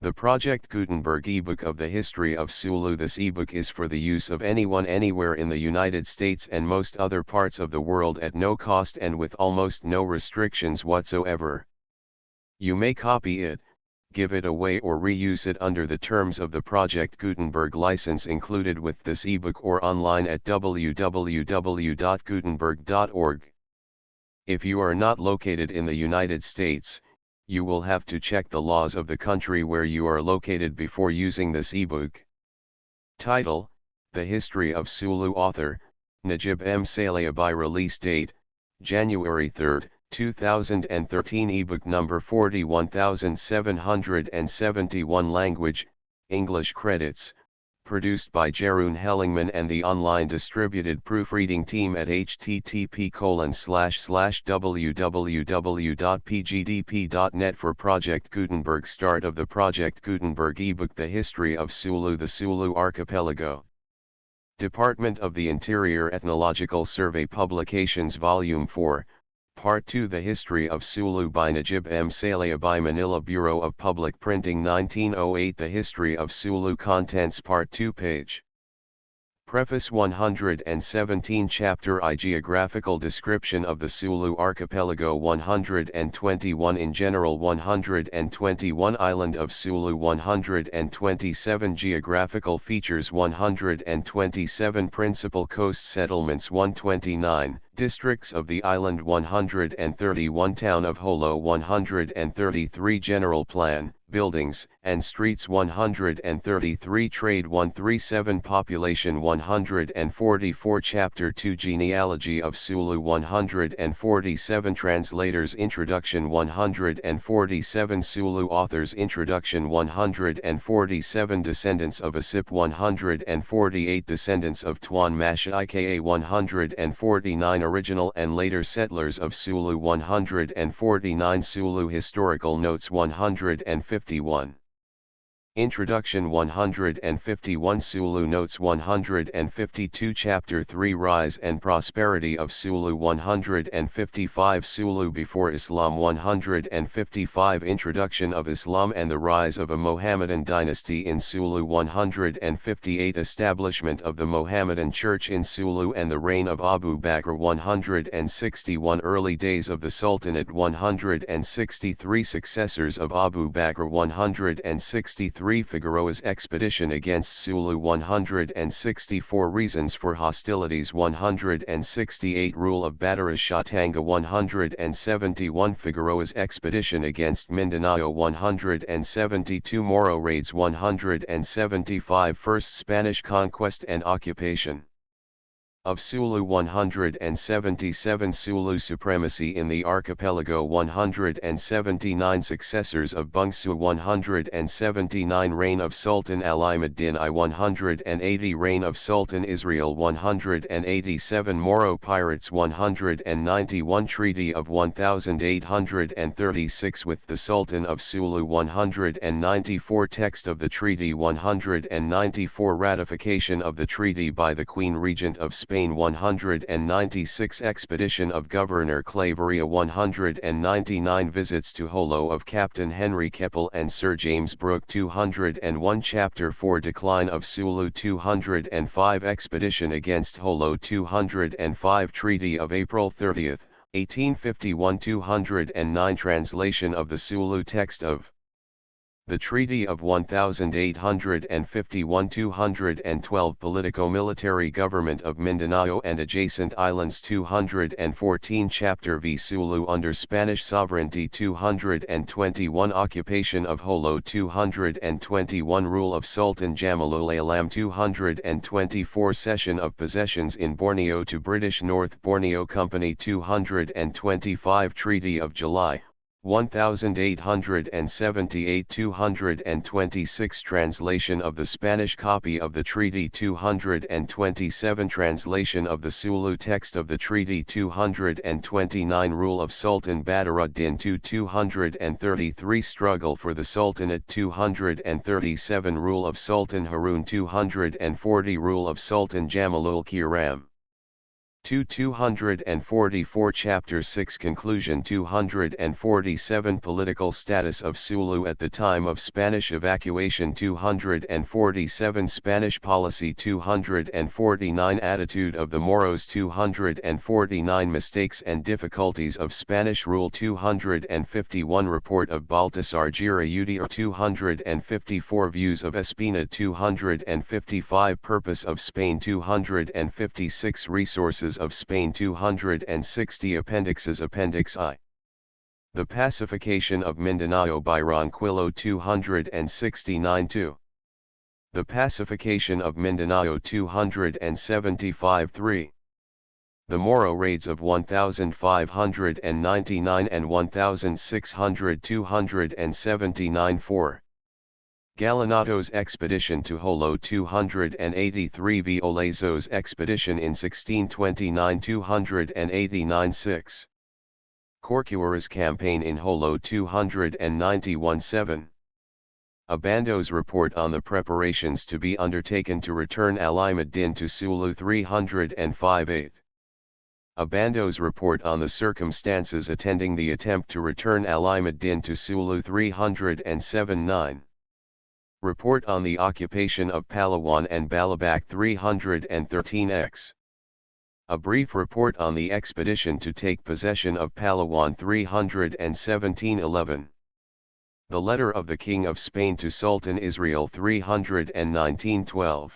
The Project Gutenberg ebook of the history of Sulu. This ebook is for the use of anyone anywhere in the United States and most other parts of the world at no cost and with almost no restrictions whatsoever. You may copy it, give it away or reuse it under the terms of the Project Gutenberg license included with this ebook or online at www.gutenberg.org. If you are not located in the United States, you will have to check the laws of the country where you are located before using this ebook. Title: The History of Sulu. Author: Najeeb M. Saleeby. Release date: January 3, 2013. Ebook number 41771. Language: English. Credits: produced by Jeroen Hellingman and the online distributed proofreading team at http://www.pgdp.net. for Project Gutenberg. Start of the Project Gutenberg ebook. The History of Sulu. The Sulu Archipelago. Department of the Interior Ethnological Survey Publications Volume 4, Part 2. The History of Sulu by Najeeb M. Saleeby. Manila, Bureau of Public Printing, 1908. The History of Sulu. Contents Part 2. Page. Preface 117. Chapter I. Geographical description of the Sulu Archipelago. 121. In general. 121. Island of Sulu. 127. Geographical features. 127. Principal coast settlements. 129. Districts of the island. 131. Town of Holo. 133. General plan, buildings, and streets. 133. Trade. 137. Population. 144. Chapter 2. Genealogy of Sulu. 147. Translators. Introduction. 147. Sulu authors. Introduction. 147. Descendants of Asip. 148. Descendants of Tuan Mash ika 149. Original and later settlers of Sulu. 149. Sulu historical notes. 151. Introduction. 151. Sulu notes. 152. Chapter 3. Rise and prosperity of Sulu. 155. Sulu before Islam. 155. Introduction of Islam and the rise of a Mohammedan dynasty in Sulu. 158. Establishment of the Mohammedan Church in Sulu and the reign of Abu Bakr. 161. Early days of the Sultanate. 163. Successors of Abu Bakr. 163. Figueroa's expedition against Sulu. 164. Reasons for hostilities. 168. Rule of Batara Shatanga. 171. Figueroa's expedition against Mindanao. 172. Moro raids. 175. First Spanish conquest and occupation of Sulu. 177. Sulu supremacy in the archipelago. 179. Successors of Bungsu. 179. Reign of Sultan Alimuddin I. 180. Reign of Sultan Israel. 187. Moro pirates. 191. Treaty of 1836 with the Sultan of Sulu. 194. Text of the treaty. 194. Ratification of the treaty by the Queen Regent of Spain. 196. Expedition of Governor Claveria. 199. Visits to Holo of Captain Henry Keppel and Sir James Brooke. 201. Chapter 4. Decline of Sulu. 205. Expedition against Holo. 205. Treaty of April 30, 1851. 209. Translation of the Sulu text of the Treaty of 1851. 212. Politico-military government of Mindanao and adjacent islands. 214. Chapter V. Sulu under Spanish sovereignty. 221. Occupation of Holo. 221. Rule of Sultan Jamalul Alam. 224. Cession of possessions in Borneo to British North Borneo Company. 225. Treaty of July 1878. 226. Translation of the Spanish copy of the treaty. 227. Translation of the Sulu text of the treaty. 229. Rule of Sultan Badruddin II. 233. Struggle for the Sultanate. 237. Rule of Sultan Harun. 240. Rule of Sultan Jamalul Kiram. 244 Chapter 6 Conclusion 247 Political status of Sulu at the time of Spanish evacuation 247 Spanish policy 249 Attitude of the Moros 249 Mistakes and difficulties of Spanish rule 251 Report of Baltasar Giraudier 254 Views of Espina 255 Purpose of Spain 256 Resources of Spain 260 Appendixes Appendix I. The Pacification of Mindanao by Ronquillo 269 2. The Pacification of Mindanao 275 3. The Moro raids of 1599 and 1600 279 4. Galinato's expedition to Jolo 283 Violezo's expedition in 1629 289 6. Corcuera's campaign in Jolo 291 7. Abando's report on the preparations to be undertaken to return Alimuddin to Sulu 305 8. Abando's report on the circumstances attending the attempt to return Alimuddin to Sulu 307 9. Report on the occupation of Palawan and Balabac 313x. A brief report on the expedition to take possession of Palawan 317-11. The letter of the King of Spain to Sultan Israel 319-12.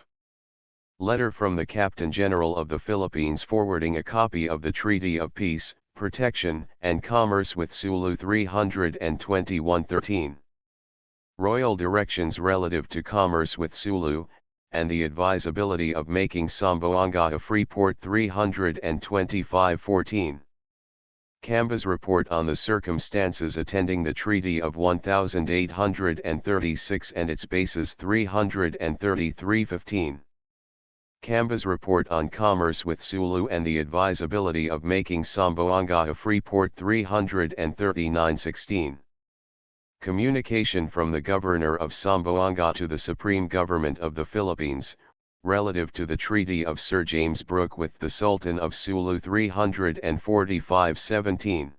Letter from the Captain General of the Philippines forwarding a copy of the Treaty of Peace, Protection, and Commerce with Sulu 321-13. Royal directions relative to commerce with Sulu, and the advisability of making Zamboanga a free port 325-14. Camba's report on the circumstances attending the Treaty of 1836 and its bases 333-15. Camba's report on commerce with Sulu and the advisability of making Zamboanga a free port 339-16. Communication from the Governor of Zamboanga to the Supreme Government of the Philippines, relative to the Treaty of Sir James Brooke with the Sultan of Sulu 345-17.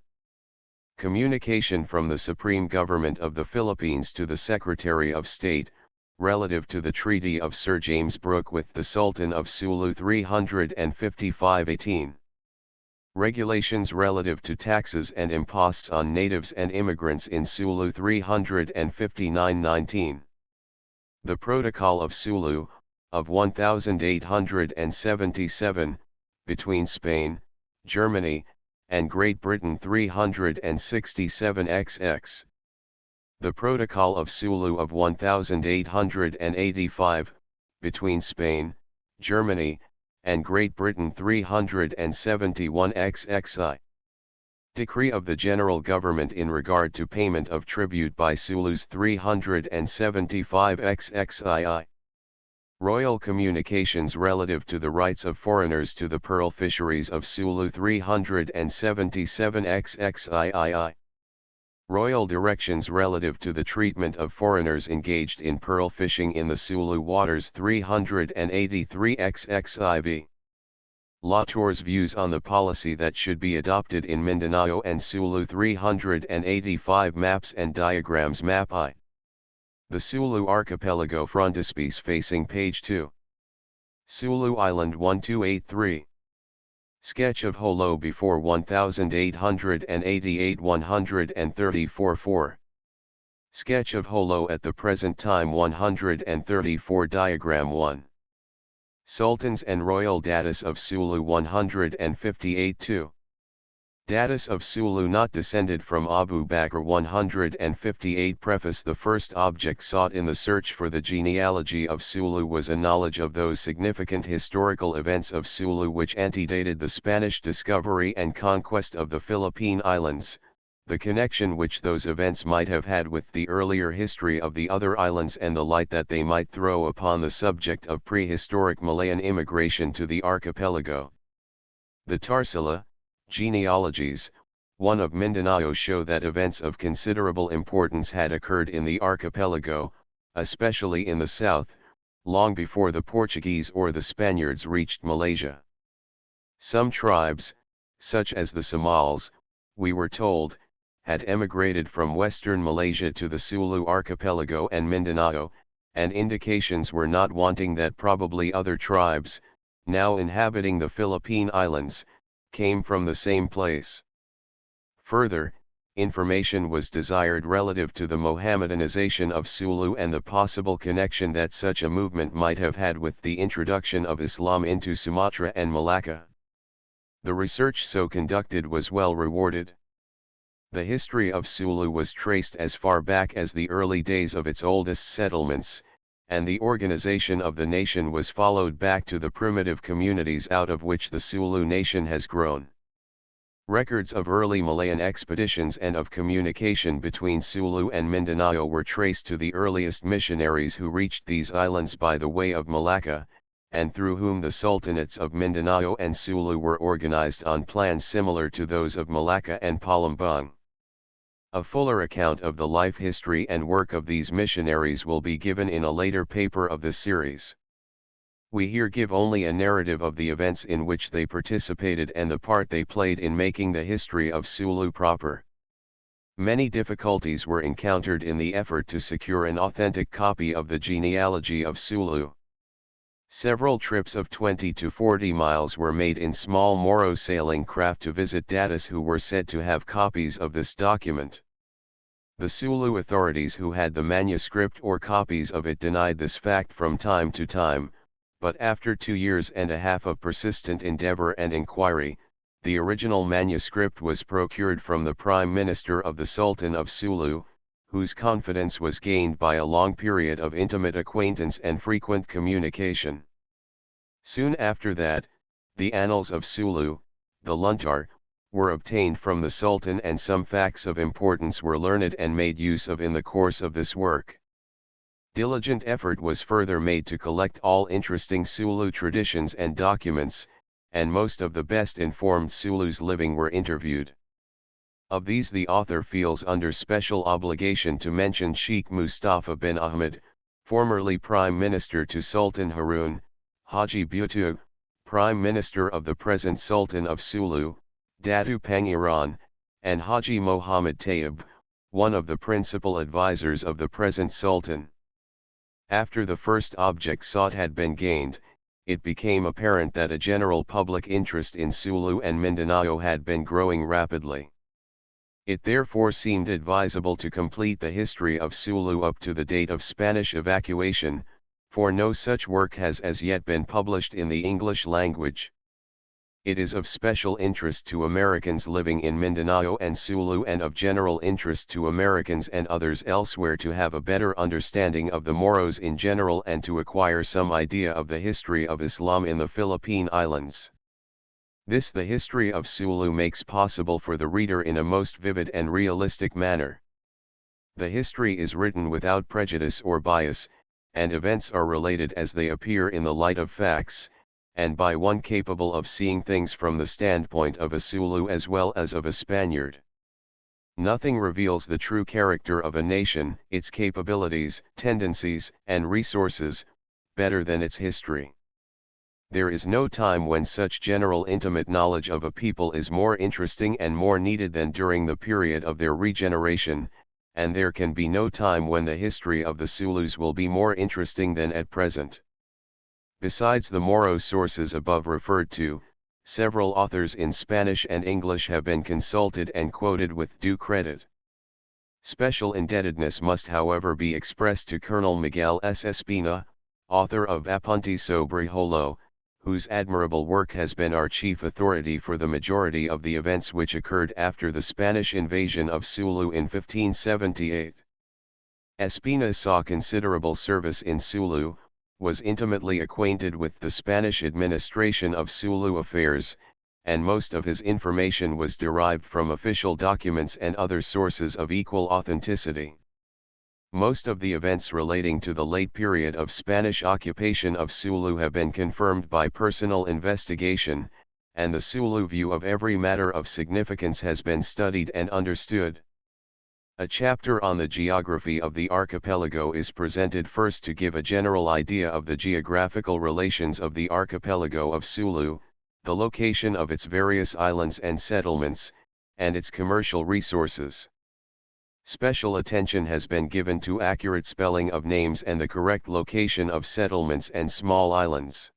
Communication from the Supreme Government of the Philippines to the Secretary of State, relative to the Treaty of Sir James Brooke with the Sultan of Sulu 355-18. Regulations relative to taxes and imposts on natives and immigrants in Sulu 359-19. The Protocol of Sulu, of 1877, between Spain, Germany, and Great Britain 367XX. The Protocol of Sulu of 1885, between Spain, Germany, and Great Britain 371XXI. Decree of the General Government in regard to payment of tribute by Sulus 375XXII. Royal communications relative to the rights of foreigners to the pearl fisheries of Sulu 377XXII. Royal directions relative to the treatment of foreigners engaged in pearl fishing in the Sulu waters 383XXIV. Latour's views on the policy that should be adopted in Mindanao and Sulu 385 Maps and diagrams Map I. The Sulu Archipelago frontispiece facing page 2. Sulu Island 1283. Sketch of Jolo before 1888 134 4. Sketch of Jolo at the present time 134 Diagram 1. Sultans and Royal Datus of Sulu 158 2. Datus of Sulu not descended from Abu Bakr 158. Preface. The first object sought in the search for the genealogy of Sulu was a knowledge of those significant historical events of Sulu which antedated the Spanish discovery and conquest of the Philippine Islands, the connection which those events might have had with the earlier history of the other islands and the light that they might throw upon the subject of prehistoric Malayan immigration to the archipelago. The Tarsila, genealogies, one of Mindanao show that events of considerable importance had occurred in the archipelago, especially in the south, long before the Portuguese or the Spaniards reached Malaysia. Some tribes, such as the Somals, we were told, had emigrated from western Malaysia to the Sulu archipelago and Mindanao, and indications were not wanting that probably other tribes, now inhabiting the Philippine Islands, came from the same place. Further, information was desired relative to the Mohammedanization of Sulu and the possible connection that such a movement might have had with the introduction of Islam into Sumatra and Malacca. The research so conducted was well rewarded. The history of Sulu was traced as far back as the early days of its oldest settlements, and the organization of the nation was followed back to the primitive communities out of which the Sulu nation has grown. Records of early Malayan expeditions and of communication between Sulu and Mindanao were traced to the earliest missionaries who reached these islands by the way of Malacca, and through whom the sultanates of Mindanao and Sulu were organized on plans similar to those of Malacca and Palembang. A fuller account of the life history and work of these missionaries will be given in a later paper of this series. We here give only a narrative of the events in which they participated and the part they played in making the history of Sulu proper. Many difficulties were encountered in the effort to secure an authentic copy of the genealogy of Sulu. Several trips of 20 to 40 miles were made in small Moro sailing craft to visit datas who were said to have copies of this document. The Sulu authorities who had the manuscript or copies of it denied this fact from time to time, but after 2 years and a half of persistent endeavor and inquiry, the original manuscript was procured from the Prime Minister of the Sultan of Sulu, whose confidence was gained by a long period of intimate acquaintance and frequent communication. Soon after that, the Annals of Sulu, the Luntar, were obtained from the Sultan, and some facts of importance were learned and made use of in the course of this work. Diligent effort was further made to collect all interesting Sulu traditions and documents, and most of the best informed Sulus living were interviewed. Of these the author feels under special obligation to mention Sheikh Mustafa bin Ahmed, formerly Prime Minister to Sultan Harun, Haji Butu, Prime Minister of the present Sultan of Sulu, Datu Pangeran, and Haji Mohammed Tayyib, one of the principal advisors of the present Sultan. After the first object sought had been gained, it became apparent that a general public interest in Sulu and Mindanao had been growing rapidly. It therefore seemed advisable to complete the history of Sulu up to the date of Spanish evacuation, for no such work has as yet been published in the English language. It is of special interest to Americans living in Mindanao and Sulu, and of general interest to Americans and others elsewhere to have a better understanding of the Moros in general and to acquire some idea of the history of Islam in the Philippine Islands. This the history of Sulu makes possible for the reader in a most vivid and realistic manner. The history is written without prejudice or bias, and events are related as they appear in the light of facts, and by one capable of seeing things from the standpoint of a Sulu as well as of a Spaniard. Nothing reveals the true character of a nation, its capabilities, tendencies, and resources, better than its history. There is no time when such general intimate knowledge of a people is more interesting and more needed than during the period of their regeneration, and there can be no time when the history of the Sulus will be more interesting than at present. Besides the Moro sources above referred to, several authors in Spanish and English have been consulted and quoted with due credit. Special indebtedness must however be expressed to Colonel Miguel S. Espina, author of Apuntes sobre Jolo, whose admirable work has been our chief authority for the majority of the events which occurred after the Spanish invasion of Sulu in 1578. Espina saw considerable service in Sulu, was intimately acquainted with the Spanish administration of Sulu affairs, and most of his information was derived from official documents and other sources of equal authenticity. Most of the events relating to the late period of Spanish occupation of Sulu have been confirmed by personal investigation, and the Sulu view of every matter of significance has been studied and understood. A chapter on the geography of the archipelago is presented first to give a general idea of the geographical relations of the archipelago of Sulu, the location of its various islands and settlements, and its commercial resources. Special attention has been given to accurate spelling of names and the correct location of settlements and small islands.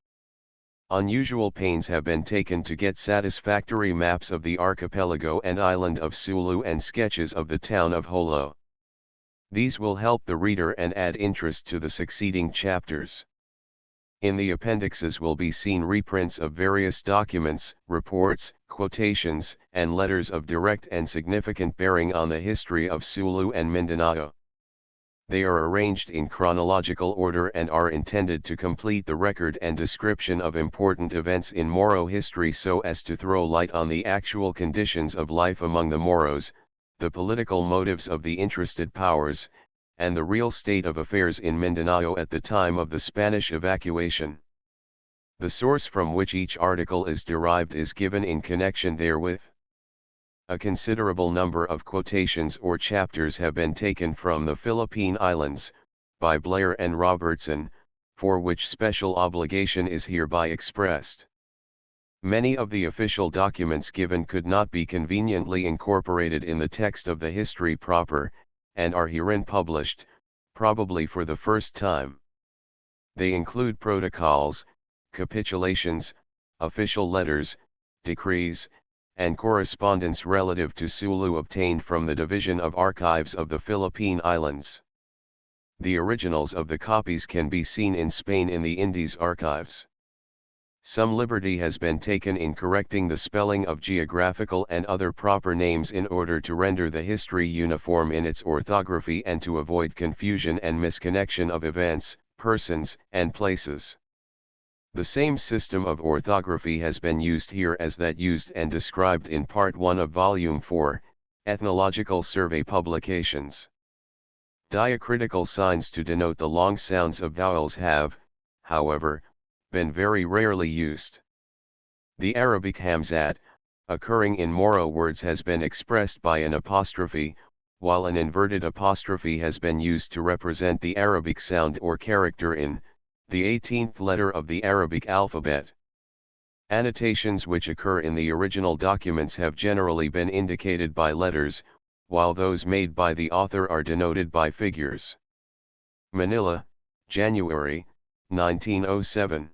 Unusual pains have been taken to get satisfactory maps of the archipelago and island of Sulu and sketches of the town of Holo. These will help the reader and add interest to the succeeding chapters. In the appendixes will be seen reprints of various documents, reports, quotations, and letters of direct and significant bearing on the history of Sulu and Mindanao. They are arranged in chronological order and are intended to complete the record and description of important events in Moro history so as to throw light on the actual conditions of life among the Moros, the political motives of the interested powers, and the real state of affairs in Mindanao at the time of the Spanish evacuation. The source from which each article is derived is given in connection therewith. A considerable number of quotations or chapters have been taken from the Philippine Islands, by Blair and Robertson, for which special obligation is hereby expressed. Many of the official documents given could not be conveniently incorporated in the text of the history proper, and are herein published, probably for the first time. They include protocols, capitulations, official letters, decrees, and correspondence relative to Sulu obtained from the Division of Archives of the Philippine Islands. The originals of the copies can be seen in Spain in the Indies archives. Some liberty has been taken in correcting the spelling of geographical and other proper names in order to render the history uniform in its orthography and to avoid confusion and misconnection of events, persons, and places. The same system of orthography has been used here as that used and described in Part 1 of Volume 4, Ethnological Survey Publications. Diacritical signs to denote the long sounds of vowels have, however, been very rarely used. The Arabic hamzat, occurring in Moro words, has been expressed by an apostrophe, while an inverted apostrophe has been used to represent the Arabic sound or character in the 18th letter of the Arabic alphabet. Annotations which occur in the original documents have generally been indicated by letters, while those made by the author are denoted by figures. Manila, January, 1907.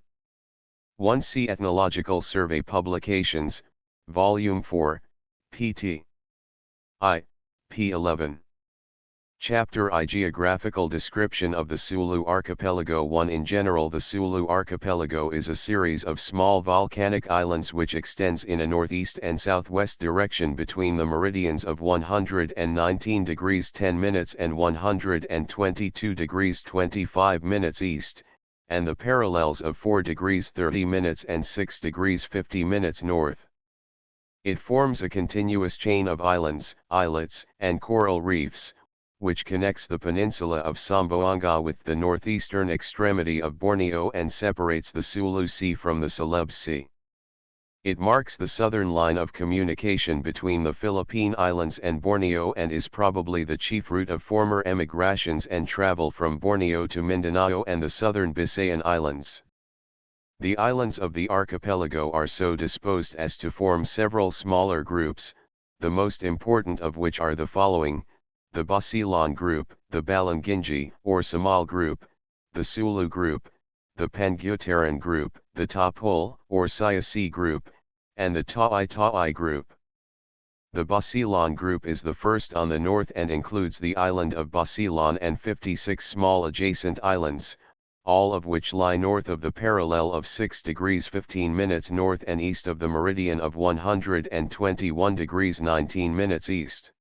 1C Ethnological Survey Publications, Volume 4, pt. I, p. 11. Chapter I Geographical Description of the Sulu Archipelago 1 In general, the Sulu Archipelago is a series of small volcanic islands which extends in a northeast and southwest direction between the meridians of 119 degrees 10 minutes and 122 degrees 25 minutes east, and the parallels of 4 degrees 30 minutes and 6 degrees 50 minutes north. It forms a continuous chain of islands, islets, and coral reefs, which connects the peninsula of Zamboanga with the northeastern extremity of Borneo and separates the Sulu Sea from the Saleeby Sea. It marks the southern line of communication between the Philippine Islands and Borneo and is probably the chief route of former emigrations and travel from Borneo to Mindanao and the southern Bisayan Islands. The islands of the archipelago are so disposed as to form several smaller groups, the most important of which are the following: the Basilan group, the Balangingi or Samal group, the Sulu group, the Pangyutaran group, the Tapul or Sayasi group, and the Taai group. The Basilan group is the first on the north and includes the island of Basilan and 56 small adjacent islands, all of which lie north of the parallel of 6 degrees 15 minutes north and east of the meridian of 121 degrees 19 minutes east.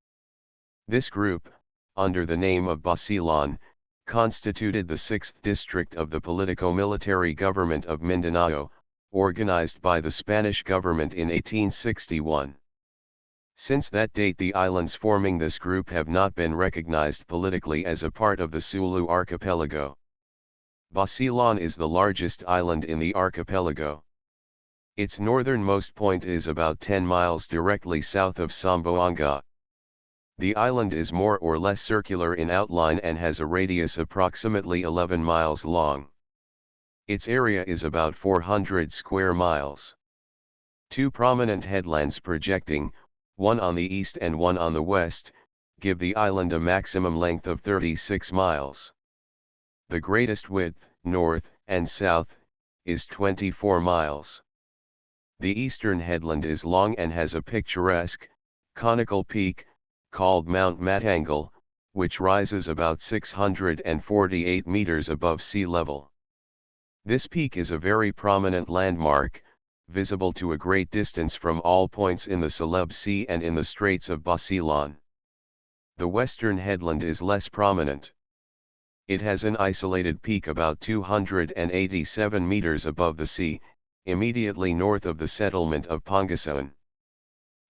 This group, under the name of Basilan, constituted the 6th district of the politico-military government of Mindanao, organized by the Spanish government in 1861. Since that date, the islands forming this group have not been recognized politically as a part of the Sulu archipelago. Basilan is the largest island in the archipelago. Its northernmost point is about 10 miles directly south of Zamboanga. The island is more or less circular in outline and has a radius approximately 11 miles long. Its area is about 400 square miles. Two prominent headlands projecting, one on the east and one on the west, give the island a maximum length of 36 miles. The greatest width, north and south, is 24 miles. The eastern headland is long and has a picturesque, conical peak, called Mount Matangal, which rises about 648 meters above sea level. This peak is a very prominent landmark, visible to a great distance from all points in the Saleeby Sea and in the Straits of Basilan. The western headland is less prominent. It has an isolated peak about 287 meters above the sea, immediately north of the settlement of Pangasinan.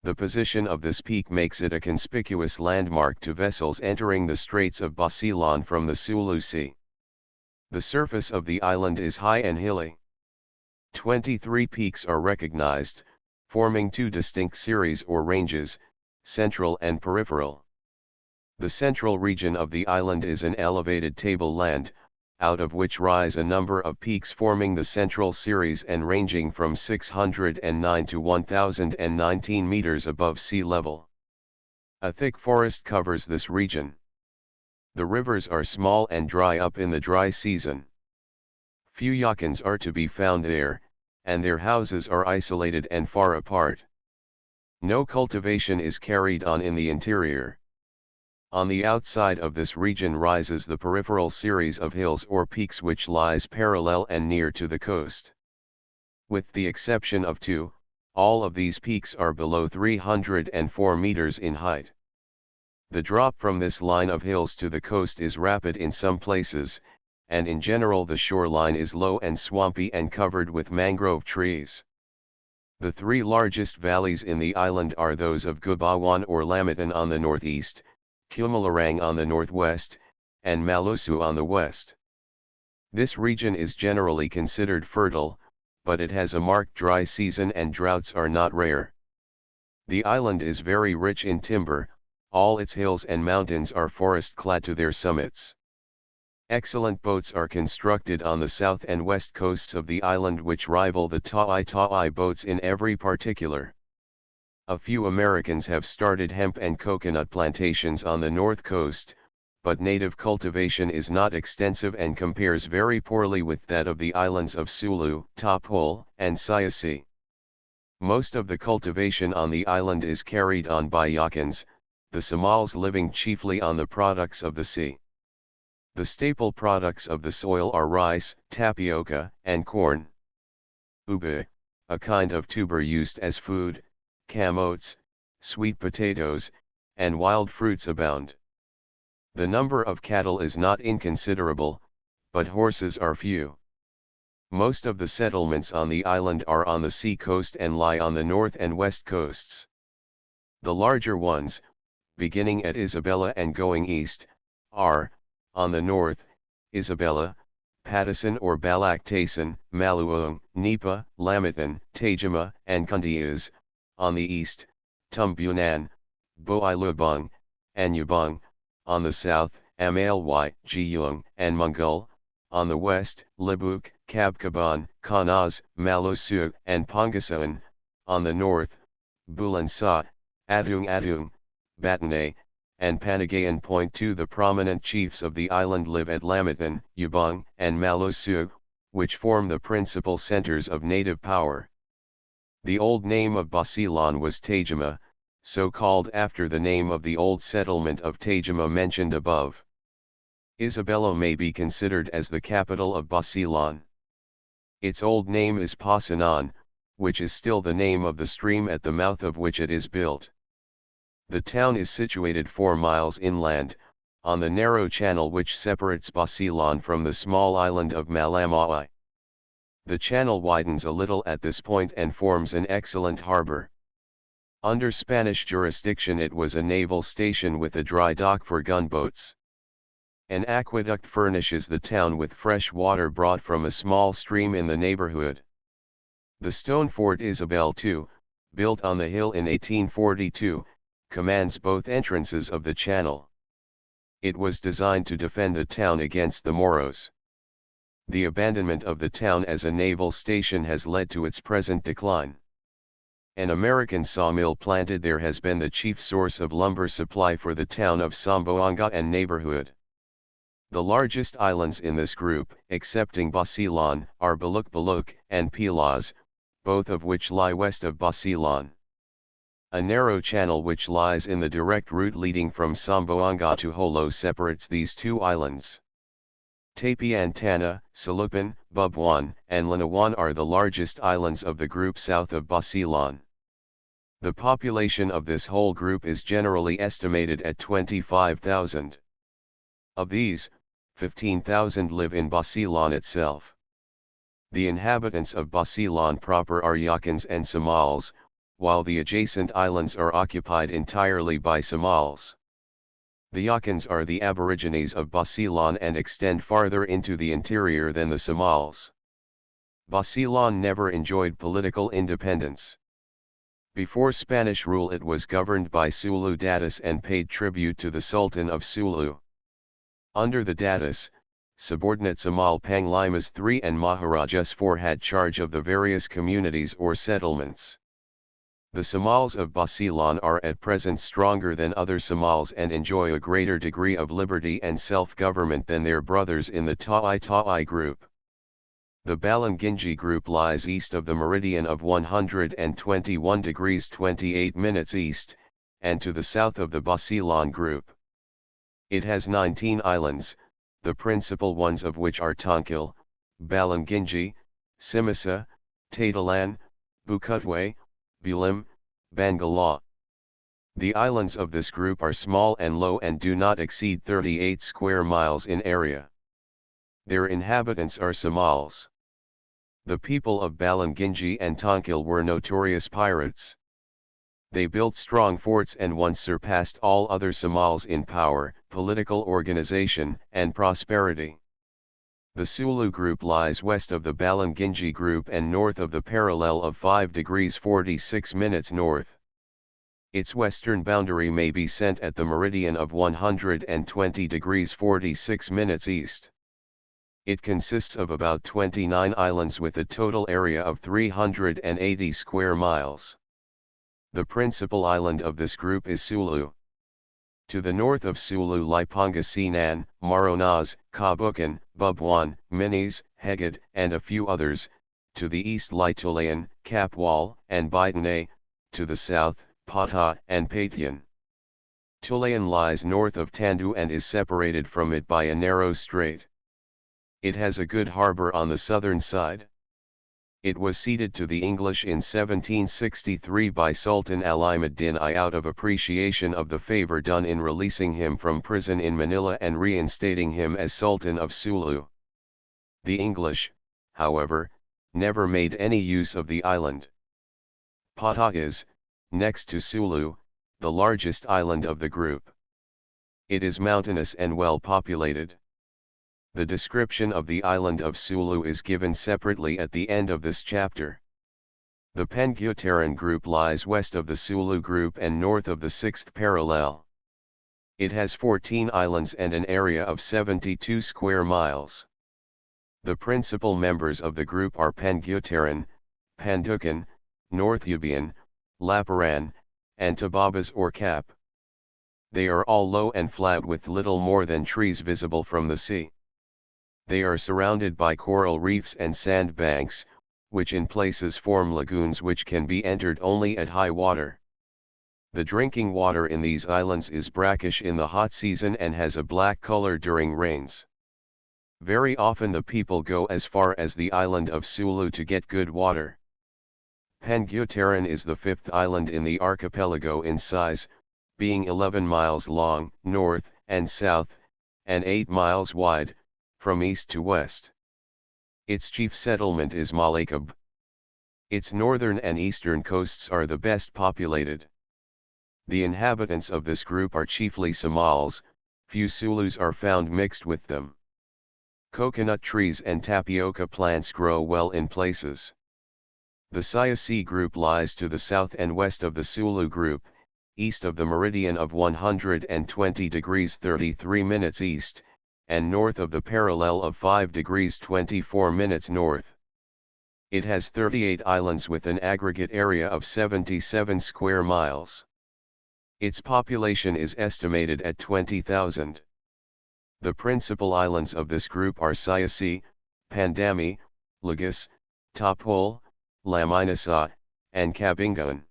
The position of this peak makes it a conspicuous landmark to vessels entering the Straits of Basilan from the Sulu Sea. The surface of the island is high and hilly. 23 peaks are recognized, forming two distinct series or ranges, central and peripheral. The central region of the island is an elevated tableland, out of which rise a number of peaks forming the central series and ranging from 609 to 1019 meters above sea level. A thick forest covers this region. The rivers are small and dry up in the dry season. Few yakins are to be found there, and their houses are isolated and far apart. No cultivation is carried on in the interior. On the outside of this region rises the peripheral series of hills or peaks which lies parallel and near to the coast. With the exception of two, all of these peaks are below 304 meters in height. The drop from this line of hills to the coast is rapid in some places, and in general the shoreline is low and swampy and covered with mangrove trees. The three largest valleys in the island are those of Gubawan or Lamitan on the northeast, Kumalarang on the northwest, and Malusu on the west. This region is generally considered fertile, but it has a marked dry season and droughts are not rare. The island is very rich in timber, all its hills and mountains are forest-clad to their summits. Excellent boats are constructed on the south and west coasts of the island which rival the Taai boats in every particular. A few Americans have started hemp and coconut plantations on the north coast, but native cultivation is not extensive and compares very poorly with that of the islands of Sulu, Tapul, and Siasi. Most of the cultivation on the island is carried on by yakins, the Somals living chiefly on the products of the sea. The staple products of the soil are rice, tapioca, and corn. Ube, a kind of tuber used as food, camotes, sweet potatoes, and wild fruits abound. The number of cattle is not inconsiderable, but horses are few. Most of the settlements on the island are on the sea coast and lie on the north and west coasts. The larger ones, beginning at Isabella and going east, are, on the north, Isabella, Patasan or Balaktasan, Maluung, Nipa, Lamitan, Tajima, and Kundias, on the east, Tumbunan, Boilubang, and Yubang, on the south, Amalwy, Jiyung, and Mongol, on the west, Libuk, Kabkaban, Kanaz, Malusu, and Pangasinan, on the north, Bulansa, Adung, Batanay, and Panagayan. Point to the prominent chiefs of the island live at Lamitan, Yubang, and Malusu, which form the principal centers of native power. The old name of Basilan was Tajima, so called after the name of the old settlement of Tajima mentioned above. Isabella may be considered as the capital of Basilan. Its old name is Pasanan, which is still the name of the stream at the mouth of which it is built. The town is situated 4 miles inland, on the narrow channel which separates Basilan from the small island of Malamawai. The channel widens a little at this point and forms an excellent harbor. Under Spanish jurisdiction it was a naval station with a dry dock for gunboats. An aqueduct furnishes the town with fresh water brought from a small stream in the neighborhood. The stone fort Isabel II, built on the hill in 1842, commands both entrances of the channel. It was designed to defend the town against the Moros. The abandonment of the town as a naval station has led to its present decline. An American sawmill planted there has been the chief source of lumber supply for the town of Samboanga and neighborhood. The largest islands in this group, excepting Basilan, are Baluk Baluk and Pilas, both of which lie west of Basilan. A narrow channel which lies in the direct route leading from Samboanga to Holo separates these two islands. Tapiantana, Salupan, Bubuan, and Lanawan are the largest islands of the group south of Basilan. The population of this whole group is generally estimated at 25,000. Of these, 15,000 live in Basilan itself. The inhabitants of Basilan proper are Yakans and Somals, while the adjacent islands are occupied entirely by Somals. The Yakans are the aborigines of Basilan and extend farther into the interior than the Somals. Basilan never enjoyed political independence. Before Spanish rule it was governed by Sulu Datus and paid tribute to the Sultan of Sulu. Under the Datus, subordinate Samal Panglimas III and Maharajas IV had charge of the various communities or settlements. The Somals of Basilan are at present stronger than other Somals and enjoy a greater degree of liberty and self-government than their brothers in the Ta'ai group. The Balangingi group lies east of the meridian of 121 degrees 28 minutes east, and to the south of the Basilan group. It has 19 islands, the principal ones of which are Tonkil, Balangingi, Simasa, Tatalan, Bukutwe, Bulim, Bangala. The islands of this group are small and low and do not exceed 38 square miles in area. Their inhabitants are Somals. The people of Balangingi and Tonkil were notorious pirates. They built strong forts and once surpassed all other Somals in power, political organization, and prosperity. The Sulu group lies west of the Balangingi group and north of the parallel of 5 degrees 46 minutes north. Its western boundary may be sent at the meridian of 120 degrees 46 minutes east. It consists of about 29 islands with a total area of 380 square miles. The principal island of this group is Sulu. To the north of Sulu lie Pangasinan, Maronas, Kabukan, Bubuan, Minis, Hegad, and a few others. To the east lie Tulayan, Kapwal, and Baitane, to the south, Pata and Patian. Tulayan lies north of Tandu and is separated from it by a narrow strait. It has a good harbor on the southern side. It was ceded to the English in 1763 by Sultan Alimuddin I out of appreciation of the favor done in releasing him from prison in Manila and reinstating him as Sultan of Sulu. The English, however, never made any use of the island. Pata is, next to Sulu, the largest island of the group. It is mountainous and well populated. The description of the island of Sulu is given separately at the end of this chapter. The Pengyutaran group lies west of the Sulu group and north of the 6th parallel. It has 14 islands and an area of 72 square miles. The principal members of the group are Pengyutaran, Pandukan, North Ubian, Laparan, and Tababas or Cap. They are all low and flat with little more than trees visible from the sea. They are surrounded by coral reefs and sandbanks, which in places form lagoons which can be entered only at high water. The drinking water in these islands is brackish in the hot season and has a black color during rains. Very often the people go as far as the island of Sulu to get good water. Pengyutaran is the 5th island in the archipelago in size, being 11 miles long, north and south, and 8 miles wide, from east to west. Its chief settlement is Malakab. Its northern and eastern coasts are the best populated. The inhabitants of this group are chiefly Somals, few Sulus are found mixed with them. Coconut trees and tapioca plants grow well in places. The Siasi group lies to the south and west of the Sulu group, east of the meridian of 120 degrees 33 minutes east, and north of the parallel of 5 degrees 24 minutes north. It has 38 islands with an aggregate area of 77 square miles. Its population is estimated at 20,000. The principal islands of this group are Siasi, Pandami, Lagos, Tapol, Laminasa, and Cabingan.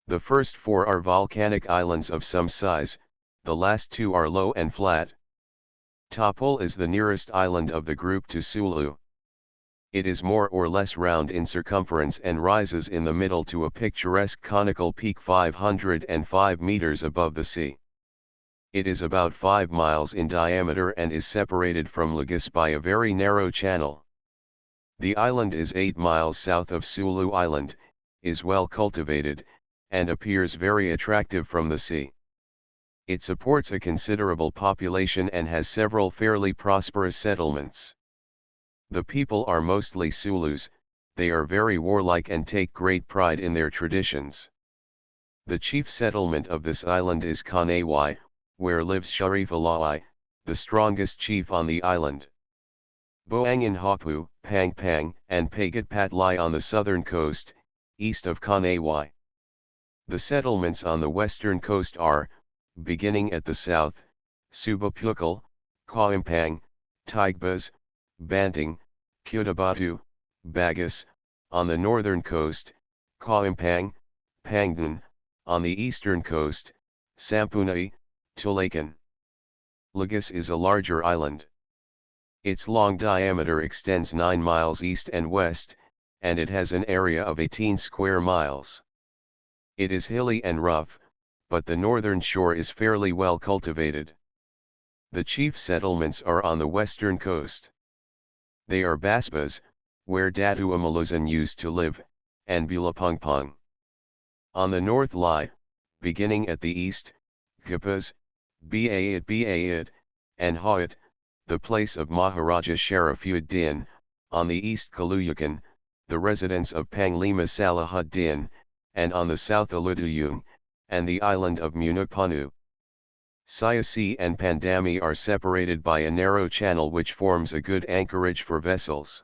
The first four are volcanic islands of some size, the last two are low and flat. Tapol is the nearest island of the group to Sulu. It is more or less round in circumference and rises in the middle to a picturesque conical peak 505 meters above the sea. It is about 5 miles in diameter and is separated from Lagos by a very narrow channel. The island is 8 miles south of Sulu Island, is well cultivated, and appears very attractive from the sea. It supports a considerable population and has several fairly prosperous settlements. The people are mostly Sulus, they are very warlike and take great pride in their traditions. The chief settlement of this island is Kanawai, where lives Sharif Alai, the strongest chief on the island. Boangan Hapu, Pang Pang, and Pagat Pat lie on the southern coast, east of Kanawai. The settlements on the western coast are, beginning at the south, Subapukal, Kauimpang, Tigbas, Banting, Kudabatu, Bagas, on the northern coast, Kauimpang, Pangdan, on the eastern coast, Sampunai, Tulakan. Lagos is a larger island. Its long diameter extends 9 miles east and west, and it has an area of 18 square miles. It is hilly and rough, but the northern shore is fairly well cultivated. The chief settlements are on the western coast. They are Basbas, where Datu Amaluzan used to live, and Bulapungpung. On the north lie, beginning at the east, Gapas, Baat, and Hawat, the place of Maharaja Sharafuddin, on the east Kaluyakan, the residence of Panglima Salahuddin, and on the south Aluduyung, and the island of Munapanu. Siasi and Pandami are separated by a narrow channel which forms a good anchorage for vessels.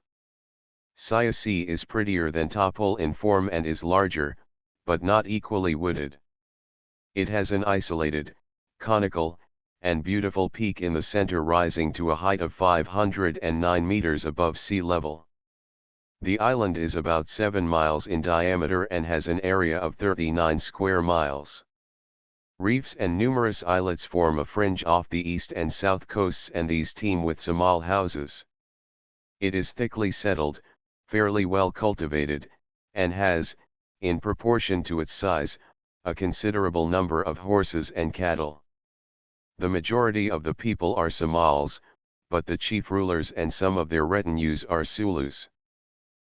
Siasi is prettier than Tapol in form and is larger, but not equally wooded. It has an isolated, conical, and beautiful peak in the center rising to a height of 509 meters above sea level. The island is about 7 miles in diameter and has an area of 39 square miles. Reefs and numerous islets form a fringe off the east and south coasts, and these teem with Samal houses. It is thickly settled, fairly well cultivated, and has, in proportion to its size, a considerable number of horses and cattle. The majority of the people are Somals, but the chief rulers and some of their retinues are Sulus.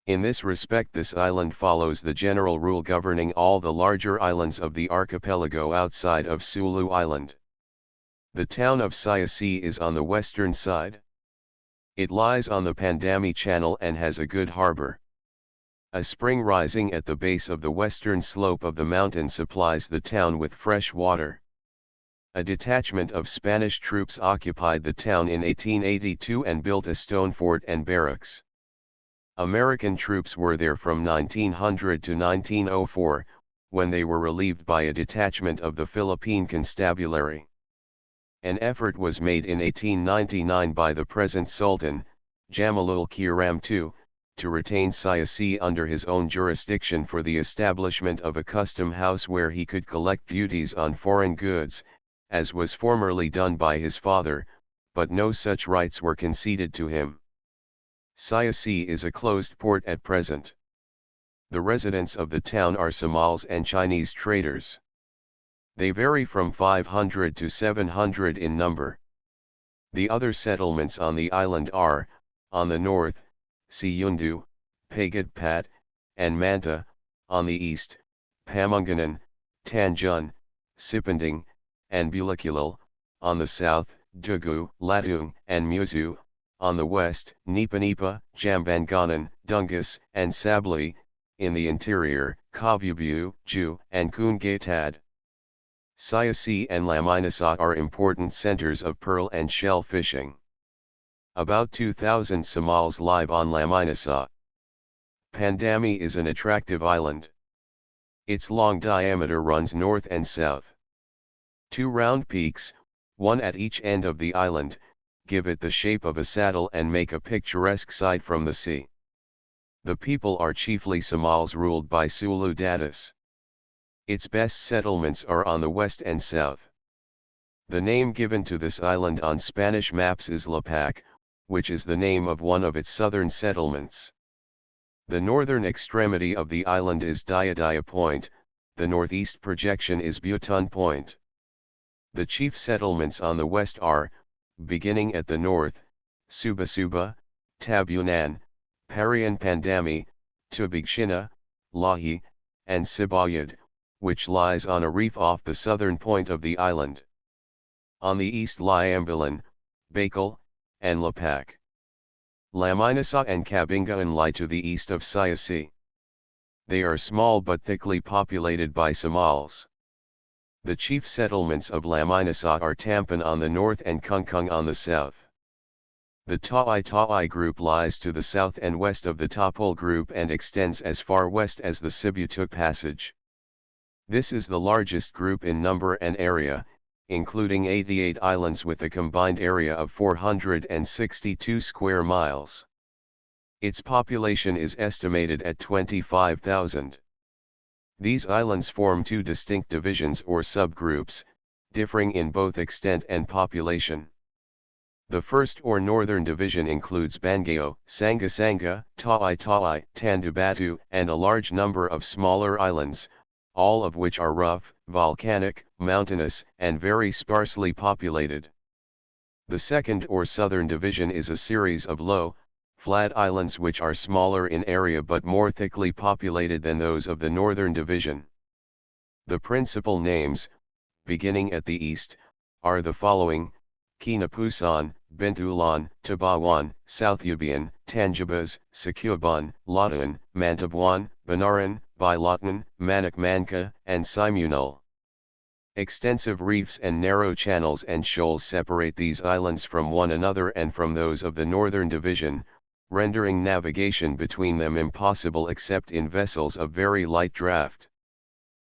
In this respect this island follows the general rule governing all the larger islands of the archipelago outside of Sulu Island. The town of Siasi is on the western side. It lies on the Pandami Channel and has a good harbor. A spring rising at the base of the western slope of the mountain supplies the town with fresh water. A detachment of Spanish troops occupied the town in 1882 and built a stone fort and barracks. American troops were there from 1900 to 1904, when they were relieved by a detachment of the Philippine Constabulary. An effort was made in 1899 by the present Sultan, Jamalul Kiram II, to retain Siasi under his own jurisdiction for the establishment of a custom house where he could collect duties on foreign goods, as was formerly done by his father, but no such rights were conceded to him. Siasi is a closed port at present. The residents of the town are Somals and Chinese traders. They vary from 500 to 700 in number. The other settlements on the island are, on the north, Siyundu, Pagat Pat, and Manta, on the east, Pamunganan, Tanjun, Sipanding, and Bulakulal, on the south, Dugu, Latung, and Muzu, on the west, Nipanipa, Jambanganan, Dungus, and Sabli, in the interior, Kavubu, Ju, and Kungatad. Siasi and Laminasa are important centers of pearl and shell fishing. About 2,000 Somals live on Laminasa. Pandami is an attractive island. Its long diameter runs north and south. Two round peaks, one at each end of the island, give it the shape of a saddle and make a picturesque sight from the sea. The people are chiefly Somals ruled by Sulu Datus. Its best settlements are on the west and south. The name given to this island on Spanish maps is Lapac, which is the name of one of its southern settlements. The northern extremity of the island is Diadaya Point, the northeast projection is Butun Point. The chief settlements on the west are, beginning at the north, Subasuba, Tabunan, Parian Pandami, Tubigshina, Lahi, and Sibayad, which lies on a reef off the southern point of the island. On the east lie Ambulan, Bakal, and Lapac. Laminasa and Kabingaan lie to the east of Siasi. They are small but thickly populated by Somals. The chief settlements of Laminasa are Tampan on the north and Kungkung on the south. The Ta'i group lies to the south and west of the Tapul group and extends as far west as the Sibutuk Passage. This is the largest group in number and area, including 88 islands with a combined area of 462 square miles. Its population is estimated at 25,000. These islands form two distinct divisions or subgroups, differing in both extent and population. The first or northern division includes Bangayo, Sangasanga, Ta'i, Tandubatu, and a large number of smaller islands, all of which are rough, volcanic, mountainous, and very sparsely populated. The second or southern division is a series of low, flat islands which are smaller in area but more thickly populated than those of the northern division. The principal names, beginning at the east, are the following: Kinapusan, Bintulan, Tabawan, South Ubian, Tanjabas, Sakuban, Latan, Mantabuan, Banaran, Bilatan, Manakmanka, and Simunul. Extensive reefs and narrow channels and shoals separate these islands from one another and from those of the northern division, rendering navigation between them impossible except in vessels of very light draft.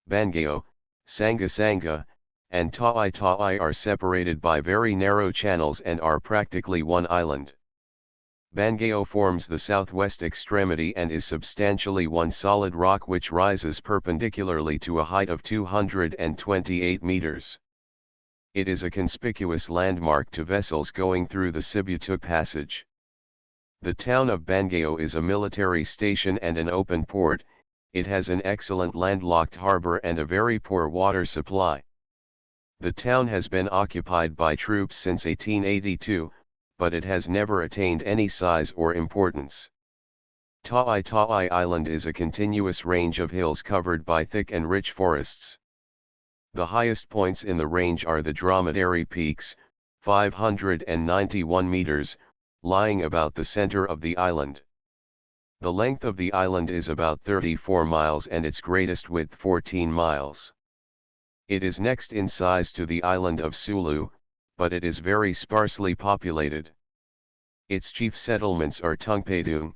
Bangayo, Sangasanga, and Ta'i are separated by very narrow channels and are practically one island. Bangayo forms the southwest extremity and is substantially one solid rock which rises perpendicularly to a height of 228 meters. It is a conspicuous landmark to vessels going through the Sibutuk Passage. The town of Bangayo is a military station and an open port. It has an excellent landlocked harbor and a very poor water supply. The town has been occupied by troops since 1882, but it has never attained any size or importance. Ta'i Island is a continuous range of hills covered by thick and rich forests. The highest points in the range are the Dromedary Peaks, 591 meters, lying about the center of the island. The length of the island is about 34 miles and its greatest width 14 miles. It is next in size to the island of Sulu, but it is very sparsely populated. Its chief settlements are Tungpadung,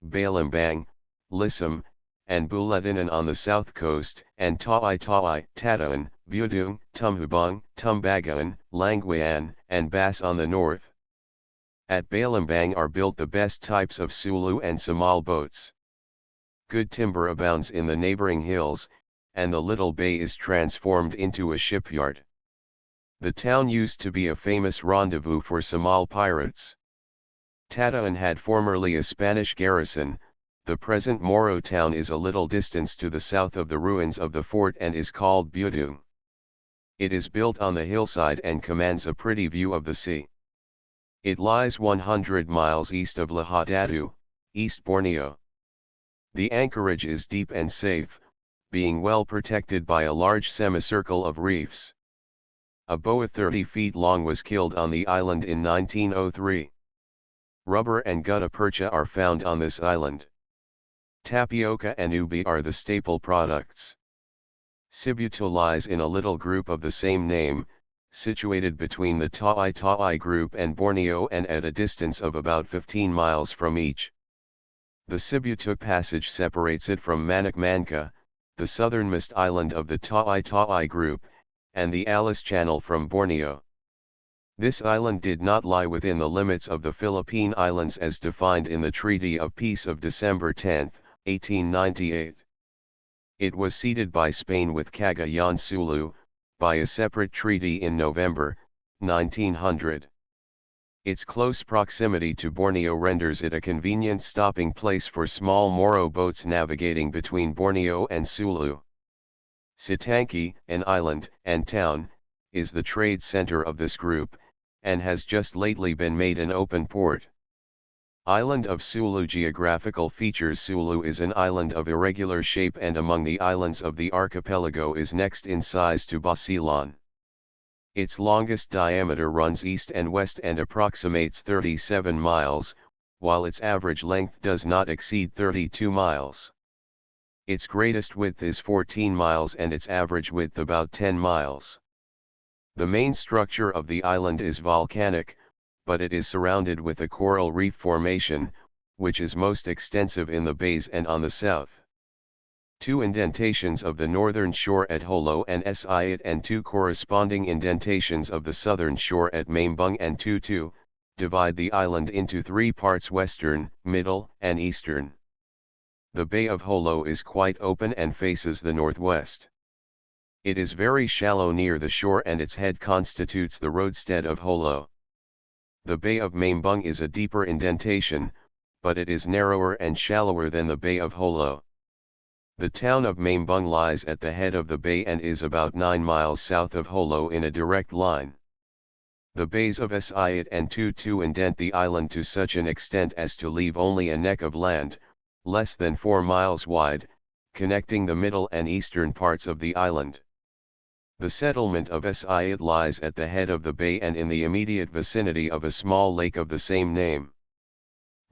Balambang, Lisam, and Buletinan on the south coast, and Ta'i, Tataan, Budung, Tumhubang, Tumbagaan, Languyan, and Bas on the north. At Balambang are built the best types of Sulu and Somal boats. Good timber abounds in the neighboring hills, and the little bay is transformed into a shipyard. The town used to be a famous rendezvous for Somal pirates. Tataan had formerly a Spanish garrison. The present Moro town is a little distance to the south of the ruins of the fort and is called Budung. It is built on the hillside and commands a pretty view of the sea. It lies 100 miles east of Lahadatu, East Borneo. The anchorage is deep and safe, being well protected by a large semicircle of reefs. A boa 30 feet long was killed on the island in 1903. Rubber and gutta percha are found on this island. Tapioca and ubi are the staple products. Sibutu lies in a little group of the same name, situated between the Ta'i group and Borneo and at a distance of about 15 miles from each. The Sibutuk Passage separates it from Manik Manka, the southernmost island of the Taai group, and the Alice Channel from Borneo. This island did not lie within the limits of the Philippine Islands as defined in the Treaty of Peace of December 10, 1898. It was ceded by Spain with Cagayan Sulu, by a separate treaty in November, 1900. Its close proximity to Borneo renders it a convenient stopping place for small Moro boats navigating between Borneo and Sulu. Sitangki, an island and town, is the trade center of this group, and has just lately been made an open port. Island of Sulu. Geographical features: Sulu is an island of irregular shape and among the islands of the archipelago is next in size to Basilan. Its longest diameter runs east and west and approximates 37 miles, while its average length does not exceed 32 miles. Its greatest width is 14 miles and its average width about 10 miles. The main structure of the island is volcanic, but it is surrounded with a coral reef formation, which is most extensive in the bays and on the south. Two indentations of the northern shore at Holo and Siat and two corresponding indentations of the southern shore at Mambung and Tutu, divide the island into three parts: western, middle, and eastern. The Bay of Holo is quite open and faces the northwest. It is very shallow near the shore and its head constitutes the roadstead of Holo. The Bay of Mambung is a deeper indentation, but it is narrower and shallower than the Bay of Holo. The town of Mambung lies at the head of the bay and is about 9 miles south of Holo in a direct line. The bays of Siat and Tutu indent the island to such an extent as to leave only a neck of land, less than 4 miles wide, connecting the middle and eastern parts of the island. The settlement of Siat lies at the head of the bay and in the immediate vicinity of a small lake of the same name.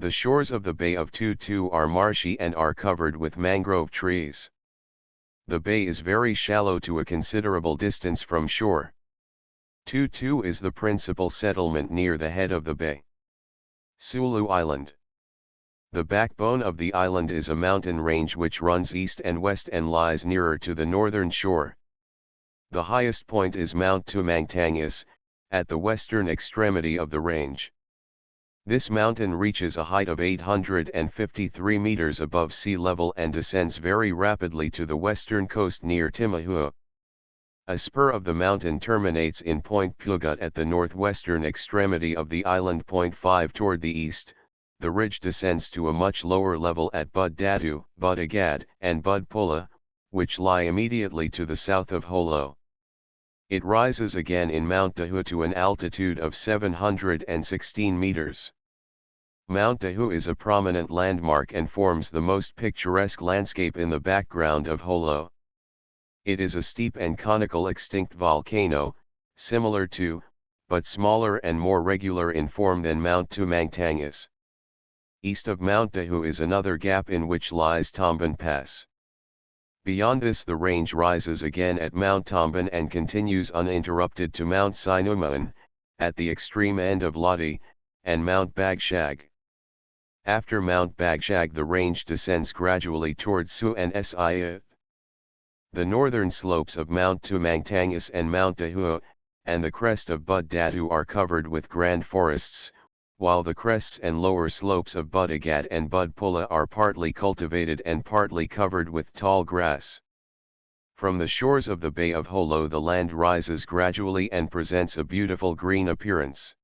The shores of the Bay of Tutu are marshy and are covered with mangrove trees. The bay is very shallow to a considerable distance from shore. Tutu is the principal settlement near the head of the bay. Sulu Island. The backbone of the island is a mountain range which runs east and west and lies nearer to the northern shore. The highest point is Mount Tumangtangas, at the western extremity of the range. This mountain reaches a height of 853 meters above sea level and descends very rapidly to the western coast near Timahua. A spur of the mountain terminates in Point Pugat at the northwestern extremity of the island. Point 5 toward the east, the ridge descends to a much lower level at Bud Datu, Bud Agad, and Bud Pula, which lie immediately to the south of Holo. It rises again in Mount Dahu to an altitude of 716 meters. Mount Dahu is a prominent landmark and forms the most picturesque landscape in the background of Holo. It is a steep and conical extinct volcano, similar to, but smaller and more regular in form than Mount Tumangtangas. East of Mount Dahu is another gap in which lies Tamban Pass. Beyond this the range rises again at Mount Tamban and continues uninterrupted to Mount Sinuman, at the extreme end of Lodi, and Mount Bagshag. After Mount Bagshag the range descends gradually towards Su and Siat. The northern slopes of Mount Tumangtangas and Mount Dahu, and the crest of Bud Datu are covered with grand forests, while the crests and lower slopes of Bud Agad and Bud Pula are partly cultivated and partly covered with tall grass. From the shores of the Bay of Holo the land rises gradually and presents a beautiful green appearance.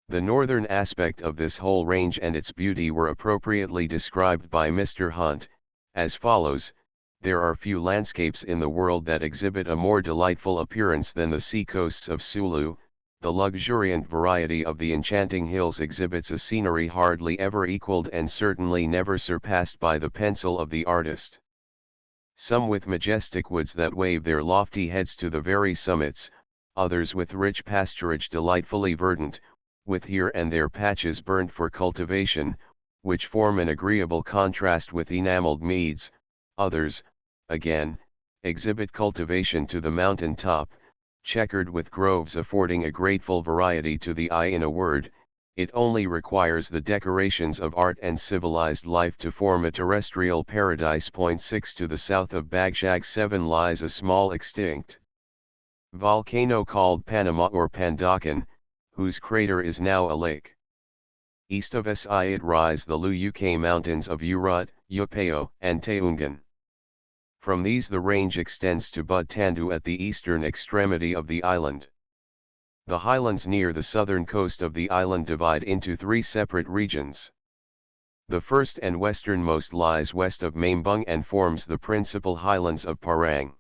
The northern aspect of this whole range and its beauty were appropriately described by Mr. Hunt, as follows: there are few landscapes in the world that exhibit a more delightful appearance than the sea coasts of Sulu. The luxuriant variety of the enchanting hills exhibits a scenery hardly ever equaled and certainly never surpassed by the pencil of the artist. Some with majestic woods that wave their lofty heads to the very summits, others with rich pasturage delightfully verdant, with here and there patches burnt for cultivation, which form an agreeable contrast with enameled meads, others, again, exhibit cultivation to the mountain top, checkered with groves affording a grateful variety to the eye. In a word, it only requires the decorations of art and civilized life to form a terrestrial paradise. 6 To the south of Bagshag 7 lies a small extinct volcano called Panama or Pandakan, whose crater is now a lake. East of Siut rise the Lu-UK mountains of Urut, Upeo, and Taungan. From these the range extends to Bud Tandu at the eastern extremity of the island. The highlands near the southern coast of the island divide into three separate regions. The first and westernmost lies west of Mambung and forms the principal highlands of Parang.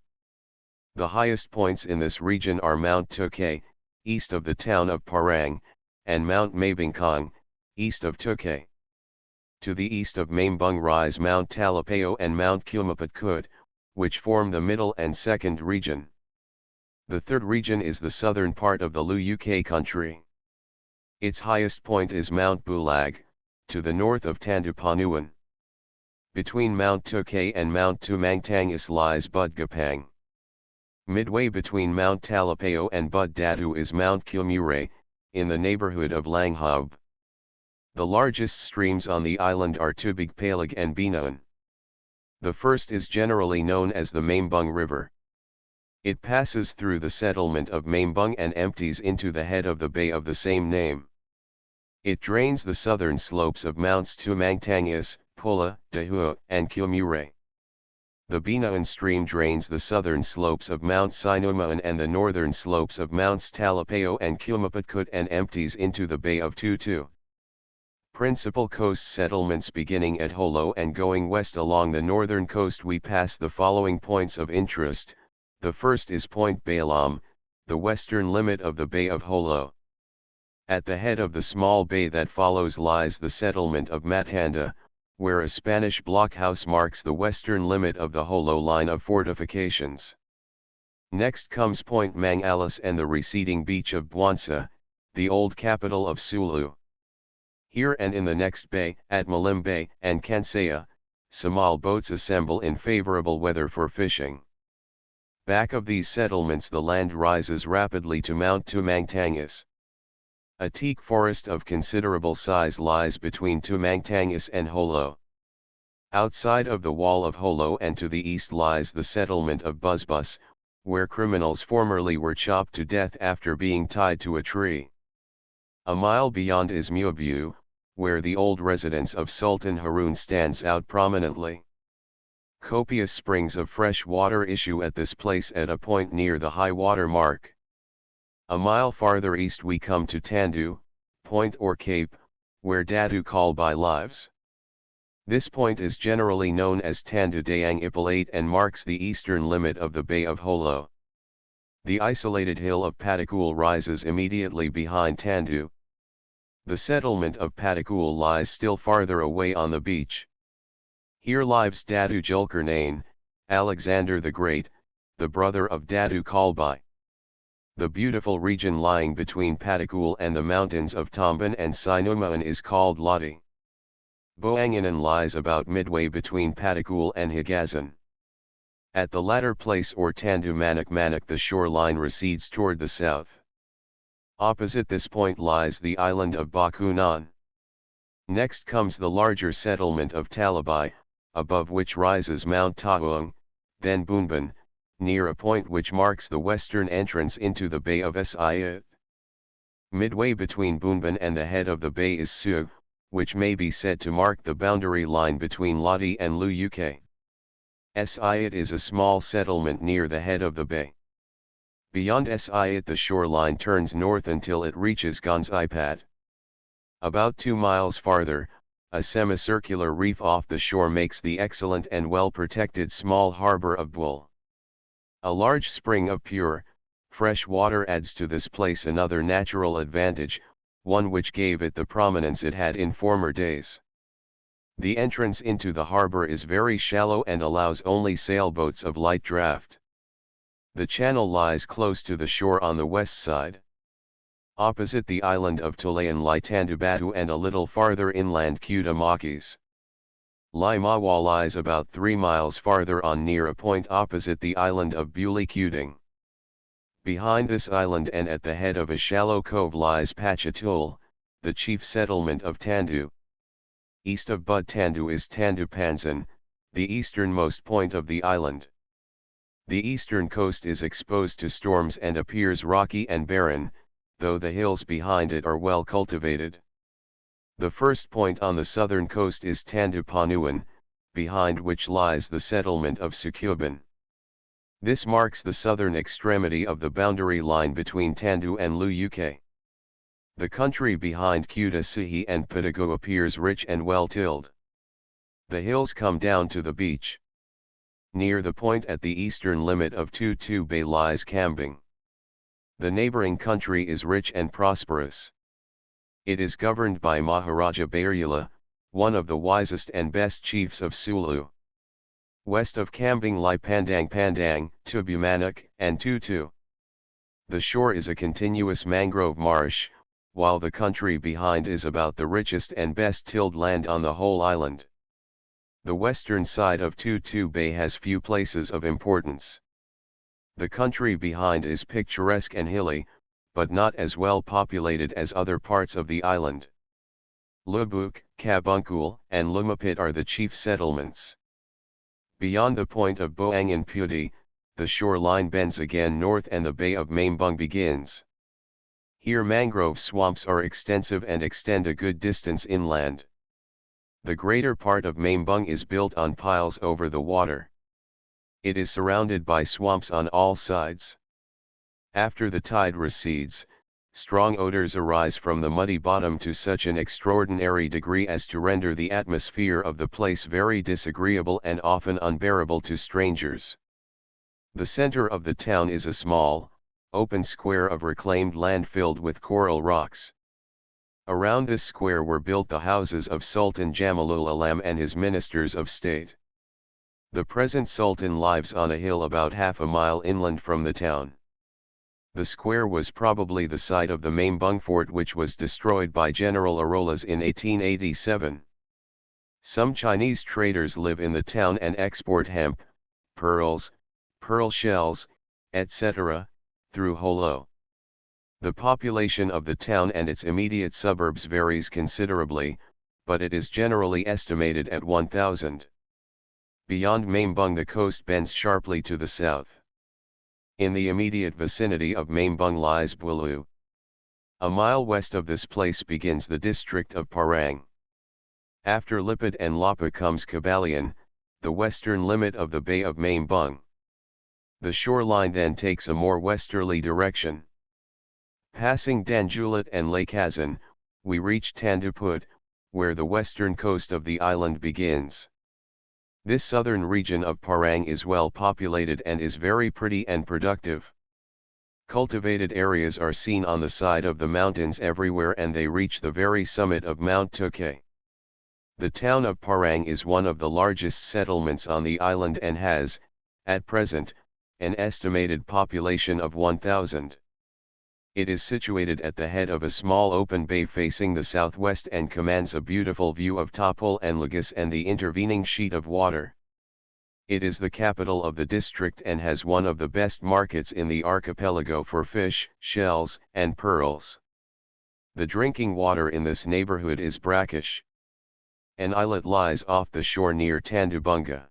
The highest points in this region are Mount Tukay, east of the town of Parang, and Mount Mabangkang, east of Tukay. To the east of Mambung rise Mount Talapao and Mount Kumapatkut, which form the middle and second region. The third region is the southern part of the Lu-UK country. Its highest point is Mount Bulag, to the north of Tandupanuan. Between Mount Tukay and Mount Tumangtangis lies Bud Gapang. Midway between Mount Talapao and Bud Datu is Mount Kumure, in the neighborhood of Langhob. The largest streams on the island are Tubig Palag and Binaan. The first is generally known as the Mambung River. It passes through the settlement of Mambung and empties into the head of the bay of the same name. It drains the southern slopes of Mounts Tumangtangis, Pula, Dahua, and Kumure. The Binaan stream drains the southern slopes of Mount Sinumaan and the northern slopes of Mounts Talapao and Kumapatkut and empties into the Bay of Tutu. Principal coast settlements beginning at Holo and going west along the northern coast we pass the following points of interest. The first is Point Balaam, the western limit of the Bay of Holo. At the head of the small bay that follows lies the settlement of Matanda, where a Spanish blockhouse marks the western limit of the Holo line of fortifications. Next comes Point Mangalas and the receding beach of Bwansa, the old capital of Sulu. Here and in the next bay, at Malimbe and Kansaya, Samal boats assemble in favorable weather for fishing. Back of these settlements the land rises rapidly to Mount Tumangtangis. A teak forest of considerable size lies between Tumangtangis and Holo. Outside of the wall of Holo and to the east lies the settlement of Busbus, where criminals formerly were chopped to death after being tied to a tree. A mile beyond is Muabu, where the old residence of Sultan Harun stands out prominently. Copious springs of fresh water issue at this place at a point near the high water mark. A mile farther east we come to Tandu, point or cape, where Dadu Kalbai lives. This point is generally known as Tandu Dayang Ipalate and marks the eastern limit of the Bay of Holo. The isolated hill of Patakul rises immediately behind Tandu. The settlement of Patakul lies still farther away on the beach. Here lives Dadu Julkarnain, Alexander the Great, the brother of Dadu Kalbai. The beautiful region lying between Patakul and the mountains of Tamban and Sinumaan is called Lati. Boanganan lies about midway between Patakul and Higazan. At the latter place or Tandu Manak the shoreline recedes toward the south. Opposite this point lies the island of Bakunan. Next comes the larger settlement of Talabai, above which rises Mount Tahuang, then Bunban, near a point which marks the western entrance into the Bay of Siut. Midway between Bunban and the head of the bay is Su, which may be said to mark the boundary line between Lati and Lu-UK. Siut is a small settlement near the head of the bay. Beyond Siut the shoreline turns north until it reaches Gonzaipat. About 2 miles farther, a semicircular reef off the shore makes the excellent and well-protected small harbor of Bull. A large spring of pure, fresh water adds to this place another natural advantage, one which gave it the prominence it had in former days. The entrance into the harbor is very shallow and allows only sailboats of light draft. The channel lies close to the shore on the west side. Opposite the island of Tulayan lie Tandubatu and a little farther inland Kutamakis. Limawa lies about 3 miles farther on near a point opposite the island of Buli Kuting. Behind this island and at the head of a shallow cove lies Pachatul, the chief settlement of Tandu. East of Bud Tandu is Tandu Pansan, the easternmost point of the island. The eastern coast is exposed to storms and appears rocky and barren, though the hills behind it are well cultivated. The first point on the southern coast is Tandu Panuan, behind which lies the settlement of Sukuban. This marks the southern extremity of the boundary line between Tandu and Lu-UK. The country behind Kudasihi and Padago appears rich and well-tilled. The hills come down to the beach. Near the point at the eastern limit of Tutu Bay lies Kambing. The neighboring country is rich and prosperous. It is governed by Maharaja Bayarula, one of the wisest and best chiefs of Sulu. West of Kambing lie Pandang Pandang, Tubumanak, and Tutu. The shore is a continuous mangrove marsh, while the country behind is about the richest and best tilled land on the whole island. The western side of Tutu Bay has few places of importance. The country behind is picturesque and hilly, but not as well populated as other parts of the island. Lubuk, Kabunkul, and Lumapit are the chief settlements. Beyond the point of Boangan Pudi, the shoreline bends again north and the Bay of Mambung begins. Here mangrove swamps are extensive and extend a good distance inland. The greater part of Mambung is built on piles over the water. It is surrounded by swamps on all sides. After the tide recedes, strong odors arise from the muddy bottom to such an extraordinary degree as to render the atmosphere of the place very disagreeable and often unbearable to strangers. The center of the town is a small, open square of reclaimed land filled with coral rocks. Around this square were built the houses of Sultan Jamalul Alam and his ministers of state. The present Sultan lives on a hill about half a mile inland from the town. The square was probably the site of the Mambung fort, which was destroyed by General Arolas in 1887. Some Chinese traders live in the town and export hemp, pearls, pearl shells, etc., through Holo. The population of the town and its immediate suburbs varies considerably, but it is generally estimated at 1,000. Beyond Mambung the coast bends sharply to the south. In the immediate vicinity of Mambung lies Bulu. A mile west of this place begins the district of Parang. After Lipad and Lapa comes Kabalian, the western limit of the Bay of Mambung. The shoreline then takes a more westerly direction. Passing Danjulat and Lake Hazan, we reach Tanduput, where the western coast of the island begins. This southern region of Parang is well populated and is very pretty and productive. Cultivated areas are seen on the side of the mountains everywhere, and they reach the very summit of Mount Tukay. The town of Parang is one of the largest settlements on the island and has, at present, an estimated population of 1,000. It is situated at the head of a small open bay facing the southwest and commands a beautiful view of Topol and Lagos and the intervening sheet of water. It is the capital of the district and has one of the best markets in the archipelago for fish, shells, and pearls. The drinking water in this neighborhood is brackish. An islet lies off the shore near Tandubunga.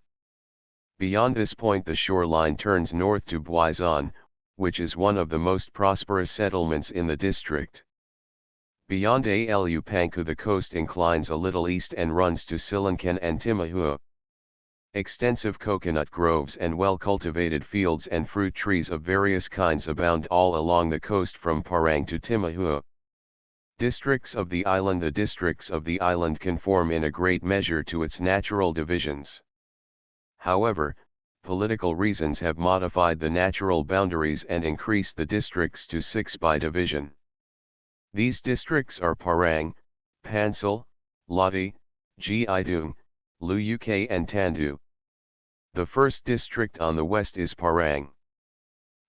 Beyond this point the shoreline turns north to Buizon, which is one of the most prosperous settlements in the district. Beyond Alu Panku the coast inclines a little east and runs to Silankan and Timahua. Extensive coconut groves and well-cultivated fields and fruit trees of various kinds abound all along the coast from Parang to Timahua. Districts of the island. The districts of the island conform in a great measure to its natural divisions. However, political reasons have modified the natural boundaries and increased the districts to 6 by division. These districts are Parang, Pansal, Lati, Giidung, Lu-UK and Tandu. The first district on the west is Parang.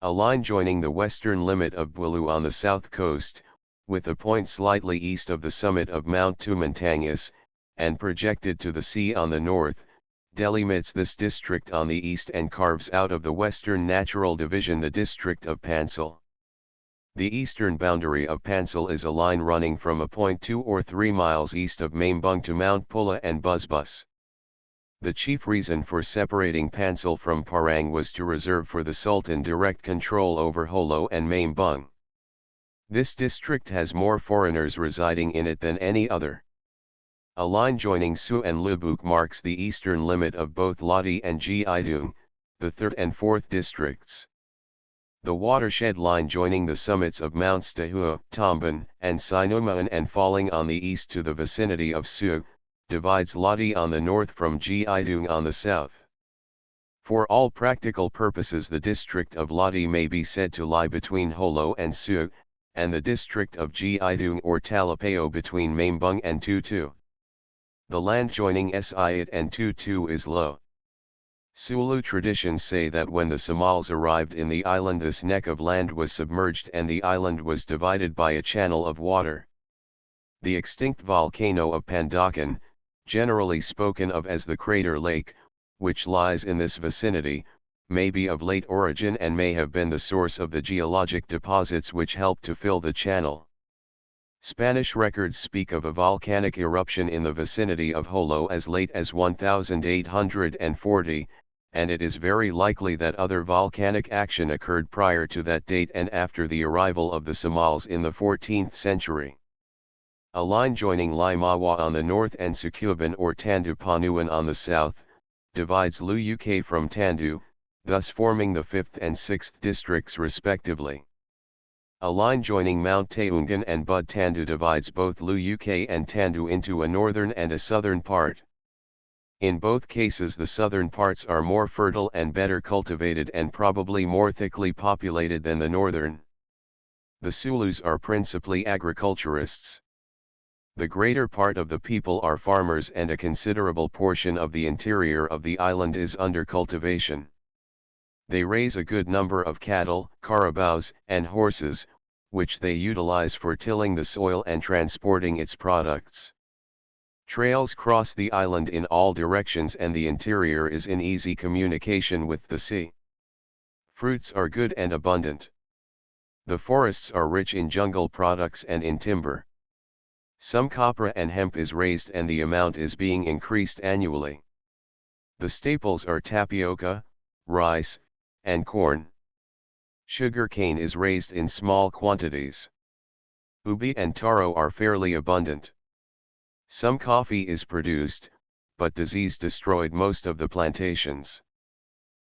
A line joining the western limit of Bulu on the south coast, with a point slightly east of the summit of Mount Tumantangas, and projected to the sea on the north, delimits this district on the east and carves out of the western natural division the district of Pansal. The eastern boundary of Pansal is a line running from a point 2 or 3 miles east of Mambung to Mount Pula and Buzbus. The chief reason for separating Pansal from Parang was to reserve for the Sultan direct control over Holo and Mambung. This district has more foreigners residing in it than any other. A line joining Su and Lubuk marks the eastern limit of both Lodi and Giidung, the 3rd and 4th districts. The watershed line joining the summits of Mount Stahua, Tamban, and Sinumaan and falling on the east to the vicinity of Su, divides Lodi on the north from Giidung on the south. For all practical purposes the district of Lodi may be said to lie between Holo and Su, and the district of Giidung or Talapao between Mambung and Tutu. The land joining Siat and Tutu is low. Sulu traditions say that when the Somals arrived in the island this neck of land was submerged and the island was divided by a channel of water. The extinct volcano of Pandakan, generally spoken of as the Crater Lake, which lies in this vicinity, may be of late origin and may have been the source of the geologic deposits which helped to fill the channel. Spanish records speak of a volcanic eruption in the vicinity of Holo as late as 1840, and it is very likely that other volcanic action occurred prior to that date and after the arrival of the Somals in the 14th century. A line joining Limawa on the north and Sukuban or Tandu Panuan on the south, divides Lu-UK from Tandu, thus forming the 5th and 6th districts respectively. A line joining Mount Taungan and Bud Tandu divides both Lu-UK and Tandu into a northern and a southern part. In both cases the southern parts are more fertile and better cultivated and probably more thickly populated than the northern. The Sulus are principally agriculturists. The greater part of the people are farmers and a considerable portion of the interior of the island is under cultivation. They raise a good number of cattle, carabaos, and horses, which they utilize for tilling the soil and transporting its products. Trails cross the island in all directions and the interior is in easy communication with the sea. Fruits are good and abundant. The forests are rich in jungle products and in timber. Some copra and hemp is raised and the amount is being increased annually. The staples are tapioca, rice, and corn. Sugar cane is raised in small quantities. Ubi and taro are fairly abundant. Some coffee is produced, but disease destroyed most of the plantations.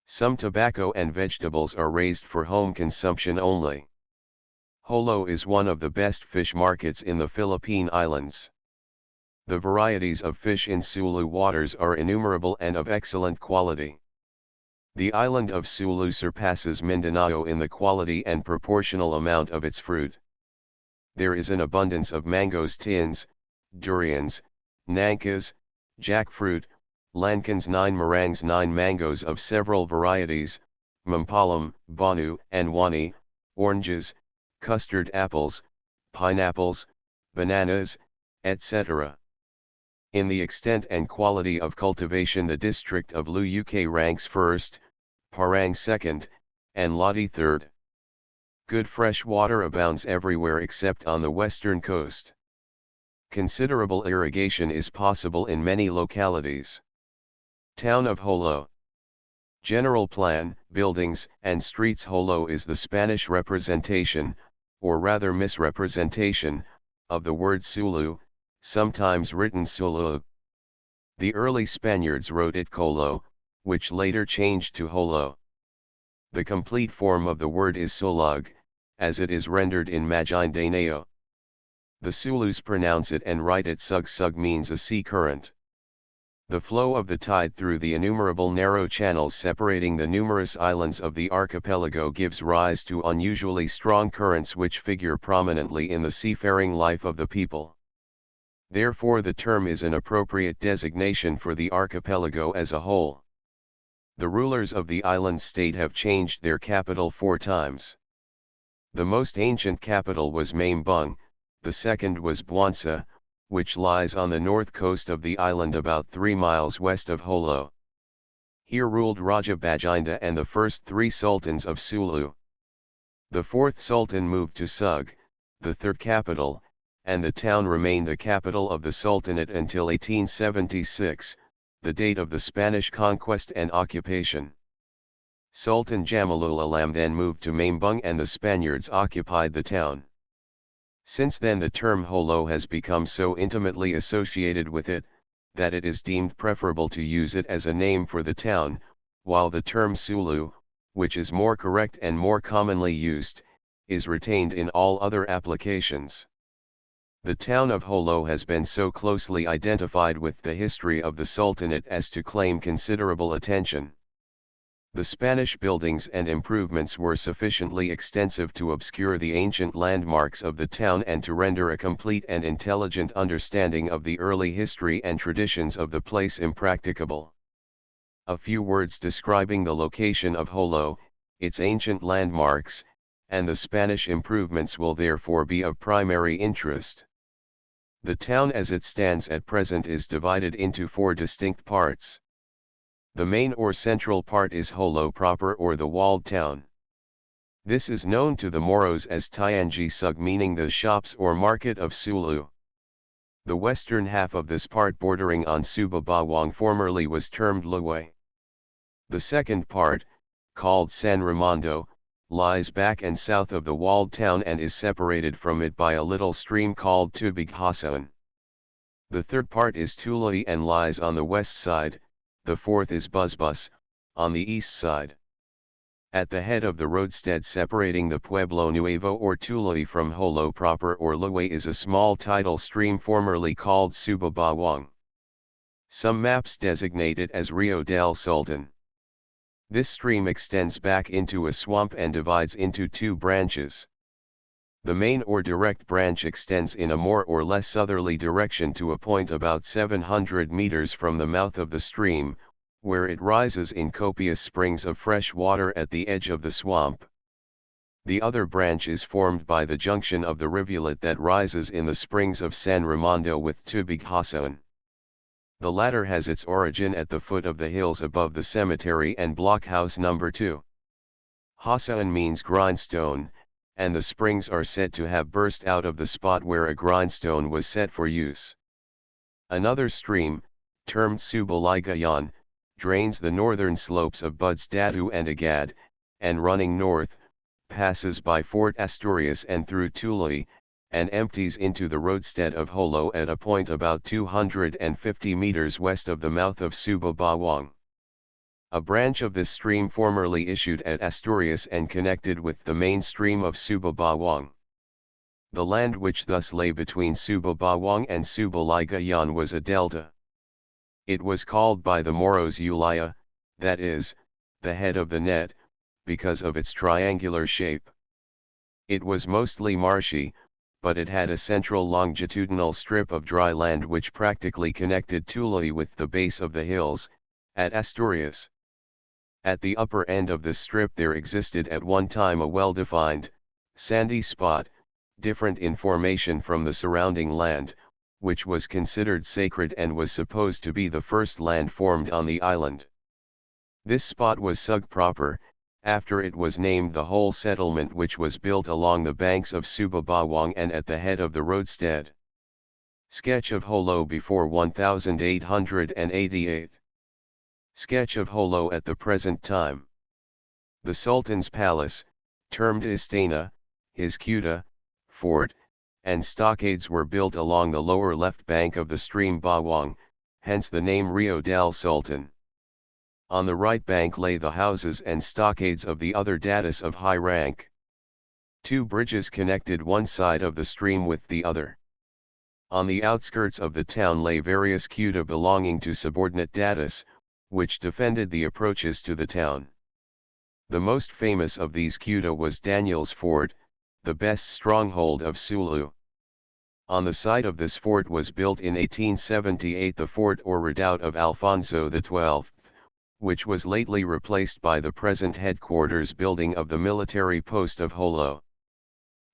Some tobacco and vegetables are raised for home consumption only. Holo is one of the best fish markets in the Philippine Islands. The varieties of fish in Sulu waters are innumerable and of excellent quality. The island of Sulu surpasses Mindanao in the quality and proportional amount of its fruit. There is an abundance of mangoes tins, durians, nangkas, jackfruit, lankans 9 merangs 9 mangoes of several varieties, mampalam, banu and wani, oranges, custard apples, pineapples, bananas, etc. In the extent and quality of cultivation the district of Lu-UK ranks first, Parang second, and Lodi third. Good fresh water abounds everywhere except on the western coast. Considerable irrigation is possible in many localities. Town of Holo. General plan, buildings, and streets. Holo is the Spanish representation, or rather misrepresentation, of the word Sulu, sometimes written Sulu. The early Spaniards wrote it Colo, which later changed to Holo. The complete form of the word is Sulug, as it is rendered in Maguindanao. The Sulus pronounce it and write it Sug. Sug means a sea current. The flow of the tide through the innumerable narrow channels separating the numerous islands of the archipelago gives rise to unusually strong currents which figure prominently in the seafaring life of the people. Therefore the term is an appropriate designation for the archipelago as a whole. The rulers of the island state have changed their capital 4 times. The most ancient capital was Mambung, the second was Buansa, which lies on the north coast of the island about 3 miles west of Holo. Here ruled Raja Baginda and the first 3 sultans of Sulu. The fourth sultan moved to Sug, the third capital, and the town remained the capital of the sultanate until 1876, the date of the Spanish conquest and occupation. Sultan Jamalul Alam then moved to Mambung and the Spaniards occupied the town. Since then the term Holo has become so intimately associated with it, that it is deemed preferable to use it as a name for the town, while the term Sulu, which is more correct and more commonly used, is retained in all other applications. The town of Holo has been so closely identified with the history of the Sultanate as to claim considerable attention. The Spanish buildings and improvements were sufficiently extensive to obscure the ancient landmarks of the town and to render a complete and intelligent understanding of the early history and traditions of the place impracticable. A few words describing the location of Holo, its ancient landmarks, and the Spanish improvements will therefore be of primary interest. The town as it stands at present is divided into 4 distinct parts. The main or central part is Holo proper or the walled town. This is known to the Moros as Tianji Sug, meaning the shops or market of Sulu. The western half of this part bordering on Suba Bawang formerly was termed Luway. The second part, called San Ramondo, lies back and south of the walled town and is separated from it by a little stream called Tubig Hasan. The third part is Tului and lies on the west side. The fourth is Busbus, on the east side. At the head of the roadstead separating the Pueblo Nuevo or Tului from Holo proper or Luway is a small tidal stream formerly called Suba Bawang. Some maps designate it as Rio del Sultan. This stream extends back into a swamp and divides into 2 branches. The main or direct branch extends in a more or less southerly direction to a point about 700 meters from the mouth of the stream, where it rises in copious springs of fresh water at the edge of the swamp. The other branch is formed by the junction of the rivulet that rises in the springs of San Ramondo with Tubig Hasan. The latter has its origin at the foot of the hills above the cemetery and blockhouse number 2. Hasan means grindstone, and the springs are said to have burst out of the spot where a grindstone was set for use. Another stream, termed Subaligayan, drains the northern slopes of Buds Datu and Agad, and running north, passes by Fort Asturias and through Tului, and empties into the roadstead of Holo at a point about 250 meters west of the mouth of Suba Bawang. A branch of this stream formerly issued at Asturias and connected with the main stream of Suba Bawang. The land which thus lay between Suba Bawang and Subaligayan was a delta. It was called by the Moros Ulaya, that is, the head of the net, because of its triangular shape. It was mostly marshy, but it had a central longitudinal strip of dry land which practically connected Tului with the base of the hills, at Asturias. At the upper end of this strip there existed at one time a well-defined, sandy spot, different in formation from the surrounding land, which was considered sacred and was supposed to be the first land formed on the island. This spot was Sug proper, after it was named the whole settlement which was built along the banks of Suba Bawang and at the head of the roadstead. Sketch of Holo before 1888. Sketch of Holo at the present time. The Sultan's palace, termed Istana, his kuta, fort, and stockades were built along the lower left bank of the stream Bawang, hence the name Rio del Sultan. On the right bank lay the houses and stockades of the other datus of high rank. 2 bridges connected one side of the stream with the other. On the outskirts of the town lay various kuta belonging to subordinate datus, which defended the approaches to the town. The most famous of these kuta was Daniel's Fort, the best stronghold of Sulu. On the site of this fort was built in 1878 the fort or redoubt of Alfonso XII, which was lately replaced by the present headquarters building of the military post of Holo.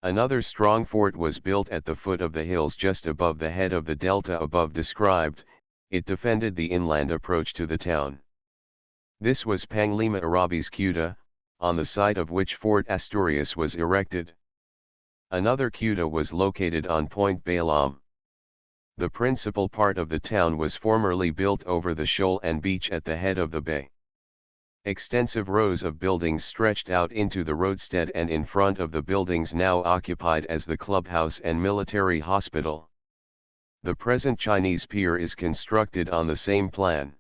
Another strong fort was built at the foot of the hills just above the head of the delta above described. It defended the inland approach to the town. This was Panglima Arabi's kuta, on the site of which Fort Asturias was erected. Another Ceuta was located on Point Balaam. The principal part of the town was formerly built over the shoal and beach at the head of the bay. Extensive rows of buildings stretched out into the roadstead, and in front of the buildings now occupied as the clubhouse and military hospital. The present Chinese pier is constructed on the same plan.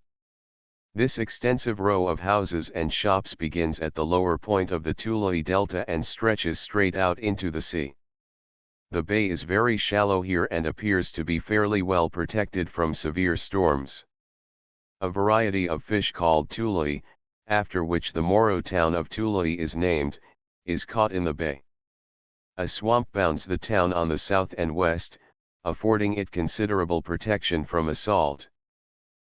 This extensive row of houses and shops begins at the lower point of the Tului Delta and stretches straight out into the sea. The bay is very shallow here and appears to be fairly well protected from severe storms. A variety of fish called tului, after which the Moro town of Tului is named, is caught in the bay. A swamp bounds the town on the south and west, affording it considerable protection from assault.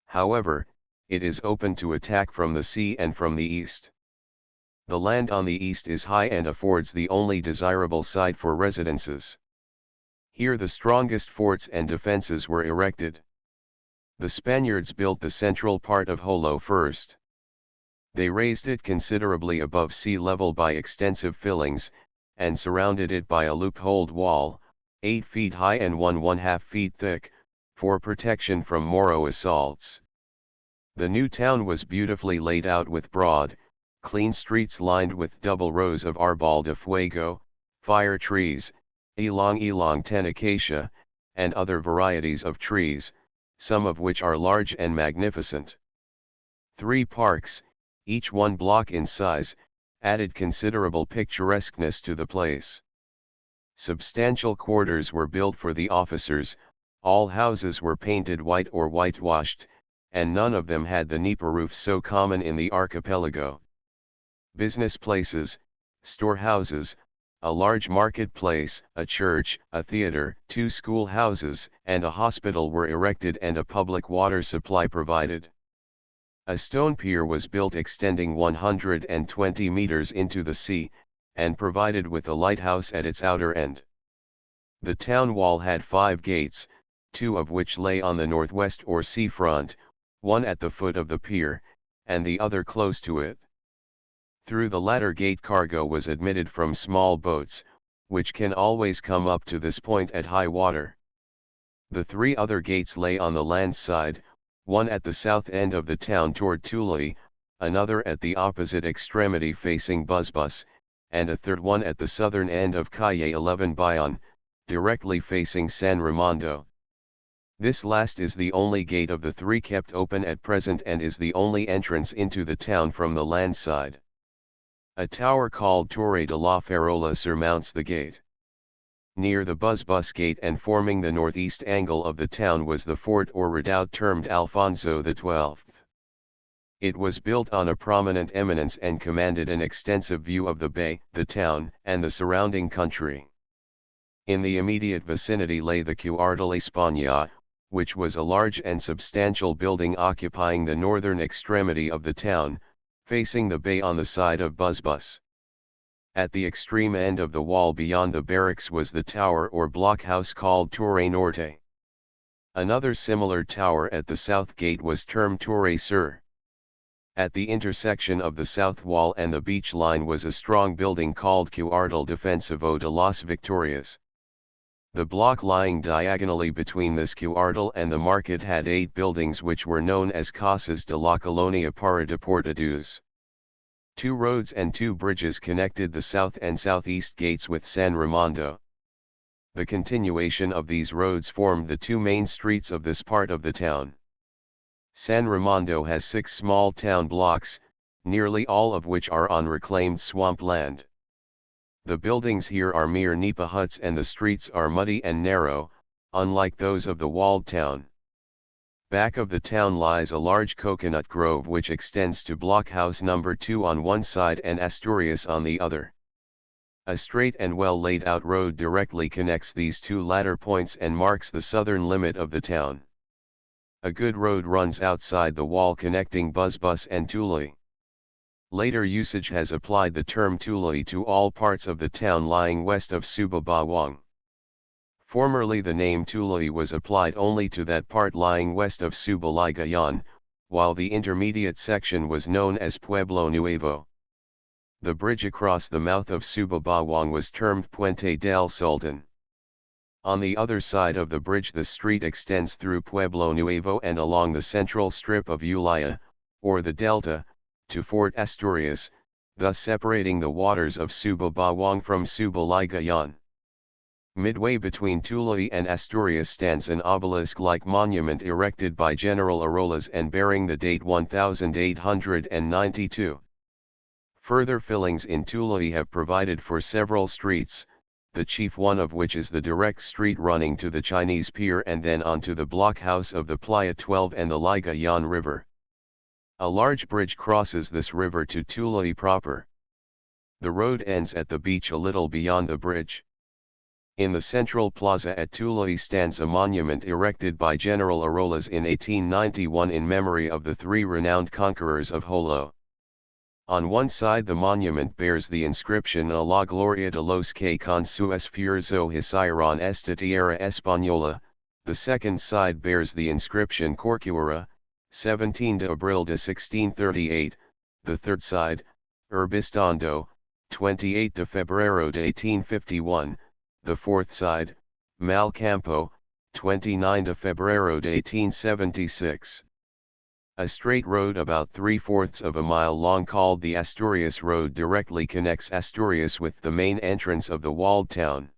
However, it is open to attack from the sea and from the east. The land on the east is high and affords the only desirable site for residences. Here the strongest forts and defenses were erected. The Spaniards built the central part of Jolo first. They raised it considerably above sea level by extensive fillings, and surrounded it by a loopholed wall, 8 feet high and 1½ feet thick, for protection from Moro assaults. The new town was beautifully laid out with broad, clean streets lined with double rows of arbol de fuego, fire trees, ylang ten acacia, and other varieties of trees, some of which are large and magnificent. 3 parks, each 1 block in size, added considerable picturesqueness to the place. Substantial quarters were built for the officers, all houses were painted white or whitewashed, and none of them had the nipa roof so common in the archipelago. Business places, storehouses, a large marketplace, a church, a theater, 2 schoolhouses, and a hospital were erected, and a public water supply provided. A stone pier was built extending 120 meters into the sea, and provided with a lighthouse at its outer end. The town wall had 5 gates, 2 of which lay on the northwest or seafront, one at the foot of the pier, and the other close to it. Through the latter gate cargo was admitted from small boats, which can always come up to this point at high water. The 3 other gates lay on the land side, one at the south end of the town toward Tului, another at the opposite extremity facing Busbus, and a third one at the southern end of Calle 11 Bayon, directly facing San Raimondo. This last is the only gate of the 3 kept open at present, and is the only entrance into the town from the land side. A tower called Torre de la Farola surmounts the gate. Near the Busbus gate and forming the northeast angle of the town was the fort or redoubt termed Alfonso XII. It was built on a prominent eminence and commanded an extensive view of the bay, the town, and the surrounding country. In the immediate vicinity lay the Cuartel España, which was a large and substantial building occupying the northern extremity of the town, facing the bay on the side of Busbus. At the extreme end of the wall beyond the barracks was the tower or blockhouse called Torre Norte. Another similar tower at the south gate was termed Torre Sur. At the intersection of the south wall and the beach line was a strong building called Cuartel Defensivo de las Victorias. The block lying diagonally between this cuartel and the market had 8 buildings which were known as Casas de la Colonia para Deportados. 2 roads and 2 bridges connected the south and southeast gates with San Raimondo. The continuation of these roads formed the 2 main streets of this part of the town. San Raimondo has 6 small town blocks, nearly all of which are on reclaimed swamp land. The buildings here are mere nipa huts and the streets are muddy and narrow, unlike those of the walled town. Back of the town lies a large coconut grove which extends to blockhouse number 2 on one side and Asturias on the other. A straight and well laid out road directly connects these 2 latter points and marks the southern limit of the town. A good road runs outside the wall connecting Busbus and Tului. Later usage has applied the term Tului to all parts of the town lying west of Subabawang. Formerly the name Tului was applied only to that part lying west of Subaligayan, while the intermediate section was known as Pueblo Nuevo. The bridge across the mouth of Suba Bawang was termed Puente del Sultan. On the other side of the bridge the street extends through Pueblo Nuevo and along the central strip of Ulaya, or the Delta, to Fort Asturias, thus separating the waters of Suba Bawang from Suba Ligayan. Midway between Tuluy and Asturias stands an obelisk-like monument erected by General Arolas and bearing the date 1892. Further fillings in Tuluy have provided for several streets, the chief one of which is the direct street running to the Chinese Pier and then on to the blockhouse of the Playa 12 and the Ligayan River. A large bridge crosses this river to Tuluy proper. The road ends at the beach a little beyond the bridge. In the central plaza at Tuluy stands a monument erected by General Arolas in 1891 in memory of the three renowned conquerors of Jolo. On one side the monument bears the inscription A la gloria de los que con su esfuerzo hicieron esta tierra española, the second side bears the inscription Corcuera, 17 de abril de 1638, the third side, Urbistando, 28 de febrero de 1851, the fourth side, Malcampo, 29 de febrero de 1876. A straight road about 3/4 of a mile long called the Asturias Road directly connects Asturias with the main entrance of the walled town.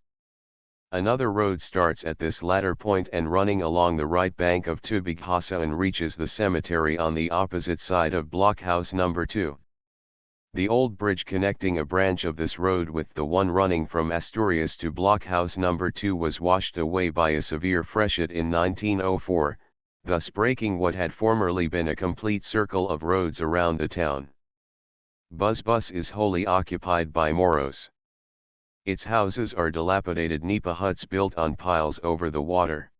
Another road starts at this latter point and running along the right bank of Tubighosa and reaches the cemetery on the opposite side of Blockhouse No. 2. The old bridge connecting a branch of this road with the one running from Asturias to Blockhouse No. 2 was washed away by a severe freshet in 1904, thus breaking what had formerly been a complete circle of roads around the town. Bus is wholly occupied by Moros. Its houses are dilapidated nipa huts built on piles over the water.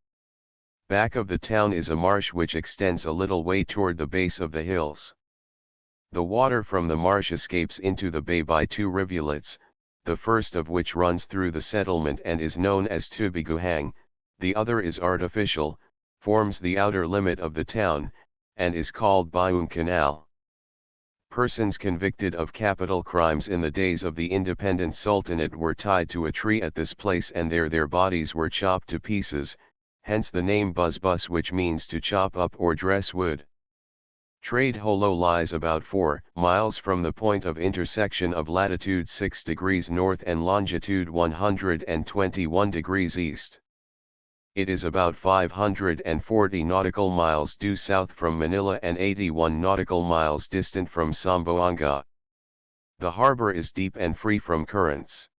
Back of the town is a marsh which extends a little way toward the base of the hills. The water from the marsh escapes into the bay by two rivulets, the first of which runs through the settlement and is known as Tubiguhang, the other is artificial, forms the outer limit of the town, and is called Bayung Canal. Persons convicted of capital crimes in the days of the independent Sultanate were tied to a tree at this place and there their bodies were chopped to pieces, hence the name Bus which means to chop up or dress wood. Trade Holo lies about 4 miles from the point of intersection of latitude 6 degrees north and longitude 121 degrees east. It is about 540 nautical miles due south from Manila and 81 nautical miles distant from Zamboanga. The harbor is deep and free from currents.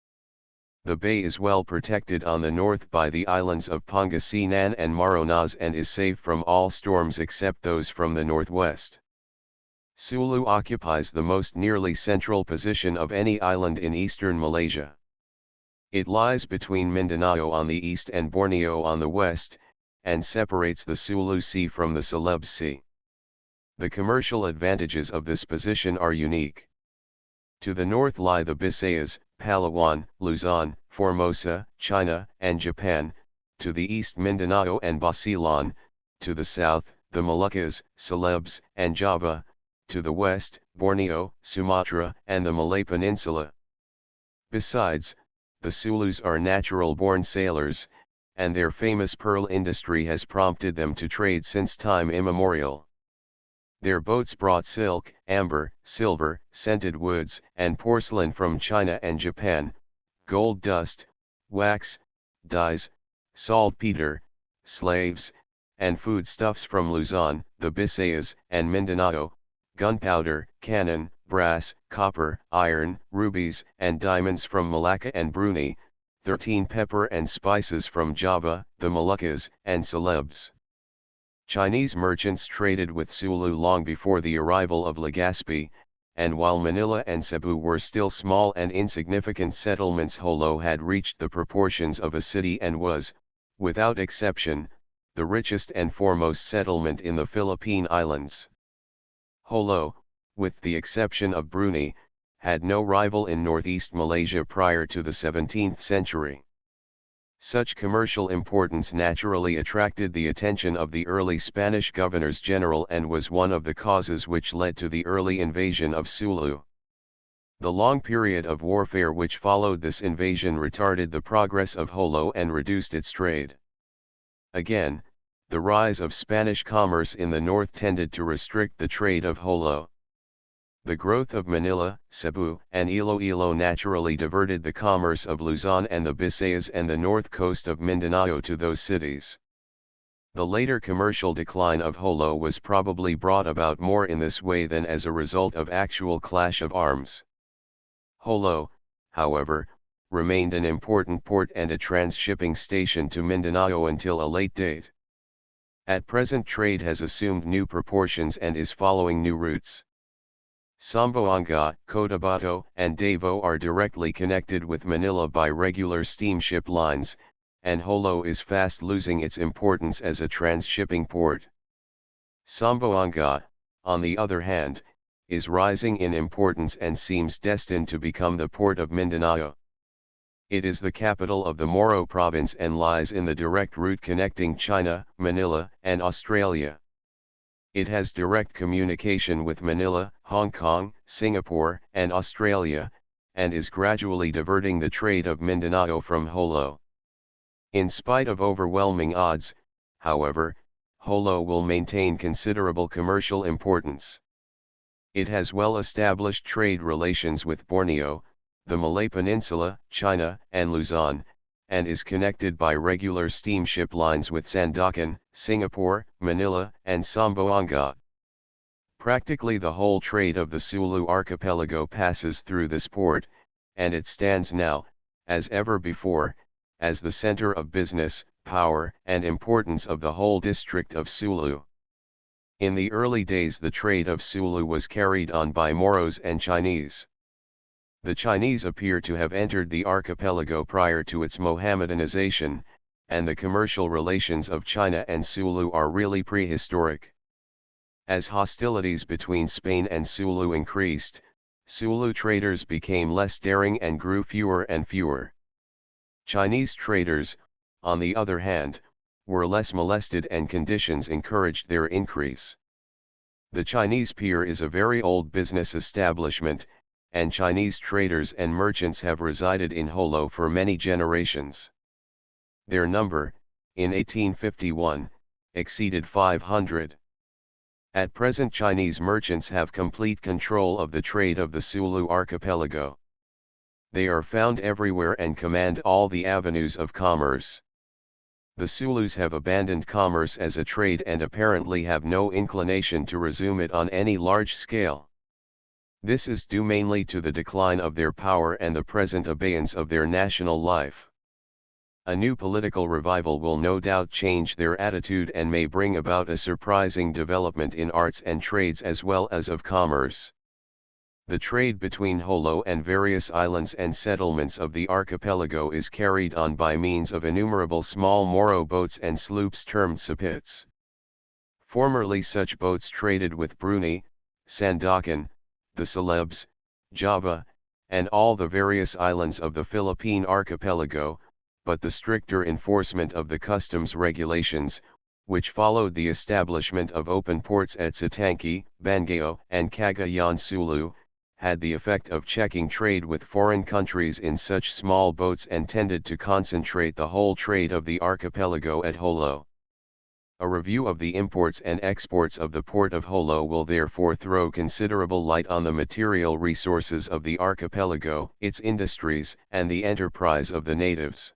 The bay is well protected on the north by the islands of Pangasinan and Maronas and is safe from all storms except those from the northwest. Sulu occupies the most nearly central position of any island in eastern Malaysia. It lies between Mindanao on the east and Borneo on the west, and separates the Sulu Sea from the Saleeby Sea. The commercial advantages of this position are unique. To the north lie the Visayas, Palawan, Luzon, Formosa, China, and Japan, to the east Mindanao and Basilan, to the south, the Moluccas, Celebes, and Java, to the west, Borneo, Sumatra, and the Malay Peninsula. Besides, the Sulus are natural-born sailors, and their famous pearl industry has prompted them to trade since time immemorial. Their boats brought silk, amber, silver, scented woods, and porcelain from China and Japan, gold dust, wax, dyes, saltpeter, slaves, and foodstuffs from Luzon, the Visayas, and Mindanao, gunpowder, cannon, brass, copper, iron, rubies, and diamonds from Malacca and Brunei, 13 pepper and spices from Java, the Moluccas, and Celebes. Chinese merchants traded with Sulu long before the arrival of Legazpi, and while Manila and Cebu were still small and insignificant settlements, Jolo had reached the proportions of a city and was, without exception, the richest and foremost settlement in the Philippine Islands. Jolo, with the exception of Brunei, had no rival in northeast Malaysia prior to the 17th century. Such commercial importance naturally attracted the attention of the early Spanish governors-general and was one of the causes which led to the early invasion of Sulu. The long period of warfare which followed this invasion retarded the progress of Jolo and reduced its trade. Again, the rise of Spanish commerce in the north tended to restrict the trade of Jolo. The growth of Manila, Cebu, and Iloilo naturally diverted the commerce of Luzon and the Visayas and the north coast of Mindanao to those cities. The later commercial decline of Jolo was probably brought about more in this way than as a result of actual clash of arms. Jolo, however, remained an important port and a transshipping station to Mindanao until a late date. At present trade has assumed new proportions and is following new routes. Zamboanga, Cotabato, and Davao are directly connected with Manila by regular steamship lines, and Jolo is fast losing its importance as a transshipping port. Zamboanga, on the other hand, is rising in importance and seems destined to become the port of Mindanao. It is the capital of the Moro province and lies in the direct route connecting China, Manila, and Australia. It has direct communication with Manila, Hong Kong, Singapore, and Australia, and is gradually diverting the trade of Mindanao from Jolo. In spite of overwhelming odds, however, Jolo will maintain considerable commercial importance. It has well-established trade relations with Borneo, the Malay Peninsula, China, and Luzon, and is connected by regular steamship lines with Sandakan, Singapore, Manila, and Zamboanga. Practically the whole trade of the Sulu archipelago passes through this port, and it stands now, as ever before, as the center of business, power, and importance of the whole district of Sulu. In the early days the trade of Sulu was carried on by Moros and Chinese. The Chinese appear to have entered the archipelago prior to its Mohammedanization, and the commercial relations of China and Sulu are really prehistoric. As hostilities between Spain and Sulu increased, Sulu traders became less daring and grew fewer and fewer. Chinese traders, on the other hand, were less molested and conditions encouraged their increase. The Chinese pier is a very old business establishment, and Chinese traders and merchants have resided in Jolo for many generations. Their number, in 1851, exceeded 500. At present Chinese merchants have complete control of the trade of the Sulu archipelago. They are found everywhere and command all the avenues of commerce. The Sulus have abandoned commerce as a trade and apparently have no inclination to resume it on any large scale. This is due mainly to the decline of their power and the present abeyance of their national life. A new political revival will no doubt change their attitude and may bring about a surprising development in arts and trades as well as of commerce. The trade between Jolo and various islands and settlements of the archipelago is carried on by means of innumerable small Moro boats and sloops termed sapits. Formerly such boats traded with Brunei, Sandakan, the Celebes, Java, and all the various islands of the Philippine archipelago, but the stricter enforcement of the customs regulations, which followed the establishment of open ports at Satangki, Bangayo, and Cagayan Sulu, had the effect of checking trade with foreign countries in such small boats and tended to concentrate the whole trade of the archipelago at Jolo. A review of the imports and exports of the port of Jolo will therefore throw considerable light on the material resources of the archipelago, its industries, and the enterprise of the natives.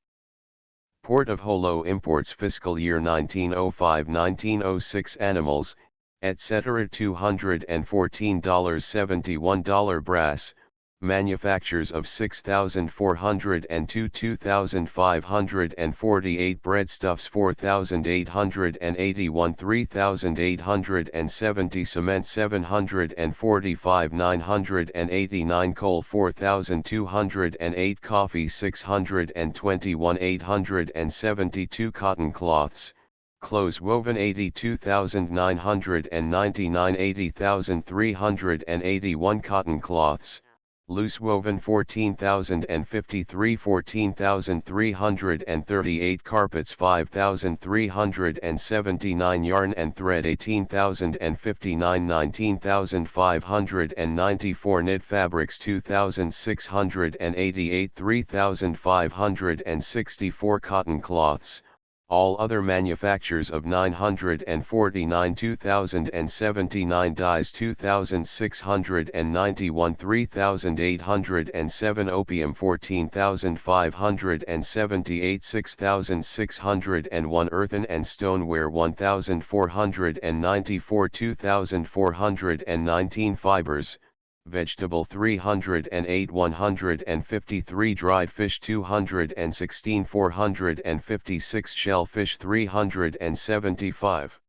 Port of Jolo imports fiscal year 1905-1906 animals, etc. $214.71 brass, manufactures of 6,402 2,548 breadstuffs 4,881 3,870 cement 745 989 coal 4,208 coffee 621 872 cotton cloths, clothes woven 82,999 80,381 cotton cloths, Loose woven 14,053, 14,338 carpets 5,379 yarn and thread 18,059, 19,594 knit fabrics 2,688, 3,564 cotton cloths. All other manufactures of 949, 2,079 dyes 2,691, 3,807 opium 14,578, 6,601 earthen and stoneware 1,494, 2,419 fibers, vegetable 308, 153 dried fish 216, 456 shellfish 375,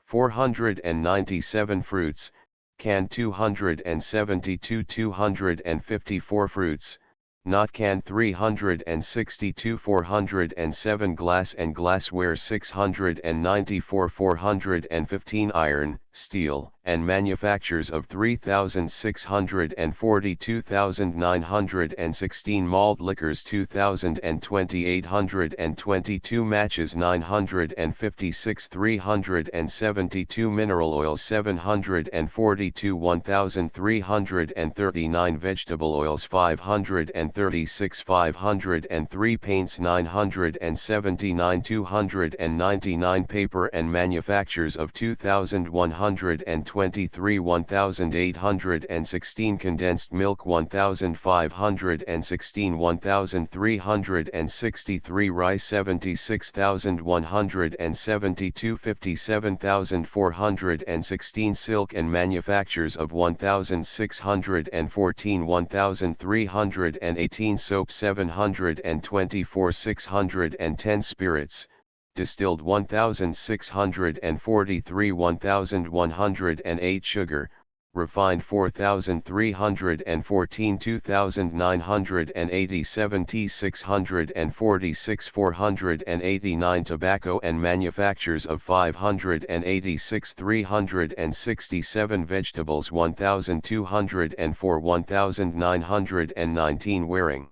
497 fruits, canned 272, 254 fruits, not canned 362, 407 glass and glassware 694, 415 iron, steel, and manufactures of 3,640, 2,916 malt liquors 2,020, 822 matches 956, 372 mineral oils 742, 1,339 vegetable oils 536, 503 paints 979, 299 paper and manufactures of 2,123, 1,816 condensed milk 1,516, 1,363 rice 76,172, 57,416 silk and manufactures of 1,614, 1,318 soap 724, 610 spirits, distilled 1,643, 1,108 sugar, refined 4,314, 2,987 tea 646, 489 tobacco and manufactures of 586, 367 vegetables 1,204, 1,919 wearing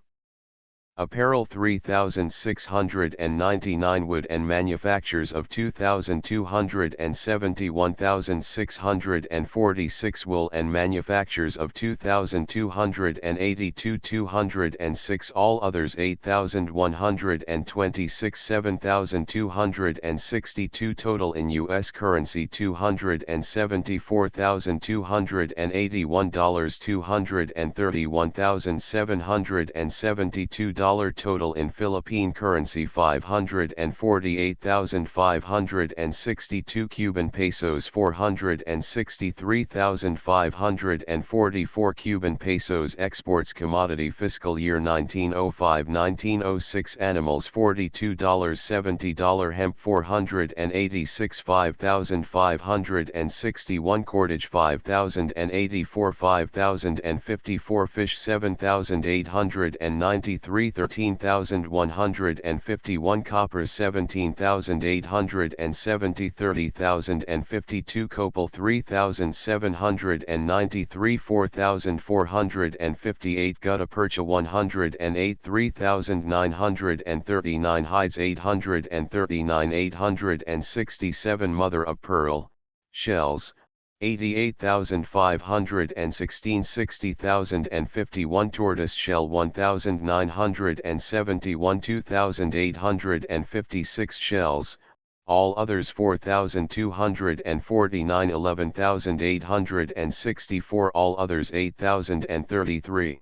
apparel 3,699 wood and manufactures of 2,270, 1,646 wool and manufactures of 2,282, 206 all others 8,126, 7,262 total in U.S. currency $274,281, $231,772 total in Philippine currency 548,562 Cuban pesos 463,544 Cuban pesos exports commodity fiscal year 1905-1906 animals $42 $70 hemp 486 5,561 cordage 5,084 5,054 fish 7,893 13,151 copper 17,870 30,052 copal 3,793 4,458 gutta percha 108 3,939 hides 839 867 mother of pearl, shells, 88,516 60,051 tortoise shell 1,971 2,856 shells, all others 4,249 11,864 all others 8,033.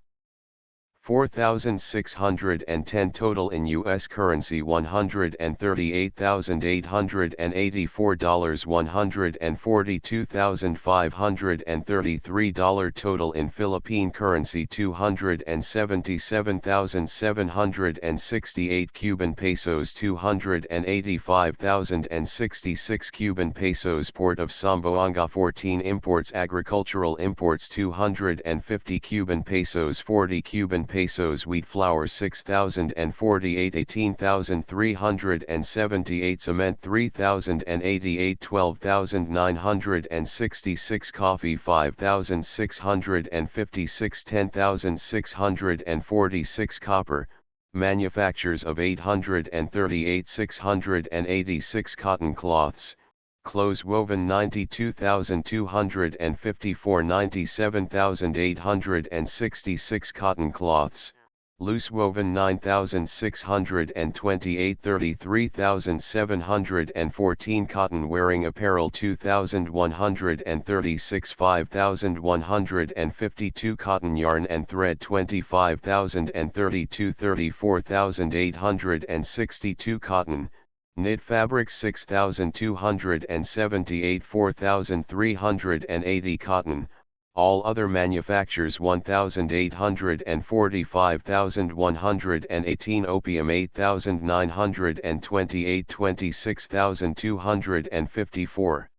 4,610 total in U.S. currency $138,884 $142,533 total in Philippine currency 277,768 Cuban pesos 285,066 Cuban pesos Port of Zamboanga 14 imports agricultural imports 250 Cuban pesos 40 Cuban pesos pesos. Wheat flour 6,048. 18,378. Cement 3,088. 12,966. Coffee 5,656. 10,646. Copper, manufactures of 838. 686. Cotton cloths, clothes woven 92,254. 97,866. Cotton cloths, loose woven 9,628. 33,714. Cotton wearing apparel 2,136. 5,152. Cotton yarn and thread 25,032. 34,862. Cotton, knit fabrics 6,278. 4,380. Cotton, all other manufactures 1,840. 5,118. Opium 8,928. 26,254.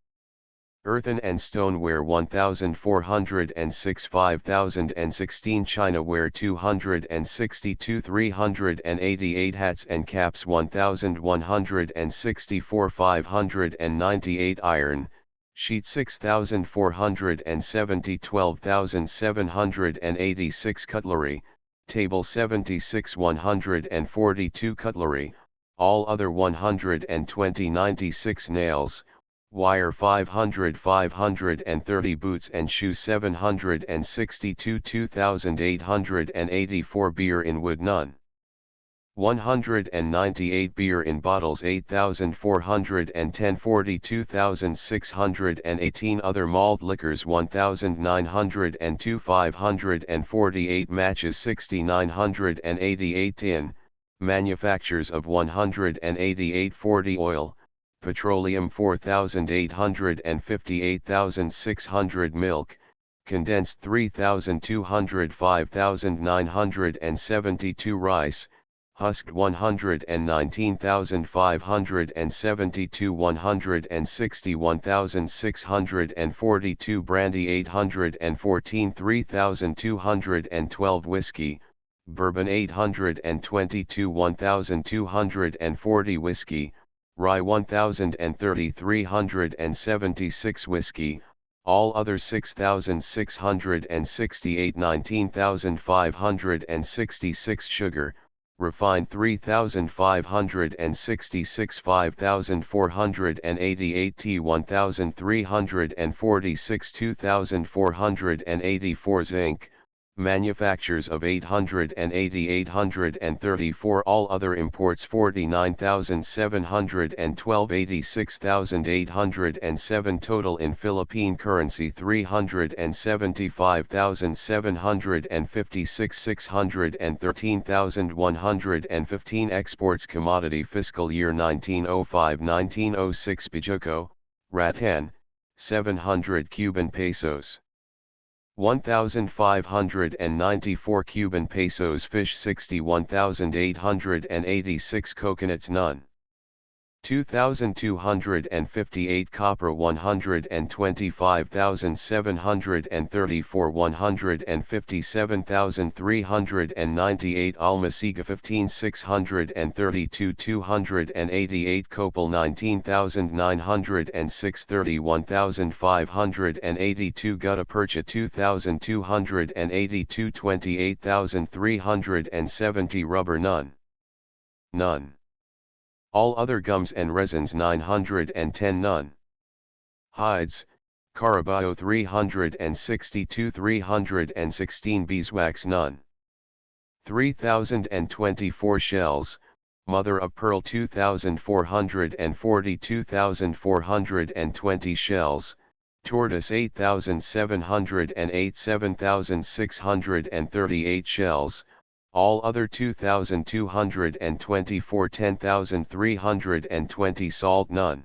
Earthen and stoneware 1,406. 5,016. Chinaware 262. 388. Hats and caps 1,164. 598. Iron sheet 6,470. 12,786. Cutlery, table 76. 142. Cutlery, all other 120. 96. Nails, wire 500. 530. Boots and shoes 762. 2,884. Beer in wood none, 198. Beer in bottles 8,410. 42,618. Other malt liquors 1,902. 548. Matches 6,988. Tin, manufactures of 188. 40. Oil, petroleum 4,850. 8,600. Milk, condensed 3,200. 5,972. Rice, husked 119,572. 161,642. Brandy 814. 3,212. Whiskey, bourbon 822. 1,240. Whiskey, rye 1,030. 376. Whiskey, all other 6,668. 19,566. Sugar, refined 3,566. 5,488. Tea 1,346. 2,484. Zinc, manufactures of 880. 834. All other imports 49,712. 86,807. Total in Philippine currency 375,756. 613,115. Exports commodity fiscal year 1905-1906. Bijuco, rattan, 700 Cuban pesos. 1,594 Cuban pesos. Fish 61,886. Coconuts none, 2,258. Copra 125,734. 157,398. Almasiga 15,632. 288. Copal 19,906. 31,582. Gutta percha 2,282. 28,370. Rubber none, none. All other gums and resins 910. None. Hides, Caraballo 362. 316. Beeswax none. 3,024. Shells, mother of pearl 2,440. 2,420. Shells, tortoise 8,708. 7,638. Shells, all other 2,224. 10,320. Salt none.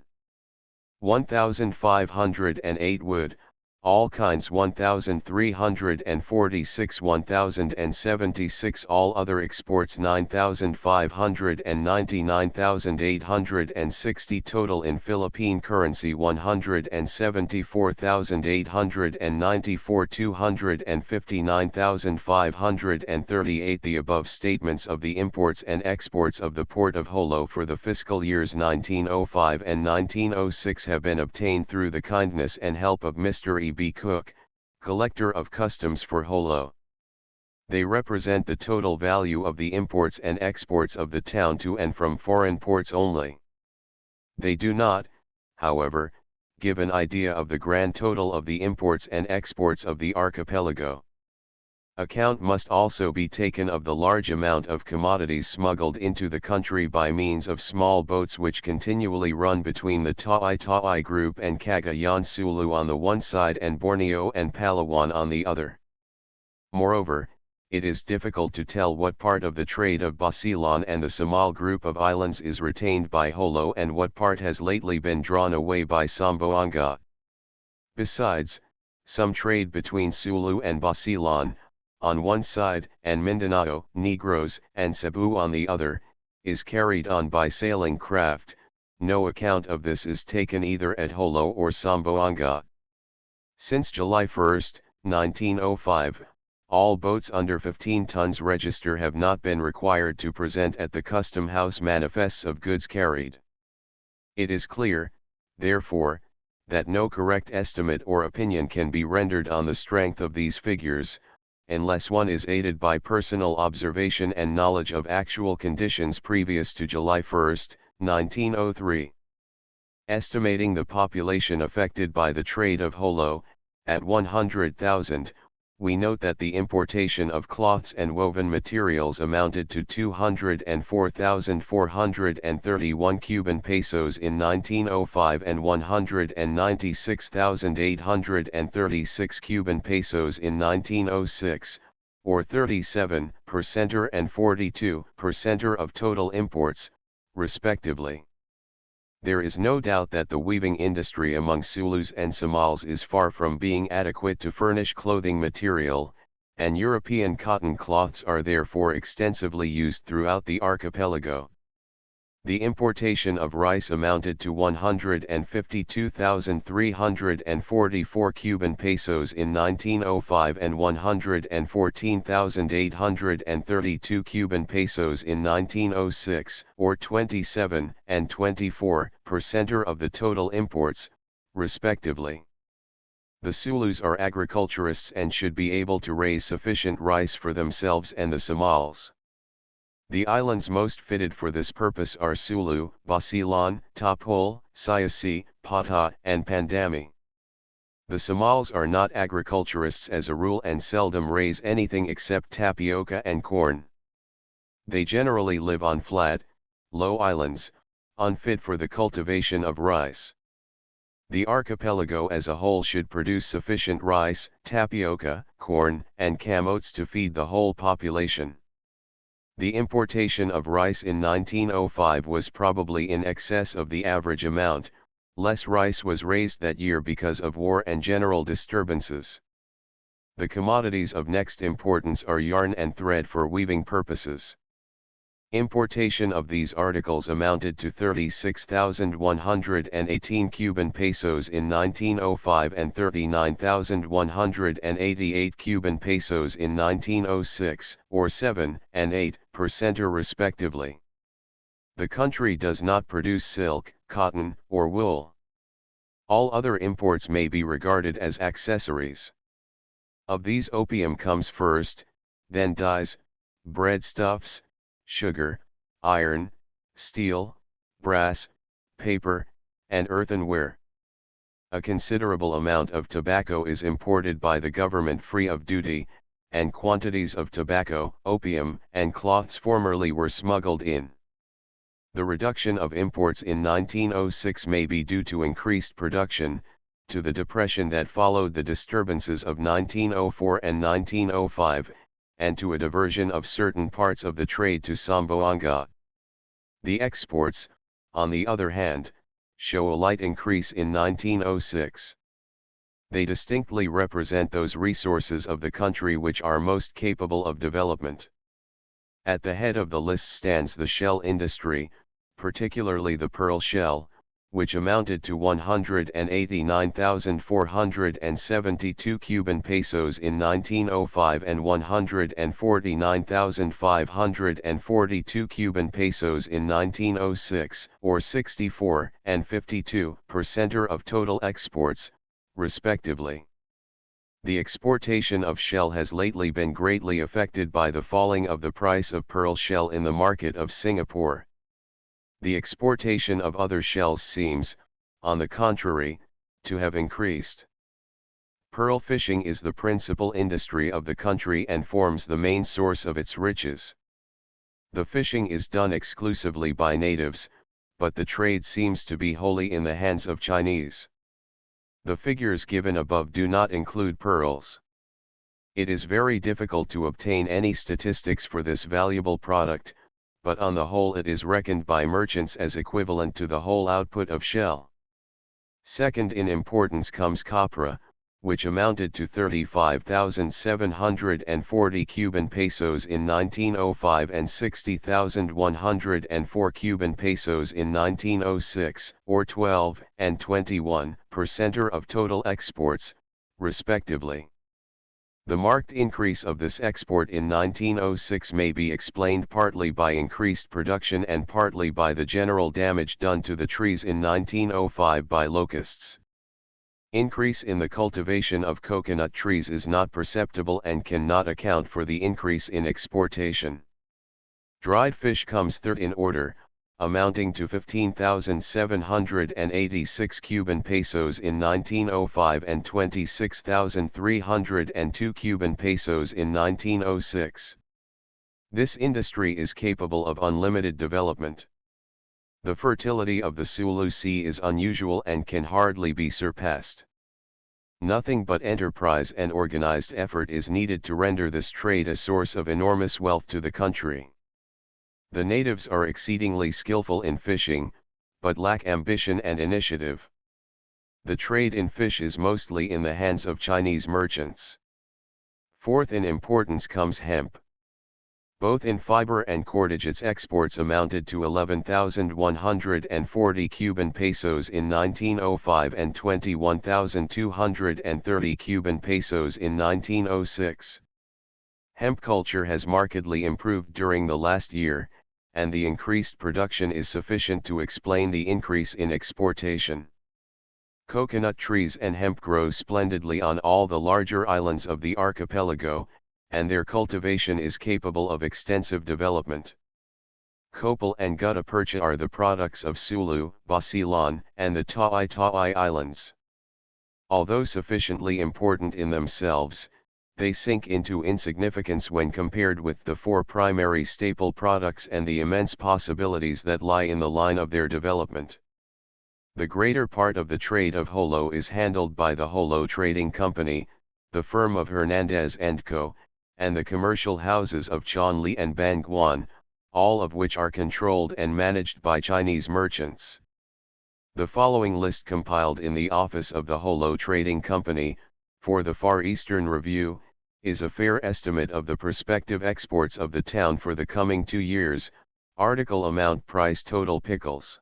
1,508. Wood, all kinds 1346, 1076, all other exports 9590, 9860, total in Philippine currency 174,894, 259,538. The above statements of the imports and exports of the port of Jolo for the fiscal years 1905 and 1906 have been obtained through the kindness and help of Mr. E. B. Cook, Collector of Customs for Jolo. They represent the total value of the imports and exports of the town to and from foreign ports only. They do not, however, give an idea of the grand total of the imports and exports of the archipelago. Account must also be taken of the large amount of commodities smuggled into the country by means of small boats which continually run between the Taai group and Cagayan Sulu on the one side and Borneo and Palawan on the other. Moreover, it is difficult to tell what part of the trade of Basilan and the Samal group of islands is retained by Jolo and what part has lately been drawn away by Zamboanga. Besides, some trade between Sulu and Basilan, on one side, and Mindanao, Negros, and Cebu on the other, is carried on by sailing craft. No account of this is taken either at Jolo or Zamboanga. Since July 1, 1905, all boats under 15 tons register have not been required to present at the Custom House manifests of goods carried. It is clear, therefore, that no correct estimate or opinion can be rendered on the strength of these figures, unless one is aided by personal observation and knowledge of actual conditions previous to July 1, 1903. Estimating the population affected by the trade of Jolo, at 100,000, we note that the importation of cloths and woven materials amounted to 204,431 Cuban pesos in 1905 and 196,836 Cuban pesos in 1906, or 37% and 42% of total imports, respectively. There is no doubt that the weaving industry among Sulus and Somals is far from being adequate to furnish clothing material, and European cotton cloths are therefore extensively used throughout the archipelago. The importation of rice amounted to 152,344 Cuban pesos in 1905 and 114,832 Cuban pesos in 1906, or 27 and 24% of the total imports, respectively. The Sulus are agriculturists and should be able to raise sufficient rice for themselves and the Somals. The islands most fitted for this purpose are Sulu, Basilan, Tapol, Siasi, Pata, and Pandami. The Somals are not agriculturists as a rule and seldom raise anything except tapioca and corn. They generally live on flat, low islands, unfit for the cultivation of rice. The archipelago as a whole should produce sufficient rice, tapioca, corn, and camotes to feed the whole population. The importation of rice in 1905 was probably in excess of the average amount. Less rice was raised that year because of war and general disturbances. The commodities of next importance are yarn and thread for weaving purposes. Importation of these articles amounted to 36,118 Cuban pesos in 1905 and 39,188 Cuban pesos in 1906, or 7 and 8% respectively. The country does not produce silk, cotton, or wool. All other imports may be regarded as accessories. Of these opium comes first, then dyes, breadstuffs, sugar, iron, steel, brass, paper, and earthenware. A considerable amount of tobacco is imported by the government free of duty, and quantities of tobacco, opium, and cloths formerly were smuggled in. The reduction of imports in 1906 may be due to increased production, to the depression that followed the disturbances of 1904 and 1905, and to a diversion of certain parts of the trade to Zamboanga. The exports, on the other hand, show a light increase in 1906. They distinctly represent those resources of the country which are most capable of development. At the head of the list stands the shell industry, particularly the pearl shell, which amounted to 189,472 Cuban pesos in 1905 and 149,542 Cuban pesos in 1906, or 64 and 52% of total exports, respectively. The exportation of shell has lately been greatly affected by the falling of the price of pearl shell in the market of Singapore. The exportation of other shells seems, on the contrary, to have increased. Pearl fishing is the principal industry of the country and forms the main source of its riches. The fishing is done exclusively by natives, but the trade seems to be wholly in the hands of Chinese. The figures given above do not include pearls. It is very difficult to obtain any statistics for this valuable product, but on the whole it is reckoned by merchants as equivalent to the whole output of shell. Second in importance comes copra, which amounted to 35,740 Cuban pesos in 1905 and 60,104 Cuban pesos in 1906, or 12 and 21% of total exports, respectively. The marked increase of this export in 1906 may be explained partly by increased production and partly by the general damage done to the trees in 1905 by locusts. Increase in the cultivation of coconut trees is not perceptible and cannot account for the increase in exportation. Dried fish comes third in order, amounting to 15,786 Cuban pesos in 1905 and 26,302 Cuban pesos in 1906. This industry is capable of unlimited development. The fertility of the Sulu Sea is unusual and can hardly be surpassed. Nothing but enterprise and organized effort is needed to render this trade a source of enormous wealth to the country. The natives are exceedingly skillful in fishing, but lack ambition and initiative. The trade in fish is mostly in the hands of Chinese merchants. Fourth in importance comes hemp. Both in fiber and cordage its exports amounted to 11,140 Cuban pesos in 1905 and 21,230 Cuban pesos in 1906. Hemp culture has markedly improved during the last year, and the increased production is sufficient to explain the increase in exportation. Coconut trees and hemp grow splendidly on all the larger islands of the archipelago, and their cultivation is capable of extensive development. Copal and gutta percha are the products of Sulu, Basilan, and the Tawi Islands. Although sufficiently important in themselves, they sink into insignificance when compared with the four primary staple products and the immense possibilities that lie in the line of their development. The greater part of the trade of holo is handled by the Holo Trading Company, the firm of Hernandez & Co., and the commercial houses of Chonli and Bangguan, all of which are controlled and managed by Chinese merchants. The following list compiled in the office of the Holo Trading Company, for the Far Eastern Review, is a fair estimate of the prospective exports of the town for the coming 2 years. Article amount, price, total pickles.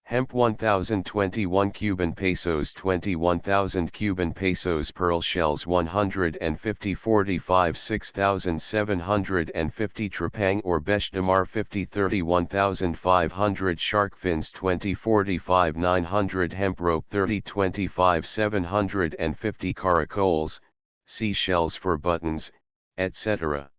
Hemp 1,021 Cuban pesos, 21,000 Cuban pesos. Pearl shells 150 45 6,750 Trepang or Beshdamar 50 31,500 Shark fins 20 45 900 Hemp rope 30 25 750 Caracoles, seashells for buttons, etc.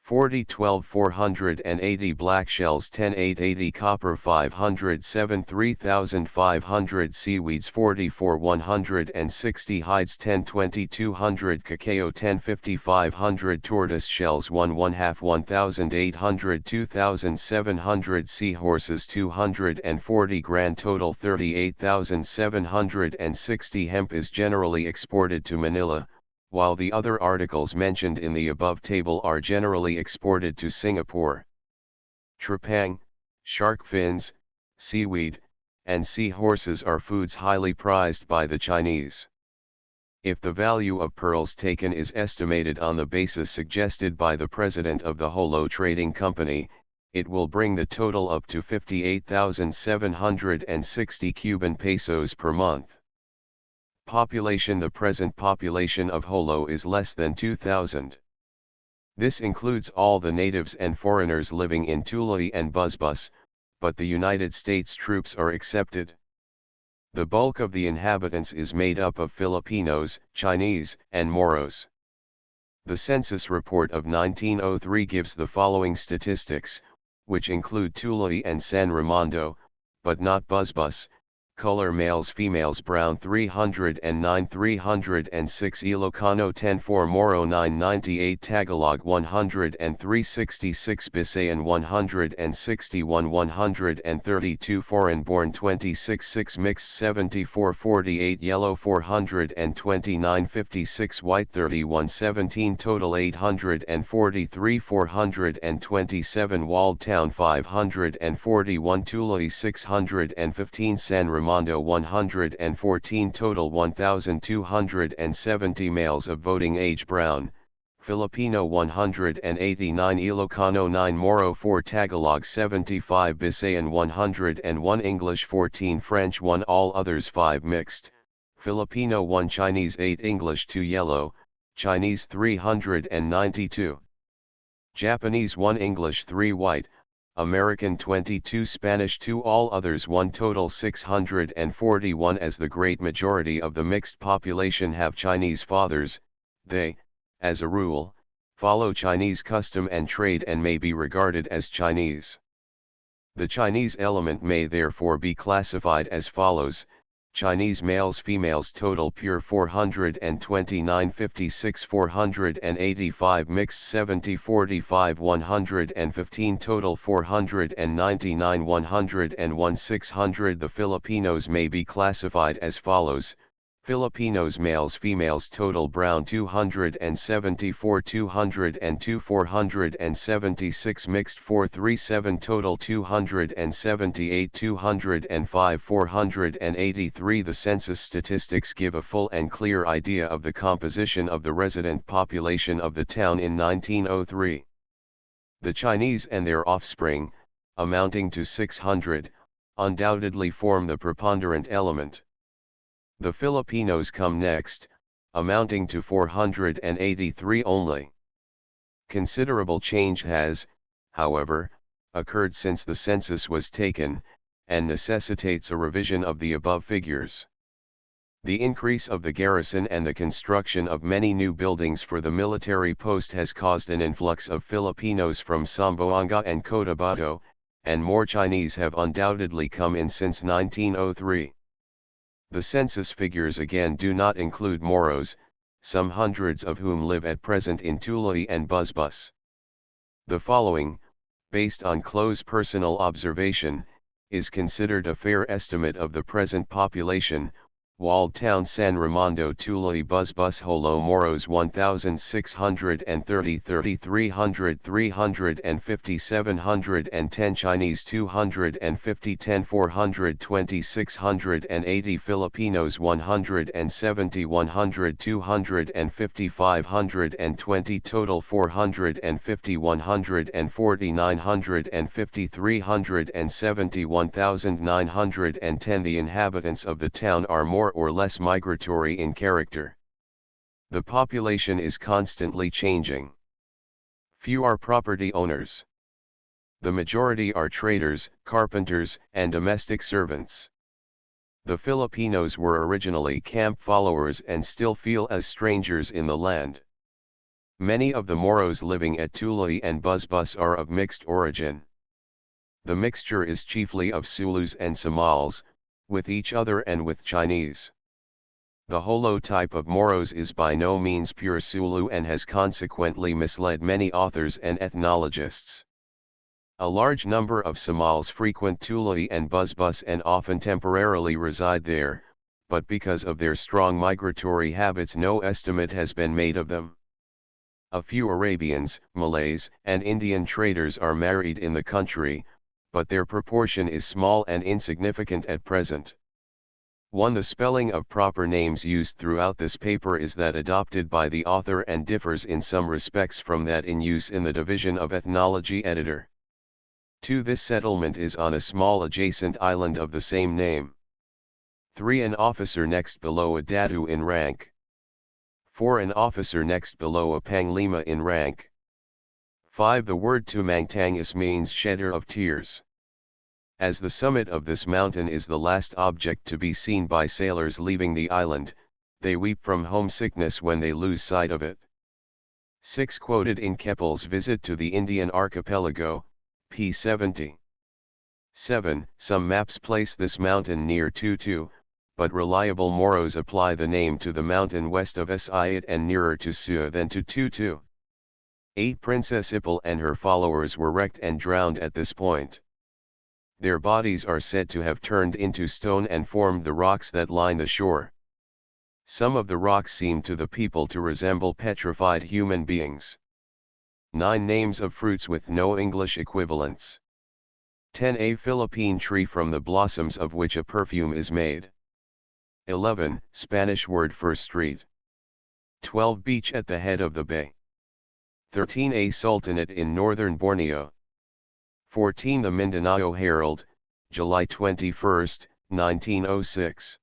40 12 480 black shells 10 880 copper 507 3500 seaweeds 44 160 hides 10 20 200 cacao 10 5500 tortoise shells 1 1/2 1800 2700 seahorses 240 grand total 38,760 Hemp is generally exported to Manila, while the other articles mentioned in the above table are generally exported to Singapore. Trepang, shark fins, seaweed, and seahorses are foods highly prized by the Chinese. If the value of pearls taken is estimated on the basis suggested by the president of the Holo Trading Company, it will bring the total up to 58,760 Cuban pesos per month. Population: the present population of Holo is less than 2,000. This includes all the natives and foreigners living in Tulu and Busbus, but the United States troops are excepted. The bulk of the inhabitants is made up of Filipinos, Chinese, and Moros. The census report of 1903 gives the following statistics, which include Tulu and San Raimundo, but not Busbus. Color: males females brown 309 306 Ilocano 10-4 Moro 998 Tagalog 103 66 Bisayan 161 132 Foreign born 26 6 Mixed 74 48 Yellow 429 56 White 31 17 Total 843 427 Walled Town 541 Tulu 615 San Raimundo 114 Total 1,270 Males of voting age brown, Filipino 189 Ilocano 9 Moro 4 Tagalog 75 Bisayan 101 English 14 French 1 All others 5 Mixed, Filipino 1 Chinese 8 English 2 Yellow, Chinese 392 Japanese 1 English 3 White, American 22 Spanish 2 All others 1 Total 641 As the great majority of the mixed population have Chinese fathers, they, as a rule, follow Chinese custom and trade and may be regarded as Chinese. The Chinese element may therefore be classified as follows: Chinese males females total pure 429 56 485 mixed 70 45 115 total 499 101 600 The Filipinos may be classified as follows: Filipinos males females total brown 274 202 476 mixed 437 total 278 205 483 The census statistics give a full and clear idea of the composition of the resident population of the town in 1903. The Chinese and their offspring, amounting to 600, undoubtedly form the preponderant element. The Filipinos come next, amounting to 483 only. Considerable change has, however, occurred since the census was taken, and necessitates a revision of the above figures. The increase of the garrison and the construction of many new buildings for the military post has caused an influx of Filipinos from Zamboanga and Cotabato, and more Chinese have undoubtedly come in since 1903. The census figures again do not include Moros, some hundreds of whom live at present in Tulu and Busbus. The following, based on close personal observation, is considered a fair estimate of the present population: Walled Town San Raimundo Tulu Busbus Holo Moros 1,630 3,300 350 710 Chinese 250 10 420 680 Filipinos 170 100 250 520 Total 450 140 950 370 1,910 The inhabitants of the town are more or less migratory in character. The population is constantly changing. Few are property owners. The majority are traders, carpenters, and domestic servants. The Filipinos were originally camp followers and still feel as strangers in the land. Many of the Moros living at Tulu and Busbus are of mixed origin. The mixture is chiefly of Sulus and Somals, with each other and with Chinese. The Holo type of Moros is by no means pure Sulu and has consequently misled many authors and ethnologists. A large number of Somals frequent Tulu and Busbus and often temporarily reside there, but because of their strong migratory habits no estimate has been made of them. A few Arabians, Malays, and Indian traders are married in the country, but their proportion is small and insignificant at present. 1. The spelling of proper names used throughout this paper is that adopted by the author and differs in some respects from that in use in the Division of Ethnology editor. 2. This settlement is on a small adjacent island of the same name. 3. An officer next below a datu in rank. 4. An officer next below a panglima in rank. 5. The word Tumangtangus means shedder of tears. As the summit of this mountain is the last object to be seen by sailors leaving the island, they weep from homesickness when they lose sight of it. 6. Quoted in Keppel's Visit to the Indian Archipelago, p. 70. 7. Some maps place this mountain near Tutu, but reliable Moros apply the name to the mountain west of Siut and nearer to Su than to Tutu. 8. Princess Ipil and her followers were wrecked and drowned at this point. Their bodies are said to have turned into stone and formed the rocks that line the shore. Some of the rocks seem to the people to resemble petrified human beings. 9. Names of fruits with no English equivalents. 10. A Philippine tree from the blossoms of which a perfume is made. 11. Spanish word for street. 12. Beach at the head of the bay. 13. A sultanate in northern Borneo. 14. The Mindanao Herald, July 21, 1906.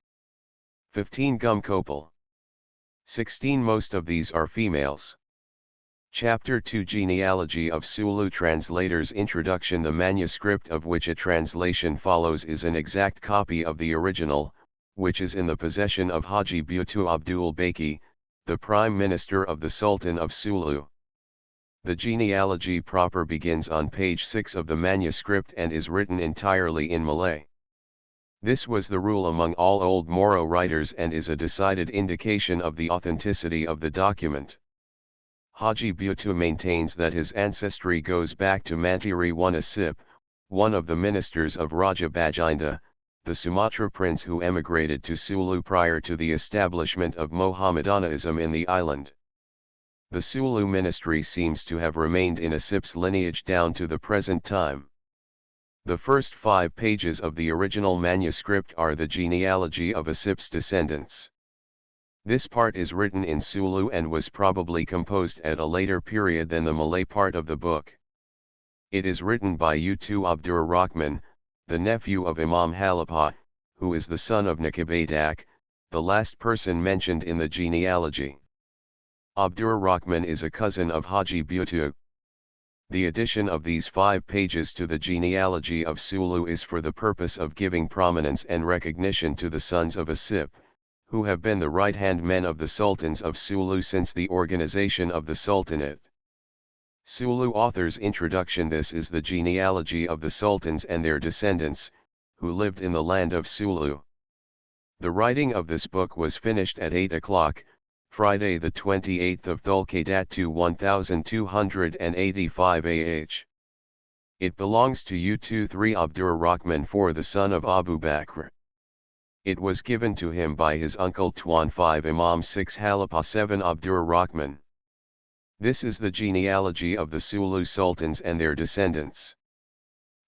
15. Gum copal. 16. Most of these are females. Chapter 2 Genealogy of Sulu Translators Introduction. The manuscript of which a translation follows is an exact copy of the original, which is in the possession of Haji Butu Abdul Baki, the Prime Minister of the Sultan of Sulu. The genealogy proper begins on page 6 of the manuscript and is written entirely in Malay. This was the rule among all old Moro writers and is a decided indication of the authenticity of the document. Haji Butu maintains that his ancestry goes back to Mantiri I Asip, one of the ministers of Raja Baginda, the Sumatra prince who emigrated to Sulu prior to the establishment of Mohammedanism in the island. The Sulu ministry seems to have remained in Asip's lineage down to the present time. The first 5 pages of the original manuscript are the genealogy of Asip's descendants. This part is written in Sulu and was probably composed at a later period than the Malay part of the book. It is written by Utu Abdur Rahman, the nephew of Imam Halapa, who is the son of Najeeb, the last person mentioned in the genealogy. Abdur Rahman is a cousin of Haji Butu. The addition of these 5 pages to the genealogy of Sulu is for the purpose of giving prominence and recognition to the sons of Asip, who have been the right-hand men of the sultans of Sulu since the organization of the sultanate. Sulu author's introduction. This is the genealogy of the sultans and their descendants, who lived in the land of Sulu. The writing of this book was finished at 8 o'clock, Friday the 28th of Dhul-Qa'dah 1285 AH. It belongs to U23 Abdur Rahman IV, the son of Abu Bakr. It was given to him by his uncle Tuan 5 Imam 6 Halapa 7 Abdur Rahman. This is the genealogy of the Sulu sultans and their descendants.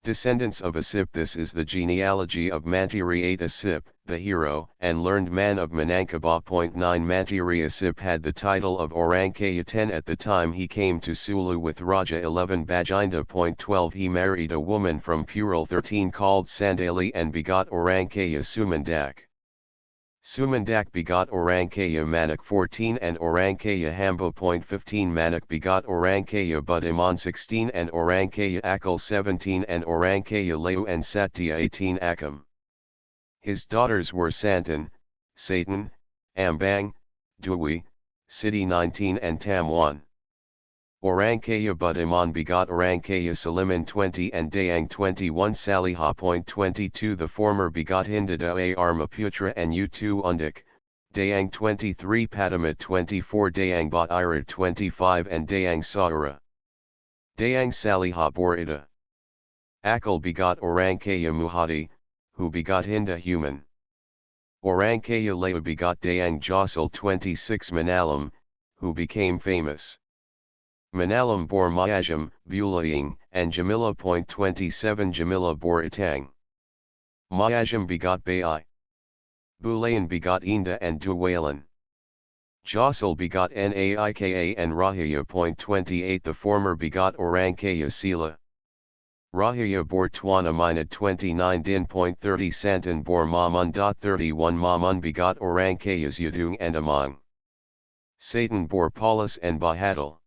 Descendants of Asip. This is the genealogy of Mantiri 8 Asip, the hero and learned man of Minangkabau. 9 Mantiri Asip had the title of Orangkaya 10 at the time he came to Sulu with Raja 11 Baginda. 12 He married a woman from Pural 13 called Sandali and begot Orangkaya Sumandak. Sumandak begot Orangkaya Manak 14 and Orangkaya Hamba. 15 Manak begot Orangkaya Budiman 16 and Orangkaya Akal 17 and Orangkaya Leu and Satya 18 Akam. His daughters were Santan, Satan, Ambang, Dewey, City 19 and Tam 1. Orangkaya Budiman begot Orangkaya Saliman 20 and Dayang 21 Saliha. 22 The former begot Hindada Armaputra and U2 Undik, Dayang 23 Padamat 24 Dayang Bat Irad 25 and Dayang Saura. Dayang Saliha Borida. Akal begot Orangkaya Muhadi, who begot Hinda Human. Orangkaya Leu begot Dayang Josel 26 Manalam, who became famous. Manalam bore Mayajam, Bulaying, and Jamila. 27 Jamila bore Itang. Mayajam begot Bai. Bulayan begot Inda and Duwalan. Jossel begot Naika and Rahaya. 28 The former begot Orangkaya Sila. Rahaya bore Tuan Aminat 29 Din. 30 Santan bore Mamun. 31 Mamun begot Orangkayas Yudung and Amang. Satan bore Paulus and Bahadal.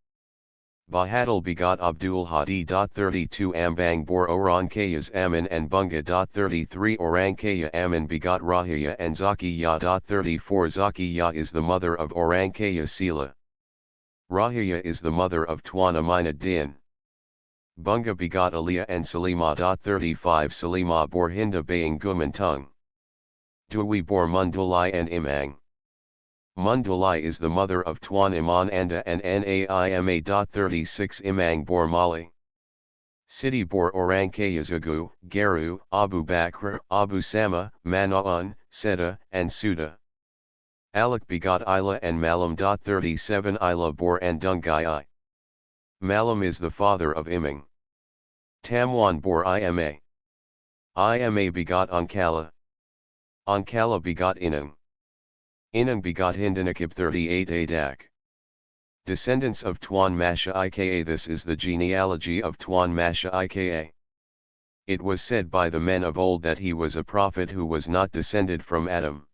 Bahadal begot Abdul Hadi. 32 Ambang bore Orangkayas Amin and Bunga. 33 Orangkaya Amin begot Rahaya and Zakiya. 34 Zakiya is the mother of Orangkaya Sila. Rahaya is the mother of Tuan Aminat Din. Bunga begot Aliyah and Salima. 35 Salima bore Hinda Bayang Gumantung. Dwi bore Mundulai and Imang. Mundulai is the mother of Tuan Iman Anda and Naima. 36 Imang bore Mali. Sidi bore Orangkaya Zagu, Garu, Abu Bakr, Abu Sama, Manaan, Seda, and Suda. Alak begot Ila and Malam. 37 Ila bore Andungai. Malam is the father of Imang. Tamwan bore Ima. Ima begot Ankala. Ankala begot Inang. Inang begot Hindanakib. 38 Adak. Descendants of Tuan Masha Ika. This is the genealogy of Tuan Masha Ika. It was said by the men of old that he was a prophet who was not descended from Adam.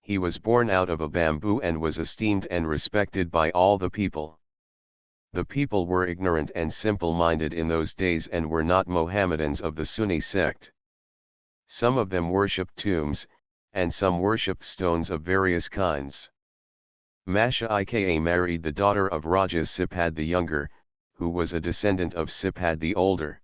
He was born out of a bamboo and was esteemed and respected by all the people. The people were ignorant and simple-minded in those days and were not Mohammedans of the Sunni sect. Some of them worshipped tombs, and some worshipped stones of various kinds. Masha Ika married the daughter of Raja Sipad the younger, who was a descendant of Sipad the older.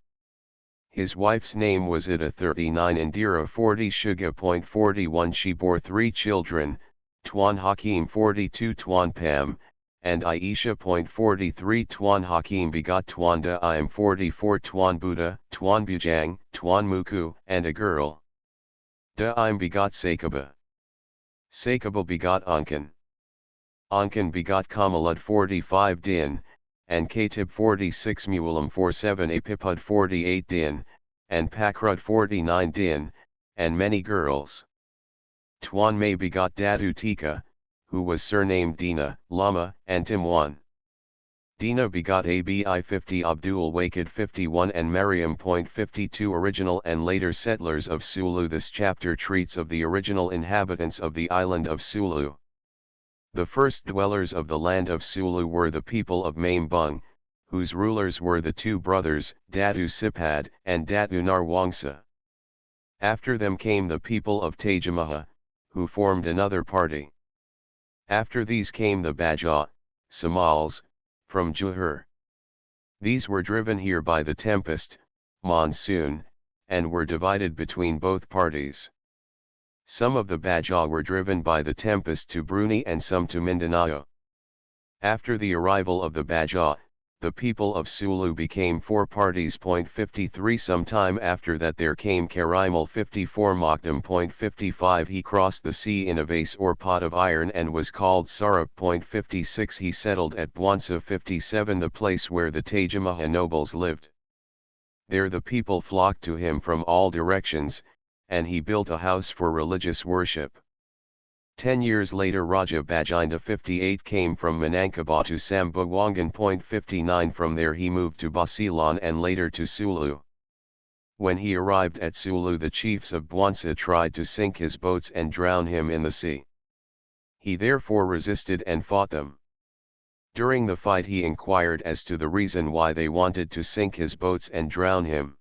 His wife's name was Ida. 39 Indira. 40 Shuga. 41 She bore 3 children, Tuan Hakim. 42 Tuan Pam, and Aisha. 43 Tuan Hakim begot Tuan Daim. 44 Tuan Buddha, Tuan Bujang, Tuan Muku, and a girl. Daim begot Sakaba. Sakaba begot Ankan. Ankan begot Kamalud. 45 Din, and Katib. 46 Mualam. 47 Apipud. 48 Din, and Pakrud. 49 Din, and many girls. Tuan May begot Dadu Tika, who was surnamed Dina, Lama, and Timwan. Dina begot Abi 50 Abdul Wakid. 51 and Mariam. 52 Original and later settlers of Sulu. This chapter treats of the original inhabitants of the island of Sulu. The first dwellers of the land of Sulu were the people of Maimbung, whose rulers were the 2 brothers, Datu Sipad and Datu Narwangsa. After them came the people of Tajamaha, who formed another party. After these came the Baja, Samals, from Juhur. These were driven here by the tempest, monsoon, and were divided between both parties. Some of the Baja were driven by the tempest to Bruni and some to Mindanao. After the arrival of the Baja, the people of Sulu became 4 parties. 53 Some time after that there came Karimal. 54 Makdam. 55 He crossed the sea in a vase or pot of iron and was called Sarup. 56 He settled at Bwansa. 57 The place where the Tajamaha nobles lived. There the people flocked to him from all directions, and he built a house for religious worship. 10 years later Raja Bajinda 58 came from Minangkabau to Sambuwangan. 59 From there he moved to Basilan and later to Sulu. When he arrived at Sulu the chiefs of Bwansa tried to sink his boats and drown him in the sea. He therefore resisted and fought them. During the fight he inquired as to the reason why they wanted to sink his boats and drown him.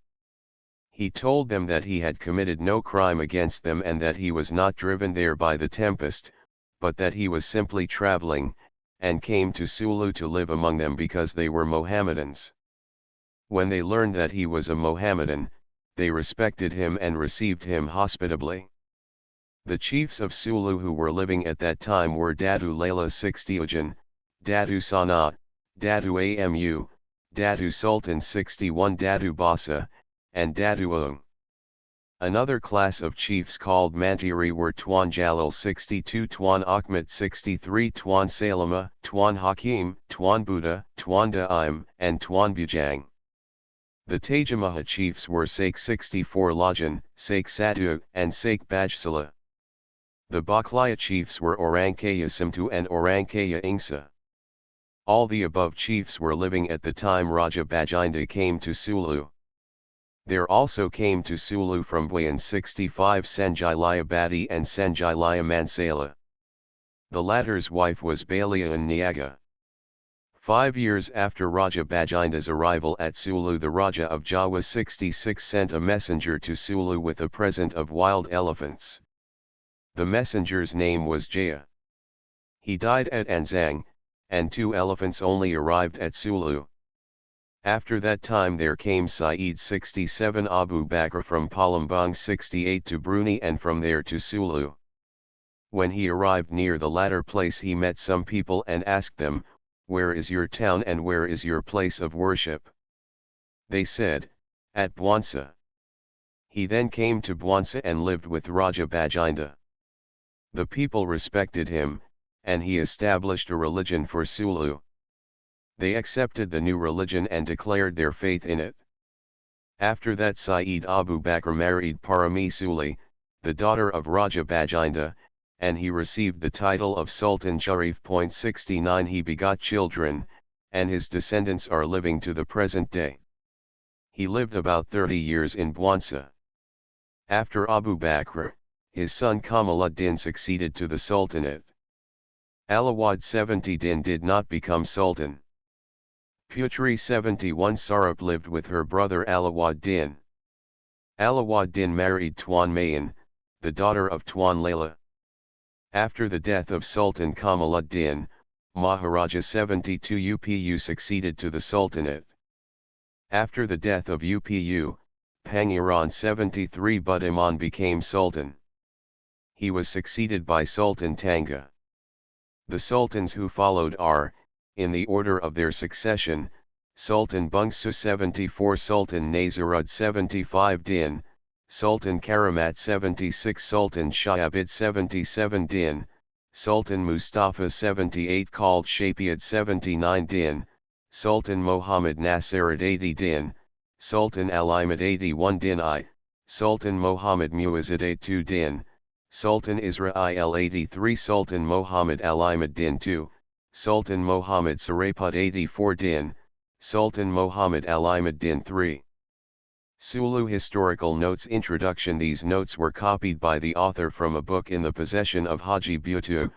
He told them that he had committed no crime against them and that he was not driven there by the tempest, but that he was simply traveling, and came to Sulu to live among them because they were Mohammedans. When they learned that he was a Mohammedan, they respected him and received him hospitably. The chiefs of Sulu who were living at that time were Datu Laila 60 Datu Sanat, Datu Amu, Datu Sultan 61 Datu Basa, and Datu Ung. Another class of chiefs called Mantiri were Tuan Jalil 62 Tuan Akhmat 63 Tuan Salama, Tuan Hakim, Tuan Buddha, Tuan Daim, and Tuan Bujang. The Tajamaha chiefs were Sheikh 64 Lajan, Sheikh Sadu, and Sheikh Bajsala. The Baklaya chiefs were Orangkaya Simtu and Orangkaya Ingsa. All the above chiefs were living at the time Raja Bajinda came to Sulu. There also came to Sulu from Buyan 65 Sanjilaya Badi and Sanjilaya Mansala. The latter's wife was Balia and Niaga. 5 years after Raja Bajinda's arrival at Sulu, the Raja of Jawa 66 sent a messenger to Sulu with a present of wild elephants. The messenger's name was Jaya. He died at Anzang, and 2 elephants only arrived at Sulu. After that time there came Saeed 67 Abu Bakr from Palembang 68 to Brunei and from there to Sulu. When he arrived near the latter place he met some people and asked them, "Where is your town and where is your place of worship?" They said, "At Bwansa." He then came to Bwansa and lived with Raja Bajinda. The people respected him, and he established a religion for Sulu. They accepted the new religion and declared their faith in it. After that Saeed Abu Bakr married Parami Suli, the daughter of Raja Bajinda, and he received the title of Sultan Sharif. 69 He begot children, and his descendants are living to the present day. He lived about 30 years in Bwansa. After Abu Bakr, his son Kamaluddin succeeded to the sultanate. Alawad 70 Din did not become sultan. Putri 71 Sarup lived with her brother Alawad Din. Alawad Din married Tuan Mayan, the daughter of Tuan Layla. After the death of Sultan Kamaluddin, Maharaja 72 Upu succeeded to the sultanate. After the death of Upu, Pangeran 73 Budiman became sultan. He was succeeded by Sultan Tangga. The sultans who followed are, in the order of their succession, Sultan Bungsu 74 Sultan Nazarud 75 Din, Sultan Karamat 76 Sultan Shayabid 77 Din, Sultan Mustafa 78 called Shapiad 79 Din, Sultan Muhammad Nasirid 80 Din, Sultan Alimad 81 Din I, Sultan Muhammad Muazzid 82 Din, Sultan Israel 83 Sultan Muhammad Alimad Din II, Sultan Muhammad Saraput 84 Din, Sultan Muhammad Alimad Din III. Sulu Historical Notes Introduction. These notes were copied by the author from a book in the possession of Haji Butu,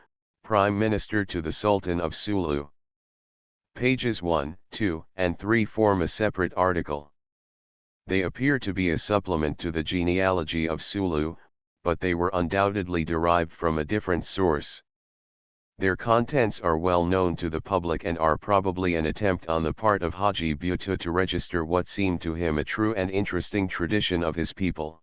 Prime Minister to the Sultan of Sulu. Pages 1, 2, and 3 form a separate article. They appear to be a supplement to the genealogy of Sulu, but they were undoubtedly derived from a different source. Their contents are well known to the public and are probably an attempt on the part of Haji Butu to register what seemed to him a true and interesting tradition of his people.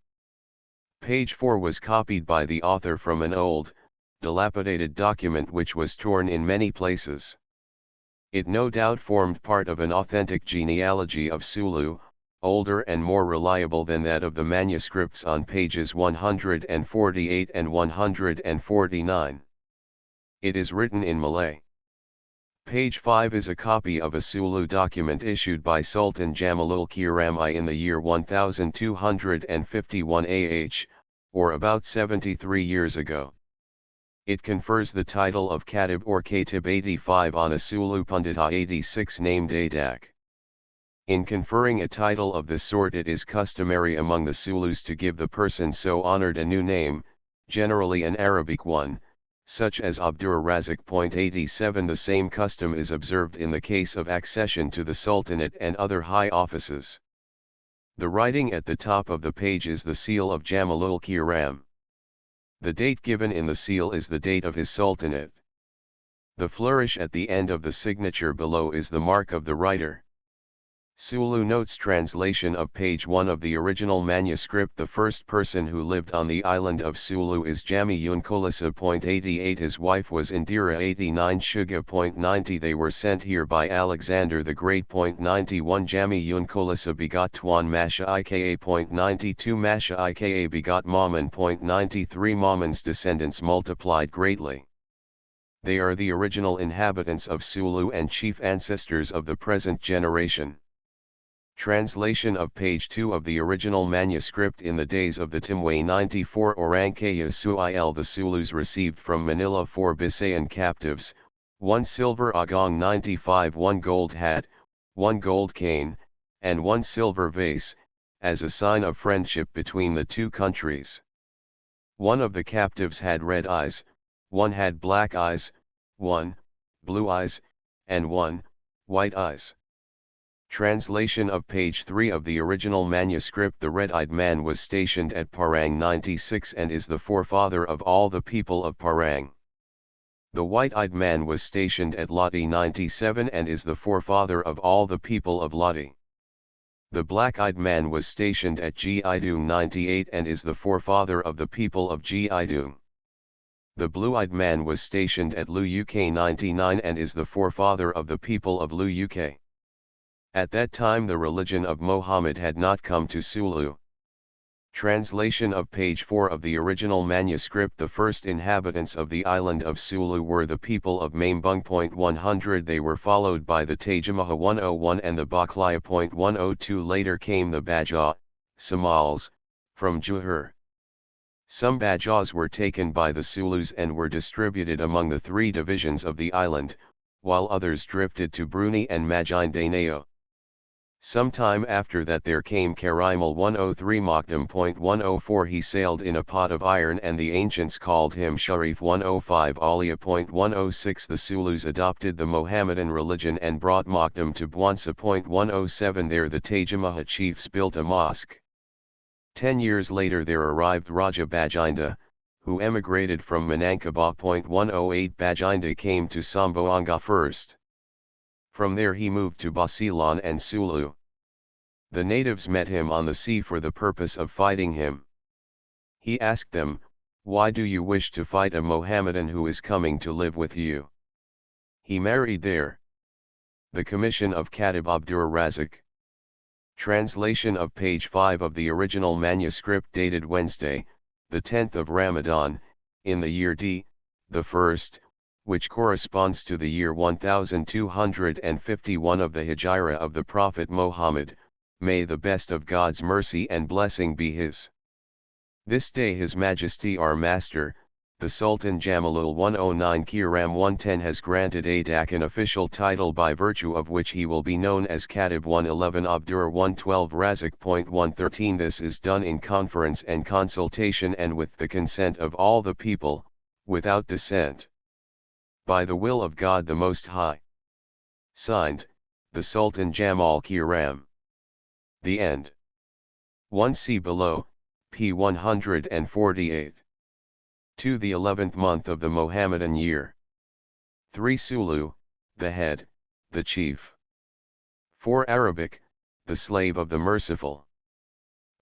Page 4 was copied by the author from an old, dilapidated document which was torn in many places. It no doubt formed part of an authentic genealogy of Sulu, older and more reliable than that of the manuscripts on pages 148 and 149. It is written in Malay. Page 5 is a copy of a Sulu document issued by Sultan Jamalul Kiram I in the year 1251 AH, or about 73 years ago. It confers the title of Katib or Katib 85 on a Sulu Pundita 86 named Adak. In conferring a title of this sort, it is customary among the Sulus to give the person so honored a new name, generally an Arabic one, such as Abdur Razak. 87. The same custom is observed in the case of accession to the Sultanate and other high offices. The writing at the top of the page is the seal of Jamalul Kiram. The date given in the seal is the date of his sultanate. The flourish at the end of the signature below is the mark of the writer. Sulu notes translation of page 1 of the original manuscript. The first person who lived on the island of Sulu is Jami Yunkulisa. 88. His wife was Indira. 89. Shuga. 90. They were sent here by Alexander the Great. 91. Jami Yunkulisa begot Tuan Masha Ika. 92. Masha Ika begot Maman. 93. Maman's descendants multiplied greatly. They are the original inhabitants of Sulu and chief ancestors of the present generation. Translation of page 2 of the original manuscript. In the days of the Timway 94 Orankaya Suil, the Sulus received from Manila 4 Bisayan captives, 1 silver agong 95, 1 gold hat, 1 gold cane, and 1 silver vase, as a sign of friendship between the two countries. One of the captives had red eyes, one had black eyes, one, blue eyes, and one, white eyes. Translation of page 3 of the original manuscript. The red-eyed man was stationed at Parang 96 and is the forefather of all the people of Parang. The white-eyed man was stationed at Loti 97 and is the forefather of all the people of Loti. The black-eyed man was stationed at Gidung 98 and is the forefather of the people of Gidung. The blue-eyed man was stationed at Lu Uk 99 and is the forefather of the people of Lu Uk. At that time the religion of Mohammed had not come to Sulu. Translation of page 4 of the original manuscript. The first inhabitants of the island of Sulu were the people of Mambung. 100 They were followed by the Tajamaha 101 and the Baklaya. 102 Later came the Baja, Somals, from Johor. Some Bajas were taken by the Sulus and were distributed among the 3 divisions of the island, while others drifted to Brunei and Majindanao. Some time after that there came Karimal 103 Makdam. 104 He sailed in a pot of iron and the ancients called him Sharif. 105 Alia. 106 The Sulus adopted the Mohammedan religion and brought Makdam to Bwansa. 107 There the Tajamaha chiefs built a mosque. 10 years later there arrived Raja Bajinda, who emigrated from Minangkabau. 108 Bajinda came to Samboanga first. From there he moved to Basilan and Sulu. The natives met him on the sea for the purpose of fighting him. He asked them, "Why do you wish to fight a Mohammedan who is coming to live with you?" He married there. The Commission of Khatib Abdur Razak. Translation of page 5 of the original manuscript dated Wednesday, the 10th of Ramadan, in the year D, the first, which corresponds to the year 1251 of the Hijra of the Prophet Muhammad, may the best of God's mercy and blessing be his. This day His Majesty our Master, the Sultan Jamalul 109 Kiram 110 has granted Adak an official title by virtue of which he will be known as Khatib 111 Abdur 112 Razak. 113 This is done in conference and consultation and with the consent of all the people, without dissent. By the will of God the Most High. Signed, the Sultan Jamal Kiram. The end. 1 See below, p. 148. 2 The 11th month of the Mohammedan year. 3 Sulu, the head, the chief. 4 Arabic, the slave of the merciful.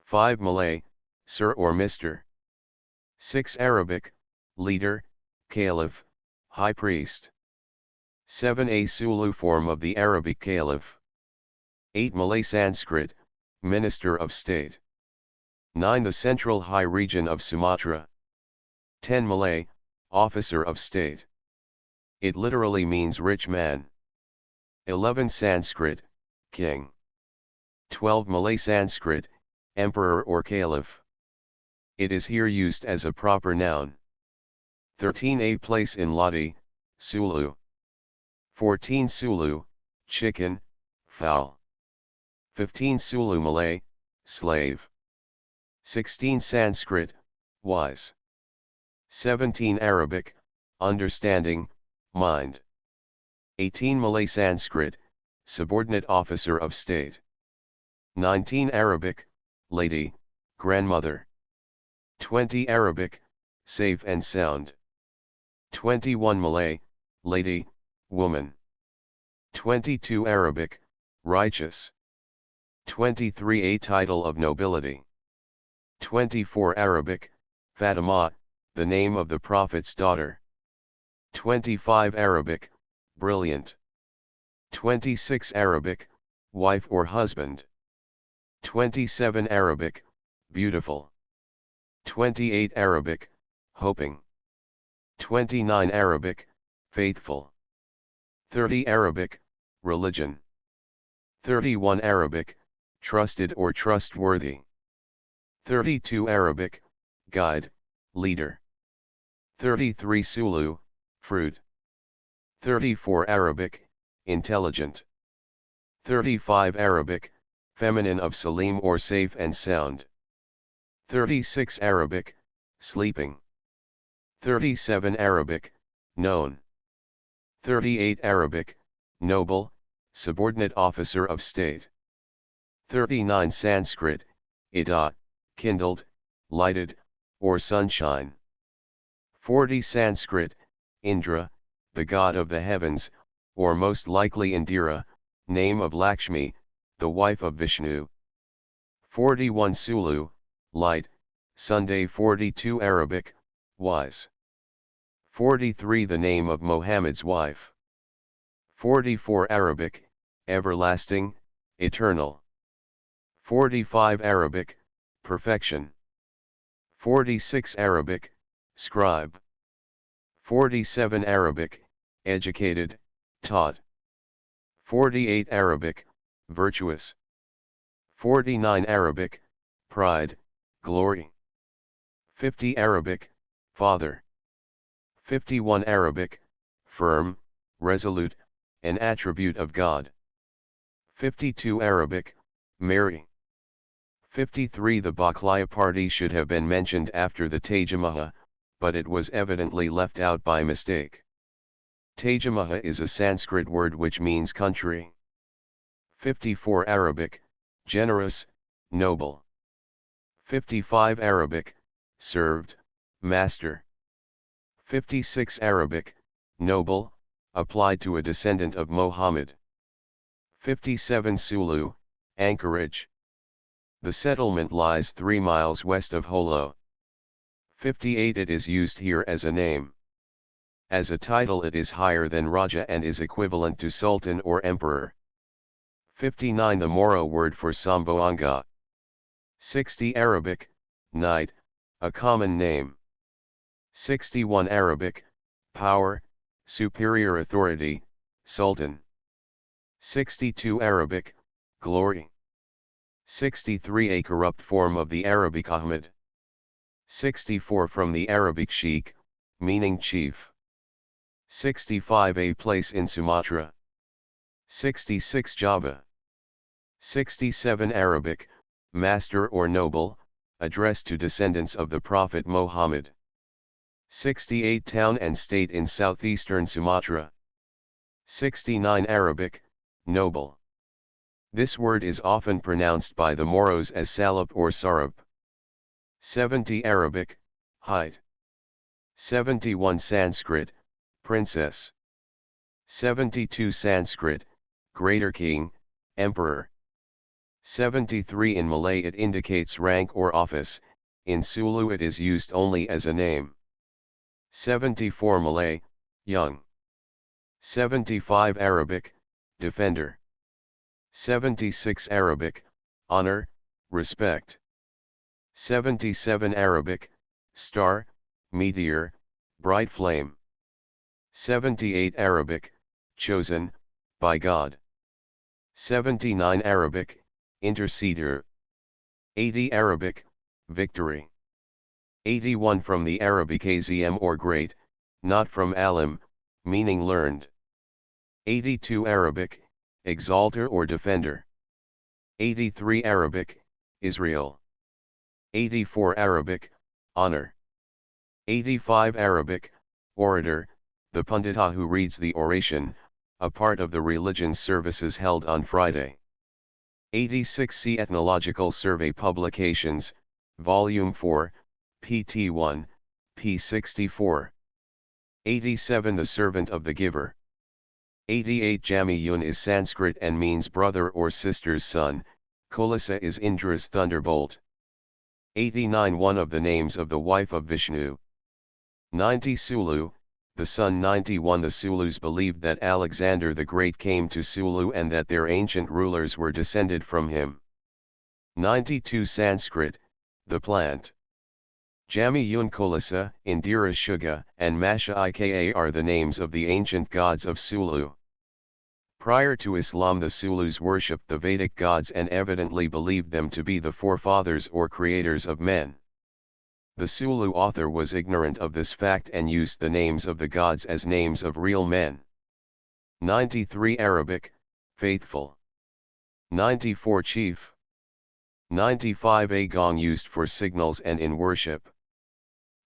5 Malay, sir or Mr. 6 Arabic, leader, caliph, high priest. 7 A Sulu form of the Arabic caliph. 8 Malay Sanskrit, minister of state. 9 The central high region of Sumatra. 10 Malay, officer of state. It literally means rich man. 11 Sanskrit, king. 12 Malay Sanskrit, emperor or caliph. It is here used as a proper noun. 13 A place in Loti, Sulu. 14 Sulu, chicken, fowl. 15 Sulu Malay, slave. 16 Sanskrit, wise. 17 Arabic, understanding, mind. 18 Malay Sanskrit, subordinate officer of state. 19 Arabic, lady, grandmother. 20 Arabic, safe and sound. 21 Malay, lady, woman. 22 Arabic, righteous. 23 A title of nobility. 24 Arabic, Fatima, the name of the Prophet's daughter. 25 Arabic, brilliant. 26 Arabic, wife or husband. 27 Arabic, beautiful. 28 Arabic, hoping. 29 Arabic, faithful. 30 Arabic, religion. 31 Arabic, trusted or trustworthy. 32 Arabic, guide, leader. 33 Sulu, fruit. 34 Arabic, intelligent. 35 Arabic, feminine of salim or safe and sound. 36 Arabic, sleeping. 37 Arabic, known. 38 Arabic, noble, subordinate officer of state. 39 Sanskrit, ida, kindled, lighted, or sunshine. 40 Sanskrit, Indra, the god of the heavens, or most likely Indira, name of Lakshmi, the wife of Vishnu. 41 Sulu, light, Sunday. 42 Arabic, wise. 43 the name of Muhammad's wife. 44 Arabic, everlasting, eternal. 45 Arabic, perfection. 46 Arabic, scribe. 47 Arabic, educated, taught. 48 Arabic, virtuous. 49 Arabic, pride, glory. 50 Arabic, father. 51 Arabic, firm, resolute, an attribute of God. 52 Arabic, Mary. 53 The Baklaya party should have been mentioned after the Tajamaha, but it was evidently left out by mistake. Tajamaha is a Sanskrit word which means country. 54 Arabic, generous, noble. 55 Arabic, served, master. 56 Arabic, noble, applied to a descendant of Mohammed. 57 Sulu, anchorage. The settlement lies 3 miles west of Holo. 58 It is used here as a name. As a title it is higher than Raja and is equivalent to Sultan or Emperor. 59 The Moro word for Samboanga. 60 Arabic, knight, a common name. 61 Arabic, power, superior authority, sultan. 62 Arabic, glory. 63 A corrupt form of the Arabic Ahmed. 64 From the Arabic sheikh, meaning chief. 65 A place in Sumatra. 66 Java. 67 Arabic, master or noble, addressed to descendants of the Prophet Muhammad. 68 Town and state in southeastern Sumatra. 69 Arabic, noble. This word is often pronounced by the Moros as Salap or Sarap. 70 Arabic, height. 71 Sanskrit, princess. 72 Sanskrit, greater king, emperor. 73 In Malay it indicates rank or office, in Sulu it is used only as a name. 74 Malay, young. 75 Arabic, defender. 76 Arabic, honor, respect. 77 Arabic, star, meteor, bright flame. 78 Arabic, chosen, by God. 79 Arabic, interceder. 80 Arabic, victory. 81 From the Arabic azm or great, not from alim, meaning learned. 82 Arabic, exalter or defender. 83 Arabic, Israel. 84 Arabic, honor. 85 Arabic, orator, the pundita who reads the oration, a part of the religion's services held on Friday. 86 See Ethnological Survey Publications, Volume 4, pt 1, p 64. 87 The servant of the giver. 88 Jami Yun is Sanskrit and means brother or sister's son, Kolasa is Indra's thunderbolt. 89 One of the names of the wife of Vishnu. 90 Sulu, the sun. 91 The Sulus believed that Alexander the Great came to Sulu and that their ancient rulers were descended from him. 92 Sanskrit, the plant. Jami Yun Kolasa, Indira Shuga, and Masha Ika are the names of the ancient gods of Sulu. Prior to Islam, the Sulus worshipped the Vedic gods and evidently believed them to be the forefathers or creators of men. The Sulu author was ignorant of this fact and used the names of the gods as names of real men. 93 Arabic, faithful. 94 chief. 95 a gong used for signals and in worship.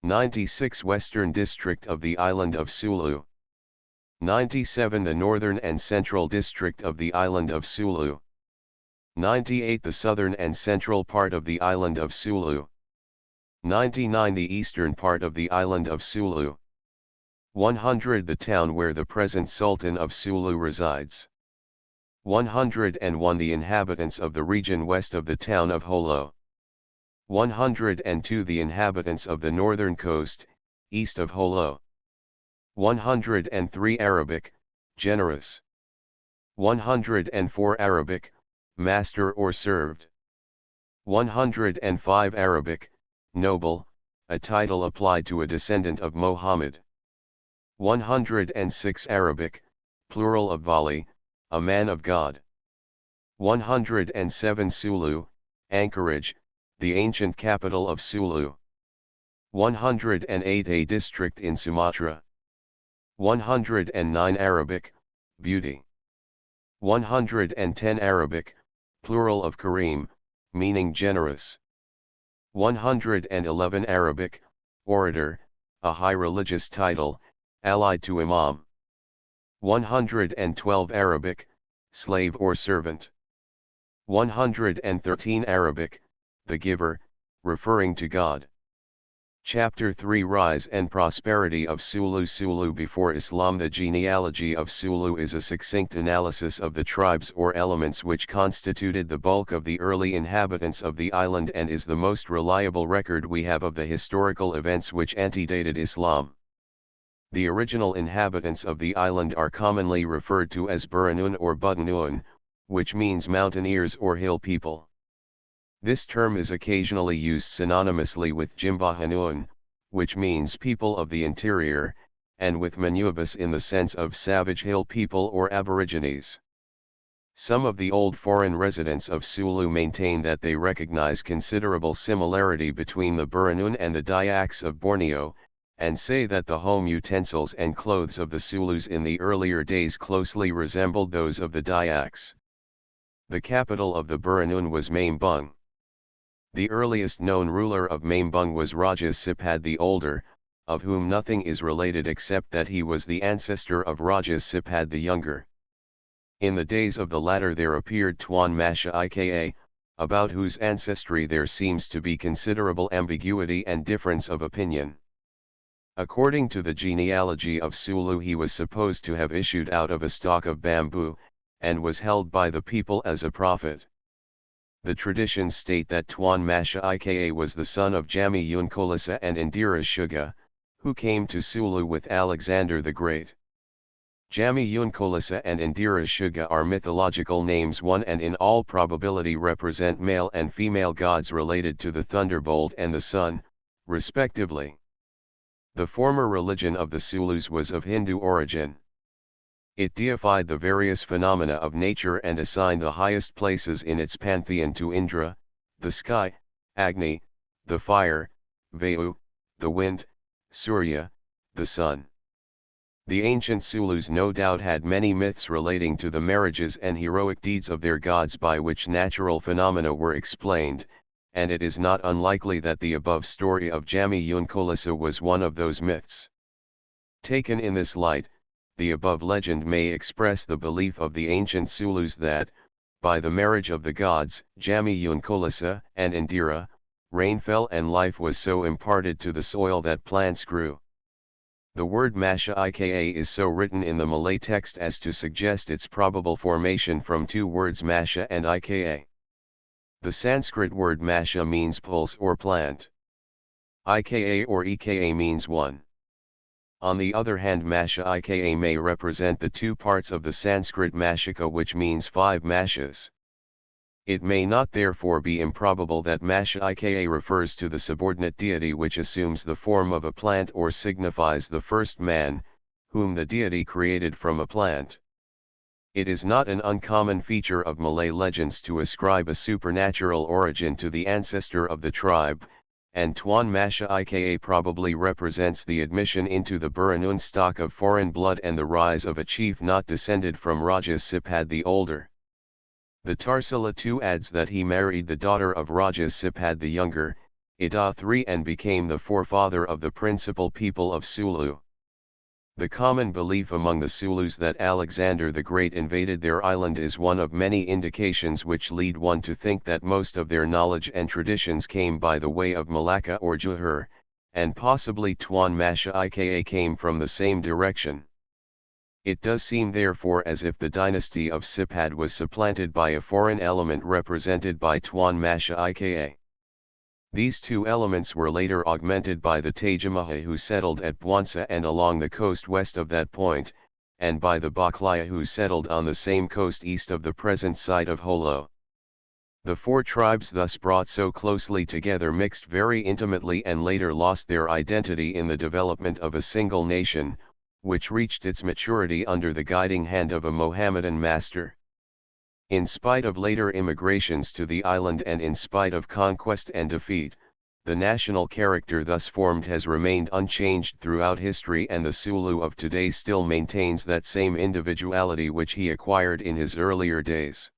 96 Western district of the island of Sulu. 97 the northern and central district of the island of Sulu. 98 the southern and central part of the island of Sulu. 99 the eastern part of the island of Sulu. 100 the town where the present Sultan of Sulu resides. 101 the inhabitants of the region west of the town of Holo. 102 the inhabitants of the northern coast, east of Holo. 103 Arabic, generous. 104 Arabic, master or served. 105 Arabic, noble, a title applied to a descendant of Mohammed. 106 Arabic, plural of Vali, a man of God. 107 Sulu, anchorage, the ancient capital of Sulu. 108 a district in Sumatra. 109 Arabic, beauty. 110 Arabic, plural of Kareem, meaning generous. 111 Arabic, orator, a high religious title, allied to imam. 112 Arabic, slave or servant. 113 Arabic, the giver, referring to God. Chapter 3 Rise and Prosperity of Sulu. Sulu before Islam. The genealogy of Sulu is a succinct analysis of the tribes or elements which constituted the bulk of the early inhabitants of the island and is the most reliable record we have of the historical events which antedated Islam. The original inhabitants of the island are commonly referred to as Buranun or Butanun, which means mountaineers or hill people. This term is occasionally used synonymously with Jimbahanun, which means people of the interior, and with Manubis in the sense of savage hill people or aborigines. Some of the old foreign residents of Sulu maintain that they recognize considerable similarity between the Buranun and the Dayaks of Borneo, and say that the home utensils and clothes of the Sulus in the earlier days closely resembled those of the Dayaks. The capital of the Buranun was Maimbung. The earliest known ruler of Maimbung was Raja Sipad the Older, of whom nothing is related except that he was the ancestor of Raja Sipad the Younger. In the days of the latter there appeared Tuan Masha Ika, about whose ancestry there seems to be considerable ambiguity and difference of opinion. According to the genealogy of Sulu, he was supposed to have issued out of a stalk of bamboo, and was held by the people as a prophet. The traditions state that Tuan Masha Ika was the son of Jami Yunkolisa and Indira Shuga, who came to Sulu with Alexander the Great. Jami Yunkolisa and Indira Shuga are mythological names one and in all probability represent male and female gods related to the thunderbolt and the sun, respectively. The former religion of the Sulus was of Hindu origin. It deified the various phenomena of nature and assigned the highest places in its pantheon to Indra, the sky, Agni, the fire, Vayu, the wind, Surya, the sun. The ancient Sulus no doubt had many myths relating to the marriages and heroic deeds of their gods by which natural phenomena were explained, and it is not unlikely that the above story of Jami Yunkolisa was one of those myths. Taken in this light, the above legend may express the belief of the ancient Sulus that, by the marriage of the gods, Jami Yunkolisa and Indira, rain fell and life was so imparted to the soil that plants grew. The word Masha Ika is so written in the Malay text as to suggest its probable formation from two words Masha and Ika. The Sanskrit word Masha means pulse or plant. Ika or Eka means one. On the other hand, Masha Ika may represent the two parts of the Sanskrit Mashika, which means 5 Mashas. It may not therefore be improbable that Masha Ika refers to the subordinate deity which assumes the form of a plant or signifies the first man, whom the deity created from a plant. It is not an uncommon feature of Malay legends to ascribe a supernatural origin to the ancestor of the tribe, and Tuan Masha Ika probably represents the admission into the Buranun stock of foreign blood and the rise of a chief not descended from Raja Sipad the Older. The Tarsila too adds that he married the daughter of Raja Sipad the Younger, Ida III, and became the forefather of the principal people of Sulu. The common belief among the Sulus that Alexander the Great invaded their island is one of many indications which lead one to think that most of their knowledge and traditions came by the way of Malacca or Johor, and possibly Tuan Masha Ika came from the same direction. It does seem therefore as if the dynasty of Sipad was supplanted by a foreign element represented by Tuan Masha Ika. These two elements were later augmented by the Tajamaha who settled at Bwansa and along the coast west of that point, and by the Baklaya who settled on the same coast east of the present site of Holo. The four tribes thus brought so closely together mixed very intimately and later lost their identity in the development of a single nation, which reached its maturity under the guiding hand of a Mohammedan master. In spite of later immigrations to the island and in spite of conquest and defeat, the national character thus formed has remained unchanged throughout history, and the Sulu of today still maintains that same individuality which he acquired in his earlier days.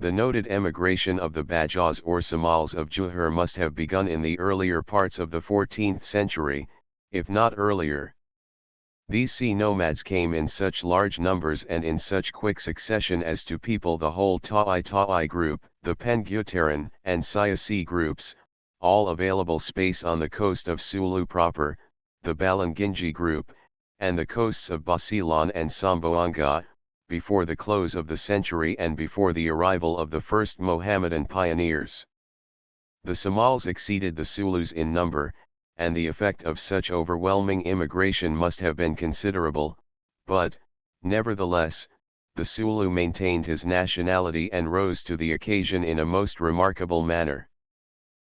The noted emigration of the Bajas or Samals of Johor must have begun in the earlier parts of the 14th century, if not earlier. These sea nomads came in such large numbers and in such quick succession as to people the whole Ta'ai group, the Penggutaran and Siasi groups, all available space on the coast of Sulu proper, the Balangingi group, and the coasts of Basilan and Samboanga, before the close of the century and before the arrival of the first Mohammedan pioneers. The Somals exceeded the Sulus in number, and the effect of such overwhelming immigration must have been considerable, but, nevertheless, the Sulu maintained his nationality and rose to the occasion in a most remarkable manner.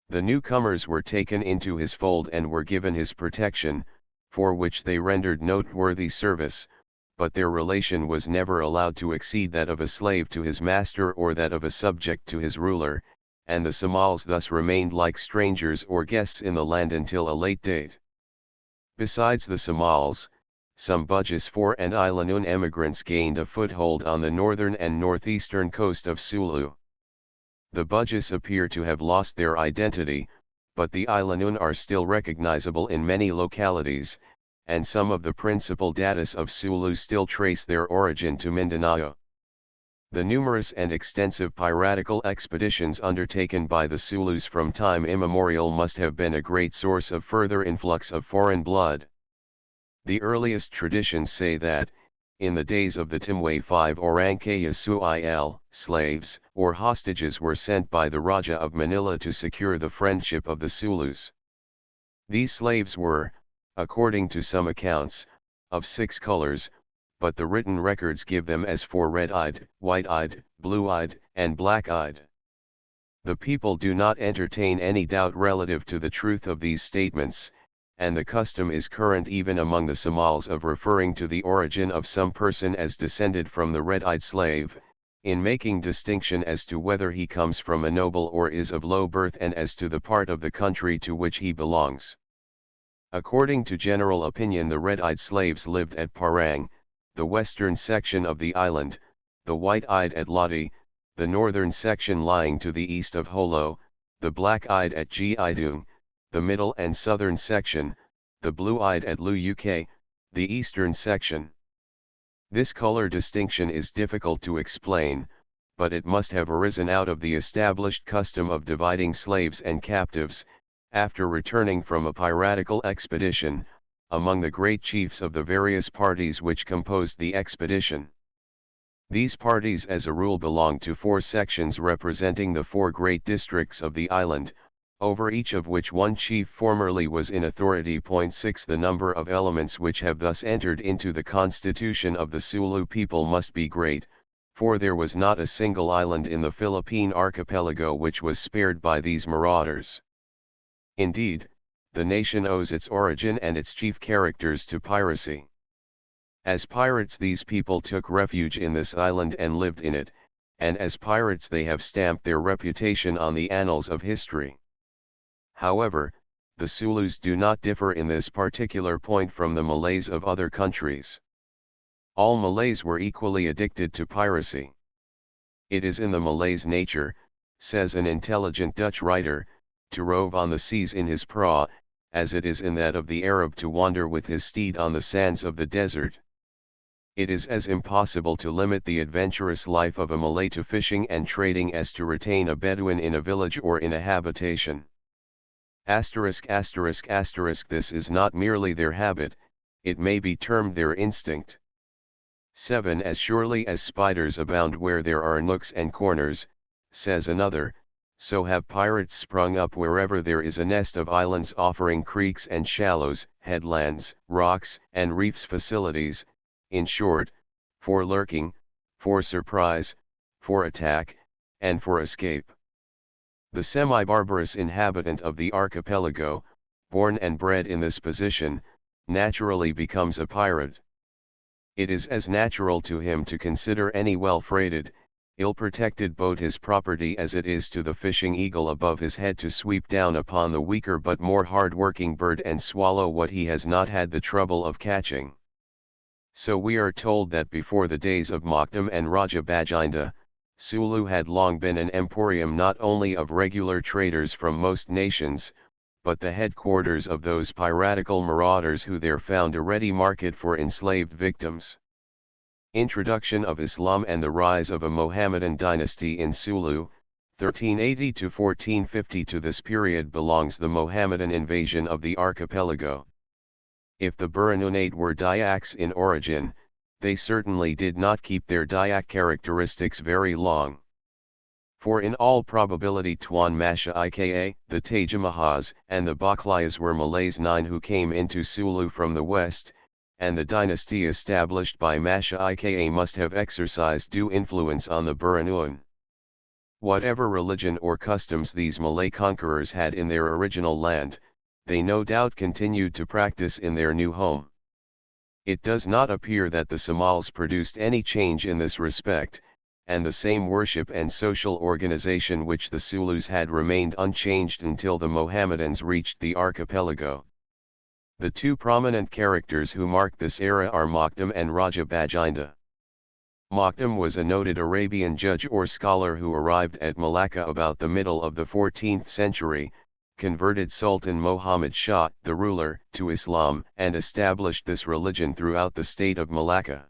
The newcomers were taken into his fold and were given his protection, for which they rendered noteworthy service, but their relation was never allowed to exceed that of a slave to his master or that of a subject to his ruler, and the Somals thus remained like strangers or guests in the land until a late date. Besides the Somals, some Bugis IV and Ilanun emigrants gained a foothold on the northern and northeastern coast of Sulu. The Bugis appear to have lost their identity, but the Ilanun are still recognizable in many localities, and some of the principal datus of Sulu still trace their origin to Mindanao. The numerous and extensive piratical expeditions undertaken by the Sulus from time immemorial must have been a great source of further influx of foreign blood. The earliest traditions say that, in the days of the Timway 5 Orangkaya Suil, slaves or hostages were sent by the Raja of Manila to secure the friendship of the Sulus. These slaves were, according to some accounts, of 6 colors, but the written records give them as 4 red-eyed, white-eyed, blue-eyed, and black-eyed. The people do not entertain any doubt relative to the truth of these statements, and the custom is current even among the Somals of referring to the origin of some person as descended from the red-eyed slave, in making distinction as to whether he comes from a noble or is of low birth and as to the part of the country to which he belongs. According to general opinion, the red-eyed slaves lived at Parang, the western section of the island, the white-eyed at Lodi, the northern section lying to the east of Holo, the black-eyed at Giidung, the middle and southern section, the blue-eyed at Lu-UK, the eastern section. This color distinction is difficult to explain, but it must have arisen out of the established custom of dividing slaves and captives, after returning from a piratical expedition, among the great chiefs of the various parties which composed the expedition. These parties as a rule belonged to 4 sections representing the 4 great districts of the island, over each of which one chief formerly was in authority. 6 The number of elements which have thus entered into the constitution of the Sulu people must be great, for there was not a single island in the Philippine archipelago which was spared by these marauders. Indeed, the nation owes its origin and its chief characters to piracy. As pirates these people took refuge in this island and lived in it, and as pirates they have stamped their reputation on the annals of history. However, the Sulus do not differ in this particular point from the Malays of other countries. All Malays were equally addicted to piracy. It is in the Malay's nature, says an intelligent Dutch writer, to rove on the seas in his prahu, as it is in that of the Arab to wander with his steed on the sands of the desert. It is as impossible to limit the adventurous life of a Malay to fishing and trading as to retain a Bedouin in a village or in a habitation. This is not merely their habit, it may be termed their instinct. 7. As surely as spiders abound where there are nooks and corners, says another, so have pirates sprung up wherever there is a nest of islands offering creeks and shallows, headlands, rocks, and reefs facilities, in short, for lurking, for surprise, for attack, and for escape. The semi-barbarous inhabitant of the archipelago, born and bred in this position, naturally becomes a pirate. It is as natural to him to consider any well-freighted, ill-protected boat his property as it is to the fishing eagle above his head to sweep down upon the weaker but more hard-working bird and swallow what he has not had the trouble of catching. So we are told that before the days of Makdum and Raja Bajinda, Sulu had long been an emporium not only of regular traders from most nations, but the headquarters of those piratical marauders who there found a ready market for enslaved victims. Introduction of Islam and the rise of a Mohammedan dynasty in Sulu, 1380 to 1450. To this period belongs the Mohammedan invasion of the archipelago. If the Burununate were Dayaks in origin, they certainly did not keep their Dayak characteristics very long. For in all probability Tuan Masha Ika, the Tajamahas and the Baklayas were Malays 9 who came into Sulu from the west, and the dynasty established by Masha Ika must have exercised due influence on the Burunun. Whatever religion or customs these Malay conquerors had in their original land, they no doubt continued to practice in their new home. It does not appear that the Somals produced any change in this respect, and the same worship and social organization which the Sulus had remained unchanged until the Mohammedans reached the archipelago. The two prominent characters who mark this era are Makdum and Raja Bajinda. Makdum was a noted Arabian judge or scholar who arrived at Malacca about the middle of the 14th century, converted Sultan Muhammad Shah, the ruler, to Islam and established this religion throughout the state of Malacca.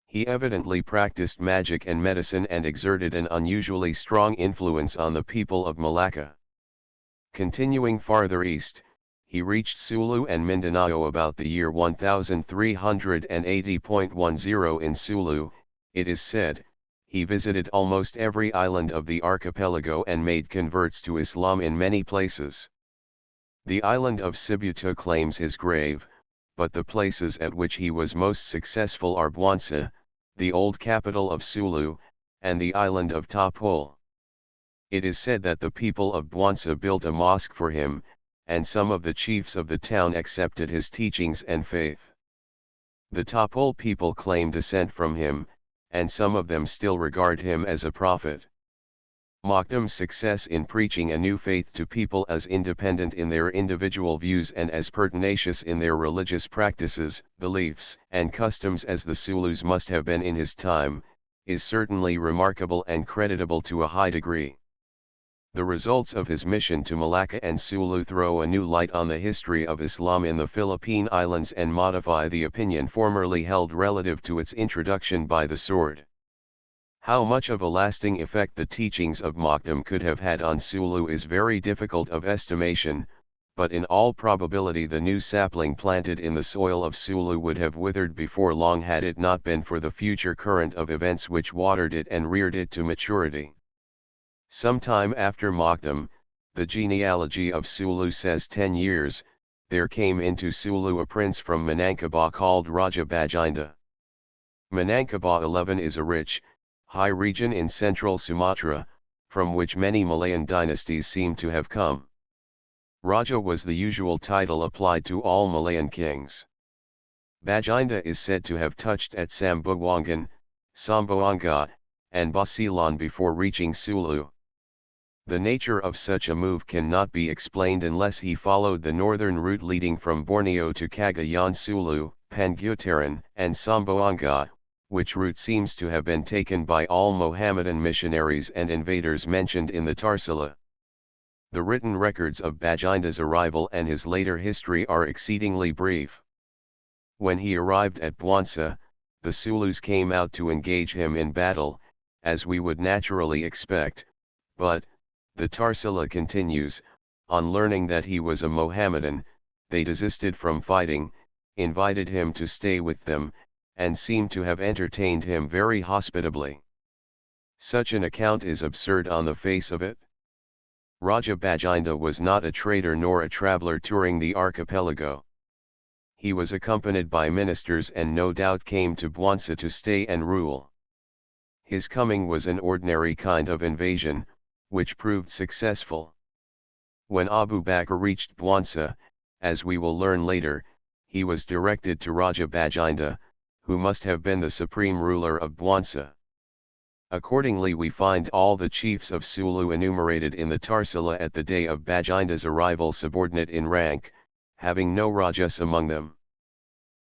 He evidently practiced magic and medicine and exerted an unusually strong influence on the people of Malacca. Continuing farther east, he reached Sulu and Mindanao about the year 1380.10 in Sulu, it is said. He visited almost every island of the archipelago and made converts to Islam in many places. The island of Sibutu claims his grave, but the places at which he was most successful are Buansa, the old capital of Sulu, and the island of Tapul. It is said that the people of Buansa built a mosque for him, and some of the chiefs of the town accepted his teachings and faith. The Tapul people claim descent from him, and some of them still regard him as a prophet. Makdum's success in preaching a new faith to people as independent in their individual views and as pertinacious in their religious practices, beliefs, and customs as the Sulus must have been in his time, is certainly remarkable and creditable to a high degree. The results of his mission to Malacca and Sulu throw a new light on the history of Islam in the Philippine Islands and modify the opinion formerly held relative to its introduction by the sword. How much of a lasting effect the teachings of Makdum could have had on Sulu is very difficult of estimation, but in all probability the new sapling planted in the soil of Sulu would have withered before long had it not been for the future current of events which watered it and reared it to maturity. Some time after Makdum, the genealogy of Sulu says 10 years, there came into Sulu a prince from Minangkabau called Raja Bajinda. Minangkabau 11 is a rich, high region in central Sumatra, from which many Malayan dynasties seem to have come. Raja was the usual title applied to all Malayan kings. Bajinda is said to have touched at Sambuwangan, Sambuanga, and Basilan before reaching Sulu. The nature of such a move cannot be explained unless he followed the northern route leading from Borneo to Cagayan Sulu, Pangyutaran, and Sambuanga, which route seems to have been taken by all Mohammedan missionaries and invaders mentioned in the Tarsila. The written records of Bajinda's arrival and his later history are exceedingly brief. When he arrived at Bwansa, the Sulus came out to engage him in battle, as we would naturally expect, but, the Tarsila continues, on learning that he was a Mohammedan, they desisted from fighting, invited him to stay with them, and seemed to have entertained him very hospitably. Such an account is absurd on the face of it. Raja Bajinda was not a trader nor a traveler touring the archipelago. He was accompanied by ministers and no doubt came to Bwansa to stay and rule. His coming was an ordinary kind of invasion, which proved successful. When Abu Bakr reached Bwansa, as we will learn later, he was directed to Raja Bajinda, who must have been the supreme ruler of Bwansa. Accordingly we find all the chiefs of Sulu enumerated in the Tarsila at the day of Bajinda's arrival subordinate in rank, having no Rajas among them.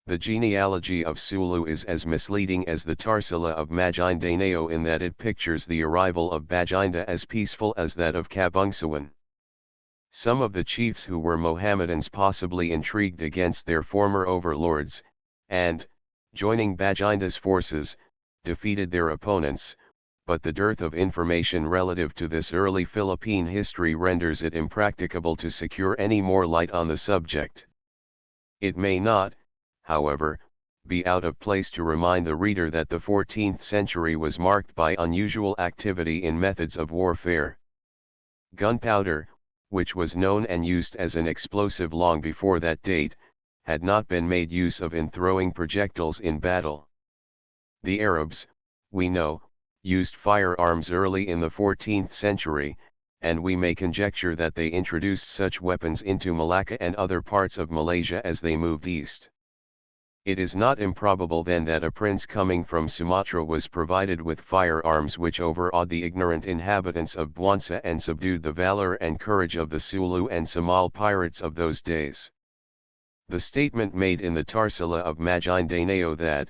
The genealogy of Sulu is as misleading as the Tarsila of Maguindanao in that it pictures the arrival of Bajinda as peaceful as that of Kabungsawan. Some of the chiefs who were Mohammedans possibly intrigued against their former overlords, and, joining Bajinda's forces, defeated their opponents, but the dearth of information relative to this early Philippine history renders it impracticable to secure any more light on the subject. It may not, however, be out of place to remind the reader that the 14th century was marked by unusual activity in methods of warfare. Gunpowder, which was known and used as an explosive long before that date, had not been made use of in throwing projectiles in battle. The Arabs, we know, used firearms early in the 14th century, and we may conjecture that they introduced such weapons into Malacca and other parts of Malaysia as they moved east. It is not improbable then that a prince coming from Sumatra was provided with firearms which overawed the ignorant inhabitants of Bwansa and subdued the valor and courage of the Sulu and Samal pirates of those days. The statement made in the Tarsila of Maguindanao that,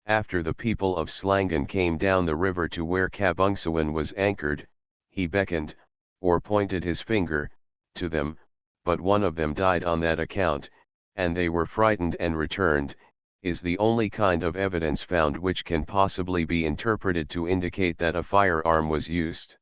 after the people of Slangan came down the river to where Kabungsawan was anchored, he beckoned, or pointed his finger, to them, but one of them died on that account, and they were frightened and returned, is the only kind of evidence found which can possibly be interpreted to indicate that a firearm was used.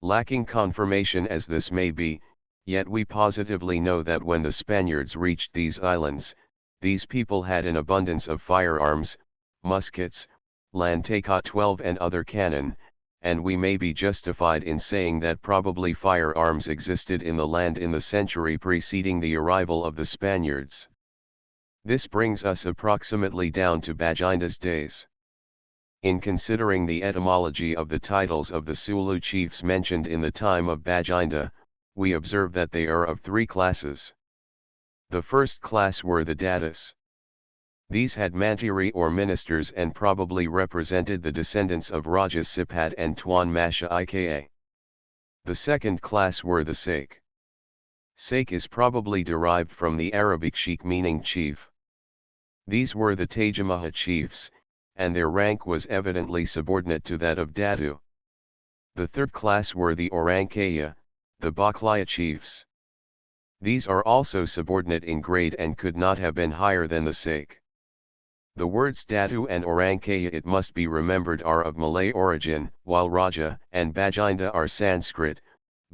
Lacking confirmation as this may be, yet we positively know that when the Spaniards reached these islands, these people had an abundance of firearms, muskets, Lantakot-12 and other cannon, and we may be justified in saying that probably firearms existed in the land in the century preceding the arrival of the Spaniards. This brings us approximately down to Bajinda's days. In considering the etymology of the titles of the Sulu chiefs mentioned in the time of Bajinda, we observe that they are of three classes. The first class were the Datus. These had mantiri or ministers and probably represented the descendants of Raja Sipat and Tuan Masha Ika. The second class were the Sheikh. Sheikh is probably derived from the Arabic sheikh meaning chief. These were the Tajamaha chiefs, and their rank was evidently subordinate to that of Datu. The third class were the Orangkaya, the Baklaya chiefs. These are also subordinate in grade and could not have been higher than the Sheikh. The words Datu and Orangkaya, it must be remembered, are of Malay origin, while Raja and Bajinda are Sanskrit,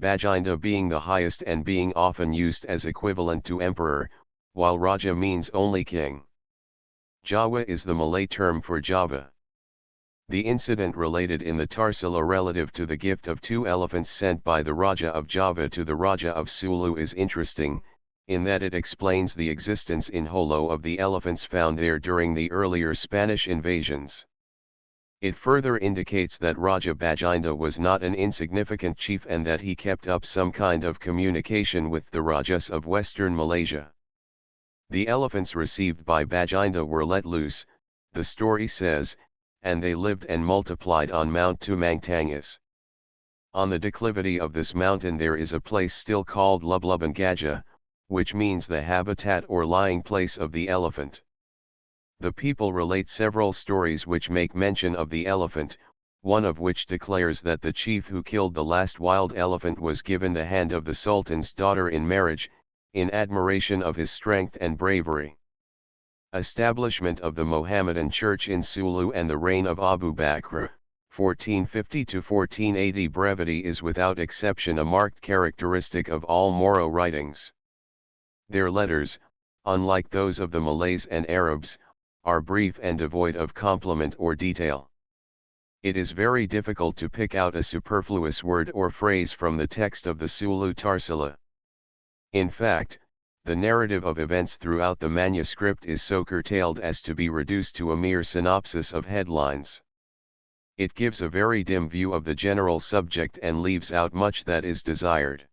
Bajinda being the highest and being often used as equivalent to emperor, while Raja means only king. Jawa is the Malay term for Java. The incident related in the Tarsila relative to the gift of 2 elephants sent by the Raja of Java to the Raja of Sulu is interesting, in that it explains the existence in Holo of the elephants found there during the earlier Spanish invasions. It further indicates that Raja Bajinda was not an insignificant chief and that he kept up some kind of communication with the Rajas of Western Malaysia. The elephants received by Bajinda were let loose, the story says, and they lived and multiplied on Mount Tumangtangas. On the declivity of this mountain there is a place still called Lublubangaja, which means the habitat or lying place of the elephant. The people relate several stories which make mention of the elephant, one of which declares that the chief who killed the last wild elephant was given the hand of the Sultan's daughter in marriage, in admiration of his strength and bravery. Establishment of the Mohammedan Church in Sulu and the reign of Abu Bakr, 1450 to 1480. Brevity is without exception a marked characteristic of all Moro writings. Their letters, unlike those of the Malays and Arabs, are brief and devoid of compliment or detail. It is very difficult to pick out a superfluous word or phrase from the text of the Sulu Tarsila. In fact, the narrative of events throughout the manuscript is so curtailed as to be reduced to a mere synopsis of headlines. It gives a very dim view of the general subject and leaves out much that is desired.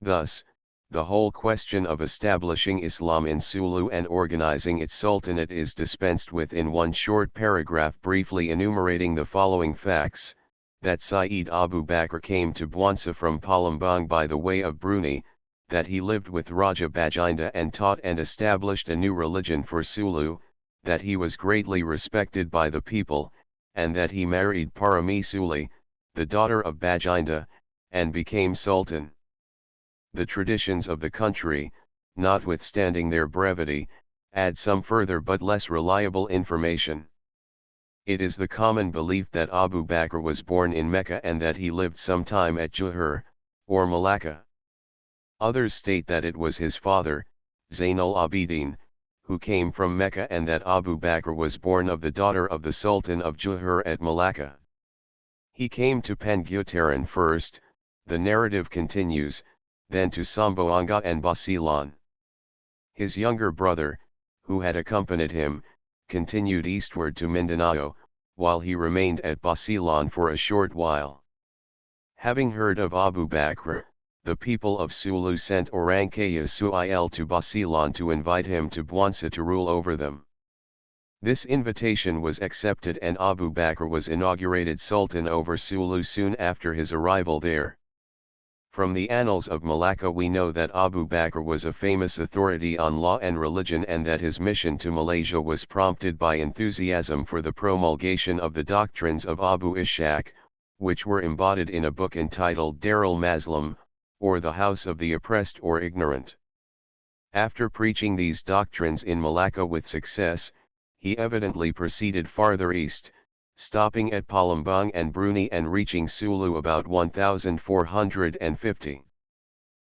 Thus, the whole question of establishing Islam in Sulu and organizing its sultanate is dispensed with in one short paragraph briefly enumerating the following facts: that Sayyid Abu Bakr came to Bwansa from Palembang by the way of Brunei, that he lived with Raja Bajinda and taught and established a new religion for Sulu, that he was greatly respected by the people, and that he married Parami Suli, the daughter of Bajinda, and became sultan. The traditions of the country, notwithstanding their brevity, add some further but less reliable information. It is the common belief that Abu Bakr was born in Mecca and that he lived some time at Johor, or Malacca. Others state that it was his father, Zainul Abidin, who came from Mecca and that Abu Bakr was born of the daughter of the Sultan of Johor at Malacca. He came to Pangutaran first, the narrative continues, then to Samboanga and Basilan. His younger brother, who had accompanied him, continued eastward to Mindanao, while he remained at Basilan for a short while. Having heard of Abu Bakr, the people of Sulu sent Orangkaya Suil to Basilan to invite him to Bwansa to rule over them. This invitation was accepted and Abu Bakr was inaugurated Sultan over Sulu soon after his arrival there. From the annals of Malacca we know that Abu Bakr was a famous authority on law and religion and that his mission to Malaysia was prompted by enthusiasm for the promulgation of the doctrines of Abu Ishaq, which were embodied in a book entitled Darul Mazlum, or the House of the Oppressed or Ignorant. After preaching these doctrines in Malacca with success, he evidently proceeded farther east, stopping at Palembang and Brunei and reaching Sulu about 1450.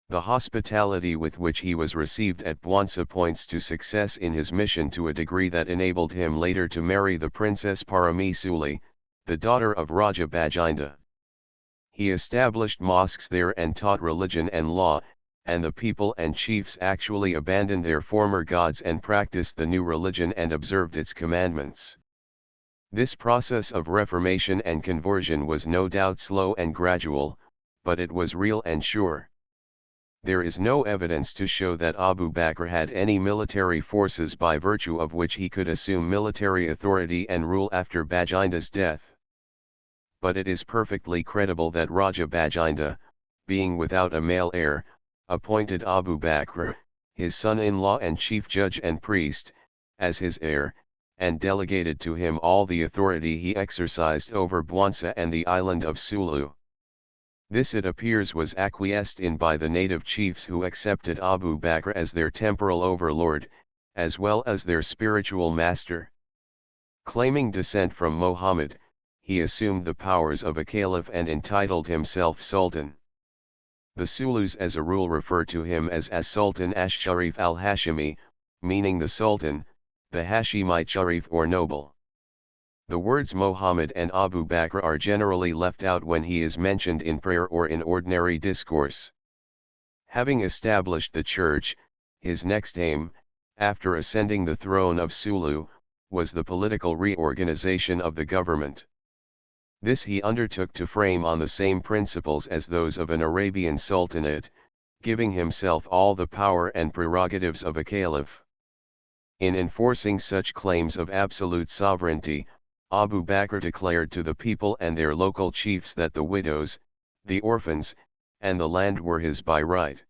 The hospitality with which he was received at Bwansa points to success in his mission to a degree that enabled him later to marry the Princess Parami Suli, the daughter of Raja Bajinda. He established mosques there and taught religion and law, and the people and chiefs actually abandoned their former gods and practiced the new religion and observed its commandments. This process of reformation and conversion was no doubt slow and gradual, but it was real and sure. There is no evidence to show that Abu Bakr had any military forces by virtue of which he could assume military authority and rule after Bajinda's death. But it is perfectly credible that Raja Bajinda, being without a male heir, appointed Abu Bakr, his son-in-law and chief judge and priest, as his heir, and delegated to him all the authority he exercised over Bwansa and the island of Sulu. This it appears was acquiesced in by the native chiefs who accepted Abu Bakr as their temporal overlord, as well as their spiritual master. Claiming descent from Muhammad, he assumed the powers of a caliph and entitled himself Sultan. The Sulus as a rule refer to him as Sultan Ash-Sharif al-Hashimi, meaning the Sultan, the Hashemite Sharif or noble. The words Muhammad and Abu Bakr are generally left out when he is mentioned in prayer or in ordinary discourse. Having established the church, his next aim, after ascending the throne of Sulu, was the political reorganization of the government. This he undertook to frame on the same principles as those of an Arabian sultanate, giving himself all the power and prerogatives of a caliph. In enforcing such claims of absolute sovereignty, Abu Bakr declared to the people and their local chiefs that the widows, the orphans, and the land were his by right.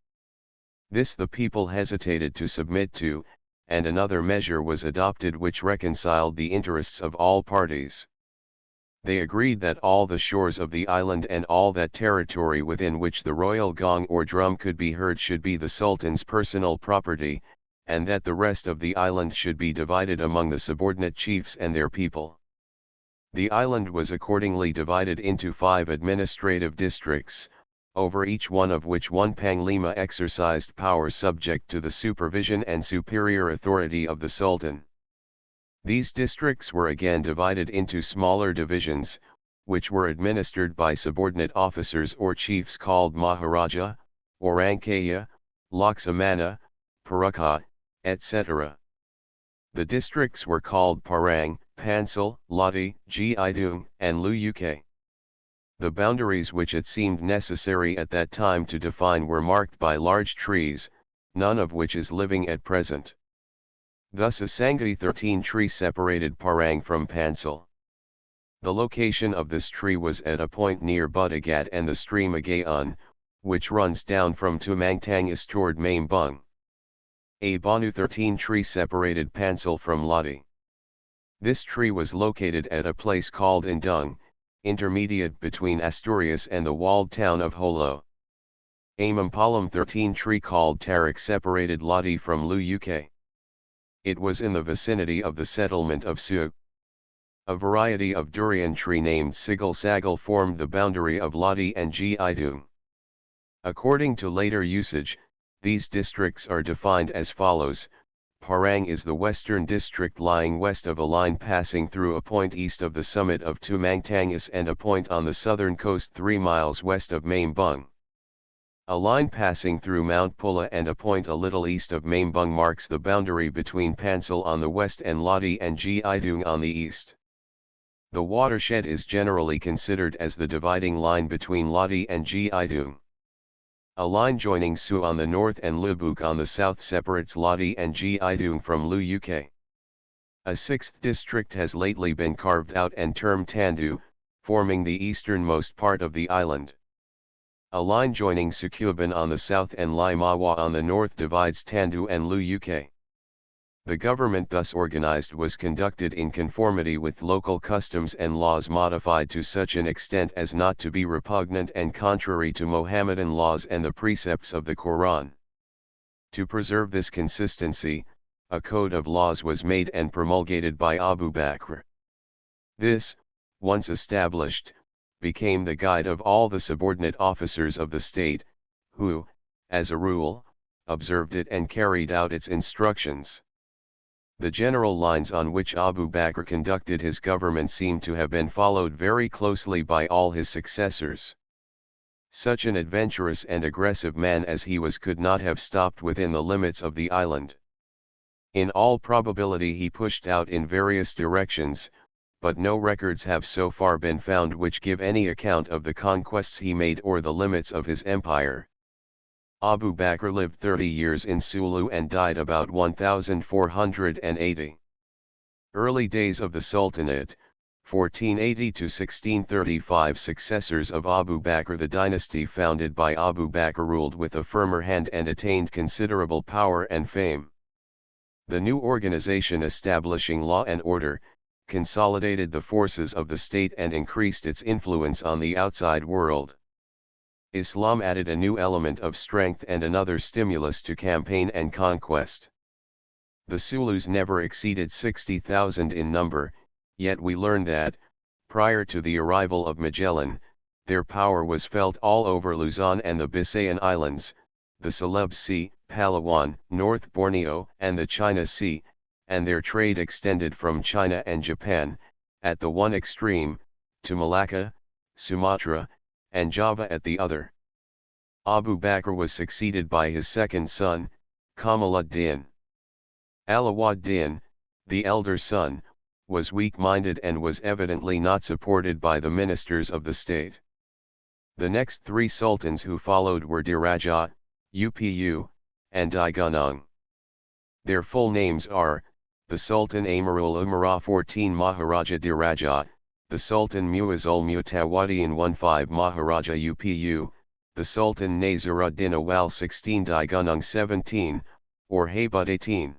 This the people hesitated to submit to, and another measure was adopted which reconciled the interests of all parties. They agreed that all the shores of the island and all that territory within which the royal gong or drum could be heard should be the Sultan's personal property, and that the rest of the island should be divided among the subordinate chiefs and their people. The island was accordingly divided into 5 administrative districts, over each one of which one Panglima exercised power subject to the supervision and superior authority of the Sultan. These districts were again divided into smaller divisions, which were administered by subordinate officers or chiefs called Maharaja, Orankaya, Laksamana, Parakha, etc. The districts were called Parang, Pansal, Lati, Gidung, and Luyuk. The boundaries which it seemed necessary at that time to define were marked by large trees, none of which is living at present. Thus a Sanghi 13 tree separated Parang from Pansal. The location of this tree was at a point near Budagat and the stream Agayon, which runs down from Tumangtangis toward Mambung. A Banu 13 tree separated Pansal from Lati. This tree was located at a place called Indung, intermediate between Asturias and the walled town of Holo. A Mampalam 13 tree called Tarak separated Lati from Luyuk. It was in the vicinity of the settlement of Su. A variety of durian tree named Sigal Sagal formed the boundary of Lati and Gidung. According to later usage, these districts are defined as follows: Parang is the western district lying west of a line passing through a point east of the summit of Tumangtangis and a point on the southern coast 3 miles west of Mambung. A line passing through Mount Pula and a point a little east of Mambung marks the boundary between Pansal on the west and Lati and Gidung on the east. The watershed is generally considered as the dividing line between Lati and Gidung. A line joining Su on the north and Lubuk on the south separates Lati and Gidung from Luyuk. A 6th district has lately been carved out and termed Tandu, forming the easternmost part of the island. A line joining Sukuban on the south and Limawa on the north divides Tandu and Luyuk. The government thus organized was conducted in conformity with local customs and laws modified to such an extent as not to be repugnant and contrary to Mohammedan laws and the precepts of the Quran. To preserve this consistency, a code of laws was made and promulgated by Abu Bakr. This, once established, became the guide of all the subordinate officers of the state, who, as a rule, observed it and carried out its instructions. The general lines on which Abu Bakr conducted his government seem to have been followed very closely by all his successors. Such an adventurous and aggressive man as he was could not have stopped within the limits of the island. In all probability he pushed out in various directions, but no records have so far been found which give any account of the conquests he made or the limits of his empire. Abu Bakr lived 30 years in Sulu and died about 1480. Early days of the Sultanate, 1480 to 1635. Successors of Abu Bakr. The dynasty founded by Abu Bakr ruled with a firmer hand and attained considerable power and fame. The new organization establishing law and order, consolidated the forces of the state and increased its influence on the outside world. Islam added a new element of strength and another stimulus to campaign and conquest. The Sulus never exceeded 60,000 in number, yet we learn that, prior to the arrival of Magellan, their power was felt all over Luzon and the Bisayan Islands, the Celebes Sea, Palawan, North Borneo and the China Sea, and their trade extended from China and Japan, at the one extreme, to Malacca, Sumatra, and Java at the other. Abu Bakr was succeeded by his second son, Kamaluddin. Alauddin, the elder son, was weak-minded and was evidently not supported by the ministers of the state. The next 3 sultans who followed were Diraja, Upu, and Digunung. Their full names are, the Sultan Amirul Umara 14 Maharaja Diraja, the Sultan Muazzul Mutawadiyan 15 Maharaja Upu, the Sultan Naziruddin Awal 16 Digunung 17, or Haybud 18.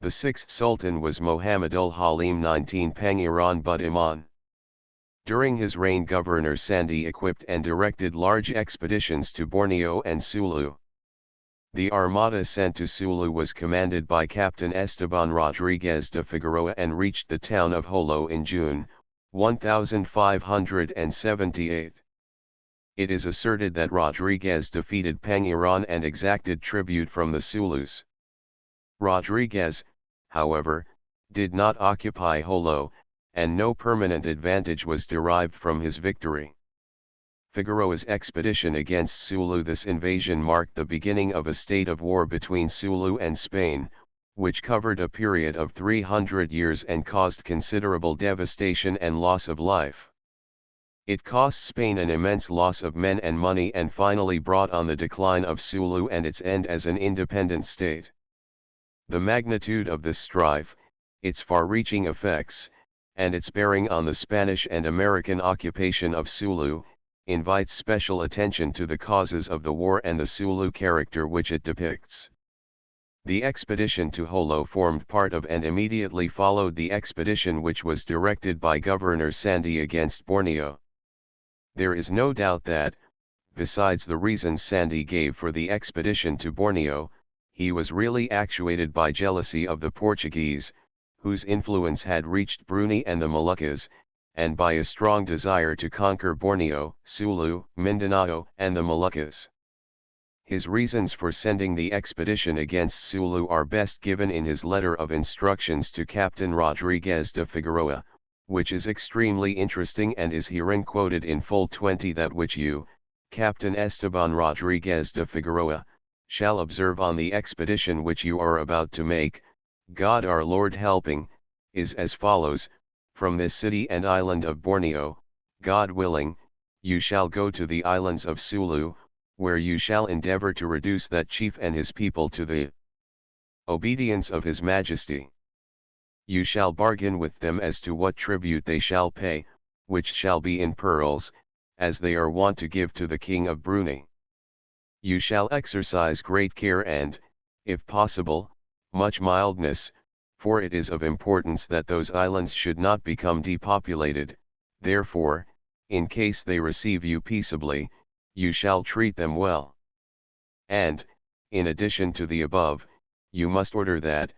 The sixth Sultan was Muhammadul Halim 19 Pangeran Bud Iman. During his reign Governor Sandi equipped and directed large expeditions to Borneo and Sulu. The armada sent to Sulu was commanded by Captain Esteban Rodriguez de Figueroa and reached the town of Jolo in June, 1578. It is asserted that Rodriguez defeated Pangeran and exacted tribute from the Sulus. Rodriguez, however, did not occupy Jolo, and no permanent advantage was derived from his victory. Figueroa's expedition against Sulu. This invasion marked the beginning of a state of war between Sulu and Spain, which covered a period of 300 years and caused considerable devastation and loss of life. It cost Spain an immense loss of men and money and finally brought on the decline of Sulu and its end as an independent state. The magnitude of this strife, its far-reaching effects, and its bearing on the Spanish and American occupation of Sulu, invites special attention to the causes of the war and the Sulu character which it depicts. The expedition to Jolo formed part of and immediately followed the expedition which was directed by Governor Sandi against Borneo. There is no doubt that, besides the reasons Sandi gave for the expedition to Borneo, he was really actuated by jealousy of the Portuguese, whose influence had reached Brunei and the Moluccas, and by a strong desire to conquer Borneo, Sulu, Mindanao, and the Moluccas. His reasons for sending the expedition against Sulu are best given in his letter of instructions to Captain Rodriguez de Figueroa, which is extremely interesting and is herein quoted in full. 20 That which you, Captain Esteban Rodriguez de Figueroa, shall observe on the expedition which you are about to make, God our Lord helping, is as follows: from this city and island of Borneo, God willing, you shall go to the islands of Sulu, where you shall endeavor to reduce that chief and his people to the obedience of his majesty. You shall bargain with them as to what tribute they shall pay, which shall be in pearls, as they are wont to give to the king of Brunei. You shall exercise great care and, if possible, much mildness, for it is of importance that those islands should not become depopulated. Therefore, in case they receive you peaceably, you shall treat them well. And, in addition to the above, you must order that,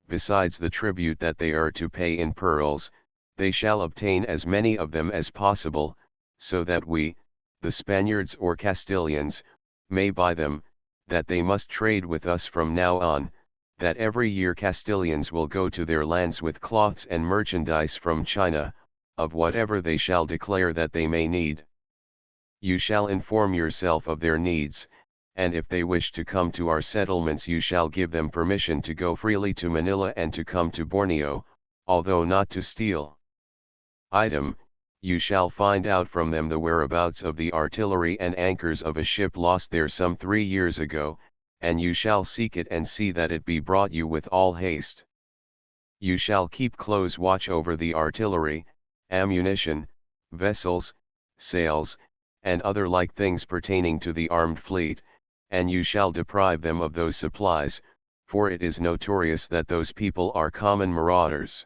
besides the tribute that they are to pay in pearls, they shall obtain as many of them as possible, so that we, the Spaniards or Castilians, may buy them, that they must trade with us from now on, that every year Castilians will go to their lands with cloths and merchandise from China, of whatever they shall declare that they may need. You shall inform yourself of their needs, and if they wish to come to our settlements you shall give them permission to go freely to Manila and to come to Borneo, although not to steal. Item, you shall find out from them the whereabouts of the artillery and anchors of a ship lost there some 3 years ago, and you shall seek it and see that it be brought you with all haste. You shall keep close watch over the artillery, ammunition, vessels, sails, and other like things pertaining to the armed fleet, and you shall deprive them of those supplies, for it is notorious that those people are common marauders.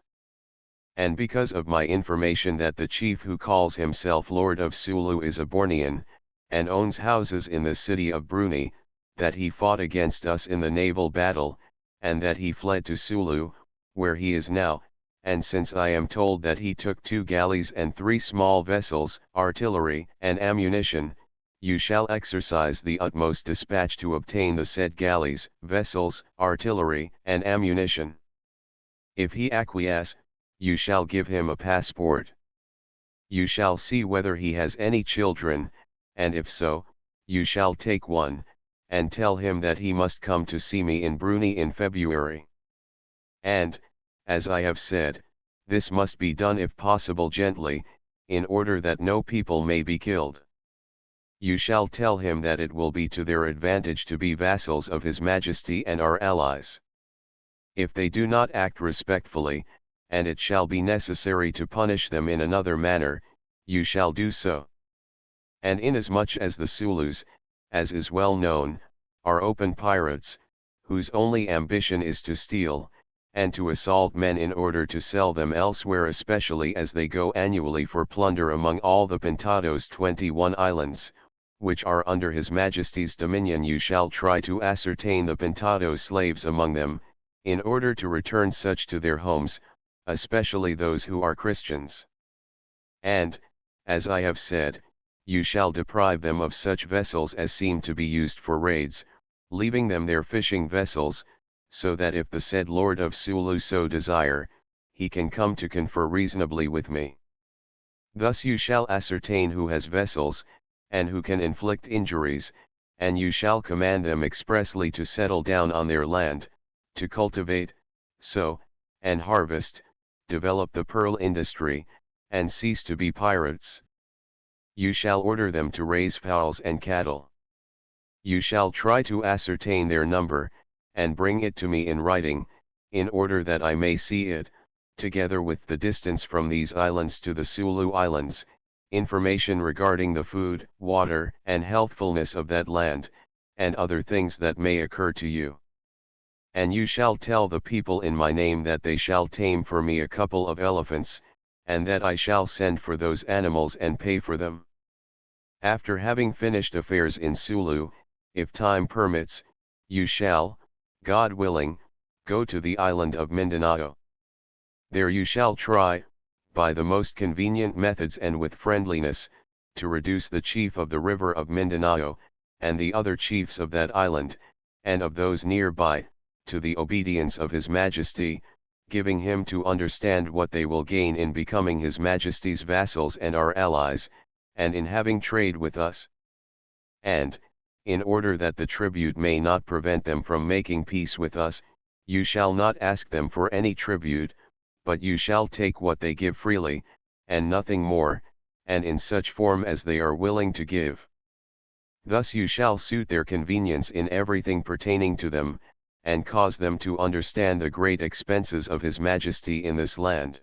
And because of my information that the chief who calls himself Lord of Sulu is a Bornean, and owns houses in the city of Brunei, that he fought against us in the naval battle, and that he fled to Sulu, where he is now, and since I am told that he took 2 galleys and 3 small vessels, artillery and ammunition, you shall exercise the utmost dispatch to obtain the said galleys, vessels, artillery, and ammunition. If he acquiesce, you shall give him a passport. You shall see whether he has any children, and if so, you shall take one, and tell him that he must come to see me in Brunei in February. And, as I have said, this must be done if possible gently, in order that no people may be killed. You shall tell him that it will be to their advantage to be vassals of His Majesty and our allies. If they do not act respectfully, and it shall be necessary to punish them in another manner, you shall do so. And inasmuch as the Sulus, as is well known, are open pirates, whose only ambition is to steal, and to assault men in order to sell them elsewhere, especially as they go annually for plunder among all the Pintado's 21 islands, which are under His Majesty's dominion, you shall try to ascertain the Pintado's slaves among them, in order to return such to their homes, especially those who are Christians. And, as I have said, you shall deprive them of such vessels as seem to be used for raids, leaving them their fishing vessels, so that if the said Lord of Sulu so desire, he can come to confer reasonably with me. Thus you shall ascertain who has vessels, and who can inflict injuries, and you shall command them expressly to settle down on their land, to cultivate, sow, and harvest, develop the pearl industry, and cease to be pirates. You shall order them to raise fowls and cattle. You shall try to ascertain their number, and bring it to me in writing, in order that I may see it, together with the distance from these islands to the Sulu Islands, information regarding the food, water, and healthfulness of that land, and other things that may occur to you. And you shall tell the people in my name that they shall tame for me a couple of elephants, and that I shall send for those animals and pay for them. After having finished affairs in Sulu, if time permits, you shall, God willing, go to the island of Mindanao. There you shall try, by the most convenient methods and with friendliness, to reduce the chief of the river of Mindanao, and the other chiefs of that island, and of those nearby, to the obedience of His Majesty, giving him to understand what they will gain in becoming His Majesty's vassals and our allies, and in having trade with us. And, in order that the tribute may not prevent them from making peace with us, you shall not ask them for any tribute, but you shall take what they give freely, and nothing more, and in such form as they are willing to give. Thus you shall suit their convenience in everything pertaining to them, and cause them to understand the great expenses of His Majesty in this land.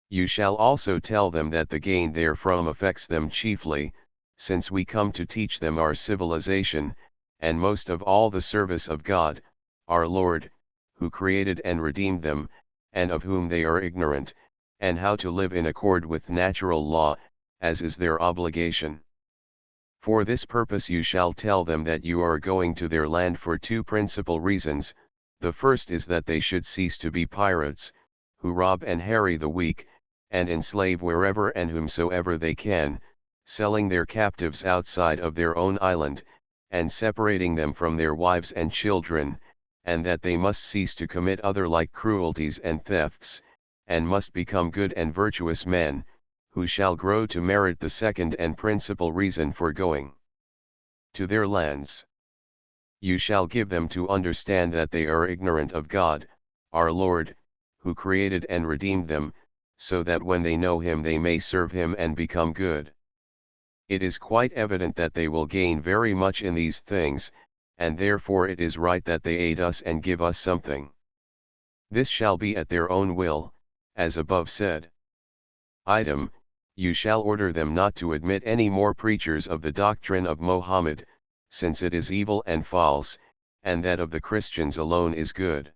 You shall also tell them that the gain therefrom affects them chiefly, since we come to teach them our civilization, and most of all the service of God, our Lord, who created and redeemed them, and of whom they are ignorant, and how to live in accord with natural law, as is their obligation. For this purpose you shall tell them that you are going to their land for two principal reasons. The first is that they should cease to be pirates, who rob and harry the weak, and enslave wherever and whomsoever they can, selling their captives outside of their own island, and separating them from their wives and children, and that they must cease to commit other like cruelties and thefts, and must become good and virtuous men, who shall grow to merit the second and principal reason for going to their lands. You shall give them to understand that they are ignorant of God, our Lord, who created and redeemed them, so that when they know Him they may serve Him and become good. It is quite evident that they will gain very much in these things, and therefore it is right that they aid us and give us something. This shall be at their own will, as above said. Item, you shall order them not to admit any more preachers of the doctrine of Mohammed, since it is evil and false, and that of the Christians alone is good.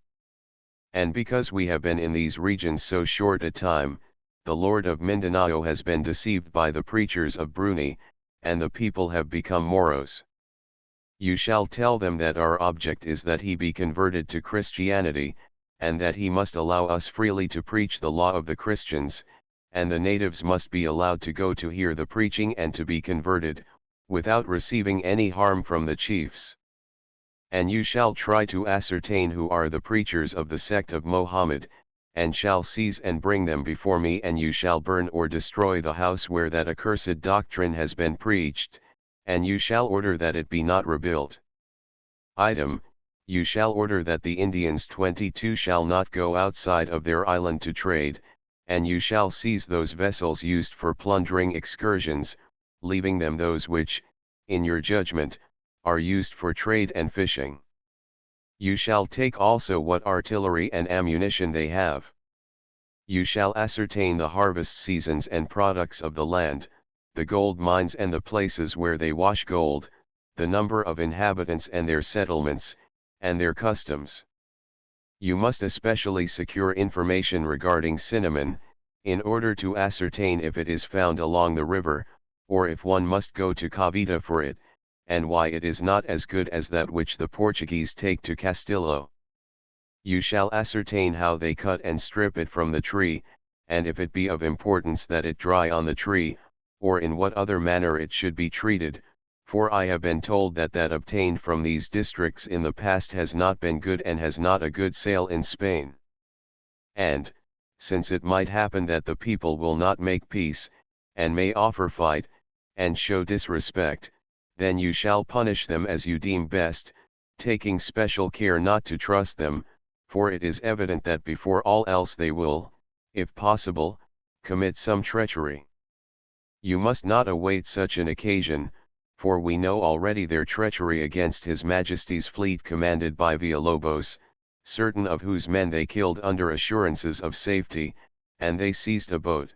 And because we have been in these regions so short a time, the Lord of Mindanao has been deceived by the preachers of Brunei, and the people have become Moros. You shall tell them that our object is that he be converted to Christianity, and that he must allow us freely to preach the law of the Christians, and the natives must be allowed to go to hear the preaching and to be converted, without receiving any harm from the chiefs. And you shall try to ascertain who are the preachers of the sect of Mohammed, and shall seize and bring them before me, and you shall burn or destroy the house where that accursed doctrine has been preached, and you shall order that it be not rebuilt. Item, you shall order that the Indians 22 shall not go outside of their island to trade, and you shall seize those vessels used for plundering excursions, leaving them those which, in your judgment, are used for trade and fishing. You shall take also what artillery and ammunition they have. You shall ascertain the harvest seasons and products of the land, the gold mines and the places where they wash gold, the number of inhabitants and their settlements, and their customs. You must especially secure information regarding cinnamon, in order to ascertain if it is found along the river, or if one must go to Cavite for it, and why it is not as good as that which the Portuguese take to Castillo. You shall ascertain how they cut and strip it from the tree, and if it be of importance that it dry on the tree, or in what other manner it should be treated, for I have been told that that obtained from these districts in the past has not been good and has not a good sale in Spain. And, since it might happen that the people will not make peace, and may offer fight, and show disrespect, then you shall punish them as you deem best, taking special care not to trust them, for it is evident that before all else they will, if possible, commit some treachery. You must not await such an occasion, for we know already their treachery against His Majesty's fleet commanded by Villalobos, certain of whose men they killed under assurances of safety, and they seized a boat.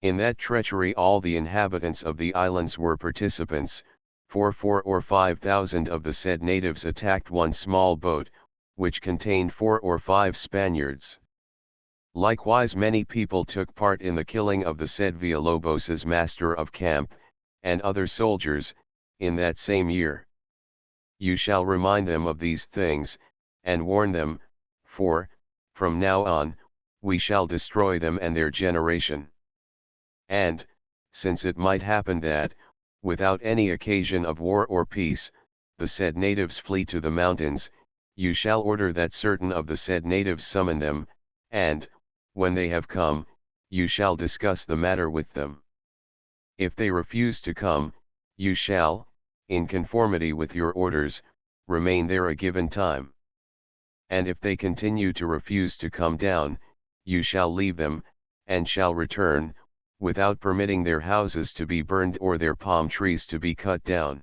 In that treachery all the inhabitants of the islands were participants, for 4 or 5,000 of the said natives attacked one small boat, which contained 4 or 5 Spaniards. Likewise many people took part in the killing of the said Villalobos's master of camp, and other soldiers, in that same year. You shall remind them of these things, and warn them, for, from now on, we shall destroy them and their generation. And, since it might happen that, without any occasion of war or peace, the said natives flee to the mountains, you shall order that certain of the said natives summon them, and, when they have come, you shall discuss the matter with them. If they refuse to come, you shall, in conformity with your orders, remain there a given time. And if they continue to refuse to come down, you shall leave them, and shall return, without permitting their houses to be burned or their palm trees to be cut down.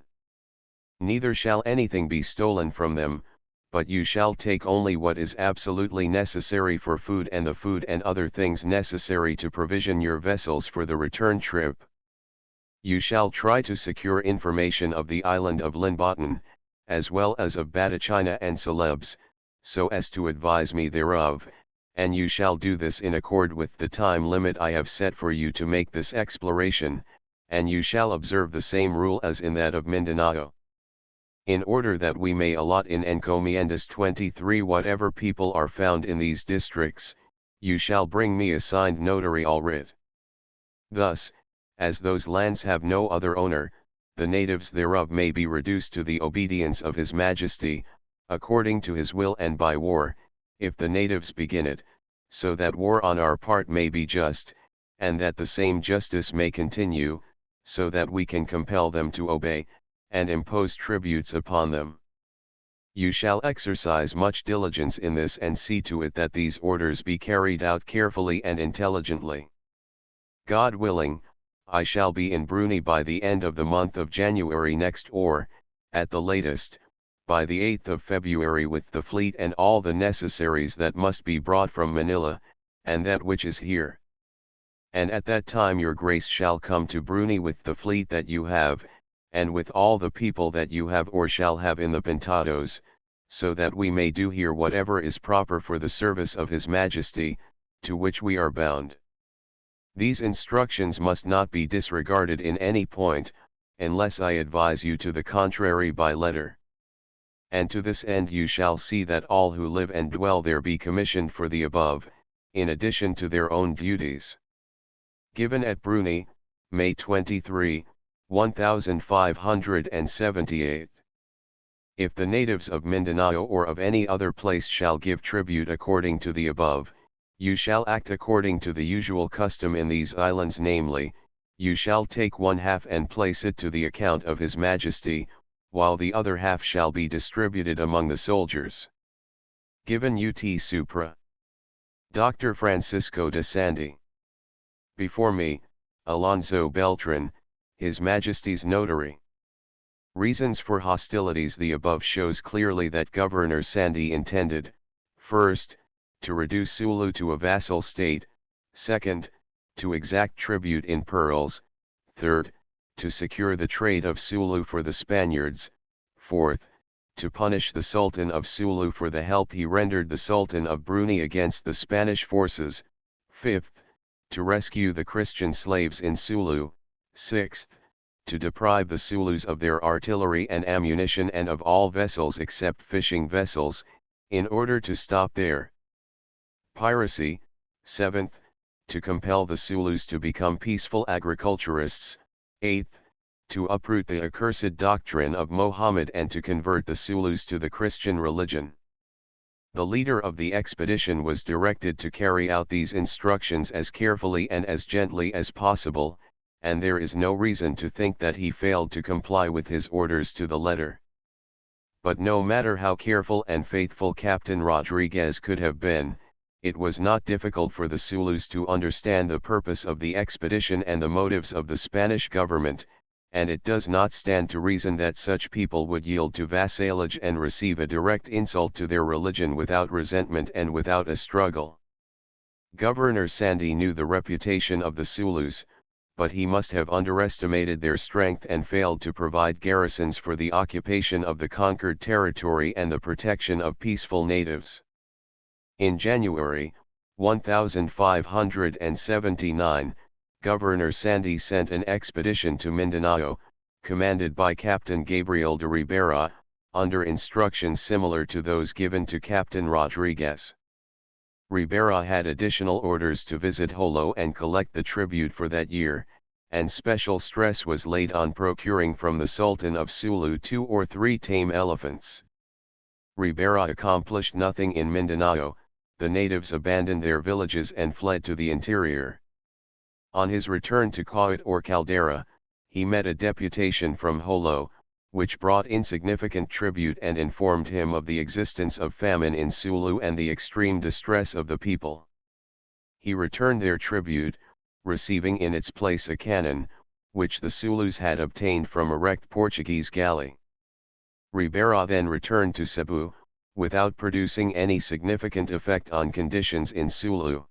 Neither shall anything be stolen from them, but you shall take only what is absolutely necessary for food and the food and other things necessary to provision your vessels for the return trip. You shall try to secure information of the island of Linbotan, as well as of Batachina and Celebes, so as to advise me thereof, and you shall do this in accord with the time limit I have set for you to make this exploration, and you shall observe the same rule as in that of Mindanao. In order that we may allot in encomiendas 23 whatever people are found in these districts, you shall bring me a signed notary all writ. Thus, as those lands have no other owner, the natives thereof may be reduced to the obedience of His Majesty, according to His will and by war, if the natives begin it, so that war on our part may be just, and that the same justice may continue, so that we can compel them to obey, and impose tributes upon them. You shall exercise much diligence in this and see to it that these orders be carried out carefully and intelligently. God willing, I shall be in Brunei by the end of the month of January next or, at the latest, by the 8th of February with the fleet and all the necessaries that must be brought from Manila, and that which is here. And at that time your grace shall come to Brunei with the fleet that you have, and with all the people that you have or shall have in the Pintados, so that we may do here whatever is proper for the service of His Majesty, to which we are bound. These instructions must not be disregarded in any point, unless I advise you to the contrary by letter. And to this end you shall see that all who live and dwell there be commissioned for the above, in addition to their own duties. Given at Brunei, May 23, 1578. If the natives of Mindanao or of any other place shall give tribute according to the above, you shall act according to the usual custom in these islands, namely, you shall take 1/2 and place it to the account of His Majesty, while the other half shall be distributed among the soldiers. Given UT Supra. Dr. Francisco de Sandy. Before me, Alonso Beltran, His Majesty's Notary. Reasons for hostilities. The above shows clearly that Governor Sandi intended, first, to reduce Sulu to a vassal state, second, to exact tribute in pearls, third, to secure the trade of Sulu for the Spaniards, fourth, to punish the Sultan of Sulu for the help he rendered the Sultan of Brunei against the Spanish forces, fifth, to rescue the Christian slaves in Sulu, sixth, to deprive the Sulus of their artillery and ammunition and of all vessels except fishing vessels, in order to stop their piracy, seventh, to compel the Sulus to become peaceful agriculturists, eighth, to uproot the accursed doctrine of Mohammed and to convert the Sulus to the Christian religion. The leader of the expedition was directed to carry out these instructions as carefully and as gently as possible, and there is no reason to think that he failed to comply with his orders to the letter. But no matter how careful and faithful Captain Rodriguez could have been, it was not difficult for the Sulus to understand the purpose of the expedition and the motives of the Spanish government, and it does not stand to reason that such people would yield to vassalage and receive a direct insult to their religion without resentment and without a struggle. Governor Sandi knew the reputation of the Sulus, but he must have underestimated their strength and failed to provide garrisons for the occupation of the conquered territory and the protection of peaceful natives. In January, 1579, Governor Sandi sent an expedition to Mindanao, commanded by Captain Gabriel de Ribera, under instructions similar to those given to Captain Rodriguez. Ribera had additional orders to visit Jolo and collect the tribute for that year, and special stress was laid on procuring from the Sultan of Sulu 2 or 3 tame elephants. Ribera accomplished nothing in Mindanao. The natives abandoned their villages and fled to the interior. On his return to Kauit or Caldera, he met a deputation from Jolo, which brought insignificant tribute and informed him of the existence of famine in Sulu and the extreme distress of the people. He returned their tribute, receiving in its place a cannon, which the Sulus had obtained from a wrecked Portuguese galley. Ribera then returned to Cebu, without producing any significant effect on conditions in Sulu.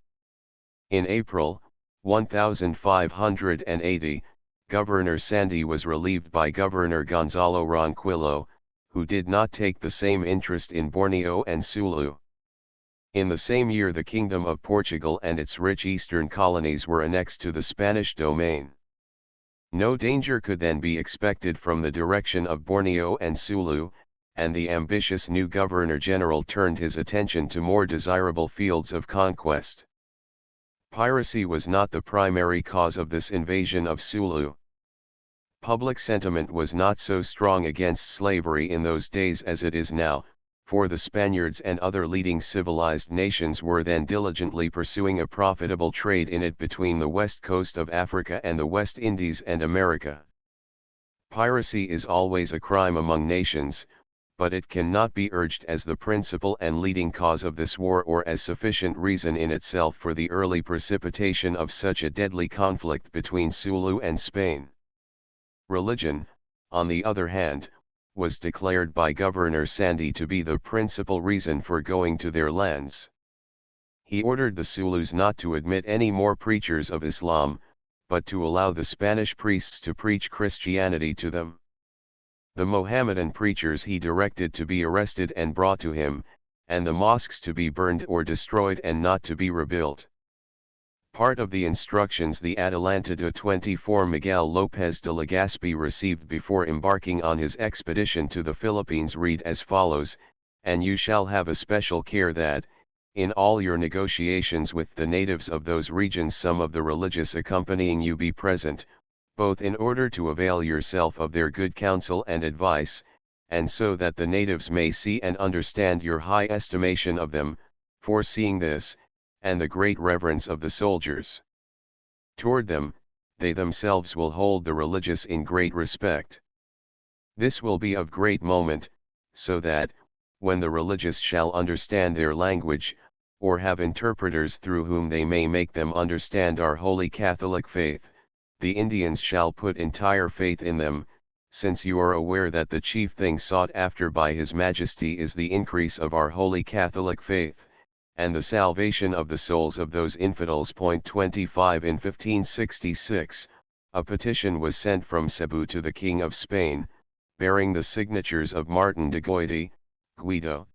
In April, 1580, Governor Sandi was relieved by Governor Gonzalo Ronquillo, who did not take the same interest in Borneo and Sulu. In the same year the Kingdom of Portugal and its rich eastern colonies were annexed to the Spanish domain. No danger could then be expected from the direction of Borneo and Sulu, and the ambitious new Governor-General turned his attention to more desirable fields of conquest. Piracy was not the primary cause of this invasion of Sulu. Public sentiment was not so strong against slavery in those days as it is now, for the Spaniards and other leading civilized nations were then diligently pursuing a profitable trade in it between the west coast of Africa and the West Indies and America. Piracy is always a crime among nations, but it cannot be urged as the principal and leading cause of this war or as sufficient reason in itself for the early precipitation of such a deadly conflict between Sulu and Spain. Religion, on the other hand, was declared by Governor Sandi to be the principal reason for going to their lands. He ordered the Sulus not to admit any more preachers of Islam, but to allow the Spanish priests to preach Christianity to them. The Mohammedan preachers he directed to be arrested and brought to him, and the mosques to be burned or destroyed and not to be rebuilt. Part of the instructions the Atalanta de 24 Miguel López de Legazpi received before embarking on his expedition to the Philippines read as follows: "And you shall have a special care that, in all your negotiations with the natives of those regions some of the religious accompanying you be present, both in order to avail yourself of their good counsel and advice, and so that the natives may see and understand your high estimation of them, foreseeing this, and the great reverence of the soldiers toward them, they themselves will hold the religious in great respect. This will be of great moment, so that, when the religious shall understand their language, or have interpreters through whom they may make them understand our holy Catholic faith, the Indians shall put entire faith in them, since you are aware that the chief thing sought after by His Majesty is the increase of our holy Catholic faith, and the salvation of the souls of those infidels. 25 In 1566, a petition was sent from Cebu to the King of Spain, bearing the signatures of Martin de Goiti, Guido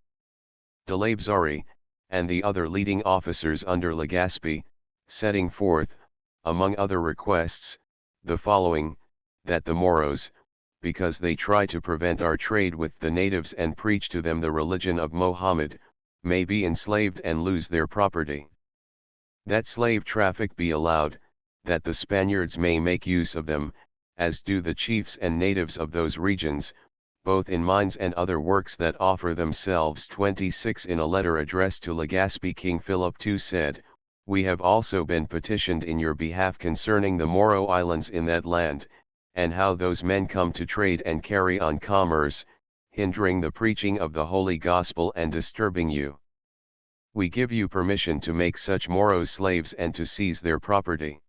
de Labzari, and the other leading officers under Legazpi, setting forth, among other requests, the following: that the Moros, because they try to prevent our trade with the natives and preach to them the religion of Mohammed, may be enslaved and lose their property. That slave traffic be allowed, that the Spaniards may make use of them, as do the chiefs and natives of those regions, both in mines and other works that offer themselves. 26 In a letter addressed to Legazpi, King Philip II said, "We have also been petitioned in your behalf concerning the Moro islands in that land, and how those men come to trade and carry on commerce, hindering the preaching of the Holy Gospel and disturbing you. We give you permission to make such Moros slaves and to seize their property.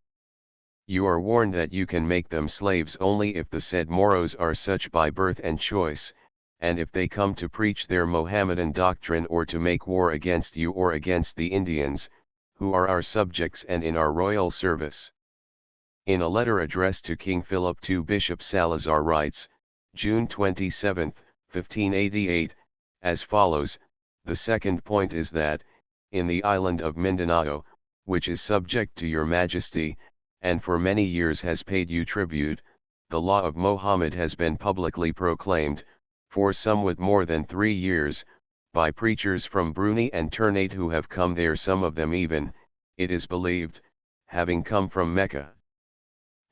You are warned that you can make them slaves only if the said Moros are such by birth and choice, and if they come to preach their Mohammedan doctrine or to make war against you or against the Indians, who are our subjects and in our royal service." In a letter addressed to King Philip II, Bishop Salazar writes, June 27, 1588, as follows: "The second point is that, in the island of Mindanao, which is subject to your Majesty, and for many years has paid you tribute, the law of Mohammed has been publicly proclaimed, for somewhat more than 3 years, by preachers from Brunei and Ternate who have come there, some of them even, it is believed, having come from Mecca.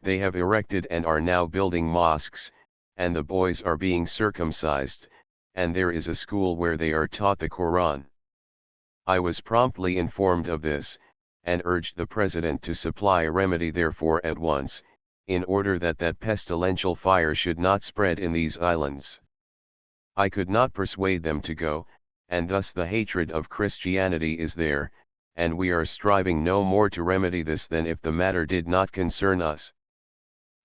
They have erected and are now building mosques, and the boys are being circumcised, and there is a school where they are taught the Quran. I was promptly informed of this, and urged the President to supply a remedy therefore at once, in order that that pestilential fire should not spread in these islands. I could not persuade them to go, and thus the hatred of Christianity is there, and we are striving no more to remedy this than if the matter did not concern us.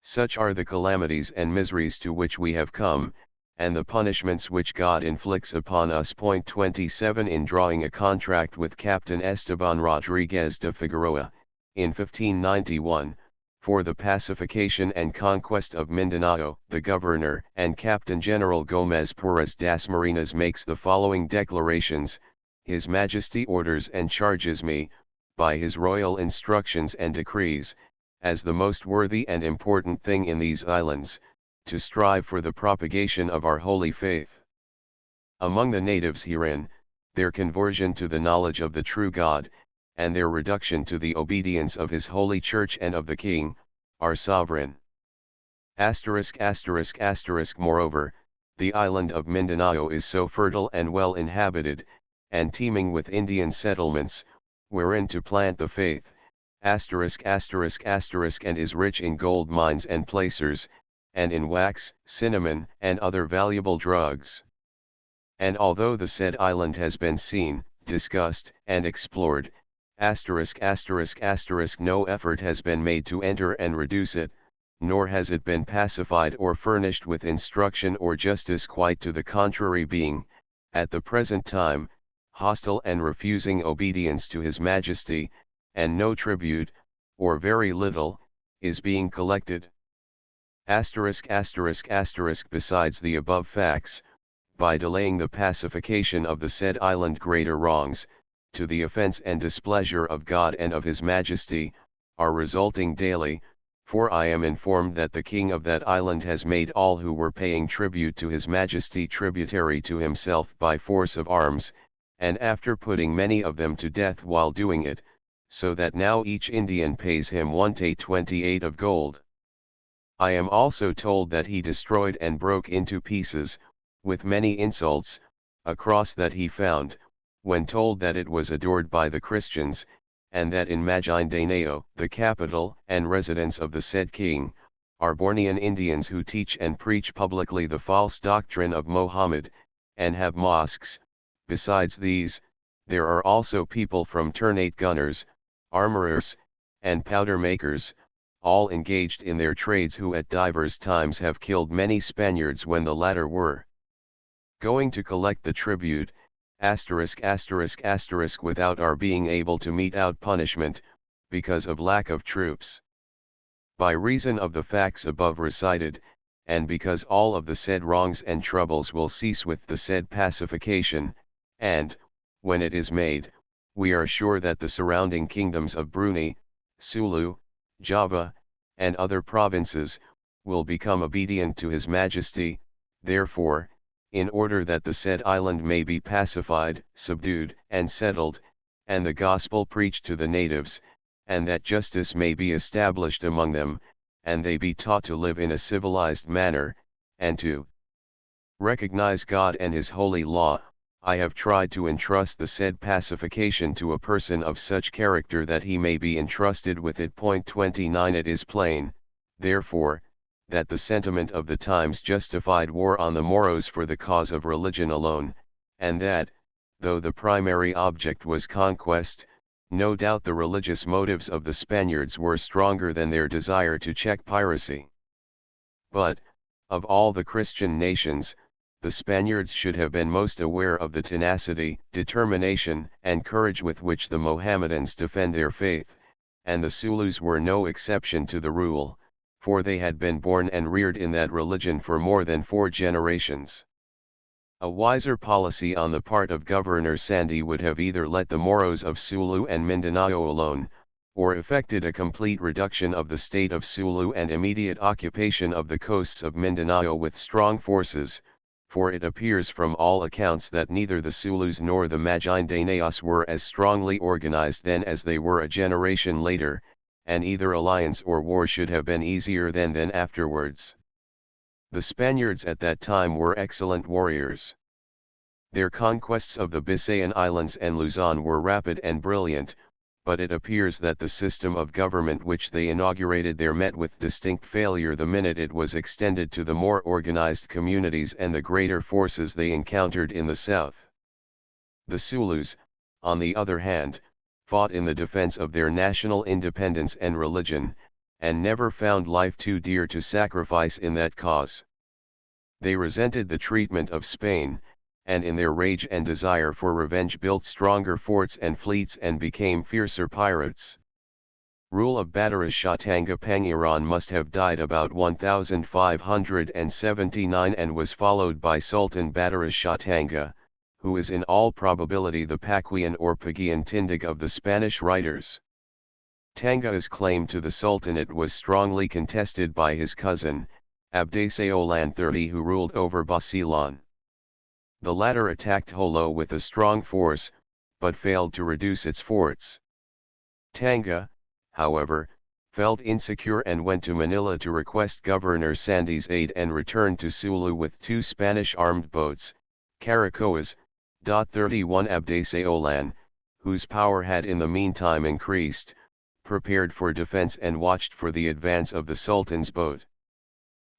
Such are the calamities and miseries to which we have come, and the punishments which God inflicts upon us. 27 In drawing a contract with Captain Esteban Rodriguez de Figueroa, in 1591, for the pacification and conquest of Mindanao, the governor and Captain General Gomez Perez das Marinas makes the following declarations: His Majesty orders and charges me, by his royal instructions and decrees, as the most worthy and important thing in these islands, to strive for the propagation of our holy faith. Among the natives herein, their conversion to the knowledge of the true God, and their reduction to the obedience of his holy church and of the king, our sovereign. ******* Moreover, the island of Mindanao is so fertile and well inhabited, and teeming with Indian settlements, wherein to plant the faith, ******, and is rich in gold mines and placers, and in wax, cinnamon, and other valuable drugs. And although the said island has been seen, discussed, and explored, *****, no effort has been made to enter and reduce it, nor has it been pacified or furnished with instruction or justice, quite to the contrary, being, at the present time, hostile and refusing obedience to His Majesty, and no tribute, or very little, is being collected. Besides the above facts, by delaying the pacification of the said island, greater wrongs, to the offense and displeasure of God and of His Majesty, are resulting daily, for I am informed that the king of that island has made all who were paying tribute to His Majesty tributary to himself by force of arms, and after putting many of them to death while doing it, so that now each Indian pays him 1/28 of gold. I am also told that he destroyed and broke into pieces, with many insults, a cross that he found, when told that it was adored by the Christians, and that in Maguindanao, the capital and residence of the said king, are Bornean Indians who teach and preach publicly the false doctrine of Mohammed, and have mosques. Besides these, there are also people from Ternate, gunners, armorers, and powder makers, all engaged in their trades, who at divers times have killed many Spaniards when the latter were going to collect the tribute, without our being able to mete out punishment, because of lack of troops. By reason of the facts above recited, and because all of the said wrongs and troubles will cease with the said pacification, and, when it is made, we are sure that the surrounding kingdoms of Brunei, Sulu, Java, and other provinces, will become obedient to His Majesty. Therefore, in order that the said island may be pacified, subdued, and settled, and the gospel preached to the natives, and that justice may be established among them, and they be taught to live in a civilized manner, and to recognize God and His holy law, I have tried to entrust the said pacification to a person of such character that he may be entrusted with it. 29 It is plain, therefore, that the sentiment of the times justified war on the Moros for the cause of religion alone, and that, though the primary object was conquest, no doubt the religious motives of the Spaniards were stronger than their desire to check piracy. But, of all the Christian nations, the Spaniards should have been most aware of the tenacity, determination, and courage with which the Mohammedans defend their faith, and the Zulus were no exception to the rule, for they had been born and reared in that religion for more than 4 generations. A wiser policy on the part of Governor Sandy would have either let the Moros of Sulu and Mindanao alone, or effected a complete reduction of the state of Sulu and immediate occupation of the coasts of Mindanao with strong forces, for it appears from all accounts that neither the Zulus nor the Maguindaneos were as strongly organized then as they were a generation later, and either alliance or war should have been easier then than afterwards. The Spaniards at that time were excellent warriors. Their conquests of the Bisayan Islands and Luzon were rapid and brilliant, but it appears that the system of government which they inaugurated there met with distinct failure the minute it was extended to the more organized communities and the greater forces they encountered in the south. The Zulus, on the other hand, fought in the defense of their national independence and religion, and never found life too dear to sacrifice in that cause. They resented the treatment of Spain, and in their rage and desire for revenge built stronger forts and fleets and became fiercer pirates. Rule of Batara Shah Tangga Pangeran must have died about 1579 and was followed by Sultan Batara Shah Tangga, who is in all probability the Paquian or Pagian Tindig of the Spanish writers. Tanga's claim to the Sultanate was strongly contested by his cousin, Abdasaolan III, who ruled over Basilan. The latter attacked Jolo with a strong force, but failed to reduce its forts. Tanga, however, felt insecure and went to Manila to request Governor Sandy's aid and returned to Sulu with 2 Spanish armed boats, Caracoas. 31 Abdasaolan, whose power had in the meantime increased, prepared for defense and watched for the advance of the Sultan's boat.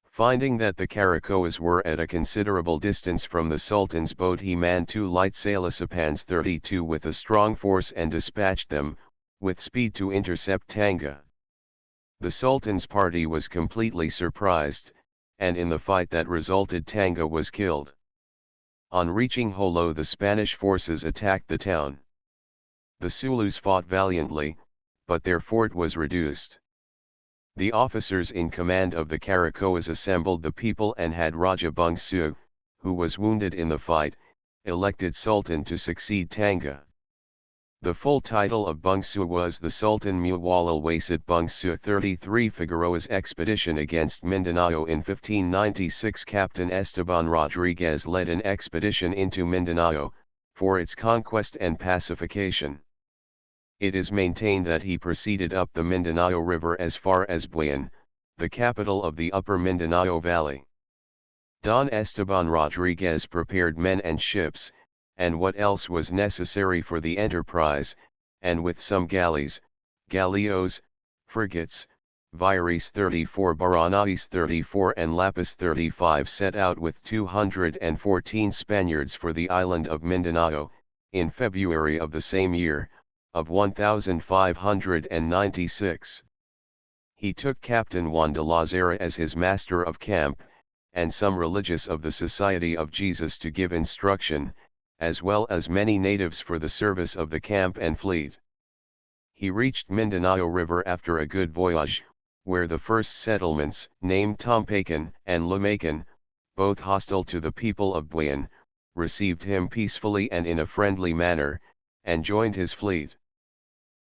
Finding that the Caracoas were at a considerable distance from the Sultan's boat, he manned 2 light sailasapans 32 with a strong force and dispatched them, with speed, to intercept Tanga. The Sultan's party was completely surprised, and in the fight that resulted Tanga was killed. On reaching Jolo, the Spanish forces attacked the town. The Zulus fought valiantly, but their fort was reduced. The officers in command of the Caracoas assembled the people and had Raja Bungsu, who was wounded in the fight, elected Sultan to succeed Tanga. The full title of Bungsu was the Sultan Muwalal Wasit Bungsu 33. Figueroa's expedition against Mindanao in 1596. Captain Esteban Rodriguez led an expedition into Mindanao, for its conquest and pacification. It is maintained that he proceeded up the Mindanao River as far as Buyan, the capital of the upper Mindanao Valley. Don Esteban Rodriguez prepared men and ships, and what else was necessary for the enterprise, and with some galleys, galleos, frigates, Vires 34, Baranais 34 and Lapis 35 set out with 214 Spaniards for the island of Mindanao, in February of the same year, of 1596. He took Captain Juan de Lazara as his master of camp, and some religious of the Society of Jesus to give instruction, as well as many natives for the service of the camp and fleet. He reached Mindanao River after a good voyage, where the first settlements, named Tompacan and Lumacan, both hostile to the people of Buyan, received him peacefully and in a friendly manner, and joined his fleet.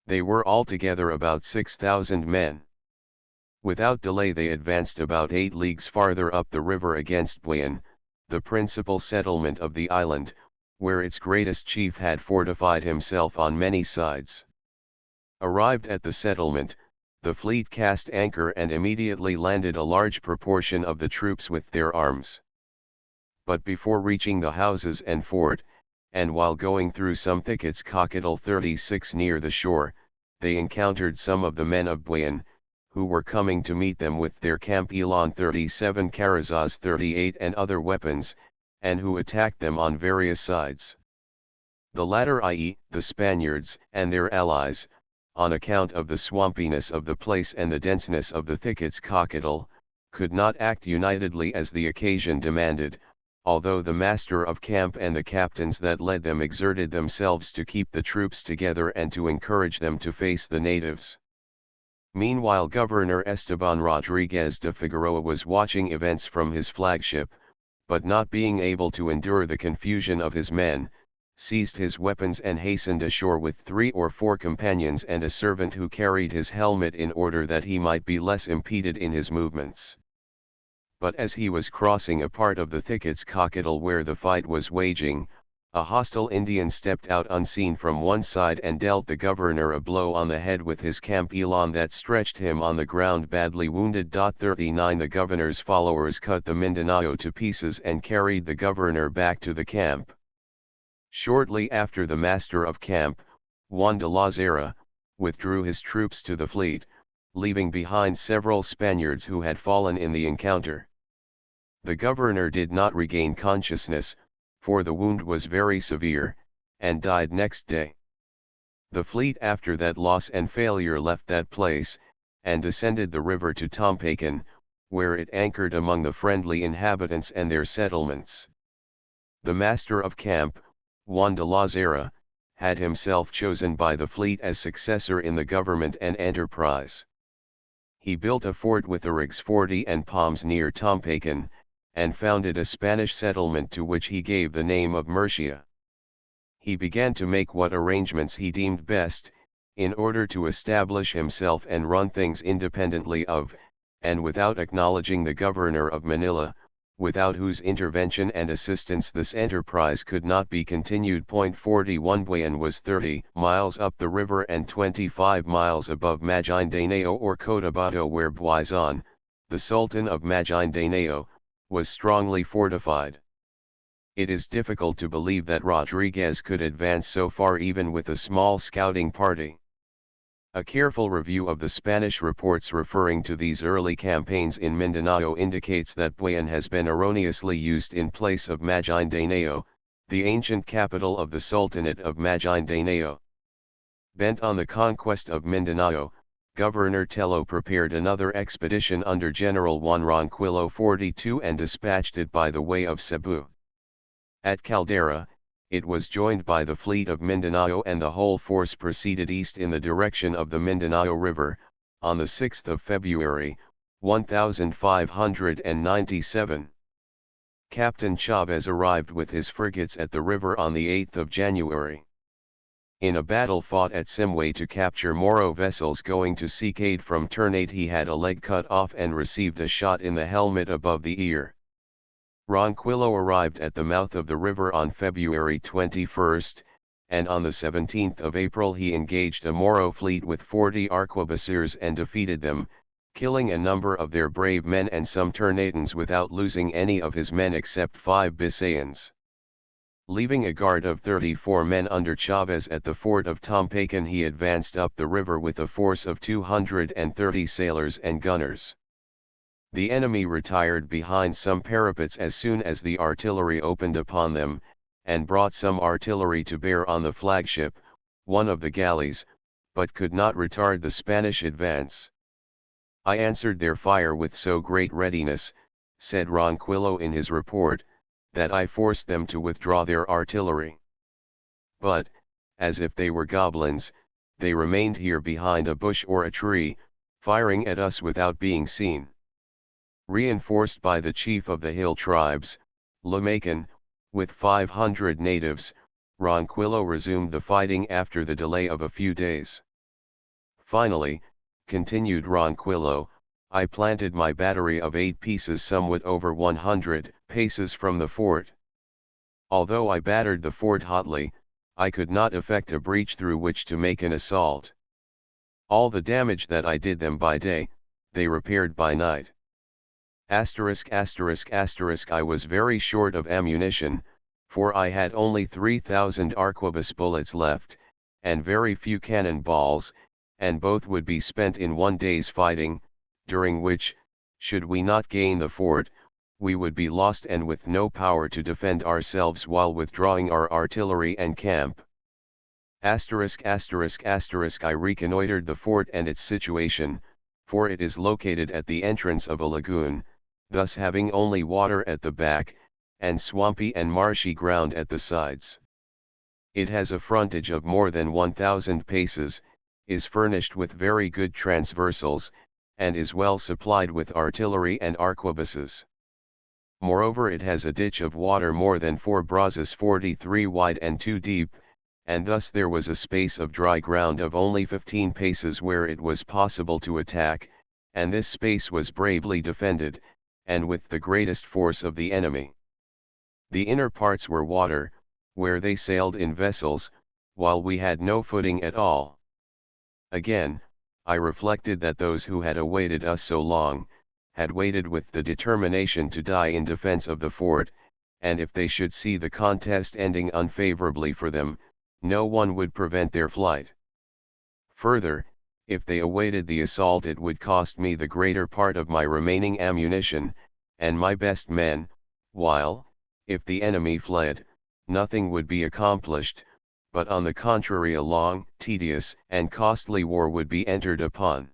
They were altogether about 6,000 men. Without delay they advanced about 8 leagues farther up the river against Buyan, the principal settlement of the island, where its greatest chief had fortified himself on many sides. Arrived at the settlement, the fleet cast anchor and immediately landed a large proportion of the troops with their arms. But before reaching the houses and fort, and while going through some thickets Cockatoo 36 near the shore, they encountered some of the men of Buyan, who were coming to meet them with their camp elan 37 Karazas 38 and other weapons, and who attacked them on various sides. The latter, i.e., the Spaniards and their allies, on account of the swampiness of the place and the denseness of the thickets Cockatoo, could not act unitedly as the occasion demanded, although the master of camp and the captains that led them exerted themselves to keep the troops together and to encourage them to face the natives. Meanwhile Governor Esteban Rodriguez de Figueroa was watching events from his flagship, but not being able to endure the confusion of his men, seized his weapons and hastened ashore with 3 or 4 companions and a servant who carried his helmet in order that he might be less impeded in his movements. But as he was crossing a part of the thickets Cockatoo where the fight was waging, a hostile Indian stepped out unseen from one side and dealt the governor a blow on the head with his camp elan that stretched him on the ground badly wounded. 39 The governor's followers cut the Mindanao to pieces and carried the governor back to the camp. Shortly after the master of camp, Juan de Lazara, withdrew his troops to the fleet, leaving behind several Spaniards who had fallen in the encounter. The governor did not regain consciousness, for the wound was very severe, and died next day. The fleet after that loss and failure left that place, and descended the river to Tompacan, where it anchored among the friendly inhabitants and their settlements. The master of camp, Juan de Lazara, had himself chosen by the fleet as successor in the government and enterprise. He built a fort with rigs 40 and palms near Tompacan, and founded a Spanish settlement to which he gave the name of Murcia. He began to make what arrangements he deemed best, in order to establish himself and run things independently of, and without acknowledging the governor of Manila, without whose intervention and assistance this enterprise could not be continued. 41 Buyan was 30 miles up the river and 25 miles above Maguindanao or Cotabato, where Buizon, the Sultan of Maguindanao, was strongly fortified. It is difficult to believe that Rodriguez could advance so far even with a small scouting party. A careful review of the Spanish reports referring to these early campaigns in Mindanao indicates that Buyan has been erroneously used in place of Maguindanao, the ancient capital of the Sultanate of Maguindanao. Bent on the conquest of Mindanao, Governor Tello prepared another expedition under General Juan Ronquillo 42 and dispatched it by the way of Cebu. At Caldera, it was joined by the fleet of Mindanao and the whole force proceeded east in the direction of the Mindanao River, on the 6th of February, 1597. Captain Chavez arrived with his frigates at the river on the 8th of January. In a battle fought at Simway to capture Moro vessels going to seek aid from Ternate, he had a leg cut off and received a shot in the helmet above the ear. Ronquillo arrived at the mouth of the river on February 21, and on the 17th of April he engaged a Moro fleet with 40 arquebusiers and defeated them, killing a number of their brave men and some Ternatans without losing any of his men except 5 Bisayans. Leaving a guard of 34 men under Chavez at the fort of Tompacan, he advanced up the river with a force of 230 sailors and gunners. The enemy retired behind some parapets as soon as the artillery opened upon them, and brought some artillery to bear on the flagship, one of the galleys, but could not retard the Spanish advance. I answered their fire with so great readiness, said Ronquillo in his report, that I forced them to withdraw their artillery. But, as if they were goblins, they remained here behind a bush or a tree, firing at us without being seen. Reinforced by the chief of the hill tribes, Lamacan, with 500 natives, Ronquillo resumed the fighting after the delay of a few days. Finally, continued Ronquillo, I planted my battery of 8 pieces somewhat over 100 paces from the fort. Although I battered the fort hotly, I could not effect a breach through which to make an assault. All the damage that I did them by day, they repaired by night. I was very short of ammunition, for I had only 3,000 arquebus bullets left, and very few cannon balls, and both would be spent in one day's fighting, during which, should we not gain the fort, we would be lost and with no power to defend ourselves while withdrawing our artillery and camp. I reconnoitered the fort and its situation, for it is located at the entrance of a lagoon, thus having only water at the back, and swampy and marshy ground at the sides. It has a frontage of more than 1,000 paces, is furnished with very good transversals, and is well supplied with artillery and arquebuses. Moreover, it has a ditch of water more than 4 brazas 43 wide and 2 deep, and thus there was a space of dry ground of only 15 paces where it was possible to attack, and this space was bravely defended, and with the greatest force of the enemy. The inner parts were water, where they sailed in vessels, while we had no footing at all. Again, I reflected that those who had awaited us so long, had waited with the determination to die in defense of the fort, and if they should see the contest ending unfavorably for them, no one would prevent their flight. Further, if they awaited the assault, it would cost me the greater part of my remaining ammunition, and my best men, while, if the enemy fled, nothing would be accomplished, but on the contrary a long, tedious, and costly war would be entered upon.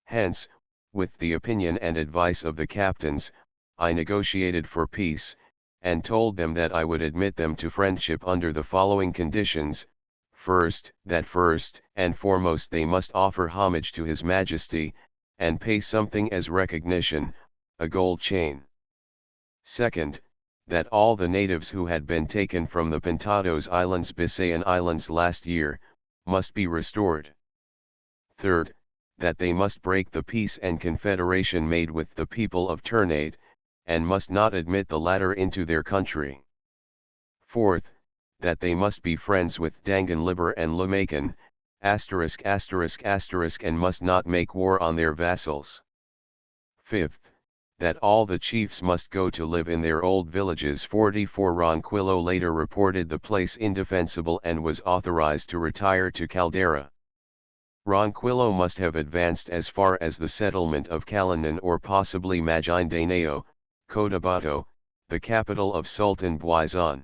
Hence, with the opinion and advice of the captains, I negotiated for peace, and told them that I would admit them to friendship under the following conditions: first, that first and foremost they must offer homage to His Majesty, and pay something as recognition, a gold chain. Second, that all the natives who had been taken from the Pintados Islands Bisayan Islands last year, must be restored. Third, that they must break the peace and confederation made with the people of Ternate, and must not admit the latter into their country. Fourth, that they must be friends with Dangan-Liber and Lamacan, and must not make war on their vassals. Fifth, that all the chiefs must go to live in their old villages. 44 Ronquillo later reported the place indefensible and was authorized to retire to Caldera. Ronquillo must have advanced as far as the settlement of Calanan or possibly Maguindanao, Cotabato, the capital of Sultan Buizon.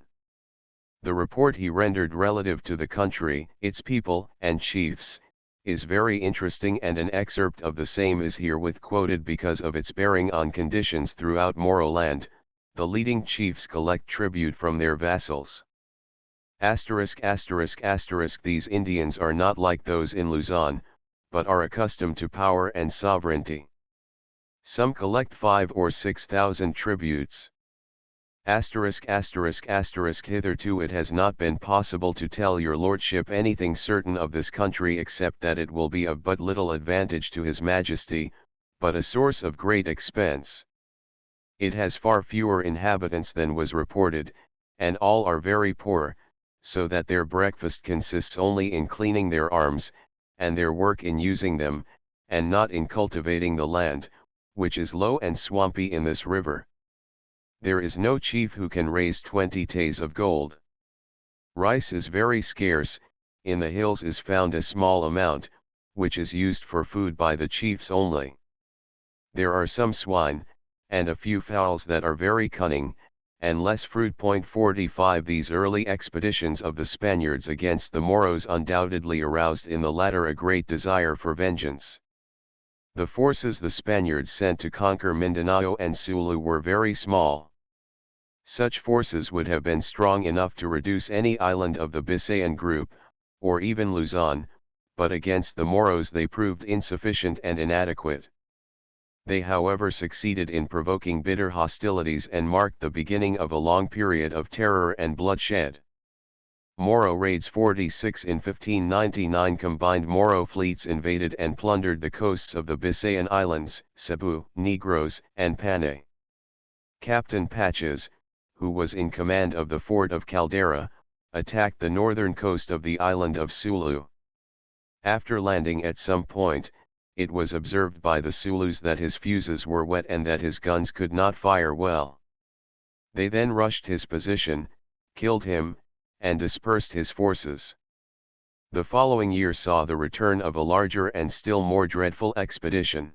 The report he rendered relative to the country, its people and chiefs, is very interesting, and an excerpt of the same is herewith quoted because of its bearing on conditions throughout Moroland. The leading chiefs collect tribute from their vassals. These Indians are not like those in Luzon, but are accustomed to power and sovereignty. Some collect 5,000 or 6,000 tributes. Hitherto it has not been possible to tell your lordship anything certain of this country except that it will be of but little advantage to His Majesty, but a source of great expense. It has far fewer inhabitants than was reported, and all are very poor, so that their breakfast consists only in cleaning their arms, and their work in using them, and not in cultivating the land, which is low and swampy in this river. There is no chief who can raise 20 tays of gold. Rice is very scarce, in the hills is found a small amount, which is used for food by the chiefs only. There are some swine, and a few fowls that are very cunning, and less fruit. 45 These early expeditions of the Spaniards against the Moros undoubtedly aroused in the latter a great desire for vengeance. The forces the Spaniards sent to conquer Mindanao and Sulu were very small. Such forces would have been strong enough to reduce any island of the Bisayan group, or even Luzon, but against the Moros they proved insufficient and inadequate. They however succeeded in provoking bitter hostilities and marked the beginning of a long period of terror and bloodshed. Moro raids 46 in 1599 combined Moro fleets invaded and plundered the coasts of the Bisayan Islands, Cebu, Negros, and Panay. Captain Patches, who was in command of the fort of Caldera, attacked the northern coast of the island of Sulu. After landing at some point, it was observed by the Zulus that his fuses were wet and that his guns could not fire well. They then rushed his position, killed him, and dispersed his forces. The following year saw the return of a larger and still more dreadful expedition.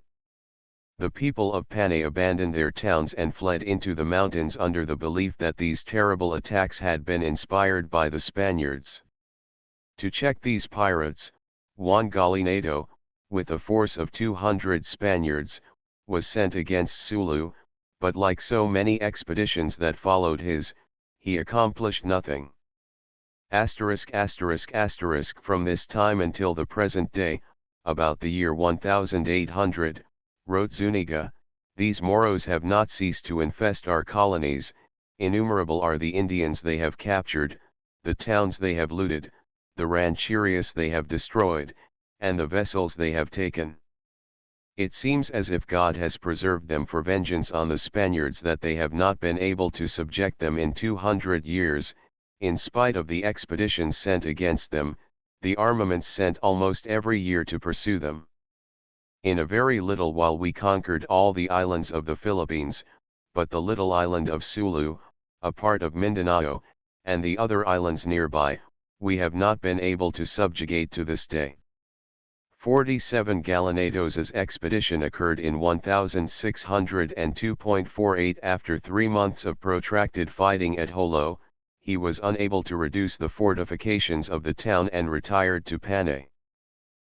The people of Panay abandoned their towns and fled into the mountains under the belief that these terrible attacks had been inspired by the Spaniards. To check these pirates, Juan Gallinado, with a force of 200 Spaniards, was sent against Sulu, but like so many expeditions that followed his, he accomplished nothing. From this time until the present day, about the year 1800, wrote Zuniga, these Moros have not ceased to infest our colonies, innumerable are the Indians they have captured, the towns they have looted, the rancherias they have destroyed, and the vessels they have taken. It seems as if God has preserved them for vengeance on the Spaniards that they have not been able to subject them in 200 years, in spite of the expeditions sent against them, the armaments sent almost every year to pursue them. In a very little while we conquered all the islands of the Philippines, but the little island of Sulu, a part of Mindanao, and the other islands nearby, we have not been able to subjugate to this day. 47 Gallinados's expedition occurred in 1602.48. After 3 months of protracted fighting at Jolo, he was unable to reduce the fortifications of the town and retired to Panay.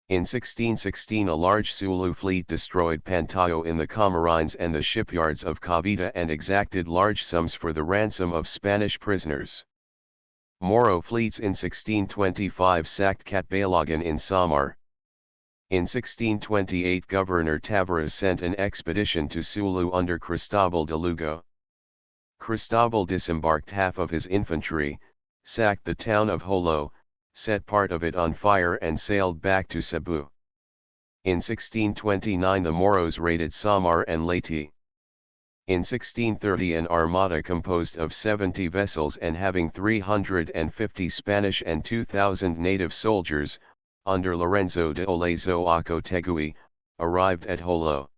In 1616 a large Sulu fleet destroyed Pantayo in the Camarines and the shipyards of Cavite and exacted large sums for the ransom of Spanish prisoners. Moro fleets in 1625 sacked Catbalogan in Samar. In 1628 Governor Tavares sent an expedition to Sulu under Cristobal de Lugo. Cristobal disembarked half of his infantry, sacked the town of Jolo, set part of it on fire and sailed back to Cebu. In 1629 the Moros raided Samar and Leyte. In 1630 an armada composed of 70 vessels and having 350 Spanish and 2,000 native soldiers, under Lorenzo de Olezo Acotegui, arrived at Jolo.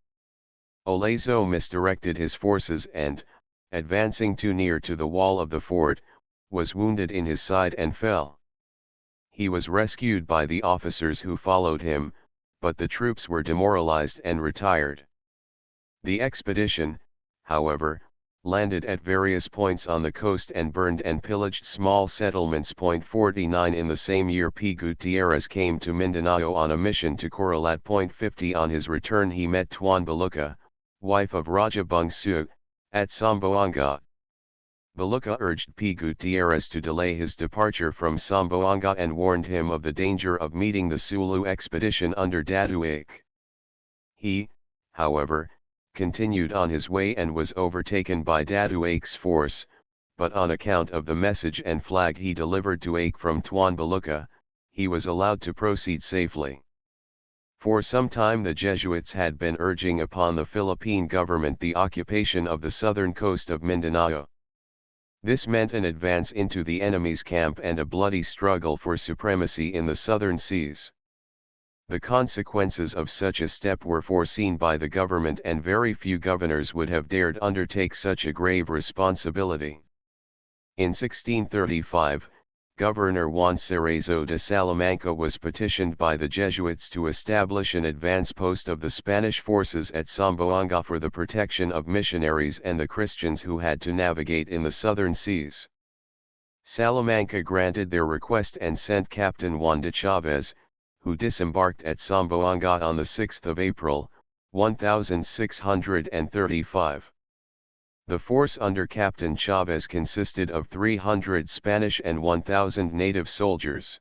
Olezo misdirected his forces and, advancing too near to the wall of the fort, was wounded in his side and fell. He was rescued by the officers who followed him, but the troops were demoralized and retired. The expedition, however, landed at various points on the coast and burned and pillaged small settlements. 49 In the same year P. Gutierrez came to Mindanao on a mission to Corralat. 50 On his return he met Tuan Baluca, wife of Raja Bungsu, at Samboanga. Baluca urged P. Gutierrez to delay his departure from Samboanga and warned him of the danger of meeting the Sulu expedition under Daduake. He, however, continued on his way and was overtaken by Daduake's force, but on account of the message and flag he delivered to Ake from Tuan Baluca, he was allowed to proceed safely. For some time the Jesuits had been urging upon the Philippine government the occupation of the southern coast of Mindanao. This meant an advance into the enemy's camp and a bloody struggle for supremacy in the southern seas. The consequences of such a step were foreseen by the government and very few governors would have dared undertake such a grave responsibility. In 1635, Governor Juan Cerezo de Salamanca was petitioned by the Jesuits to establish an advance post of the Spanish forces at Samboanga for the protection of missionaries and the Christians who had to navigate in the southern seas. Salamanca granted their request and sent Captain Juan de Chavez, who disembarked at Samboanga on the 6th of April, 1635. The force under Captain Chavez consisted of 300 Spanish and 1,000 native soldiers.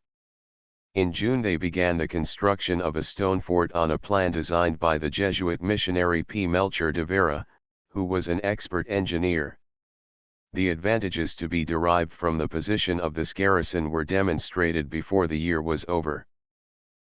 In June they began the construction of a stone fort on a plan designed by the Jesuit missionary P. Melchor de Vera, who was an expert engineer. The advantages to be derived from the position of this garrison were demonstrated before the year was over.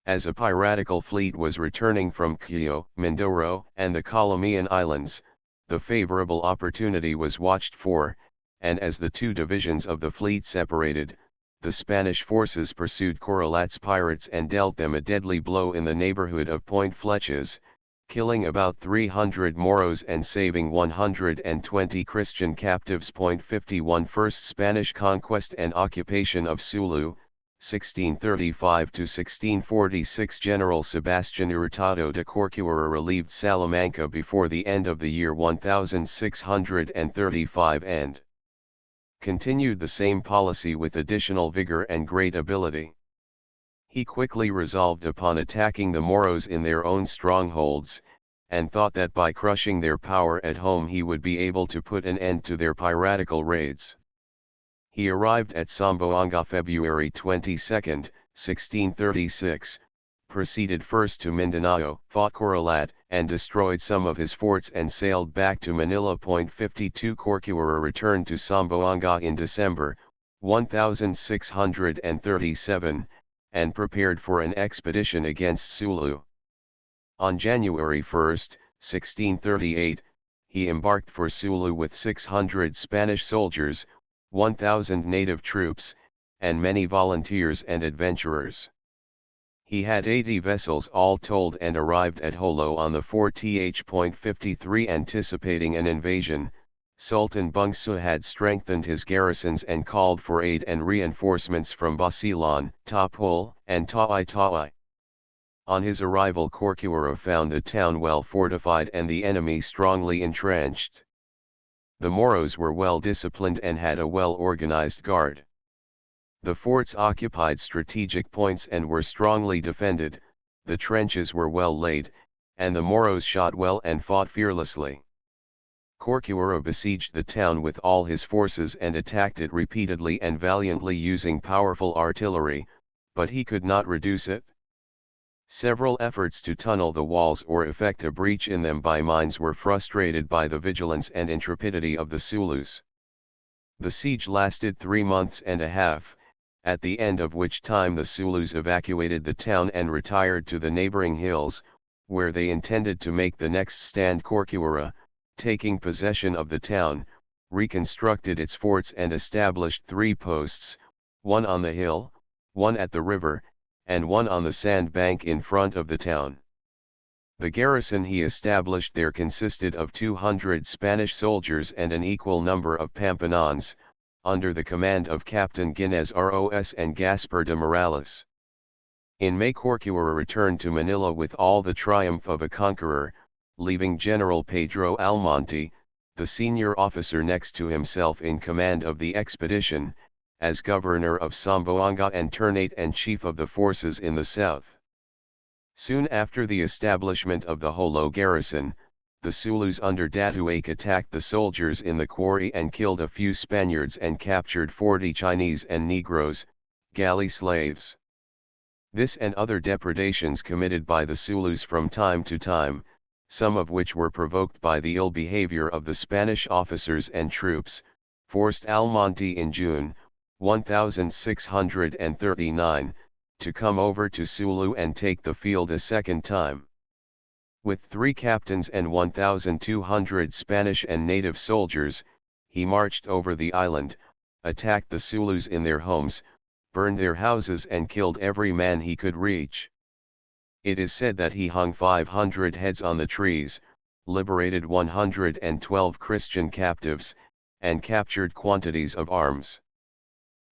As a piratical fleet was returning from Cuyo, Mindoro, and the Colombian Islands, the favorable opportunity was watched for, and as the two divisions of the fleet separated, the Spanish forces pursued Correlat's pirates and dealt them a deadly blow in the neighborhood of Point Fletches, killing about 300 Moros and saving 120 Christian captives. 51 First Spanish conquest and occupation of Sulu, 1635–1646. General Sebastian Hurtado de Corcuera relieved Salamanca before the end of the year 1635 and continued the same policy with additional vigor and great ability. He quickly resolved upon attacking the Moros in their own strongholds, and thought that by crushing their power at home he would be able to put an end to their piratical raids. He arrived at Zamboanga February 22, 1636, proceeded first to Mindanao, fought Correlat, and destroyed some of his forts and sailed back to Manila. 52 Corcuera returned to Zamboanga in December, 1637, and prepared for an expedition against Sulu. On January 1, 1638, he embarked for Sulu with 600 Spanish soldiers, 1,000 native troops, and many volunteers and adventurers. He had 80 vessels all told and arrived at Jolo on the 4th. 53 Anticipating an invasion, Sultan Bungsu had strengthened his garrisons and called for aid and reinforcements from Basilan, Tapul, and Tawi-Tawi. On his arrival Corcuera found the town well fortified and the enemy strongly entrenched. The Moros were well disciplined and had a well-organized guard. The forts occupied strategic points and were strongly defended, the trenches were well laid, and the Moros shot well and fought fearlessly. Corcuera besieged the town with all his forces and attacked it repeatedly and valiantly using powerful artillery, but he could not reduce it. Several efforts to tunnel the walls or effect a breach in them by mines were frustrated by the vigilance and intrepidity of the Zulus. The siege lasted 3 months and a half, at the end of which time the Zulus evacuated the town and retired to the neighboring hills, where they intended to make the next stand. Corcuera, taking possession of the town, reconstructed its forts and established 3 posts, one on the hill, one at the river, and one on the sand bank in front of the town. The garrison he established there consisted of 200 Spanish soldiers and an equal number of Pampanons, under the command of Captain Ginez Ros and Gaspar de Morales. In May Corcuera returned to Manila with all the triumph of a conqueror, leaving General Pedro Almonte, the senior officer next to himself in command of the expedition, as governor of Zamboanga and ternate and chief of the forces in the south. Soon after the establishment of the Jolo garrison, the Zulus under Datuake attacked the soldiers in the quarry and killed a few Spaniards and captured 40 Chinese and Negroes, galley slaves. This and other depredations committed by the Zulus from time to time, some of which were provoked by the ill behavior of the Spanish officers and troops, forced Almonte in June, 1639, to come over to Sulu and take the field a second time. With 3 captains and 1,200 Spanish and native soldiers, he marched over the island, attacked the Zulus in their homes, burned their houses and killed every man he could reach. It is said that he hung 500 heads on the trees, liberated 112 Christian captives, and captured quantities of arms.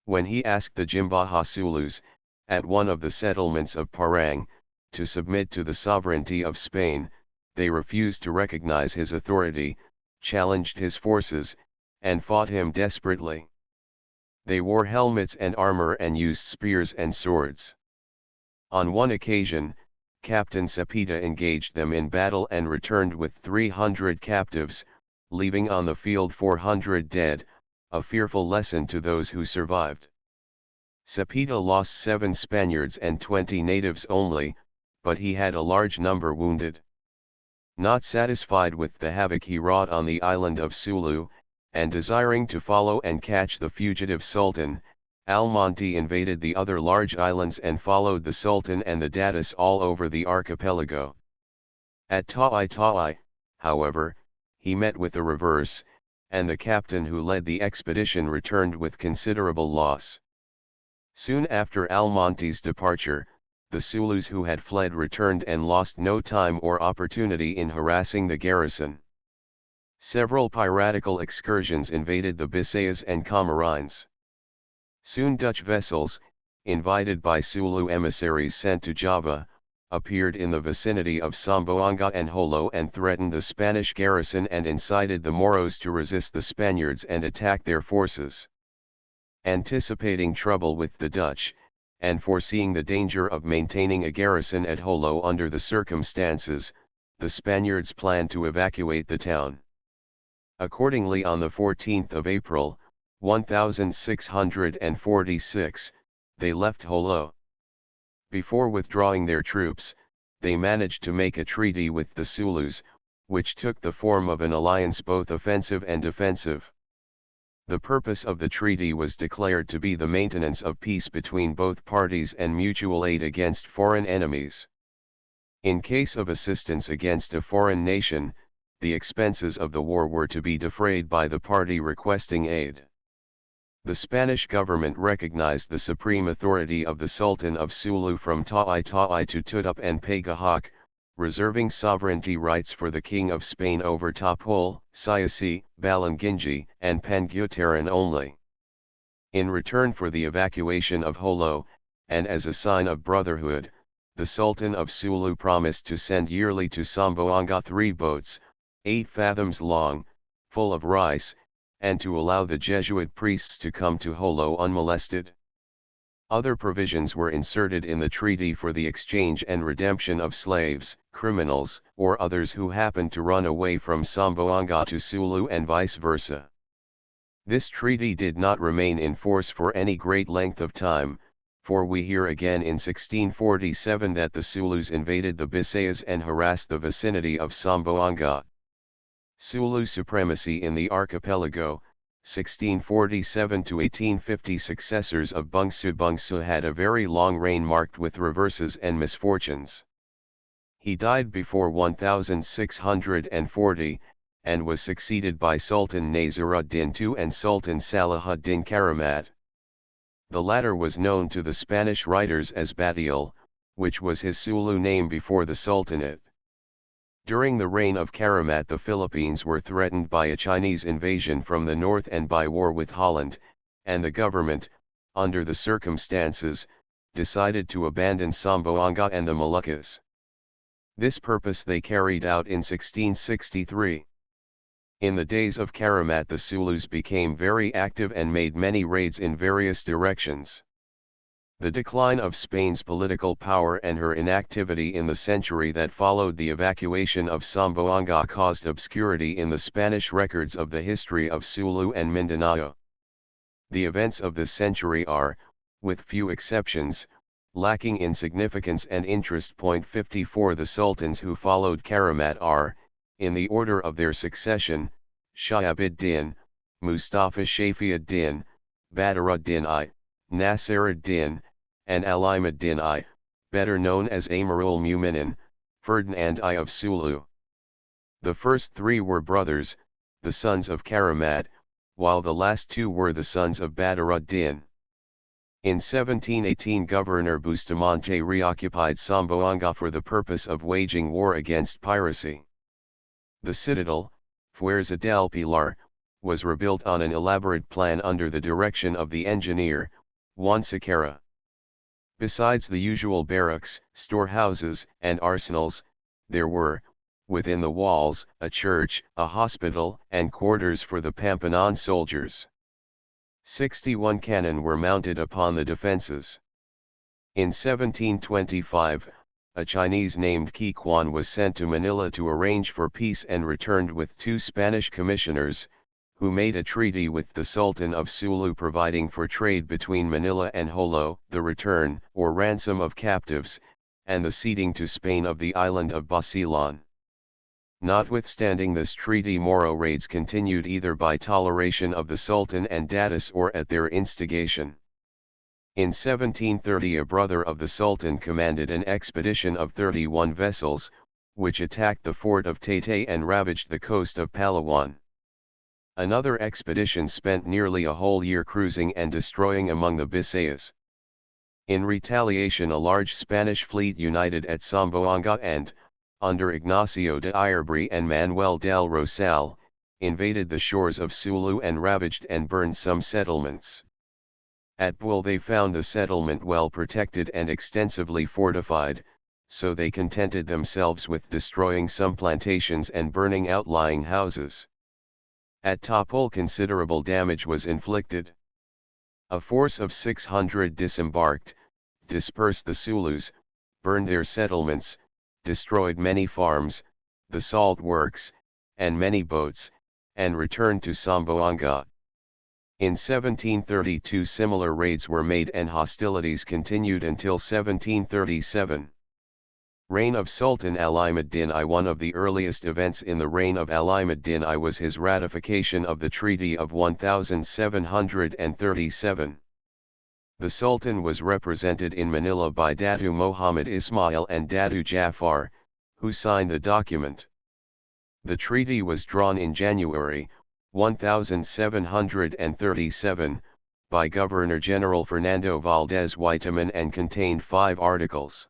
When he asked the Jimbaha Zulus, at one of the settlements of Parang, to submit to the sovereignty of Spain, they refused to recognize his authority, challenged his forces, and fought him desperately. They wore helmets and armor and used spears and swords. On one occasion, Captain Sepeda engaged them in battle and returned with 300 captives, leaving on the field 400 dead, a fearful lesson to those who survived. Sepeda lost 7 Spaniards and 20 natives only, but he had a large number wounded. Not satisfied with the havoc he wrought on the island of Sulu, and desiring to follow and catch the fugitive Sultan, Almonte invaded the other large islands and followed the Sultan and the Datus all over the archipelago. At Taai, however, he met with the reverse, and the captain who led the expedition returned with considerable loss. Soon after Almonte's departure, the Zulus who had fled returned and lost no time or opportunity in harassing the garrison. Several piratical excursions invaded the Bisayas and Camarines. Soon Dutch vessels, invited by Sulu emissaries sent to Java, appeared in the vicinity of Zamboanga and Jolo and threatened the Spanish garrison and incited the Moros to resist the Spaniards and attack their forces. Anticipating trouble with the Dutch, and foreseeing the danger of maintaining a garrison at Jolo under the circumstances, the Spaniards planned to evacuate the town. Accordingly, on the 14th of April, 1646, they left Jolo. Before withdrawing their troops, they managed to make a treaty with the Zulus, which took the form of an alliance both offensive and defensive. The purpose of the treaty was declared to be the maintenance of peace between both parties and mutual aid against foreign enemies. In case of assistance against a foreign nation, the expenses of the war were to be defrayed by the party requesting aid. The Spanish government recognized the supreme authority of the Sultan of Sulu from Taai to Tutup and Pagahak, reserving sovereignty rights for the King of Spain over Tapul, Siasi, Balangingi, and Pangutaran only. In return for the evacuation of Jolo, and as a sign of brotherhood, the Sultan of Sulu promised to send yearly to Zamboanga 3 boats, 8 fathoms long, full of rice, and to allow the Jesuit priests to come to Jolo unmolested. Other provisions were inserted in the treaty for the exchange and redemption of slaves, criminals, or others who happened to run away from Zamboanga to Sulu and vice versa. This treaty did not remain in force for any great length of time, for we hear again in 1647 that the Zulus invaded the Bisayas and harassed the vicinity of Zamboanga. Sulu supremacy in the archipelago, 1647 to 1850. Successors of Bungsu had a very long reign marked with reverses and misfortunes. He died before 1640, and was succeeded by Sultan Nasiruddin II and Sultan Salahuddin Karamat. The latter was known to the Spanish writers as Batial, which was his Sulu name before the Sultanate. During the reign of Karamat, the Philippines were threatened by a Chinese invasion from the north and by war with Holland, and the government, under the circumstances, decided to abandon Zamboanga and the Moluccas. This purpose they carried out in 1663. In the days of Karamat, the Zulus became very active and made many raids in various directions. The decline of Spain's political power and her inactivity in the century that followed the evacuation of Zamboanga caused obscurity in the Spanish records of the history of Sulu and Mindanao. The events of this century are, with few exceptions, lacking in significance and interest. 54 The sultans who followed Karamat are, in the order of their succession, Shahabuddin, Mustafa Shafiuddin, Badruddin I, Nasiruddin, and Alimuddin I, better known as Amirul Mu'minin, Ferdinand I of Sulu. The first 3 were brothers, the sons of Karamat, while the last 2 were the sons of Badruddin. In 1718 Governor Bustamante reoccupied Zamboanga for the purpose of waging war against piracy. The citadel, Fuerza del Pilar, was rebuilt on an elaborate plan under the direction of the engineer, Juan Sequeira. Besides the usual barracks, storehouses, and arsenals, there were, within the walls, a church, a hospital, and quarters for the Pampanan soldiers. 61 cannon were mounted upon the defenses. In 1725, a Chinese named Qi Quan was sent to Manila to arrange for peace and returned with 2 Spanish commissioners, who made a treaty with the Sultan of Sulu providing for trade between Manila and Jolo, the return or ransom of captives, and the ceding to Spain of the island of Basilan. Notwithstanding this treaty, Moro raids continued either by toleration of the Sultan and Datus or at their instigation. In 1730 a brother of the Sultan commanded an expedition of 31 vessels, which attacked the fort of Taytay and ravaged the coast of Palawan. Another expedition spent nearly a whole year cruising and destroying among the Bisayas. In retaliation a large Spanish fleet united at Zamboanga and, under Ignacio de Irbri and Manuel del Rosal, invaded the shores of Sulu and ravaged and burned some settlements. At Buil they found the settlement well protected and extensively fortified, so they contented themselves with destroying some plantations and burning outlying houses. At Tapul considerable damage was inflicted. A force of 600 disembarked, dispersed the Sulus, burned their settlements, destroyed many farms, the salt works, and many boats, and returned to Zamboanga. In 1732 similar raids were made and hostilities continued until 1737. Reign of Sultan Alimuddin I. One of the earliest events in the reign of Alimuddin I was his ratification of the Treaty of 1737. The Sultan was represented in Manila by Datu Muhammad Ismail and Datu Jafar, who signed the document. The treaty was drawn in January 1737, by Governor-General Fernando Valdez Whiteman and contained 5 articles.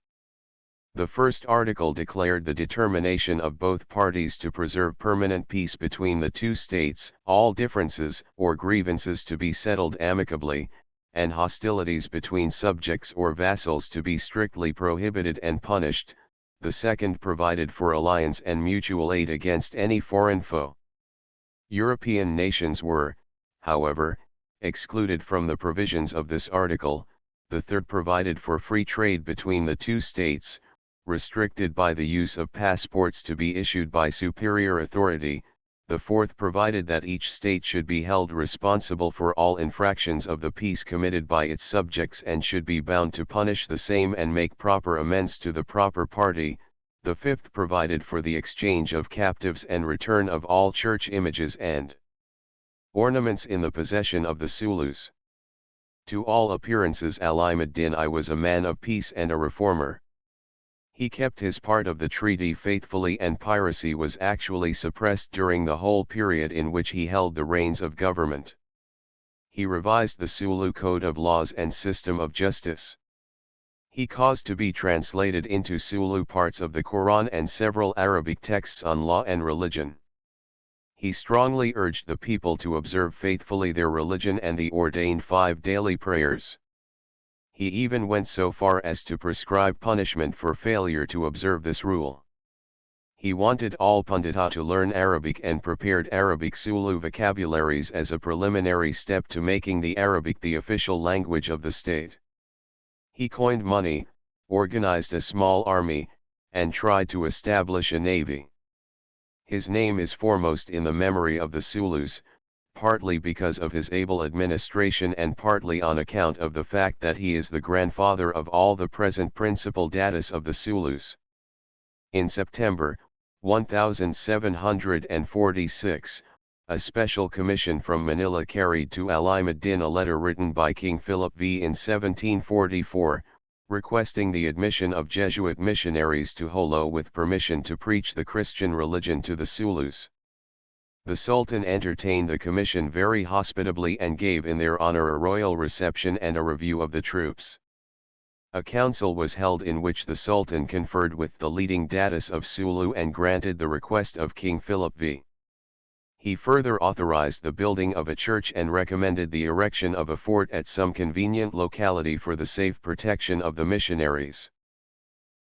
The first article declared the determination of both parties to preserve permanent peace between the 2 states, all differences or grievances to be settled amicably, and hostilities between subjects or vassals to be strictly prohibited and punished. The second provided for alliance and mutual aid against any foreign foe. European nations were, however, excluded from the provisions of this article. The third provided for free trade between the 2 states, restricted by the use of passports to be issued by superior authority. The fourth provided that each state should be held responsible for all infractions of the peace committed by its subjects and should be bound to punish the same and make proper amends to the proper party. The fifth provided for the exchange of captives and return of all church images and ornaments in the possession of the Sulus. To all appearances Alimuddin I was a man of peace and a reformer. He kept his part of the treaty faithfully and piracy was actually suppressed during the whole period in which he held the reins of government. He revised the Sulu code of laws and system of justice. He caused to be translated into Sulu parts of the Quran and several Arabic texts on law and religion. He strongly urged the people to observe faithfully their religion and the ordained 5 daily prayers. He even went so far as to prescribe punishment for failure to observe this rule. He wanted all Pundita to learn Arabic and prepared Arabic Sulu vocabularies as a preliminary step to making the Arabic the official language of the state. He coined money, organized a small army, and tried to establish a navy. His name is foremost in the memory of the Sulus, partly because of his able administration and partly on account of the fact that he is the grandfather of all the present principal datus of the Sulus. In September 1746, a special commission from Manila carried to Alimuddin a letter written by King Philip V in 1744, requesting the admission of Jesuit missionaries to Jolo with permission to preach the Christian religion to the Sulus. The Sultan entertained the commission very hospitably and gave in their honor a royal reception and a review of the troops. A council was held in which the Sultan conferred with the leading datus of Sulu and granted the request of King Philip V. He further authorized the building of a church and recommended the erection of a fort at some convenient locality for the safe protection of the missionaries.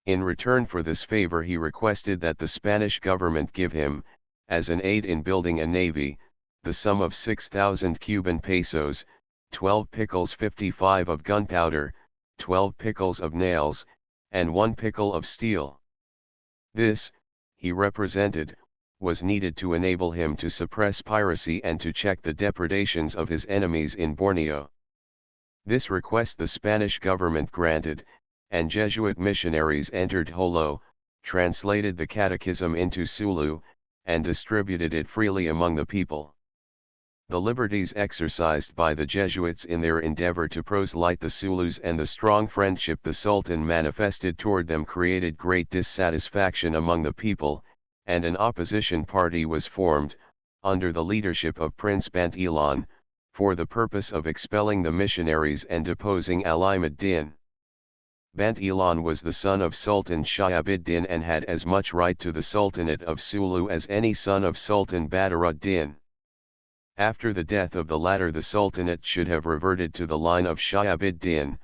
In return for this favor he requested that the Spanish government give him, as an aid in building a navy, the sum of 6,000 Cuban pesos, 12 pickles 55 of gunpowder, 12 pickles of nails, and 1 pickle of steel. This, he represented, was needed to enable him to suppress piracy and to check the depredations of his enemies in Borneo. This request the Spanish government granted, and Jesuit missionaries entered Holo, translated the catechism into Sulu, and distributed it freely among the people. The liberties exercised by the Jesuits in their endeavor to proselyte the Sulus and the strong friendship the Sultan manifested toward them created great dissatisfaction among the people, and an opposition party was formed, under the leadership of Prince Bant Ilan, for the purpose of expelling the missionaries and deposing Alimuddin. Bant Ilan was the son of Sultan Shahabuddin and had as much right to the Sultanate of Sulu as any son of Sultan Badruddin. After the death of the latter the Sultanate should have reverted to the line of Shahabuddin,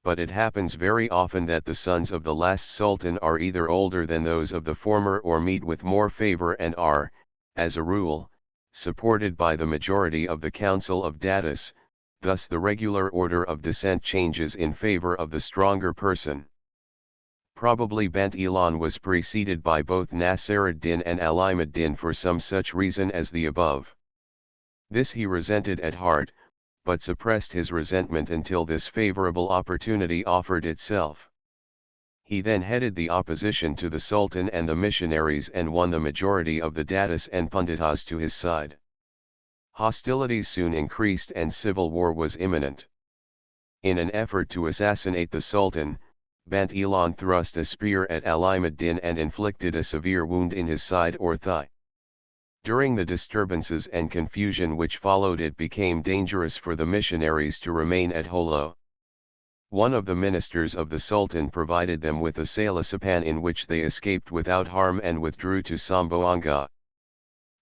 but it happens very often that the sons of the last Sultan are either older than those of the former or meet with more favor and are, as a rule, supported by the majority of the Council of Datus, thus the regular order of descent changes in favor of the stronger person. Probably Bant Ilan was preceded by both Nasiruddin and Alimuddin for some such reason as the above. This he resented at heart, but suppressed his resentment until this favorable opportunity offered itself. He then headed the opposition to the Sultan and the missionaries and won the majority of the Datus and Punditas to his side. Hostilities soon increased and civil war was imminent. In an effort to assassinate the Sultan, Bant Ilan thrust a spear at Alimuddin and inflicted a severe wound in his side or thigh. During the disturbances and confusion which followed it became dangerous for the missionaries to remain at Holo. One of the ministers of the Sultan provided them with a salisapan in which they escaped without harm and withdrew to Samboanga.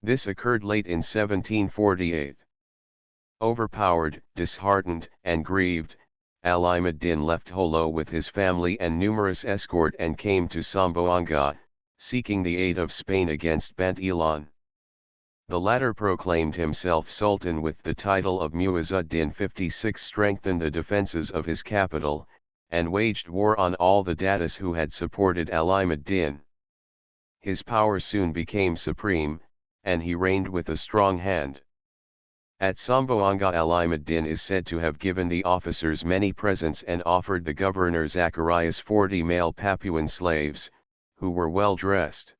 This occurred late in 1748. Overpowered, disheartened, and grieved, Alimuddin left Holo with his family and numerous escort and came to Samboanga, seeking the aid of Spain against Bant Ilan. The latter proclaimed himself Sultan with the title of Muizzuddin 56, strengthened the defences of his capital, and waged war on all the Datus who had supported Alimuddin. His power soon became supreme, and he reigned with a strong hand. At Samboanga Alimuddin is said to have given the officers many presents and offered the governor Zacharias 40 male Papuan slaves, who were well dressed.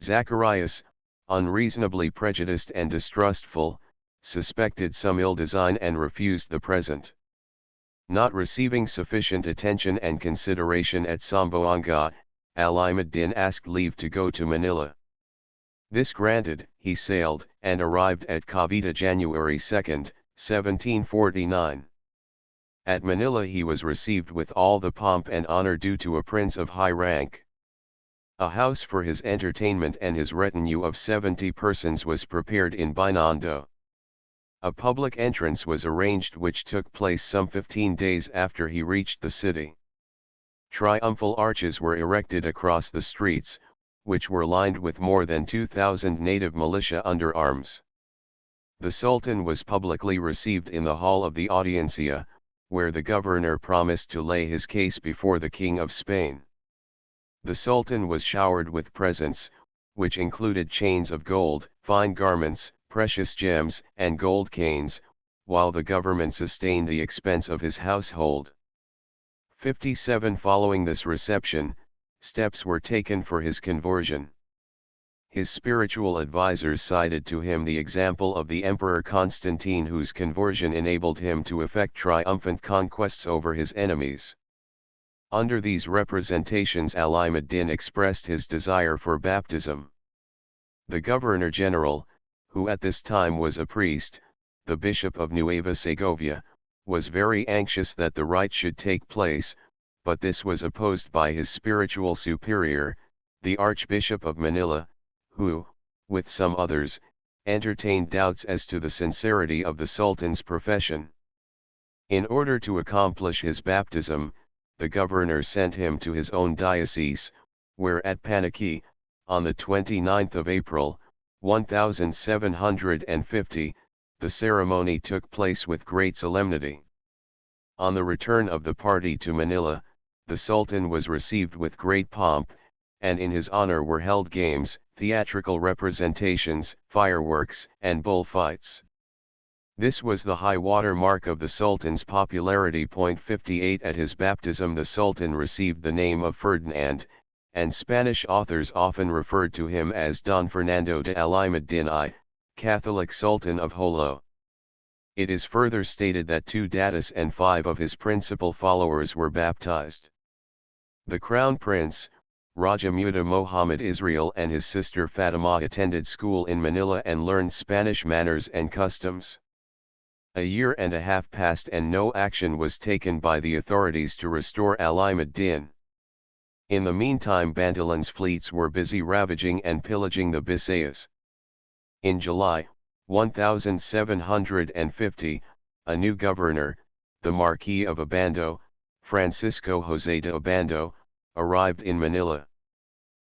Zacharias, unreasonably prejudiced and distrustful, suspected some ill design and refused the present. Not receiving sufficient attention and consideration at Samboanga, Alimuddin asked leave to go to Manila. This granted, he sailed, and arrived at Cavite January 2, 1749. At Manila he was received with all the pomp and honor due to a prince of high rank. A house for his entertainment and his retinue of 70 persons was prepared in Binondo. A public entrance was arranged which took place some 15 days after he reached the city. Triumphal arches were erected across the streets, which were lined with more than 2,000 native militia under arms. The Sultan was publicly received in the hall of the Audiencia, where the governor promised to lay his case before the King of Spain. The Sultan was showered with presents, which included chains of gold, fine garments, precious gems, and gold canes, while the government sustained the expense of his household. 57 Following this reception, steps were taken for his conversion. His spiritual advisors cited to him the example of the Emperor Constantine, whose conversion enabled him to effect triumphant conquests over his enemies. Under these representations Alimuddin expressed his desire for baptism. The Governor-General, who at this time was a priest, the Bishop of Nueva Segovia, was very anxious that the rite should take place, but this was opposed by his spiritual superior, the Archbishop of Manila, who, with some others, entertained doubts as to the sincerity of the Sultan's profession. In order to accomplish his baptism, the governor sent him to his own diocese, where at Paniqui, on the 29th of April, 1750, the ceremony took place with great solemnity. On the return of the party to Manila, the Sultan was received with great pomp, and in his honor were held games, theatrical representations, fireworks, and bullfights. This was the high water mark of the Sultan's popularity. 58 At his baptism the Sultan received the name of Ferdinand, and Spanish authors often referred to him as Don Fernando de Alimuddin I, Catholic Sultan of Jolo. It is further stated that 2 Datus and 5 of his principal followers were baptized. The Crown Prince, Raja Muda Mohammad Israel, and his sister Fatima attended school in Manila and learned Spanish manners and customs. A year and a half passed and no action was taken by the authorities to restore Alimuddin. In the meantime Bandolan's fleets were busy ravaging and pillaging the Bisayas. In July, 1750, a new governor, the Marquis of Obando, Francisco José de Obando, arrived in Manila.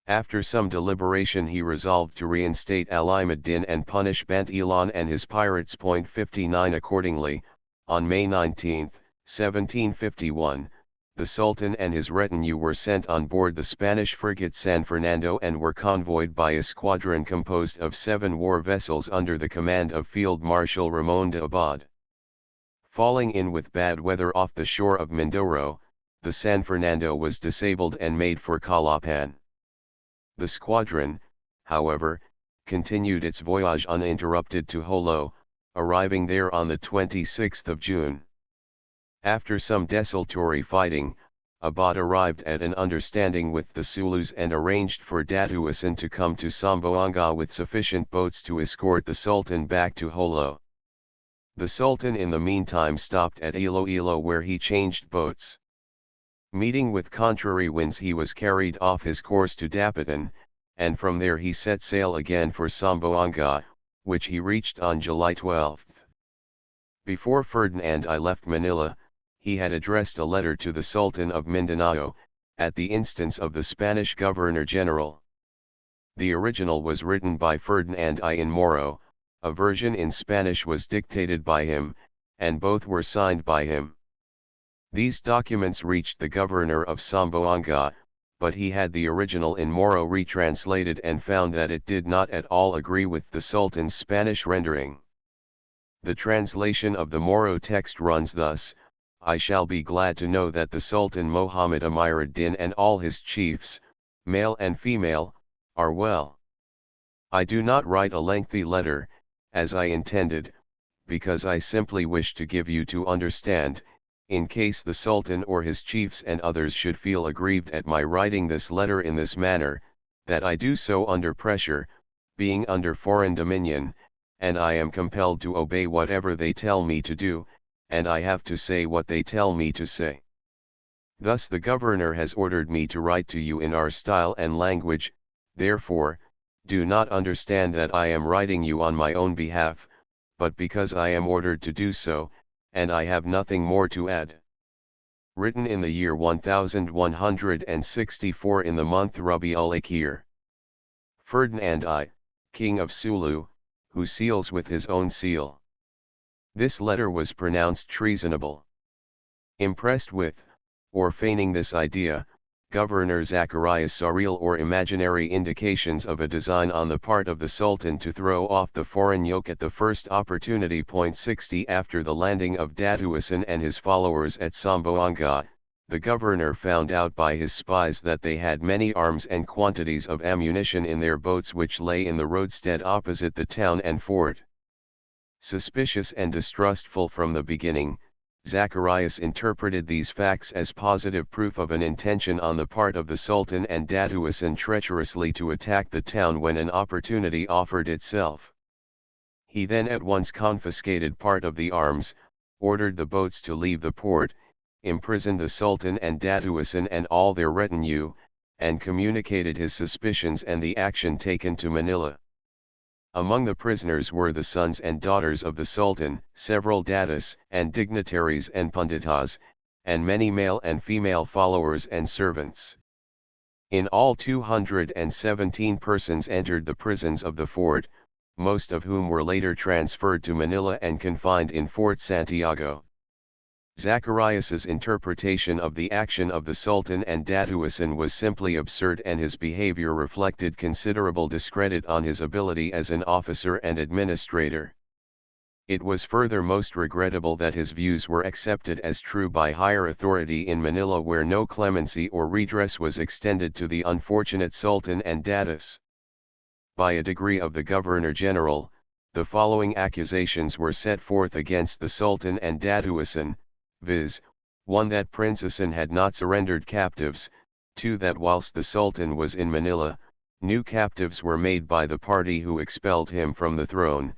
After some deliberation he resolved to reinstate Alimuddin and punish Bantilan and his pirates. 59 Accordingly, on May 19, 1751, the Sultan and his retinue were sent on board the Spanish frigate San Fernando and were convoyed by a squadron composed of 7 war vessels under the command of Field Marshal Ramon de Abad. Falling in with bad weather off the shore of Mindoro, the San Fernando was disabled and made for Calapan. The squadron, however, continued its voyage uninterrupted to Jolo, arriving there on the 26th of June. After some desultory fighting, Abad arrived at an understanding with the Sulus and arranged for Datuasan to come to Zamboanga with sufficient boats to escort the Sultan back to Jolo. The Sultan in the meantime stopped at Iloilo where he changed boats. Meeting with contrary winds he was carried off his course to Dapitan, and from there he set sail again for Zamboanga, which he reached on July 12. Before Ferdinand I left Manila, he had addressed a letter to the Sultan of Mindanao, at the instance of the Spanish Governor-General. The original was written by Ferdinand I in Moro, a version in Spanish was dictated by him, and both were signed by him. These documents reached the governor of Zamboanga, but he had the original in Moro retranslated and found that it did not at all agree with the Sultan's Spanish rendering. The translation of the Moro text runs thus: I shall be glad to know that the Sultan Mohammed Amiruddin and all his chiefs, male and female, are well. I do not write a lengthy letter, as I intended, because I simply wish to give you to understand, in case the Sultan or his chiefs and others should feel aggrieved at my writing this letter in this manner, that I do so under pressure, being under foreign dominion, and I am compelled to obey whatever they tell me to do, and I have to say what they tell me to say. Thus the governor has ordered me to write to you in our style and language, therefore, do not understand that I am writing you on my own behalf, but because I am ordered to do so, and I have nothing more to add. Written in the year 1164 in the month Rabi ul-Akhir. Ferdinand I, King of Sulu, who seals with his own seal. This letter was pronounced treasonable. Impressed with, or feigning this idea, Governor Zacharias saw real or imaginary indications of a design on the part of the Sultan to throw off the foreign yoke at the first opportunity. 60 After the landing of Datuasan and his followers at Zamboanga, the governor found out by his spies that they had many arms and quantities of ammunition in their boats which lay in the roadstead opposite the town and fort. Suspicious and distrustful from the beginning, Zacharias interpreted these facts as positive proof of an intention on the part of the Sultan and Datuasan treacherously to attack the town when an opportunity offered itself. He then at once confiscated part of the arms, ordered the boats to leave the port, imprisoned the Sultan and Datuasan and all their retinue, and communicated his suspicions and the action taken to Manila. Among the prisoners were the sons and daughters of the Sultan, several datus and dignitaries and punditas, and many male and female followers and servants. In all 217 persons entered the prisons of the fort, most of whom were later transferred to Manila and confined in Fort Santiago. Zacharias's interpretation of the action of the Sultan and Datu Hassan was simply absurd, and his behavior reflected considerable discredit on his ability as an officer and administrator. It was further most regrettable that his views were accepted as true by higher authority in Manila, where no clemency or redress was extended to the unfortunate Sultan and Datus. By a decree of the Governor-General, the following accusations were set forth against the Sultan and Datu Hassan, viz., 1. That Prince Hassan had not surrendered captives, 2. That whilst the Sultan was in Manila, new captives were made by the party who expelled him from the throne,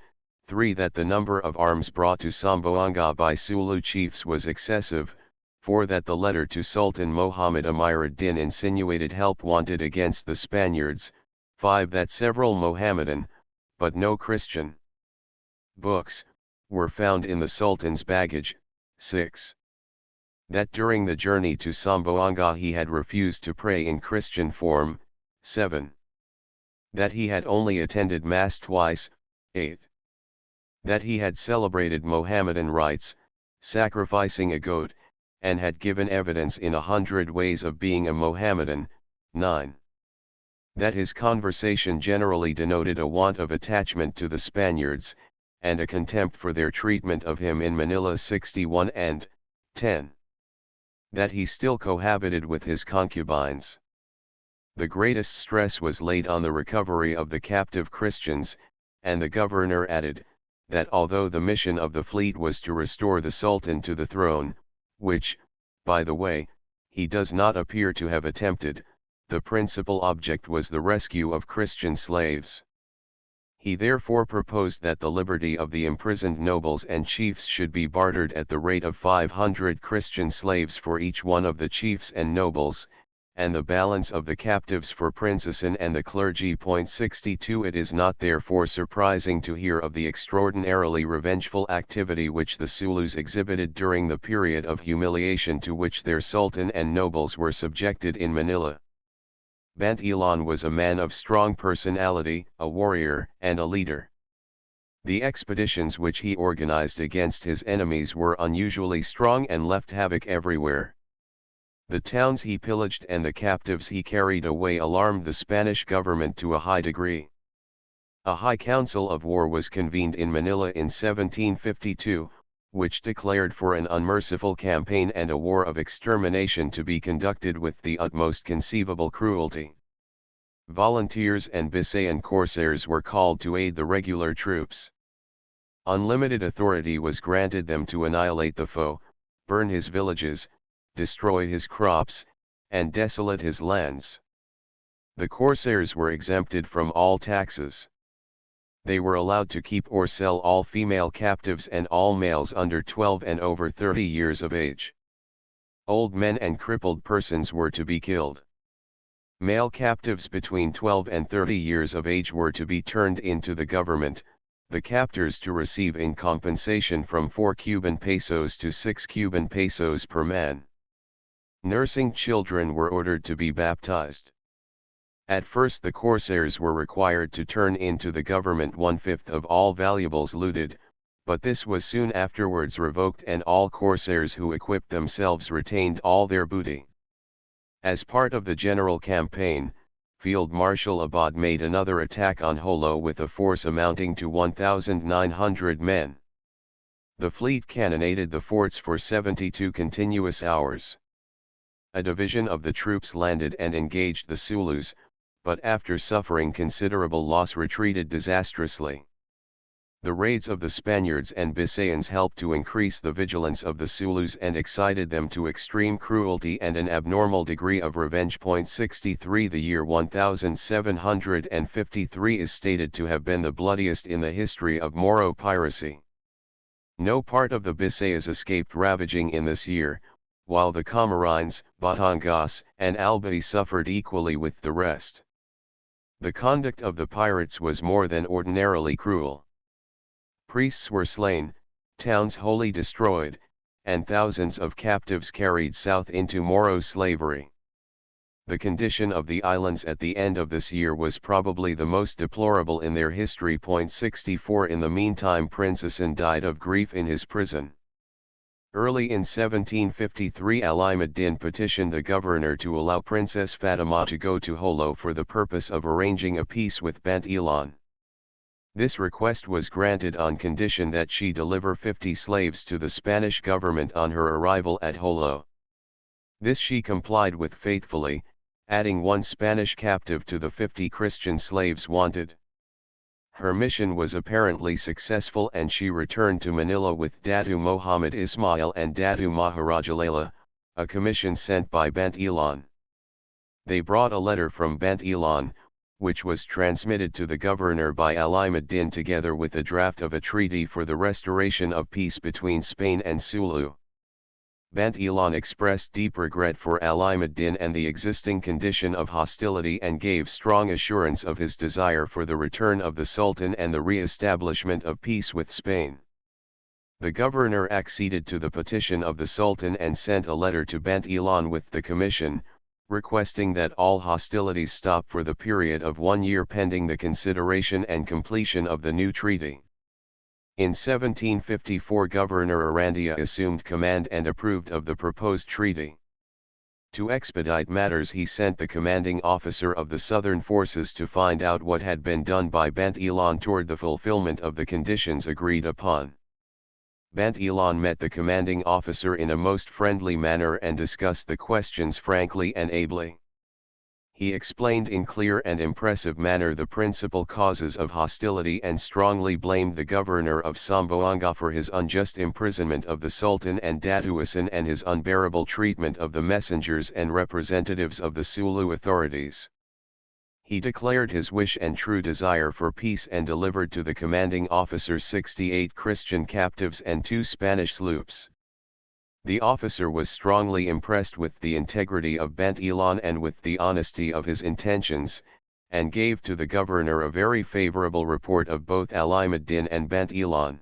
3. That the number of arms brought to Zamboanga by Sulu chiefs was excessive, 4. That the letter to Sultan Mohammed Amir ad-Din insinuated help wanted against the Spaniards, 5. That several Mohammedan, but no Christian, books, were found in the Sultan's baggage, 6. That during the journey to Zamboanga he had refused to pray in Christian form, 7. That he had only attended Mass twice, 8. That he had celebrated Mohammedan rites, sacrificing a goat, and had given evidence in 100 ways of being a Mohammedan, 9. That his conversation generally denoted a want of attachment to the Spaniards, and a contempt for their treatment of him in Manila, 61, and 10. That he still cohabited with his concubines. The greatest stress was laid on the recovery of the captive Christians, and the governor added, that although the mission of the fleet was to restore the Sultan to the throne, which, by the way, he does not appear to have attempted, the principal object was the rescue of Christian slaves. He therefore proposed that the liberty of the imprisoned nobles and chiefs should be bartered at the rate of 500 Christian slaves for each one of the chiefs and nobles, and the balance of the captives for Prince Hassan and the clergy. 62 It is not therefore surprising to hear of the extraordinarily revengeful activity which the Sulus exhibited during the period of humiliation to which their sultan and nobles were subjected in Manila. Bant Ilan was a man of strong personality, a warrior, and a leader. The expeditions which he organized against his enemies were unusually strong and left havoc everywhere. The towns he pillaged and the captives he carried away alarmed the Spanish government to a high degree. A high council of war was convened in Manila in 1752, which declared for an unmerciful campaign and a war of extermination to be conducted with the utmost conceivable cruelty. Volunteers and Bisayan corsairs were called to aid the regular troops. Unlimited authority was granted them to annihilate the foe, burn his villages, destroy his crops, and desolate his lands. The corsairs were exempted from all taxes. They were allowed to keep or sell all female captives and all males under 12 and over 30 years of age. Old men and crippled persons were to be killed. Male captives between 12 and 30 years of age were to be turned into the government, the captors to receive in compensation from 4 Cuban pesos to 6 Cuban pesos per man. Nursing children were ordered to be baptized. At first the corsairs were required to turn into the government 1/5 of all valuables looted, but this was soon afterwards revoked and all corsairs who equipped themselves retained all their booty. As part of the general campaign, Field Marshal Abad made another attack on Jolo with a force amounting to 1,900 men. The fleet cannonaded the forts for 72 continuous hours. A division of the troops landed and engaged the Sulus, but after suffering considerable loss retreated disastrously. The raids of the Spaniards and Bisayans helped to increase the vigilance of the Sulus and excited them to extreme cruelty and an abnormal degree of revenge. 63 The year 1753 is stated to have been the bloodiest in the history of Moro piracy. No part of the Bisayas escaped ravaging in this year, while the Camarines, Batangas, and Albay suffered equally with the rest. The conduct of the pirates was more than ordinarily cruel. Priests were slain, towns wholly destroyed, and thousands of captives carried south into Moro slavery. The condition of the islands at the end of this year was probably the most deplorable in their history. 64 In the meantime Prince Hassan died of grief in his prison. Early in 1753 Ali ad-Din petitioned the governor to allow Princess Fatima to go to Holo for the purpose of arranging a peace with Bent Ilan. This request was granted on condition that she deliver 50 slaves to the Spanish government on her arrival at Holo. This she complied with faithfully, adding 1 Spanish captive to the 50 Christian slaves wanted. Her mission was apparently successful and she returned to Manila with Datu Muhammad Ismail and Datu Maharaja Laila, a commission sent by Bent Ilan. They brought a letter from Bent Ilan, which was transmitted to the governor by Ali ad-Din together with a draft of a treaty for the restoration of peace between Spain and Sulu. Bent Ilan expressed deep regret for Ali ad-Din and the existing condition of hostility and gave strong assurance of his desire for the return of the Sultan and the re-establishment of peace with Spain. The governor acceded to the petition of the Sultan and sent a letter to Bent Ilan with the commission, requesting that all hostilities stop for the period of 1 year pending the consideration and completion of the new treaty. In 1754 Governor Arandia assumed command and approved of the proposed treaty. To expedite matters he sent the commanding officer of the southern forces to find out what had been done by Bent Ilan toward the fulfillment of the conditions agreed upon. Bent Ilan met the commanding officer in a most friendly manner and discussed the questions frankly and ably. He explained in clear and impressive manner the principal causes of hostility and strongly blamed the governor of Zamboanga for his unjust imprisonment of the Sultan and Datuasan and his unbearable treatment of the messengers and representatives of the Sulu authorities. He declared his wish and true desire for peace and delivered to the commanding officer 68 Christian captives and 2 Spanish sloops. The officer was strongly impressed with the integrity of Bent Ilan and with the honesty of his intentions, and gave to the governor a very favorable report of both Ali ad-Din and Bent Ilan.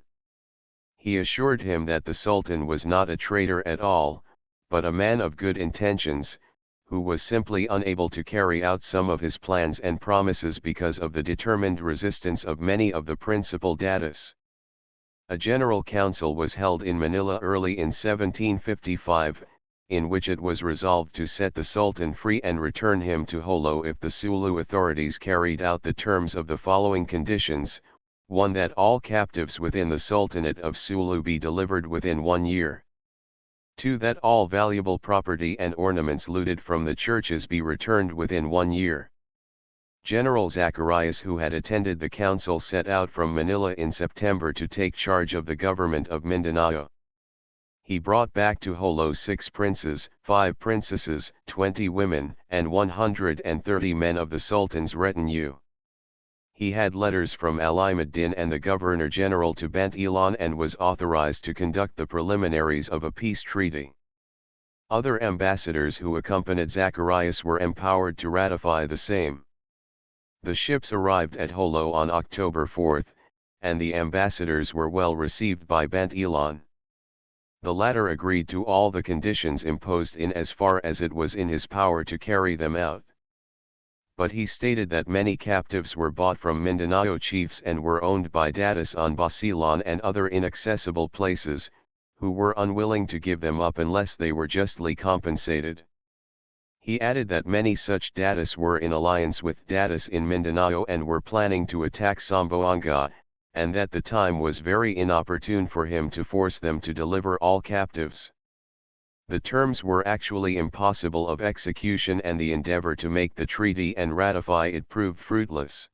He assured him that the Sultan was not a traitor at all, but a man of good intentions, who was simply unable to carry out some of his plans and promises because of the determined resistance of many of the principal datus. A general council was held in Manila early in 1755, in which it was resolved to set the Sultan free and return him to Holo if the Sulu authorities carried out the terms of the following conditions: 1. That all captives within the Sultanate of Sulu be delivered within 1 year. 2. That all valuable property and ornaments looted from the churches be returned within 1 year. General Zacharias, who had attended the council, set out from Manila in September to take charge of the government of Mindanao. He brought back to Holo 6 princes, 5 princesses, 20 women, and 130 men of the Sultan's retinue. He had letters from Ali ad-Din and the Governor-General to Bent Ilan and was authorized to conduct the preliminaries of a peace treaty. Other ambassadors who accompanied Zacharias were empowered to ratify the same. The ships arrived at Holo on October 4, and the ambassadors were well received by Bent Ilan. The latter agreed to all the conditions imposed in as far as it was in his power to carry them out. But he stated that many captives were bought from Mindanao chiefs and were owned by datus on Basilan and other inaccessible places, who were unwilling to give them up unless they were justly compensated. He added that many such datus were in alliance with datus in Mindanao and were planning to attack Zamboanga, and that the time was very inopportune for him to force them to deliver all captives. The terms were actually impossible of execution and the endeavor to make the treaty and ratify it proved fruitless.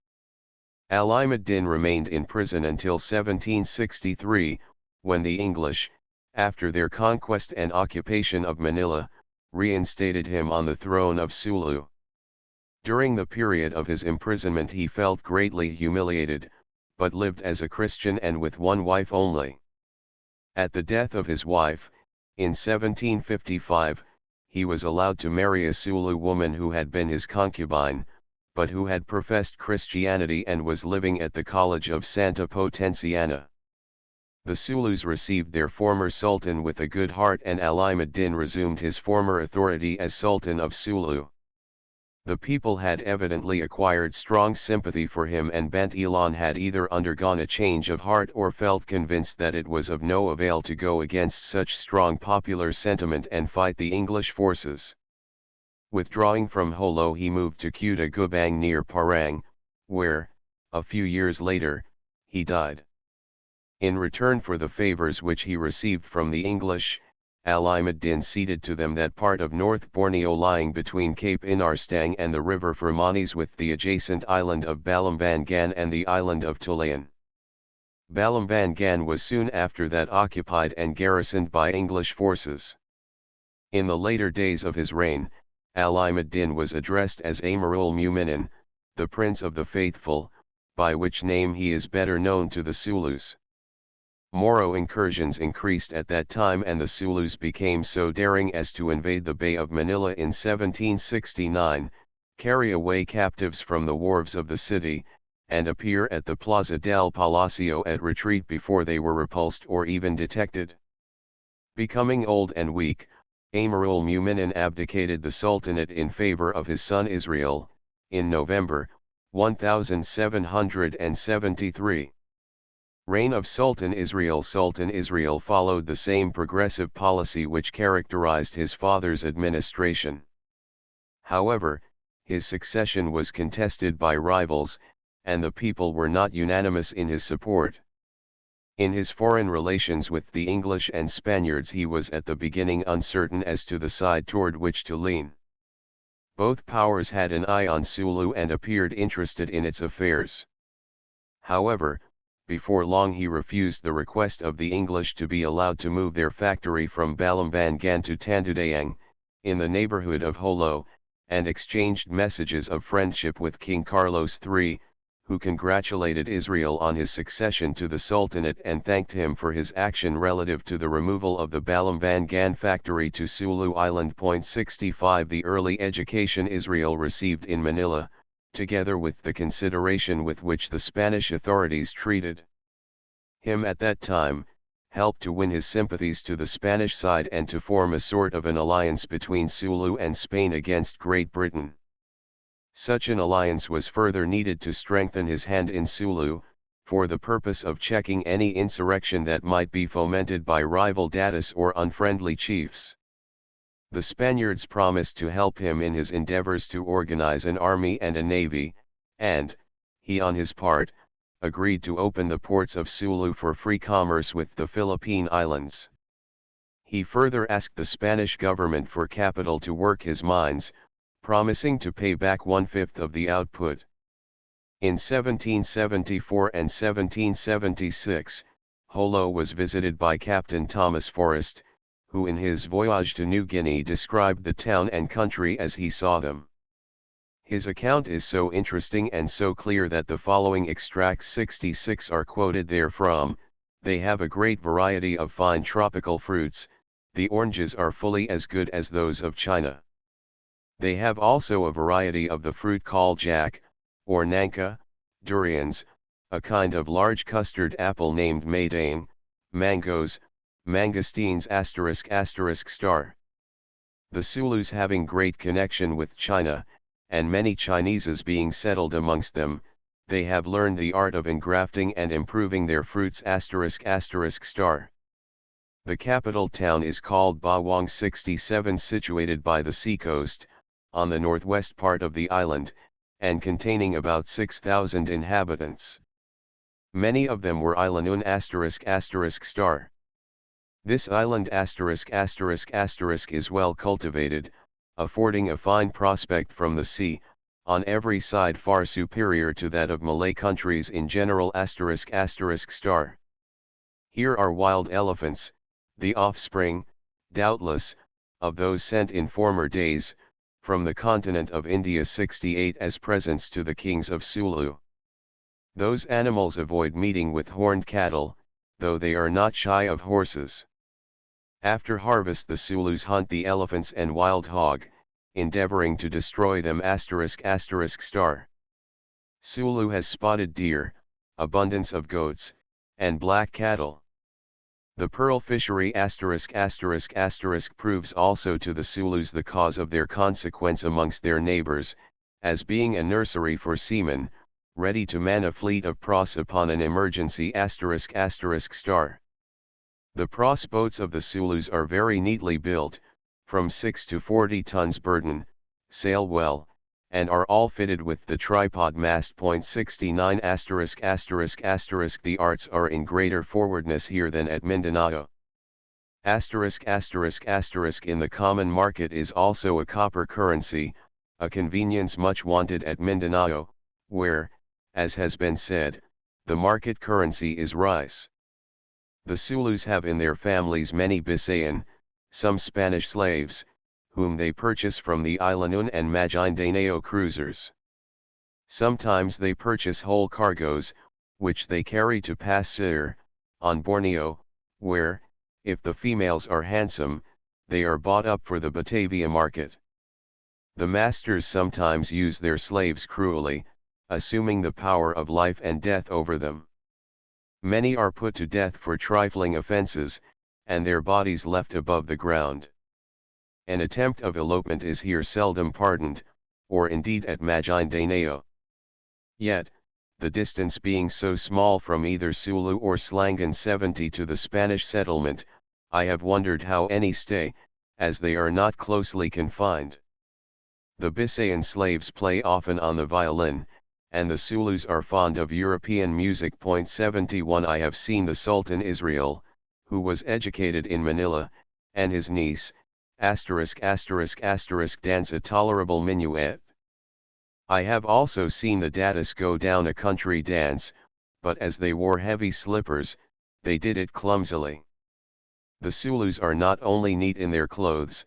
Ali ad-Din remained in prison until 1763, when the English, after their conquest and occupation of Manila, reinstated him on the throne of Sulu. During the period of his imprisonment he felt greatly humiliated, but lived as a Christian and with one wife only. At the death of his wife, in 1755, he was allowed to marry a Sulu woman who had been his concubine, but who had professed Christianity and was living at the College of Santa Potenciana. The Sulus received their former sultan with a good heart and Ali ad-Din resumed his former authority as Sultan of Sulu. The people had evidently acquired strong sympathy for him, and Bant Elon had either undergone a change of heart or felt convinced that it was of no avail to go against such strong popular sentiment and fight the English forces. Withdrawing from Holo, he moved to Kuta Gubang near Parang, where, a few years later, he died. In return for the favors which he received from the English, Alimuddin ceded to them that part of North Borneo lying between Cape Inarstang and the river Firmanes, with the adjacent island of Balambangan and the island of Tulayan. Balambangan was soon after that occupied and garrisoned by English forces. In the later days of his reign, Alimuddin was addressed as Amirul Muminin, the Prince of the Faithful, by which name he is better known to the Sulus. Moro incursions increased at that time, and the Sulus became so daring as to invade the Bay of Manila in 1769, carry away captives from the wharves of the city, and appear at the Plaza del Palacio at retreat before they were repulsed or even detected. Becoming old and weak, Amirul Muminin abdicated the sultanate in favor of his son Israel, in November, 1773. Reign of Sultan Israel. Sultan Israel followed the same progressive policy which characterized his father's administration. However, his succession was contested by rivals, and the people were not unanimous in his support. In his foreign relations with the English and Spaniards, he was at the beginning uncertain as to the side toward which to lean. Both powers had an eye on Sulu and appeared interested in its affairs. However, before long he refused the request of the English to be allowed to move their factory from Balambangan to Tandudayang, in the neighborhood of Holo, and exchanged messages of friendship with King Carlos III, who congratulated Israel on his succession to the Sultanate and thanked him for his action relative to the removal of the Balambangan factory to Sulu Island. 65 The early education Israel received in Manila, together with the consideration with which the Spanish authorities treated him at that time, helped to win his sympathies to the Spanish side and to form a sort of an alliance between Sulu and Spain against Great Britain. Such an alliance was further needed to strengthen his hand in Sulu, for the purpose of checking any insurrection that might be fomented by rival datus or unfriendly chiefs. The Spaniards promised to help him in his endeavors to organize an army and a navy, and, he on his part, agreed to open the ports of Sulu for free commerce with the Philippine Islands. He further asked the Spanish government for capital to work his mines, promising to pay back 1/5 of the output. In 1774 and 1776, Holo was visited by Captain Thomas Forrest, who in his voyage to New Guinea described the town and country as he saw them. His account is so interesting and so clear that the following extracts 66 are quoted therefrom. They have a great variety of fine tropical fruits, the oranges are fully as good as those of China. They have also a variety of the fruit called jack, or nanka, durians, a kind of large custard apple named maydane, mangoes, mangosteens ****. The Sulus having great connection with China, and many Chineses being settled amongst them, they have learned the art of engrafting and improving their fruits ****. The capital town is called Bawang 67, situated by the seacoast, on the northwest part of the island, and containing about 6,000 inhabitants. Many of them were Islanun ****. This island **** is well cultivated, affording a fine prospect from the sea, on every side far superior to that of Malay countries in general ****. Here are wild elephants, the offspring, doubtless, of those sent in former days, from the continent of India 68 as presents to the kings of Sulu. Those animals avoid meeting with horned cattle, though they are not shy of horses. After harvest the Sulus hunt the elephants and wild hog, endeavoring to destroy them ****. Sulu has spotted deer, abundance of goats, and black cattle. The pearl fishery **** proves also to the Sulus the cause of their consequence amongst their neighbors, as being a nursery for seamen, ready to man a fleet of pros upon an emergency star. The pros boats of the Sulus are very neatly built, from 6 to 40 tons burden, sail well, and are all fitted with the tripod mast. .69 ****. The arts are in greater forwardness here than at Mindanao. ****. In the common market is also a copper currency, a convenience much wanted at Mindanao, where, as has been said, the market currency is rice. The Sulus have in their families many Bisayan, some Spanish slaves, whom they purchase from the Ilanun and Maguindanao cruisers. Sometimes they purchase whole cargoes, which they carry to Pasir, on Borneo, where, if the females are handsome, they are bought up for the Batavia market. The masters sometimes use their slaves cruelly, assuming the power of life and death over them. Many are put to death for trifling offenses, and their bodies left above the ground. An attempt of elopement is here seldom pardoned, or indeed at Maguindanao. Yet, the distance being so small from either Sulu or Slangan 70 to the Spanish settlement, I have wondered how any stay, as they are not closely confined. The Bisayan slaves play often on the violin, and the Sulus are fond of European music. 71 I have seen the Sultan Israel, who was educated in Manila, and his niece, dance a tolerable minuet. I have also seen the Datus go down a country dance, but as they wore heavy slippers, they did it clumsily. The Sulus are not only neat in their clothes,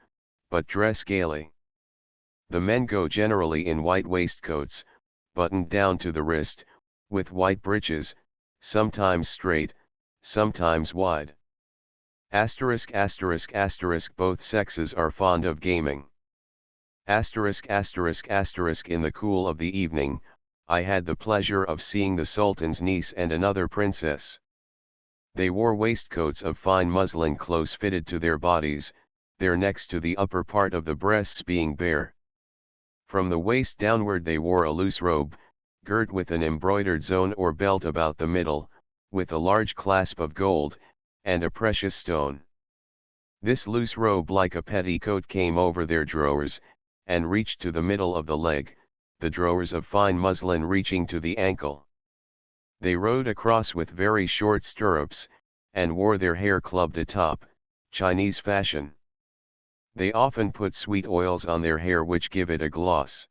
but dress gaily. The men go generally in white waistcoats, buttoned down to the wrist, with white breeches, sometimes straight, sometimes wide. Both sexes are fond of gaming. In the cool of the evening, I had the pleasure of seeing the Sultan's niece and another princess. They wore waistcoats of fine muslin close fitted to their bodies, their necks to the upper part of the breasts being bare. From the waist downward they wore a loose robe, girt with an embroidered zone or belt about the middle, with a large clasp of gold, and a precious stone. This loose robe like a petticoat came over their drawers, and reached to the middle of the leg, the drawers of fine muslin reaching to the ankle. They rode across with very short stirrups, and wore their hair clubbed atop, Chinese fashion. They often put sweet oils on their hair which give it a gloss.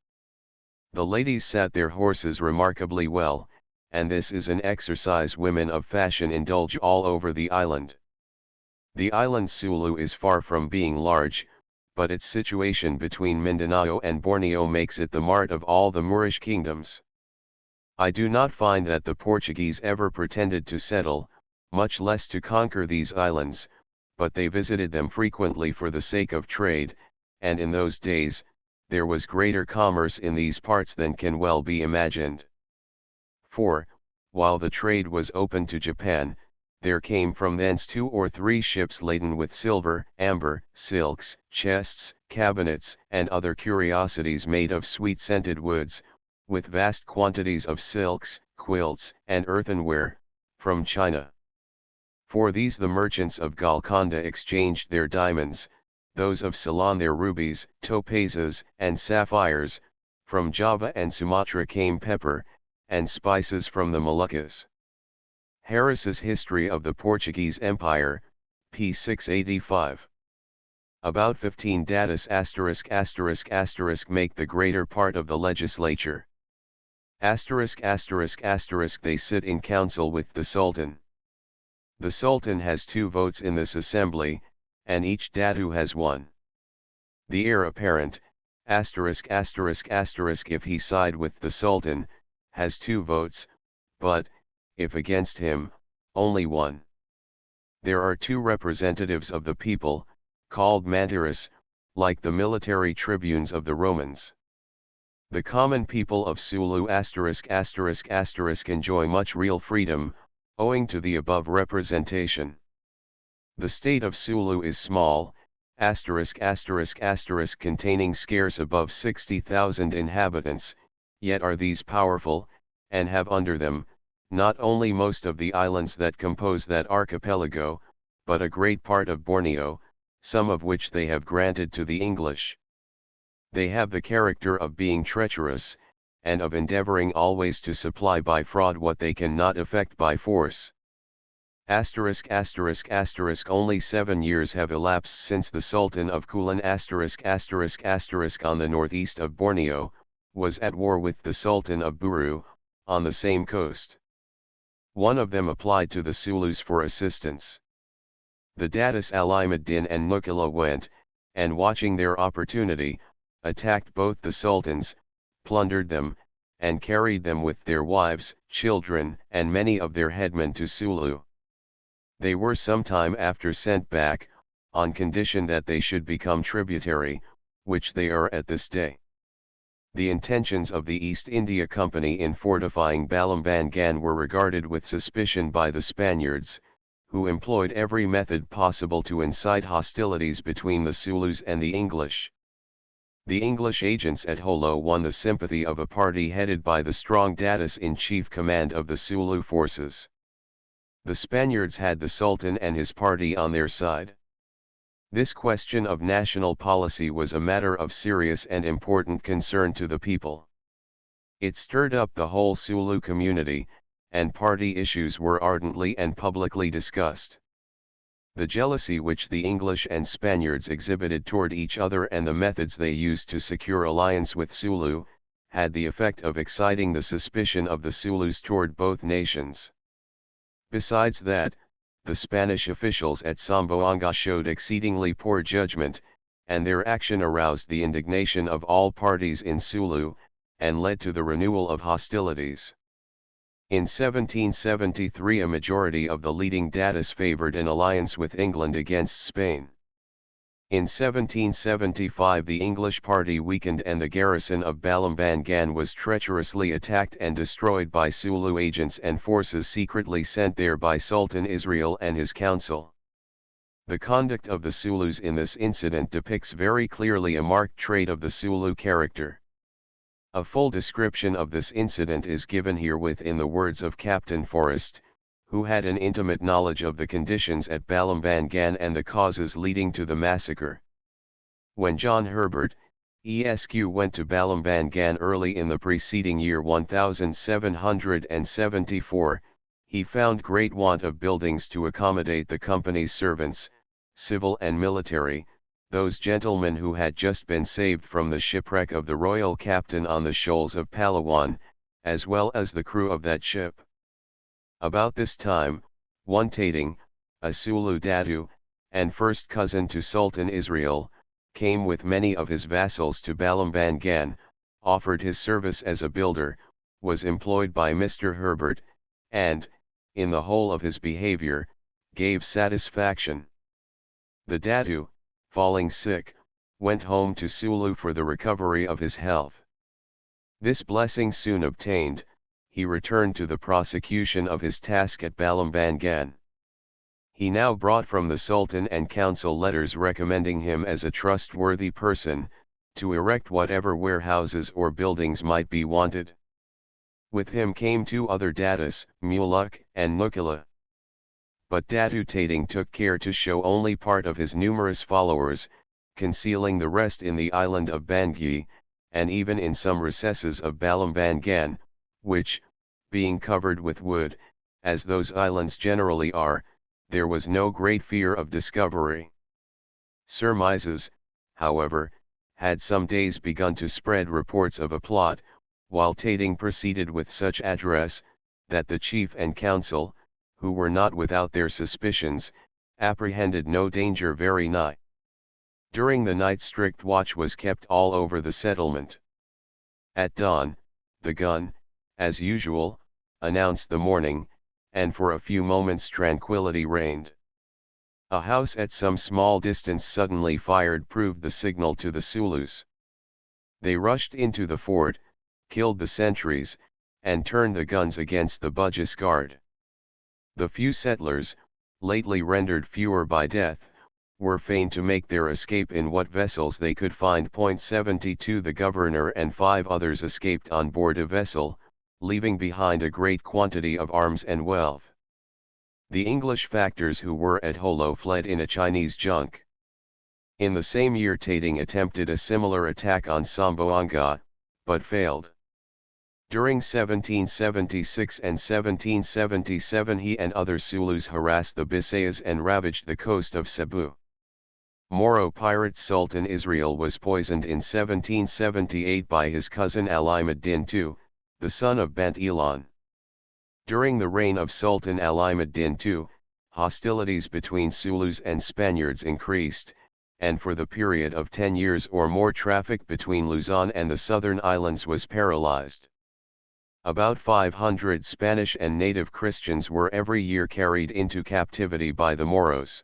The ladies sat their horses remarkably well, and this is an exercise women of fashion indulge all over the island. The island Sulu is far from being large, but its situation between Mindanao and Borneo makes it the mart of all the Moorish kingdoms. I do not find that the Portuguese ever pretended to settle, much less to conquer these islands, but they visited them frequently for the sake of trade, and in those days, there was greater commerce in these parts than can well be imagined. For, while the trade was open to Japan, there came from thence 2 or 3 ships laden with silver, amber, silks, chests, cabinets, and other curiosities made of sweet-scented woods, with vast quantities of silks, quilts, and earthenware, from China. For these the merchants of Golconda exchanged their diamonds, those of Ceylon their rubies, topazes, and sapphires, from Java and Sumatra came pepper, and spices from the Moluccas. Harris's History of the Portuguese Empire, p. 685. About 15 datus **** make the greater part of the legislature. ***** They sit in council with the Sultan. The Sultan has 2 votes in this assembly, and each datu has 1. The heir apparent, if he side with the Sultan, has 2 votes, but, if against him, only 1. There are 2 representatives of the people, called mandaris, like the military tribunes of the Romans. The common people of Sulu **** enjoy much real freedom, owing to the above representation. The state of Sulu is small, containing scarce above 60,000 inhabitants, yet are these powerful, and have under them, not only most of the islands that compose that archipelago, but a great part of Borneo, some of which they have granted to the English. They have the character of being treacherous, and of endeavoring always to supply by fraud what they can not effect by force. Only 7 years have elapsed since the Sultan of Kulen on the northeast of Borneo, was at war with the Sultan of Buru, on the same coast. One of them applied to the Sulus for assistance. The Datus Alimuddin and Nukila went, and watching their opportunity, attacked both the sultans, plundered them, and carried them with their wives, children, and many of their headmen to Sulu. They were some time after sent back, on condition that they should become tributary, which they are at this day. The intentions of the East India Company in fortifying Balambangan were regarded with suspicion by the Spaniards, who employed every method possible to incite hostilities between the Sulus and the English. The English agents at Holo won the sympathy of a party headed by the strong Datus in chief command of the Sulu forces. The Spaniards had the Sultan and his party on their side. This question of national policy was a matter of serious and important concern to the people. It stirred up the whole Sulu community, and party issues were ardently and publicly discussed. The jealousy which the English and Spaniards exhibited toward each other and the methods they used to secure alliance with Sulu, had the effect of exciting the suspicion of the Sulus toward both nations. Besides that, the Spanish officials at Zamboanga showed exceedingly poor judgment, and their action aroused the indignation of all parties in Sulu, and led to the renewal of hostilities. In 1773 a majority of the leading Datus favored an alliance with England against Spain. In 1775 the English party weakened and the garrison of Balambangan was treacherously attacked and destroyed by Sulu agents and forces secretly sent there by Sultan Israel and his council. The conduct of the Sulus in this incident depicts very clearly a marked trait of the Sulu character. A full description of this incident is given herewith in the words of Captain Forrest, who had an intimate knowledge of the conditions at Balambangan and the causes leading to the massacre. When John Herbert, Esq. went to Balambangan early in the preceding year 1774, he found great want of buildings to accommodate the company's servants, civil and military, those gentlemen who had just been saved from the shipwreck of the royal captain on the shoals of Palawan, as well as the crew of that ship. About this time, one Tating, a Sulu Datu, and first cousin to Sultan Israel, came with many of his vassals to Balambangan, offered his service as a builder, was employed by Mr. Herbert, and, in the whole of his behavior, gave satisfaction. The Datu, falling sick, went home to Sulu for the recovery of his health. This blessing soon obtained, he returned to the prosecution of his task at Balambangan. He now brought from the Sultan and Council letters recommending him as a trustworthy person, to erect whatever warehouses or buildings might be wanted. With him came 2 other Datus, Muluk and Nukila. But Datu Tating took care to show only part of his numerous followers, concealing the rest in the island of Bangui, and even in some recesses of Balambangan, which, being covered with wood, as those islands generally are, there was no great fear of discovery. Surmises, however, had some days begun to spread reports of a plot, while Tating proceeded with such address, that the chief and council, who were not without their suspicions, apprehended no danger very nigh. During the night strict watch was kept all over the settlement. At dawn, the gun, as usual, announced the morning, and for a few moments tranquility reigned. A house at some small distance suddenly fired proved the signal to the Sulus. They rushed into the fort, killed the sentries, and turned the guns against the Bugis guard. The few settlers, lately rendered fewer by death, were fain to make their escape in what vessels they could find. 72 The governor and 5 others escaped on board a vessel, leaving behind a great quantity of arms and wealth. The English factors who were at Holo fled in a Chinese junk. In the same year Tating attempted a similar attack on Samboanga, but failed. During 1776 and 1777 he and other Zulus harassed the Bisayas and ravaged the coast of Cebu. Moro pirate Sultan Israel was poisoned in 1778 by his cousin Alimuddin II, the son of Bent Elon. During the reign of Sultan Alimuddin II, hostilities between Zulus and Spaniards increased, and for the period of 10 years or more traffic between Luzon and the southern islands was paralyzed. About 500 Spanish and native Christians were every year carried into captivity by the Moros.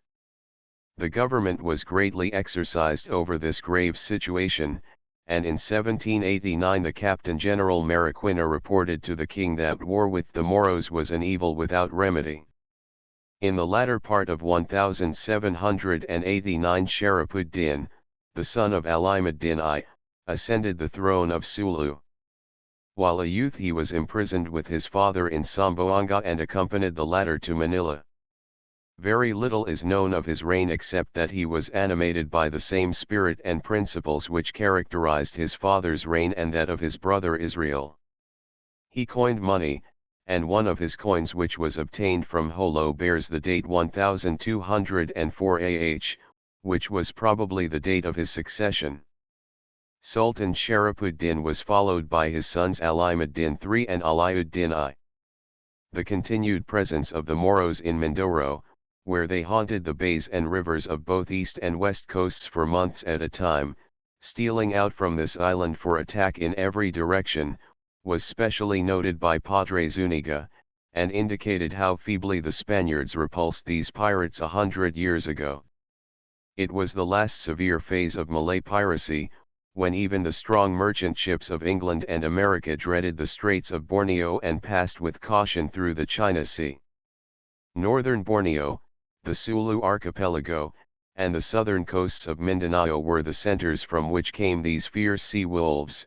The government was greatly exercised over this grave situation, and in 1789 the Captain General Marikina reported to the king that war with the Moros was an evil without remedy. In the latter part of 1789 Sharafuddin, the son of Alimuddin I, ascended the throne of Sulu. While a youth he was imprisoned with his father in Samboanga and accompanied the latter to Manila. Very little is known of his reign except that he was animated by the same spirit and principles which characterized his father's reign and that of his brother Israel. He coined money, and one of his coins which was obtained from Holo bears the date 1204 AH, which was probably the date of his succession. Sultan Sharafuddin was followed by his sons Alimuddin III and Aliuddin I. The continued presence of the Moros in Mindoro, where they haunted the bays and rivers of both east and west coasts for months at a time, stealing out from this island for attack in every direction, was specially noted by Padre Zuniga, and indicated how feebly the Spaniards repulsed these pirates 100 years ago. It was the last severe phase of Malay piracy, when even the strong merchant ships of England and America dreaded the Straits of Borneo and passed with caution through the China Sea. Northern Borneo, the Sulu archipelago, and the southern coasts of Mindanao were the centers from which came these fierce sea wolves,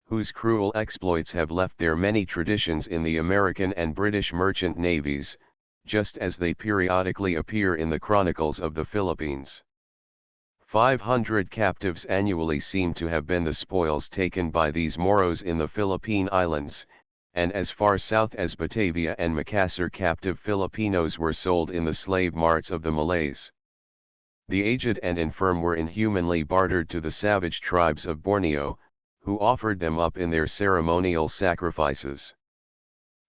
whose cruel exploits have left their many traditions in the American and British merchant navies, just as they periodically appear in the chronicles of the Philippines. 500 captives annually seem to have been the spoils taken by these Moros in the Philippine Islands, and as far south as Batavia and Makassar captive Filipinos were sold in the slave marts of the Malays. The aged and infirm were inhumanly bartered to the savage tribes of Borneo, who offered them up in their ceremonial sacrifices.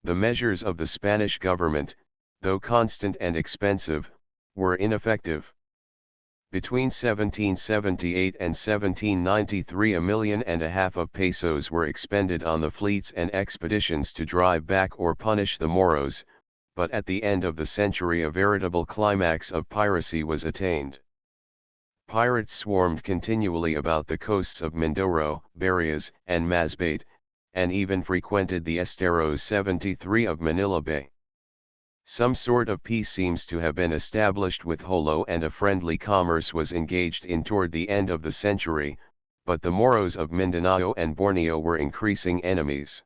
The measures of the Spanish government, though constant and expensive, were ineffective. Between 1778 and 1793 $1.5 million of pesos were expended on the fleets and expeditions to drive back or punish the Moros, but at the end of the century a veritable climax of piracy was attained. Pirates swarmed continually about the coasts of Mindoro, Barias, and Masbate, and even frequented the Esteros 73 of Manila Bay. Some sort of peace seems to have been established with Holo and a friendly commerce was engaged in toward the end of the century, but the Moros of Mindanao and Borneo were increasing enemies.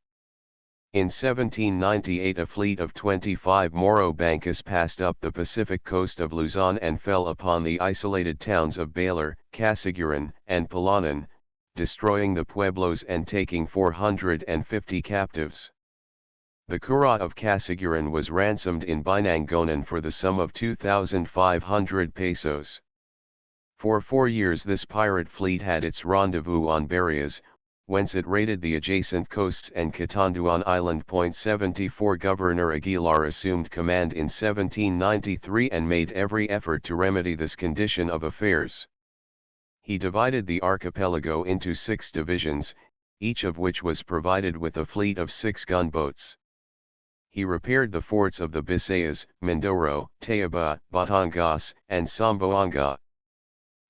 In 1798 a fleet of 25 Moro bankas passed up the Pacific coast of Luzon and fell upon the isolated towns of Baler, Casiguran, and Palanan, destroying the pueblos and taking 450 captives. The Kura of Casiguran was ransomed in Binangonan for the sum of 2,500 pesos. For 4 years this pirate fleet had its rendezvous on Barias, whence it raided the adjacent coasts and Catanduan Island. 74 Governor Aguilar assumed command in 1793 and made every effort to remedy this condition of affairs. He divided the archipelago into 6 divisions, each of which was provided with a fleet of 6 gunboats. He repaired the forts of the Bisayas, Mindoro, Tayaba, Batangas, and Samboanga.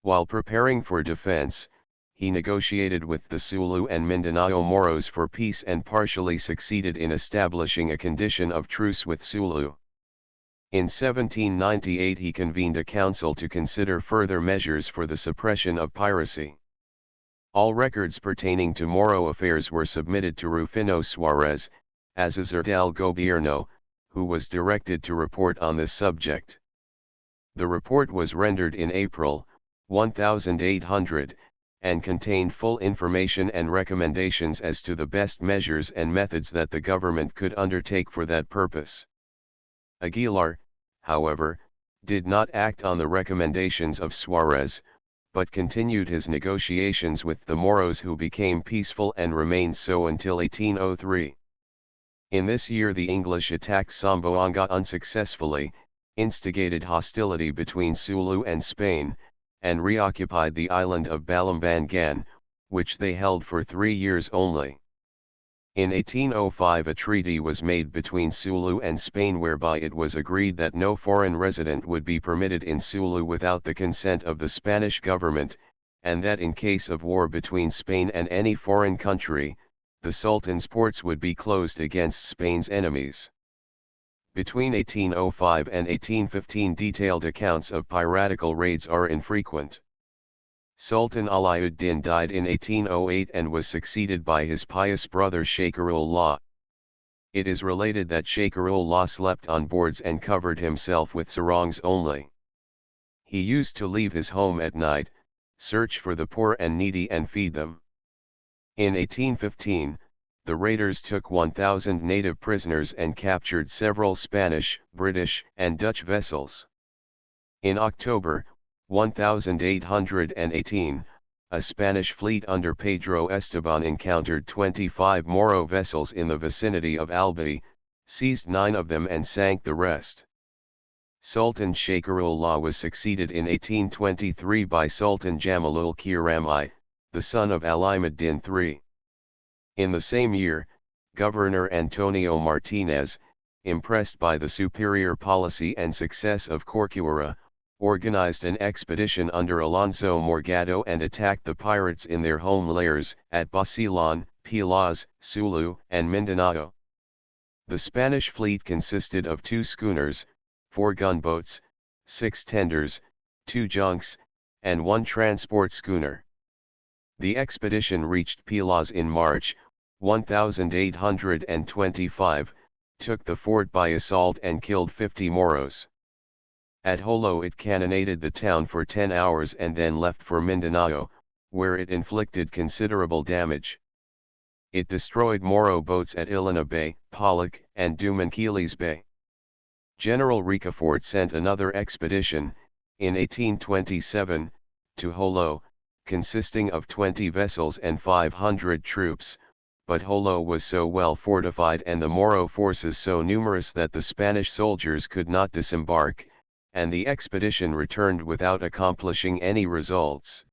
While preparing for defense, he negotiated with the Sulu and Mindanao Moros for peace and partially succeeded in establishing a condition of truce with Sulu. In 1798 he convened a council to consider further measures for the suppression of piracy. All records pertaining to Moro affairs were submitted to Rufino Suarez, Azizar del Gobierno, who was directed to report on this subject. The report was rendered in April, 1800, and contained full information and recommendations as to the best measures and methods that the government could undertake for that purpose. Aguilar, however, did not act on the recommendations of Suarez, but continued his negotiations with the Moros, who became peaceful and remained so until 1803. In this year the English attacked Zamboanga unsuccessfully, instigated hostility between Sulu and Spain, and reoccupied the island of Balambangan, which they held for 3 years only. In 1805 a treaty was made between Sulu and Spain whereby it was agreed that no foreign resident would be permitted in Sulu without the consent of the Spanish government, and that in case of war between Spain and any foreign country, the Sultan's ports would be closed against Spain's enemies. Between 1805 and 1815 detailed accounts of piratical raids are infrequent. Sultan Alauddin died in 1808 and was succeeded by his pious brother Shakarullah. It is related that Shakarullah slept on boards and covered himself with sarongs only. He used to leave his home at night, search for the poor and needy and feed them. In 1815, the raiders took 1,000 native prisoners and captured several Spanish, British, and Dutch vessels. In October, 1818, a Spanish fleet under Pedro Esteban encountered 25 Moro vessels in the vicinity of Albay, seized 9 of them and sank the rest. Sultan Shakarullah was succeeded in 1823 by Sultan Jamalul Kiramai, the son of Alimuddin III. In the same year, Governor Antonio Martinez, impressed by the superior policy and success of Corcuera, organized an expedition under Alonso Morgado and attacked the pirates in their home lairs at Basilan, Pilas, Sulu, and Mindanao. The Spanish fleet consisted of 2 schooners, 4 gunboats, 6 tenders, 2 junks, and 1 transport schooner. The expedition reached Pilas in March, 1825, took the fort by assault and killed 50 Moros. At Jolo it cannonaded the town for 10 hours and then left for Mindanao, where it inflicted considerable damage. It destroyed Moro boats at Ilana Bay, Pollock, and Dumanquiles Bay. General Ricafort sent another expedition, in 1827, to Jolo, consisting of 20 vessels and 500 troops, but Jolo was so well fortified and the Moro forces so numerous that the Spanish soldiers could not disembark, and the expedition returned without accomplishing any results.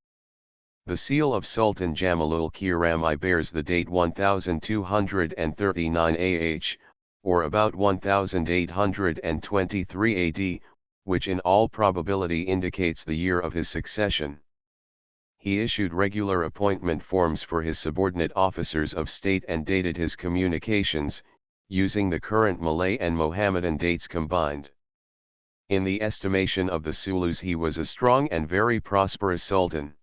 The seal of Sultan Jamalul Kiramai bears the date 1239 AH, or about 1823 AD, which in all probability indicates the year of his succession. He issued regular appointment forms for his subordinate officers of state and dated his communications, using the current Malay and Mohammedan dates combined. In the estimation of the Sulus he was a strong and very prosperous sultan.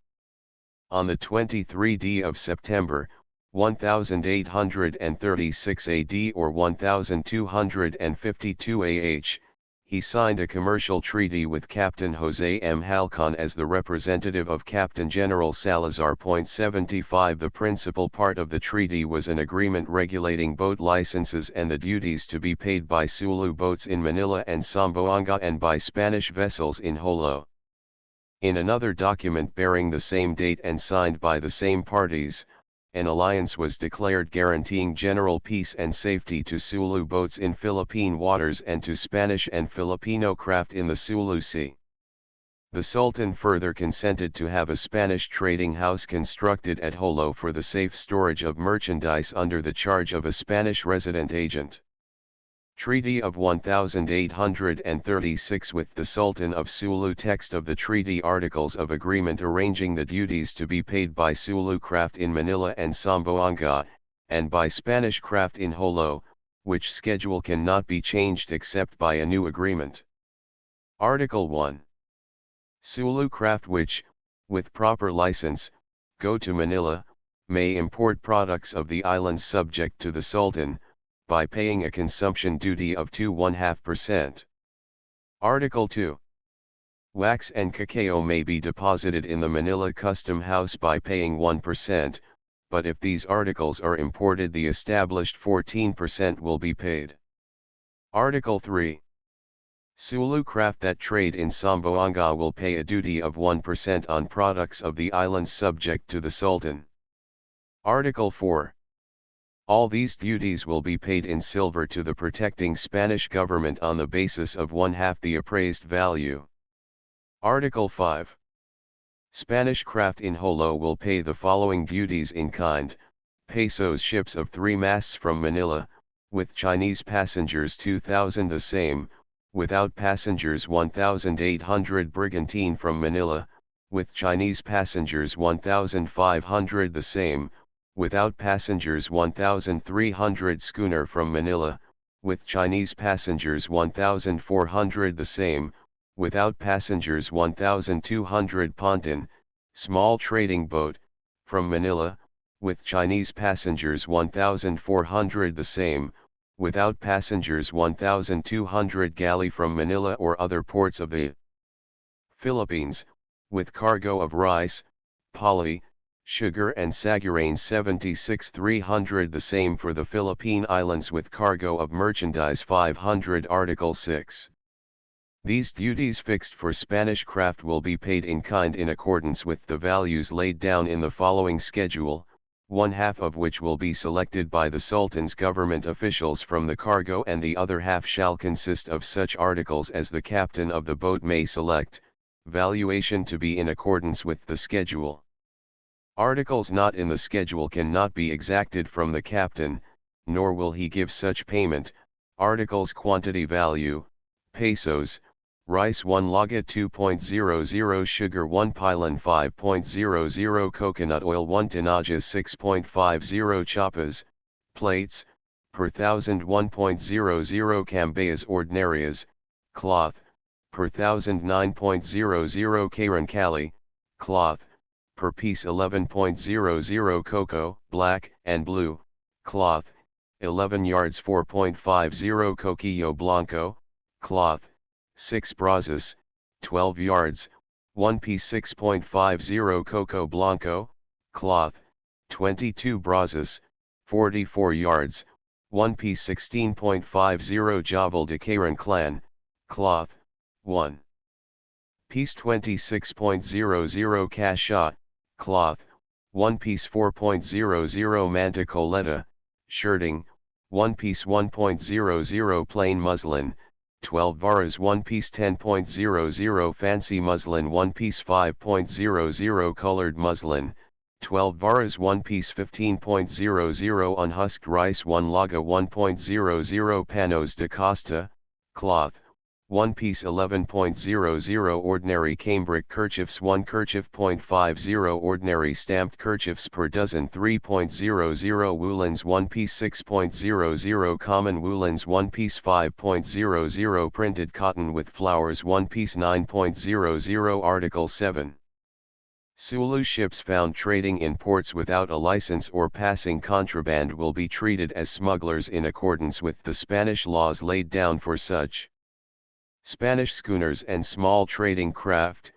On the 23rd of September, 1836 AD or 1252 AH, he signed a commercial treaty with Captain José M. Halcon as the representative of Captain General Salazar. 75 The principal part of the treaty was an agreement regulating boat licenses and the duties to be paid by Sulu boats in Manila and Zamboanga and by Spanish vessels in Jolo. In another document bearing the same date and signed by the same parties, an alliance was declared guaranteeing general peace and safety to Sulu boats in Philippine waters and to Spanish and Filipino craft in the Sulu Sea. The Sultan further consented to have a Spanish trading house constructed at Jolo for the safe storage of merchandise under the charge of a Spanish resident agent. Treaty of 1836 with the Sultan of Sulu. Text of the treaty. Articles of agreement arranging the duties to be paid by Sulu craft in Manila and Zamboanga, and by Spanish craft in Jolo, which schedule cannot be changed except by a new agreement. Article 1. Sulu craft which, with proper license, go to Manila, may import products of the islands subject to the Sultan, by paying a consumption duty of 2.5%. Article 2. Wax and cacao may be deposited in the Manila Custom House by paying 1%, but if these articles are imported the established 14% will be paid. Article 3. Sulu craft that trade in Zamboanga will pay a duty of 1% on products of the islands subject to the Sultan. Article 4. All these duties will be paid in silver to the protecting Spanish government on the basis of 1/2 the appraised value. Article 5. Spanish craft in Jolo will pay the following duties in kind: pesos ships of 3 masts from Manila, with Chinese passengers 2,000 the same, without passengers 1,800 brigantine from Manila, with Chinese passengers 1,500 the same, without passengers 1,300 schooner from Manila, with Chinese passengers 1,400 the same, without passengers 1,200 ponton, small trading boat, from Manila, with Chinese passengers 1,400 the same, without passengers 1,200 galley from Manila or other ports of the Philippines, with cargo of rice, pali, sugar and sagurane 76,300 the same for the Philippine Islands with cargo of merchandise 500. Article 6. These duties fixed for Spanish craft will be paid in kind in accordance with the values laid down in the following schedule, 1/2 of which will be selected by the Sultan's government officials from the cargo and the other half shall consist of such articles as the captain of the boat may select, valuation to be in accordance with the schedule. Articles not in the schedule cannot be exacted from the captain, nor will he give such payment. Articles quantity value, pesos, rice 1 laga 2.00, sugar 1 pilan 5.00, coconut oil 1 tinajas 6.50, chapas, plates, per thousand 1.00, cambayas ordinarias, cloth, per thousand 9.00, carancali, cloth, per piece 11.00, cocoa, black and blue, cloth, 11 yards 4.50, coquillo blanco, cloth, 6 brazas, 12 yards, 1 piece 6.50, cocoa blanco, cloth, 22 brazas, 44 yards, 1 piece 16.50, javel de Caran clan, cloth, 1 piece 26.00, cachat, cloth, 1 piece 4.00, manticoleta, shirting, 1 piece 1.00, plain muslin, 12 varas 1 piece 10.00, fancy muslin 1 piece 5.00, colored muslin, 12 varas 1 piece 15.00, unhusked rice 1 laga 1.00, panos de costa, cloth, 1 piece 11.00, ordinary cambric kerchiefs 1 kerchief .50, ordinary stamped kerchiefs per dozen 3.00, woolens 1 piece 6.00, common woolens 1 piece 5.00, printed cotton with flowers 1 piece 9.00. Article 7. Sulu ships found trading in ports without a license or passing contraband will be treated as smugglers in accordance with the Spanish laws laid down for such. Spanish schooners and small trading craft,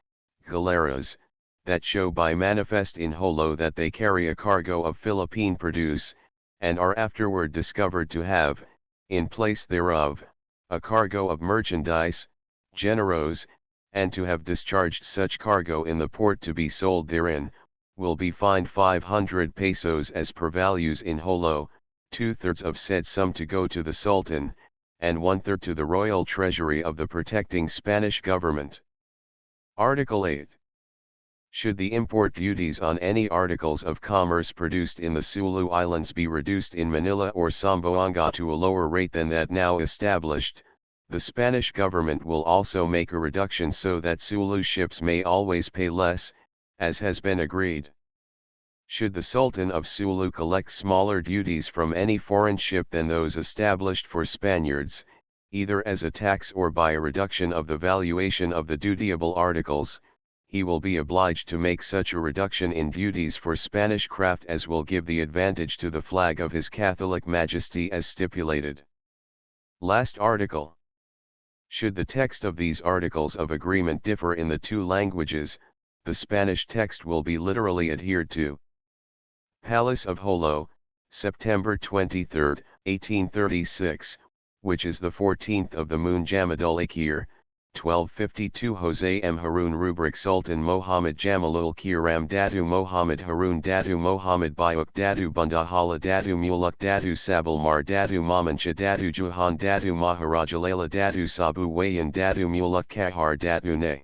galeras, that show by manifest in Jolo that they carry a cargo of Philippine produce, and are afterward discovered to have, in place thereof, a cargo of merchandise, generos, and to have discharged such cargo in the port to be sold therein, will be fined 500 pesos as per values in Jolo, 2/3 of said sum to go to the Sultan, and 1/3 to the royal treasury of the protecting Spanish government. Article 8. Should the import duties on any articles of commerce produced in the Sulu Islands be reduced in Manila or Zamboanga to a lower rate than that now established, the Spanish government will also make a reduction so that Sulu ships may always pay less, as has been agreed. Should the Sultan of Sulu collect smaller duties from any foreign ship than those established for Spaniards, either as a tax or by a reduction of the valuation of the dutiable articles, he will be obliged to make such a reduction in duties for Spanish craft as will give the advantage to the flag of His Catholic Majesty as stipulated. Last article. Should the text of these articles of agreement differ in the two languages, the Spanish text will be literally adhered to. Palace of Jolo, September 23, 1836, which is the 14th of the moon Jamadul Akhir, 1252 Jose M. Harun Rubrik Sultan Mohammed Jamalul Kiram Datu Mohammed Harun Datu Mohammed Bayuk Datu Bundahala Datu Muluk Datu Sabalmar Datu Mamancha Datu Juhan Datu Maharaja Layla Datu Sabu Wayan Datu Muluk Kahar Datu Ne.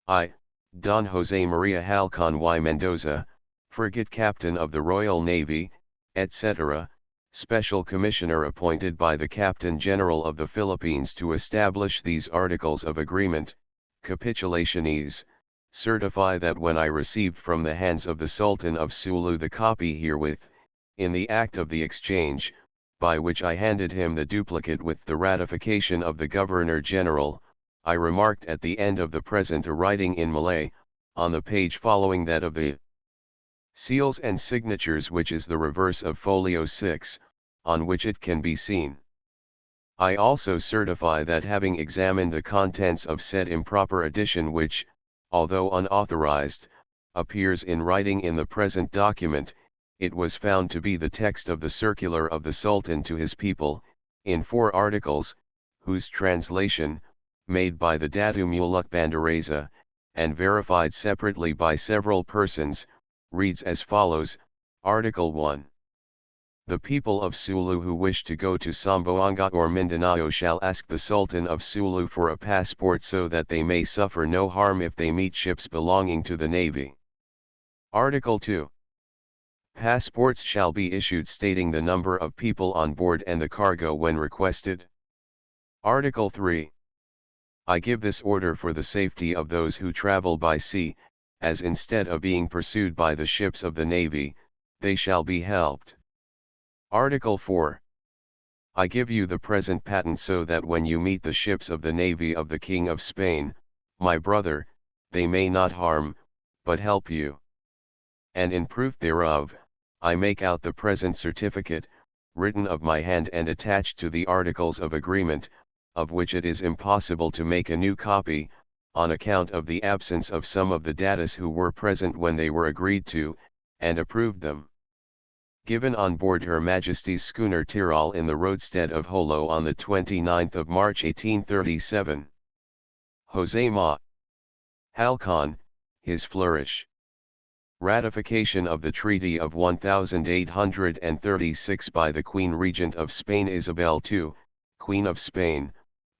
I, Don Jose Maria Halcon y Mendoza, Frigate Captain of the Royal Navy, etc., Special Commissioner appointed by the Captain General of the Philippines to establish these Articles of Agreement, Capitulationes, certify that when I received from the hands of the Sultan of Sulu the copy herewith, in the act of the exchange, by which I handed him the duplicate with the ratification of the Governor General, I remarked at the end of the present a writing in Malay, on the page following that of the seals and signatures which is the reverse of folio 6, on which it can be seen. I also certify that having examined the contents of said improper edition which, although unauthorized, appears in writing in the present document, it was found to be the text of the circular of the Sultan to his people, in 4 articles, whose translation, made by the Datu Muluk Bandareza, and verified separately by several persons, reads as follows. Article 1. The people of Sulu who wish to go to Zamboanga or Mindanao shall ask the Sultan of Sulu for a passport so that they may suffer no harm if they meet ships belonging to the Navy. Article 2. Passports shall be issued stating the number of people on board and the cargo when requested. Article 3. I give this order for the safety of those who travel by sea, as instead of being pursued by the ships of the Navy, they shall be helped. Article 4. I give you the present patent so that when you meet the ships of the Navy of the King of Spain, my brother, they may not harm, but help you. And in proof thereof, I make out the present certificate, written of my hand and attached to the Articles of Agreement, of which it is impossible to make a new copy, on account of the absence of some of the datas who were present when they were agreed to, and approved them. Given on board Her Majesty's schooner Tirol in the roadstead of Jolo on the 29th of March 1837. Jose Ma. Halcon, his flourish. Ratification of the Treaty of 1836 by the Queen Regent of Spain Isabel II, Queen of Spain,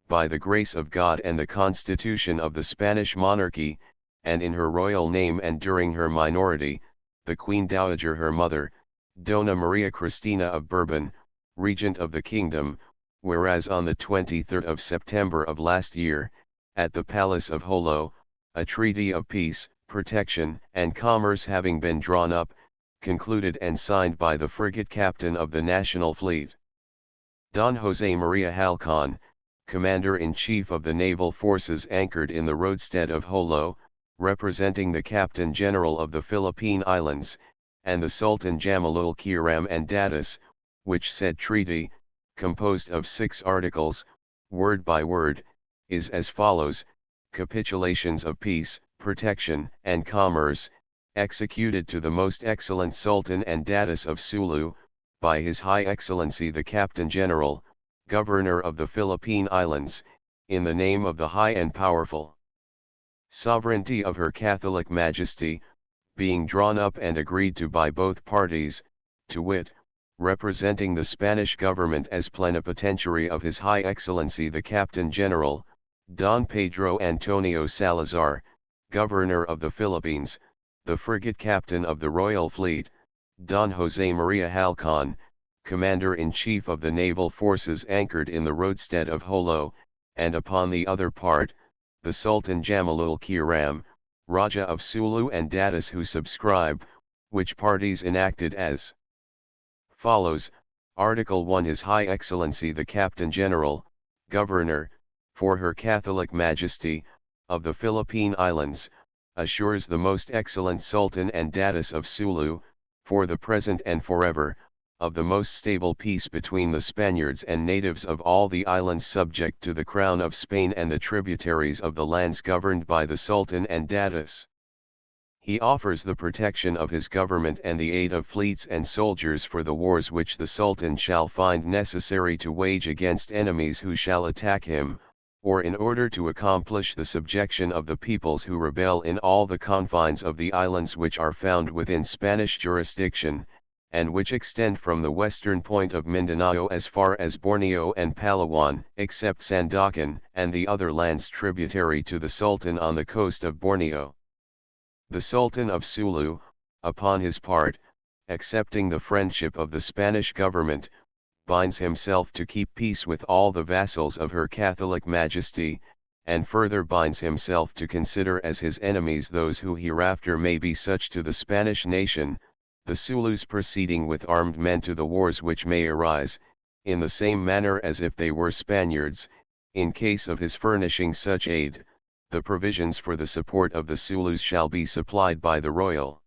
by the grace of God and the Constitution of the Spanish monarchy, and in her royal name and during her minority, the Queen Dowager her mother, Dona Maria Cristina of Bourbon, Regent of the Kingdom, whereas on the 23rd of September of last year, at the Palace of Jolo, a treaty of peace, protection and commerce having been drawn up, concluded and signed by the frigate captain of the National Fleet, Don Jose Maria Halcon, Commander-in-Chief of the Naval Forces anchored in the roadstead of Jolo, representing the Captain General of the Philippine Islands, and the Sultan Jamalul Kiram and Datus, which said treaty, composed of 6 articles, word by word, is as follows: capitulations of peace, protection and commerce, executed to the most excellent Sultan and Datus of Sulu, by His High Excellency the Captain General, Governor of the Philippine Islands, in the name of the high and powerful sovereignty of Her Catholic Majesty, being drawn up and agreed to by both parties, to wit, representing the Spanish government as plenipotentiary of His High Excellency the Captain General, Don Pedro Antonio Salazar, Governor of the Philippines, the frigate captain of the Royal Fleet, Don Jose Maria Halcon, Commander-in-Chief of the Naval Forces anchored in the roadstead of Jolo, and upon the other part, the Sultan Jamalul Kiram, Raja of Sulu and Datus who subscribe, which parties enacted as follows. Article 1. His High Excellency the Captain General, Governor, for Her Catholic Majesty, of the Philippine Islands, assures the Most Excellent Sultan and Datus of Sulu, for the present and forever, of the most stable peace between the Spaniards and natives of all the islands subject to the Crown of Spain and the tributaries of the lands governed by the Sultan and Datus. He offers the protection of his government and the aid of fleets and soldiers for the wars which the Sultan shall find necessary to wage against enemies who shall attack him, or in order to accomplish the subjection of the peoples who rebel in all the confines of the islands which are found within Spanish jurisdiction, and which extend from the western point of Mindanao as far as Borneo and Palawan, except Sandakan and the other lands tributary to the Sultan on the coast of Borneo. The Sultan of Sulu, upon his part, accepting the friendship of the Spanish government, binds himself to keep peace with all the vassals of Her Catholic Majesty, and further binds himself to consider as his enemies those who hereafter may be such to the Spanish nation, the Zulus proceeding with armed men to the wars which may arise, in the same manner as if they were Spaniards, in case of his furnishing such aid. The provisions for the support of the Zulus shall be supplied by the Royal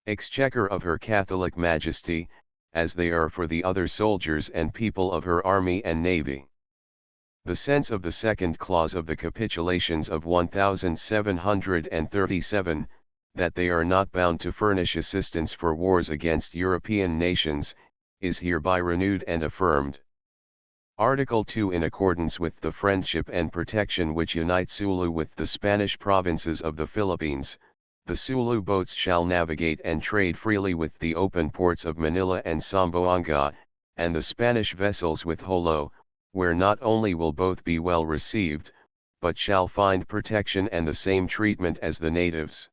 Exchequer of Her Catholic Majesty, as they are for the other soldiers and people of her army and navy. The sense of the second clause of the capitulations of 1737, that they are not bound to furnish assistance for wars against European nations, is hereby renewed and affirmed. Article 2. In accordance with the friendship and protection which unite Sulu with the Spanish provinces of the Philippines, the Sulu boats shall navigate and trade freely with the open ports of Manila and Zamboanga, and the Spanish vessels with Jolo, where not only will both be well received, but shall find protection and the same treatment as the natives.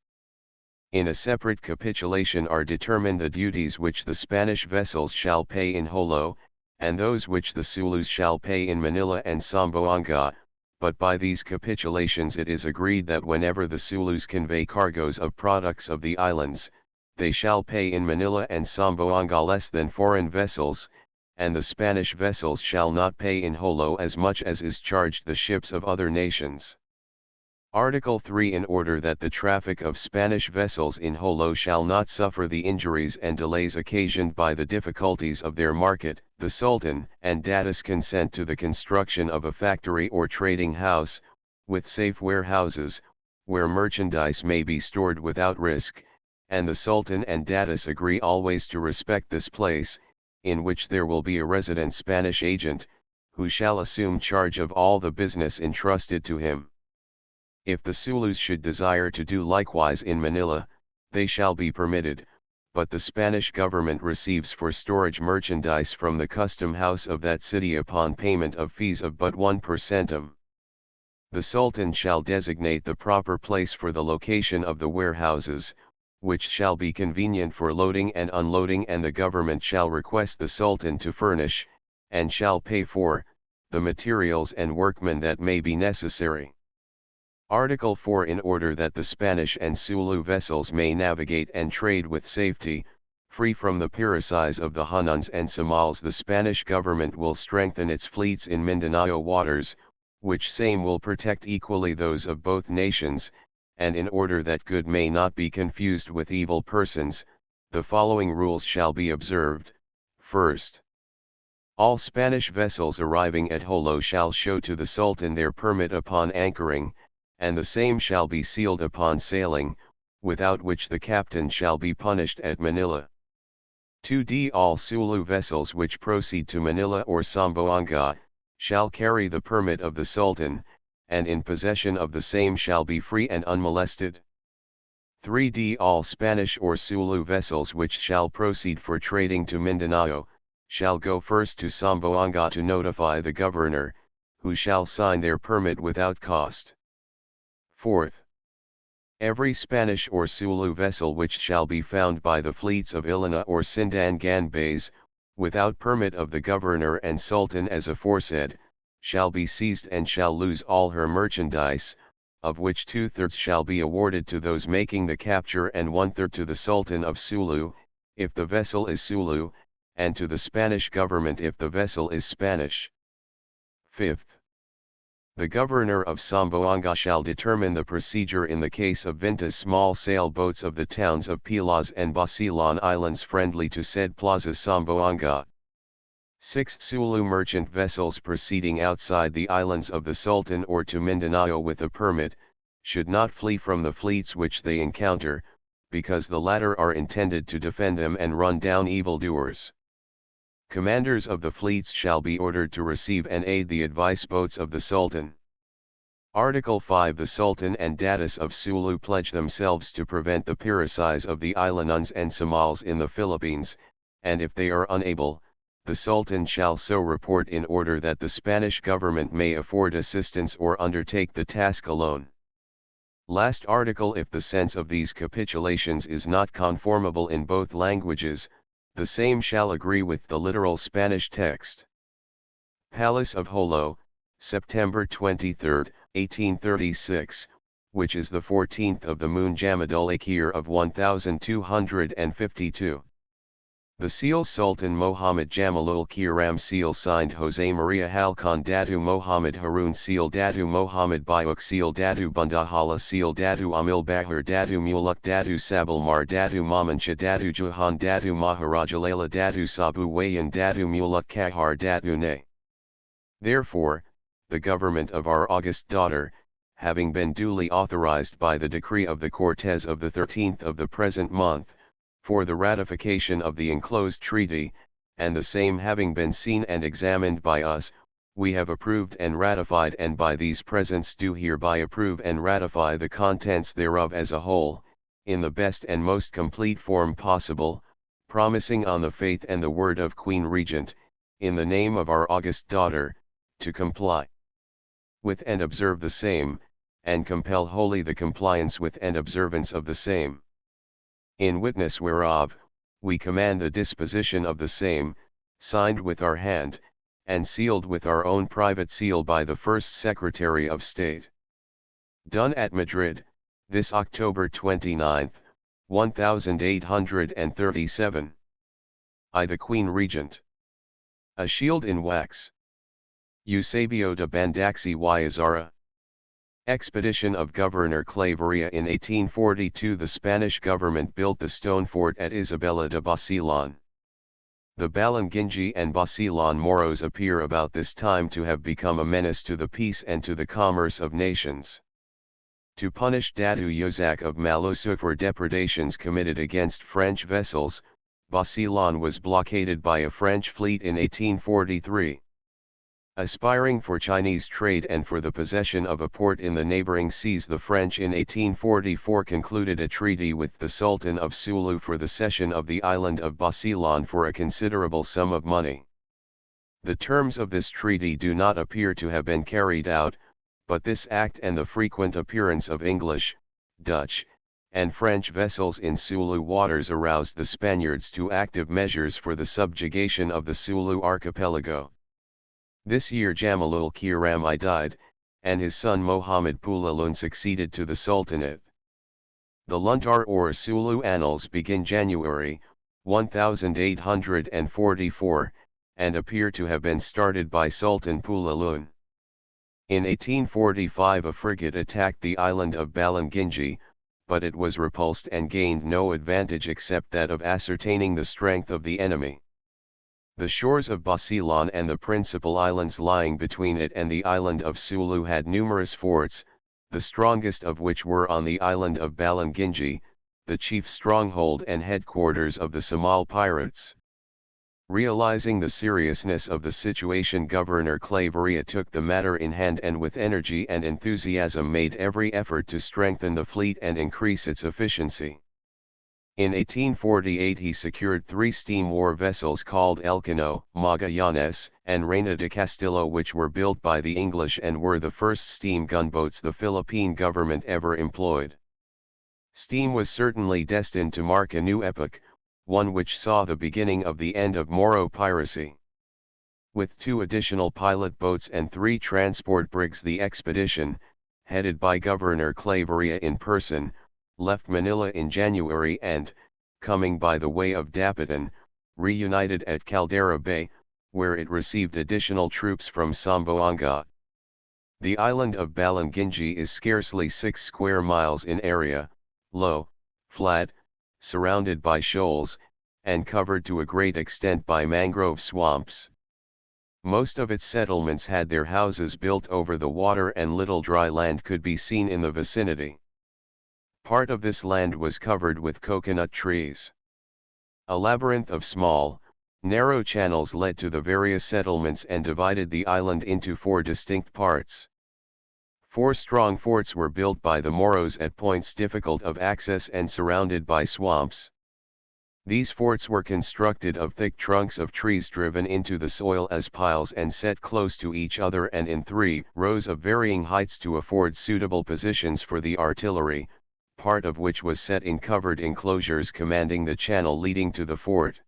In a separate capitulation are determined the duties which the Spanish vessels shall pay in Jolo, and those which the Zulus shall pay in Manila and Zamboanga, but by these capitulations it is agreed that whenever the Zulus convey cargoes of products of the islands, they shall pay in Manila and Zamboanga less than foreign vessels, and the Spanish vessels shall not pay in Jolo as much as is charged the ships of other nations. Article 3. In order that the traffic of Spanish vessels in Jolo shall not suffer the injuries and delays occasioned by the difficulties of their market, the Sultan and Datus consent to the construction of a factory or trading house, with safe warehouses, where merchandise may be stored without risk, and the Sultan and Datus agree always to respect this place, in which there will be a resident Spanish agent, who shall assume charge of all the business entrusted to him. If the Zulus should desire to do likewise in Manila, they shall be permitted, but the Spanish government receives for storage merchandise from the custom house of that city upon payment of fees of but 1 per centum. The Sultan shall designate the proper place for the location of the warehouses, which shall be convenient for loading and unloading, and the government shall request the Sultan to furnish, and shall pay for, the materials and workmen that may be necessary. Article 4. In order that the Spanish and Sulu vessels may navigate and trade with safety, free from the piracies of the Hununs and Somals, the Spanish government will strengthen its fleets in Mindanao waters, which same will protect equally those of both nations, and in order that good may not be confused with evil persons, the following rules shall be observed. First, all Spanish vessels arriving at Jolo shall show to the Sultan their permit upon anchoring, and the same shall be sealed upon sailing, without which the captain shall be punished at Manila. 2d. All Sulu vessels which proceed to Manila or Zamboanga, shall carry the permit of the Sultan, and in possession of the same shall be free and unmolested. 3d. All Spanish or Sulu vessels which shall proceed for trading to Mindanao, shall go first to Zamboanga to notify the governor, who shall sign their permit without cost. 4th. Every Spanish or Sulu vessel which shall be found by the fleets of Illana or Sindangan bays, without permit of the governor and Sultan as aforesaid, shall be seized and shall lose all her merchandise, of which 2/3 shall be awarded to those making the capture and 1/3 to the Sultan of Sulu, if the vessel is Sulu, and to the Spanish government if the vessel is Spanish. 5th. The governor of Zamboanga shall determine the procedure in the case of vintas small sail boats of the towns of Pilas and Basilan islands friendly to said Plaza Zamboanga. 6th. Sulu merchant vessels proceeding outside the islands of the Sultan or to Mindanao with a permit, should not flee from the fleets which they encounter, because the latter are intended to defend them and run down evildoers. Commanders of the fleets shall be ordered to receive and aid the advice boats of the Sultan. Article 5. The Sultan and Datus of Sulu pledge themselves to prevent the piracies of the Islands and Somals in the Philippines, and if they are unable, the Sultan shall so report in order that the Spanish government may afford assistance or undertake the task alone. Last article. If the sense of these capitulations is not conformable in both languages, the same shall agree with the literal Spanish text. Palace of Jolo, September 23, 1836, which is the 14th of the moon Jamadul year of 1252. The seal Sultan Mohammed Jamalul Kiram seal signed Jose Maria Halcon Datu Mohammed Harun seal Datu Mohammed Bayuk seal Datu Bundahala seal Datu Amil Bahar Datu Muluk Datu Sabalmar Datu Mamancha Datu Juhan Datu Maharaja Layla Datu Sabu Wayan Datu Muluk Kahar Datu Ne. Therefore, the government of our august daughter, having been duly authorized by the decree of the Cortes of the 13th of the present month, for the ratification of the enclosed treaty, and the same having been seen and examined by us, we have approved and ratified and by these presents do hereby approve and ratify the contents thereof as a whole, in the best and most complete form possible, promising on the faith and the word of Queen Regent, in the name of our august daughter, to comply with and observe the same, and compel wholly the compliance with and observance of the same. In witness whereof, we command the disposition of the same, signed with our hand, and sealed with our own private seal by the First Secretary of State. Done at Madrid, this October 29, 1837. I the Queen Regent. A shield in wax. Eusebio de Bandaxi y Azara. Expedition of Governor Claveria in 1842. The Spanish government built the stone fort at Isabela de Basilan. The Balangingi and Basilan Moros appear about this time to have become a menace to the peace and to the commerce of nations. To punish Datu Yozak of Malusu for depredations committed against French vessels, Basilan was blockaded by a French fleet in 1843. Aspiring for Chinese trade and for the possession of a port in the neighboring seas, the French in 1844 concluded a treaty with the Sultan of Sulu for the cession of the island of Basilan for a considerable sum of money. The terms of this treaty do not appear to have been carried out, but this act and the frequent appearance of English, Dutch, and French vessels in Sulu waters aroused the Spaniards to active measures for the subjugation of the Sulu archipelago. This year Jamalul Kiram I died, and his son Mohammed Pulalun succeeded to the Sultanate. The Luntar or Sulu Annals begin January, 1844, and appear to have been started by Sultan Pulalun. In 1845 a frigate attacked the island of Balangingi, but it was repulsed and gained no advantage except that of ascertaining the strength of the enemy. The shores of Basilan and the principal islands lying between it and the island of Sulu had numerous forts, the strongest of which were on the island of Balangingi, the chief stronghold and headquarters of the Somal pirates. Realizing the seriousness of the situation, Governor Claveria took the matter in hand and with energy and enthusiasm made every effort to strengthen the fleet and increase its efficiency. In 1848 he secured 3 steam war vessels called Elcano, Magallanes, and Reina de Castillo, which were built by the English and were the first steam gunboats the Philippine government ever employed. Steam was certainly destined to mark a new epoch, one which saw the beginning of the end of Moro piracy. With 2 additional pilot boats and 3 transport brigs, the expedition, headed by Governor Claveria in person, left Manila in January and, coming by the way of Dapitan, reunited at Caldera Bay, where it received additional troops from Zamboanga. The island of Balangingi is scarcely 6 square miles in area, low, flat, surrounded by shoals, and covered to a great extent by mangrove swamps. Most of its settlements had their houses built over the water and little dry land could be seen in the vicinity. Part of this land was covered with coconut trees. A labyrinth of small, narrow channels led to the various settlements and divided the island into 4 distinct parts. 4 strong forts were built by the Moros at points difficult of access and surrounded by swamps. These forts were constructed of thick trunks of trees driven into the soil as piles and set close to each other and in 3 rows of varying heights to afford suitable positions for the artillery, part of which was set in covered enclosures commanding the channel leading to the fort.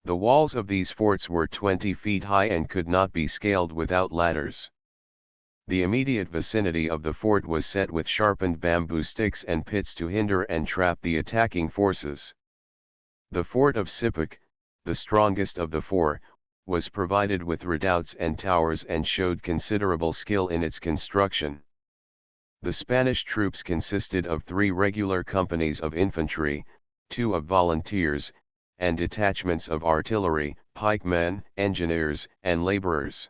The walls of these forts were 20 feet high and could not be scaled without ladders. The immediate vicinity of the fort was set with sharpened bamboo sticks and pits to hinder and trap the attacking forces. The fort of Sipak, the strongest of the 4, was provided with redoubts and towers and showed considerable skill in its construction. The Spanish troops consisted of 3 regular companies of infantry, 2 of volunteers, and detachments of artillery, pikemen, engineers, and laborers.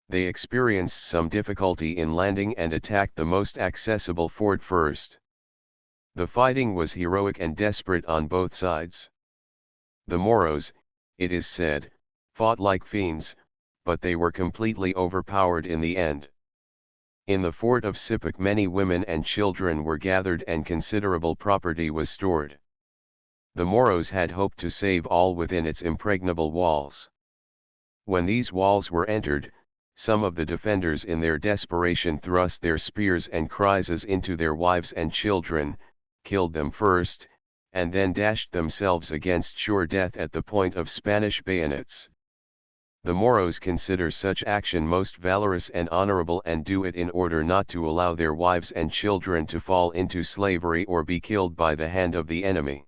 They experienced some difficulty in landing and attacked the most accessible fort first. The fighting was heroic and desperate on both sides. The Moros, it is said, fought like fiends, but they were completely overpowered in the end. In the fort of Sipak many women and children were gathered and considerable property was stored. The Moros had hoped to save all within its impregnable walls. When these walls were entered, some of the defenders in their desperation thrust their spears and crizes into their wives and children, killed them first, and then dashed themselves against sure death at the point of Spanish bayonets. The Moros consider such action most valorous and honorable and do it in order not to allow their wives and children to fall into slavery or be killed by the hand of the enemy.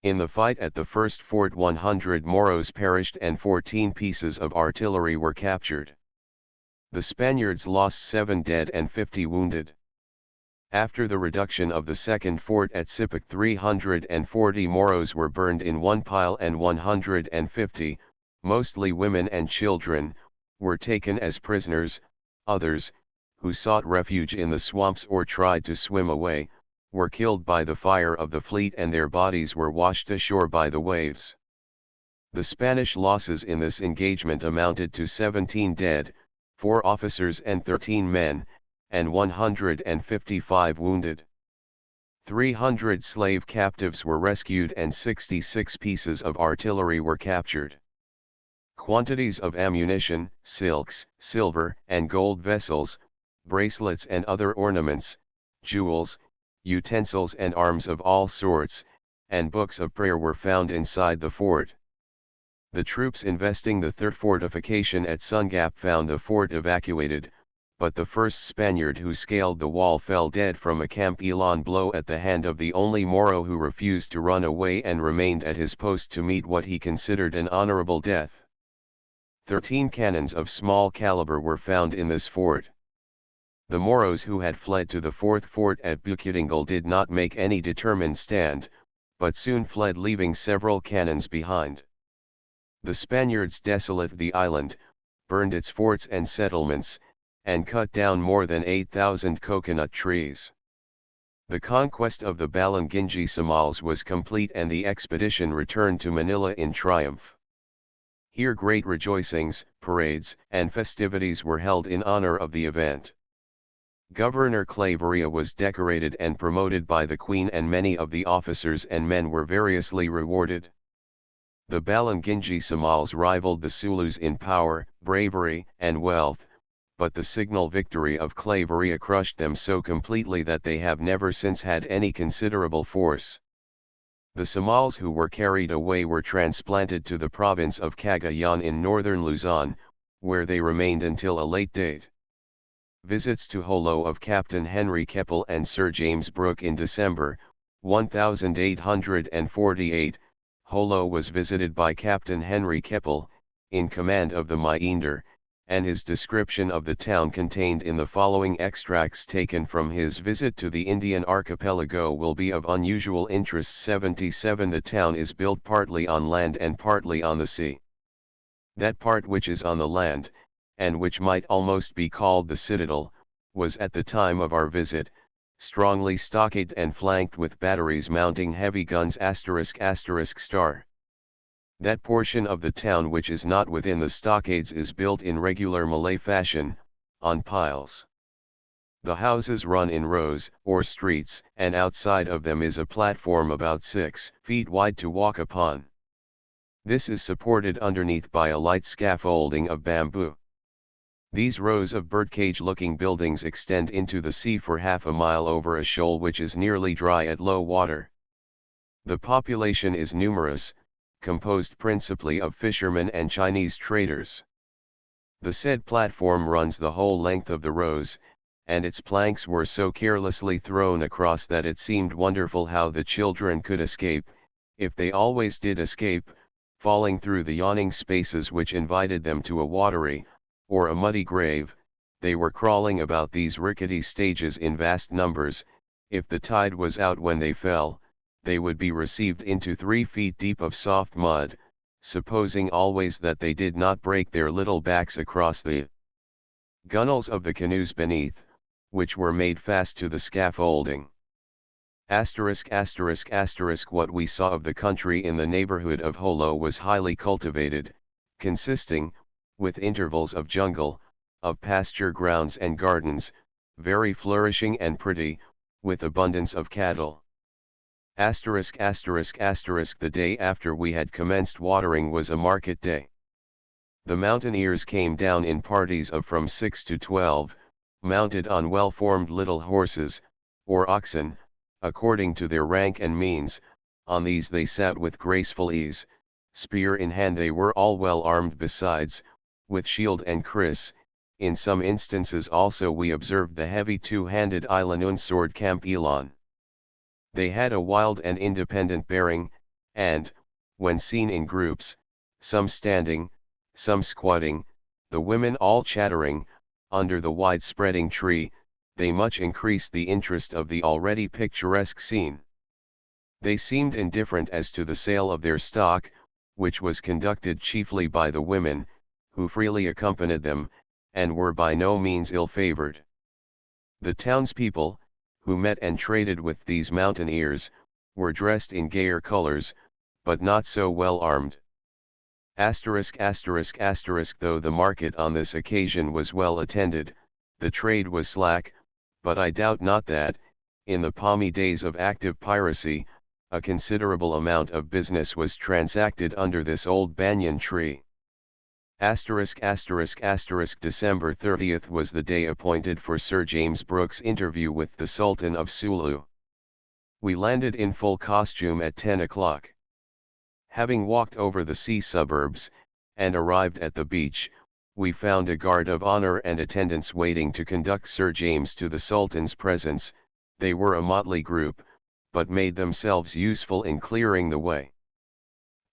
In the fight at the first fort 100 Moros perished and 14 pieces of artillery were captured. The Spaniards lost 7 dead and 50 wounded. After the reduction of the second fort at Sipak 340 Moros were burned in one pile and 150, mostly women and children, were taken as prisoners. Others, who sought refuge in the swamps or tried to swim away, were killed by the fire of the fleet and their bodies were washed ashore by the waves. The Spanish losses in this engagement amounted to 17 dead, 4 officers and 13 men, and 155 wounded. 300 slave captives were rescued and 66 pieces of artillery were captured. Quantities of ammunition, silks, silver and gold vessels, bracelets and other ornaments, jewels, utensils and arms of all sorts, and books of prayer were found inside the fort. The troops investing the third fortification at Sungap found the fort evacuated, but the first Spaniard who scaled the wall fell dead from a campilon blow at the hand of the only Moro who refused to run away and remained at his post to meet what he considered an honorable death. 13 cannons of small caliber were found in this fort. The Moros who had fled to the fourth fort at Bukitingal did not make any determined stand, but soon fled leaving several cannons behind. The Spaniards desolated the island, burned its forts and settlements, and cut down more than 8,000 coconut trees. The conquest of the Balangingi Somals was complete and the expedition returned to Manila in triumph. Here great rejoicings, parades, and festivities were held in honor of the event. Governor Claveria was decorated and promoted by the Queen and many of the officers and men were variously rewarded. The Balangingi Somals rivaled the Sulus in power, bravery, and wealth, but the signal victory of Claveria crushed them so completely that they have never since had any considerable force. The Somals who were carried away were transplanted to the province of Cagayan in northern Luzon, where they remained until a late date. Visits to Holo of Captain Henry Keppel and Sir James Brooke in December, 1848, Holo was visited by Captain Henry Keppel, in command of the Myeender, and his description of the town contained in the following extracts taken from his visit to the Indian archipelago will be of unusual interest. 77 The town is built partly on land and partly on the sea. That part which is on the land, and which might almost be called the citadel, was at the time of our visit, strongly stockaded and flanked with batteries mounting heavy guns *****. That portion of the town which is not within the stockades is built in regular Malay fashion, on piles. The houses run in rows, or streets, and outside of them is a platform about 6 feet wide to walk upon. This is supported underneath by a light scaffolding of bamboo. These rows of birdcage-looking buildings extend into the sea for half a mile over a shoal which is nearly dry at low water. The population is numerous, composed principally of fishermen and Chinese traders. The said platform runs the whole length of the rows, and its planks were so carelessly thrown across that it seemed wonderful how the children could escape, if they always did escape, falling through the yawning spaces which invited them to a watery, or a muddy grave. They were crawling about these rickety stages in vast numbers. If the tide was out when they fell, they would be received into 3 feet deep of soft mud, supposing always that they did not break their little backs across the gunwales of the canoes beneath, which were made fast to the scaffolding. What we saw of the country in the neighborhood of Holo was highly cultivated, consisting, with intervals of jungle, of pasture grounds and gardens, very flourishing and pretty, with abundance of cattle. The day after we had commenced watering was a market day. The mountaineers came down in parties of from 6 to 12, mounted on well-formed little horses, or oxen, according to their rank and means. On these they sat with graceful ease, spear in hand. They were all well armed besides, with shield and kriss. In some instances also we observed the heavy two-handed Ilanun sword camp elan. They had a wild and independent bearing, and, when seen in groups, some standing, some squatting, the women all chattering, under the wide-spreading tree, they much increased the interest of the already picturesque scene. They seemed indifferent as to the sale of their stock, which was conducted chiefly by the women, who freely accompanied them, and were by no means ill-favored. The townspeople, who met and traded with these mountaineers, were dressed in gayer colors, but not so well armed. Though the market on this occasion was well attended, the trade was slack, but I doubt not that, in the palmy days of active piracy, a considerable amount of business was transacted under this old banyan tree. December 30th was the day appointed for Sir James Brooke's interview with the Sultan of Sulu. We landed in full costume at 10 o'clock. Having walked over the sea suburbs, and arrived at the beach, we found a guard of honor and attendants waiting to conduct Sir James to the Sultan's presence. They were a motley group, but made themselves useful in clearing the way.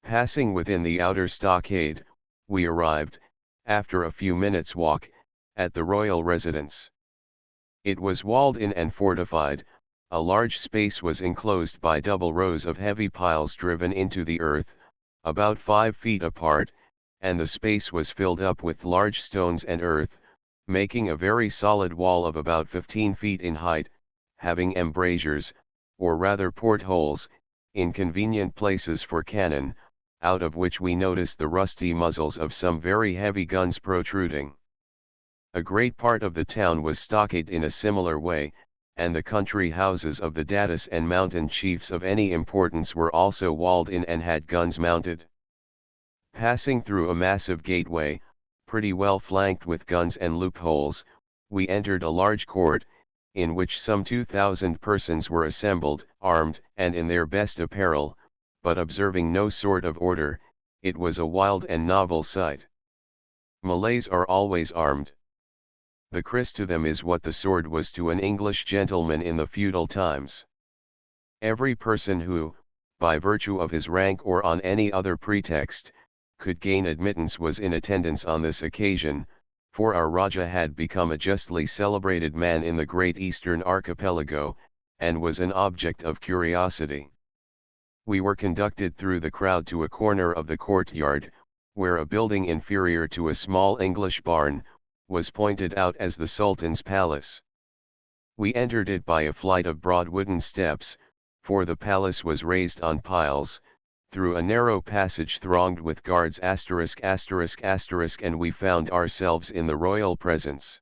Passing within the outer stockade, we arrived, after a few minutes' walk, at the royal residence. It was walled in and fortified. A large space was enclosed by double rows of heavy piles driven into the earth, about 5 feet apart, and the space was filled up with large stones and earth, making a very solid wall of about 15 feet in height, having embrasures, or rather portholes, in convenient places for cannon, out of which we noticed the rusty muzzles of some very heavy guns protruding. A great part of the town was stockaded in a similar way, and the country houses of the datus and mountain chiefs of any importance were also walled in and had guns mounted. Passing through a massive gateway, pretty well flanked with guns and loopholes, we entered a large court, in which some 2,000 persons were assembled, armed and in their best apparel, but observing no sort of order. It was a wild and novel sight. Malays are always armed. The kris to them is what the sword was to an English gentleman in the feudal times. Every person who, by virtue of his rank or on any other pretext, could gain admittance was in attendance on this occasion, for our Raja had become a justly celebrated man in the great eastern archipelago, and was an object of curiosity. We were conducted through the crowd to a corner of the courtyard, where a building inferior to a small English barn, was pointed out as the Sultan's palace. We entered it by a flight of broad wooden steps, for the palace was raised on piles, through a narrow passage thronged with guards ******, and we found ourselves in the royal presence.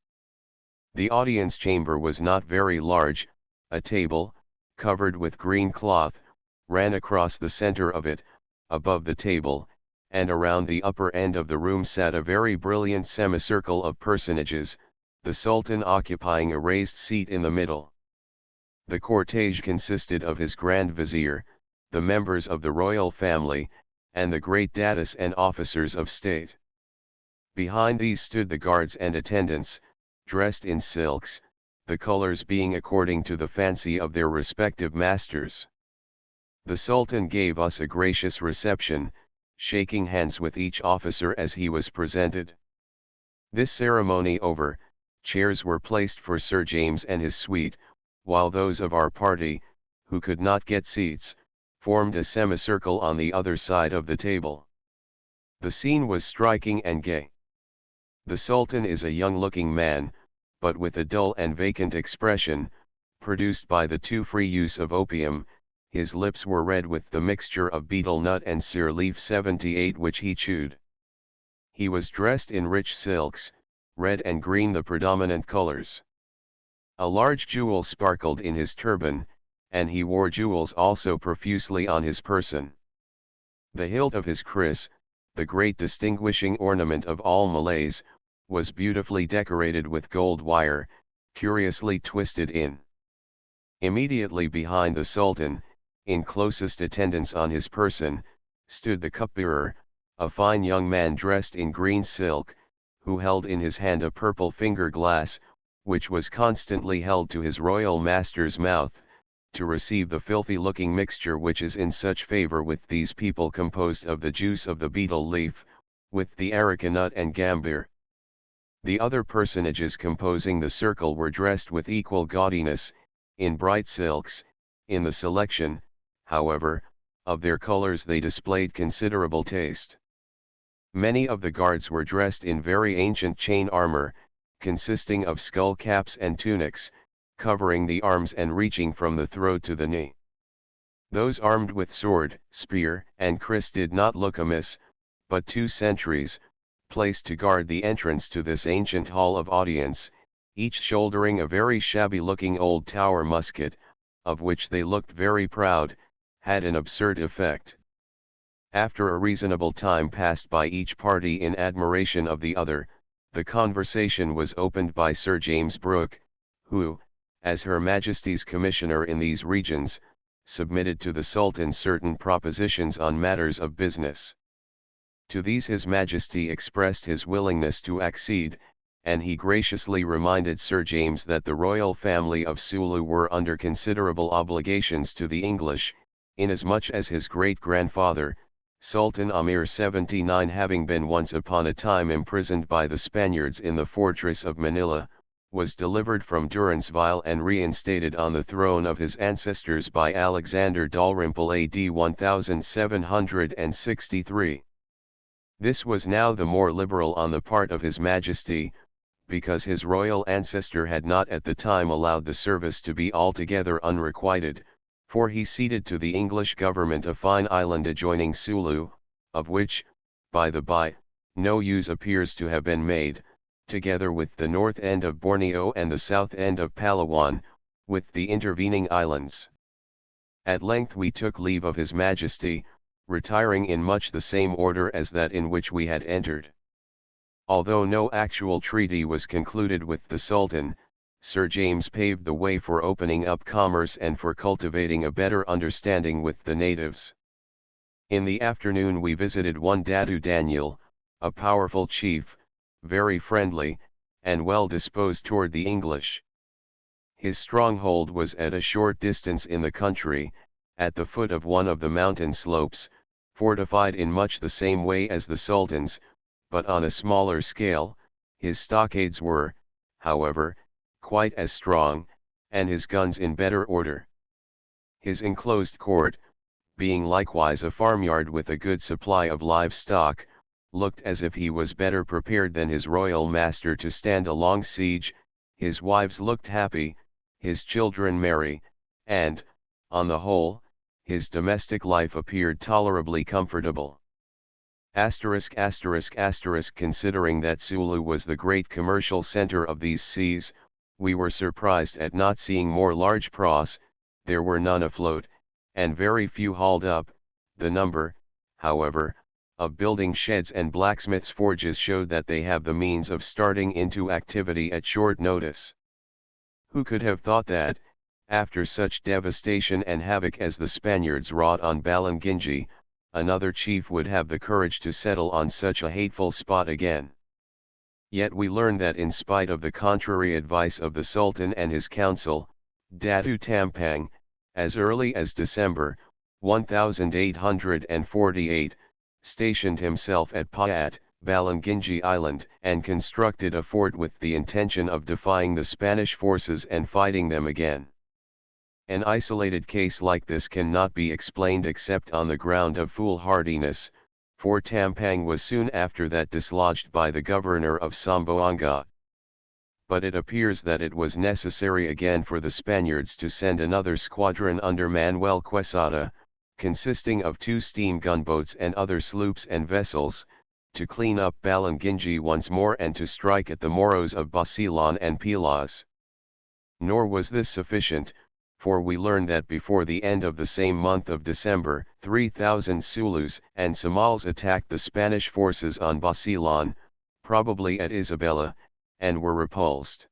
The audience chamber was not very large. A table, covered with green cloth, ran across the center of it. Above the table, and around the upper end of the room sat a very brilliant semicircle of personages, the Sultan occupying a raised seat in the middle. The cortege consisted of his Grand Vizier, the members of the royal family, and the great datus and officers of state. Behind these stood the guards and attendants, dressed in silks, the colors being according to the fancy of their respective masters. The Sultan gave us a gracious reception, shaking hands with each officer as he was presented. This ceremony over, chairs were placed for Sir James and his suite, while those of our party, who could not get seats, formed a semicircle on the other side of the table. The scene was striking and gay. The Sultan is a young-looking man, but with a dull and vacant expression, produced by the too free use of opium. His lips were red with the mixture of betel nut and sear leaf 78 which he chewed. He was dressed in rich silks, red and green the predominant colors. A large jewel sparkled in his turban, and he wore jewels also profusely on his person. The hilt of his kris, the great distinguishing ornament of all Malays, was beautifully decorated with gold wire, curiously twisted in. Immediately behind the Sultan, in closest attendance on his person, stood the cupbearer, a fine young man dressed in green silk, who held in his hand a purple finger glass, which was constantly held to his royal master's mouth, to receive the filthy-looking mixture which is in such favor with these people, composed of the juice of the betel leaf, with the areca nut and gambir. The other personages composing the circle were dressed with equal gaudiness, in bright silks. In the selection, however, of their colors they displayed considerable taste. Many of the guards were dressed in very ancient chain armor, consisting of skull caps and tunics, covering the arms and reaching from the throat to the knee. Those armed with sword, spear, and kris did not look amiss, but 2 sentries, placed to guard the entrance to this ancient hall of audience, each shouldering a very shabby-looking old Tower musket, of which they looked very proud, had an absurd effect. After a reasonable time passed by each party in admiration of the other, the conversation was opened by Sir James Brooke, who, as Her Majesty's Commissioner in these regions, submitted to the Sultan certain propositions on matters of business. To these His Majesty expressed his willingness to accede, and he graciously reminded Sir James that the royal family of Sulu were under considerable obligations to the English, inasmuch as his great-grandfather, Sultan Amir 79, having been once upon a time imprisoned by the Spaniards in the fortress of Manila, was delivered from durance vile and reinstated on the throne of his ancestors by Alexander Dalrymple AD 1763. This was now the more liberal on the part of His Majesty, because his royal ancestor had not at the time allowed the service to be altogether unrequited, for he ceded to the English government a fine island adjoining Sulu, of which, by the by, no use appears to have been made, together with the north end of Borneo and the south end of Palawan, with the intervening islands. At length we took leave of His Majesty, retiring in much the same order as that in which we had entered. Although no actual treaty was concluded with the Sultan, Sir James paved the way for opening up commerce and for cultivating a better understanding with the natives. In the afternoon we visited one Datu Daniel, a powerful chief, very friendly, and well disposed toward the English. His stronghold was at a short distance in the country, at the foot of one of the mountain slopes, fortified in much the same way as the Sultan's, but on a smaller scale. His stockades were, however, quite as strong, and his guns in better order. His enclosed court, being likewise a farmyard with a good supply of livestock, looked as if he was better prepared than his royal master to stand a long siege. His wives looked happy, his children merry, and, on the whole, his domestic life appeared tolerably comfortable. Considering that Sulu was the great commercial center of these seas, we were surprised at not seeing more large praus. There were none afloat, and very few hauled up. The number, however, of building sheds and blacksmiths' forges showed that they have the means of starting into activity at short notice. Who could have thought that, after such devastation and havoc as the Spaniards wrought on Balangingi, another chief would have the courage to settle on such a hateful spot again? Yet we learn that in spite of the contrary advice of the Sultan and his council, Datu Tampang, as early as December, 1848, stationed himself at Payat, Balangingi Island, and constructed a fort with the intention of defying the Spanish forces and fighting them again. An isolated case like this cannot be explained except on the ground of foolhardiness, for Tampang was soon after that dislodged by the governor of Zamboanga. But it appears that it was necessary again for the Spaniards to send another squadron under Manuel Quesada, consisting of 2 steam gunboats and other sloops and vessels, to clean up Balangingi once more and to strike at the Moros of Basilan and Pilas. Nor was this sufficient, for we learn that before the end of the same month of December, 3,000 Zulus and Somals attacked the Spanish forces on Basilan, probably at Isabella, and were repulsed.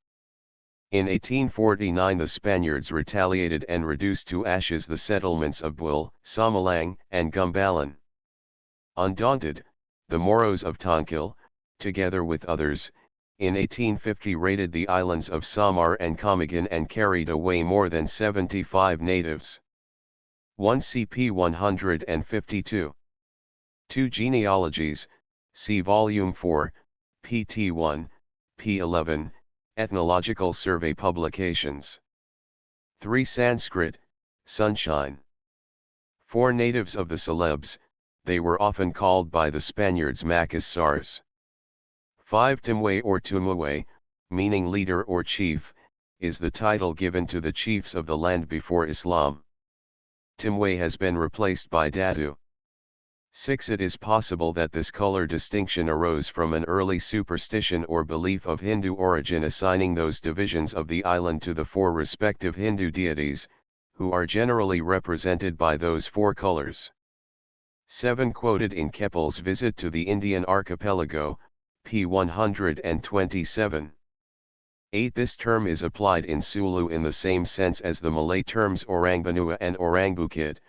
In 1849 the Spaniards retaliated and reduced to ashes the settlements of Buil, Samalang, and Gumbalan. Undaunted, the Moros of Tonkil, together with others, in 1850 raided the islands of Samar and Comigan and carried away more than 75 natives. 1 CP 152. 2 Genealogies, see Volume 4, pt 1, p11, Ethnological Survey Publications. 3 Sanskrit, Sunshine. 4 Natives of the Celebes, they were often called by the Spaniards Macassars. 5 Timwe or Tumuwe, meaning leader or chief, is the title given to the chiefs of the land before Islam. Timwe has been replaced by Datu. 6 It is possible that this color distinction arose from an early superstition or belief of Hindu origin assigning those divisions of the island to the 4 respective Hindu deities, who are generally represented by those 4 colors. 7 Quoted in Keppel's Visit to the Indian Archipelago, p. 127. 8 This term is applied in Sulu in the same sense as the Malay terms Orangbanua and Orangbukit,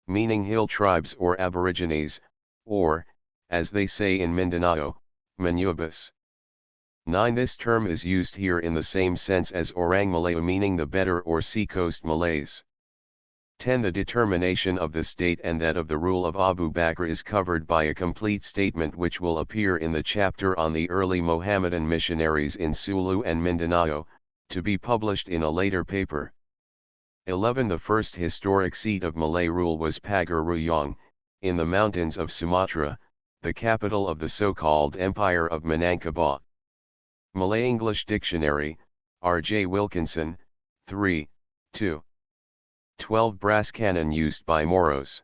meaning hill tribes or aborigines, or, as they say in Mindanao, Manubis. 9 This term is used here in the same sense as Orang Malayu, meaning the better or seacoast Malays. 10 The determination of this date and that of the rule of Abu Bakr is covered by a complete statement which will appear in the chapter on the early Mohammedan missionaries in Sulu and Mindanao, to be published in a later paper. 11 The first historic seat of Malay rule was Pagar Ruyong, in the mountains of Sumatra, the capital of the so-called Empire of Minangkabau. Malay English Dictionary, R. J. Wilkinson, 3, 2. 12 Brass cannon used by Moros.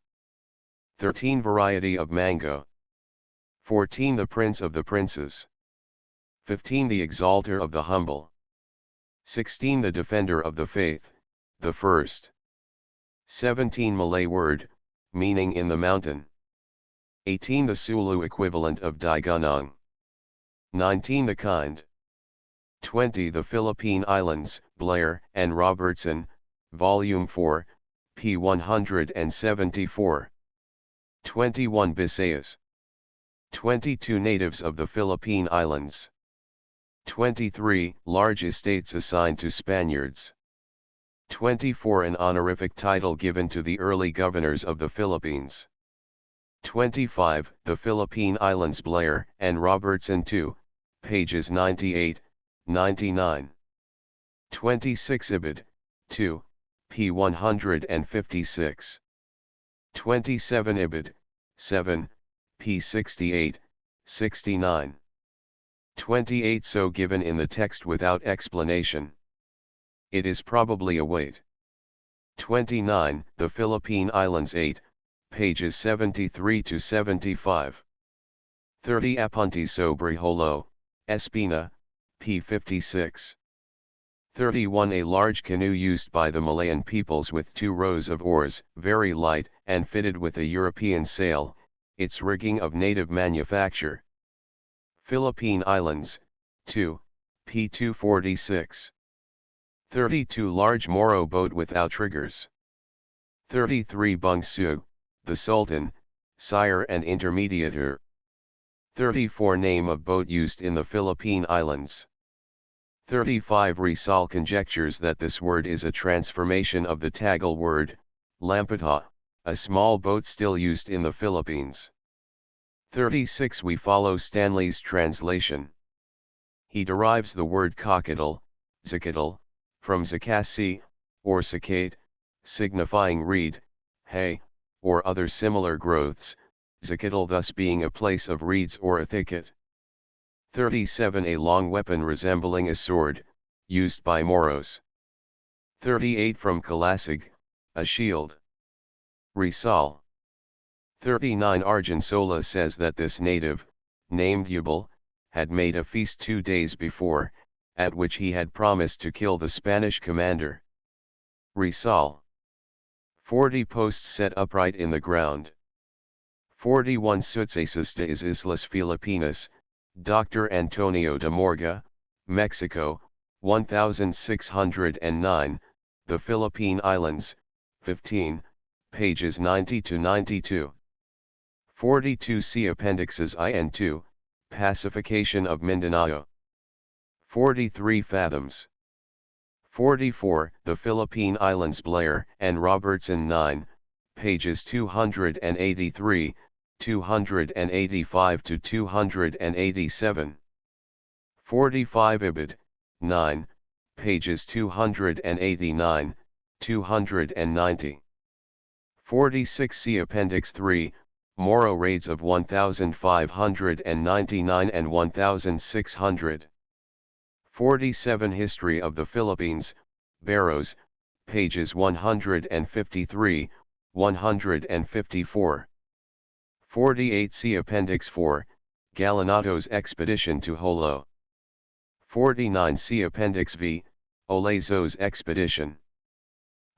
13 Variety of mango. 14 The Prince of the Princes. 15 The Exalter of the Humble. 16 The Defender of the Faith, the first. 17 Malay word, meaning in the mountain. 18 The Sulu equivalent of Digunung. 19 The kind. 20 The Philippine Islands, Blair and Robertson, Volume 4, p. 174. 21 Bisayas. 22 Natives of the Philippine Islands. 23. Large estates assigned to Spaniards. 24. An honorific title given to the early governors of the Philippines. 25. The Philippine Islands. Blair and Robertson 2, pages 98, 99. 26. Ibid. 2, p. 156. 27. Ibid. 7, p. 68, 69. 28. So given in the text without explanation. It is probably a weight. 29. The Philippine Islands 8, pages 73 to 75. 30. Apuntes sobre Holo, Espina, p. 56. 31. A large canoe used by the Malayan peoples with 2 rows of oars, very light, and fitted with a European sail, its rigging of native manufacture. Philippine Islands, 2, p. 246. 32. Large Moro boat with outriggers. 33. Bungsu, the Sultan, sire and intermediator. 34. Name of boat used in the Philippine Islands. 35. Rizal conjectures that this word is a transformation of the Tagal word, lampata, a small boat still used in the Philippines. 36. We follow Stanley's translation. He derives the word cockatiel, zacatl, from zacasi, or zacate, signifying reed, hay, or other similar growths, zacatl thus being a place of reeds or a thicket. 37. A long weapon resembling a sword, used by Moros. 38. From Kalasig, a shield. Rizal. 39. Argensola says that this native, named Yubal, had made a feast 2 days before, at which he had promised to kill the Spanish commander. Rizal. 40. Posts set upright in the ground. 41. Sucesos de Islas Filipinas, Dr. Antonio de Morga, Mexico, 1609, The Philippine Islands, 15, pages 90 to 92. 42. See Appendixes I and II, Pacification of Mindanao. 43. Fathoms. 44. The Philippine Islands. Blair and Robertson 9, pages 283, 285 to 287. 45. Ibid. 9, pages 289, 290. 46. See Appendix 3, Moro raids of 1599 and 1600. 47. History of the Philippines, Barrows, pages 153, 154. 48. See Appendix 4, Galinato's expedition to Jolo. 49. See Appendix V, Olezo's expedition.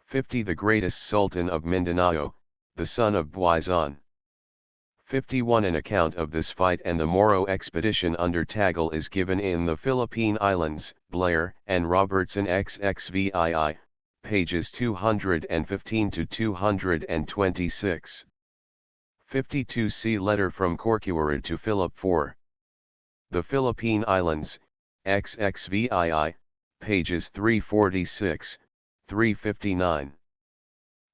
50. The greatest Sultan of Mindanao, the son of Buizon. 51. An account of this fight and the Moro expedition under Tagal is given in The Philippine Islands, Blair and Robertson XXVII, pages 215 to 226. 52. See Letter from Corcuera to Philip IV. The Philippine Islands, XXVII, pages 346, 359.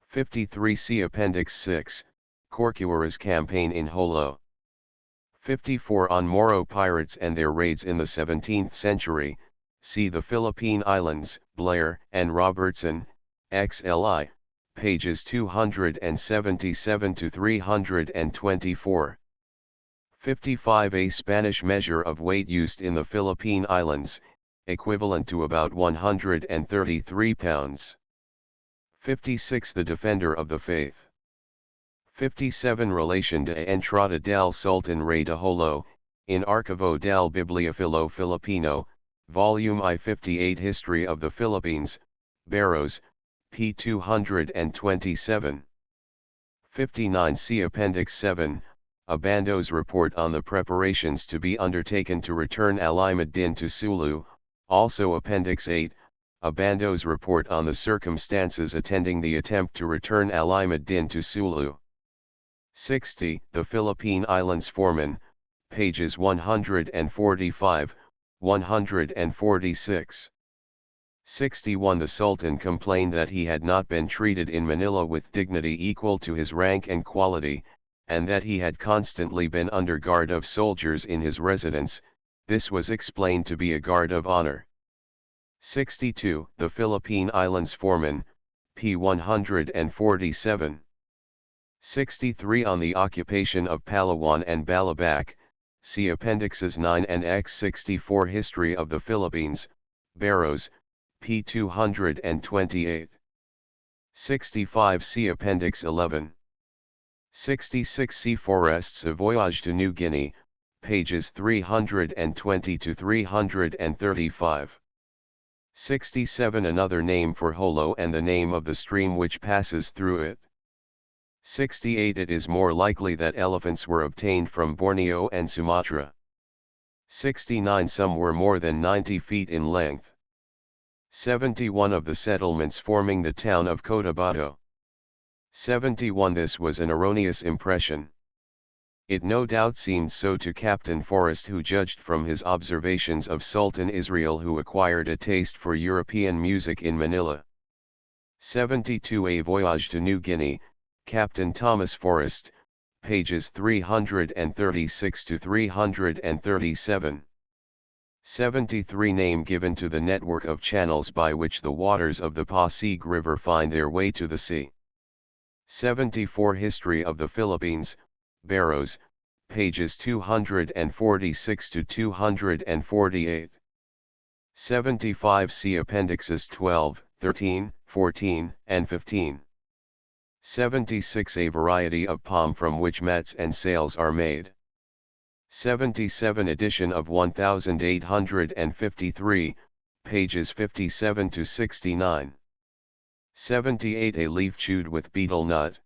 53. See Appendix 6, Corcuera's campaign in Jolo. 54. On Moro pirates and their raids in the 17th century, see The Philippine Islands, Blair and Robertson, XLI, pages 277 to 324. 55. A Spanish measure of weight used in the Philippine Islands, equivalent to about 133 pounds. 56. The Defender of the Faith. 57. Relation de Entrada del Sultan Rey de Jolo, in Archivo del Bibliofilo Filipino, Volume I. 58. History of the Philippines, Barrows, p. 227. 59. See Appendix 7, Abando's report on the preparations to be undertaken to return Alimuddin to Sulu, also Appendix 8, Abando's report on the circumstances attending the attempt to return Alimuddin to Sulu. 60. The Philippine Islands Foreman, pages 145, 146. 61 The Sultan complained that he had not been treated in Manila with dignity equal to his rank and quality, and that he had constantly been under guard of soldiers in his residence. This was explained to be a guard of honor. 62 The Philippine Islands Foreman, p. 147. 63 On the occupation of Palawan and Balabac, see Appendixes 9 and X. 64 History of the Philippines, Barrows, p. 228. 65 See Appendix 11. 66 See Forests A Voyage to New Guinea, pages 320 to 335. 67 Another name for Holo and the name of the stream which passes through it. 68 It is more likely that elephants were obtained from Borneo and Sumatra. 69 Some were more than 90 feet in length. 71 Of the settlements forming the town of Cotabato. 71 This was an erroneous impression. It no doubt seemed so to Captain Forrest, who judged from his observations of Sultan Israel, who acquired a taste for European music in Manila. 72 A Voyage to New Guinea, Captain Thomas Forrest, pages 336 to 337. 73 Name given to the network of channels by which the waters of the Pasig River find their way to the sea. 74 History of the Philippines, Barrows, pages 246 to 248. 75 See Appendixes 12, 13, 14, and 15. 76 A variety of palm from which mats and sails are made. 77 Edition of 1853, pages 57 to 69. 78 A leaf chewed with betel nut.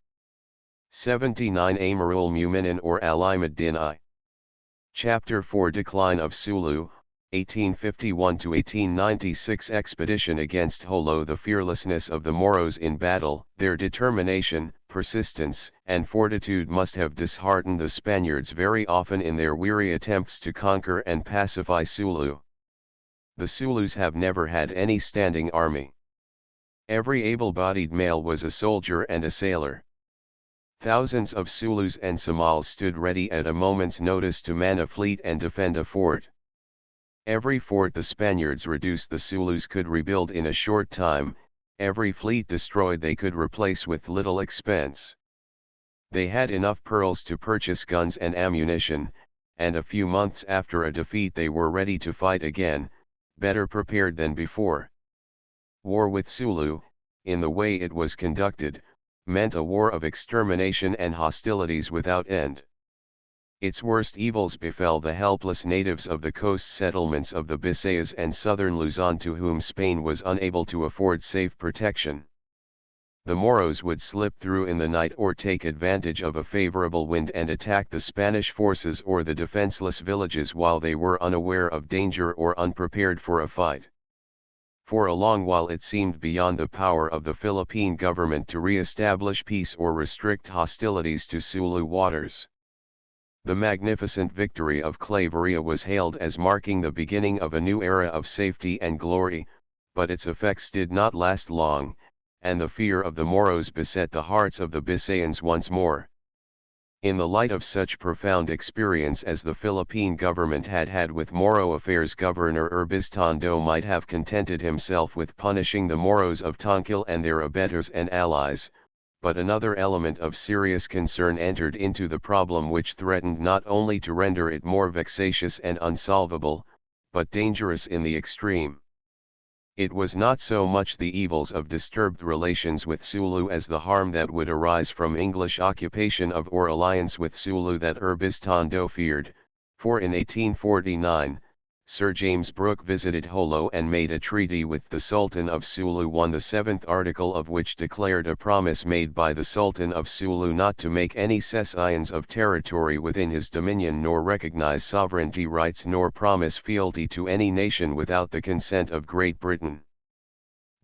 79 Amarul Muminin or Alimuddin I. Chapter 4 Decline of Sulu, 1851 to 1896 Expedition against Holo. The fearlessness of the Moros in battle, their determination, persistence, and fortitude must have disheartened the Spaniards very often in their weary attempts to conquer and pacify Sulu. The Zulus have never had any standing army. Every able-bodied male was a soldier and a sailor. Thousands of Zulus and Somals stood ready at a moment's notice to man a fleet and defend a fort. Every fort the Spaniards reduced the Zulus could rebuild in a short time, every fleet destroyed they could replace with little expense. They had enough pearls to purchase guns and ammunition, and a few months after a defeat they were ready to fight again, better prepared than before. War with Sulu, in the way it was conducted, meant a war of extermination and hostilities without end. Its worst evils befell the helpless natives of the coast settlements of the Bisayas and southern Luzon, to whom Spain was unable to afford safe protection. The Moros would slip through in the night or take advantage of a favorable wind and attack the Spanish forces or the defenseless villages while they were unaware of danger or unprepared for a fight. For a long while it seemed beyond the power of the Philippine government to re-establish peace or restrict hostilities to Sulu waters. The magnificent victory of Claveria was hailed as marking the beginning of a new era of safety and glory, but its effects did not last long, and the fear of the Moros beset the hearts of the Bisayans once more. In the light of such profound experience as the Philippine government had had with Moro affairs, Governor Urbistondo might have contented himself with punishing the Moros of Tongkil and their abettors and allies, but another element of serious concern entered into the problem, which threatened not only to render it more vexatious and unsolvable, but dangerous in the extreme. It was not so much the evils of disturbed relations with Sulu as the harm that would arise from English occupation of or alliance with Sulu that Urbistondo feared, for in 1849, Sir James Brooke visited Holo and made a treaty with the Sultan of Sulu, the 7th article of which declared a promise made by the Sultan of Sulu not to make any cessions of territory within his dominion, nor recognize sovereignty rights, nor promise fealty to any nation without the consent of Great Britain.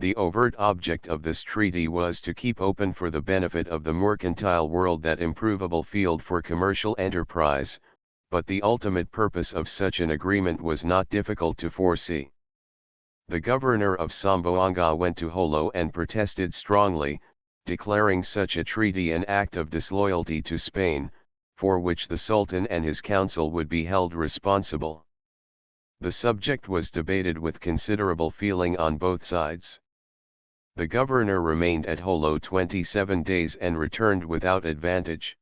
The overt object of this treaty was to keep open for the benefit of the mercantile world that improvable field for commercial enterprise, but the ultimate purpose of such an agreement was not difficult to foresee. The governor of Zamboanga went to Jolo and protested strongly, declaring such a treaty an act of disloyalty to Spain, for which the Sultan and his council would be held responsible. The subject was debated with considerable feeling on both sides. The governor remained at Jolo 27 days and returned without advantage.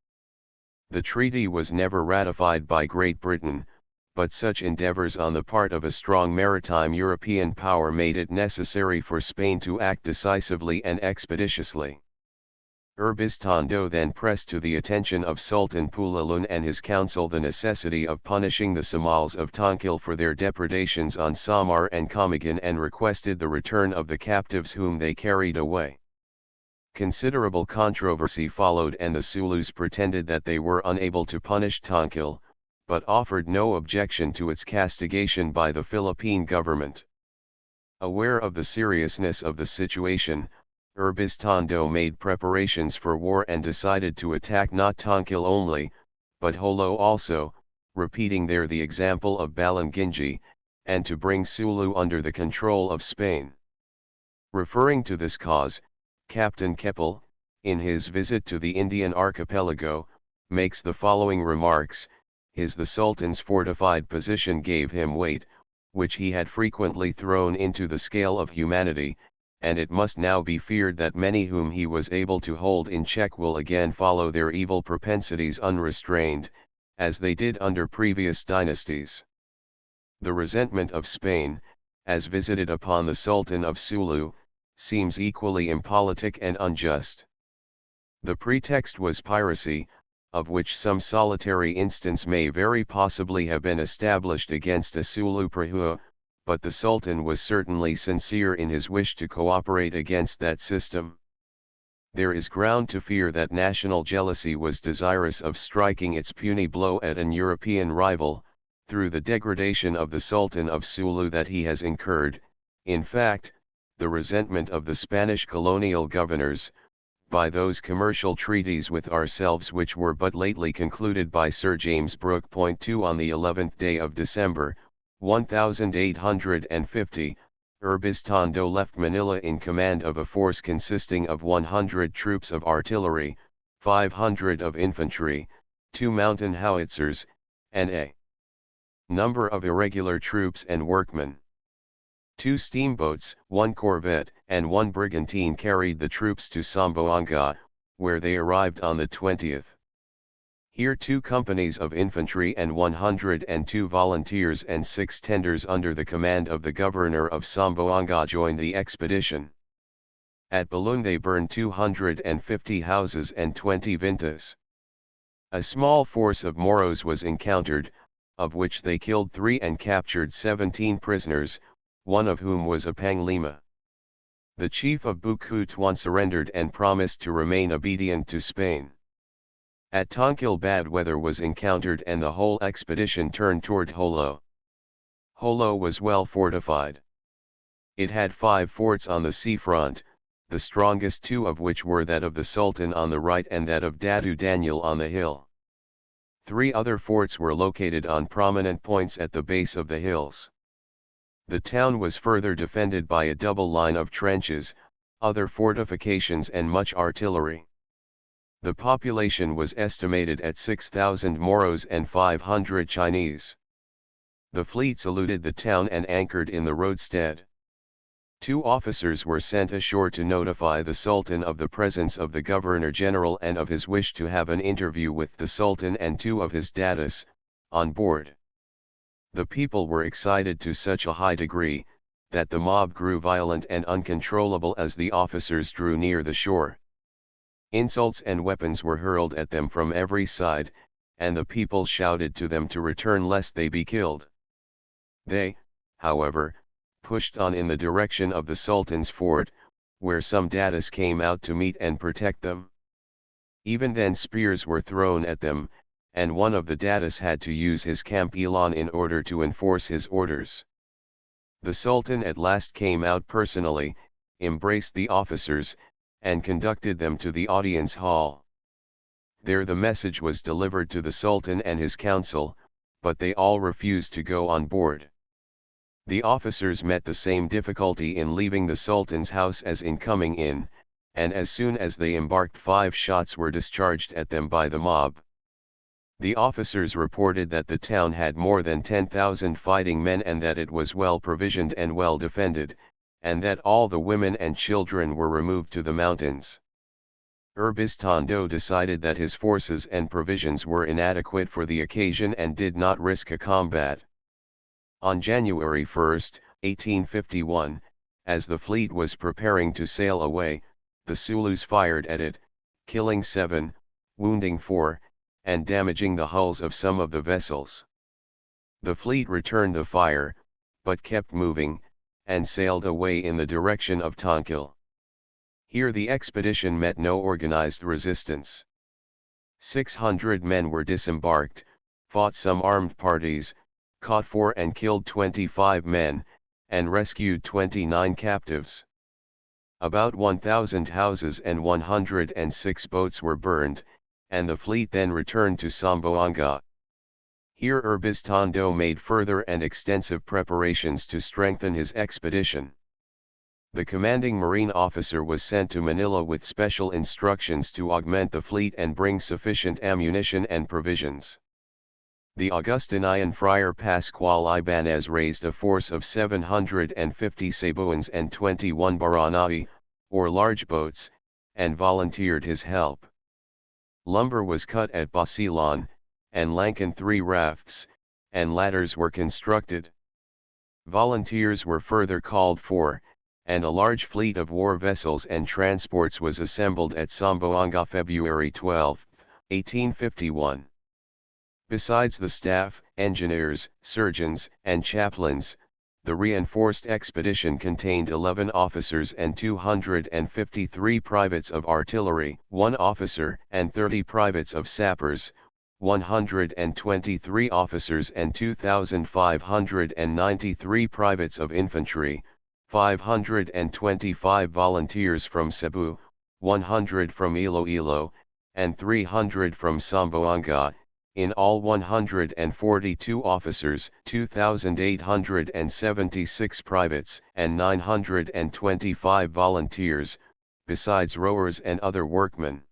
The treaty was never ratified by Great Britain, but such endeavors on the part of a strong maritime European power made it necessary for Spain to act decisively and expeditiously. Urbiztondo then pressed to the attention of Sultan Pulalun and his council the necessity of punishing the Somals of Tonkil for their depredations on Samar and Camiguin and requested the return of the captives whom they carried away. Considerable controversy followed and the Sulus pretended that they were unable to punish Tonkil, but offered no objection to its castigation by the Philippine government. Aware of the seriousness of the situation, Urbiztondo made preparations for war and decided to attack not Tonkil only, but Jolo also, repeating there the example of Balangingi, and to bring Sulu under the control of Spain. Referring to this cause, Captain Keppel, in his visit to the Indian archipelago, makes the following remarks: the Sultan's fortified position gave him weight, which he had frequently thrown into the scale of humanity, and it must now be feared that many whom he was able to hold in check will again follow their evil propensities unrestrained, as they did under previous dynasties. The resentment of Spain, as visited upon the Sultan of Sulu, seems equally impolitic and unjust. The pretext was piracy, of which some solitary instance may very possibly have been established against a Sulu prahu, but the Sultan was certainly sincere in his wish to cooperate against that system. There is ground to fear that national jealousy was desirous of striking its puny blow at an European rival, through the degradation of the Sultan of Sulu that he has incurred, in fact, the resentment of the Spanish colonial governors, by those commercial treaties with ourselves which were but lately concluded by Sir James Brooke. 2 On the 11th day of December, 1850, Urbiztondo left Manila in command of a force consisting of 100 troops of artillery, 500 of infantry, 2 mountain howitzers, and a number of irregular troops and workmen. 2 steamboats, 1 corvette, and 1 brigantine carried the troops to Zamboanga, where they arrived on the 20th. Here 2 companies of infantry and 102 volunteers and 6 tenders under the command of the governor of Zamboanga joined the expedition. At Balun they burned 250 houses and 20 vintas. A small force of Moros was encountered, of which they killed 3 and captured 17 prisoners, one of whom was a Panglima. The chief of Bukutuan surrendered and promised to remain obedient to Spain. At Tonkil bad weather was encountered and the whole expedition turned toward Jolo. Jolo was well fortified. It had 5 forts on the seafront, the strongest 2 of which were that of the Sultan on the right and that of Datu Daniel on the hill. 3 other forts were located on prominent points at the base of the hills. The town was further defended by a double line of trenches, other fortifications and much artillery. The population was estimated at 6,000 Moros and 500 Chinese. The fleet saluted the town and anchored in the roadstead. 2 officers were sent ashore to notify the Sultan of the presence of the Governor-General and of his wish to have an interview with the Sultan and 2 of his datas, on board. The people were excited to such a high degree, that the mob grew violent and uncontrollable as the officers drew near the shore. Insults and weapons were hurled at them from every side, and the people shouted to them to return lest they be killed. They, however, pushed on in the direction of the Sultan's fort, where some datas came out to meet and protect them. Even then spears were thrown at them, and one of the datas had to use his camp-elan in order to enforce his orders. The Sultan at last came out personally, embraced the officers, and conducted them to the audience hall. There the message was delivered to the Sultan and his council, but they all refused to go on board. The officers met the same difficulty in leaving the Sultan's house as in coming in, and as soon as they embarked 5 shots were discharged at them by the mob. The officers reported that the town had more than 10,000 fighting men and that it was well provisioned and well defended, and that all the women and children were removed to the mountains. Urbiztondo decided that his forces and provisions were inadequate for the occasion and did not risk a combat. On January 1, 1851, as the fleet was preparing to sail away, the Zulus fired at it, killing 7, wounding 4, and damaging the hulls of some of the vessels. The fleet returned the fire, but kept moving, and sailed away in the direction of Tonkil. Here the expedition met no organized resistance. 600 men were disembarked, fought some armed parties, caught 4 and killed 25 men, and rescued 29 captives. About 1,000 houses and 106 boats were burned, and the fleet then returned to Zamboanga. Here Urbiztondo made further and extensive preparations to strengthen his expedition. The commanding marine officer was sent to Manila with special instructions to augment the fleet and bring sufficient ammunition and provisions. The Augustinian friar Pascual Ibanez raised a force of 750 Cebuans and 21 Baranai, or large boats, and volunteered his help. Lumber was cut at Basilan, and Lankan 3 rafts, and ladders were constructed. Volunteers were further called for, and a large fleet of war vessels and transports was assembled at Zamboanga February 12, 1851. Besides the staff, engineers, surgeons, and chaplains, the reinforced expedition contained 11 officers and 253 privates of artillery, 1 officer and 30 privates of sappers, 123 officers and 2,593 privates of infantry, 525 volunteers from Cebu, 100 from Iloilo, and 300 from Zamboanga. In all 142 officers, 2,876 privates, and 925 volunteers, besides rowers and other workmen.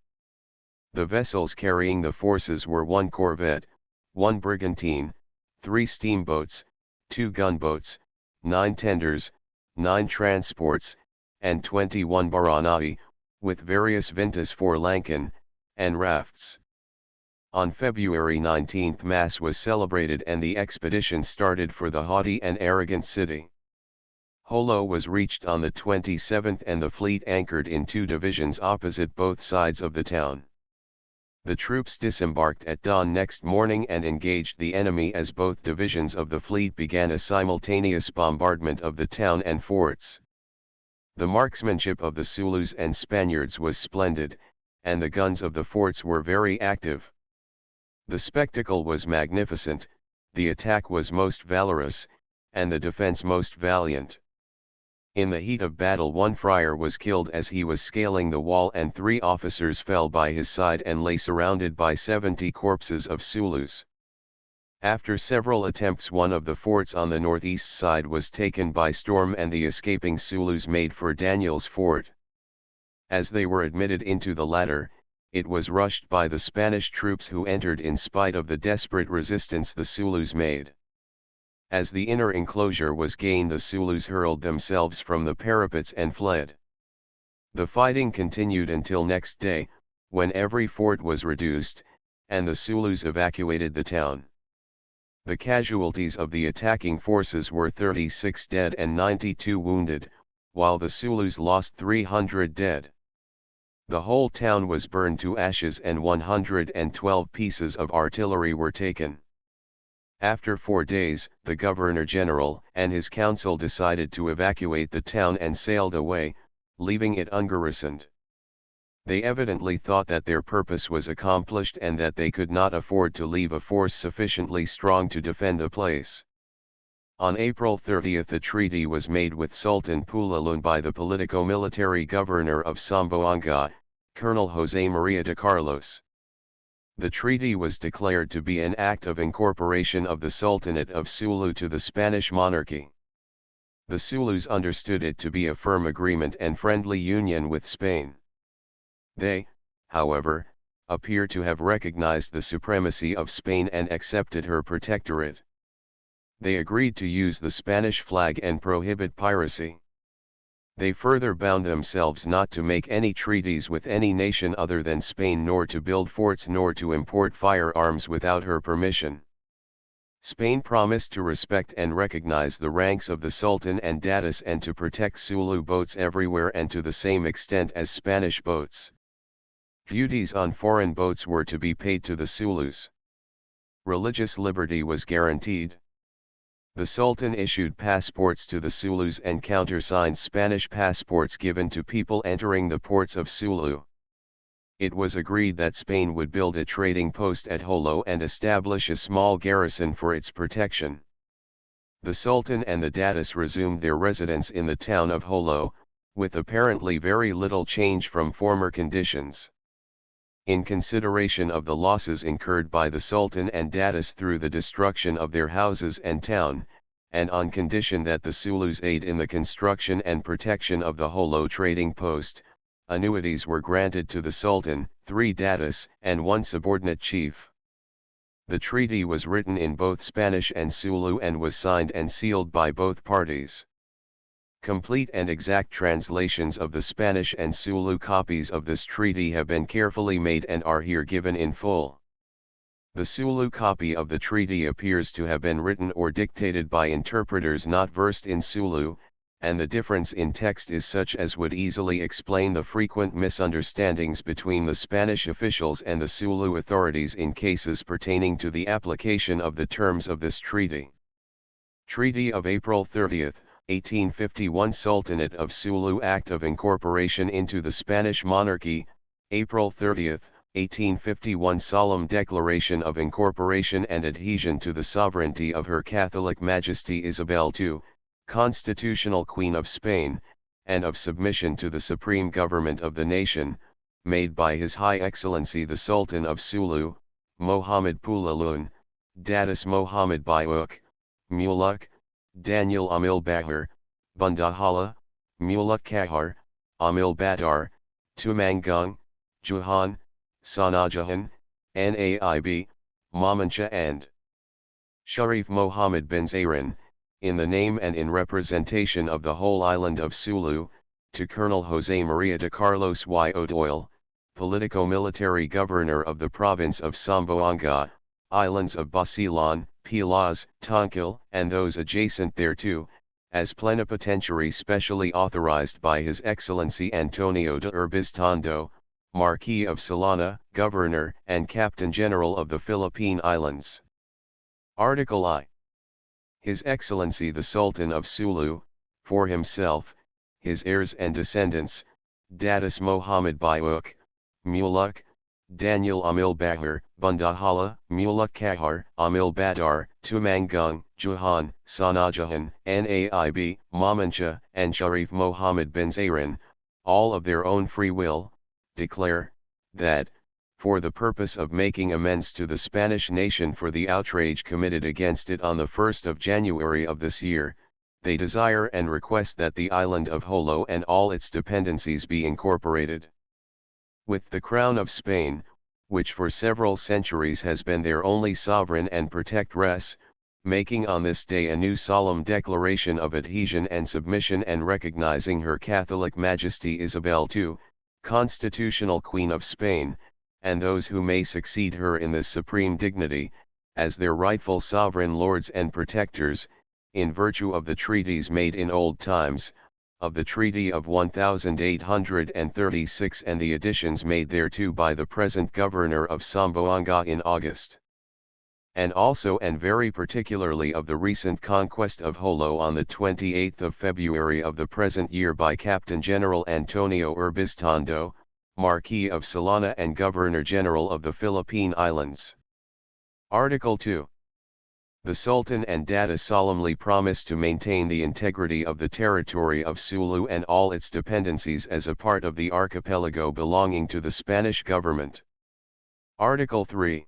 The vessels carrying the forces were 1 corvette, 1 brigantine, 3 steamboats, 2 gunboats, 9 tenders, 9 transports, and 21 baranai, with various vintas for Lankan, and rafts. On February 19 Mass was celebrated and the expedition started for the haughty and arrogant city. Jolo was reached on the 27th and the fleet anchored in 2 divisions opposite both sides of the town. The troops disembarked at dawn next morning and engaged the enemy as both divisions of the fleet began a simultaneous bombardment of the town and forts. The marksmanship of the Zulus and Spaniards was splendid, and the guns of the forts were very active. The spectacle was magnificent, the attack was most valorous, and the defense most valiant. In the heat of battle 1 friar was killed as he was scaling the wall and 3 officers fell by his side and lay surrounded by 70 corpses of Zulus. After several attempts one of the forts on the northeast side was taken by storm and the escaping Zulus made for Daniel's fort. As they were admitted into the latter, it was rushed by the Spanish troops who entered in spite of the desperate resistance the Zulus made. As the inner enclosure was gained the Zulus hurled themselves from the parapets and fled. The fighting continued until next day, when every fort was reduced, and the Zulus evacuated the town. The casualties of the attacking forces were 36 dead and 92 wounded, while the Zulus lost 300 dead. The whole town was burned to ashes and 112 pieces of artillery were taken. After 4 days, the Governor-General and his council decided to evacuate the town and sailed away, leaving it ungarrisoned. They evidently thought that their purpose was accomplished and that they could not afford to leave a force sufficiently strong to defend the place. On April 30 a treaty was made with Sultan Pulalun by the politico-military governor of Zamboanga, Colonel José María de Carlos. The treaty was declared to be an act of incorporation of the Sultanate of Sulu to the Spanish monarchy. The Zulus understood it to be a firm agreement and friendly union with Spain. They, however, appear to have recognized the supremacy of Spain and accepted her protectorate. They agreed to use the Spanish flag and prohibit piracy. They further bound themselves not to make any treaties with any nation other than Spain, nor to build forts, nor to import firearms without her permission. Spain promised to respect and recognize the ranks of the Sultan and Datus and to protect Sulu boats everywhere and to the same extent as Spanish boats. Duties on foreign boats were to be paid to the Zulus. Religious liberty was guaranteed. The Sultan issued passports to the Zulus and countersigned Spanish passports given to people entering the ports of Sulu. It was agreed that Spain would build a trading post at Jolo and establish a small garrison for its protection. The Sultan and the Datus resumed their residence in the town of Jolo, with apparently very little change from former conditions. In consideration of the losses incurred by the Sultan and Datus through the destruction of their houses and town, and on condition that the Zulus aid in the construction and protection of the Jolo trading post, annuities were granted to the Sultan, 3 Datus, and 1 subordinate chief. The treaty was written in both Spanish and Sulu and was signed and sealed by both parties. Complete and exact translations of the Spanish and Sulu copies of this treaty have been carefully made and are here given in full. The Sulu copy of the treaty appears to have been written or dictated by interpreters not versed in Sulu, and the difference in text is such as would easily explain the frequent misunderstandings between the Spanish officials and the Sulu authorities in cases pertaining to the application of the terms of this treaty. Treaty of April 30, 1851 Sultanate of Sulu Act of Incorporation into the Spanish Monarchy, April 30, 1851 Solemn Declaration of Incorporation and Adhesion to the Sovereignty of Her Catholic Majesty Isabel II, Constitutional Queen of Spain, and of submission to the supreme government of the nation, made by His High Excellency the Sultan of Sulu, Mohammed Pulalun, Datus Mohammed Bayuk, Muluk, Daniel Amil Bahar, Bundahala, Muluk Kahar, Amil Badar, Tumanggung, Juhan, Sanajahan, Naib, Mamancha and Sharif Mohammed bin Zairan, in the name and in representation of the whole island of Sulu, to Colonel José María de Carlos y O'Doyle, Politico-Military Governor of the province of Zamboanga, islands of Basilan, Pilas, Tonquil, and those adjacent thereto, as plenipotentiary specially authorized by His Excellency Antonio de Urbiztondo, Marquis of Solana, Governor and Captain General of the Philippine Islands. Article I. His Excellency the Sultan of Sulu, for himself, his heirs and descendants, Datus Mohammed Bayuk, Muluk, Daniel Amil Bahar, Bundahala, Muluk Kahar, Amil Badar, Tumanggung, Juhan, Sanajahan, Naib, Mamancha, and Sharif Mohammed bin Zairan, all of their own free will, declare, that, for the purpose of making amends to the Spanish nation for the outrage committed against it on the 1st of January of this year, they desire and request that the island of Jolo and all its dependencies be incorporated with the Crown of Spain, which for several centuries has been their only sovereign and protectress, making on this day a new solemn declaration of adhesion and submission and recognizing Her Catholic Majesty Isabel II, Constitutional Queen of Spain, and those who may succeed her in this supreme dignity, as their rightful sovereign lords and protectors, in virtue of the treaties made in old times, of the Treaty of 1836 and the additions made thereto by the present Governor of Zamboanga in August. And also and very particularly of the recent conquest of Jolo on the 28th of February of the present year by Captain General Antonio Urbiztondo, Marquis of Solana and Governor-General of the Philippine Islands. Article 2. The Sultan and Datus solemnly promise to maintain the integrity of the territory of Sulu and all its dependencies as a part of the archipelago belonging to the Spanish government. Article 3.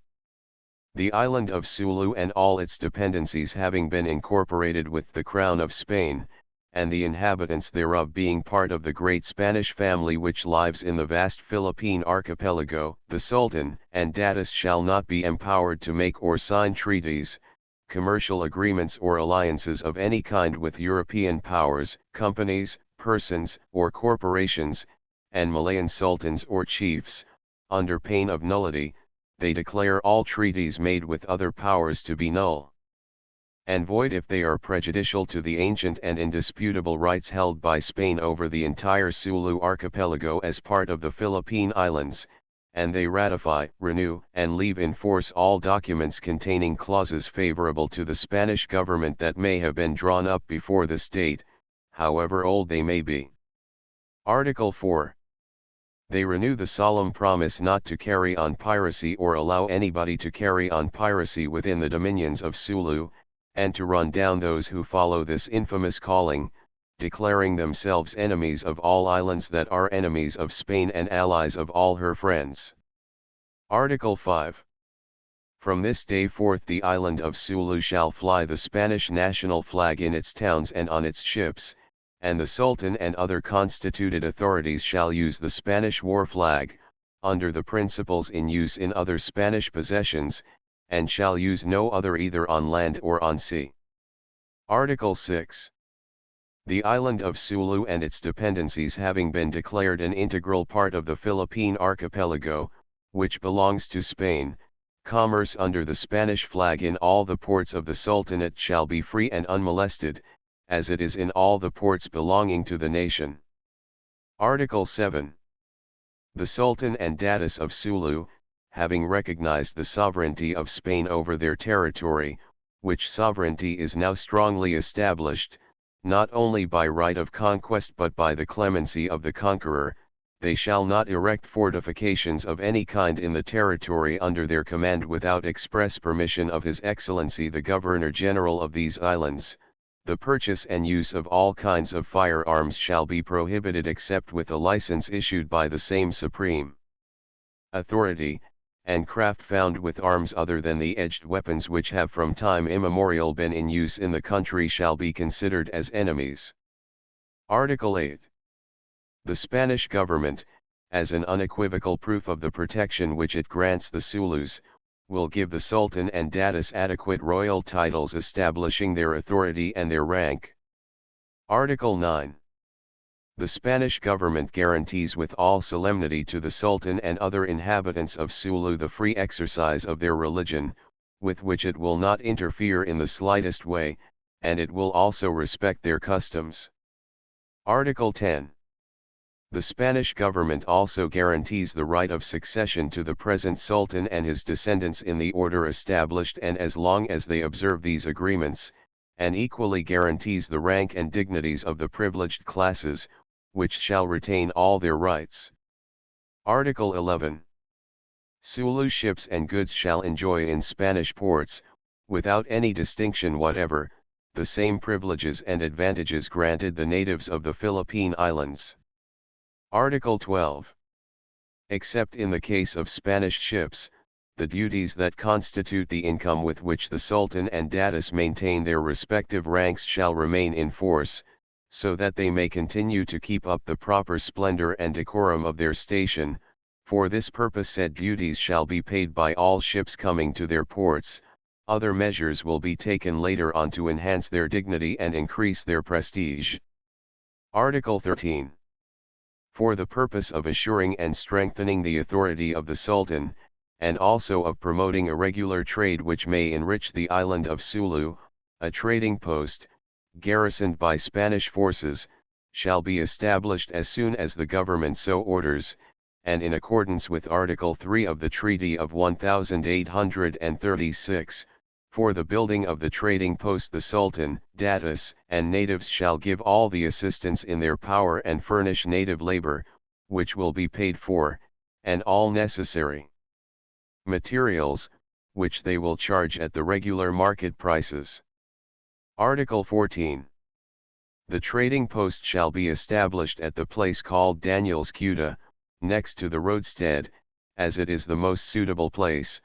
The island of Sulu and all its dependencies having been incorporated with the Crown of Spain, and the inhabitants thereof being part of the great Spanish family which lives in the vast Philippine archipelago, the Sultan and Datus shall not be empowered to make or sign treaties, commercial agreements or alliances of any kind with European powers, companies, persons, or corporations, and Malayan sultans or chiefs, under pain of nullity. They declare all treaties made with other powers to be null and void if they are prejudicial to the ancient and indisputable rights held by Spain over the entire Sulu archipelago as part of the Philippine Islands, and they ratify, renew, and leave in force all documents containing clauses favorable to the Spanish government that may have been drawn up before this date, however old they may be. Article 4. They renew the solemn promise not to carry on piracy or allow anybody to carry on piracy within the dominions of Sulu, and to run down those who follow this infamous calling, declaring themselves enemies of all islands that are enemies of Spain and allies of all her friends. Article 5. From this day forth the island of Sulu shall fly the Spanish national flag in its towns and on its ships, and the Sultan and other constituted authorities shall use the Spanish war flag, under the principles in use in other Spanish possessions, and shall use no other either on land or on sea. Article 6. The island of Sulu and its dependencies having been declared an integral part of the Philippine archipelago, which belongs to Spain, commerce under the Spanish flag in all the ports of the Sultanate shall be free and unmolested, as it is in all the ports belonging to the nation. Article 7. The Sultan and Datus of Sulu, having recognized the sovereignty of Spain over their territory, which sovereignty is now strongly established, not only by right of conquest but by the clemency of the conqueror, they shall not erect fortifications of any kind in the territory under their command without express permission of His Excellency the Governor-General of these islands. The purchase and use of all kinds of firearms shall be prohibited except with a license issued by the same supreme authority, and craft found with arms other than the edged weapons which have from time immemorial been in use in the country shall be considered as enemies. Article 8. The Spanish government, as an unequivocal proof of the protection which it grants the Sulus, will give the Sultan and Datus adequate royal titles establishing their authority and their rank. Article 9. The Spanish government guarantees with all solemnity to the Sultan and other inhabitants of Sulu the free exercise of their religion, with which it will not interfere in the slightest way, and it will also respect their customs. Article 10. The Spanish government also guarantees the right of succession to the present Sultan and his descendants in the order established and as long as they observe these agreements, and equally guarantees the rank and dignities of the privileged classes, which shall retain all their rights. Article 11. Sulu ships and goods shall enjoy in Spanish ports, without any distinction whatever, the same privileges and advantages granted the natives of the Philippine Islands. Article 12. Except in the case of Spanish ships, the duties that constitute the income with which the Sultan and Datus maintain their respective ranks shall remain in force, so that they may continue to keep up the proper splendor and decorum of their station. For this purpose said duties shall be paid by all ships coming to their ports. Other measures will be taken later on to enhance their dignity and increase their prestige. Article 13. For the purpose of assuring and strengthening the authority of the Sultan, and also of promoting a regular trade which may enrich the island of Sulu, a trading post, garrisoned by Spanish forces, shall be established as soon as the government so orders, and in accordance with Article 3 of the Treaty of 1836, for the building of the trading post the Sultan, Datus, and natives shall give all the assistance in their power and furnish native labor, which will be paid for, and all necessary materials, which they will charge at the regular market prices. Article 14. The trading post shall be established at the place called Daniel's Cuta, next to the roadstead, as it is the most suitable place,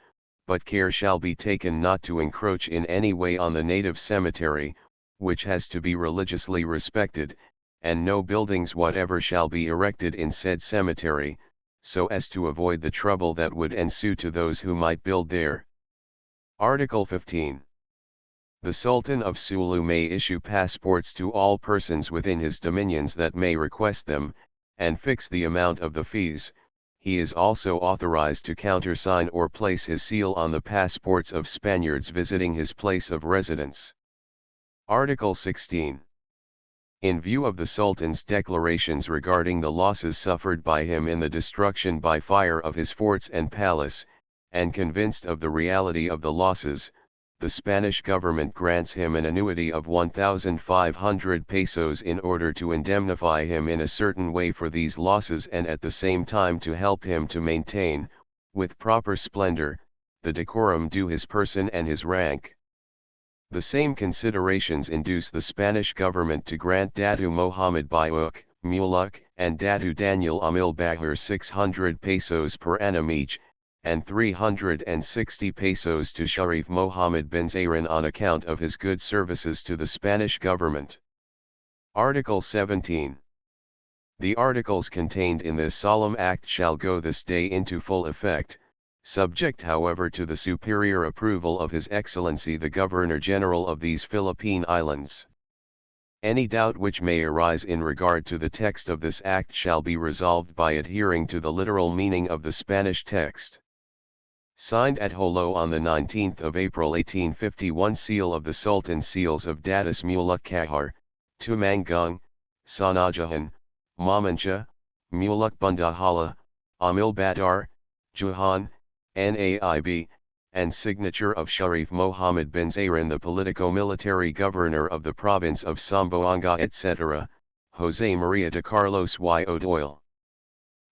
but care shall be taken not to encroach in any way on the native cemetery, which has to be religiously respected, and no buildings whatever shall be erected in said cemetery, so as to avoid the trouble that would ensue to those who might build there. Article 15. The Sultan of Sulu may issue passports to all persons within his dominions that may request them, and fix the amount of the fees. He is also authorized to countersign or place his seal on the passports of Spaniards visiting his place of residence. Article 16. In view of the Sultan's declarations regarding the losses suffered by him in the destruction by fire of his forts and palace, and convinced of the reality of the losses, the Spanish government grants him an annuity of 1,500 pesos in order to indemnify him in a certain way for these losses and at the same time to help him to maintain, with proper splendor, the decorum due his person and his rank. The same considerations induce the Spanish government to grant Datu Mohammed Bayuk, Muluk, and Datu Daniel Amil Bahir 600 pesos per annum each, and 360 pesos to Sharif Mohammed bin Zahran on account of his good services to the Spanish government. Article 17. The articles contained in this solemn act shall go this day into full effect, subject however to the superior approval of His Excellency the Governor-General of these Philippine Islands. Any doubt which may arise in regard to the text of this act shall be resolved by adhering to the literal meaning of the Spanish text. Signed at Jolo on the 19th of April 1851. Seal of the Sultan. Seals of Datus Muluk Kahar, Tumanggung, Sanajahan, Mamancha, Muluk Bundahala, Amil Badar, Juhan, Naib, and signature of Sharif Mohammed bin Zahran the politico-military governor of the province of Zamboanga etc., Jose Maria de Carlos y O'Doyle.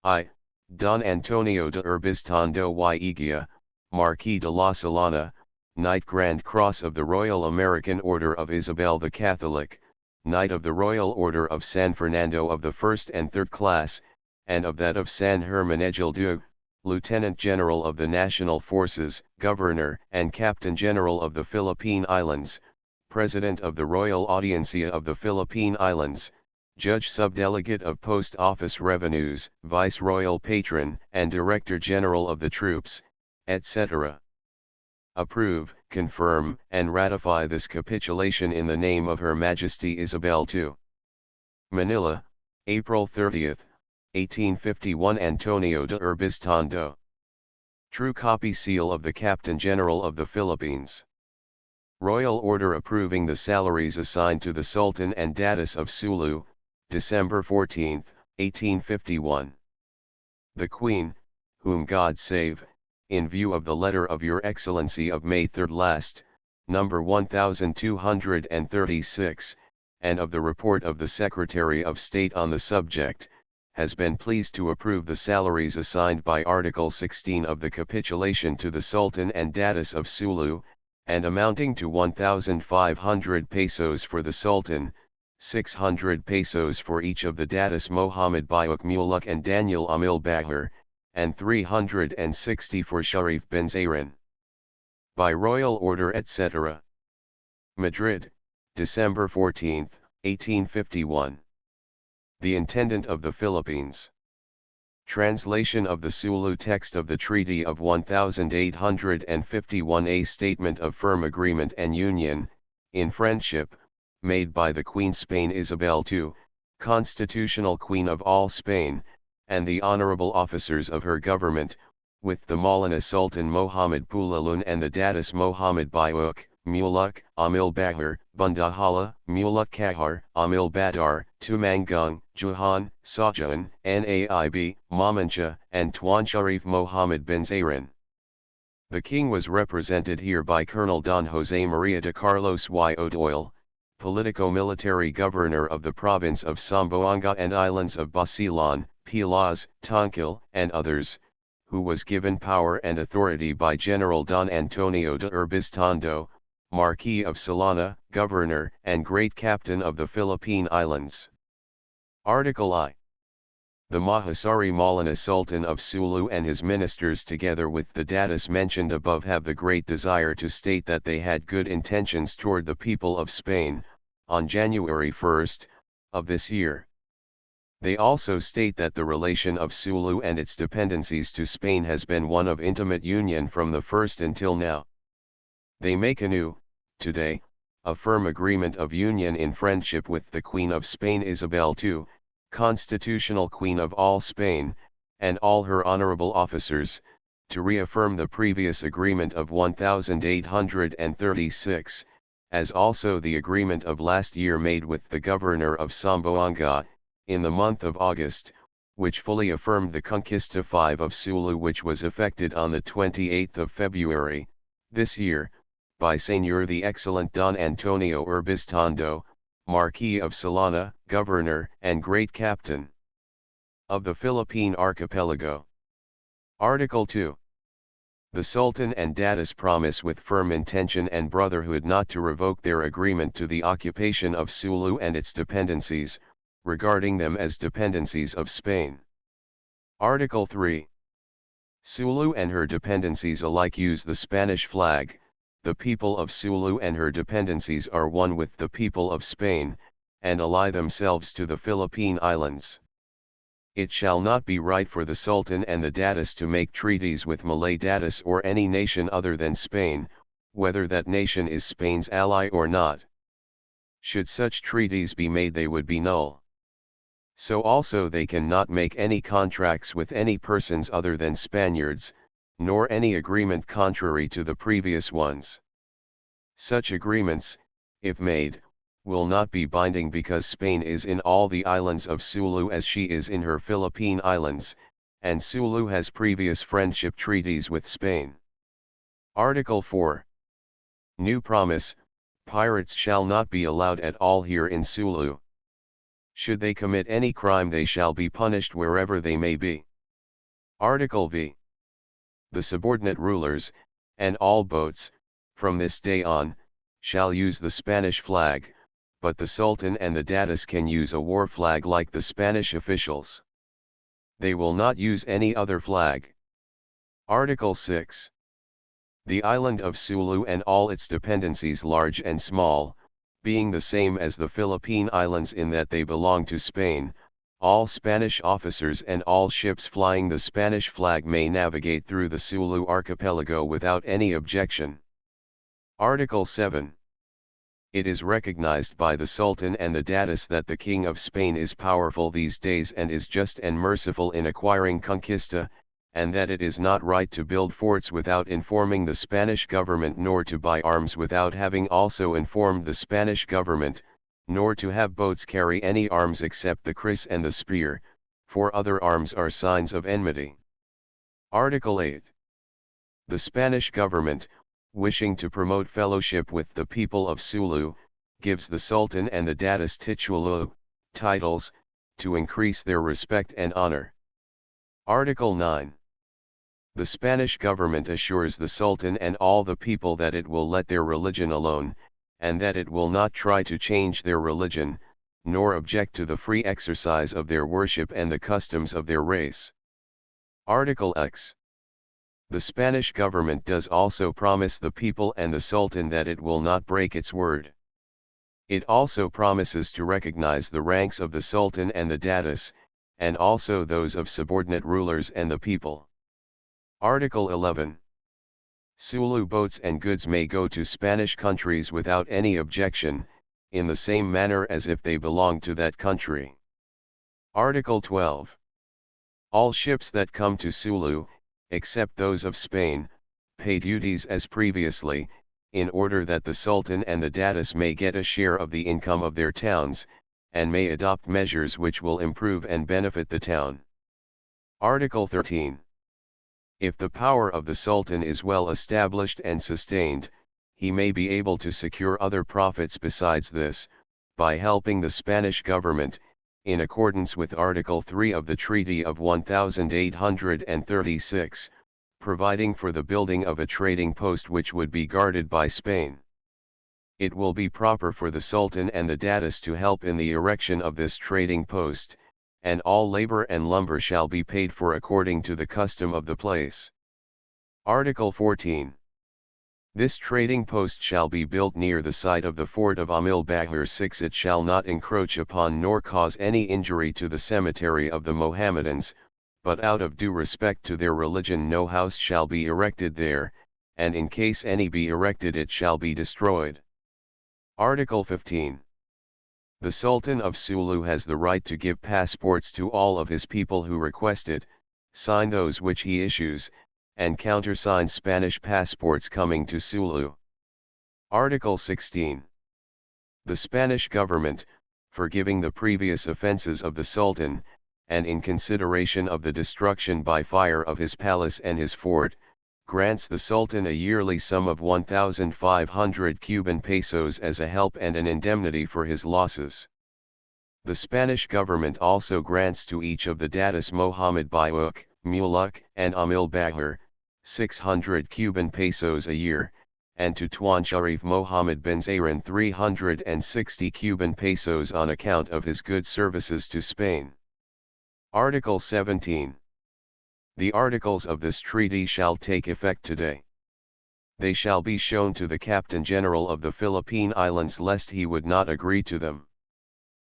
I, Don Antonio de Urbiztondo y Eguía, Marquis de la Solana, Knight Grand Cross of the Royal American Order of Isabel the Catholic, Knight of the Royal Order of San Fernando of the first and third class, and of that of San Hermenegildo, Lieutenant General of the National Forces, Governor and Captain General of the Philippine Islands, President of the Royal Audiencia of the Philippine Islands, Judge Subdelegate of Post Office Revenues, Vice-Royal Patron and Director General of the Troops, etc. Approve, confirm, and ratify this capitulation in the name of Her Majesty Isabel II. Manila, April 30, 1851. Antonio de Urbiztondo. True copy seal of the Captain General of the Philippines. Royal Order approving the salaries assigned to the Sultan and Datus of Sulu, December 14, 1851. The Queen, whom God save, in view of the letter of Your Excellency of May 3 last, number 1236, and of the report of the Secretary of State on the subject, has been pleased to approve the salaries assigned by Article 16 of the capitulation to the Sultan and Datus of Sulu, and amounting to 1,500 pesos for the Sultan, 600 pesos for each of the Datus Mohammed Bayuk Muluk and Daniel Amil Bahir, and 360 for Sharif bin Zahran. By Royal Order etc. Madrid, December 14, 1851. The Intendant of the Philippines. Translation of the Sulu text of the Treaty of 1851. A statement of firm agreement and union, in friendship, made by the Queen Spain Isabel II, constitutional Queen of all Spain, and the honorable officers of her government, with the Maulana Sultan Mohammed Pulalun and the Datus Mohammed Bayuk, Muluk, Amil Bahir, Bundahala, Muluk Kahar, Amil Badar, Tumanggung, Juhan, Sajan, Naib, Mamancha, and Tuan Sharif Mohammed bin Zahran. The King was represented here by Colonel Don Jose Maria de Carlos y O'Doyle, politico-military governor of the province of Zamboanga and islands of Basilan, Pilas, Tongkil, and others, who was given power and authority by General Don Antonio de Urbiztondo, Marquis of Solana, Governor and Great Captain of the Philippine Islands. Article I. The Mahasari Maulana Sultan of Sulu and his ministers together with the Datus mentioned above have the great desire to state that they had good intentions toward the people of Spain, on January 1 of this year. They also state that the relation of Sulu and its dependencies to Spain has been one of intimate union from the first until now. They make anew, today, a firm agreement of union in friendship with the Queen of Spain Isabel II, constitutional Queen of all Spain, and all her honorable officers, to reaffirm the previous agreement of 1836, as also the agreement of last year made with the governor of Zamboanga, in the month of August, which fully affirmed the Conquista 5 of Sulu, which was effected on the 28th of February, this year, by Señor the excellent Don Antonio Urbiztondo, Marquis of Solana, Governor and Great Captain of the Philippine Archipelago. Article 2. The Sultan and Datus promise with firm intention and brotherhood not to revoke their agreement to the occupation of Sulu and its dependencies, regarding them as dependencies of Spain. Article 3. Sulu and her dependencies alike use the Spanish flag. The people of Sulu and her dependencies are one with the people of Spain, and ally themselves to the Philippine Islands. It shall not be right for the Sultan and the Datus to make treaties with Malay Datus or any nation other than Spain, whether that nation is Spain's ally or not. Should such treaties be made, they would be null. So also they cannot make any contracts with any persons other than Spaniards, nor any agreement contrary to the previous ones. Such agreements, if made, will not be binding because Spain is in all the islands of Sulu as she is in her Philippine Islands, and Sulu has previous friendship treaties with Spain. Article 4. New promise, pirates shall not be allowed at all here in Sulu. Should they commit any crime, they shall be punished wherever they may be. Article V. The subordinate rulers, and all boats, from this day on, shall use the Spanish flag, but the Sultan and the Datus can use a war flag like the Spanish officials. They will not use any other flag. Article 6. The island of Sulu and all its dependencies large and small, being the same as the Philippine Islands in that they belong to Spain, all Spanish officers and all ships flying the Spanish flag may navigate through the Sulu archipelago without any objection. Article 7. It is recognized by the Sultan and the Datus that the King of Spain is powerful these days and is just and merciful in acquiring conquista, and that it is not right to build forts without informing the Spanish government, nor to buy arms without having also informed the Spanish government, nor to have boats carry any arms except the kris and the spear, for other arms are signs of enmity. Article 8. The Spanish government, wishing to promote fellowship with the people of Sulu, gives the Sultan and the Datus titulu, titles, to increase their respect and honor. Article 9. The Spanish government assures the Sultan and all the people that it will let their religion alone, and that it will not try to change their religion, nor object to the free exercise of their worship and the customs of their race. Article X. The Spanish government does also promise the people and the Sultan that it will not break its word. It also promises to recognize the ranks of the Sultan and the Datus, and also those of subordinate rulers and the people. Article 11. Sulu boats and goods may go to Spanish countries without any objection, in the same manner as if they belonged to that country. Article 12. All ships that come to Sulu, except those of Spain, pay duties as previously, in order that the Sultan and the Datus may get a share of the income of their towns, and may adopt measures which will improve and benefit the town. Article 13. If the power of the Sultan is well established and sustained, he may be able to secure other profits besides this, by helping the Spanish government, in accordance with Article 3 of the Treaty of 1836, providing for the building of a trading post which would be guarded by Spain. It will be proper for the Sultan and the Datus to help in the erection of this trading post, and all labor and lumber shall be paid for according to the custom of the place. Article 14. This trading post shall be built near the site of the fort of Amil Bahir 6. It shall not encroach upon nor cause any injury to the cemetery of the Mohammedans, but out of due respect to their religion no house shall be erected there, and in case any be erected it shall be destroyed. Article 15. The Sultan of Sulu has the right to give passports to all of his people who request it, sign those which he issues, and countersign Spanish passports coming to Sulu. Article 16. The Spanish government, forgiving the previous offences of the Sultan, and in consideration of the destruction by fire of his palace and his fort, grants the Sultan a yearly sum of 1,500 Cuban pesos as a help and an indemnity for his losses. The Spanish government also grants to each of the Datus Mohammed Bayuk, Muluk, and Amil Bahir, 600 Cuban pesos a year, and to Tuan Sharif Mohammed bin Zayran 360 Cuban pesos on account of his good services to Spain. Article 17. The articles of this treaty shall take effect today. They shall be shown to the Captain General of the Philippine Islands lest he would not agree to them.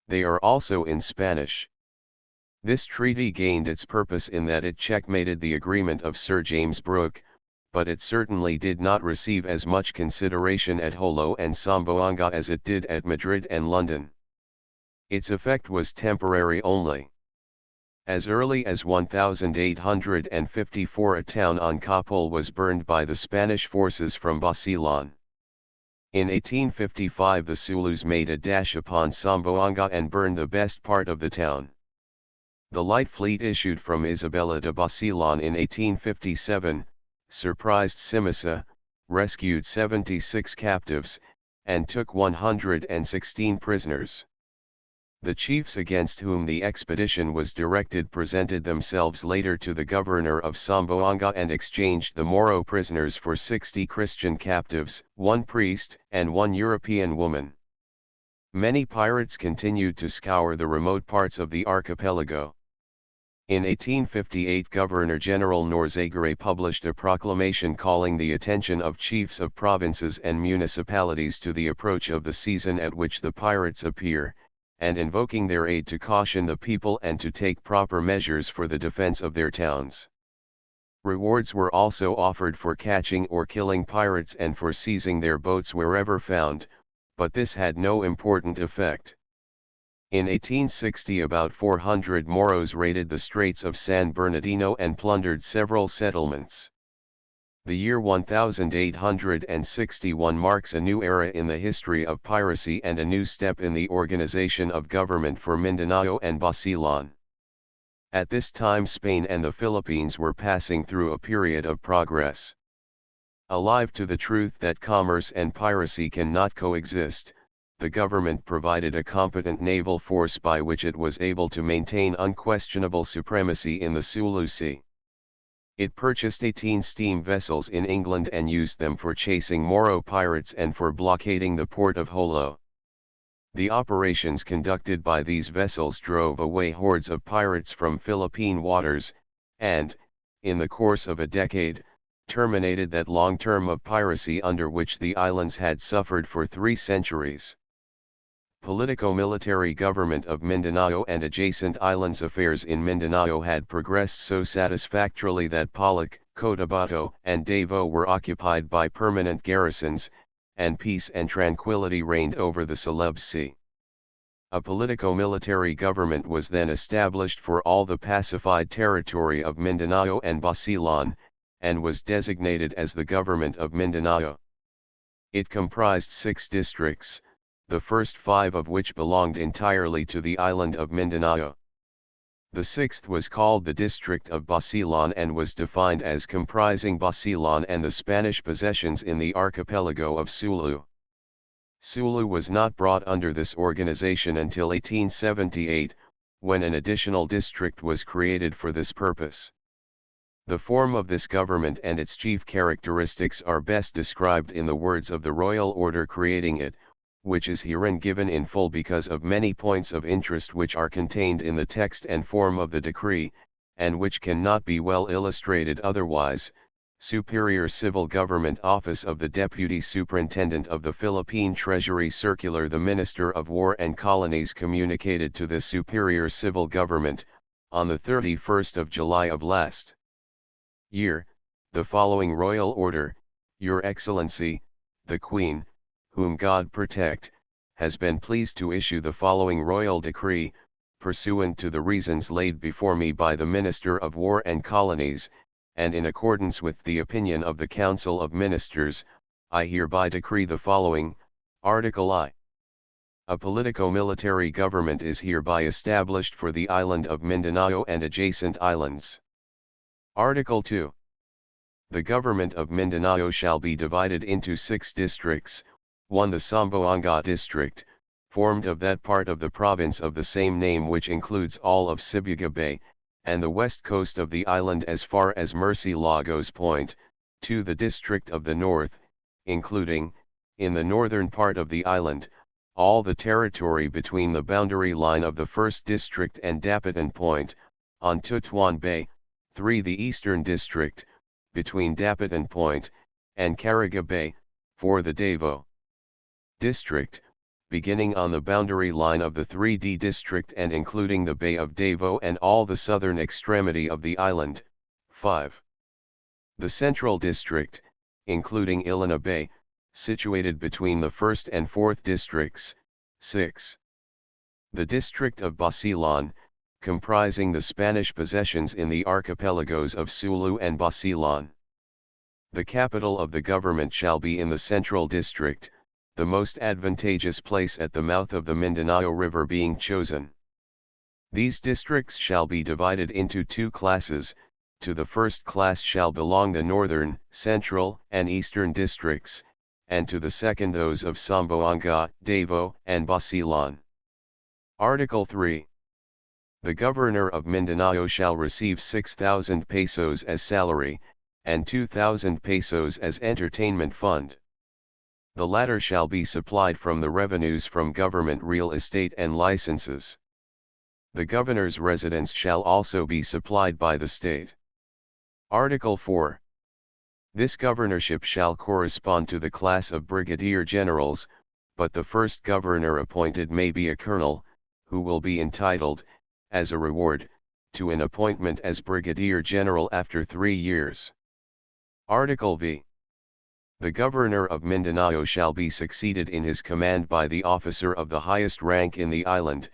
They are also in Spanish. This treaty gained its purpose in that it checkmated the agreement of Sir James Brooke, but it certainly did not receive as much consideration at Jolo and Zamboanga as it did at Madrid and London. Its effect was temporary only. As early as 1854 a town on Capul was burned by the Spanish forces from Basilan. In 1855 the Zulus made a dash upon Zamboanga and burned the best part of the town. The light fleet issued from Isabela de Basilan in 1857, surprised Simisa, rescued 76 captives, and took 116 prisoners. The chiefs against whom the expedition was directed presented themselves later to the governor of Zamboanga and exchanged the Moro prisoners for 60 Christian captives, 1 priest, and 1 European woman. Many pirates continued to scour the remote parts of the archipelago. In 1858 Governor-General Norzagare published a proclamation calling the attention of chiefs of provinces and municipalities to the approach of the season at which the pirates appear, and invoking their aid to caution the people and to take proper measures for the defense of their towns. Rewards were also offered for catching or killing pirates and for seizing their boats wherever found, but this had no important effect. In 1860 about 400 Moros raided the Straits of San Bernardino and plundered several settlements. The year 1861 marks a new era in the history of piracy and a new step in the organization of government for Mindanao and Basilan. At this time Spain and the Philippines were passing through a period of progress. Alive to the truth that commerce and piracy cannot coexist, the government provided a competent naval force by which it was able to maintain unquestionable supremacy in the Sulu Sea. It purchased 18 steam vessels in England and used them for chasing Moro pirates and for blockading the port of Jolo. The operations conducted by these vessels drove away hordes of pirates from Philippine waters, and, in the course of a decade, terminated that long term of piracy under which the islands had suffered for 3 centuries. Politico-military government of Mindanao and adjacent islands. Affairs in Mindanao had progressed so satisfactorily that Pollock, Cotabato, and Davao were occupied by permanent garrisons, and peace and tranquility reigned over the Celebes Sea. A politico-military government was then established for all the pacified territory of Mindanao and Basilan, and was designated as the Government of Mindanao. It comprised 6 districts, the first 5 of which belonged entirely to the island of Mindanao. The 6th was called the District of Basilan and was defined as comprising Basilan and the Spanish possessions in the archipelago of Sulu. Sulu was not brought under this organization until 1878, when an additional district was created for this purpose. The form of this government and its chief characteristics are best described in the words of the royal order creating it, which is herein given in full because of many points of interest which are contained in the text and form of the decree, and which cannot be well illustrated otherwise. Superior Civil Government Office of the Deputy Superintendent of the Philippine Treasury Circular. The Minister of War and Colonies communicated to the Superior Civil Government, on the 31st of July of last year, the following royal order: Your Excellency, the Queen, whom God protect, has been pleased to issue the following royal decree, pursuant to the reasons laid before me by the Minister of War and Colonies, and in accordance with the opinion of the Council of Ministers. I hereby decree the following. Article I. A politico-military government is hereby established for the island of Mindanao and adjacent islands. Article 2. The government of Mindanao shall be divided into 6 districts. 1. The Zamboanga district, formed of that part of the province of the same name which includes all of Sibuga Bay, and the west coast of the island as far as Mercy Lagos Point. 2. The district of the north, including, in the northern part of the island, all the territory between the boundary line of the 1st district and Dapitan Point, on Tutuan Bay. 3. The eastern district, between Dapitan Point, and Caraga Bay. 4. The Davao district, beginning on the boundary line of the 3D district and including the Bay of Davao and all the southern extremity of the island. 5. The central district, including Ilana Bay, situated between the 1st and 4th districts. 6. The district of Basilan, comprising the Spanish possessions in the archipelagos of Sulu and Basilan. The capital of the government shall be in the central district, the most advantageous place at the mouth of the Mindanao River being chosen. These districts shall be divided into 2 classes. To the first class shall belong the northern, central, and eastern districts, and to the second those of Zamboanga, Davao, and Basilan. Article 3. The governor of Mindanao shall receive 6,000 pesos as salary, and 2,000 pesos as entertainment fund. The latter shall be supplied from the revenues from government real estate and licenses. The governor's residence shall also be supplied by the state. Article 4. This governorship shall correspond to the class of brigadier generals, but the first governor appointed may be a colonel, who will be entitled, as a reward, to an appointment as brigadier general after 3 years. Article V. The governor of Mindanao shall be succeeded in his command by the officer of the highest rank in the island,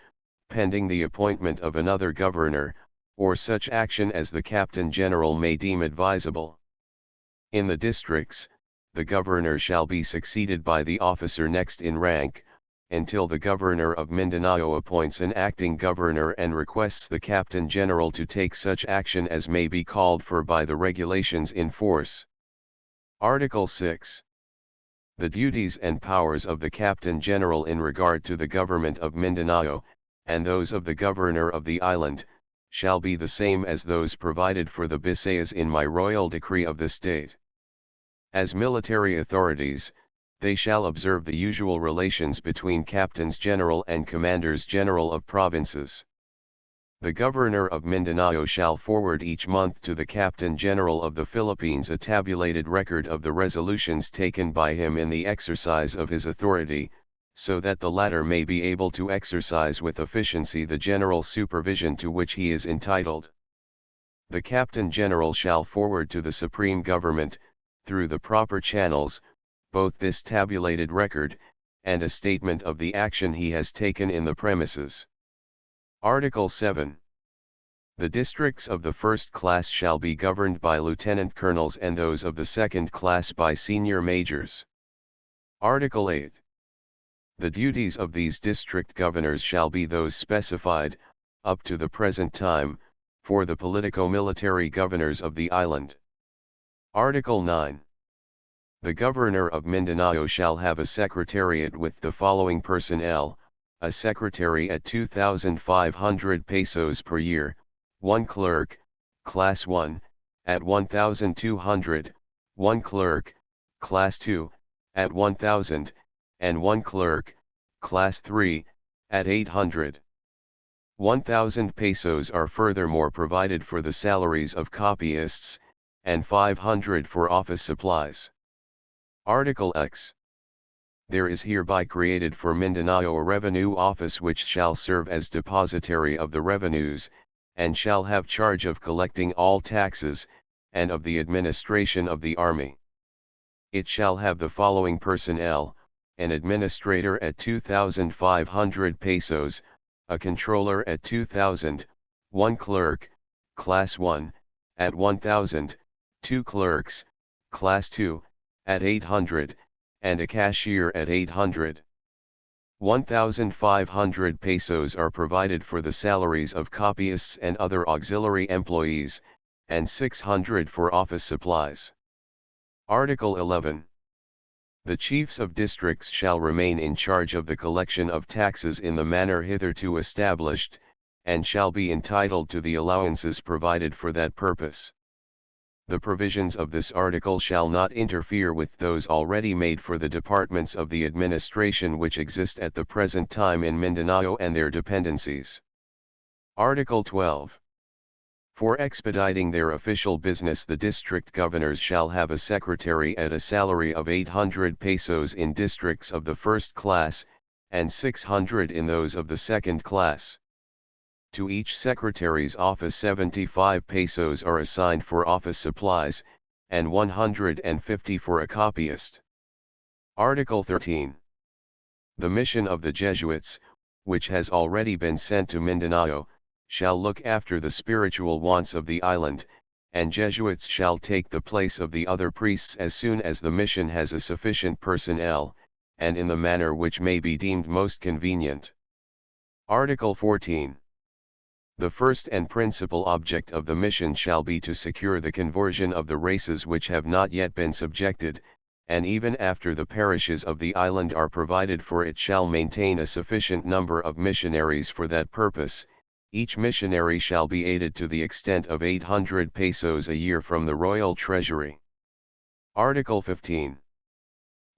pending the appointment of another governor, or such action as the captain general may deem advisable. In the districts, the governor shall be succeeded by the officer next in rank, until the governor of Mindanao appoints an acting governor and requests the captain general to take such action as may be called for by the regulations in force. Article 6. The duties and powers of the Captain General in regard to the government of Mindanao, and those of the governor of the island, shall be the same as those provided for the Bisayas in my royal decree of the state. As military authorities, they shall observe the usual relations between Captains General and Commanders General of provinces. The governor of Mindanao shall forward each month to the Captain General of the Philippines a tabulated record of the resolutions taken by him in the exercise of his authority, so that the latter may be able to exercise with efficiency the general supervision to which he is entitled. The Captain General shall forward to the Supreme Government, through the proper channels, both this tabulated record, and a statement of the action he has taken in the premises. Article 7. The districts of the first class shall be governed by lieutenant colonels and those of the second class by senior majors. Article 8. The duties of these district governors shall be those specified, up to the present time, for the politico-military governors of the island. Article 9. The governor of Mindanao shall have a secretariat with the following personnel: a secretary at 2,500 pesos per year, 1 clerk, class 1, at 1,200, 1 clerk, class 2, at 1,000, and 1 clerk, Class 3, at 800. 1,000 pesos are furthermore provided for the salaries of copyists, and 500 for office supplies. Article X. There is hereby created for Mindanao a revenue office which shall serve as depositary of the revenues, and shall have charge of collecting all taxes, and of the administration of the army. It shall have the following personnel: an administrator at 2,500 pesos, a controller at 2,000, one clerk, class 1, at 1,000, two clerks, class 2, at 800, and a cashier at 800. 1,500 pesos are provided for the salaries of copyists and other auxiliary employees, and 600 for office supplies. Article 11. The chiefs of districts shall remain in charge of the collection of taxes in the manner hitherto established, and shall be entitled to the allowances provided for that purpose. The provisions of this article shall not interfere with those already made for the departments of the administration which exist at the present time in Mindanao and their dependencies. Article 12. For expediting their official business, the district governors shall have a secretary at a salary of 800 pesos in districts of the first class, and 600 in those of the second class. To each secretary's office 75 pesos are assigned for office supplies, and 150 for a copyist. Article 13. The mission of the Jesuits, which has already been sent to Mindanao, shall look after the spiritual wants of the island, and Jesuits shall take the place of the other priests as soon as the mission has a sufficient personnel, and in the manner which may be deemed most convenient. Article 14. The first and principal object of the mission shall be to secure the conversion of the races which have not yet been subjected, and even after the parishes of the island are provided for, it shall maintain a sufficient number of missionaries for that purpose. Each missionary shall be aided to the extent of 800 pesos a year from the royal treasury. Article 15.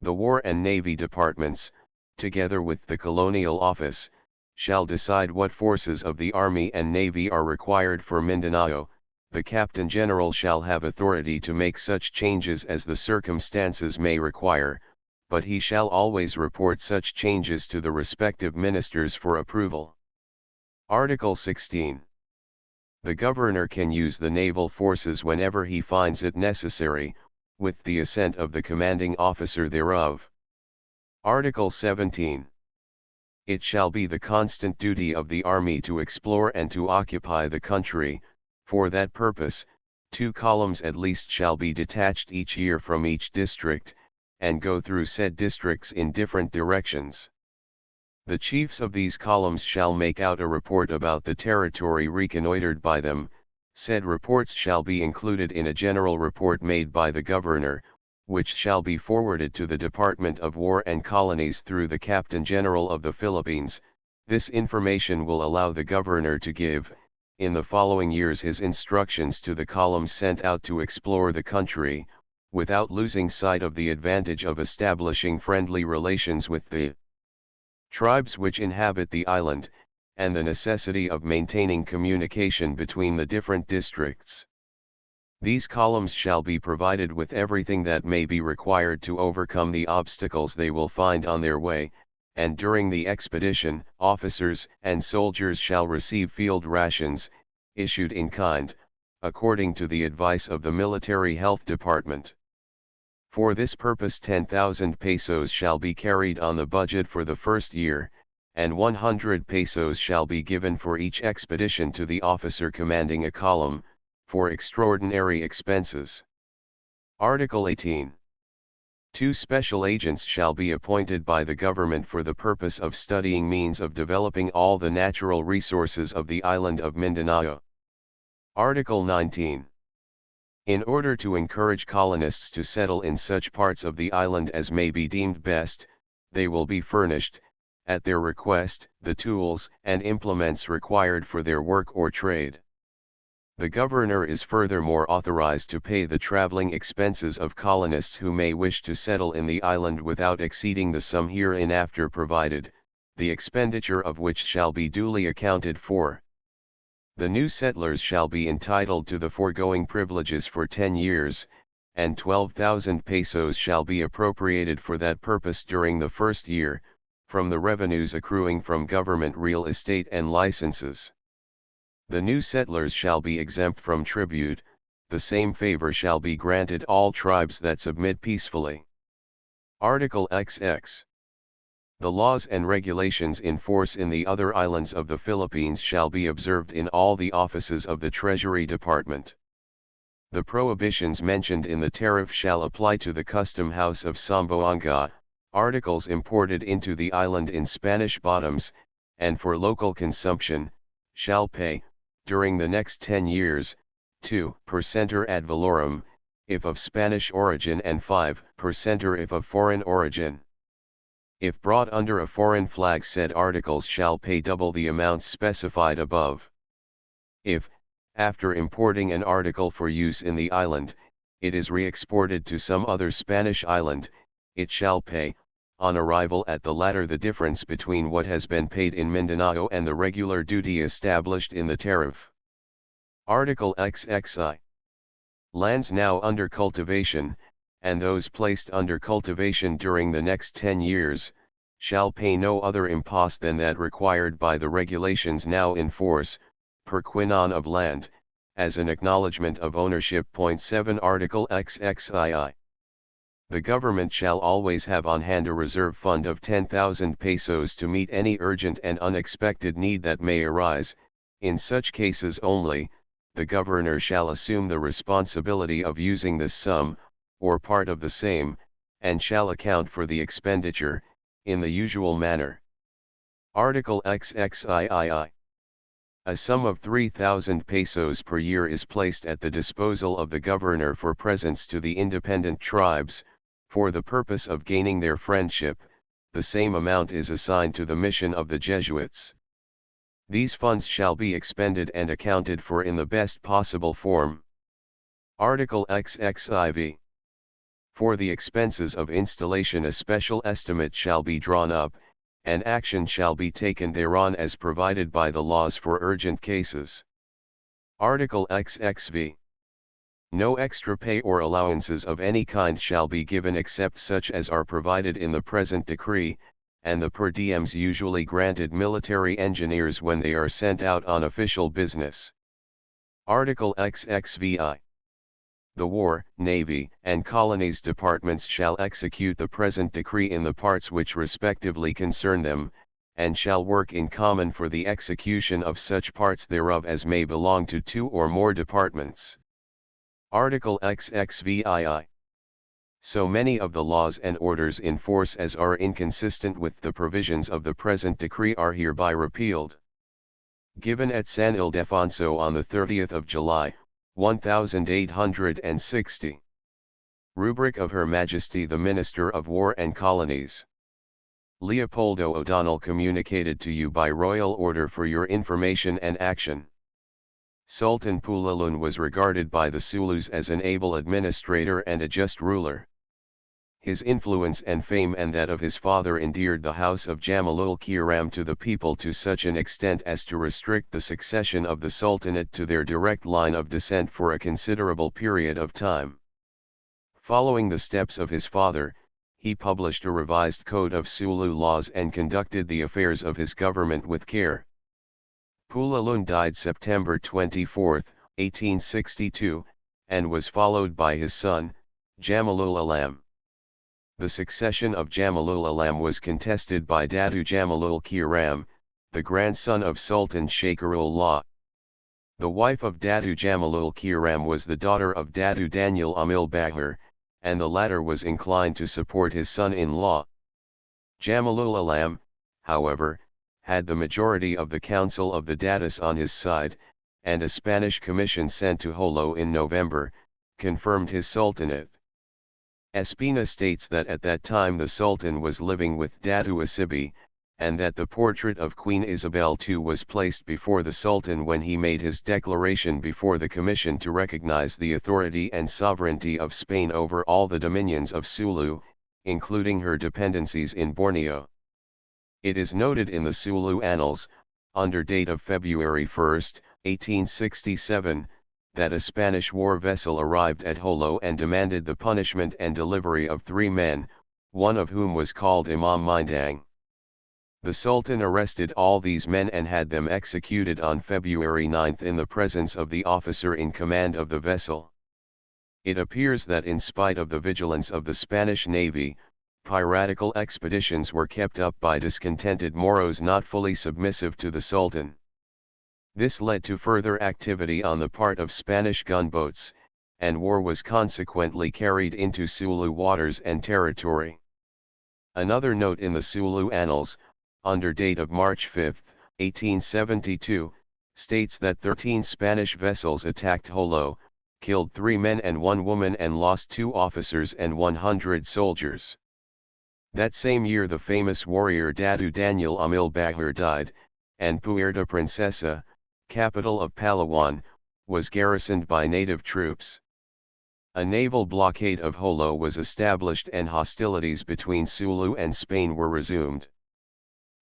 The War and Navy departments, together with the Colonial Office, shall decide what forces of the Army and Navy are required for Mindanao. The Captain General shall have authority to make such changes as the circumstances may require, but he shall always report such changes to the respective ministers for approval. Article 16. The Governor can use the naval forces whenever he finds it necessary, with the assent of the commanding officer thereof. Article 17. It shall be the constant duty of the army to explore and to occupy the country. For that purpose, 2 columns at least shall be detached each year from each district, and go through said districts in different directions. The chiefs of these columns shall make out a report about the territory reconnoitered by them. Said reports shall be included in a general report made by the Governor, which shall be forwarded to the Department of War and Colonies through the Captain General of the Philippines. This information will allow the Governor to give, in the following years, his instructions to the columns sent out to explore the country, without losing sight of the advantage of establishing friendly relations with the tribes which inhabit the island, and the necessity of maintaining communication between the different districts. These columns shall be provided with everything that may be required to overcome the obstacles they will find on their way, and during the expedition, officers and soldiers shall receive field rations, issued in kind, according to the advice of the Military Health Department. For this purpose 10,000 pesos shall be carried on the budget for the first year, and 100 pesos shall be given for each expedition to the officer commanding a column, for extraordinary expenses. Article 18. 2 special agents shall be appointed by the government for the purpose of studying means of developing all the natural resources of the island of Mindanao. Article 19. In order to encourage colonists to settle in such parts of the island as may be deemed best, they will be furnished, at their request, the tools and implements required for their work or trade. The Governor is furthermore authorized to pay the traveling expenses of colonists who may wish to settle in the island without exceeding the sum hereinafter provided, the expenditure of which shall be duly accounted for. The new settlers shall be entitled to the foregoing privileges for 10 years, and 12,000 pesos shall be appropriated for that purpose during the first year, from the revenues accruing from government real estate and licenses. The new settlers shall be exempt from tribute, the same favor shall be granted all tribes that submit peacefully. Article XX. The laws and regulations in force in the other islands of the Philippines shall be observed in all the offices of the Treasury Department. The prohibitions mentioned in the tariff shall apply to the Custom House of Zamboanga, articles imported into the island in Spanish bottoms, and for local consumption, shall pay, during the next 10 years, 2% ad valorem, if of Spanish origin and 5% if of foreign origin. If brought under a foreign flag, said articles shall pay double the amounts specified above. If, after importing an article for use in the island, it is re-exported to some other Spanish island, it shall pay, on arrival at the latter, the difference between what has been paid in Mindanao and the regular duty established in the tariff. Article XXI. Lands now under cultivation, and those placed under cultivation during the next 10 years, shall pay no other impost than that required by the regulations now in force, per quinan of land, as an acknowledgement of ownership. 7 Article XXII. The government shall always have on hand a reserve fund of 10,000 pesos to meet any urgent and unexpected need that may arise. In such cases only, the governor shall assume the responsibility of using this sum, or part of the same, and shall account for the expenditure, in the usual manner. Article XXIII. A sum of 3,000 pesos per year is placed at the disposal of the governor for presents to the independent tribes, for the purpose of gaining their friendship. The same amount is assigned to the mission of the Jesuits. These funds shall be expended and accounted for in the best possible form. Article XXIV. For the expenses of installation a special estimate shall be drawn up, and action shall be taken thereon as provided by the laws for urgent cases. Article XXV. No extra pay or allowances of any kind shall be given except such as are provided in the present decree, and the per diems usually granted military engineers when they are sent out on official business. Article XXVI. The War, Navy, and Colonies departments shall execute the present decree in the parts which respectively concern them, and shall work in common for the execution of such parts thereof as may belong to 2 or more departments. Article XXVII. So many of the laws and orders in force as are inconsistent with the provisions of the present decree are hereby repealed. Given at San Ildefonso on the 30th of July, 1860. Rubric of Her Majesty the Minister of War and Colonies. Leopoldo O'Donnell, communicated to you by royal order for your information and action. Sultan Pulalun was regarded by the Sulus as an able administrator and a just ruler. His influence and fame and that of his father endeared the house of Jamalul Kiram to the people to such an extent as to restrict the succession of the Sultanate to their direct line of descent for a considerable period of time. Following the steps of his father, he published a revised code of Sulu laws and conducted the affairs of his government with care. Pulalun died September 24, 1862, and was followed by his son, Jamalul Alam. The succession of Jamalul Alam was contested by Datu Jamalul Kiram, the grandson of Sultan Shakarullah. The wife of Datu Jamalul Kiram was the daughter of Datu Daniel Amil Bahar, and the latter was inclined to support his son-in-law. Jamalul Alam, however, had the majority of the council of the Datus on his side, and a Spanish commission sent to Jolo in November, confirmed his sultanate. Espina states that at that time the Sultan was living with Datu Asibi, and that the portrait of Queen Isabel II was placed before the Sultan when he made his declaration before the Commission to recognize the authority and sovereignty of Spain over all the dominions of Sulu, including her dependencies in Borneo. It is noted in the Sulu Annals, under date of February 1, 1867, that a Spanish war vessel arrived at Jolo and demanded the punishment and delivery of 3 men, one of whom was called Imam Mindang. The Sultan arrested all these men and had them executed on February 9 in the presence of the officer in command of the vessel. It appears that in spite of the vigilance of the Spanish Navy, piratical expeditions were kept up by discontented Moros not fully submissive to the Sultan. This led to further activity on the part of Spanish gunboats, and war was consequently carried into Sulu waters and territory. Another note in the Sulu Annals, under date of March 5, 1872, states that 13 Spanish vessels attacked Jolo, killed 3 men and 1 woman and lost 2 officers and 100 soldiers. That same year the famous warrior Datu Daniel Amil Bahir died, and Puerto Princesa, capital of Palawan, was garrisoned by native troops. A naval blockade of Jolo was established and hostilities between Sulu and Spain were resumed.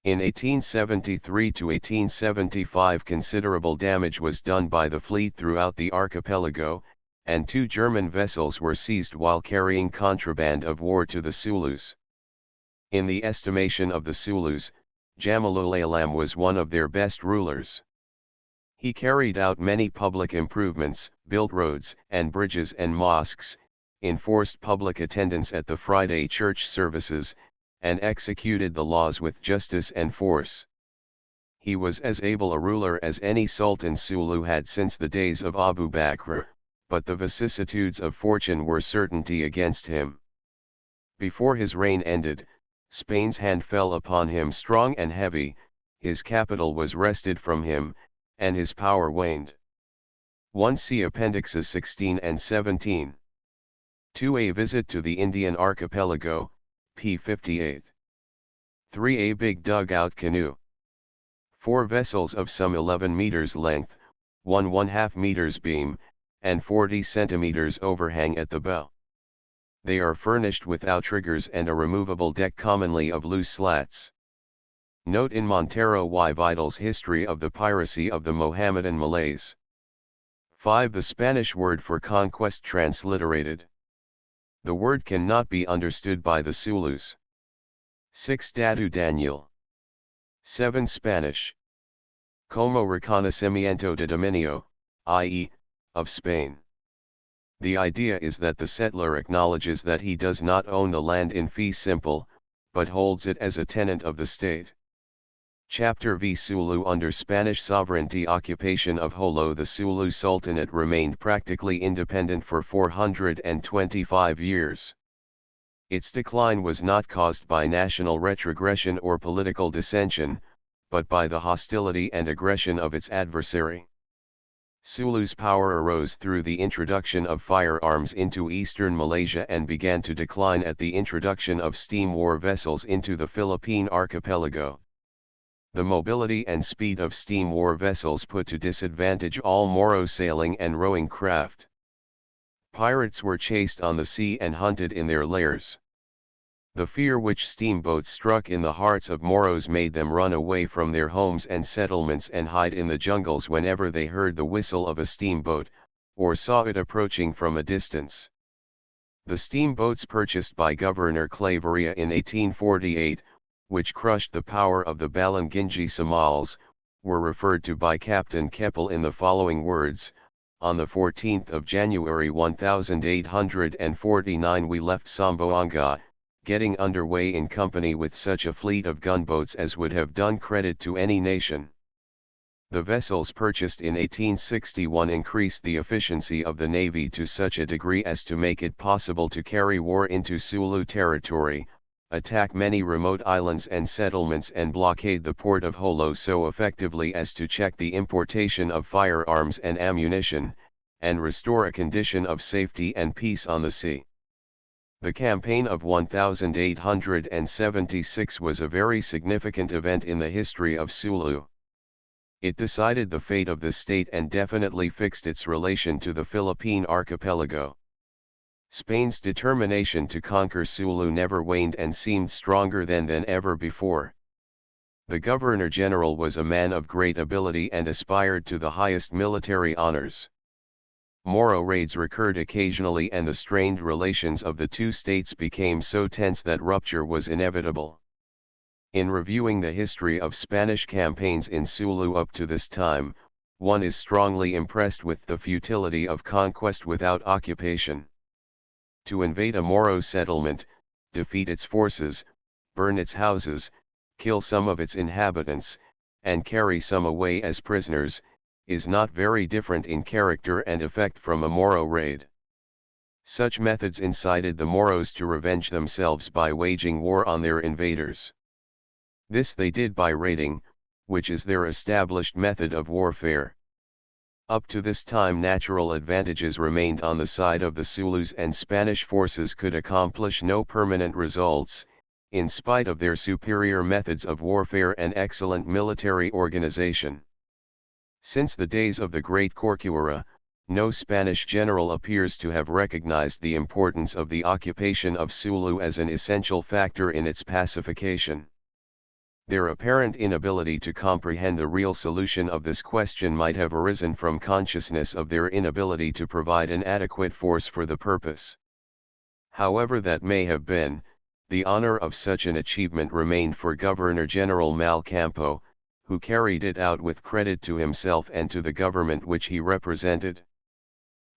In 1873 to 1875 considerable damage was done by the fleet throughout the archipelago, and 2 German vessels were seized while carrying contraband of war to the Sulus. In the estimation of the Sulus, Jamalul Alam was one of their best rulers. He carried out many public improvements, built roads and bridges and mosques, enforced public attendance at the Friday church services, and executed the laws with justice and force. He was as able a ruler as any Sultan Sulu had since the days of Abu Bakr, but the vicissitudes of fortune were certainty against him. Before his reign ended, Spain's hand fell upon him strong and heavy, his capital was wrested from him, and his power waned. 1 See Appendixes 16 and 17. 2 A Visit to the Indian Archipelago, p. 58. 3 A Big Dugout Canoe. 4 vessels of some 11 meters length, 1½ meters beam, and 40 centimeters overhang at the bow. They are furnished with outriggers and a removable deck commonly of loose slats. Note in Montero y Vidal's History of the Piracy of the Mohammedan Malays. 5 The Spanish word for conquest transliterated. The word cannot be understood by the Sulus. 6 Datu Daniel. 7 Spanish. Como reconocimiento de dominio, i.e., of Spain. The idea is that the settler acknowledges that he does not own the land in fee simple, but holds it as a tenant of the state. Chapter V Sulu. Under Spanish sovereignty occupation of Jolo, the Sulu Sultanate remained practically independent for 425 years. Its decline was not caused by national retrogression or political dissension, but by the hostility and aggression of its adversary. Sulu's power arose through the introduction of firearms into eastern Malaysia and began to decline at the introduction of steam war vessels into the Philippine archipelago. The mobility and speed of steam war vessels put to disadvantage all Moro sailing and rowing craft. Pirates were chased on the sea and hunted in their lairs. The fear which steamboats struck in the hearts of Moros made them run away from their homes and settlements and hide in the jungles whenever they heard the whistle of a steamboat, or saw it approaching from a distance. The steamboats purchased by Governor Claveria in 1848, which crushed the power of the Balangingi Somals, were referred to by Captain Keppel in the following words: "On the 14th of January 1849 we left Samboanga, getting underway in company with such a fleet of gunboats as would have done credit to any nation." The vessels purchased in 1861 increased the efficiency of the navy to such a degree as to make it possible to carry war into Sulu territory, attack many remote islands and settlements and blockade the port of Jolo so effectively as to check the importation of firearms and ammunition, and restore a condition of safety and peace on the sea. The campaign of 1876 was a very significant event in the history of Sulu. It decided the fate of the state and definitely fixed its relation to the Philippine archipelago. Spain's determination to conquer Sulu never waned and seemed stronger than ever before. The Governor-General was a man of great ability and aspired to the highest military honors. Moro raids recurred occasionally and the strained relations of the two states became so tense that rupture was inevitable. In reviewing the history of Spanish campaigns in Sulu up to this time, one is strongly impressed with the futility of conquest without occupation. To invade a Moro settlement, defeat its forces, burn its houses, kill some of its inhabitants, and carry some away as prisoners, is not very different in character and effect from a Moro raid. Such methods incited the Moros to revenge themselves by waging war on their invaders. This they did by raiding, which is their established method of warfare. Up to this time natural advantages remained on the side of the Zulus and Spanish forces could accomplish no permanent results, in spite of their superior methods of warfare and excellent military organization. Since the days of the Great Corcuera, no Spanish general appears to have recognized the importance of the occupation of Sulu as an essential factor in its pacification. Their apparent inability to comprehend the real solution of this question might have arisen from consciousness of their inability to provide an adequate force for the purpose. However that may have been, the honor of such an achievement remained for Governor-General Malcampo, who carried it out with credit to himself and to the government which he represented.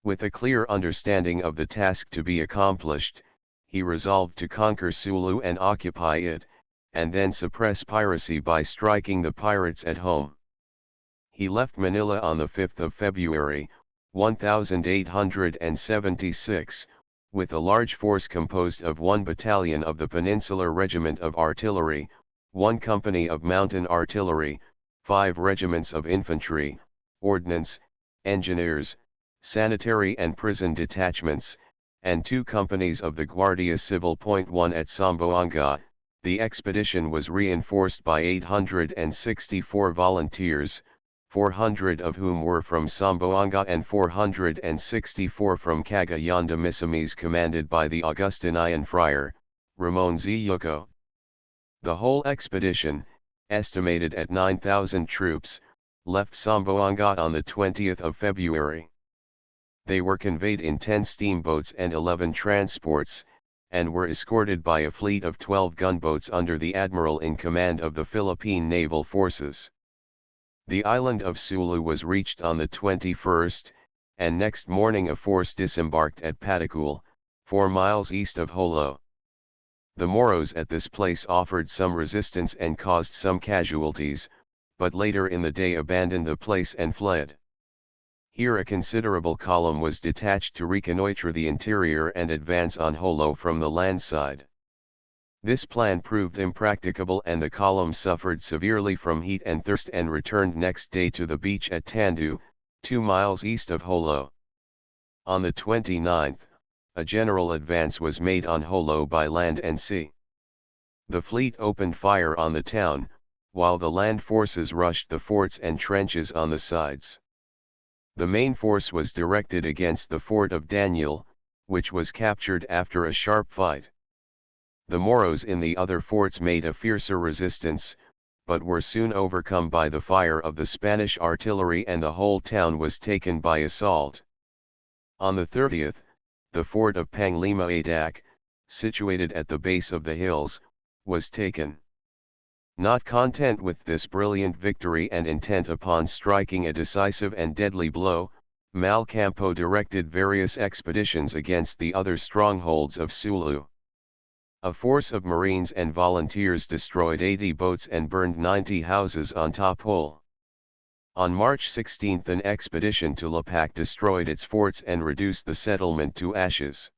With a clear understanding of the task to be accomplished, he resolved to conquer Sulu and occupy it, and then suppress piracy by striking the pirates at home. He left Manila on the 5th of February, 1876, with a large force composed of 1 battalion of the Peninsular Regiment of Artillery, 1 company of mountain artillery, 5 regiments of infantry, ordnance, engineers, sanitary and prison detachments, and 2 companies of the Guardia Civil. 1 At Zamboanga, the expedition was reinforced by 864 volunteers, 400 of whom were from Zamboanga and 464 from Cagayan de Misamis, commanded by the Augustinian friar, Ramon Z. Yuco. The whole expedition, estimated at 9,000 troops, left Zamboanga on the 20th of February. They were conveyed in 10 steamboats and 11 transports, and were escorted by a fleet of 12 gunboats under the admiral in command of the Philippine naval forces. The island of Sulu was reached on the 21st, and next morning a force disembarked at Patakul, 4 miles east of Jolo. The Moros at this place offered some resistance and caused some casualties, but later in the day abandoned the place and fled. Here a considerable column was detached to reconnoitre the interior and advance on Jolo from the land side. This plan proved impracticable and the column suffered severely from heat and thirst and returned next day to the beach at Tandu, 2 miles east of Jolo. On the 29th, a general advance was made on Jolo by land and sea. The fleet opened fire on the town, while the land forces rushed the forts and trenches on the sides. The main force was directed against the fort of Daniel, which was captured after a sharp fight. The Moros in the other forts made a fiercer resistance, but were soon overcome by the fire of the Spanish artillery and the whole town was taken by assault. On the 30th, the fort of Panglima Adak, situated at the base of the hills, was taken. Not content with this brilliant victory and intent upon striking a decisive and deadly blow, Malcampo directed various expeditions against the other strongholds of Sulu. A force of Marines and volunteers destroyed 80 boats and burned 90 houses on Tapul. On March 16 an expedition to Lapak destroyed its forts and reduced the settlement to ashes.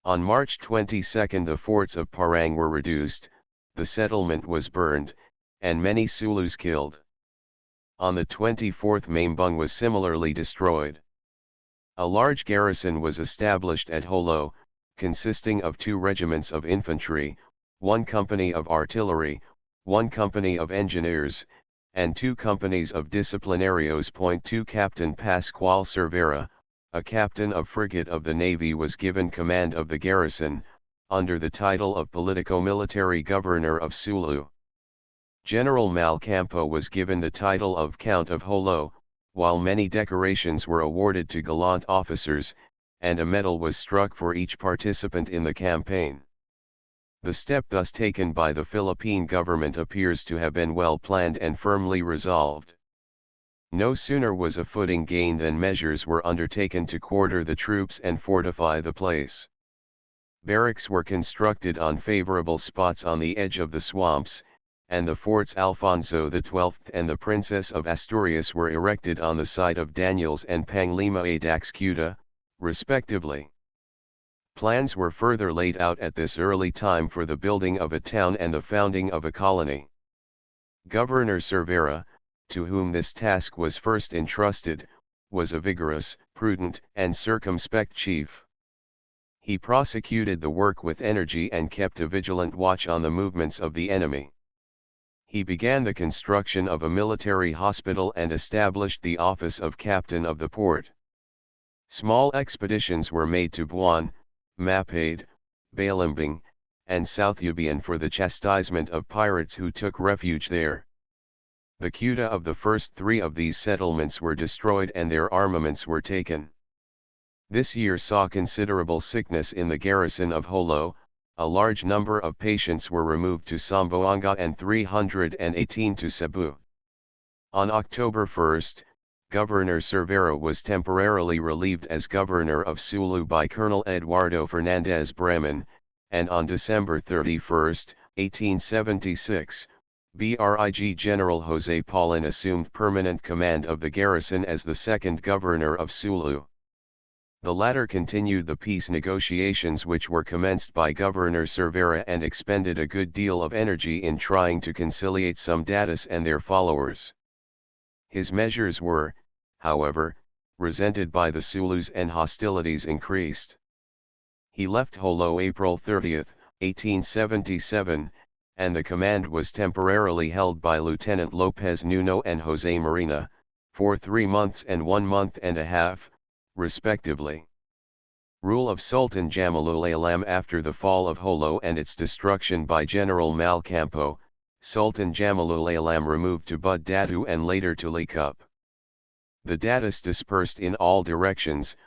On March 22 the forts of Parang were reduced, the settlement was burned, and many Zulus killed. On the 24th Mambung was similarly destroyed. A large garrison was established at Jolo, consisting of 2 regiments of infantry, 1 company of artillery, 1 company of engineers, and 2 companies of disciplinarios. 2 Captain Pascual Cervera, a captain of frigate of the Navy, was given command of the garrison, under the title of Politico-Military Governor of Sulu. General Malcampo was given the title of Count of Jolo, while many decorations were awarded to gallant officers, and a medal was struck for each participant in the campaign. The step thus taken by the Philippine government appears to have been well planned and firmly resolved. No sooner was a footing gained than measures were undertaken to quarter the troops and fortify the place. Barracks were constructed on favorable spots on the edge of the swamps, and the forts Alfonso XII and the Princess of Asturias were erected on the site of Daniels and Panglima Daxcuta, respectively. Plans were further laid out at this early time for the building of a town and the founding of a colony. Governor Cervera, to whom this task was first entrusted, was a vigorous, prudent, and circumspect chief. He prosecuted the work with energy and kept a vigilant watch on the movements of the enemy. He began the construction of a military hospital and established the office of captain of the port. Small expeditions were made to Buon, Mapade, Balimbing, and South Ubian for the chastisement of pirates who took refuge there. The quota of the first three of these settlements were destroyed and their armaments were taken. This year saw considerable sickness in the garrison of Jolo. A large number of patients were removed to Zamboanga and 318 to Cebu. On October 1, Governor Cervera was temporarily relieved as governor of Sulu by Colonel Eduardo Fernandez Bremen, and on December 31, 1876, Brig General Jose Paulin assumed permanent command of the garrison as the second governor of Sulu. The latter continued the peace negotiations which were commenced by Governor Cervera and expended a good deal of energy in trying to conciliate some Datas and their followers. His measures were, however, resented by the Sulus and hostilities increased. He left Jolo April 30, 1877, and the command was temporarily held by Lieutenant Lopez Nuno and Jose Marina, for 3 months and 1 month and a half, respectively. Rule of Sultan Jamalul Alam. After the fall of Jolo and its destruction by General Malcampo, Sultan Jamalul Alam removed to Bud Datu and later to Likup. The Datas dispersed in all directions,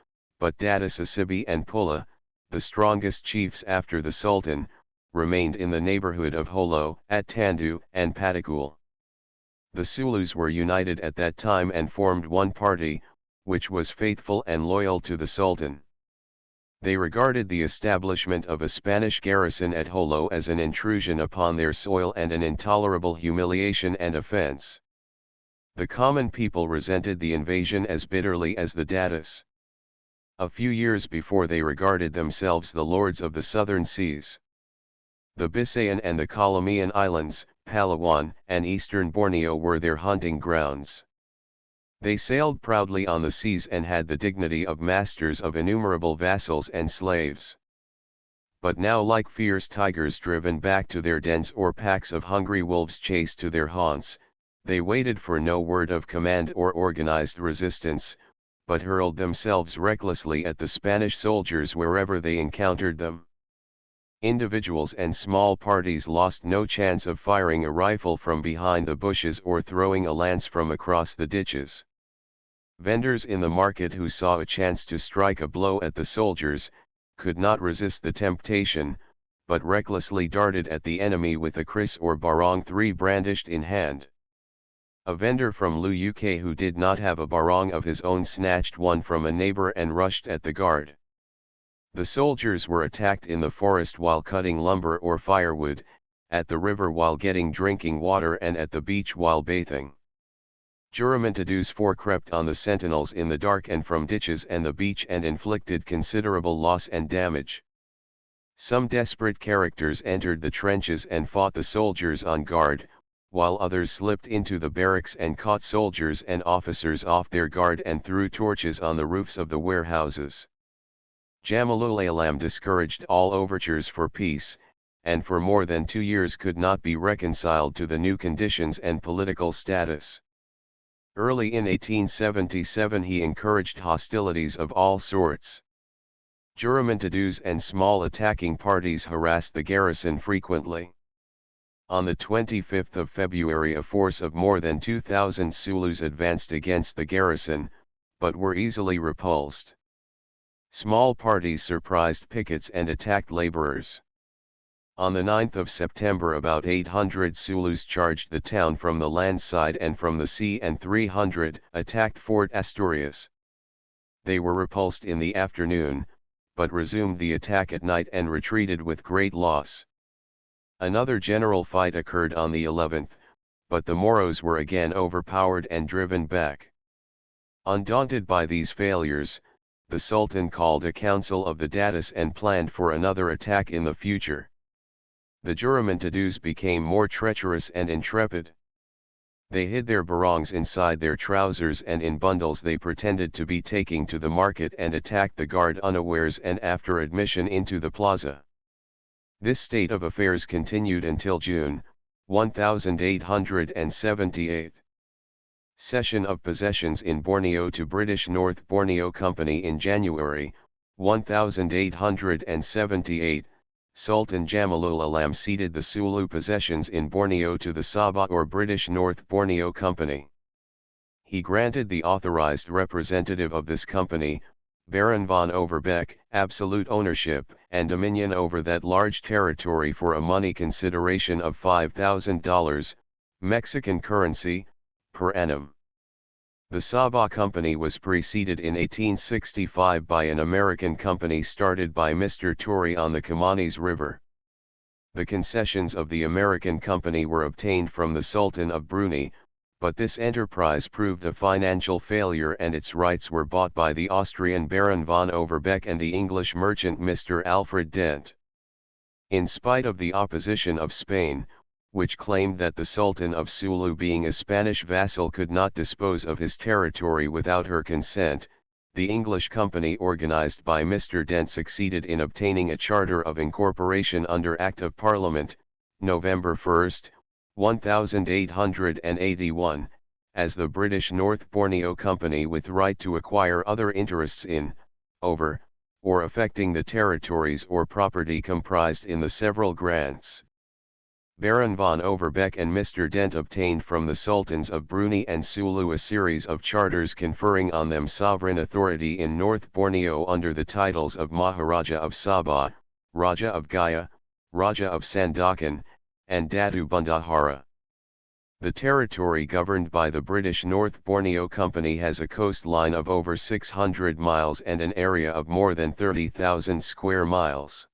but Datas Asibi and Pula, the strongest chiefs after the Sultan, remained in the neighborhood of Jolo, at Tandu and Patakul. The Sulus were united at that time and formed one party, which was faithful and loyal to the Sultan. They regarded the establishment of a Spanish garrison at Jolo as an intrusion upon their soil and an intolerable humiliation and offense. The common people resented the invasion as bitterly as the Datas. A few years before they regarded themselves the lords of the southern seas. The Bisayan and the Calamian Islands, Palawan, and eastern Borneo were their hunting grounds. They sailed proudly on the seas and had the dignity of masters of innumerable vassals and slaves. But now, like fierce tigers driven back to their dens or packs of hungry wolves chased to their haunts, they waited for no word of command or organized resistance, but hurled themselves recklessly at the Spanish soldiers wherever they encountered them. Individuals and small parties lost no chance of firing a rifle from behind the bushes or throwing a lance from across the ditches. Vendors in the market who saw a chance to strike a blow at the soldiers, could not resist the temptation, but recklessly darted at the enemy with a kris or barong 3 brandished in hand. A vendor from Lu-UK who did not have a barong of his own snatched one from a neighbor and rushed at the guard. The soldiers were attacked in the forest while cutting lumber or firewood, at the river while getting drinking water, and at the beach while bathing. Juramentados forecrept on the sentinels in the dark and from ditches and the beach and inflicted considerable loss and damage. Some desperate characters entered the trenches and fought the soldiers on guard, while others slipped into the barracks and caught soldiers and officers off their guard and threw torches on the roofs of the warehouses. Jamalul Alam discouraged all overtures for peace, and for more than 2 years could not be reconciled to the new conditions and political status. Early in 1877 he encouraged hostilities of all sorts. Juramentados and small attacking parties harassed the garrison frequently. On the 25th of February a force of more than 2,000 Zulus advanced against the garrison, but were easily repulsed. Small parties surprised pickets and attacked laborers. On the 9th of September about 800 Zulus charged the town from the land side and from the sea, and 300 attacked Fort Asturias. They were repulsed in the afternoon, but resumed the attack at night and retreated with great loss. Another general fight occurred on the 11th, but the Moros were again overpowered and driven back. Undaunted by these failures, the Sultan called a council of the Datus and planned for another attack in the future. The Juramintadus became more treacherous and intrepid. They hid their barongs inside their trousers, and in bundles they pretended to be taking to the market and attacked the guard unawares and after admission into the plaza. This state of affairs continued until June, 1878. Cession of possessions in Borneo to British North Borneo Company in January, 1878. Sultan Jamalul Alam ceded the Sulu possessions in Borneo to the Sabah or British North Borneo Company. He granted the authorized representative of this company, Baron von Overbeck, absolute ownership and dominion over that large territory for a money consideration of $5,000, Mexican currency, per annum. The Sabah Company was preceded in 1865 by an American company started by Mr. Torrey on the Kimanis River. The concessions of the American company were obtained from the Sultan of Brunei, but this enterprise proved a financial failure and its rights were bought by the Austrian Baron von Overbeck and the English merchant Mr. Alfred Dent. In spite of the opposition of Spain, which claimed that the Sultan of Sulu, being a Spanish vassal, could not dispose of his territory without her consent, the English company organized by Mr. Dent succeeded in obtaining a charter of incorporation under Act of Parliament, November 1, 1881, as the British North Borneo Company, with right to acquire other interests in, over, or affecting the territories or property comprised in the several grants. Baron von Overbeck and Mr. Dent obtained from the Sultans of Brunei and Sulu a series of charters conferring on them sovereign authority in North Borneo under the titles of Maharaja of Sabah, Raja of Gaya, Raja of Sandakan, and Datu Bundahara. The territory governed by the British North Borneo Company has a coastline of over 600 miles and an area of more than 30,000 square miles.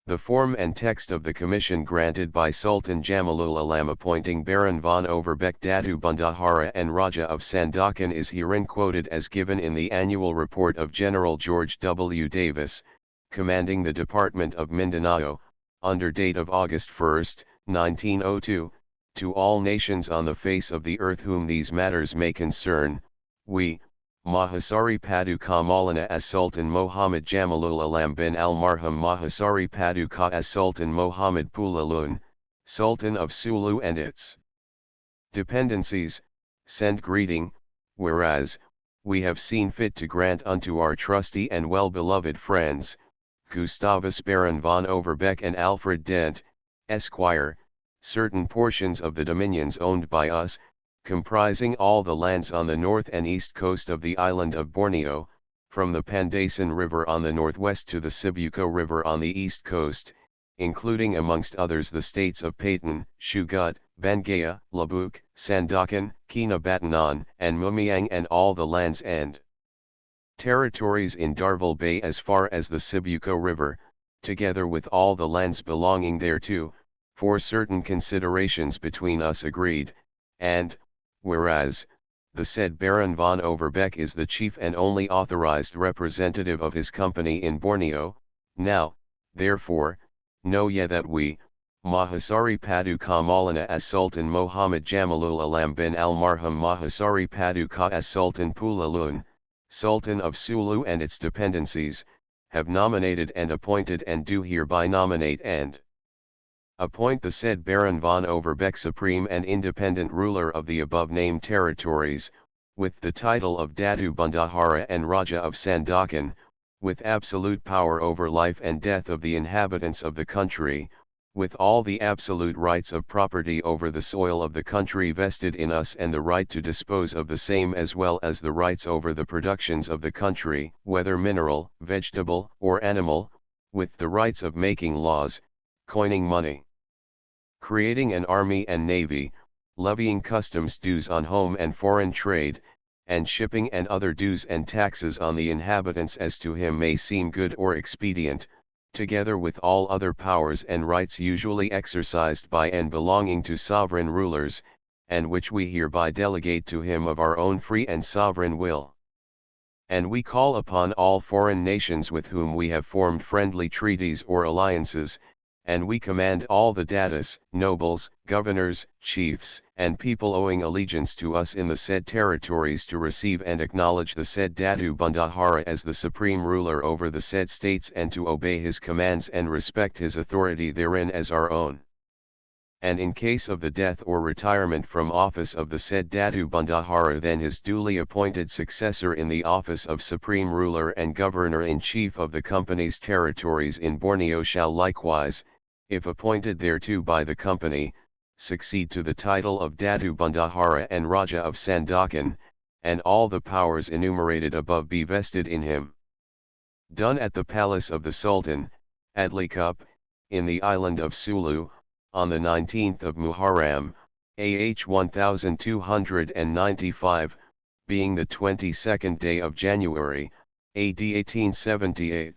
The form and text of the commission granted by Sultan Jamalul Alam appointing Baron von Overbeck, Datu Bundahara and Raja of Sandakan is herein quoted as given in the annual report of General George W. Davis, commanding the Department of Mindanao, under date of August 1, 1902, to all nations on the face of the earth whom these matters may concern, we, Mahasari Padu Kamalana as Sultan Mohammad Jamalul Alam bin Al-Marham Mahasari Padu Ka as Sultan Mohammad Pulalun, Sultan of Sulu and its dependencies, send greeting, whereas, we have seen fit to grant unto our trusty and well-beloved friends, Gustavus Baron von Overbeck and Alfred Dent, Esquire, certain portions of the dominions owned by us, comprising all the lands on the north and east coast of the island of Borneo, from the Pandasan River on the northwest to the Sibuko River on the east coast, including amongst others the states of Payton, Shugut, Bangaya, Labuk, Sandakan, Kinabatangan, and Mumiang, and all the lands and territories in Darvel Bay as far as the Sibuko River, together with all the lands belonging thereto, for certain considerations between us agreed, and, whereas, the said Baron von Overbeck is the chief and only authorized representative of his company in Borneo, now, therefore, know ye that we, Mahasari Padu Kamalana as Sultan Mohammad Jamalul Alam bin Al-Marham Mahasari Padu Ka as Sultan Pulalun, Sultan of Sulu and its dependencies, have nominated and appointed and do hereby nominate and appoint the said Baron von Overbeck supreme and independent ruler of the above-named territories, with the title of Datu Bundahara and Raja of Sandakan, with absolute power over life and death of the inhabitants of the country, with all the absolute rights of property over the soil of the country vested in us and the right to dispose of the same as well as the rights over the productions of the country, whether mineral, vegetable, or animal, with the rights of making laws, coining money, creating an army and navy, levying customs dues on home and foreign trade, and shipping and other dues and taxes on the inhabitants as to him may seem good or expedient, together with all other powers and rights usually exercised by and belonging to sovereign rulers, and which we hereby delegate to him of our own free and sovereign will. And we call upon all foreign nations with whom we have formed friendly treaties or alliances, and we command all the datus, nobles, governors, chiefs, and people owing allegiance to us in the said territories to receive and acknowledge the said Datu Bandahara as the supreme ruler over the said states and to obey his commands and respect his authority therein as our own. And in case of the death or retirement from office of the said Datu Bandahara, then his duly appointed successor in the office of Supreme Ruler and Governor-in-Chief of the Company's territories in Borneo shall likewise, if appointed thereto by the Company, succeed to the title of Datu Bandahara and Raja of Sandakan, and all the powers enumerated above be vested in him. Done at the palace of the Sultan, at Likup, in the island of Sulu, on the 19th of Muharram, AH 1295, being the 22nd day of January, AD 1878.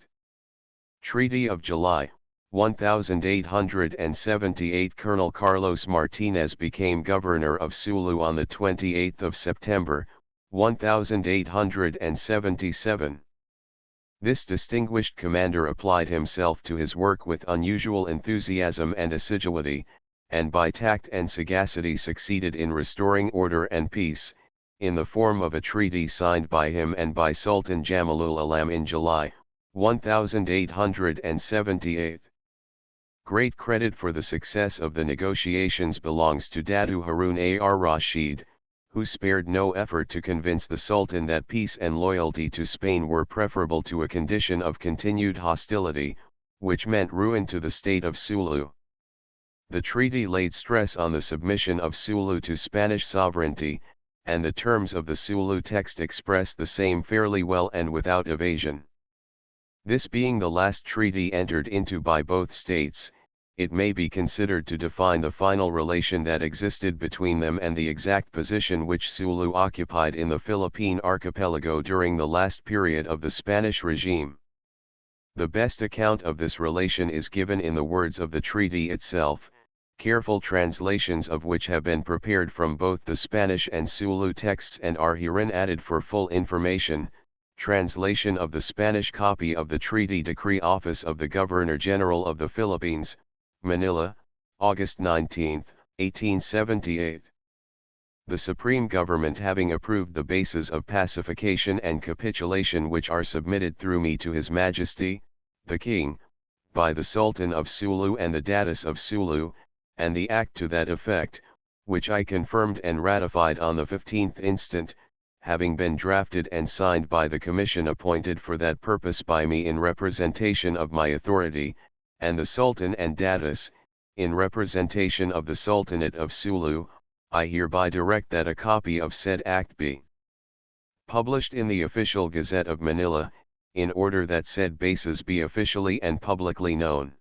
Treaty of July, 1878. Colonel Carlos Martinez became governor of Sulu on the 28th of September, 1877. This distinguished commander applied himself to his work with unusual enthusiasm and assiduity, and by tact and sagacity succeeded in restoring order and peace, in the form of a treaty signed by him and by Sultan Jamalul Alam in July, 1878. Great credit for the success of the negotiations belongs to Datu Harun ar-Rashid, who spared no effort to convince the Sultan that peace and loyalty to Spain were preferable to a condition of continued hostility, which meant ruin to the state of Sulu. The treaty laid stress on the submission of Sulu to Spanish sovereignty, and the terms of the Sulu text express the same fairly well and without evasion. This being the last treaty entered into by both states, it may be considered to define the final relation that existed between them and the exact position which Sulu occupied in the Philippine archipelago during the last period of the Spanish regime. The best account of this relation is given in the words of the treaty itself, careful translations of which have been prepared from both the Spanish and Sulu texts and are herein added for full information. Translation of the Spanish copy of the Treaty Decree Office of the Governor-General of the Philippines, Manila, August 19, 1878. The Supreme Government having approved the bases of pacification and capitulation which are submitted through me to His Majesty, the King, by the Sultan of Sulu and the Datus of Sulu, and the act to that effect, which I confirmed and ratified on the 15th instant, having been drafted and signed by the commission appointed for that purpose by me in representation of my authority, and the Sultan and Datus, in representation of the Sultanate of Sulu, I hereby direct that a copy of said act be published in the official Gazette of Manila, in order that said bases be officially and publicly known.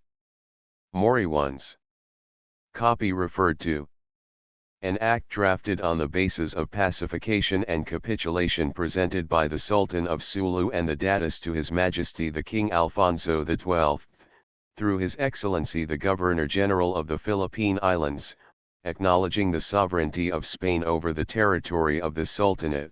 Mori 1's copy referred to. An act drafted on the basis of pacification and capitulation presented by the Sultan of Sulu and the Datus to His Majesty the King Alfonso XII, through His Excellency the Governor-General of the Philippine Islands, acknowledging the sovereignty of Spain over the territory of this Sultanate.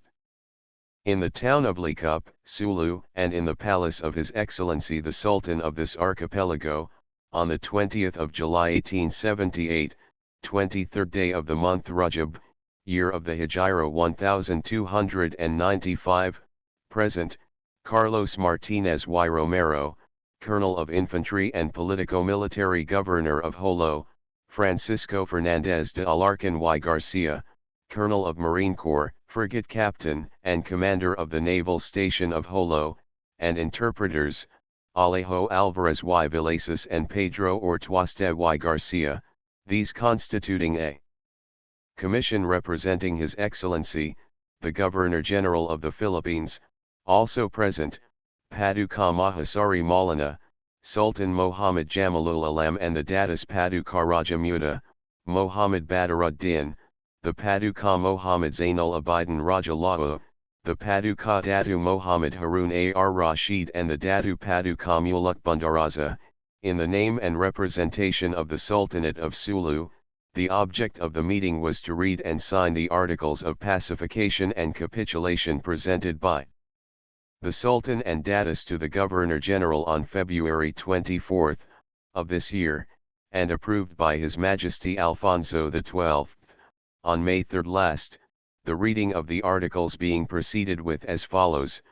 In the town of Likup, Sulu, and in the palace of His Excellency the Sultan of this archipelago, on the 20th of July 1878, 23rd day of the month Rajab, year of the Hijra 1295, present, Carlos Martinez y Romero, Colonel of Infantry and Politico-Military Governor of Jolo, Francisco Fernandez de Alarcon y Garcia, Colonel of Marine Corps, Frigate Captain and Commander of the Naval Station of Jolo, and interpreters, Alejo Alvarez y Villasis and Pedro Ortuaste y Garcia, these constituting a commission representing His Excellency, the Governor-General of the Philippines, also present, Paduka Mahasari Maulana, Sultan Mohammad Jamalul Alam and the Datus Paduka Raja Muda, Mohammad Badaruddin, the Paduka Mohammad Zainul Abidin Raja Lau, the Paduka Datu Mohammad Harun Ar Rashid and the Datu Paduka Muluk Bundaraza, in the name and representation of the Sultanate of Sulu. The object of the meeting was to read and sign the articles of pacification and capitulation presented by the Sultan and Datus to the Governor-General on February 24 of this year, and approved by His Majesty Alfonso XII, on May 3 last, the reading of the articles being proceeded with as follows: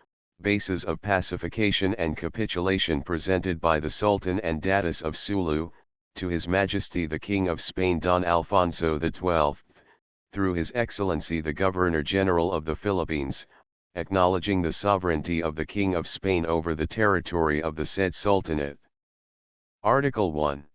bases of pacification and capitulation presented by the Sultan and Datus of Sulu, to His Majesty the King of Spain Don Alfonso XII, through His Excellency the Governor-General of the Philippines, acknowledging the sovereignty of the King of Spain over the territory of the said Sultanate. Article 1.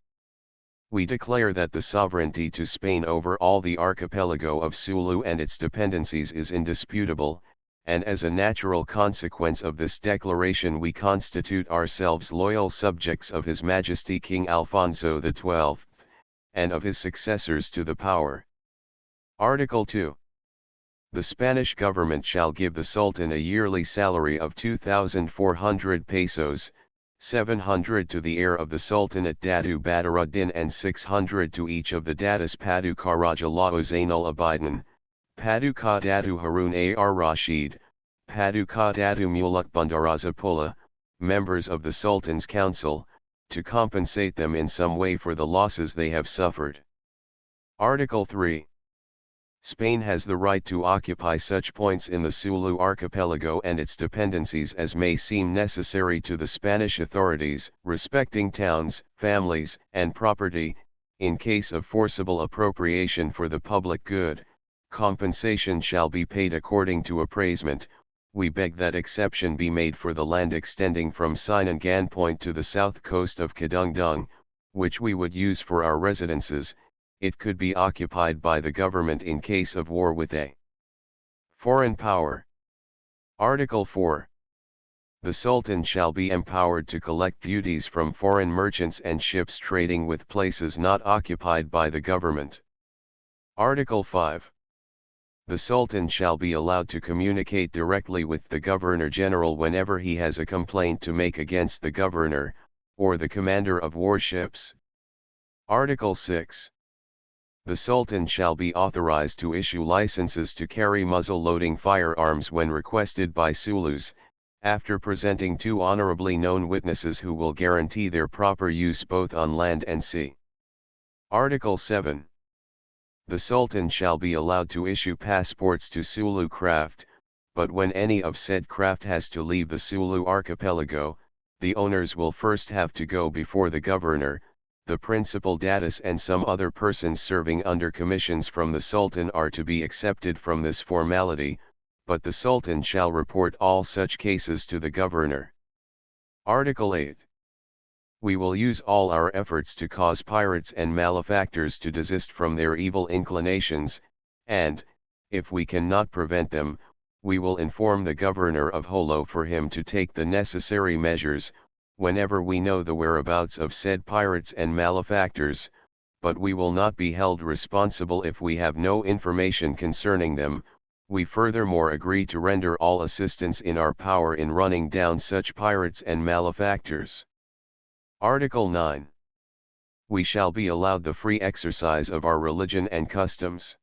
We declare that the sovereignty to Spain over all the archipelago of Sulu and its dependencies is indisputable, and as a natural consequence of this declaration we constitute ourselves loyal subjects of His Majesty King Alfonso XII, and of his successors to the power. Article 2. The Spanish government shall give the Sultan a yearly salary of 2,400 pesos, 700 to the heir of the Sultanate Datu Badaruddin and 600 to each of the Datus Paduka Raja Lau Zainul Abidin, Paduka Datu Harun Ar Rashid, Paduka Datu Muluk Bundaraza Pula, members of the Sultan's Council, to compensate them in some way for the losses they have suffered. Article 3. Spain has the right to occupy such points in the Sulu archipelago and its dependencies as may seem necessary to the Spanish authorities, respecting towns, families, and property, in case of forcible appropriation for the public good. Compensation shall be paid according to appraisement. We beg that exception be made for the land extending from Sinangan Point to the south coast of Kadungdung, which we would use for our residences. It could be occupied by the government in case of war with a foreign power. Article 4. The Sultan shall be empowered to collect duties from foreign merchants and ships trading with places not occupied by the government. Article 5. The Sultan shall be allowed to communicate directly with the Governor-General whenever he has a complaint to make against the Governor, or the Commander of Warships. Article 6. The Sultan shall be authorized to issue licenses to carry muzzle-loading firearms when requested by Sulus, after presenting two honorably known witnesses who will guarantee their proper use both on land and sea. Article 7. The Sultan shall be allowed to issue passports to Sulu craft, but when any of said craft has to leave the Sulu archipelago, the owners will first have to go before the Governor. The principal datus and some other persons serving under commissions from the Sultan are to be excepted from this formality, but the Sultan shall report all such cases to the Governor. Article 8. We will use all our efforts to cause pirates and malefactors to desist from their evil inclinations, and, if we cannot prevent them, we will inform the Governor of Jolo for him to take the necessary measures, whenever we know the whereabouts of said pirates and malefactors, but we will not be held responsible if we have no information concerning them. We furthermore agree to render all assistance in our power in running down such pirates and malefactors. Article 9. We shall be allowed the free exercise of our religion and customs.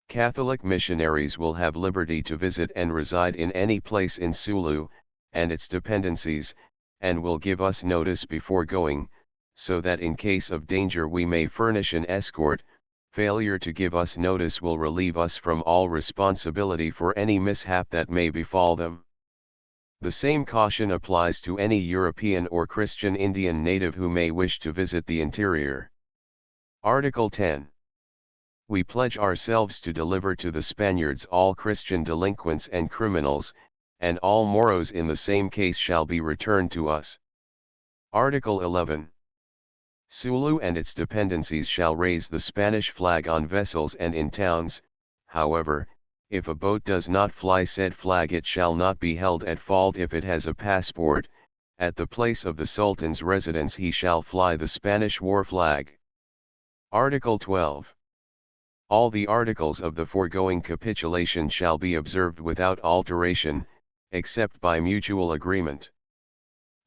Catholic missionaries will have liberty to visit and reside in any place in Sulu, and its dependencies, and will give us notice before going, so that in case of danger we may furnish an escort. Failure to give us notice will relieve us from all responsibility for any mishap that may befall them. The same caution applies to any European or Christian Indian native who may wish to visit the interior. Article 10. We pledge ourselves to deliver to the Spaniards all Christian delinquents and criminals, and all Moros in the same case shall be returned to us. Article 11. Sulu and its dependencies shall raise the Spanish flag on vessels and in towns. However, if a boat does not fly said flag, it shall not be held at fault if it has a passport. At the place of the Sultan's residence he shall fly the Spanish war flag. Article 12. All the articles of the foregoing capitulation shall be observed without alteration, except by mutual agreement.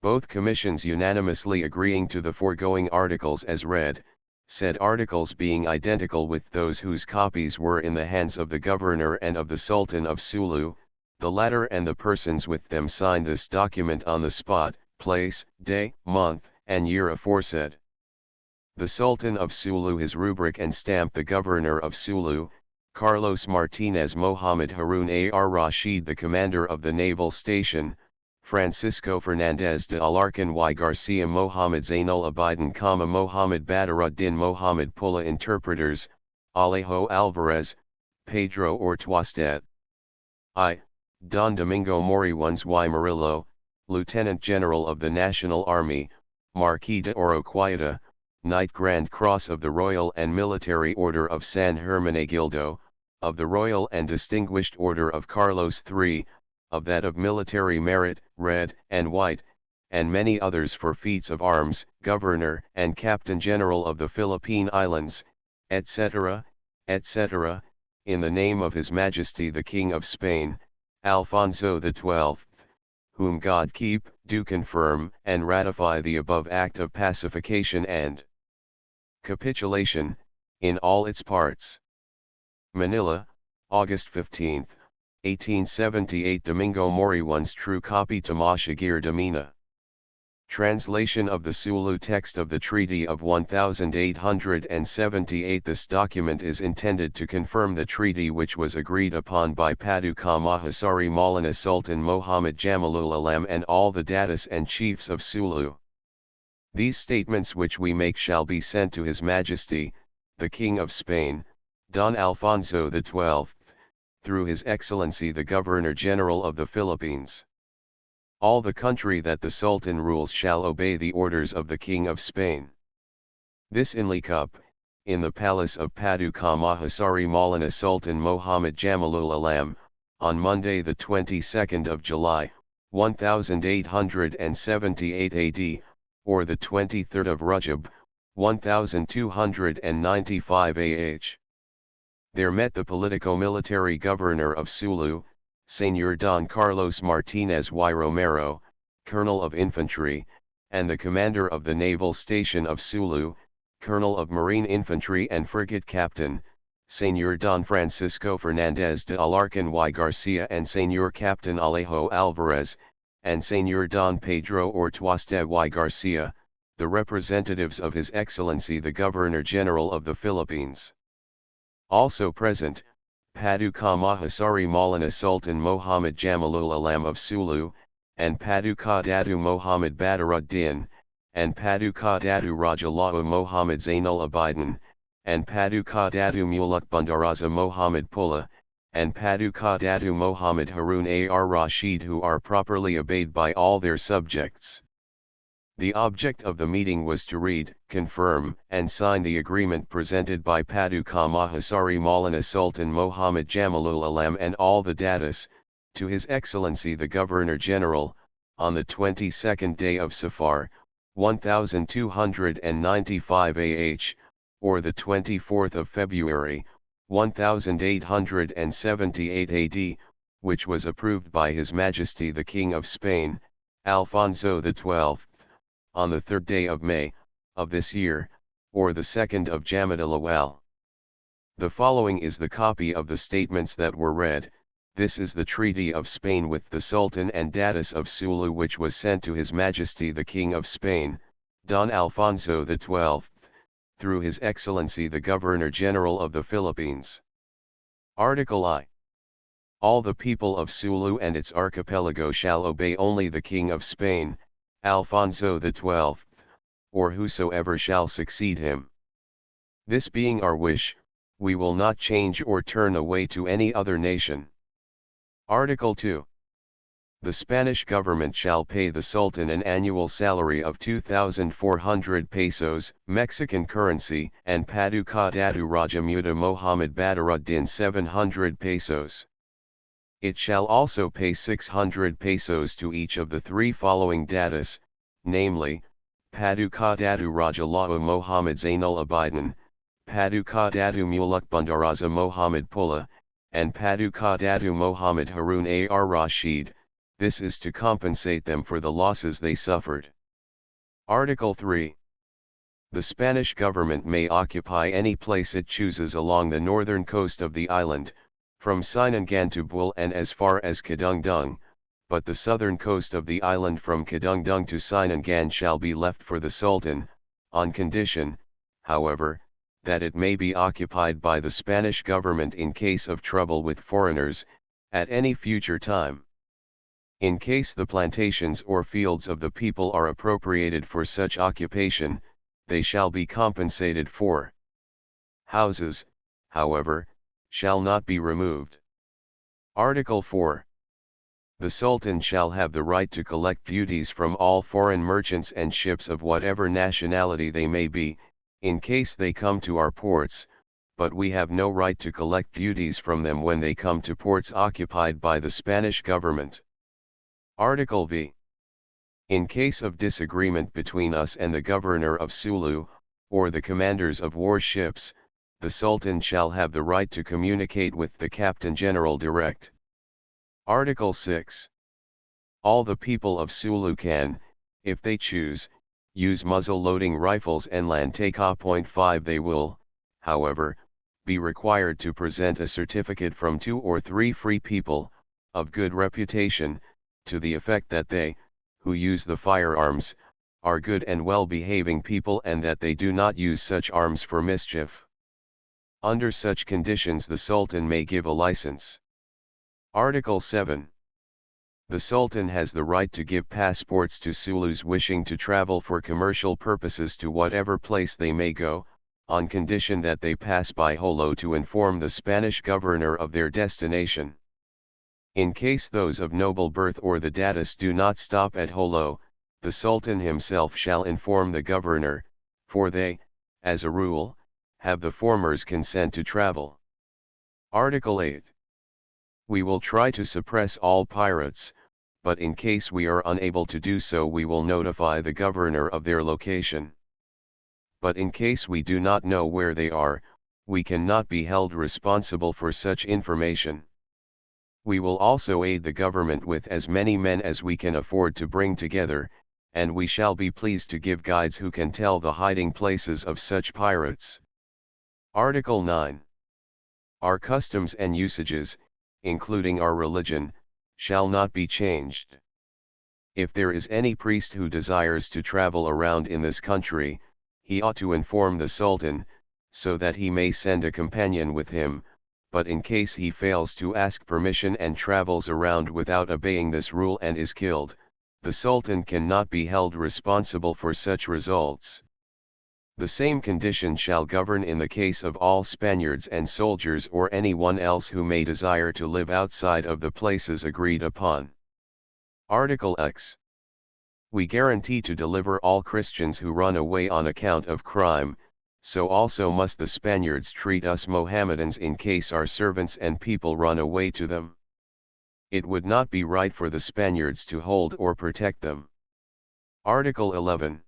Both commissions unanimously agreeing to the foregoing articles as read, said articles being identical with those whose copies were in the hands of the Governor and of the Sultan of Sulu, the latter and the persons with them signed this document on the spot, place, day, month, and year aforesaid. The Sultan of Sulu his rubric and stamp, the Governor of Sulu, Carlos Martinez Mohammed Harun ar Rashid, the commander of the naval station, Francisco Fernandez de Alarcon y Garcia, Mohammed Zainul Abidin, Mohammed Badaruddin, Mohammed Pula, interpreters, Alejo Alvarez, Pedro Ortuastet. I, Don Domingo Moriuns y Murillo, Lieutenant General of the National Army, Marquis de Oroquieta, Knight Grand Cross of the Royal and Military Order of San Hermenegildo, of the Royal and Distinguished Order of Carlos III, of that of Military Merit, Red and White, and many others for feats of arms, Governor and Captain General of the Philippine Islands, etc., etc., in the name of His Majesty the King of Spain, Alfonso XII, whom God keep, do confirm and ratify the above act of pacification and capitulation, in all its parts. Manila, August 15, 1878. Domingo Moriuns, true copy. Tamashagir Damina. Translation of the Sulu text of the Treaty of 1878. This document is intended to confirm the treaty which was agreed upon by Paduka Mahasari Maulana Sultan Mohammed Jamalul Alam and all the Datus and chiefs of Sulu. These statements which we make shall be sent to His Majesty, the King of Spain, Don Alfonso XII, through His Excellency the Governor-General of the Philippines. All the country that the Sultan rules shall obey the orders of the King of Spain. This in Likup, in the palace of Paduka Mahasari Maulana Sultan Mohammed Jamalul Alam, on Monday the 22nd of July, 1878 AD, or the 23rd of Rajab, 1295 AH. There met the politico-military governor of Sulu, Señor Don Carlos Martinez y Romero, Colonel of Infantry, and the commander of the naval station of Sulu, Colonel of Marine Infantry and frigate captain, Señor Don Francisco Fernandez de Alarcon y Garcia and Señor Captain Alejo Alvarez, and Señor Don Pedro Ortuaste y Garcia, the representatives of His Excellency the Governor-General of the Philippines. Also present, Paduka Mahasari Maulana Sultan Mohammed Jamalul Alam of Sulu, and Paduka Datu Mohammed Badaruddin, and Paduka Datu Rajalao Mohammed Zainul Abidin, and Paduka Datu Muluk Bandaraza Mohammed Pula, and Paduka Datu Mohammed Harun ar Rashid, who are properly obeyed by all their subjects. The object of the meeting was to read, confirm, and sign the agreement presented by Paduka Mahasari Maulana Sultan Mohammed Jamalul Alam and all the Datus, to His Excellency the Governor-General, on the 22nd day of Safar, 1295 AH, or the 24th of February, 1878 AD, which was approved by His Majesty the King of Spain, Alfonso XII, on the 3rd day of May, of this year, or the 2nd of Jamad al-Awwal. The following is the copy of the statements that were read. This is the Treaty of Spain with the Sultan and Datus of Sulu, which was sent to His Majesty the King of Spain, Don Alfonso XII, through His Excellency the Governor-General of the Philippines. Article I. All the people of Sulu and its archipelago shall obey only the King of Spain, Alfonso XII, or whosoever shall succeed him. This being our wish, we will not change or turn away to any other nation. Article 2. The Spanish government shall pay the Sultan an annual salary of 2,400 pesos, Mexican currency, and Paduka Datu Raja Muda Mohammed Badaruddin 700 pesos. It shall also pay 600 pesos to each of the three following datas, namely, Paduka Datu Raja Lawa Mohammed Zainul Abidin, Paduka Datu Muluk Bundaraza Mohammed Pula, and Paduka Datu Mohammed Harun Ar Rashid. This is to compensate them for the losses they suffered. Article 3. The Spanish government may occupy any place it chooses along the northern coast of the island, from Sinangan to Bul and as far as Kadungdung, but the southern coast of the island from Kadungdung to Sinangan shall be left for the Sultan, on condition, however, that it may be occupied by the Spanish government in case of trouble with foreigners, at any future time. In case the plantations or fields of the people are appropriated for such occupation, they shall be compensated for. Houses, however, shall not be removed. Article 4. The Sultan shall have the right to collect duties from all foreign merchants and ships of whatever nationality they may be, in case they come to our ports, but we have no right to collect duties from them when they come to ports occupied by the Spanish government. Article V. In case of disagreement between us and the governor of Sulu, or the commanders of warships, the Sultan shall have the right to communicate with the Captain General direct. Article 6. All the people of Sulu can, if they choose, use muzzle-loading rifles and Lantaka.5. They will, however, be required to present a certificate from 2 or 3 free people, of good reputation, to the effect that they, who use the firearms, are good and well-behaving people and that they do not use such arms for mischief. Under such conditions the Sultan may give a license. Article 7. The Sultan has the right to give passports to Sulus wishing to travel for commercial purposes to whatever place they may go, on condition that they pass by Jolo to inform the Spanish governor of their destination. In case those of noble birth or the datus do not stop at Jolo, the Sultan himself shall inform the governor, for they, as a rule, have the former's consent to travel. Article 8. We will try to suppress all pirates, but in case we are unable to do so we will notify the governor of their location. But in case we do not know where they are, we cannot be held responsible for such information. We will also aid the government with as many men as we can afford to bring together, and we shall be pleased to give guides who can tell the hiding places of such pirates. Article 9. Our customs and usages, including our religion, shall not be changed. If there is any priest who desires to travel around in this country, he ought to inform the Sultan, so that he may send a companion with him, but in case he fails to ask permission and travels around without obeying this rule and is killed, the Sultan cannot be held responsible for such results. The same condition shall govern in the case of all Spaniards and soldiers or anyone else who may desire to live outside of the places agreed upon. Article X. We guarantee to deliver all Christians who run away on account of crime, so also must the Spaniards treat us Mohammedans in case our servants and people run away to them. It would not be right for the Spaniards to hold or protect them. Article 11.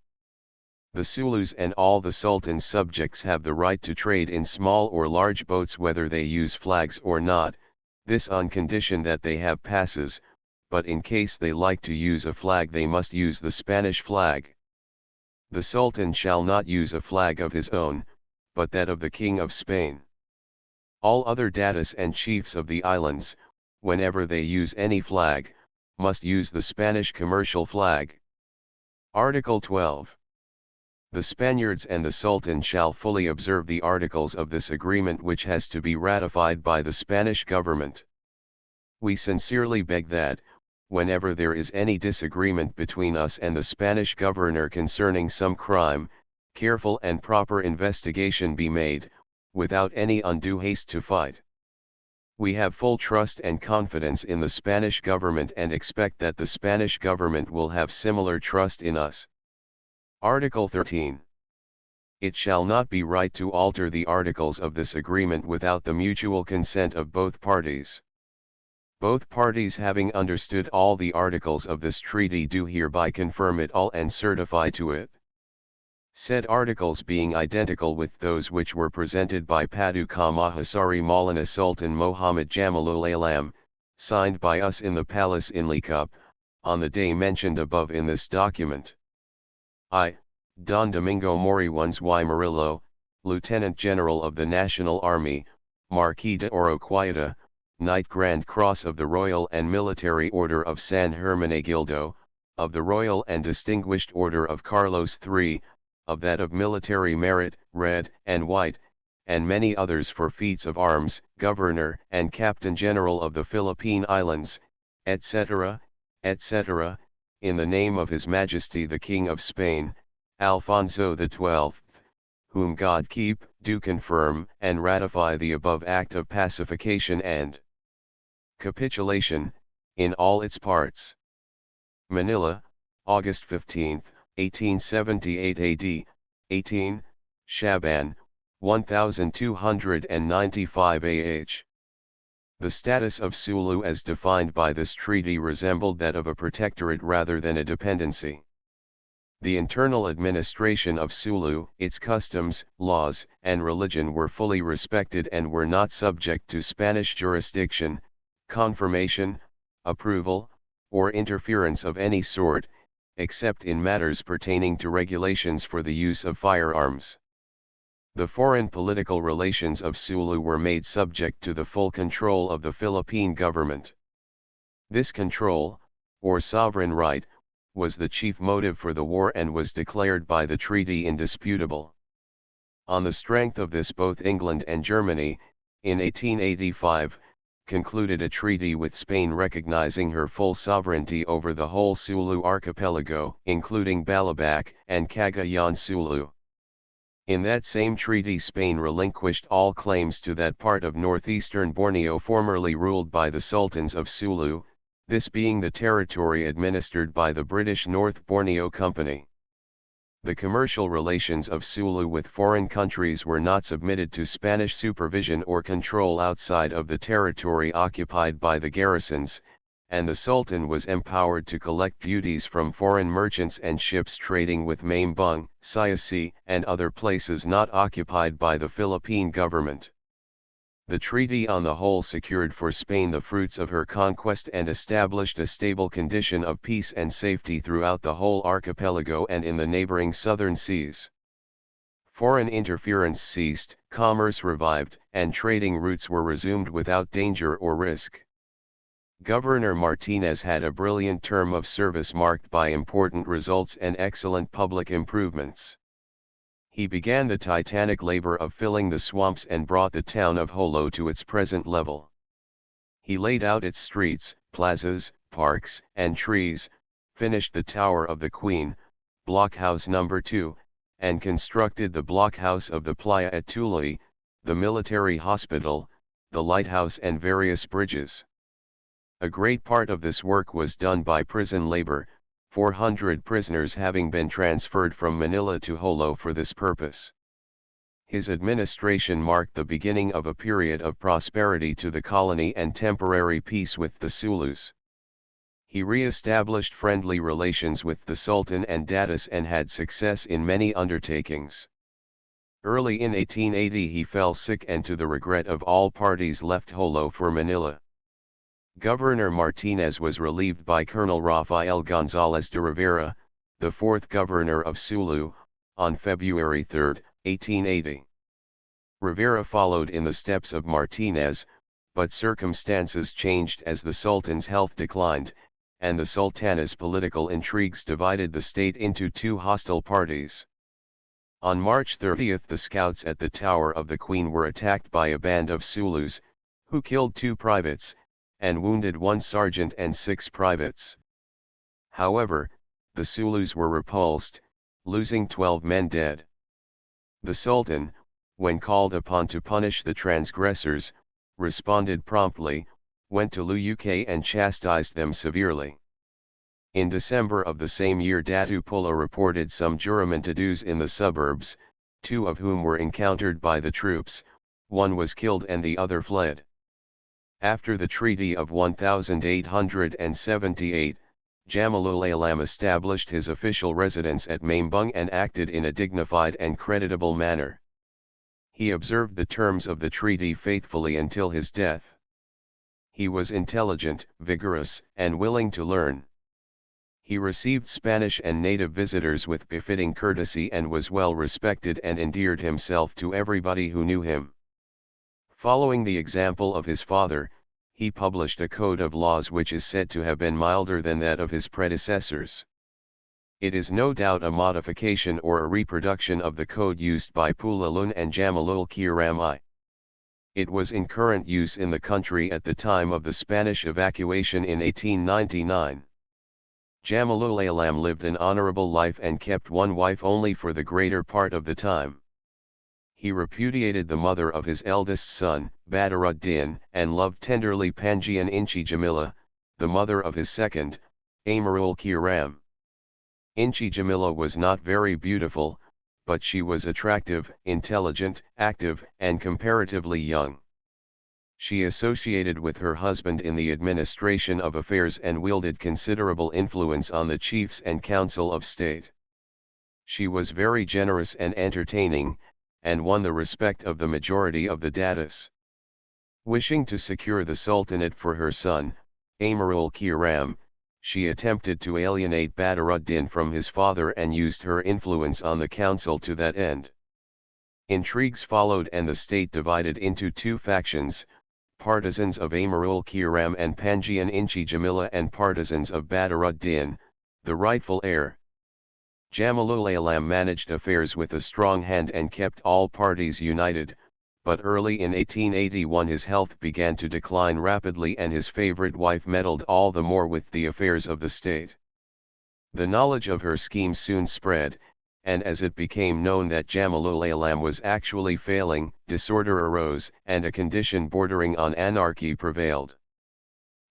The Sulus and all the Sultan's subjects have the right to trade in small or large boats whether they use flags or not, this on condition that they have passes, but in case they like to use a flag they must use the Spanish flag. The Sultan shall not use a flag of his own, but that of the King of Spain. All other datas and chiefs of the islands, whenever they use any flag, must use the Spanish commercial flag. Article 12. The Spaniards and the Sultan shall fully observe the articles of this agreement which has to be ratified by the Spanish government. We sincerely beg that, whenever there is any disagreement between us and the Spanish governor concerning some crime, careful and proper investigation be made, without any undue haste to fight. We have full trust and confidence in the Spanish government and expect that the Spanish government will have similar trust in us. Article 13. It shall not be right to alter the articles of this agreement without the mutual consent of both parties. Both parties having understood all the articles of this treaty do hereby confirm it all and certify to it. Said articles being identical with those which were presented by Paduka Mahasari Maulana Sultan Mohammad Jamalul Alam, signed by us in the palace in Likup, on the day mentioned above in this document. I, Don Domingo Moriunes y Murillo, Lieutenant General of the National Army, Marquis de Oroquieta, Knight Grand Cross of the Royal and Military Order of San Hermenegildo, of the Royal and Distinguished Order of Carlos III, of that of Military Merit, Red and White, and many others for feats of arms, Governor and Captain General of the Philippine Islands, etc., etc., in the name of His Majesty the King of Spain, Alfonso XII, whom God keep, do confirm and ratify the above act of pacification and capitulation, in all its parts. Manila, August 15, 1878 AD, 18, Shaban, 1295 AH. The status of Sulu as defined by this treaty resembled that of a protectorate rather than a dependency. The internal administration of Sulu, its customs, laws, and religion were fully respected and were not subject to Spanish jurisdiction, confirmation, approval, or interference of any sort, except in matters pertaining to regulations for the use of firearms. The foreign political relations of Sulu were made subject to the full control of the Philippine government. This control, or sovereign right, was the chief motive for the war and was declared by the treaty indisputable. On the strength of this both England and Germany, in 1885, concluded a treaty with Spain recognizing her full sovereignty over the whole Sulu archipelago, including Balabac and Cagayan Sulu. In that same treaty Spain relinquished all claims to that part of northeastern Borneo formerly ruled by the Sultans of Sulu, this being the territory administered by the British North Borneo Company. The commercial relations of Sulu with foreign countries were not submitted to Spanish supervision or control outside of the territory occupied by the garrisons, and the Sultan was empowered to collect duties from foreign merchants and ships trading with Mambung, Siasi, and other places not occupied by the Philippine government. The treaty on the whole secured for Spain the fruits of her conquest and established a stable condition of peace and safety throughout the whole archipelago and in the neighboring southern seas. Foreign interference ceased, commerce revived, and trading routes were resumed without danger or risk. Governor Martinez had a brilliant term of service marked by important results and excellent public improvements. He began the titanic labor of filling the swamps and brought the town of Jolo to its present level. He laid out its streets, plazas, parks, and trees, finished the Tower of the Queen, Blockhouse No. 2, and constructed the blockhouse of the Playa at Tuli, the military hospital, the lighthouse and various bridges. A great part of this work was done by prison labor, 400 prisoners having been transferred from Manila to Jolo for this purpose. His administration marked the beginning of a period of prosperity to the colony and temporary peace with the Zulus. He re-established friendly relations with the Sultan and Datus and had success in many undertakings. Early in 1880 he fell sick and to the regret of all parties left Jolo for Manila. Governor Martinez was relieved by Colonel Rafael Gonzalez de Rivera, the fourth governor of Sulu, on February 3, 1880. Rivera followed in the steps of Martinez, but circumstances changed as the Sultan's health declined, and the Sultana's political intrigues divided the state into two hostile parties. On March 30 the scouts at the Tower of the Queen were attacked by a band of Zulus, who killed 2 privates, and wounded 1 sergeant and 6 privates. However, the Zulus were repulsed, losing 12 men dead. The Sultan, when called upon to punish the transgressors, responded promptly, went to Sulu UK and chastised them severely. In December of the same year Datu Pullo reported some Juramentados in the suburbs, 2 of whom were encountered by the troops, 1 was killed and the other fled. After the Treaty of 1878, Jamalul Alam established his official residence at Mambung and acted in a dignified and creditable manner. He observed the terms of the treaty faithfully until his death. He was intelligent, vigorous, and willing to learn. He received Spanish and native visitors with befitting courtesy and was well respected and endeared himself to everybody who knew him. Following the example of his father, he published a code of laws which is said to have been milder than that of his predecessors. It is no doubt a modification or a reproduction of the code used by Pulalun and Jamalul Kiram I. It was in current use in the country at the time of the Spanish evacuation in 1899. Jamalul Alam lived an honorable life and kept one wife only for the greater part of the time. He repudiated the mother of his eldest son, Badaruddin, and loved tenderly Panjian Inchi Jamila, the mother of his second, Amarul Kiram. Inchi Jamila was not very beautiful, but she was attractive, intelligent, active, and comparatively young. She associated with her husband in the administration of affairs and wielded considerable influence on the chiefs and council of state. She was very generous and entertaining, and won the respect of the majority of the Datus. Wishing to secure the sultanate for her son, Amarul Kiram, she attempted to alienate Badaruddin from his father and used her influence on the council to that end. Intrigues followed and the state divided into 2 factions, partisans of Amarul Kiram and Panjian Inchi Jamila and partisans of Badaruddin, the rightful heir. Jamalul Alam managed affairs with a strong hand and kept all parties united, but early in 1881 his health began to decline rapidly and his favorite wife meddled all the more with the affairs of the state. The knowledge of her scheme soon spread, and as it became known that Jamalul Alam was actually failing, disorder arose and a condition bordering on anarchy prevailed.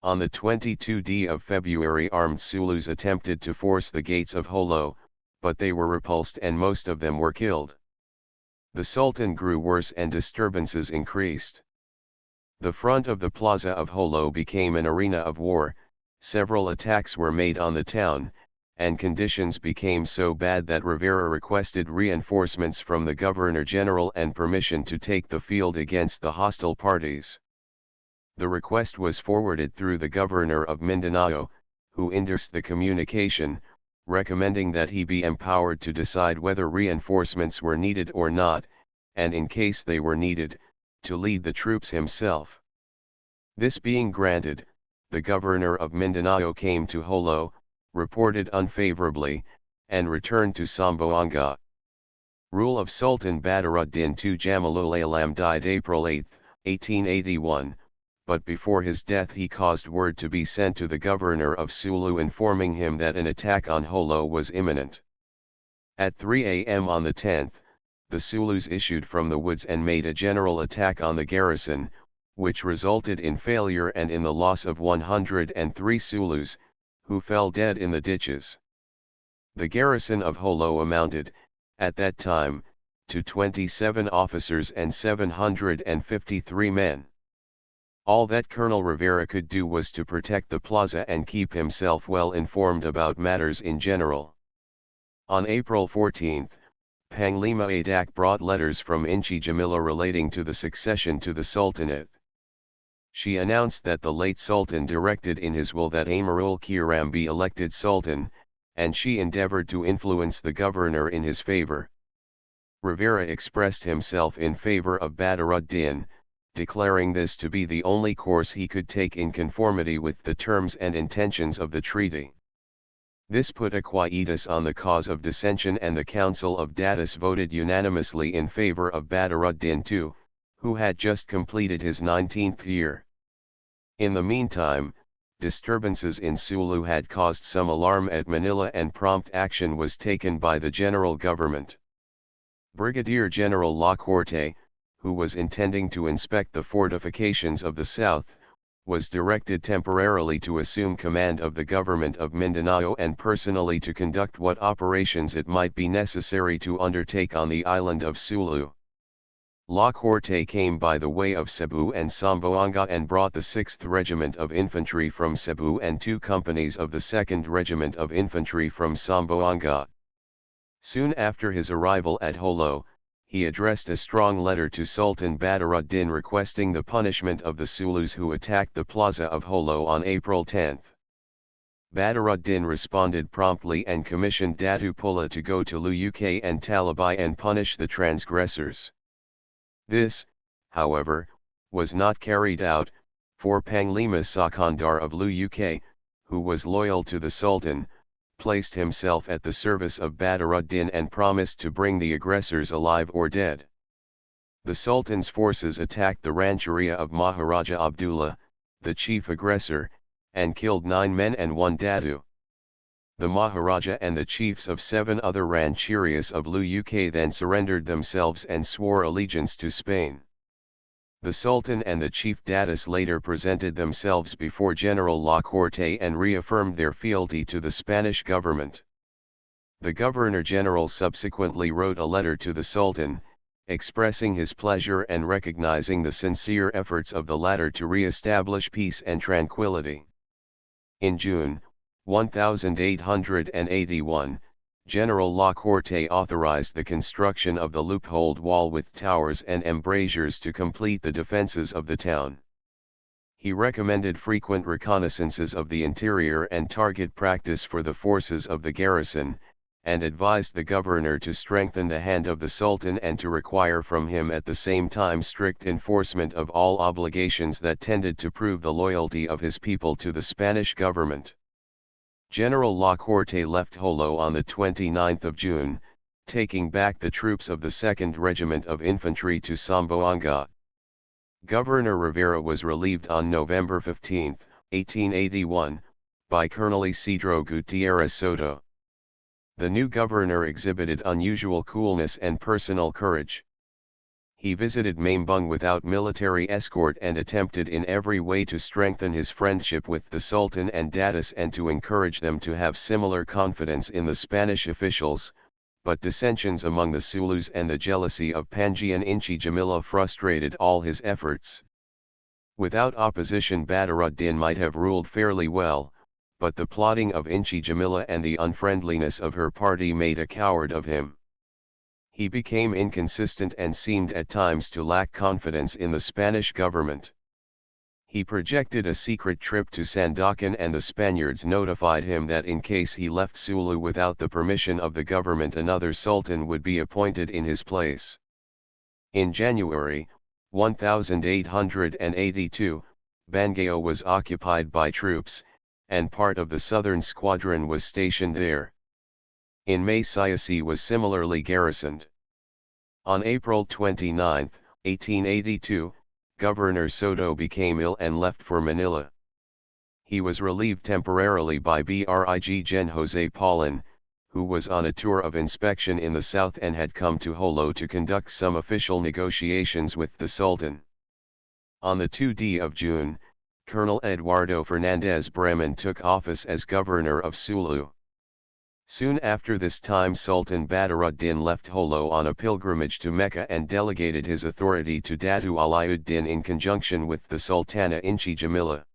On the 22d of February armed Sulus attempted to force the gates of Holo, but they were repulsed and most of them were killed. The Sultan grew worse and disturbances increased. The front of the plaza of Holo became an arena of war, several attacks were made on the town, and conditions became so bad that Rivera requested reinforcements from the Governor-General and permission to take the field against the hostile parties. The request was forwarded through the Governor of Mindanao, who endorsed the communication, recommending that he be empowered to decide whether reinforcements were needed or not, and in case they were needed, to lead the troops himself. This being granted, the Governor of Mindanao came to Holo, reported unfavorably, and returned to Sambuanga. Rule of Sultan Badaruddin II Jamalul Alam died April 8, 1881, but before his death he caused word to be sent to the governor of Sulu informing him that an attack on Holo was imminent. At 3 a.m. on the 10th, the Sulus issued from the woods and made a general attack on the garrison, which resulted in failure and in the loss of 103 Sulus, who fell dead in the ditches. The garrison of Holo amounted, at that time, to 27 officers and 753 men. All that Colonel Rivera could do was to protect the plaza and keep himself well informed about matters in general. On April 14, Panglima Adak brought letters from Inchi Jamila relating to the succession to the Sultanate. She announced that the late Sultan directed in his will that Amarul Kiram be elected Sultan, and she endeavored to influence the governor in his favor. Rivera expressed himself in favor of Badaruddin, declaring this to be the only course he could take in conformity with the terms and intentions of the treaty. This put a quietus on the cause of dissension and the Council of Datus voted unanimously in favor of Badaruddin II, who had just completed his 19th year. In the meantime, disturbances in Sulu had caused some alarm at Manila and prompt action was taken by the general government. Brigadier General La Corte, who was intending to inspect the fortifications of the south, was directed temporarily to assume command of the government of Mindanao and personally to conduct what operations it might be necessary to undertake on the island of Sulu. La Corte came by the way of Cebu and Zamboanga and brought the 6th Regiment of Infantry from Cebu and 2 companies of the 2nd Regiment of Infantry from Zamboanga. Soon after his arrival at Jolo, he addressed a strong letter to Sultan Badaruddin requesting the punishment of the Zulus who attacked the plaza of Jolo on April 10. Badaruddin responded promptly and commissioned Datu Pula to go to Luyuk and Talabay and punish the transgressors. This, however, was not carried out, for Panglima Sakandar of Luyuk, who was loyal to the Sultan, placed himself at the service of Badaruddin and promised to bring the aggressors alive or dead. The Sultan's forces attacked the rancheria of Maharaja Abdullah, the chief aggressor, and killed 9 men and 1 Datu. The Maharaja and the chiefs of 7 other rancherias of Luyuk then surrendered themselves and swore allegiance to Spain. The Sultan and the chief Datus later presented themselves before General La Corte and reaffirmed their fealty to the Spanish government. The Governor-General subsequently wrote a letter to the Sultan, expressing his pleasure and recognizing the sincere efforts of the latter to re-establish peace and tranquility. In June 1881, General La Corte authorized the construction of the loopholed wall with towers and embrasures to complete the defenses of the town. He recommended frequent reconnaissances of the interior and target practice for the forces of the garrison, and advised the governor to strengthen the hand of the Sultan and to require from him at the same time strict enforcement of all obligations that tended to prove the loyalty of his people to the Spanish government. General La Corte left Jolo on the 29th of June, taking back the troops of the 2nd Regiment of Infantry to Zamboanga. Governor Rivera was relieved on November 15, 1881, by Colonel Isidro Gutierrez Soto. The new governor exhibited unusual coolness and personal courage. He visited Mambung without military escort and attempted in every way to strengthen his friendship with the Sultan and Datus and to encourage them to have similar confidence in the Spanish officials, but dissensions among the Zulus and the jealousy of Panjian Inchi Jamila frustrated all his efforts. Without opposition Badaruddin might have ruled fairly well, but the plotting of Inchi Jamila and the unfriendliness of her party made a coward of him. He became inconsistent and seemed at times to lack confidence in the Spanish government. He projected a secret trip to Sandakan and the Spaniards notified him that in case he left Sulu without the permission of the government another sultan would be appointed in his place. In January 1882, Bangayo was occupied by troops, and part of the southern squadron was stationed there. In May Siasi was similarly garrisoned. On April 29, 1882, Governor Soto became ill and left for Manila. He was relieved temporarily by Brig Gen Jose Paulin, who was on a tour of inspection in the south and had come to Jolo to conduct some official negotiations with the Sultan. On the 2d of June, Colonel Eduardo Fernandez Bremen took office as governor of Sulu. Soon after this time Sultan Badaruddin left Jolo on a pilgrimage to Mecca and delegated his authority to Datu Aliuddin in conjunction with the Sultana Inchi Jamila.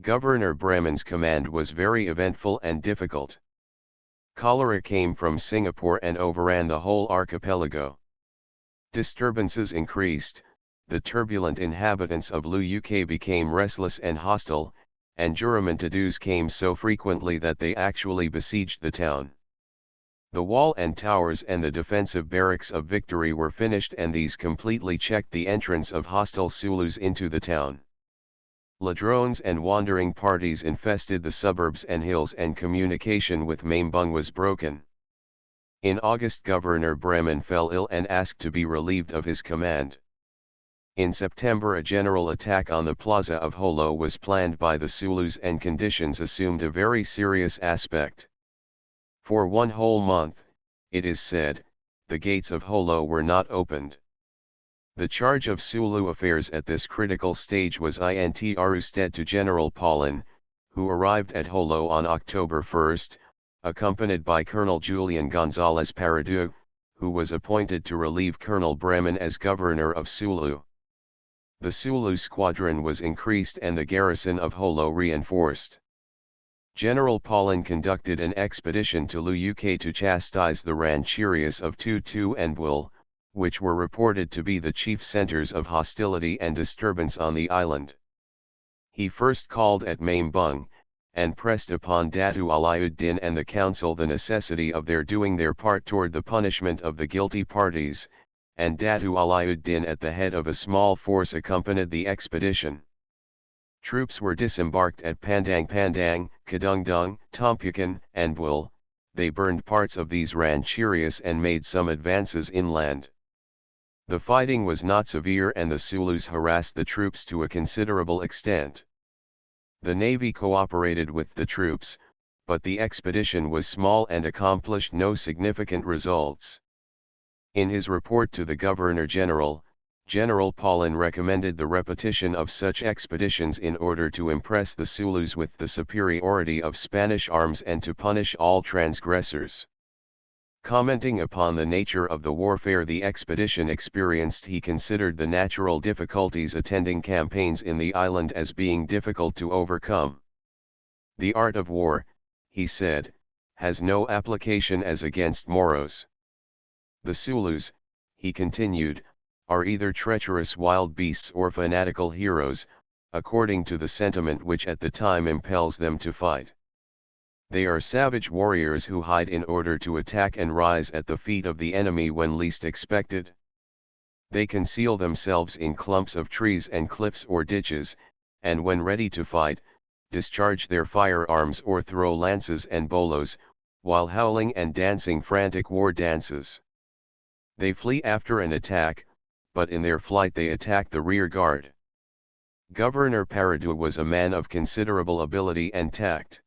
Governor Bremen's command was very eventful and difficult. Cholera came from Singapore and overran the whole archipelago. Disturbances increased, the turbulent inhabitants of Luyuk became restless and hostile, and Juramentadoos came so frequently that they actually besieged the town. The wall and towers and the defensive barracks of Victory were finished and these completely checked the entrance of hostile Zulus into the town. Ladrones and wandering parties infested the suburbs and hills and communication with Mambung was broken. In August Governor Bremen fell ill and asked to be relieved of his command. In September a general attack on the plaza of Jolo was planned by the Zulus and conditions assumed a very serious aspect. For 1 whole month, it is said, the gates of Jolo were not opened. The charge of Sulu affairs at this critical stage was intrusted to General Paulin, who arrived at Jolo on October 1, accompanied by Colonel Julian Gonzalez Paradu, who was appointed to relieve Colonel Bremen as governor of Sulu. The Sulu squadron was increased and the garrison of Jolo reinforced. General Paulin conducted an expedition to Luyuk to chastise the rancherias of Tutu and Buil, which were reported to be the chief centers of hostility and disturbance on the island. He first called at Maimbung, and pressed upon Datu Aliuddin and the council the necessity of their doing their part toward the punishment of the guilty parties, and Datu Aliuddin at the head of a small force accompanied the expedition. Troops were disembarked at Pandang Pandang, Kadungdung, Tompukan, and Buil. They burned parts of these rancherias and made some advances inland. The fighting was not severe and the Sulus harassed the troops to a considerable extent. The navy cooperated with the troops, but the expedition was small and accomplished no significant results. In his report to the Governor-General, General Paulin recommended the repetition of such expeditions in order to impress the Sulus with the superiority of Spanish arms and to punish all transgressors. Commenting upon the nature of the warfare the expedition experienced, he considered the natural difficulties attending campaigns in the island as being difficult to overcome. The art of war, he said, has no application as against Moros. The Sulus, he continued, are either treacherous wild beasts or fanatical heroes, according to the sentiment which at the time impels them to fight. They are savage warriors who hide in order to attack and rise at the feet of the enemy when least expected. They conceal themselves in clumps of trees and cliffs or ditches, and when ready to fight, discharge their firearms or throw lances and bolos, while howling and dancing frantic war dances. They flee after an attack, but in their flight they attack the rear guard. Governor Paradu was a man of considerable ability and tact.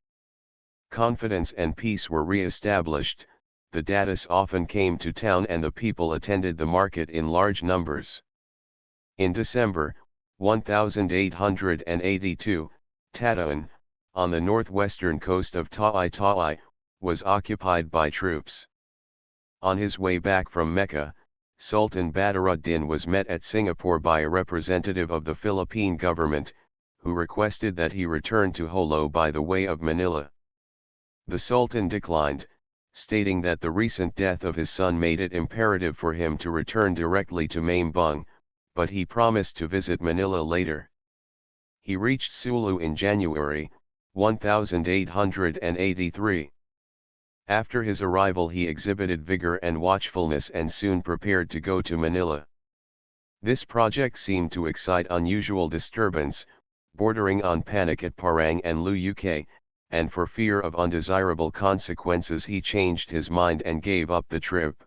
Confidence and peace were re-established, the Datus often came to town and the people attended the market in large numbers. In December, 1882, Tataon, on the northwestern coast of Taai, was occupied by troops. On his way back from Mecca, Sultan Badaruddin was met at Singapore by a representative of the Philippine government, who requested that he return to Jolo by the way of Manila. The Sultan declined, stating that the recent death of his son made it imperative for him to return directly to Maimbung, but he promised to visit Manila later. He reached Sulu in January, 1883. After his arrival he exhibited vigor and watchfulness and soon prepared to go to Manila. This project seemed to excite unusual disturbance, bordering on panic at Parang and Luyuk, and for fear of undesirable consequences he changed his mind and gave up the trip.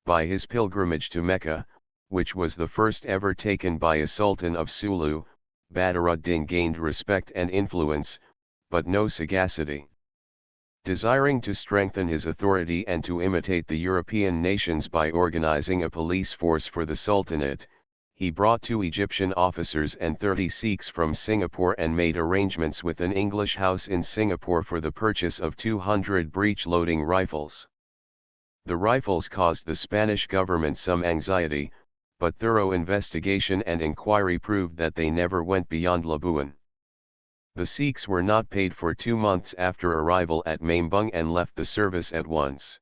By his pilgrimage to Mecca, which was the first ever taken by a sultan of Sulu, Badaruddin gained respect and influence, but no sagacity. Desiring to strengthen his authority and to imitate the European nations by organizing a police force for the Sultanate, he brought 2 Egyptian officers and 30 Sikhs from Singapore and made arrangements with an English house in Singapore for the purchase of 200 breech-loading rifles. The rifles caused the Spanish government some anxiety, but thorough investigation and inquiry proved that they never went beyond Labuan. The Sikhs were not paid for 2 months after arrival at Maimbung and left the service at once.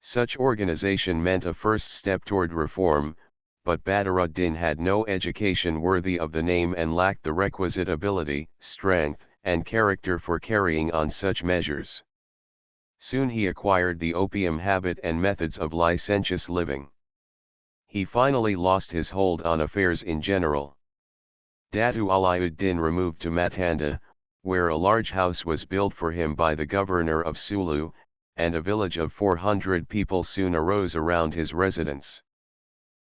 Such organization meant a first step toward reform, but Badaruddin had no education worthy of the name and lacked the requisite ability, strength, and character for carrying on such measures. Soon he acquired the opium habit and methods of licentious living. He finally lost his hold on affairs in general. Datu Aliuddin removed to Matanda, where a large house was built for him by the governor of Sulu, and a village of 400 people soon arose around his residence.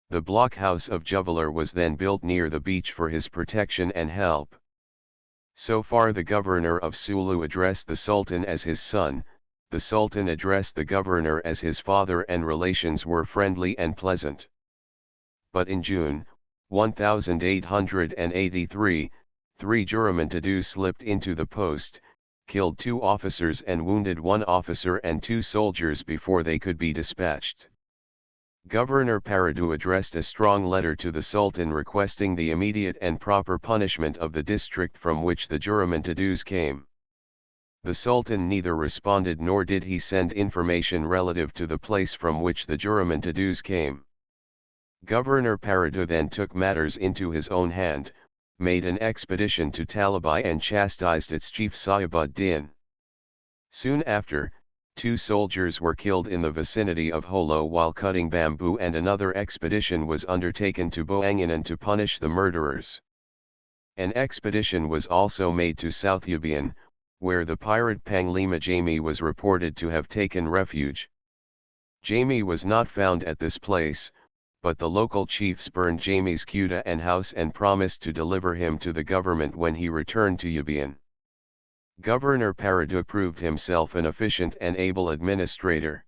The blockhouse of Juveler was then built near the beach for his protection and help. So far the governor of Sulu addressed the Sultan as his son, the Sultan addressed the governor as his father, and relations were friendly and pleasant. but in June 1883, 3 Juramentados slipped into the post, killed 2 officers and wounded 1 officer and 2 soldiers before they could be dispatched. Governor Paradu addressed a strong letter to the Sultan requesting the immediate and proper punishment of the district from which the Juramentados came. The Sultan neither responded nor did he send information relative to the place from which the Juramentados came. Governor Paradu then took matters into his own hand, made an expedition to Talibai and chastised its chief Saibuddin. Soon after, 2 soldiers were killed in the vicinity of Holo while cutting bamboo, and another expedition was undertaken to Boanganan to punish the murderers. An expedition was also made to South Yubian, where the pirate Panglima Jamie was reported to have taken refuge. Jamie was not found at this place, but the local chiefs burned Jamie's kuta and house and promised to deliver him to the government when he returned to Yubian. Governor Paradu proved himself an efficient and able administrator.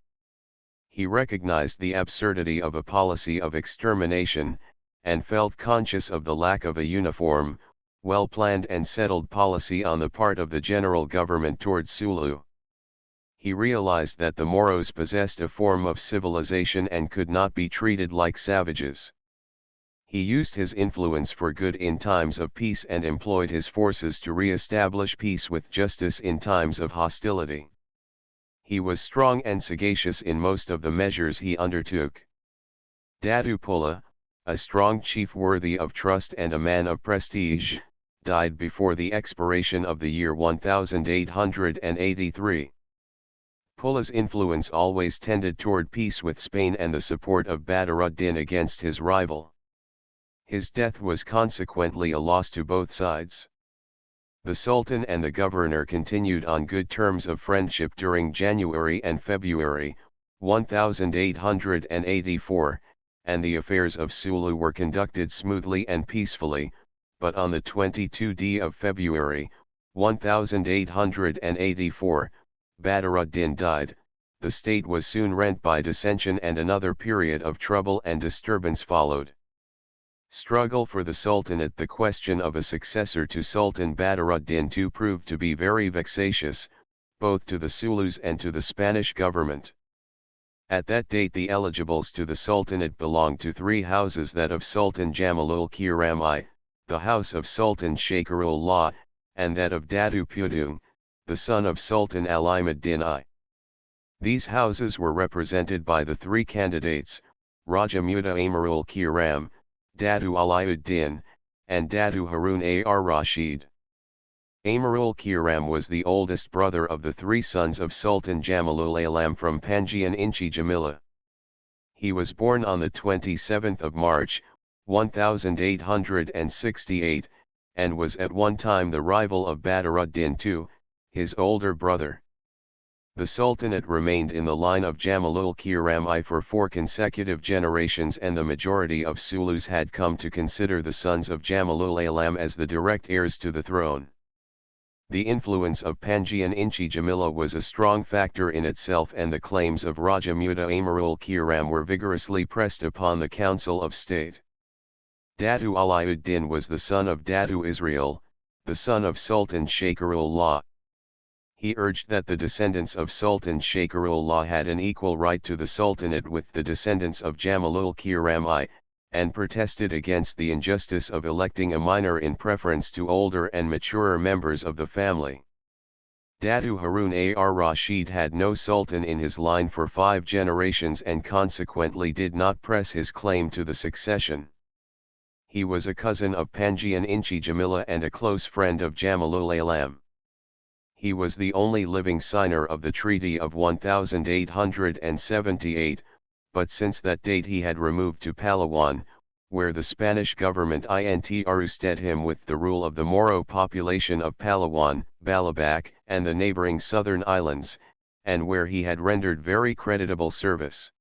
He recognized the absurdity of a policy of extermination, and felt conscious of the lack of a uniform, well-planned and settled policy on the part of the general government towards Sulu. He realized that the Moros possessed a form of civilization and could not be treated like savages. He used his influence for good in times of peace and employed his forces to re-establish peace with justice in times of hostility. He was strong and sagacious in most of the measures he undertook. Datu Pula, a strong chief worthy of trust and a man of prestige, died before the expiration of the year 1883. Pula's influence always tended toward peace with Spain and the support of Badruddin against his rival. His death was consequently a loss to both sides. The Sultan and the governor continued on good terms of friendship during January and February 1884, and the affairs of Sulu were conducted smoothly and peacefully, but on the 22nd of February 1884, Badruddin died. The state was soon rent by dissension and another period of trouble and disturbance followed. Struggle for the Sultanate. The question of a successor to Sultan Badruddin II proved to be very vexatious, both to the Sulus and to the Spanish government. At that date the eligibles to the Sultanate belonged to 3 houses: that of Sultan Jamalul Kiram I, the house of Sultan Shakarullah, and that of Datu Pudung, the son of Sultan Alimuddin I. These houses were represented by the 3 candidates, Raja Muda Amarul Kiram, Datu Aliuddin, and Datu Harun ar-Rashid. Amarul Kiram was the oldest brother of the 3 sons of Sultan Jamalul Alam from Panjian Inchi Jamila. He was born on the 27th of March, 1868, and was at one time the rival of Badruddin II, his older brother. The Sultanate remained in the line of Jamalul Kiram I for 4 consecutive generations, and the majority of Sulus had come to consider the sons of Jamalul Alam as the direct heirs to the throne. The influence of Panjian Inchi Jamila was a strong factor in itself, and the claims of Raja Muda Amarul Kiram were vigorously pressed upon the Council of State. Datu Aliuddin was the son of Datu Israel, the son of Sultan Shakarullah. He urged that the descendants of Sultan Shakarullah had an equal right to the Sultanate with the descendants of Jamalul Kiram I, and protested against the injustice of electing a minor in preference to older and maturer members of the family. Datu Harun ar-Rashid had no sultan in his line for 5 generations and consequently did not press his claim to the succession. He was a cousin of Panjian Inchi Jamila and a close friend of Jamalul Alam. He was the only living signer of the Treaty of 1878, but since that date he had removed to Palawan, where the Spanish government entrusted him with the rule of the Moro population of Palawan, Balabac, and the neighboring southern islands, and where he had rendered very creditable service.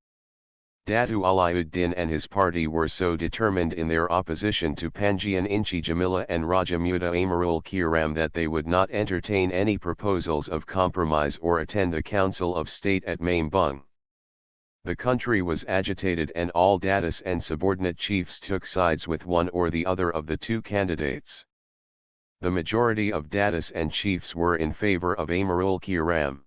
Datu Aliuddin and his party were so determined in their opposition to Panjian Inchi Jamila and Raja Muda Amarul Kiram that they would not entertain any proposals of compromise or attend the Council of State at Maimbung. The country was agitated and all Datus and subordinate chiefs took sides with one or the other of the two candidates. The majority of Datus and chiefs were in favor of Amarul Kiram.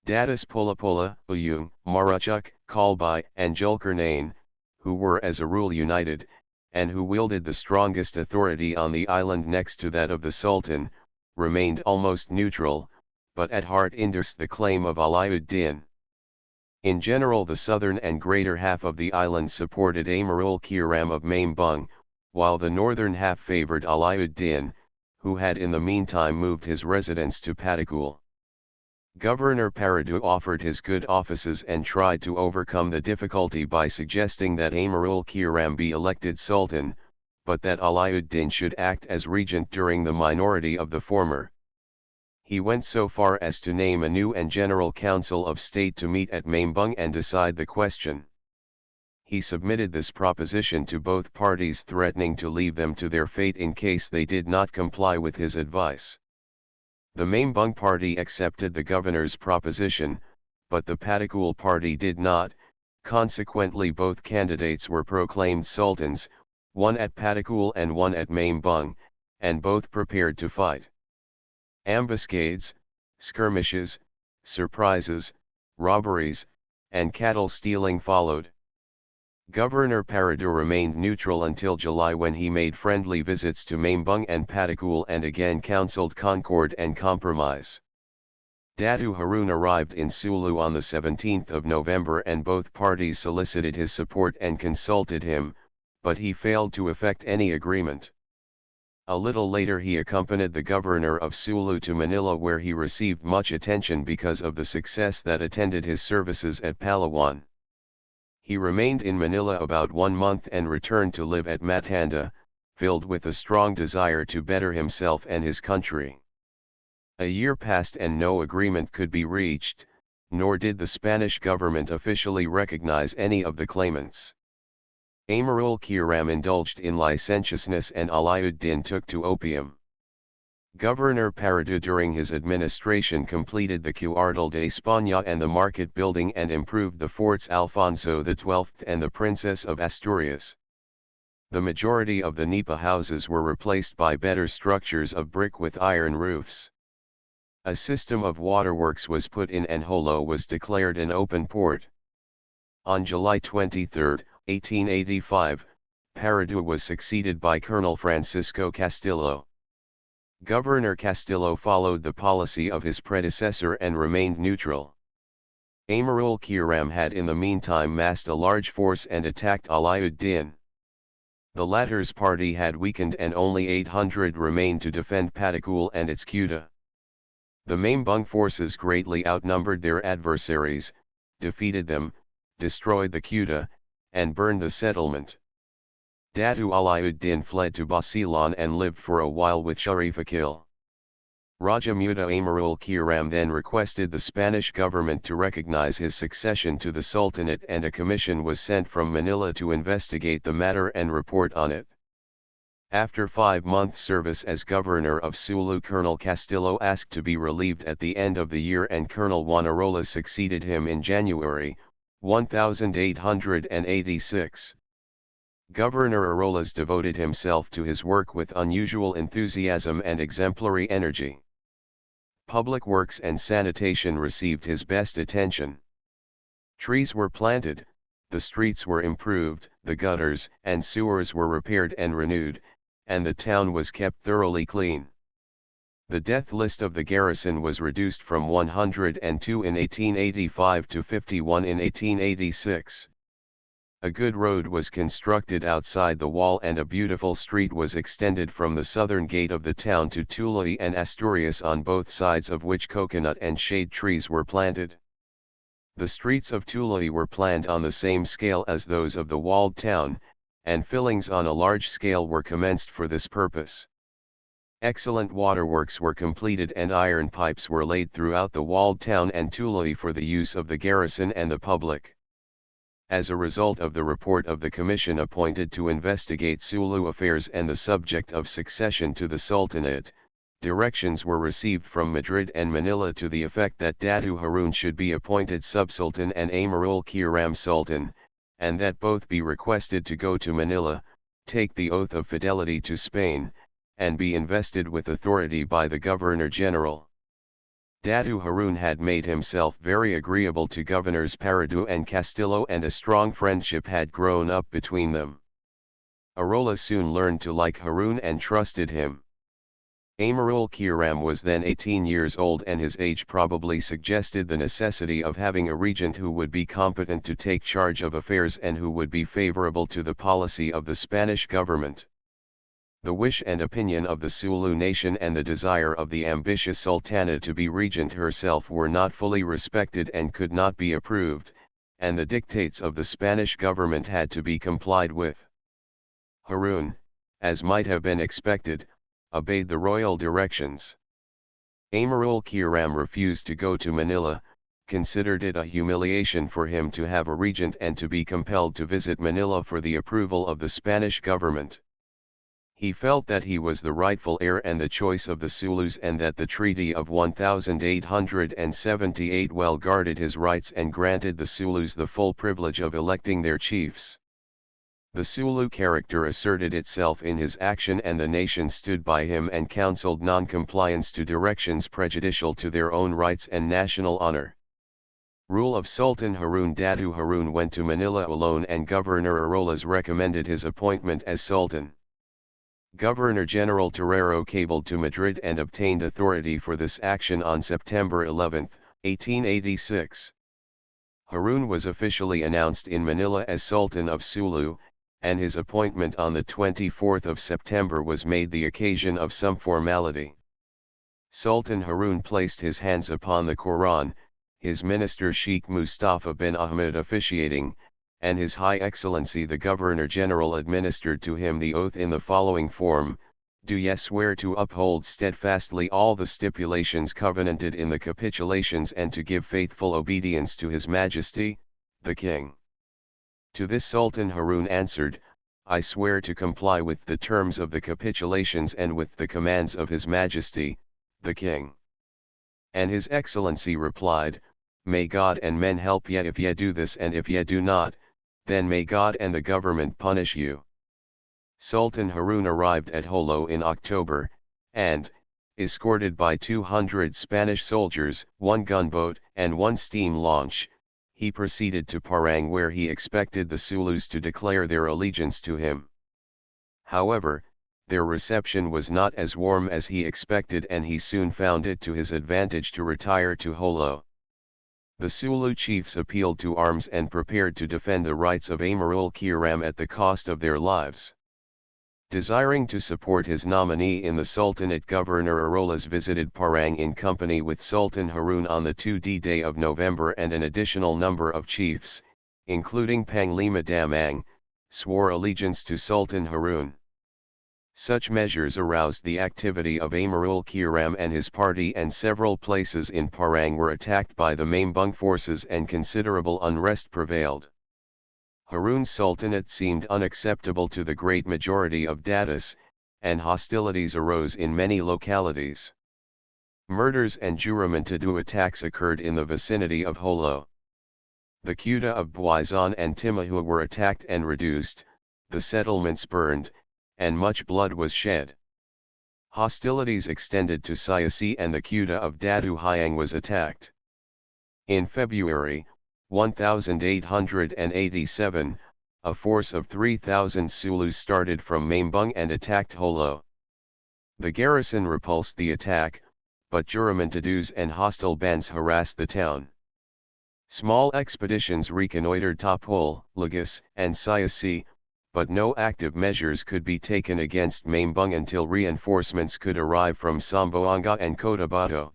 Datus Pulapula, Uyung, Maruchuk, Kalbai, and Julkarnain, who were as a rule united, and who wielded the strongest authority on the island next to that of the Sultan, remained almost neutral, but at heart endorsed the claim of Alauddin. In general, the southern and greater half of the island supported Amarul Kiram of Maimbung, while the northern half favored Alauddin, who had in the meantime moved his residence to Patikul. Governor Paradu offered his good offices and tried to overcome the difficulty by suggesting that Amarul Kiram be elected sultan, but that Alauddin should act as regent during the minority of the former. He went so far as to name a new and general council of state to meet at Maimbung and decide the question. He submitted this proposition to both parties, threatening to leave them to their fate in case they did not comply with his advice. The Maimbung party accepted the governor's proposition, but the Patikul party did not. Consequently, both candidates were proclaimed sultans, one at Patikul and one at Maimbung, and both prepared to fight. Ambuscades, skirmishes, surprises, robberies, and cattle stealing followed. Governor Paradu remained neutral until July, when he made friendly visits to Maimbung and Patikul and again counseled concord and compromise. Datu Harun arrived in Sulu on the 17th of November and both parties solicited his support and consulted him, but he failed to effect any agreement. A little later he accompanied the governor of Sulu to Manila, where he received much attention because of the success that attended his services at Palawan. He remained in Manila about 1 month and returned to live at Matanda, filled with a strong desire to better himself and his country. A year passed and no agreement could be reached, nor did the Spanish government officially recognize any of the claimants. Amarul Kiram indulged in licentiousness and Alauddin took to opium. Governor Paradu during his administration completed the Cuartel de España and the market building and improved the forts Alfonso XII and the Princess of Asturias. The majority of the nipa houses were replaced by better structures of brick with iron roofs. A system of waterworks was put in and Jolo was declared an open port. On July 23, 1885, Paradu was succeeded by Colonel Francisco Castillo. Governor Castillo followed the policy of his predecessor and remained neutral. Amarul Kiram had in the meantime massed a large force and attacked Alauddin. The latter's party had weakened and only 800 remained to defend Patikul and its Kuta. The Maimbung forces greatly outnumbered their adversaries, defeated them, destroyed the Kuta, and burned the settlement. Datu Alauddin fled to Basilan and lived for a while with Sharifakil. Raja Muda Amarul Kiram then requested the Spanish government to recognize his succession to the Sultanate, and a commission was sent from Manila to investigate the matter and report on it. After 5 months' service as governor of Sulu, Colonel Castillo asked to be relieved at the end of the year and Colonel Juanarola succeeded him in January 1886. Governor Arolas devoted himself to his work with unusual enthusiasm and exemplary energy. Public works and sanitation received his best attention. Trees were planted, the streets were improved, the gutters and sewers were repaired and renewed, and the town was kept thoroughly clean. The death list of the garrison was reduced from 102 in 1885 to 51 in 1886. A good road was constructed outside the wall and a beautiful street was extended from the southern gate of the town to Tuluy and Asturias, on both sides of which coconut and shade trees were planted. The streets of Tuluy were planned on the same scale as those of the walled town, and fillings on a large scale were commenced for this purpose. Excellent waterworks were completed and iron pipes were laid throughout the walled town and Tuluy for the use of the garrison and the public. As a result of the report of the commission appointed to investigate Sulu affairs and the subject of succession to the Sultanate, Directions were received from Madrid and Manila to the effect that Datu Harun should be appointed Sub-Sultan and Amirul Kiram Sultan, and that both be requested to go to Manila, take the oath of fidelity to Spain, and be invested with authority by the Governor-General. Datu Harun had made himself very agreeable to Governors Paradu and Castillo, and a strong friendship had grown up between them. Arola soon learned to like Harun and trusted him. Amirul Kiram was then 18 years old, and his age probably suggested the necessity of having a regent who would be competent to take charge of affairs and who would be favorable to the policy of the Spanish government. The wish and opinion of the Sulu nation and the desire of the ambitious Sultana to be regent herself were not fully respected and could not be approved, and the dictates of the Spanish government had to be complied with. Harun, as might have been expected, obeyed the royal directions. Amirul Kiram refused to go to Manila, considered it a humiliation for him to have a regent and to be compelled to visit Manila for the approval of the Spanish government. He felt that he was the rightful heir and the choice of the Sulus, and that the Treaty of 1878 well guarded his rights and granted the Sulus the full privilege of electing their chiefs. The Sulu character asserted itself in his action, and the nation stood by him and counseled non-compliance to directions prejudicial to their own rights and national honor. Rule of Sultan Harun. Datu Harun went to Manila alone, and Governor Arolas recommended his appointment as Sultan. Governor-General Terrero cabled to Madrid and obtained authority for this action on September 11, 1886. Harun was officially announced in Manila as Sultan of Sulu, and his appointment on the 24th of September was made the occasion of some formality. Sultan Harun placed his hands upon the Quran, his minister Sheikh Mustafa bin Ahmed officiating, and His High Excellency the Governor-General administered to him the oath in the following form: "Do ye swear to uphold steadfastly all the stipulations covenanted in the capitulations, and to give faithful obedience to His Majesty, the King?" To this Sultan Harun answered, "I swear to comply with the terms of the capitulations and with the commands of His Majesty, the King." And His Excellency replied, "May God and men help ye if ye do this, and if ye do not, then may God and the government punish you." Sultan Harun arrived at Jolo in October, and, escorted by 200 Spanish soldiers, 1 gunboat, and 1 steam launch, he proceeded to Parang, where he expected the Sulus to declare their allegiance to him. However, their reception was not as warm as he expected, and he soon found it to his advantage to retire to Jolo. The Sulu chiefs appealed to arms and prepared to defend the rights of Amirul Kiram at the cost of their lives. Desiring to support his nominee in the Sultanate, Governor Arolas visited Parang in company with Sultan Harun on the 2nd day of November, and an additional number of chiefs, including Panglima Damang, swore allegiance to Sultan Harun. Such measures aroused the activity of Amirul Kiram and his party, and several places in Parang were attacked by the Mambung forces, and considerable unrest prevailed. Harun's sultanate seemed unacceptable to the great majority of Datus, and hostilities arose in many localities. Murders and Juramantadu attacks occurred in the vicinity of Jolo. The Kuta of Buizan and Timahu were attacked and reduced, the settlements burned, and much blood was shed. Hostilities extended to Siasi, and the Kuta of Datu Hyang was attacked. In February 1887, a force of 3,000 Sulus started from Mambung and attacked Jolo. The garrison repulsed the attack, but Juramantadus and hostile bands harassed the town. Small expeditions reconnoitered Tapul, Lagos, and Siasi, but no active measures could be taken against Mambung until reinforcements could arrive from Sambuanga and Cotabato.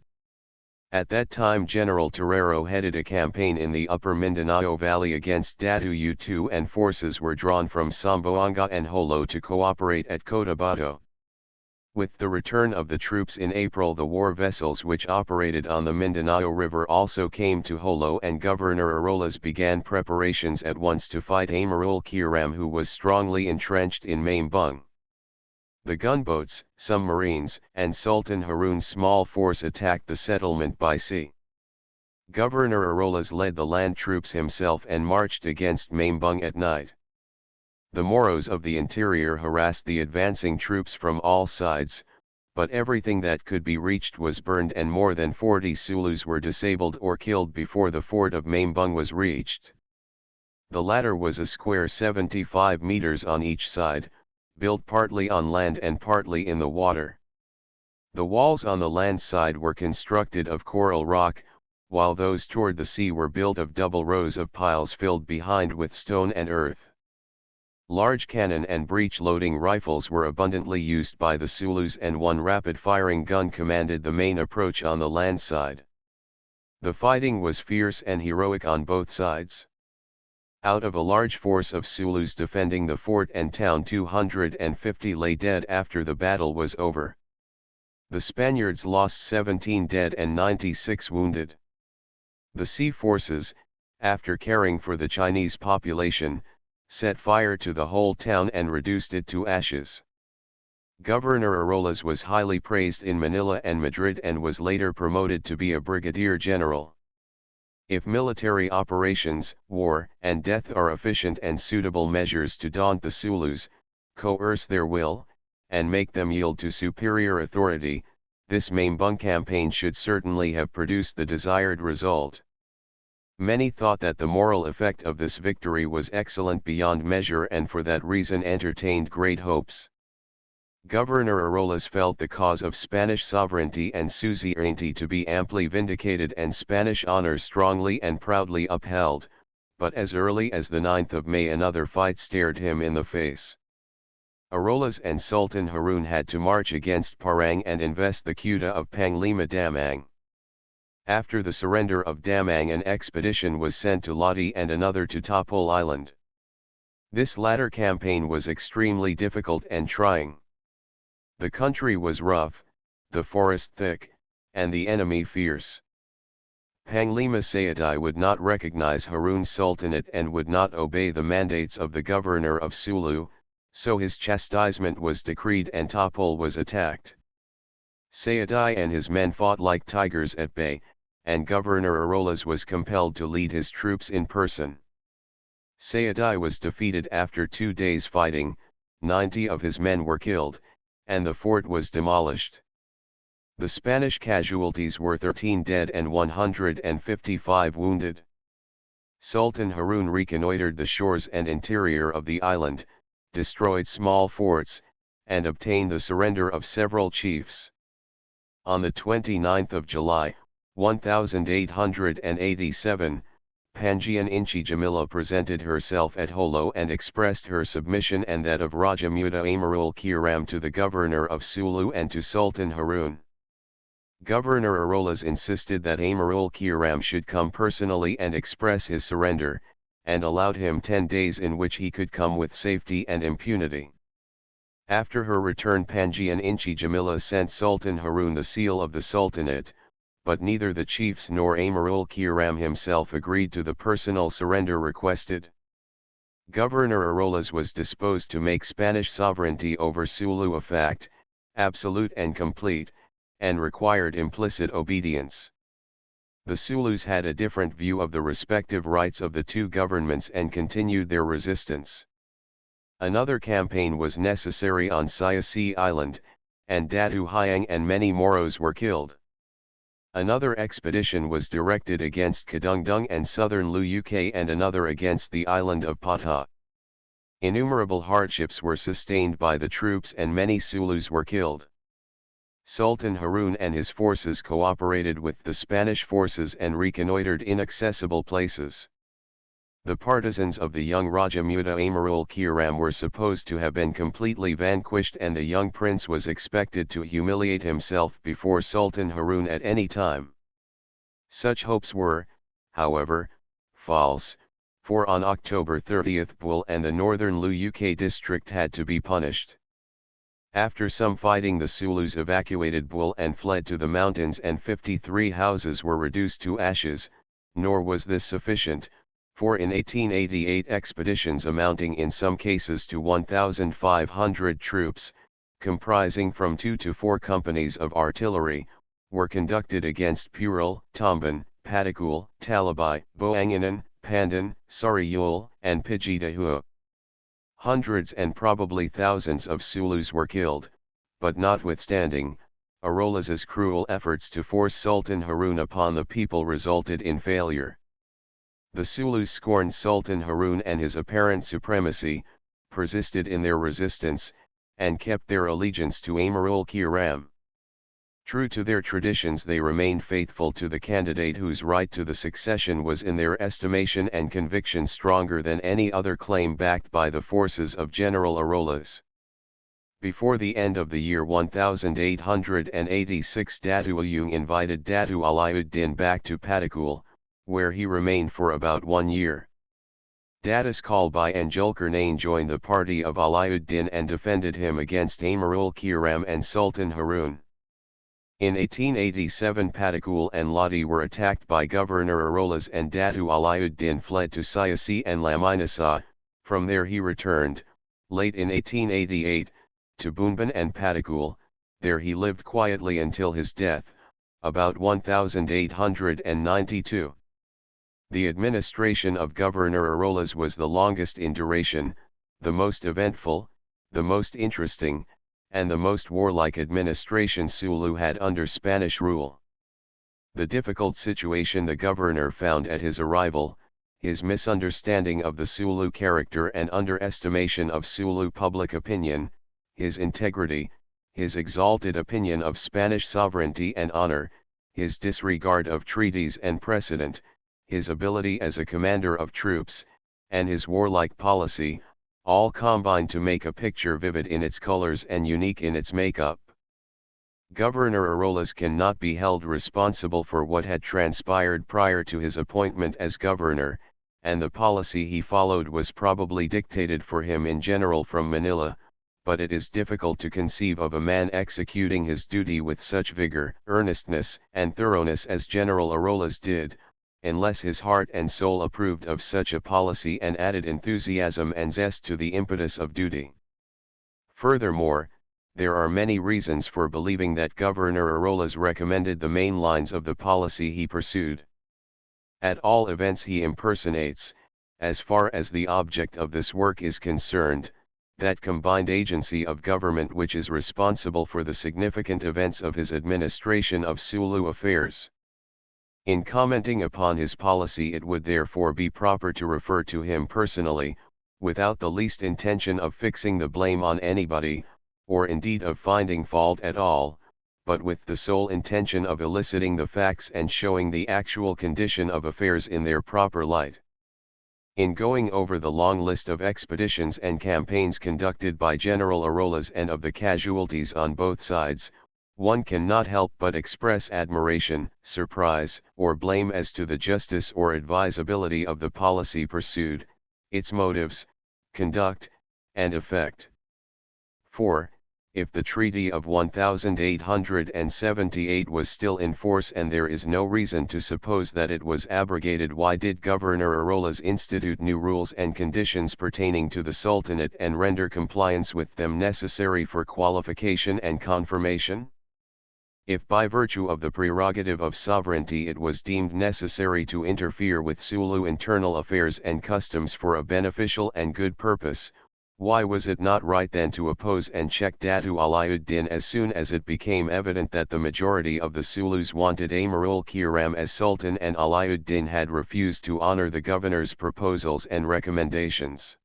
At that time General Terrero headed a campaign in the upper Mindanao Valley against Datu U2, and forces were drawn from Sambuanga and Jolo to cooperate at Cotabato. With the return of the troops in April, the war vessels which operated on the Mindanao River also came to Jolo, and Governor Arolas began preparations at once to fight Amirul Kiram, who was strongly entrenched in Mambung. The gunboats, some marines, and Sultan Haroun's small force attacked the settlement by sea. Governor Arolas led the land troops himself and marched against Maimbung at night. The Moros of the interior harassed the advancing troops from all sides, but everything that could be reached was burned and more than 40 Sulus were disabled or killed before the fort of Maimbung was reached. The latter was a square 75 meters on each side, built partly on land and partly in the water. The walls on the land side were constructed of coral rock, while those toward the sea were built of double rows of piles filled behind with stone and earth. Large cannon and breech-loading rifles were abundantly used by the Sulus, and one rapid-firing gun commanded the main approach on the land side. The fighting was fierce and heroic on both sides. Out of a large force of Sulus defending the fort and town, 250 lay dead after the battle was over. The Spaniards lost 17 dead and 96 wounded. The sea forces, after caring for the Chinese population, set fire to the whole town and reduced it to ashes. Governor Arolas was highly praised in Manila and Madrid and was later promoted to be a brigadier general. If military operations, war, and death are efficient and suitable measures to daunt the Sulus, coerce their will, and make them yield to superior authority, this Maimbung campaign should certainly have produced the desired result. Many thought that the moral effect of this victory was excellent beyond measure, and for that reason entertained great hopes. Governor Arolas felt the cause of Spanish sovereignty and suzerainty to be amply vindicated and Spanish honor strongly and proudly upheld, but as early as the 9th of May another fight stared him in the face. Arolas and Sultan Haroun had to march against Parang and invest the Kuta of Panglima Damang. After the surrender of Damang, an expedition was sent to Lodi and another to Topol Island. This latter campaign was extremely difficult and trying. The country was rough, the forest thick, and the enemy fierce. Panglima Sayadai would not recognize Haroun's sultanate and would not obey the mandates of the governor of Sulu, so his chastisement was decreed and Topol was attacked. Sayadai and his men fought like tigers at bay, and Governor Arolas was compelled to lead his troops in person. Sayadai was defeated after 2 days fighting, 90 of his men were killed, and the fort was demolished. The Spanish casualties were 13 dead and 155 wounded. Sultan Haroun reconnoitered the shores and interior of the island, destroyed small forts, and obtained the surrender of several chiefs. On the 29th of July, 1887, Panjian Inchi Jamila presented herself at Holo and expressed her submission and that of Raja Muda Amarul Kiram to the governor of Sulu and to Sultan Haroun. Governor Arolas insisted that Amarul Kiram should come personally and express his surrender, and allowed him 10 days in which he could come with safety and impunity. After her return, Panjian Inchi Jamila sent Sultan Haroun the seal of the Sultanate, but neither the chiefs nor Amarul Kiram himself agreed to the personal surrender requested. Governor Arolas was disposed to make Spanish sovereignty over Sulu a fact, absolute and complete, and required implicit obedience. The Sulus had a different view of the respective rights of the two governments and continued their resistance. Another campaign was necessary on Siassi Island, and Datu Hyang and many Moros were killed. Another expedition was directed against Kadungdung and southern Luk and another against the island of Patha. Innumerable hardships were sustained by the troops and many Sulus were killed. Sultan Haroun and his forces cooperated with the Spanish forces and reconnoitered inaccessible places. The partisans of the young Raja Muda Amarul Kiram were supposed to have been completely vanquished, and the young prince was expected to humiliate himself before Sultan Haroun at any time. Such hopes were, however, false, for on October 30 Bul and the northern Luk district had to be punished. After some fighting, the Sulus evacuated Bul and fled to the mountains, and 53 houses were reduced to ashes, nor was this sufficient, for in 1888 expeditions amounting in some cases to 1,500 troops, comprising from 2 to 4 companies of artillery, were conducted against Pural, Tamban, Patikul, Talabai, Boanganan, Pandan, Sariyul, and Pijitahu. Hundreds and probably thousands of Sulus were killed, but notwithstanding, Arolas's cruel efforts to force Sultan Harun upon the people resulted in failure. The Sulus scorned Sultan Harun and his apparent supremacy, persisted in their resistance, and kept their allegiance to Amirul Kiram. True to their traditions, they remained faithful to the candidate whose right to the succession was in their estimation and conviction stronger than any other claim backed by the forces of General Arolas. Before the end of the year 1886, Datu Ayung invited Datu Aliuddin back to Patikul, where he remained for about 1 year. Datus Kalbai and Julkarnain joined the party of Aliuddin and defended him against Amirul Kiram and Sultan Harun. In 1887, Patikul and Lodi were attacked by Governor Arolas, and Datu Aliuddin fled to Siasi and Laminasa. From there he returned, late in 1888, to Bunban and Patikul. There he lived quietly until his death, about 1892. The administration of Governor Arolas was the longest in duration, the most eventful, the most interesting, and the most warlike administration Sulu had under Spanish rule. The difficult situation the governor found at his arrival, his misunderstanding of the Sulu character and underestimation of Sulu public opinion, his integrity, his exalted opinion of Spanish sovereignty and honor, his disregard of treaties and precedent, his ability as a commander of troops, and his warlike policy, all combined to make a picture vivid in its colors and unique in its makeup. Governor Arolas cannot be held responsible for what had transpired prior to his appointment as governor, and the policy he followed was probably dictated for him in general from Manila, but it is difficult to conceive of a man executing his duty with such vigor, earnestness, and thoroughness as General Arolas did, unless his heart and soul approved of such a policy and added enthusiasm and zest to the impetus of duty. Furthermore, there are many reasons for believing that Governor Arolas recommended the main lines of the policy he pursued. At all events, he impersonates, as far as the object of this work is concerned, that combined agency of government which is responsible for the significant events of his administration of Sulu affairs. In commenting upon his policy, it would therefore be proper to refer to him personally, without the least intention of fixing the blame on anybody, or indeed of finding fault at all, but with the sole intention of eliciting the facts and showing the actual condition of affairs in their proper light. In going over the long list of expeditions and campaigns conducted by General Arolas and of the casualties on both sides, one cannot help but express admiration, surprise, or blame as to the justice or advisability of the policy pursued, its motives, conduct, and effect. For, if the Treaty of 1878 was still in force and there is no reason to suppose that it was abrogated, why did Governor Arolas institute new rules and conditions pertaining to the Sultanate and render compliance with them necessary for qualification and confirmation? If by virtue of the prerogative of sovereignty it was deemed necessary to interfere with Sulu internal affairs and customs for a beneficial and good purpose, why was it not right then to oppose and check Datu Aliuddin as soon as it became evident that the majority of the Sulus wanted Amirul Kiram as Sultan and Aliuddin had refused to honor the governor's proposals and recommendations?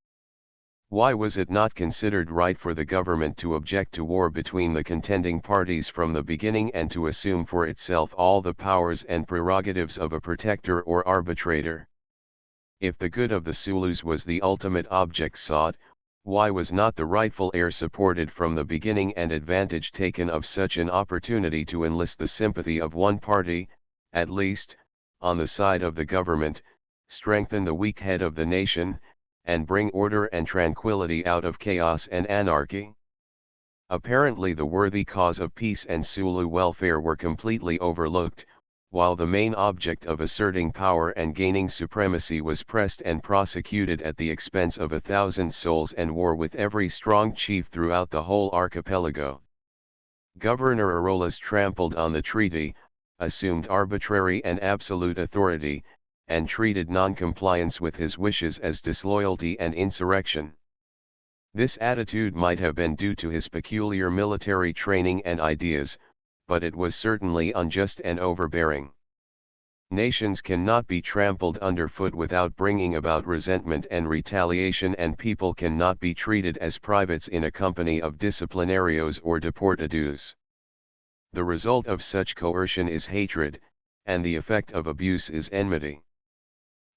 Why was it not considered right for the government to object to war between the contending parties from the beginning and to assume for itself all the powers and prerogatives of a protector or arbitrator? If the good of the Sulus was the ultimate object sought, why was not the rightful heir supported from the beginning and advantage taken of such an opportunity to enlist the sympathy of one party, at least, on the side of the government, strengthen the weak head of the nation, and bring order and tranquility out of chaos and anarchy? Apparently the worthy cause of peace and Sulu welfare were completely overlooked, while the main object of asserting power and gaining supremacy was pressed and prosecuted at the expense of 1,000 souls and war with every strong chief throughout the whole archipelago. Governor Arolas trampled on the treaty, assumed arbitrary and absolute authority, and treated non-compliance with his wishes as disloyalty and insurrection. This attitude might have been due to his peculiar military training and ideas, but it was certainly unjust and overbearing. Nations cannot be trampled underfoot without bringing about resentment and retaliation, and people cannot be treated as privates in a company of disciplinarios or deportados. The result of such coercion is hatred, and the effect of abuse is enmity.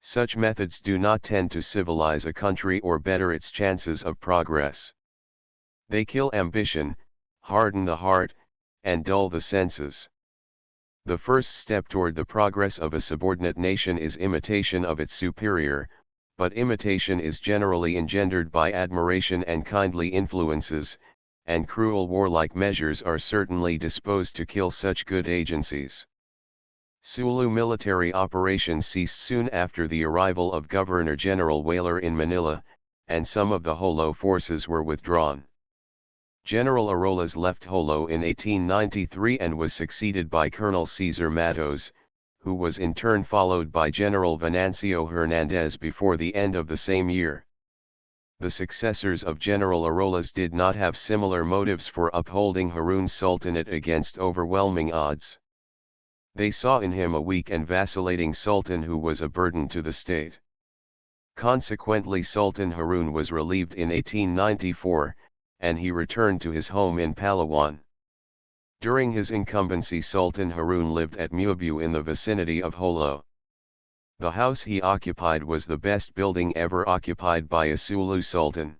Such methods do not tend to civilize a country or better its chances of progress. They kill ambition, harden the heart, and dull the senses. The first step toward the progress of a subordinate nation is imitation of its superior, but imitation is generally engendered by admiration and kindly influences, and cruel warlike measures are certainly disposed to kill such good agencies. Sulu military operations ceased soon after the arrival of Governor-General Whaler in Manila, and some of the Jolo forces were withdrawn. General Arolas left Jolo in 1893 and was succeeded by Colonel Cesar Matos, who was in turn followed by General Venancio Hernandez before the end of the same year. The successors of General Arolas did not have similar motives for upholding Haroun's sultanate against overwhelming odds. They saw in him a weak and vacillating sultan who was a burden to the state. Consequently, Sultan Haroun was relieved in 1894, and he returned to his home in Palawan. During his incumbency, Sultan Haroun lived at Muabu in the vicinity of Jolo. The house he occupied was the best building ever occupied by a Sulu sultan.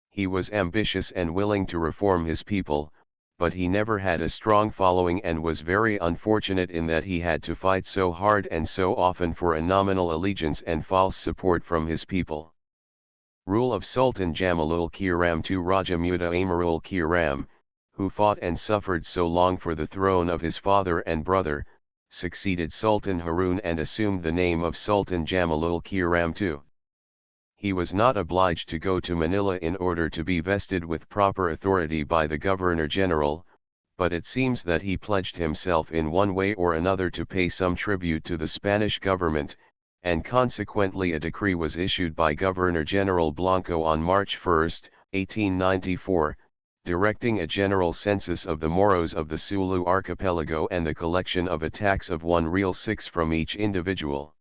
He was ambitious and willing to reform his people, but he never had a strong following and was very unfortunate in that he had to fight so hard and so often for a nominal allegiance and false support from his people. Rule of Sultan Jamalul Kiram II Raja Muda Amarul Kiram, who fought and suffered so long for the throne of his father and brother, succeeded Sultan Haroun and assumed the name of Sultan Jamalul Kiram II. He was not obliged to go to Manila in order to be vested with proper authority by the Governor-General, but it seems that he pledged himself in one way or another to pay some tribute to the Spanish government, and consequently a decree was issued by Governor-General Blanco on March 1, 1894, directing a general census of the Moros of the Sulu archipelago and the collection of a tax of 1 real 6 from each individual.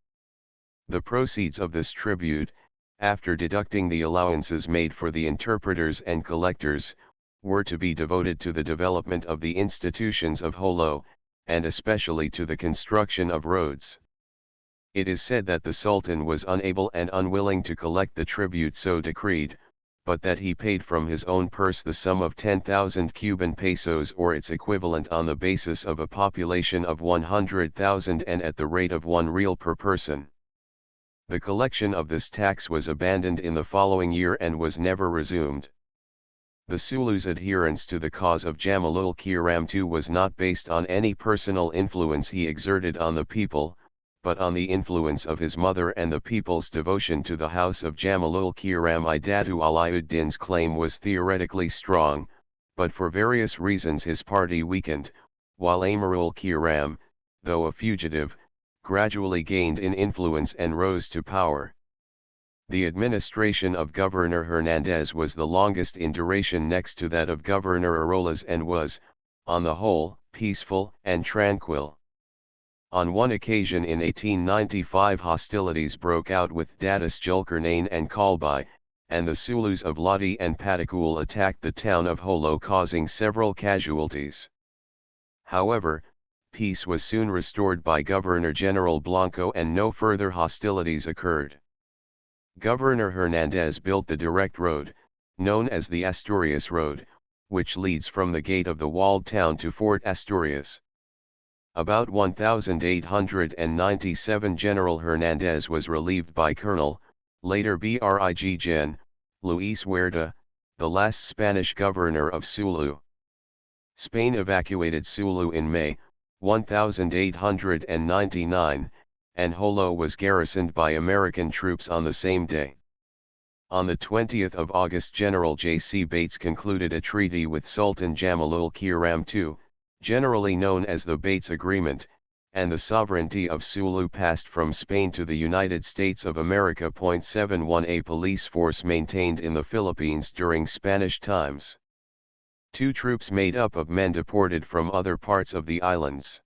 The proceeds of this tribute, after deducting the allowances made for the interpreters and collectors, were to be devoted to the development of the institutions of Jolo, and especially to the construction of roads. It is said that the Sultan was unable and unwilling to collect the tribute so decreed, but that he paid from his own purse the sum of 10,000 Cuban pesos or its equivalent on the basis of a population of 100,000 and at the rate of 1 real per person. The collection of this tax was abandoned in the following year and was never resumed. The Sulu's adherence to the cause of Jamalul Kiram II was not based on any personal influence he exerted on the people, but on the influence of his mother and the people's devotion to the house of Jamalul Kiram I. Datu Aliuddin's claim was theoretically strong, but for various reasons his party weakened, while Amarul Kiram, though a fugitive, gradually gained in influence and rose to power. The administration of Governor Hernandez was the longest in duration next to that of Governor Arolas and was, on the whole, peaceful and tranquil. On one occasion in 1895 hostilities broke out with Datus Julkarnain and Kalbai, and the Sulus of Lodi and Patakul attacked the town of Jolo, causing several casualties. However, peace was soon restored by Governor-General Blanco and no further hostilities occurred. Governor Hernandez built the direct road, known as the Asturias Road, which leads from the gate of the walled town to Fort Asturias. About 1897 General Hernandez was relieved by Colonel, later Brig Gen. Luis Huerta, the last Spanish governor of Sulu. Spain evacuated Sulu in May, 1899, and Jolo was garrisoned by American troops on the same day. On the 20th of August General J.C. Bates concluded a treaty with Sultan Jamalul Kiram II, generally known as the Bates Agreement, and the sovereignty of Sulu passed from Spain to the United States of America. 71 A police force maintained in the Philippines during Spanish times. 2 troops made up of men deported from other parts of the islands.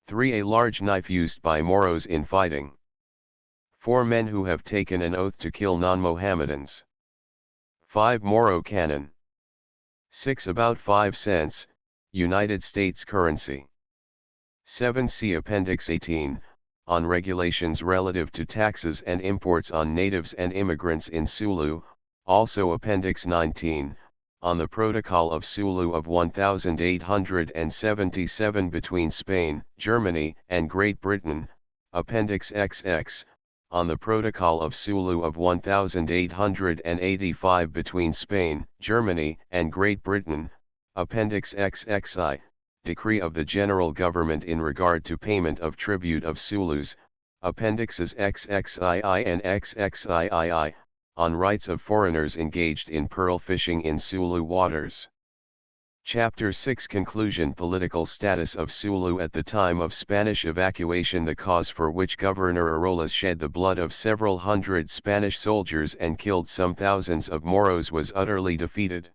3 A large knife used by Moros in fighting. 4 men who have taken an oath to kill non-Mohammedans. 5 Moro cannon. 6 About 5 cents, United States currency. 7 See Appendix 18, on regulations relative to taxes and imports on natives and immigrants in Sulu, also Appendix 19, on the Protocol of Sulu of 1877 between Spain, Germany, and Great Britain, Appendix XX, on the Protocol of Sulu of 1885 between Spain, Germany, and Great Britain, Appendix XXI, Decree of the General Government in regard to payment of tribute of Sulus, Appendixes XXII and XXIII, on rights of foreigners engaged in pearl fishing in Sulu waters. Chapter 6 Conclusion Political status of Sulu at the time of Spanish evacuation. The cause for which Governor Arolas shed the blood of several hundred Spanish soldiers and killed some thousands of Moros was utterly defeated.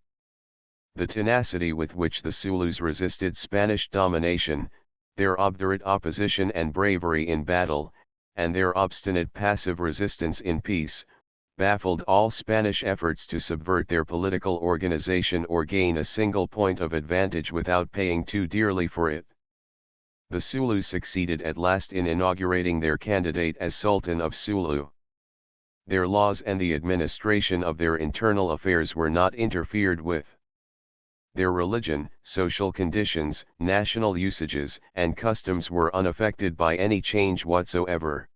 The tenacity with which the Sulus resisted Spanish domination, their obdurate opposition and bravery in battle, and their obstinate passive resistance in peace, baffled all Spanish efforts to subvert their political organization or gain a single point of advantage without paying too dearly for it. The Sulus succeeded at last in inaugurating their candidate as Sultan of Sulu. Their laws and the administration of their internal affairs were not interfered with. Their religion, social conditions, national usages, and customs were unaffected by any change whatsoever.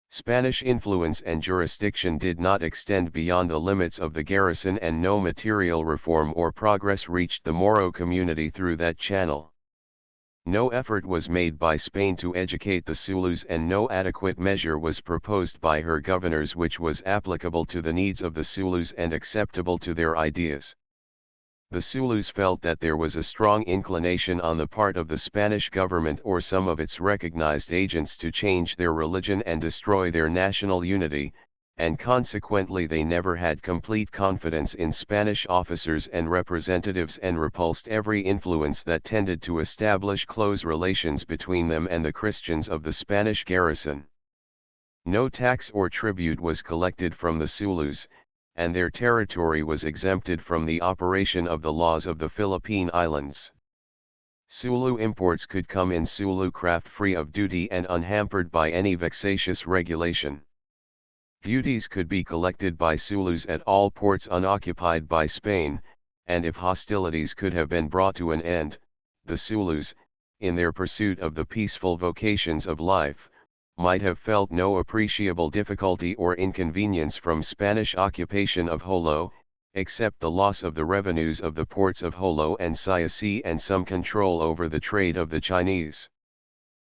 Spanish influence and jurisdiction did not extend beyond the limits of the garrison, and no material reform or progress reached the Moro community through that channel. No effort was made by Spain to educate the Sulus, and no adequate measure was proposed by her governors which was applicable to the needs of the Sulus and acceptable to their ideas. The Sulus felt that there was a strong inclination on the part of the Spanish government or some of its recognized agents to change their religion and destroy their national unity, and consequently they never had complete confidence in Spanish officers and representatives and repulsed every influence that tended to establish close relations between them and the Christians of the Spanish garrison. No tax or tribute was collected from the Sulus, and their territory was exempted from the operation of the laws of the Philippine Islands. Sulu imports could come in Sulu craft free of duty and unhampered by any vexatious regulation. Duties could be collected by Sulus at all ports unoccupied by Spain, and if hostilities could have been brought to an end, the Sulus, in their pursuit of the peaceful vocations of life, might have felt no appreciable difficulty or inconvenience from Spanish occupation of Jolo, except the loss of the revenues of the ports of Jolo and Siassi and some control over the trade of the Chinese.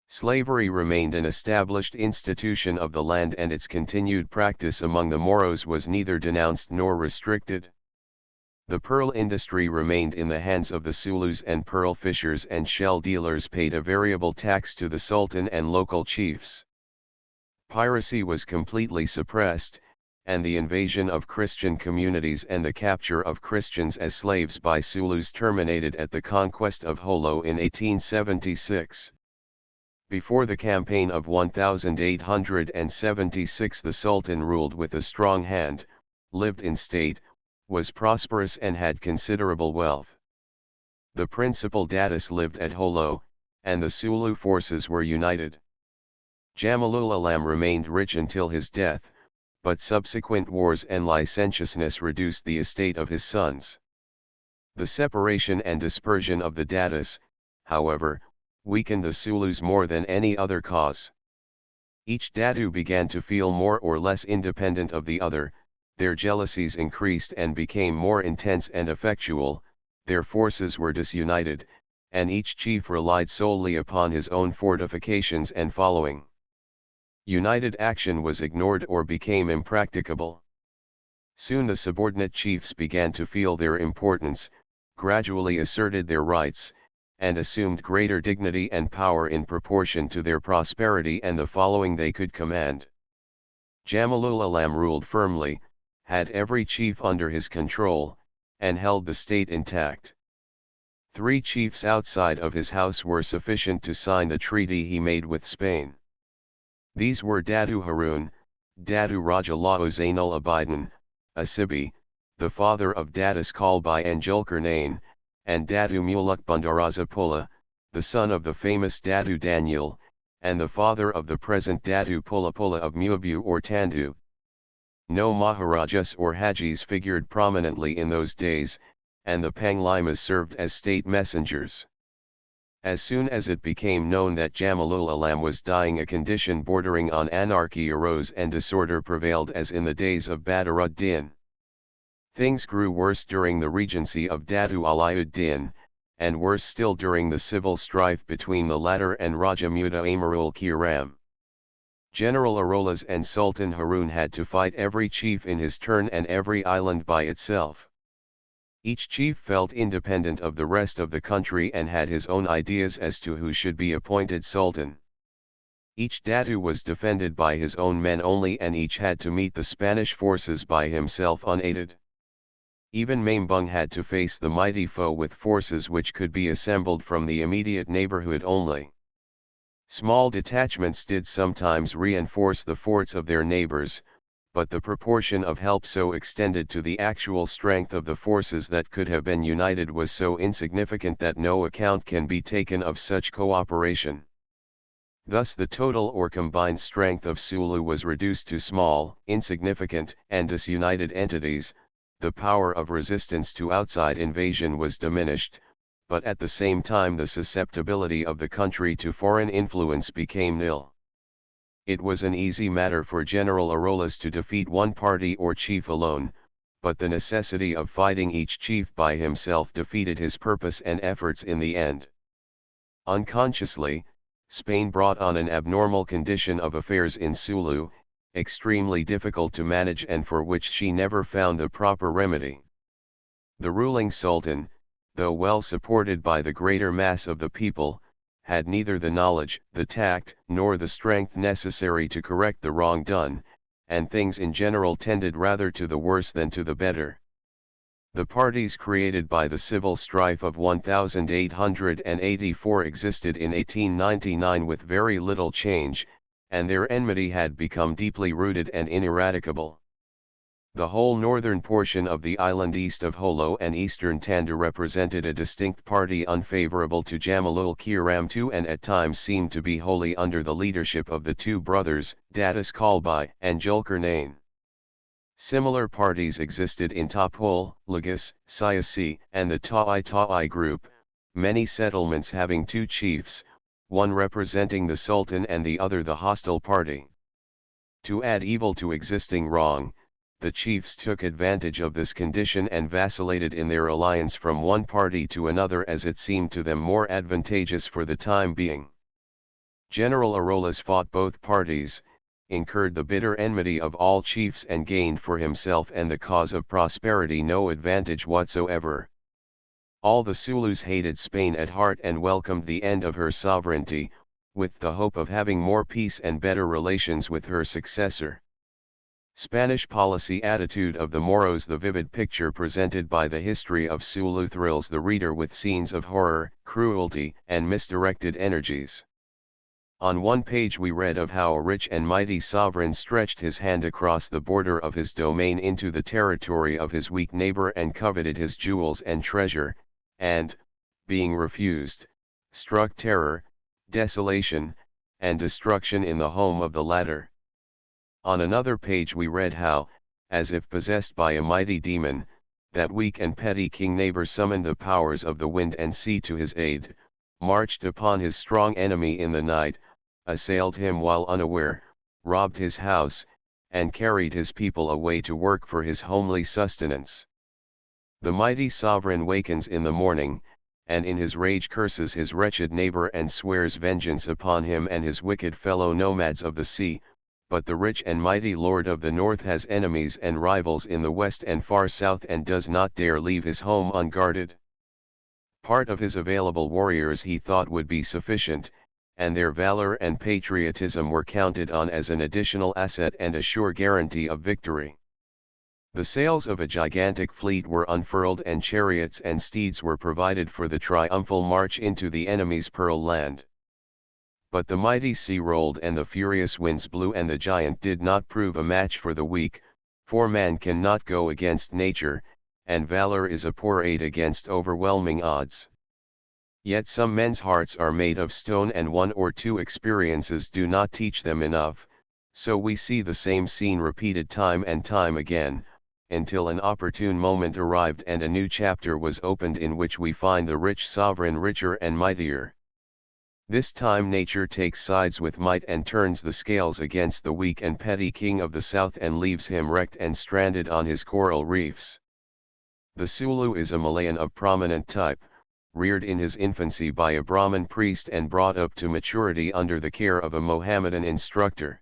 Slavery remained an established institution of the land, and its continued practice among the Moros was neither denounced nor restricted. The pearl industry remained in the hands of the Sulus, and pearl fishers and shell dealers paid a variable tax to the Sultan and local chiefs. Piracy was completely suppressed, and the invasion of Christian communities and the capture of Christians as slaves by Sulus terminated at the conquest of Jolo in 1876. Before the campaign of 1876 the Sultan ruled with a strong hand, lived in state, was prosperous and had considerable wealth. The principal Datus lived at Jolo, and the Sulu forces were united. Jamalul Alam remained rich until his death, but subsequent wars and licentiousness reduced the estate of his sons. The separation and dispersion of the Datus, however, weakened the Sulus more than any other cause. Each Datu began to feel more or less independent of the other, their jealousies increased and became more intense and effectual, their forces were disunited, and each chief relied solely upon his own fortifications and following. United action was ignored or became impracticable. Soon the subordinate chiefs began to feel their importance, gradually asserted their rights, and assumed greater dignity and power in proportion to their prosperity and the following they could command. Jamalul Alam ruled firmly, had every chief under his control, and held the state intact. 3 chiefs outside of his house were sufficient to sign the treaty he made with Spain. These were Datu Harun, Datu Rajalao Zainul Abidin, Asibi, the father of Datus Kalbai and Julkarnain, and Datu Muluk Bundarazapula, the son of the famous Datu Daniel, and the father of the present Datu Pulapula of Muabu or Tandu. No Maharajas or Hajis figured prominently in those days, and the Panglimas served as state messengers. As soon as it became known that Jamalul Alam was dying, a condition bordering on anarchy arose and disorder prevailed as in the days of Badruddin. Things grew worse during the regency of Datu Aliuddin, and worse still during the civil strife between the latter and Raja Muda Amarul Kiram. General Arolas and Sultan Harun had to fight every chief in his turn and every island by itself. Each chief felt independent of the rest of the country and had his own ideas as to who should be appointed sultan. Each Datu was defended by his own men only, and each had to meet the Spanish forces by himself unaided. Even Maimbung had to face the mighty foe with forces which could be assembled from the immediate neighborhood only. Small detachments did sometimes reinforce the forts of their neighbors, but the proportion of help so extended to the actual strength of the forces that could have been united was so insignificant that no account can be taken of such cooperation. Thus the total or combined strength of Sulu was reduced to small, insignificant, and disunited entities. The power of resistance to outside invasion was diminished, but at the same time the susceptibility of the country to foreign influence became nil. It was an easy matter for General Arolas to defeat one party or chief alone, but the necessity of fighting each chief by himself defeated his purpose and efforts in the end. Unconsciously, Spain brought on an abnormal condition of affairs in Sulu, extremely difficult to manage and for which she never found the proper remedy. The ruling sultan, though well supported by the greater mass of the people, had neither the knowledge, the tact, nor the strength necessary to correct the wrong done, and things in general tended rather to the worse than to the better. The parties created by the civil strife of 1884 existed in 1899 with very little change, and their enmity had become deeply rooted and ineradicable. The whole northern portion of the island east of Holo and eastern Tandu represented a distinct party unfavorable to Jamalul Kiram II and at times seemed to be wholly under the leadership of the 2 brothers, Datus Kalbai and Julkarnain. Similar parties existed in Tapul, Lagos, Siasi, and the Ta'ai group, many settlements having 2 chiefs, one representing the Sultan and the other the hostile party. To add evil to existing wrong, the chiefs took advantage of this condition and vacillated in their alliance from one party to another as it seemed to them more advantageous for the time being. General Arolas fought both parties, incurred the bitter enmity of all chiefs and gained for himself and the cause of prosperity no advantage whatsoever. All the Sulus hated Spain at heart and welcomed the end of her sovereignty, with the hope of having more peace and better relations with her successor. Spanish policy attitude of the Moros. The vivid picture presented by the history of Sulu thrills the reader with scenes of horror, cruelty, and misdirected energies. On one page we read of how a rich and mighty sovereign stretched his hand across the border of his domain into the territory of his weak neighbor and coveted his jewels and treasure, and, being refused, struck terror, desolation, and destruction in the home of the latter. On another page we read how, as if possessed by a mighty demon, that weak and petty king neighbor summoned the powers of the wind and sea to his aid, marched upon his strong enemy in the night, assailed him while unaware, robbed his house, and carried his people away to work for his homely sustenance. The mighty sovereign wakens in the morning, and in his rage curses his wretched neighbor and swears vengeance upon him and his wicked fellow nomads of the sea. But the rich and mighty lord of the north has enemies and rivals in the west and far south and does not dare leave his home unguarded. Part of his available warriors he thought would be sufficient, and their valor and patriotism were counted on as an additional asset and a sure guarantee of victory. The sails of a gigantic fleet were unfurled and chariots and steeds were provided for the triumphal march into the enemy's pearl land. But the mighty sea rolled and the furious winds blew and the giant did not prove a match for the weak, for man cannot go against nature, and valor is a poor aid against overwhelming odds. Yet some men's hearts are made of stone and one or two experiences do not teach them enough, so we see the same scene repeated time and time again, until an opportune moment arrived and a new chapter was opened in which we find the rich sovereign richer and mightier. This time nature takes sides with might and turns the scales against the weak and petty king of the south and leaves him wrecked and stranded on his coral reefs. The Sulu is a Malayan of prominent type, reared in his infancy by a Brahmin priest and brought up to maturity under the care of a Mohammedan instructor.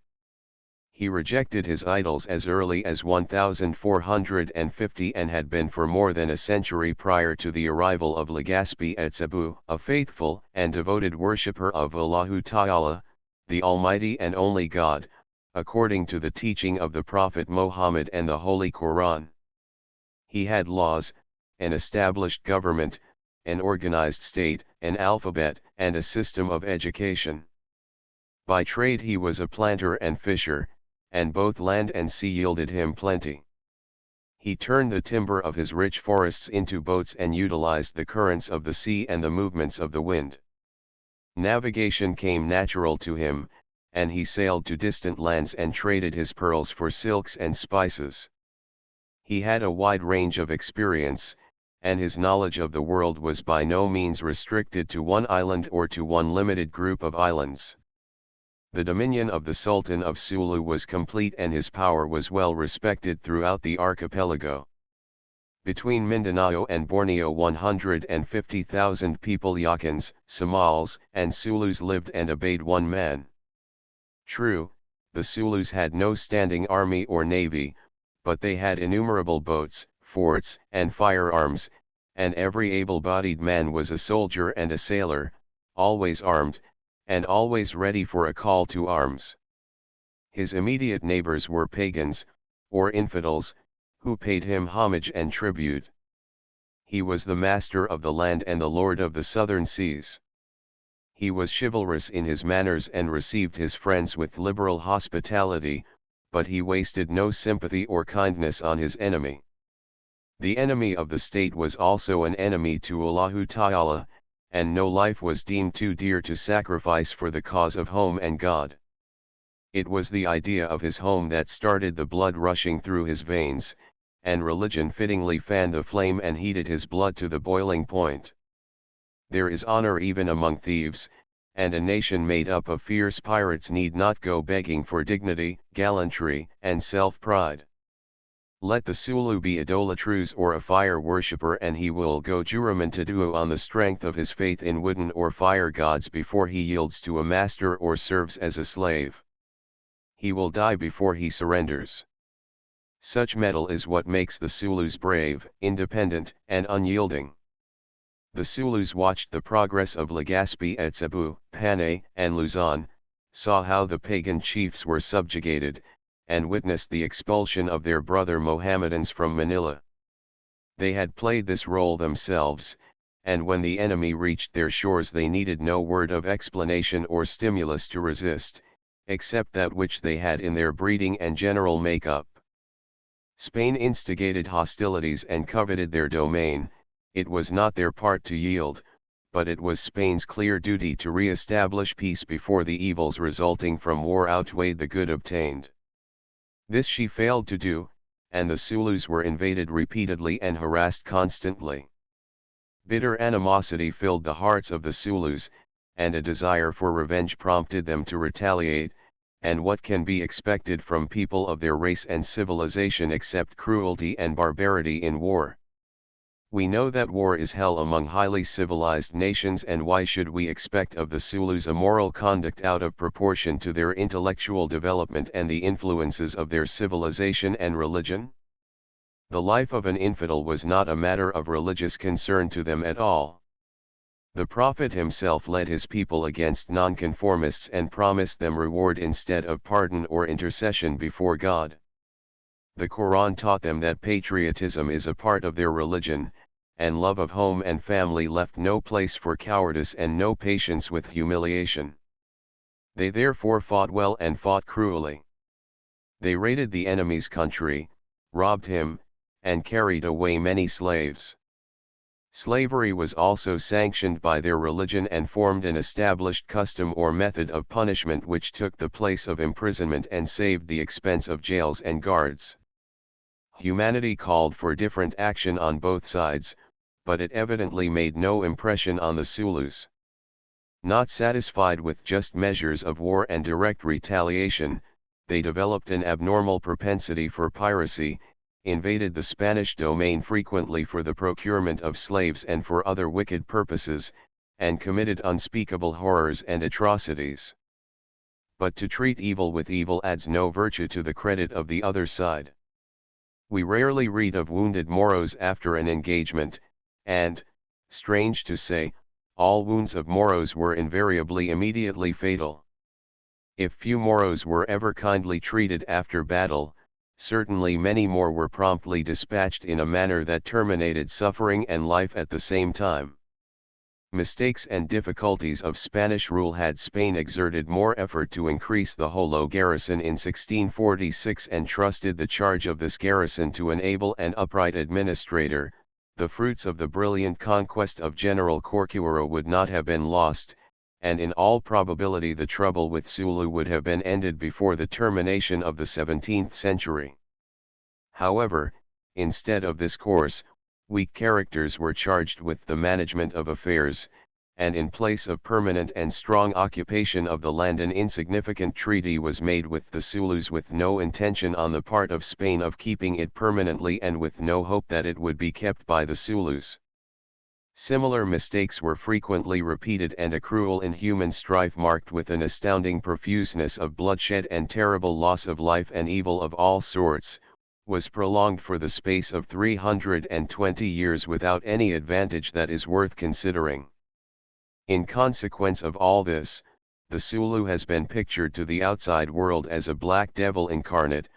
He rejected his idols as early as 1450 and had been for more than a century prior to the arrival of Legazpi at Cebu, a faithful and devoted worshipper of Allahu Ta'ala, the Almighty and only God, according to the teaching of the Prophet Muhammad and the Holy Quran. He had laws, an established government, an organized state, an alphabet, and a system of education. By trade he was a planter and fisher, and both land and sea yielded him plenty. He turned the timber of his rich forests into boats and utilized the currents of the sea and the movements of the wind. Navigation came natural to him, and he sailed to distant lands and traded his pearls for silks and spices. He had a wide range of experience, and his knowledge of the world was by no means restricted to one island or to one limited group of islands. The dominion of the Sultan of Sulu was complete and his power was well respected throughout the archipelago. Between Mindanao and Borneo 150,000 people Yakans, Somals, and Sulus lived and obeyed one man. True, the Sulus had no standing army or navy, but they had innumerable boats, forts, and firearms, and every able-bodied man was a soldier and a sailor, always armed, and always ready for a call to arms. His immediate neighbors were pagans, or infidels, who paid him homage and tribute. He was the master of the land and the lord of the southern seas. He was chivalrous in his manners and received his friends with liberal hospitality, but he wasted no sympathy or kindness on his enemy. The enemy of the state was also an enemy to Allahu Ta'ala, and no life was deemed too dear to sacrifice for the cause of home and God. It was the idea of his home that started the blood rushing through his veins, and religion fittingly fanned the flame and heated his blood to the boiling point. There is honor even among thieves, and a nation made up of fierce pirates need not go begging for dignity, gallantry, and self-pride. Let the Sulu be idolatrous or a fire worshipper and he will go juramantadu on the strength of his faith in wooden or fire gods before he yields to a master or serves as a slave. He will die before he surrenders. Such mettle is what makes the Sulus brave, independent, and unyielding. The Sulus watched the progress of Legazpi at Cebu, Panay, and Luzon, saw how the pagan chiefs were subjugated, and witnessed the expulsion of their brother Mohammedans from Manila. They had played this role themselves, and when the enemy reached their shores they needed no word of explanation or stimulus to resist, except that which they had in their breeding and general make-up. Spain instigated hostilities and coveted their domain. It was not their part to yield, but it was Spain's clear duty to re-establish peace before the evils resulting from war outweighed the good obtained. This she failed to do, and the Sulus were invaded repeatedly and harassed constantly. Bitter animosity filled the hearts of the Sulus, and a desire for revenge prompted them to retaliate, and what can be expected from people of their race and civilization except cruelty and barbarity in war? We know that war is hell among highly civilized nations, and why should we expect of the Sulus a moral conduct out of proportion to their intellectual development and the influences of their civilization and religion? The life of an infidel was not a matter of religious concern to them at all. The Prophet himself led his people against nonconformists and promised them reward instead of pardon or intercession before God. The Quran taught them that patriotism is a part of their religion, and love of home and family left no place for cowardice and no patience with humiliation. They therefore fought well and fought cruelly. They raided the enemy's country, robbed him, and carried away many slaves. Slavery was also sanctioned by their religion and formed an established custom or method of punishment which took the place of imprisonment and saved the expense of jails and guards. Humanity called for different action on both sides, but it evidently made no impression on the Sulus. Not satisfied with just measures of war and direct retaliation, they developed an abnormal propensity for piracy, invaded the Spanish domain frequently for the procurement of slaves and for other wicked purposes, and committed unspeakable horrors and atrocities. But to treat evil with evil adds no virtue to the credit of the other side. We rarely read of wounded Moros after an engagement, and, strange to say, all wounds of Moros were invariably immediately fatal. If few Moros were ever kindly treated after battle, certainly many more were promptly dispatched in a manner that terminated suffering and life at the same time. Mistakes and difficulties of Spanish rule. Had Spain exerted more effort to increase the Jolo garrison in 1646 and trusted the charge of this garrison to an able and upright administrator, the fruits of the brilliant conquest of General Corcuera would not have been lost, and in all probability the trouble with Sulu would have been ended before the termination of the 17th century. However, instead of this course, weak characters were charged with the management of affairs, and in place of permanent and strong occupation of the land an insignificant treaty was made with the Sulus with no intention on the part of Spain of keeping it permanently and with no hope that it would be kept by the Sulus. Similar mistakes were frequently repeated, and a cruel inhuman strife marked with an astounding profuseness of bloodshed and terrible loss of life and evil of all sorts, was prolonged for the space of 320 years without any advantage that is worth considering. In consequence of all this, the Sulu has been pictured to the outside world as a black devil incarnate,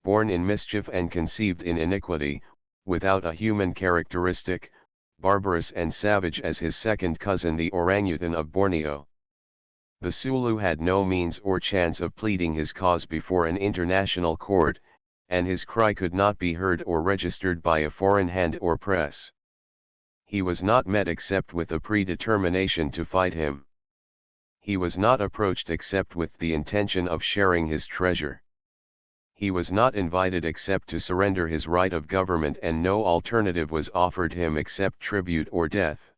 born in mischief and conceived in iniquity, without a human characteristic, barbarous and savage as his second cousin the orangutan of Borneo. The Sulu had no means or chance of pleading his cause before an international court, and his cry could not be heard or registered by a foreign hand or press. He was not met except with a predetermination to fight him. He was not approached except with the intention of sharing his treasure. He was not invited except to surrender his right of government, and no alternative was offered him except tribute or death.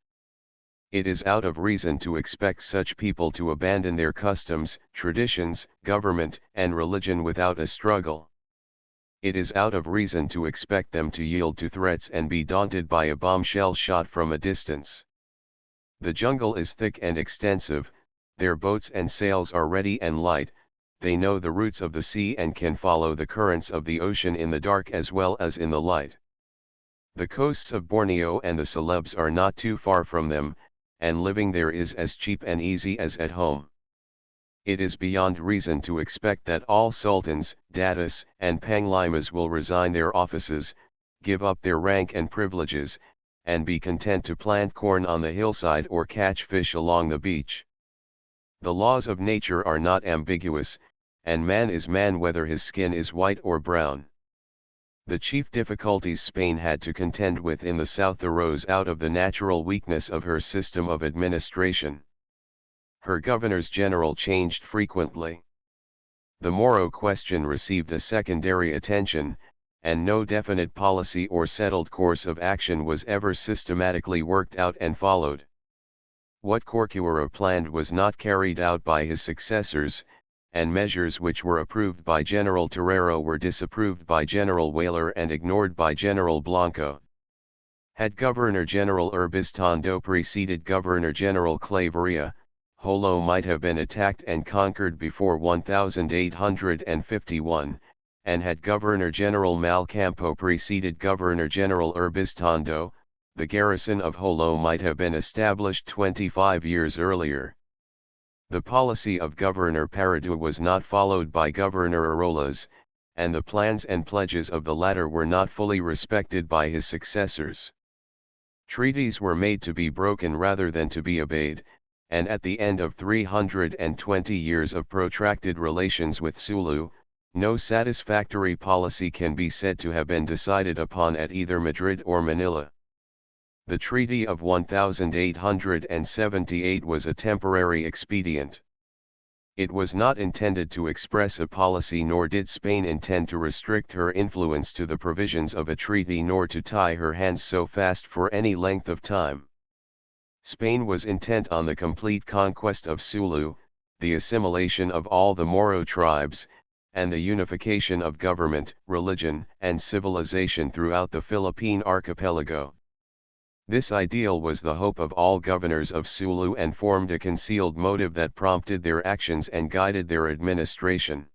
It is out of reason to expect such people to abandon their customs, traditions, government, and religion without a struggle. It is out of reason to expect them to yield to threats and be daunted by a bombshell shot from a distance. The jungle is thick and extensive, their boats and sails are ready and light, they know the routes of the sea and can follow the currents of the ocean in the dark as well as in the light. The coasts of Borneo and the Celebes are not too far from them, and living there is as cheap and easy as at home. It is beyond reason to expect that all sultans, datus, and panglimas will resign their offices, give up their rank and privileges, and be content to plant corn on the hillside or catch fish along the beach. The laws of nature are not ambiguous, and man is man whether his skin is white or brown. The chief difficulties Spain had to contend with in the south arose out of the natural weakness of her system of administration. Her governors-general changed frequently. The Moro question received a secondary attention, and no definite policy or settled course of action was ever systematically worked out and followed. What Corcuera planned was not carried out by his successors, and measures which were approved by General Terrero were disapproved by General Weyler and ignored by General Blanco. Had Governor-General Urbiztondo preceded Governor-General Claveria, Jolo might have been attacked and conquered before 1851, and had Governor-General Malcampo preceded Governor-General Urbiztondo, the garrison of Jolo might have been established 25 years earlier. The policy of Governor Paradu was not followed by Governor Arolas, and the plans and pledges of the latter were not fully respected by his successors. Treaties were made to be broken rather than to be obeyed, and at the end of 320 years of protracted relations with Sulu, no satisfactory policy can be said to have been decided upon at either Madrid or Manila. The Treaty of 1878 was a temporary expedient. It was not intended to express a policy, nor did Spain intend to restrict her influence to the provisions of a treaty, nor to tie her hands so fast for any length of time. Spain was intent on the complete conquest of Sulu, the assimilation of all the Moro tribes, and the unification of government, religion, and civilization throughout the Philippine archipelago. This ideal was the hope of all governors of Sulu and formed a concealed motive that prompted their actions and guided their administration.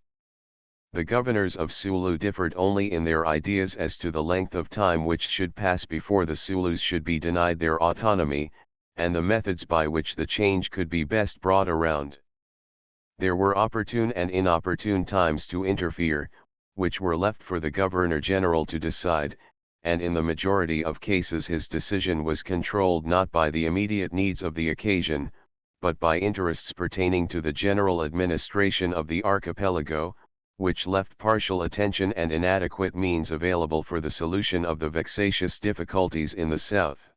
The governors of Sulu differed only in their ideas as to the length of time which should pass before the Sulus should be denied their autonomy, and the methods by which the change could be best brought around. There were opportune and inopportune times to interfere, which were left for the Governor-General to decide, and in the majority of cases his decision was controlled not by the immediate needs of the occasion, but by interests pertaining to the general administration of the archipelago, which left partial attention and inadequate means available for the solution of the vexatious difficulties in the south.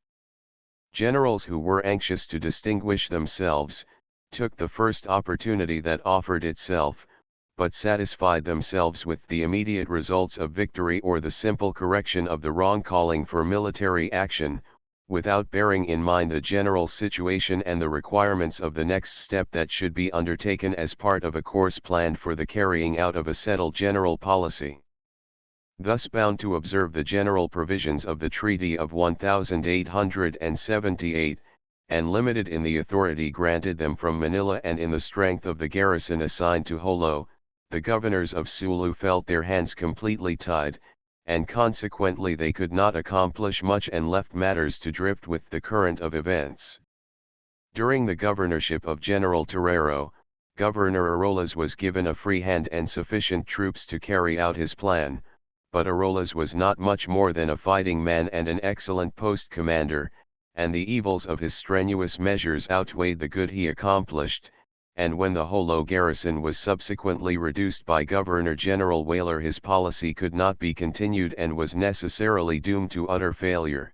Generals who were anxious to distinguish themselves, took the first opportunity that offered itself, but satisfied themselves with the immediate results of victory or the simple correction of the wrong, calling for military action, without bearing in mind the general situation and the requirements of the next step that should be undertaken as part of a course planned for the carrying out of a settled general policy. Thus bound to observe the general provisions of the Treaty of 1878, and limited in the authority granted them from Manila and in the strength of the garrison assigned to Jolo, the governors of Sulu felt their hands completely tied, and consequently they could not accomplish much and left matters to drift with the current of events. During the governorship of General Terrero, Governor Arolas was given a free hand and sufficient troops to carry out his plan, but Arolas was not much more than a fighting man and an excellent post commander, and the evils of his strenuous measures outweighed the good he accomplished, and when the Jolo garrison was subsequently reduced by Governor-General Weyler, his policy could not be continued and was necessarily doomed to utter failure.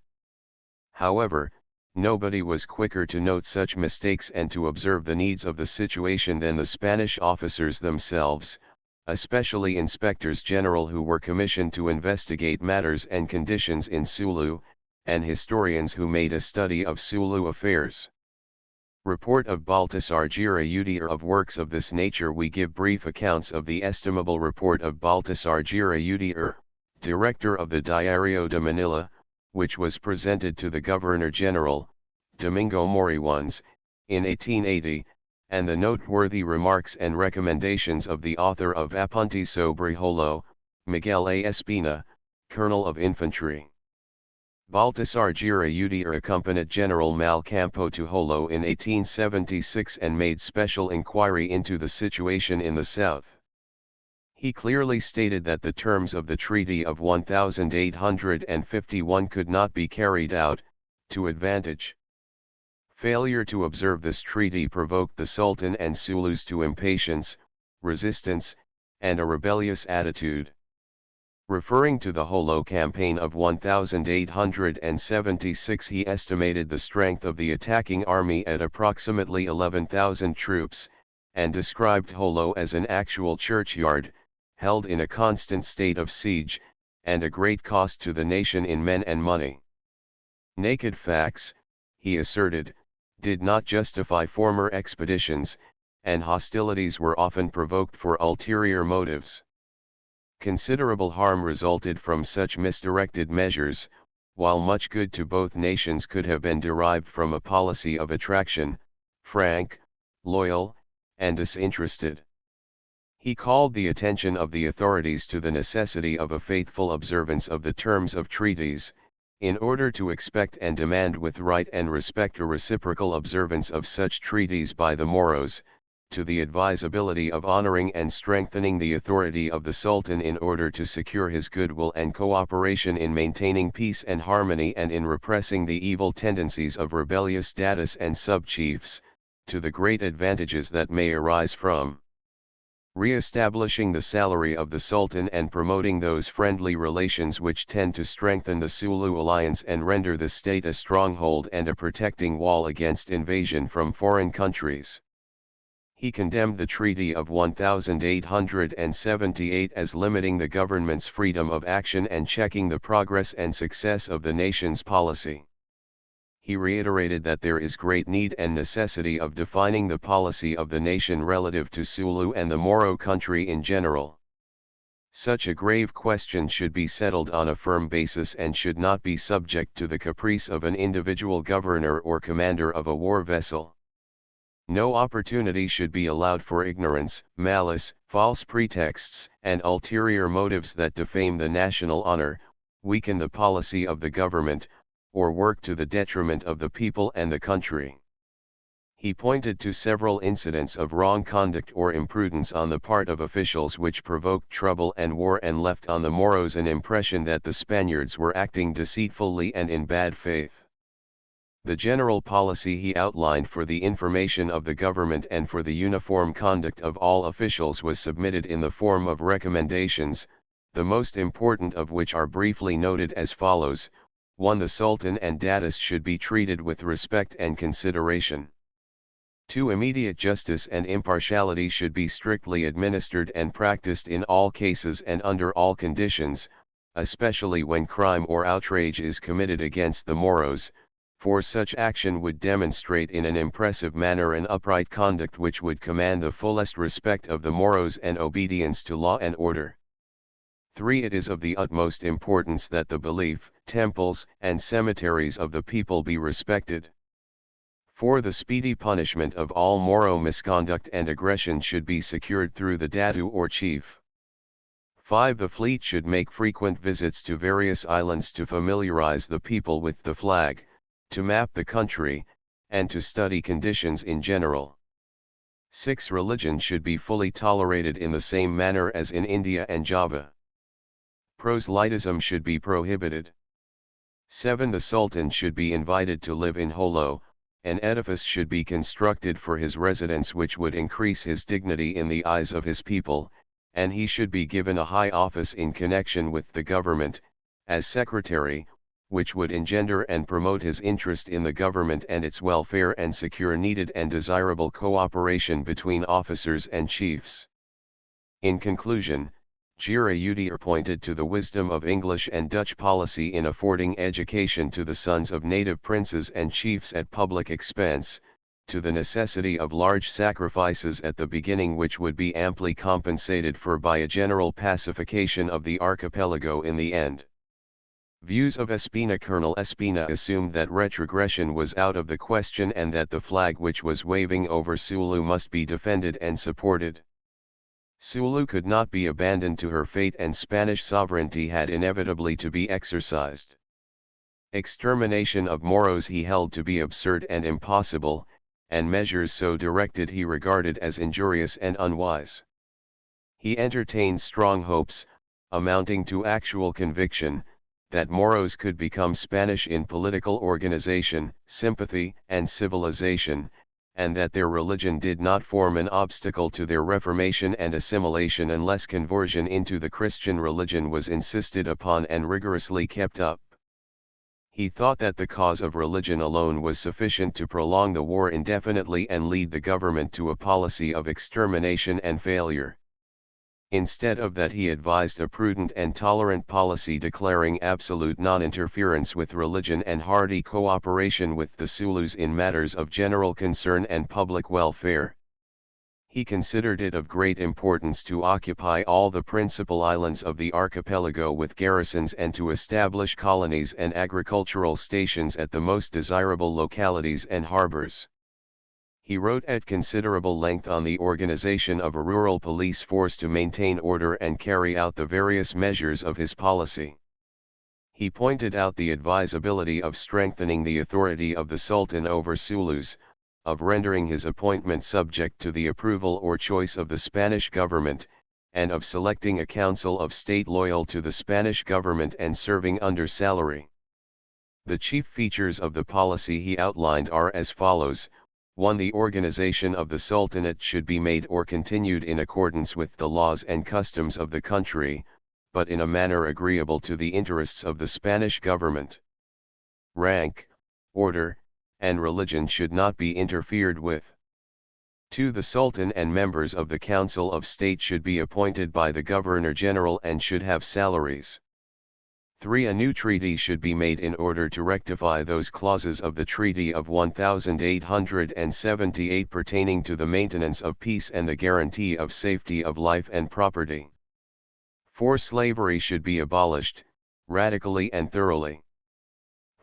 However, nobody was quicker to note such mistakes and to observe the needs of the situation than the Spanish officers themselves, especially inspectors general who were commissioned to investigate matters and conditions in Sulu, and historians who made a study of Sulu affairs. Report of Baltasar Giraudier. Of works of this nature we give brief accounts of the estimable report of Baltasar Giraudier, director of the Diario de Manila, which was presented to the Governor-General, Domingo Morijuans, in 1880, and the noteworthy remarks and recommendations of the author of Apuntes sobre Jolo, Miguel A. Espina, Colonel of Infantry. Baltasar Giraudier accompanied General Malcampo to Jolo in 1876 and made special inquiry into the situation in the south. He clearly stated that the terms of the Treaty of 1851 could not be carried out, to advantage. Failure to observe this treaty provoked the Sultan and Sulus to impatience, resistance, and a rebellious attitude. Referring to the Jolo campaign of 1876, he estimated the strength of the attacking army at approximately 11,000 troops, and described Jolo as an actual churchyard, held in a constant state of siege, and a great cost to the nation in men and money. Naked facts, he asserted, did not justify former expeditions, and hostilities were often provoked for ulterior motives. Considerable harm resulted from such misdirected measures, while much good to both nations could have been derived from a policy of attraction, frank, loyal, and disinterested. He called the attention of the authorities to the necessity of a faithful observance of the terms of treaties, in order to expect and demand with right and respect a reciprocal observance of such treaties by the Moros, to the advisability of honoring and strengthening the authority of the Sultan in order to secure his goodwill and cooperation in maintaining peace and harmony and in repressing the evil tendencies of rebellious datus and sub-chiefs, to the great advantages that may arise from re-establishing the salary of the Sultan and promoting those friendly relations which tend to strengthen the Sulu alliance and render the state a stronghold and a protecting wall against invasion from foreign countries. He condemned the Treaty of 1878 as limiting the government's freedom of action and checking the progress and success of the nation's policy. He reiterated that there is great need and necessity of defining the policy of the nation relative to Sulu and the Moro country in general. Such a grave question should be settled on a firm basis and should not be subject to the caprice of an individual governor or commander of a war vessel. No opportunity should be allowed for ignorance, malice, false pretexts, and ulterior motives that defame the national honor, weaken the policy of the government, or work to the detriment of the people and the country. He pointed to several incidents of wrong conduct or imprudence on the part of officials which provoked trouble and war and left on the Moros an impression that the Spaniards were acting deceitfully and in bad faith. The general policy he outlined for the information of the government and for the uniform conduct of all officials was submitted in the form of recommendations, the most important of which are briefly noted as follows. 1. The Sultan and Datus should be treated with respect and consideration. 2. Immediate justice and impartiality should be strictly administered and practiced in all cases and under all conditions, especially when crime or outrage is committed against the Moros, for such action would demonstrate in an impressive manner an upright conduct which would command the fullest respect of the Moros and obedience to law and order. 3. It is of the utmost importance that the belief, temples, and cemeteries of the people be respected. 4. The speedy punishment of all Moro misconduct and aggression should be secured through the Datu or chief. 5. The fleet should make frequent visits to various islands to familiarize the people with the flag, to map the country, and to study conditions in general. 6. Religion should be fully tolerated in the same manner as in India and Java. Proselytism should be prohibited. 7. The Sultan should be invited to live in Holo, an edifice should be constructed for his residence which would increase his dignity in the eyes of his people, and he should be given a high office in connection with the government, as secretary, which would engender and promote his interest in the government and its welfare and secure needed and desirable cooperation between officers and chiefs. In conclusion, Giraudier pointed to the wisdom of English and Dutch policy in affording education to the sons of native princes and chiefs at public expense, to the necessity of large sacrifices at the beginning which would be amply compensated for by a general pacification of the archipelago in the end. Views of Espina. Colonel Espina assumed that retrogression was out of the question and that the flag which was waving over Sulu must be defended and supported. Sulu could not be abandoned to her fate and Spanish sovereignty had inevitably to be exercised. Extermination of Moros he held to be absurd and impossible, and measures so directed he regarded as injurious and unwise. He entertained strong hopes, amounting to actual conviction, that Moros could become Spanish in political organization, sympathy, and civilization, and that their religion did not form an obstacle to their reformation and assimilation unless conversion into the Christian religion was insisted upon and rigorously kept up. He thought that the cause of religion alone was sufficient to prolong the war indefinitely and lead the government to a policy of extermination and failure. Instead of that, he advised a prudent and tolerant policy declaring absolute non-interference with religion and hearty cooperation with the Zulus in matters of general concern and public welfare. He considered it of great importance to occupy all the principal islands of the archipelago with garrisons and to establish colonies and agricultural stations at the most desirable localities and harbors. He wrote at considerable length on the organization of a rural police force to maintain order and carry out the various measures of his policy. He pointed out the advisability of strengthening the authority of the Sultan over Zulus, of rendering his appointment subject to the approval or choice of the Spanish government, and of selecting a council of state loyal to the Spanish government and serving under salary. The chief features of the policy he outlined are as follows: 1. The organization of the Sultanate should be made or continued in accordance with the laws and customs of the country, but in a manner agreeable to the interests of the Spanish government. Rank, order, and religion should not be interfered with. 2. The Sultan and members of the Council of State should be appointed by the Governor-General and should have salaries. 3. A new treaty should be made in order to rectify those clauses of the Treaty of 1878 pertaining to the maintenance of peace and the guarantee of safety of life and property. 4. Slavery should be abolished, radically and thoroughly.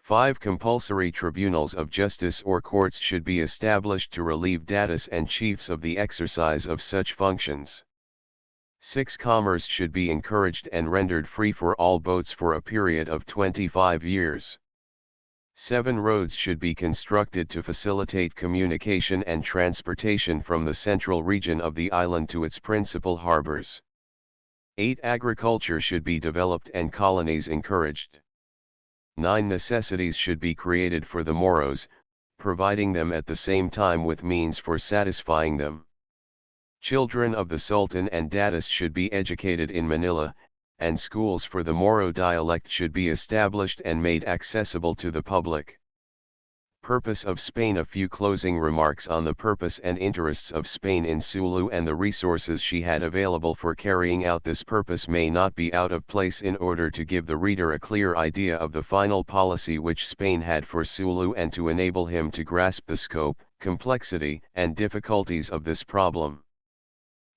5. Compulsory tribunals of justice or courts should be established to relieve datus and chiefs of the exercise of such functions. 6. Commerce should be encouraged and rendered free for all boats for a period of 25 years. 7. Roads should be constructed to facilitate communication and transportation from the central region of the island to its principal harbors. 8. Agriculture should be developed and colonies encouraged. 9. Necessities should be created for the Moros, providing them at the same time with means for satisfying them. Children of the Sultan and Datus should be educated in Manila, and schools for the Moro dialect should be established and made accessible to the public. Purpose of Spain. A few closing remarks on the purpose and interests of Spain in Sulu and the resources she had available for carrying out this purpose may not be out of place in order to give the reader a clear idea of the final policy which Spain had for Sulu and to enable him to grasp the scope, complexity, and difficulties of this problem.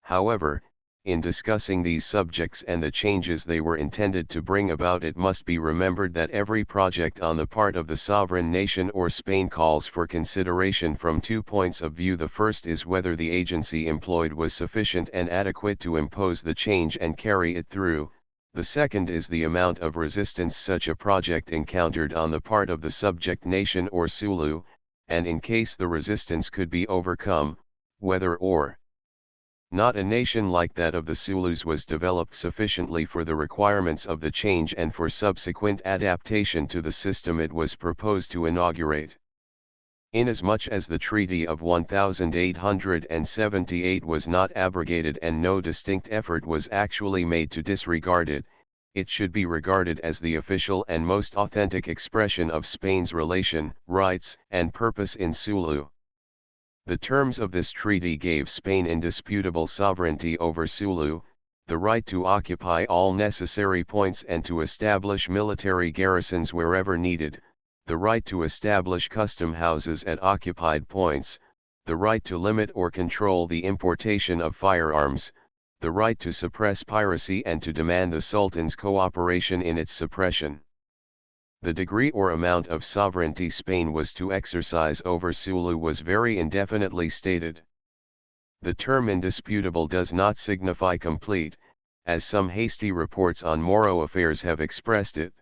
However, in discussing these subjects and the changes they were intended to bring about, it must be remembered that every project on the part of the sovereign nation or Spain calls for consideration from 2 points of view. The first is whether the agency employed was sufficient and adequate to impose the change and carry it through. The second is the amount of resistance such a project encountered on the part of the subject nation or Sulu, and in case the resistance could be overcome, whether or not a nation like that of the Zulus was developed sufficiently for the requirements of the change and for subsequent adaptation to the system it was proposed to inaugurate. Inasmuch as the Treaty of 1878 was not abrogated and no distinct effort was actually made to disregard it, it should be regarded as the official and most authentic expression of Spain's relation, rights, and purpose in Sulu. The terms of this treaty gave Spain indisputable sovereignty over Sulu, the right to occupy all necessary points and to establish military garrisons wherever needed, the right to establish custom houses at occupied points, the right to limit or control the importation of firearms, the right to suppress piracy and to demand the Sultan's cooperation in its suppression. The degree or amount of sovereignty Spain was to exercise over Sulu was very indefinitely stated. The term indisputable does not signify complete, as some hasty reports on Moro affairs have expressed it.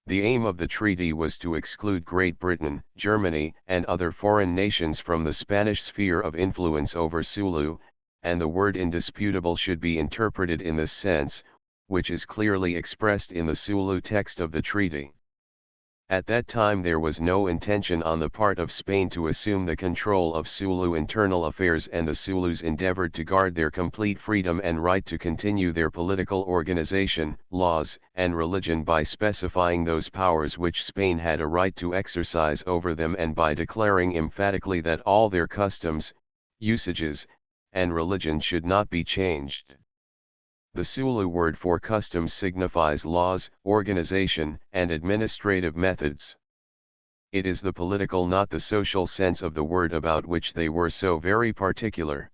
The aim of the treaty was to exclude Great Britain, Germany, and other foreign nations from the Spanish sphere of influence over Sulu, and the word indisputable should be interpreted in this sense, which is clearly expressed in the Sulu text of the treaty. At that time there was no intention on the part of Spain to assume the control of Sulu internal affairs, and the Zulus endeavored to guard their complete freedom and right to continue their political organization, laws, and religion by specifying those powers which Spain had a right to exercise over them and by declaring emphatically that all their customs, usages, and religion should not be changed. The Sulu word for customs signifies laws, organization, and administrative methods. It is the political, not the social sense of the word about which they were so very particular.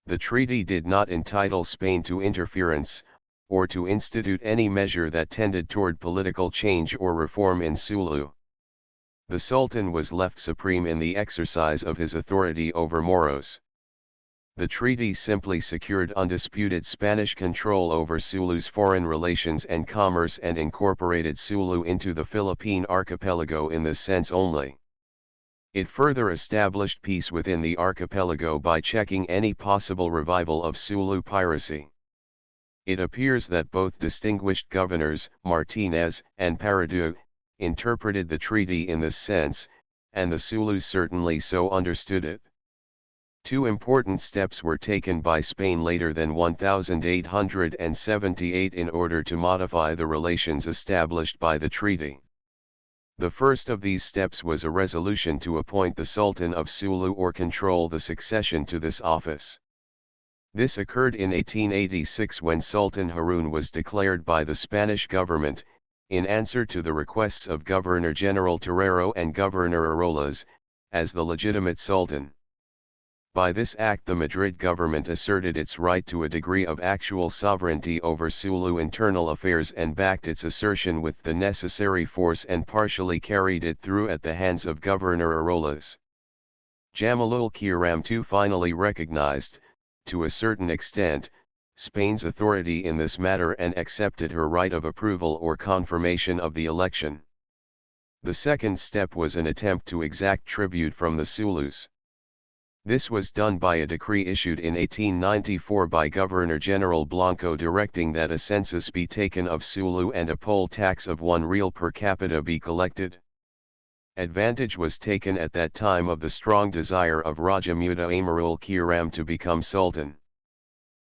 The treaty did not entitle Spain to interference, or to institute any measure that tended toward political change or reform in Sulu. The Sultan was left supreme in the exercise of his authority over Moros. The treaty simply secured undisputed Spanish control over Sulu's foreign relations and commerce and incorporated Sulu into the Philippine archipelago in this sense only. It further established peace within the archipelago by checking any possible revival of Sulu piracy. It appears that both distinguished governors, Martinez and Paradu, interpreted the treaty in this sense, and the Sulus certainly so understood it. Two important steps were taken by Spain later than 1878 in order to modify the relations established by the treaty. The first of these steps was a resolution to appoint the Sultan of Sulu or control the succession to this office. This occurred in 1886 when Sultan Harun was declared by the Spanish government, in answer to the requests of Governor-General Terrero and Governor Arolas, as the legitimate Sultan. By this act the Madrid government asserted its right to a degree of actual sovereignty over Sulu internal affairs and backed its assertion with the necessary force and partially carried it through at the hands of Governor Arolas. Jamalul Kiram II finally recognized, to a certain extent, Spain's authority in this matter and accepted her right of approval or confirmation of the election. The second step was an attempt to exact tribute from the Sulus. This was done by a decree issued in 1894 by Governor-General Blanco directing that a census be taken of Sulu and a poll tax of ₹1 per capita be collected. Advantage was taken at that time of the strong desire of Raja Muda Amarul Kiram to become Sultan.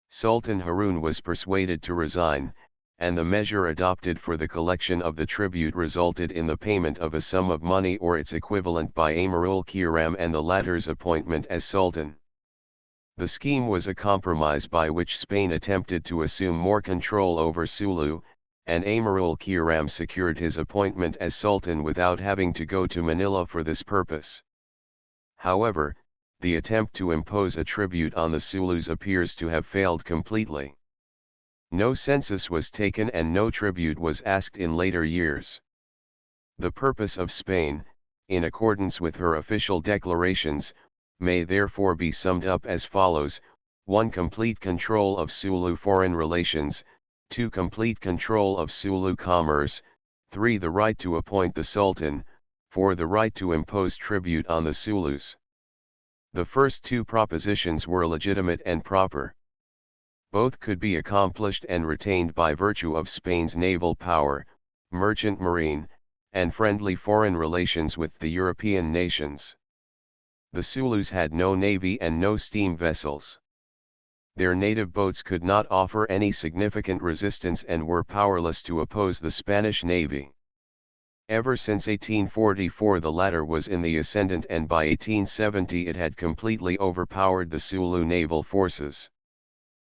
Sultan Harun was persuaded to resign, and the measure adopted for the collection of the tribute resulted in the payment of a sum of money or its equivalent by Amarul Kiram and the latter's appointment as Sultan. The scheme was a compromise by which Spain attempted to assume more control over Sulu, and Amarul Kiram secured his appointment as Sultan without having to go to Manila for this purpose. However, the attempt to impose a tribute on the Sulus appears to have failed completely. No census was taken and no tribute was asked in later years. The purpose of Spain, in accordance with her official declarations, may therefore be summed up as follows: 1. Complete control of Sulu foreign relations, 2. Complete control of Sulu commerce, 3. The right to appoint the Sultan, 4. The right to impose tribute on the Sulus. The first two propositions were legitimate and proper. Both could be accomplished and retained by virtue of Spain's naval power, merchant marine, and friendly foreign relations with the European nations. The Sulus had no navy and no steam vessels. Their native boats could not offer any significant resistance and were powerless to oppose the Spanish navy. Ever since 1844 the latter was in the ascendant, and by 1870 it had completely overpowered the Sulu naval forces.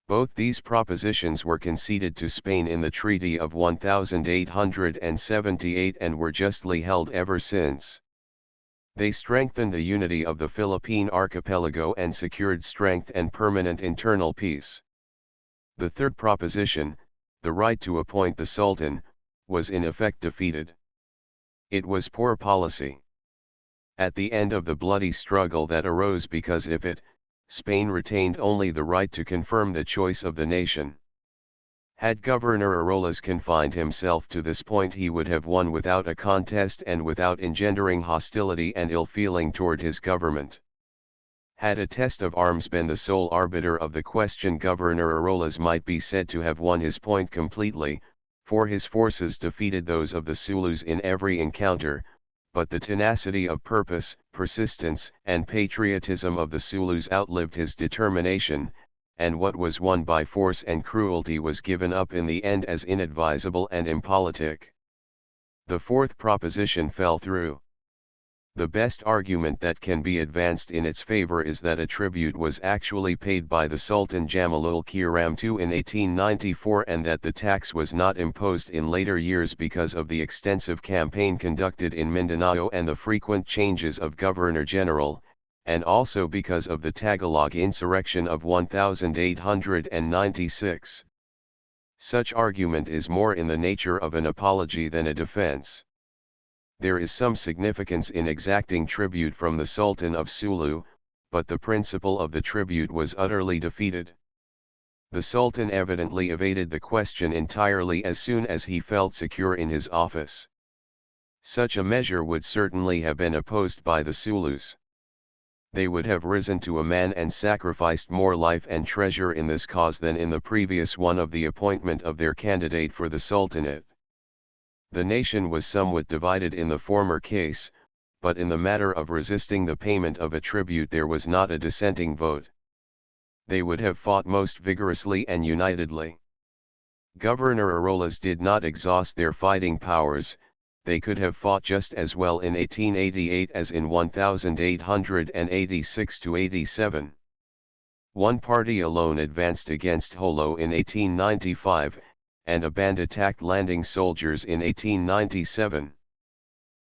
Both these propositions were conceded to Spain in the Treaty of 1878 and were justly held ever since. They strengthened the unity of the Philippine archipelago and secured strength and permanent internal peace. The third proposition, the right to appoint the Sultan, was in effect defeated. It was poor policy. At the end of the bloody struggle that arose because of it, Spain retained only the right to confirm the choice of the nation. Had Governor Arolas confined himself to this point, he would have won without a contest and without engendering hostility and ill-feeling toward his government. Had a test of arms been the sole arbiter of the question, Governor Arolas might be said to have won his point completely, for his forces defeated those of the Sulus in every encounter, but the tenacity of purpose, persistence, and patriotism of the Sulus outlived his determination, and what was won by force and cruelty was given up in the end as inadvisable and impolitic. The fourth proposition fell through. The best argument that can be advanced in its favor is that a tribute was actually paid by the Sultan Jamalul Kiram II in 1894 and that the tax was not imposed in later years because of the extensive campaign conducted in Mindanao and the frequent changes of Governor-General, and also because of the Tagalog insurrection of 1896. Such argument is more in the nature of an apology than a defense. There is some significance in exacting tribute from the Sultan of Sulu, but the principle of the tribute was utterly defeated. The Sultan evidently evaded the question entirely as soon as he felt secure in his office. Such a measure would certainly have been opposed by the Sulus. They would have risen to a man and sacrificed more life and treasure in this cause than in the previous one of the appointment of their candidate for the Sultanate. The nation was somewhat divided in the former case, but in the matter of resisting the payment of a tribute there was not a dissenting vote. They would have fought most vigorously and unitedly. Governor Arolas did not exhaust their fighting powers. They could have fought just as well in 1888 as in 1886–87. One party alone advanced against Holo in 1895, and a band attacked landing soldiers in 1897.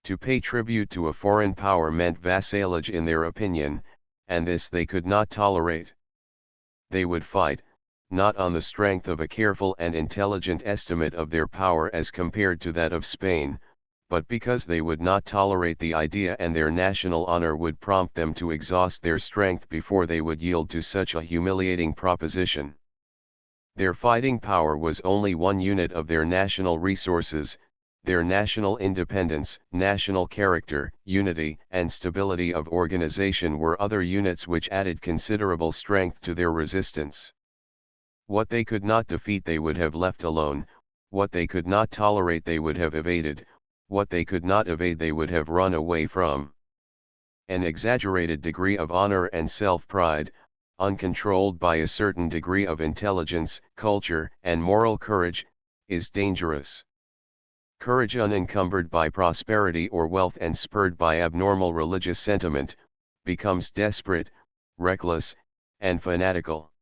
To pay tribute to a foreign power meant vassalage in their opinion, and this they could not tolerate. They would fight, not on the strength of a careful and intelligent estimate of their power as compared to that of Spain, but because they would not tolerate the idea and their national honor would prompt them to exhaust their strength before they would yield to such a humiliating proposition. Their fighting power was only one unit of their national resources. Their national independence, national character, unity, and stability of organization were other units which added considerable strength to their resistance. What they could not defeat they would have left alone, what they could not tolerate they would have evaded, what they could not evade they would have run away from. An exaggerated degree of honor and self-pride, uncontrolled by a certain degree of intelligence, culture, and moral courage, is dangerous. Courage unencumbered by prosperity or wealth and spurred by abnormal religious sentiment, becomes desperate, reckless, and fanatical.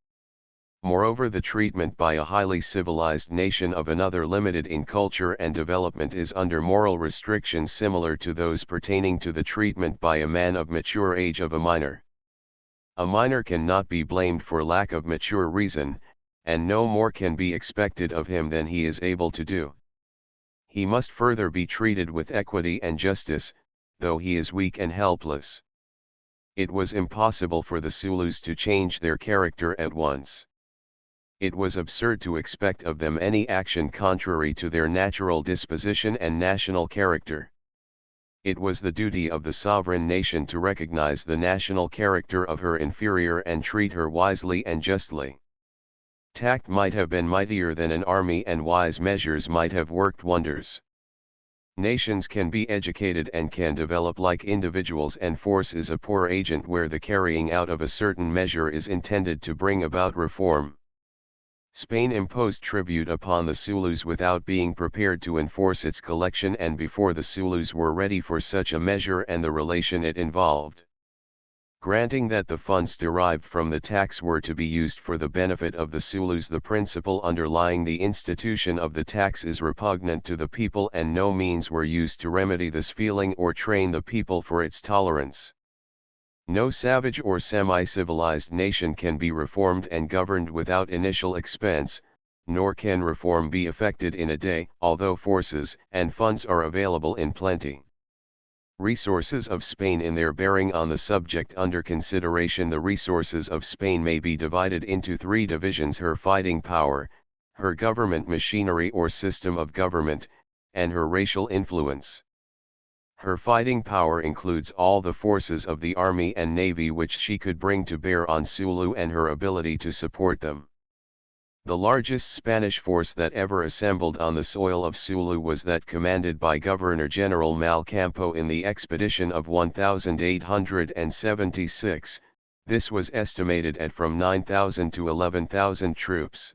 Moreover, the treatment by a highly civilized nation of another limited in culture and development is under moral restrictions similar to those pertaining to the treatment by a man of mature age of a minor. A minor cannot be blamed for lack of mature reason, and no more can be expected of him than he is able to do. He must further be treated with equity and justice, though he is weak and helpless. It was impossible for the Sulus to change their character at once. It was absurd to expect of them any action contrary to their natural disposition and national character. It was the duty of the sovereign nation to recognize the national character of her inferior and treat her wisely and justly. Tact might have been mightier than an army and wise measures might have worked wonders. Nations can be educated and can develop like individuals, and force is a poor agent where the carrying out of a certain measure is intended to bring about reform. Spain imposed tribute upon the Sulus without being prepared to enforce its collection and before the Sulus were ready for such a measure and the relation it involved. Granting that the funds derived from the tax were to be used for the benefit of the Sulus, the principle underlying the institution of the tax is repugnant to the people, and no means were used to remedy this feeling or train the people for its tolerance. No savage or semi-civilized nation can be reformed and governed without initial expense, nor can reform be effected in a day, although forces and funds are available in plenty. Resources of Spain in their bearing on the subject under consideration. The resources of Spain may be divided into three divisions: her fighting power, her government machinery or system of government, and her racial influence. Her fighting power includes all the forces of the army and navy which she could bring to bear on Sulu and her ability to support them. The largest Spanish force that ever assembled on the soil of Sulu was that commanded by Governor-General Malcampo in the expedition of 1876, this was estimated at from 9,000 to 11,000 troops.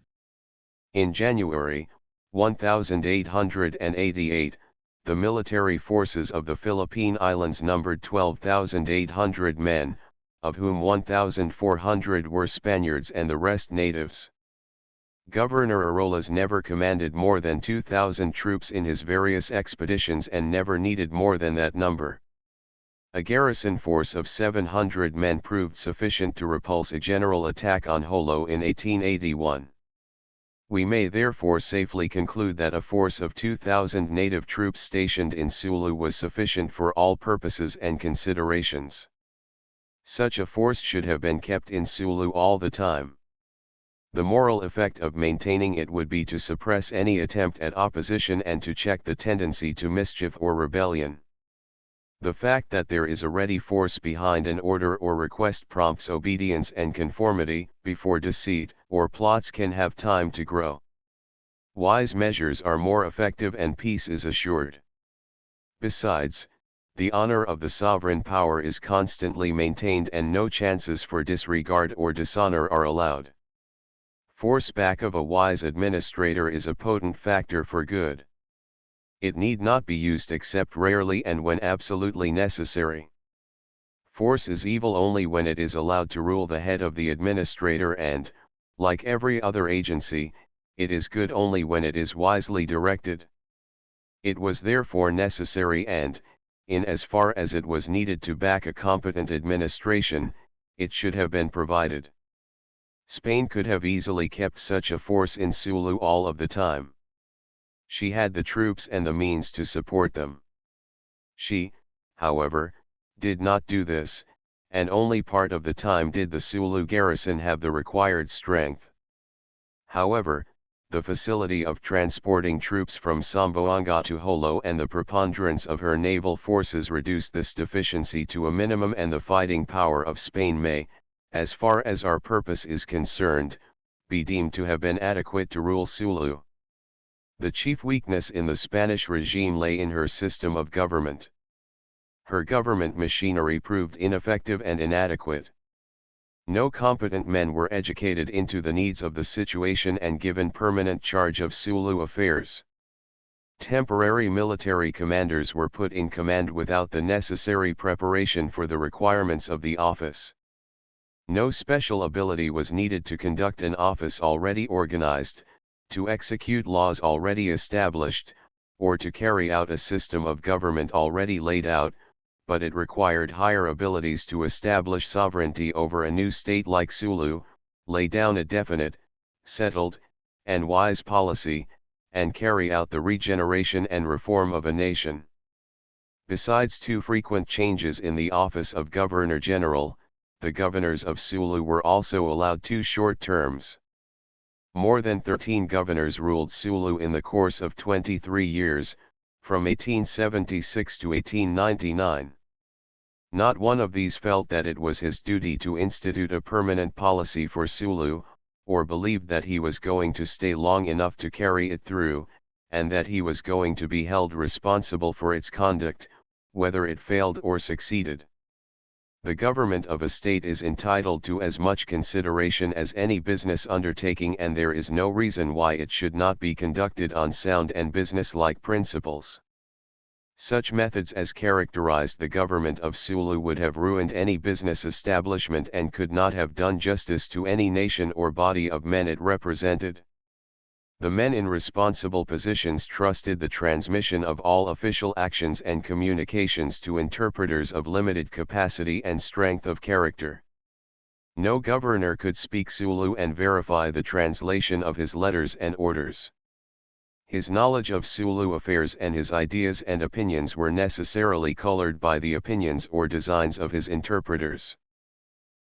In January, 1888, the military forces of the Philippine Islands numbered 12,800 men, of whom 1,400 were Spaniards and the rest natives. Governor Arolas never commanded more than 2,000 troops in his various expeditions and never needed more than that number. A garrison force of 700 men proved sufficient to repulse a general attack on Jolo in 1881. We may therefore safely conclude that a force of 2,000 native troops stationed in Sulu was sufficient for all purposes and considerations. Such a force should have been kept in Sulu all the time. The moral effect of maintaining it would be to suppress any attempt at opposition and to check the tendency to mischief or rebellion. The fact that there is a ready force behind an order or request prompts obedience and conformity, before deceit or plots can have time to grow. Wise measures are more effective and peace is assured. Besides, the honor of the sovereign power is constantly maintained and no chances for disregard or dishonor are allowed. Force back of a wise administrator is a potent factor for good. It need not be used except rarely and when absolutely necessary. Force is evil only when it is allowed to rule the head of the administrator and, like every other agency, it is good only when it is wisely directed. It was therefore necessary and, in as far as it was needed to back a competent administration, it should have been provided. Spain could have easily kept such a force in Sulu all of the time. She had the troops and the means to support them. She, however, did not do this, and only part of the time did the Sulu garrison have the required strength. However, the facility of transporting troops from Zamboanga to Jolo and the preponderance of her naval forces reduced this deficiency to a minimum, and the fighting power of Spain may, as far as our purpose is concerned, be deemed to have been adequate to rule Sulu. The chief weakness in the Spanish regime lay in her system of government. Her government machinery proved ineffective and inadequate. No competent men were educated into the needs of the situation and given permanent charge of Sulu affairs. Temporary military commanders were put in command without the necessary preparation for the requirements of the office. No special ability was needed to conduct an office already organized, to execute laws already established, or to carry out a system of government already laid out, but it required higher abilities to establish sovereignty over a new state like Sulu, lay down a definite, settled, and wise policy, and carry out the regeneration and reform of a nation. Besides two frequent changes in the office of Governor-General, the governors of Sulu were also allowed 2 short terms. More than 13 governors ruled Sulu in the course of 23 years, from 1876 to 1899. Not one of these felt that it was his duty to institute a permanent policy for Sulu, or believed that he was going to stay long enough to carry it through, and that he was going to be held responsible for its conduct, whether it failed or succeeded. The government of a state is entitled to as much consideration as any business undertaking, and there is no reason why it should not be conducted on sound and business-like principles. Such methods as characterized the government of Sulu would have ruined any business establishment and could not have done justice to any nation or body of men it represented. The men in responsible positions trusted the transmission of all official actions and communications to interpreters of limited capacity and strength of character. No governor could speak Sulu and verify the translation of his letters and orders. His knowledge of Sulu affairs and his ideas and opinions were necessarily colored by the opinions or designs of his interpreters.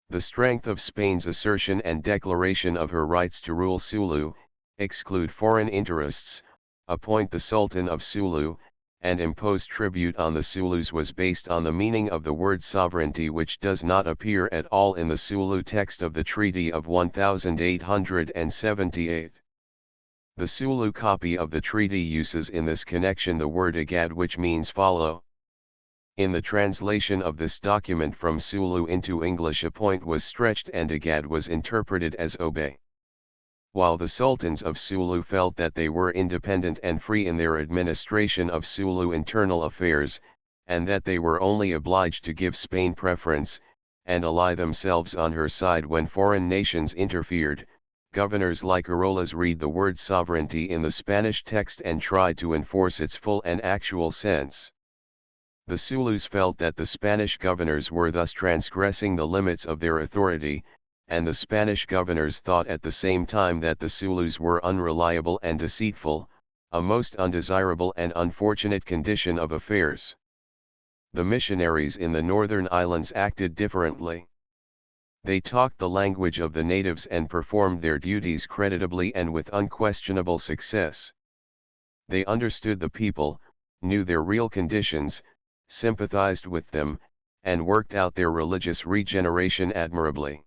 The strength of Spain's assertion and declaration of her rights to rule Sulu, exclude foreign interests, appoint the Sultan of Sulu, and impose tribute on the Sulus was based on the meaning of the word sovereignty, which does not appear at all in the Sulu text of the Treaty of 1878. The Sulu copy of the treaty uses in this connection the word agad, which means follow. In the translation of this document from Sulu into English, a point was stretched and agad was interpreted as obey. While the sultans of Sulu felt that they were independent and free in their administration of Sulu internal affairs, and that they were only obliged to give Spain preference, and ally themselves on her side when foreign nations interfered, governors like Arolas read the word sovereignty in the Spanish text and try to enforce its full and actual sense. The Zulus felt that the Spanish governors were thus transgressing the limits of their authority, and the Spanish governors thought at the same time that the Zulus were unreliable and deceitful, a most undesirable and unfortunate condition of affairs. The missionaries in the northern islands acted differently. They talked the language of the natives and performed their duties creditably and with unquestionable success. They understood the people, knew their real conditions, sympathized with them, and worked out their religious regeneration admirably.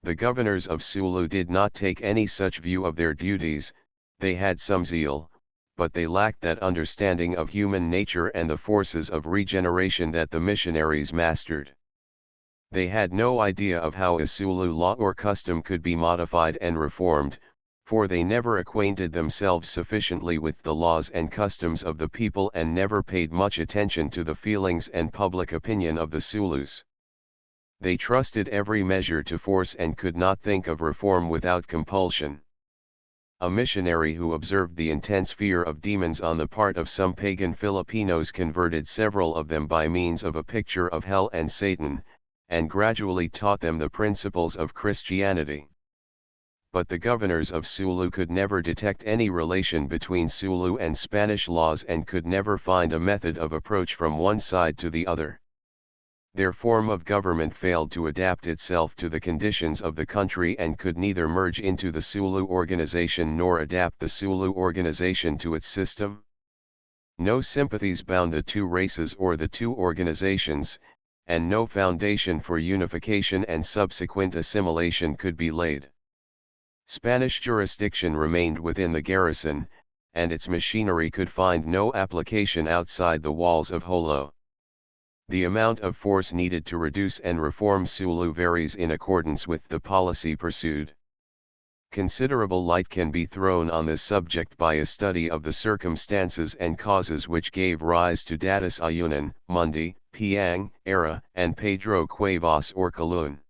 The governors of Sulu did not take any such view of their duties. They had some zeal, but they lacked that understanding of human nature and the forces of regeneration that the missionaries mastered. They had no idea of how a Sulu law or custom could be modified and reformed, for they never acquainted themselves sufficiently with the laws and customs of the people and never paid much attention to the feelings and public opinion of the Zulus. They trusted every measure to force and could not think of reform without compulsion. A missionary who observed the intense fear of demons on the part of some pagan Filipinos converted several of them by means of a picture of hell and Satan, and gradually taught them the principles of Christianity. But the governors of Sulu could never detect any relation between Sulu and Spanish laws and could never find a method of approach from one side to the other. Their form of government failed to adapt itself to the conditions of the country and could neither merge into the Sulu organization nor adapt the Sulu organization to its system. No sympathies bound the two races or the two organizations, and no foundation for unification and subsequent assimilation could be laid. Spanish jurisdiction remained within the garrison, and its machinery could find no application outside the walls of Jolo. The amount of force needed to reduce and reform Sulu varies in accordance with the policy pursued. Considerable light can be thrown on this subject by a study of the circumstances and causes which gave rise to Datus Ayunan, Mundi, Piang, Era, and Pedro Cuevas or Calun.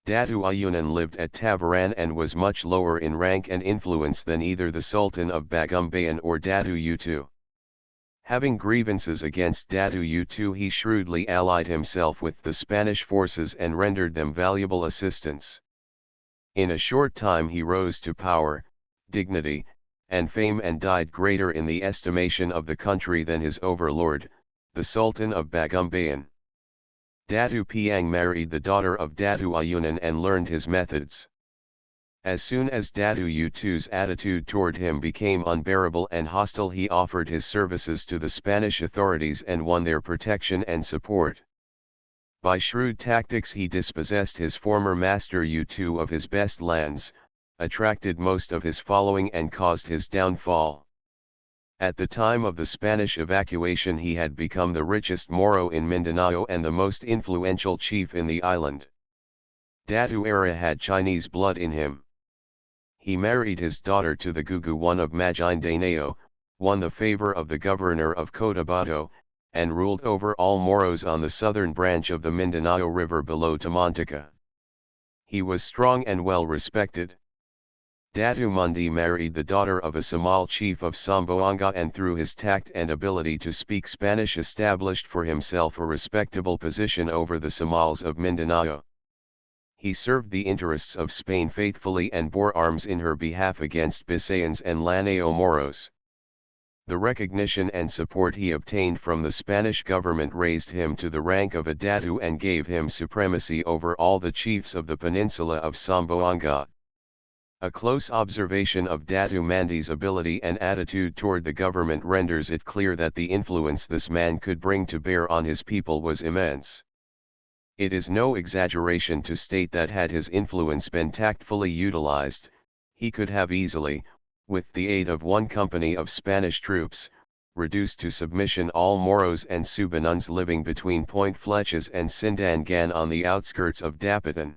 Datu Ayunan lived at Tabaran and was much lower in rank and influence than either the Sultan of Bagumbayan or Datu Utu. Having grievances against Datu Utu, he shrewdly allied himself with the Spanish forces and rendered them valuable assistance. In a short time he rose to power, dignity, and fame and died greater in the estimation of the country than his overlord, the Sultan of Bagumbayan. Datu Piang married the daughter of Datu Ayunan and learned his methods. As soon as Datu Utu's attitude toward him became unbearable and hostile, he offered his services to the Spanish authorities and won their protection and support. By shrewd tactics he dispossessed his former master Utu of his best lands, attracted most of his following and caused his downfall. At the time of the Spanish evacuation he had become the richest Moro in Mindanao and the most influential chief in the island. Datu Era had Chinese blood in him. He married his daughter to the Guguwan of Maguindanao, won the favor of the governor of Cotabato, and ruled over all Moros on the southern branch of the Mindanao River below Tamantica. He was strong and well respected. Datu Mundi married the daughter of a Samal chief of Samboanga and through his tact and ability to speak Spanish established for himself a respectable position over the Samals of Mindanao. He served the interests of Spain faithfully and bore arms in her behalf against Bisayans and Lanao Moros. The recognition and support he obtained from the Spanish government raised him to the rank of a Datu and gave him supremacy over all the chiefs of the peninsula of Samboanga. A close observation of Datu Mandi's ability and attitude toward the government renders it clear that the influence this man could bring to bear on his people was immense. It is no exaggeration to state that had his influence been tactfully utilized, he could have easily, with the aid of one company of Spanish troops, reduced to submission all Moros and Subanuns living between Point Fletches and Sindangan on the outskirts of Dapitan.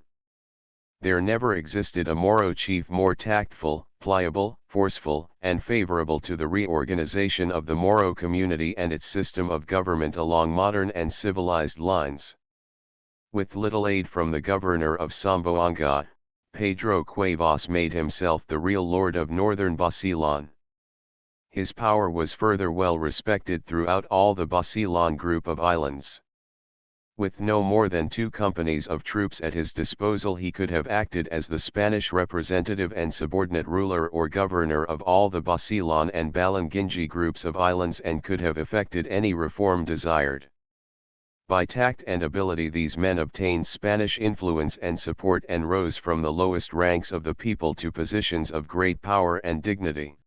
There never existed a Moro chief more tactful, pliable, forceful, and favorable to the reorganization of the Moro community and its system of government along modern and civilized lines. With little aid from the governor of Samboanga, Pedro Cuevas made himself the real lord of northern Basilan. his power was further well respected throughout all the Basilan group of islands. With no more than 2 companies of troops at his disposal, he could have acted as the Spanish representative and subordinate ruler or governor of all the Basilan and Balangingi groups of islands, and could have effected any reform desired. By tact and ability these men obtained Spanish influence and support and rose from the lowest ranks of the people to positions of great power and dignity.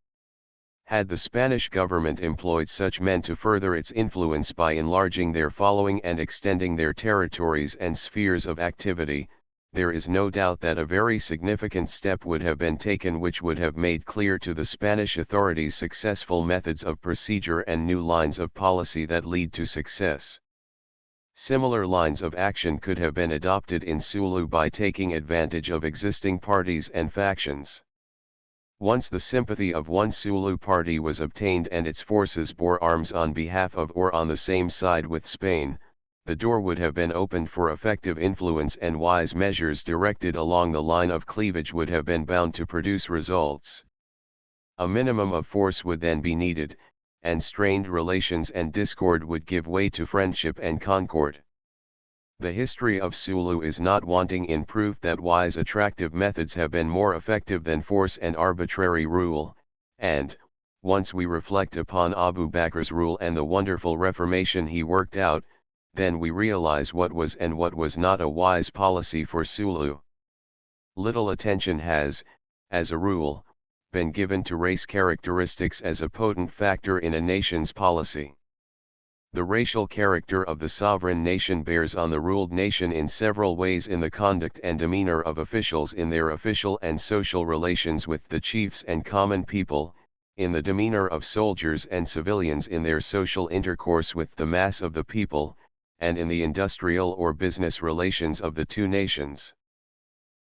Had the Spanish government employed such men to further its influence by enlarging their following and extending their territories and spheres of activity, there is no doubt that a very significant step would have been taken which would have made clear to the Spanish authorities successful methods of procedure and new lines of policy that lead to success. Similar lines of action could have been adopted in Sulu by taking advantage of existing parties and factions. Once the sympathy of one Sulu party was obtained and its forces bore arms on behalf of or on the same side with Spain, the door would have been opened for effective influence, and wise measures directed along the line of cleavage would have been bound to produce results. A minimum of force would then be needed, and strained relations and discord would give way to friendship and concord. The history of Sulu is not wanting in proof that wise attractive methods have been more effective than force and arbitrary rule, and, once we reflect upon Abu Bakr's rule and the wonderful reformation he worked out, then we realize what was and what was not a wise policy for Sulu. Little attention has, as a rule, been given to race characteristics as a potent factor in a nation's policy. The racial character of the sovereign nation bears on the ruled nation in several ways: in the conduct and demeanor of officials in their official and social relations with the chiefs and common people, in the demeanor of soldiers and civilians in their social intercourse with the mass of the people, and in the industrial or business relations of the 2 nations.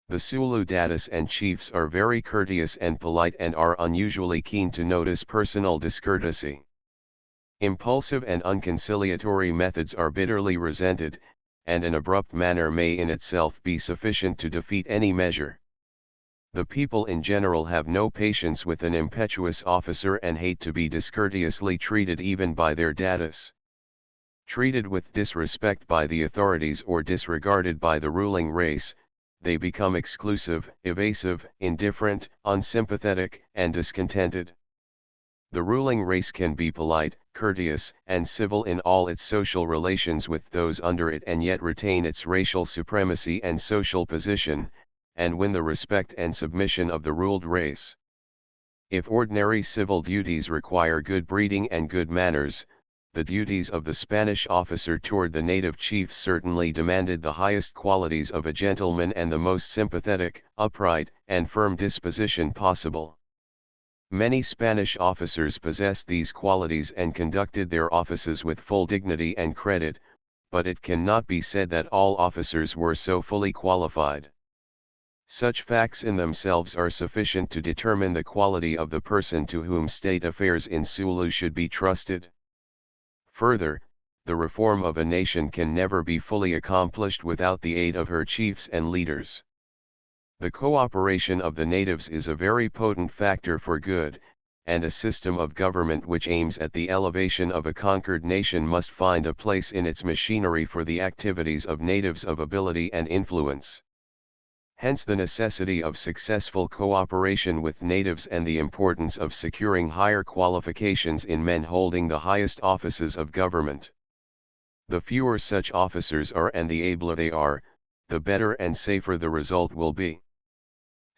The Sulu datus and chiefs are very courteous and polite, and are unusually keen to notice personal discourtesy. Impulsive and unconciliatory methods are bitterly resented, and an abrupt manner may in itself be sufficient to defeat any measure. The people in general have no patience with an impetuous officer and hate to be discourteously treated even by their datus. Treated with disrespect by the authorities or disregarded by the ruling race, they become exclusive, evasive, indifferent, unsympathetic, and discontented. The ruling race can be polite, courteous, and civil in all its social relations with those under it, and yet retain its racial supremacy and social position, and win the respect and submission of the ruled race. If ordinary civil duties require good breeding and good manners, the duties of the Spanish officer toward the native chief certainly demanded the highest qualities of a gentleman and the most sympathetic, upright, and firm disposition possible. Many Spanish officers possessed these qualities and conducted their offices with full dignity and credit, but it cannot be said that all officers were so fully qualified. Such facts in themselves are sufficient to determine the quality of the person to whom state affairs in Sulu should be trusted. Further, the reform of a nation can never be fully accomplished without the aid of her chiefs and leaders. The cooperation of the natives is a very potent factor for good, and a system of government which aims at the elevation of a conquered nation must find a place in its machinery for the activities of natives of ability and influence. Hence the necessity of successful cooperation with natives and the importance of securing higher qualifications in men holding the highest offices of government. The fewer such officers are and the abler they are, the better and safer the result will be.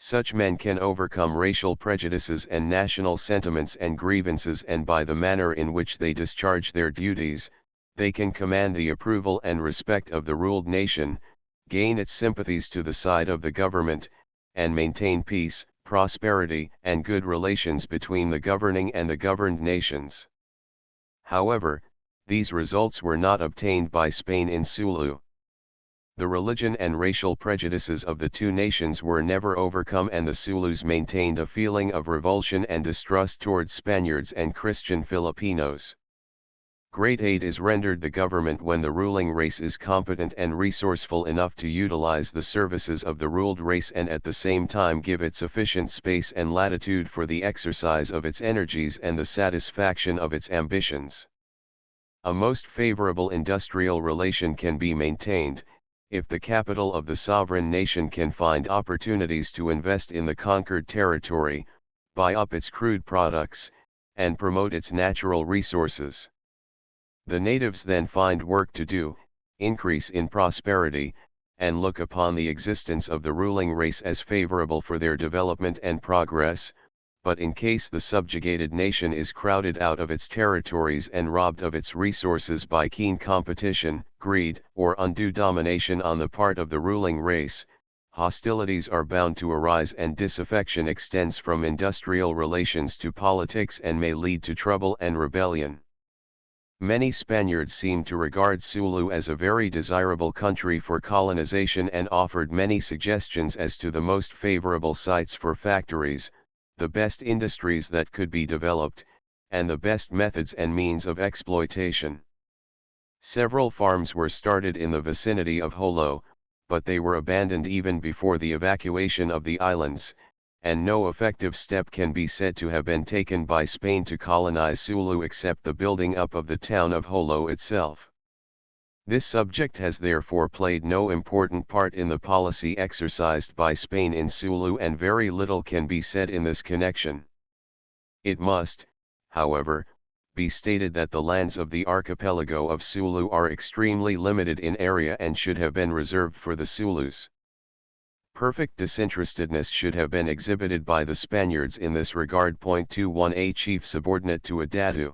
Such men can overcome racial prejudices and national sentiments and grievances, and by the manner in which they discharge their duties, they can command the approval and respect of the ruled nation, gain its sympathies to the side of the government, and maintain peace, prosperity, and good relations between the governing and the governed nations. However, these results were not obtained by Spain in Sulu. The religion and racial prejudices of the 2 nations were never overcome, and the Sulus maintained a feeling of revulsion and distrust towards Spaniards and Christian Filipinos. Great aid is rendered the government when the ruling race is competent and resourceful enough to utilize the services of the ruled race and at the same time give it sufficient space and latitude for the exercise of its energies and the satisfaction of its ambitions. A most favorable industrial relation can be maintained, if the capital of the sovereign nation can find opportunities to invest in the conquered territory, buy up its crude products, and promote its natural resources. The natives then find work to do, increase in prosperity, and look upon the existence of the ruling race as favorable for their development and progress, but in case the subjugated nation is crowded out of its territories and robbed of its resources by keen competition, greed, or undue domination on the part of the ruling race, hostilities are bound to arise and disaffection extends from industrial relations to politics and may lead to trouble and rebellion. Many Spaniards seemed to regard Sulu as a very desirable country for colonization and offered many suggestions as to the most favorable sites for factories, the best industries that could be developed, and the best methods and means of exploitation. Several farms were started in the vicinity of Jolo, but they were abandoned even before the evacuation of the islands, and no effective step can be said to have been taken by Spain to colonize Sulu except the building up of the town of Jolo itself. This subject has therefore played no important part in the policy exercised by Spain in Sulu and very little can be said in this connection. It must, however, be stated that the lands of the archipelago of Sulu are extremely limited in area and should have been reserved for the Zulus. Perfect disinterestedness should have been exhibited by the Spaniards in this regard. 21 A chief subordinate to a Datu.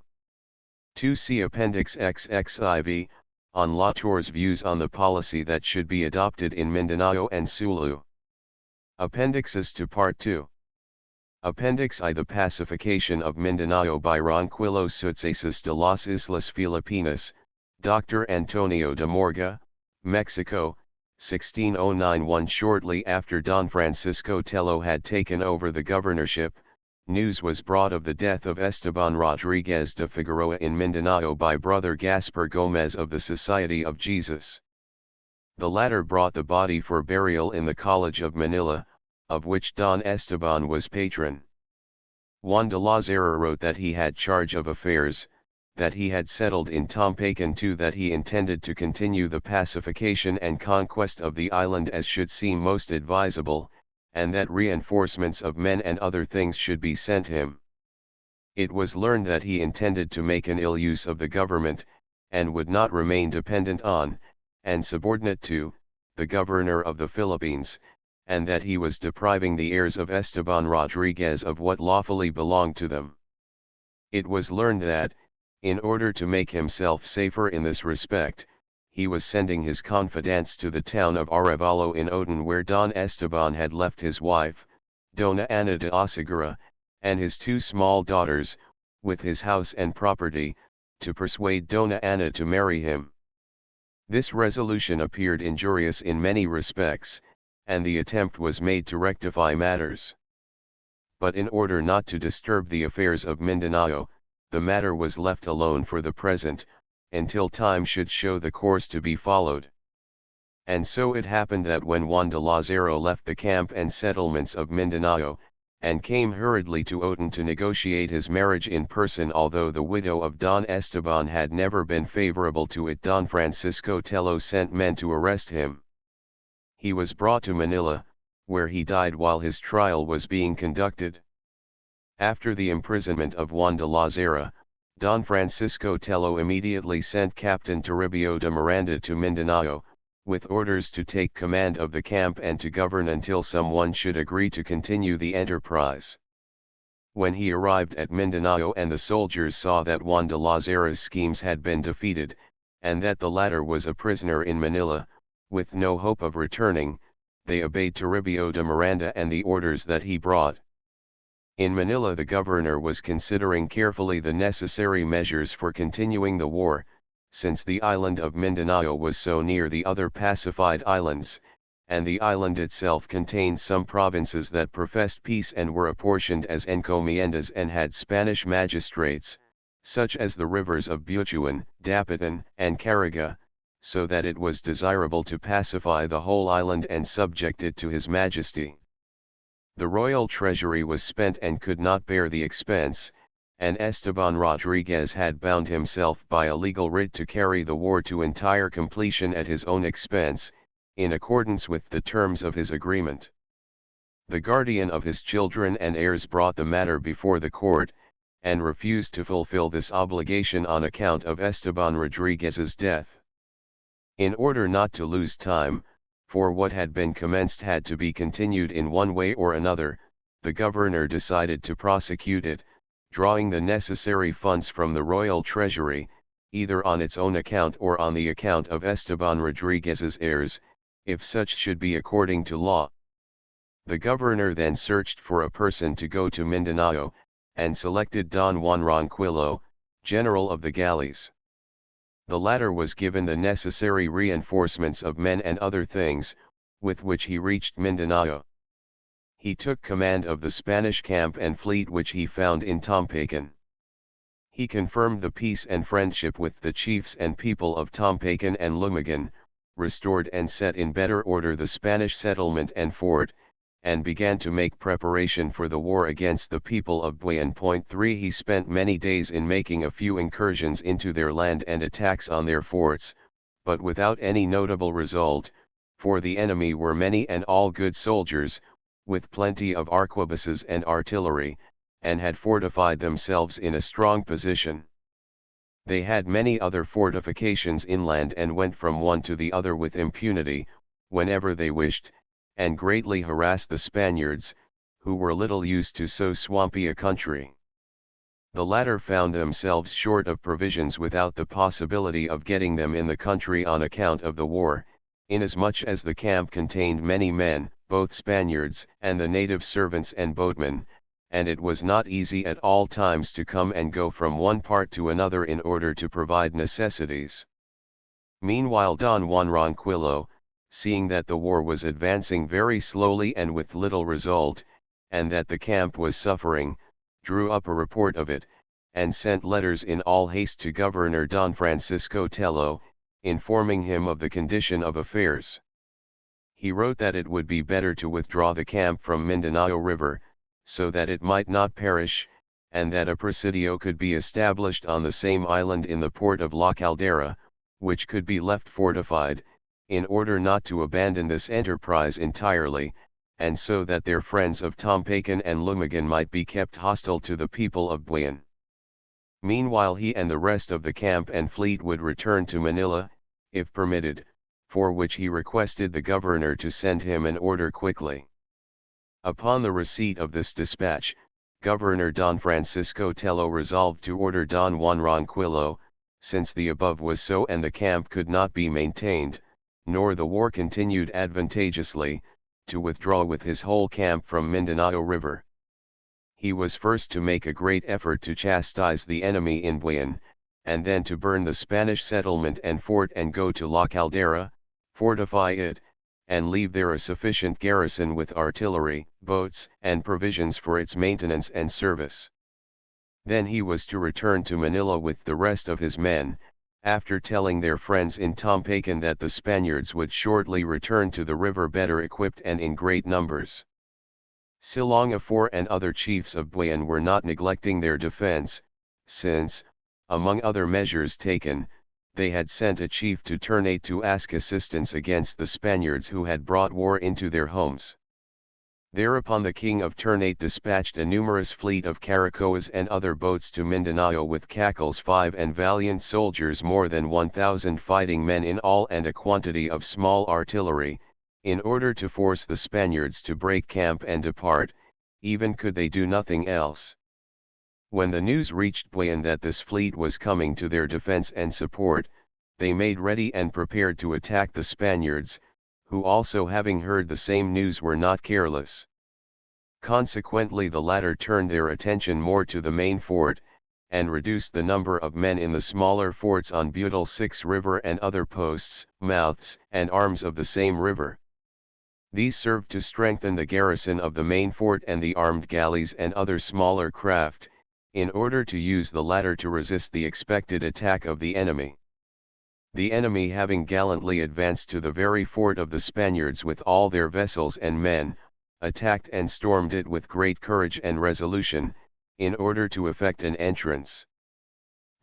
2 See Appendix XXIV, on La Torre's views on the policy that should be adopted in Mindanao and Sulu. Appendixes to Part 2. Appendix I The pacification of Mindanao by Ronquillo Sucesos de las Islas Filipinas, Dr. Antonio de Morga, Mexico, 1609. Shortly after Don Francisco Tello had taken over the governorship, news was brought of the death of Esteban Rodriguez de Figueroa in Mindanao by Brother Gaspar Gomez of the Society of Jesus. The latter brought the body for burial in the College of Manila, of which Don Esteban was patron. Juan de Lazara wrote that he had charge of affairs, that he had settled in Tompacan too that he intended to continue the pacification and conquest of the island as should seem most advisable, and that reinforcements of men and other things should be sent him. It was learned that he intended to make an ill use of the government, and would not remain dependent on, and subordinate to, the governor of the Philippines, and that he was depriving the heirs of Esteban Rodriguez of what lawfully belonged to them. It was learned that, in order to make himself safer in this respect, he was sending his confidants to the town of Arevalo in Oton where Don Esteban had left his wife, Dona Ana de Osagura, and his 2 small daughters, with his house and property, to persuade Dona Ana to marry him. This resolution appeared injurious in many respects, and the attempt was made to rectify matters. But in order not to disturb the affairs of Mindanao, the matter was left alone for the present, until time should show the course to be followed. And so it happened that when Juan de Lazaro left the camp and settlements of Mindanao, and came hurriedly to Oton to negotiate his marriage in person, although the widow of Don Esteban had never been favorable to it, Don Francisco Tello sent men to arrest him. He was brought to Manila, where he died while his trial was being conducted. After the imprisonment of Juan de Lazara, Don Francisco Tello immediately sent Captain Toribio de Miranda to Mindanao, with orders to take command of the camp and to govern until someone should agree to continue the enterprise. When he arrived at Mindanao and the soldiers saw that Juan de Lazara's schemes had been defeated, and that the latter was a prisoner in Manila, with no hope of returning, they obeyed Toribio de Miranda and the orders that he brought. In Manila the governor was considering carefully the necessary measures for continuing the war, since the island of Mindanao was so near the other pacified islands, and the island itself contained some provinces that professed peace and were apportioned as encomiendas and had Spanish magistrates, such as the rivers of Butuan, Dapitan, and Karaga, so that it was desirable to pacify the whole island and subject it to his majesty. The royal treasury was spent and could not bear the expense, and Esteban Rodriguez had bound himself by a legal writ to carry the war to entire completion at his own expense, in accordance with the terms of his agreement. The guardian of his children and heirs brought the matter before the court, and refused to fulfill this obligation on account of Esteban Rodriguez's death. In order not to lose time, for what had been commenced had to be continued in one way or another, the governor decided to prosecute it, drawing the necessary funds from the royal treasury, either on its own account or on the account of Esteban Rodriguez's heirs, if such should be according to law. The governor then searched for a person to go to Mindanao, and selected Don Juan Ronquillo, general of the galleys. The latter was given the necessary reinforcements of men and other things, with which he reached Mindanao. He took command of the Spanish camp and fleet which he found in Tompacan. He confirmed the peace and friendship with the chiefs and people of Tompacan and Lumagan, restored and set in better order the Spanish settlement and fort, and began to make preparation for the war against the people of Buyan. 3 He spent many days in making a few incursions into their land and attacks on their forts, but without any notable result, for the enemy were many and all good soldiers, with plenty of arquebuses and artillery, and had fortified themselves in a strong position. They had many other fortifications inland and went from one to the other with impunity, whenever they wished, and greatly harassed the Spaniards, who were little used to so swampy a country. The latter found themselves short of provisions without the possibility of getting them in the country on account of the war, inasmuch as the camp contained many men, both Spaniards and the native servants and boatmen, and it was not easy at all times to come and go from one part to another in order to provide necessities. Meanwhile Don Juan Ronquillo, seeing that the war was advancing very slowly and with little result, and that the camp was suffering, drew up a report of it, and sent letters in all haste to Governor Don Francisco Tello, informing him of the condition of affairs. He wrote that it would be better to withdraw the camp from Mindanao River, so that it might not perish, and that a presidio could be established on the same island in the port of La Caldera, which could be left fortified, in order not to abandon this enterprise entirely, and so that their friends of Tompacan and Lumagan might be kept hostile to the people of Buyan. Meanwhile he and the rest of the camp and fleet would return to Manila, if permitted, for which he requested the governor to send him an order quickly. Upon the receipt of this dispatch, Governor Don Francisco Tello resolved to order Don Juan Ronquillo, since the above was so and the camp could not be maintained, nor the war continued advantageously, to withdraw with his whole camp from Mindanao River. He was first to make a great effort to chastise the enemy in Buyan, and then to burn the Spanish settlement and fort and go to La Caldera, fortify it, and leave there a sufficient garrison with artillery, boats, and provisions for its maintenance and service. Then he was to return to Manila with the rest of his men, after telling their friends in Tompacan that the Spaniards would shortly return to the river better equipped and in great numbers. Silong Afor and other chiefs of Buyan were not neglecting their defense, since, among other measures taken, they had sent a chief to Ternate to ask assistance against the Spaniards who had brought war into their homes. Thereupon the king of Ternate dispatched a numerous fleet of caracoas and other boats to Mindanao with cackles 5 and valiant soldiers, more than 1,000 fighting men in all, and a quantity of small artillery, in order to force the Spaniards to break camp and depart, even could they do nothing else. When the news reached Buyan that this fleet was coming to their defense and support, they made ready and prepared to attack the Spaniards, who also having heard the same news were not careless. Consequently the latter turned their attention more to the main fort, and reduced the number of men in the smaller forts on Butal 6 River and other posts, mouths, and arms of the same river. These served to strengthen the garrison of the main fort and the armed galleys and other smaller craft, in order to use the latter to resist the expected attack of the enemy. The enemy, having gallantly advanced to the very fort of the Spaniards with all their vessels and men, attacked and stormed it with great courage and resolution, in order to effect an entrance.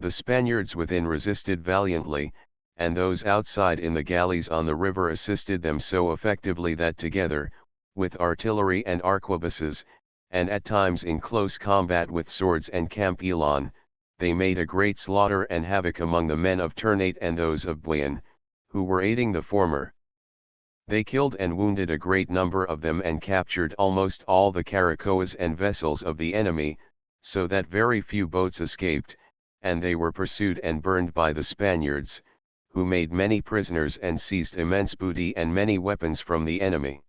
The Spaniards within resisted valiantly, and those outside in the galleys on the river assisted them so effectively that together, with artillery and arquebuses, and at times in close combat with swords and camp elan, they made a great slaughter and havoc among the men of Ternate and those of Buin, who were aiding the former. They killed and wounded a great number of them and captured almost all the caracoas and vessels of the enemy, so that very few boats escaped, and they were pursued and burned by the Spaniards, who made many prisoners and seized immense booty and many weapons from the enemy.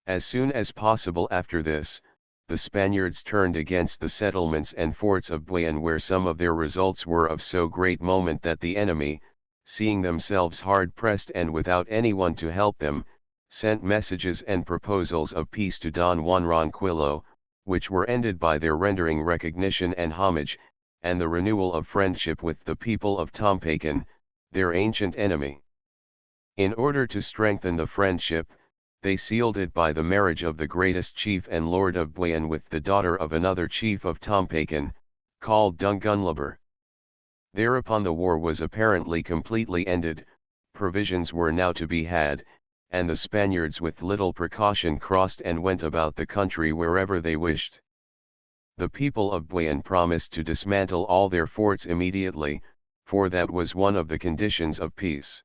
As soon as possible after this, the Spaniards turned against the settlements and forts of Buin, where some of their results were of so great moment that the enemy, seeing themselves hard pressed and without anyone to help them, sent messages and proposals of peace to Don Juan Ronquillo, which were ended by their rendering recognition and homage, and the renewal of friendship with the people of Tompakon, their ancient enemy. In order to strengthen the friendship, they sealed it by the marriage of the greatest chief and lord of Buin with the daughter of another chief of Tompakon, called Dungunlaber. Thereupon the war was apparently completely ended, provisions were now to be had, and the Spaniards with little precaution crossed and went about the country wherever they wished. The people of Buin promised to dismantle all their forts immediately, for that was one of the conditions of peace.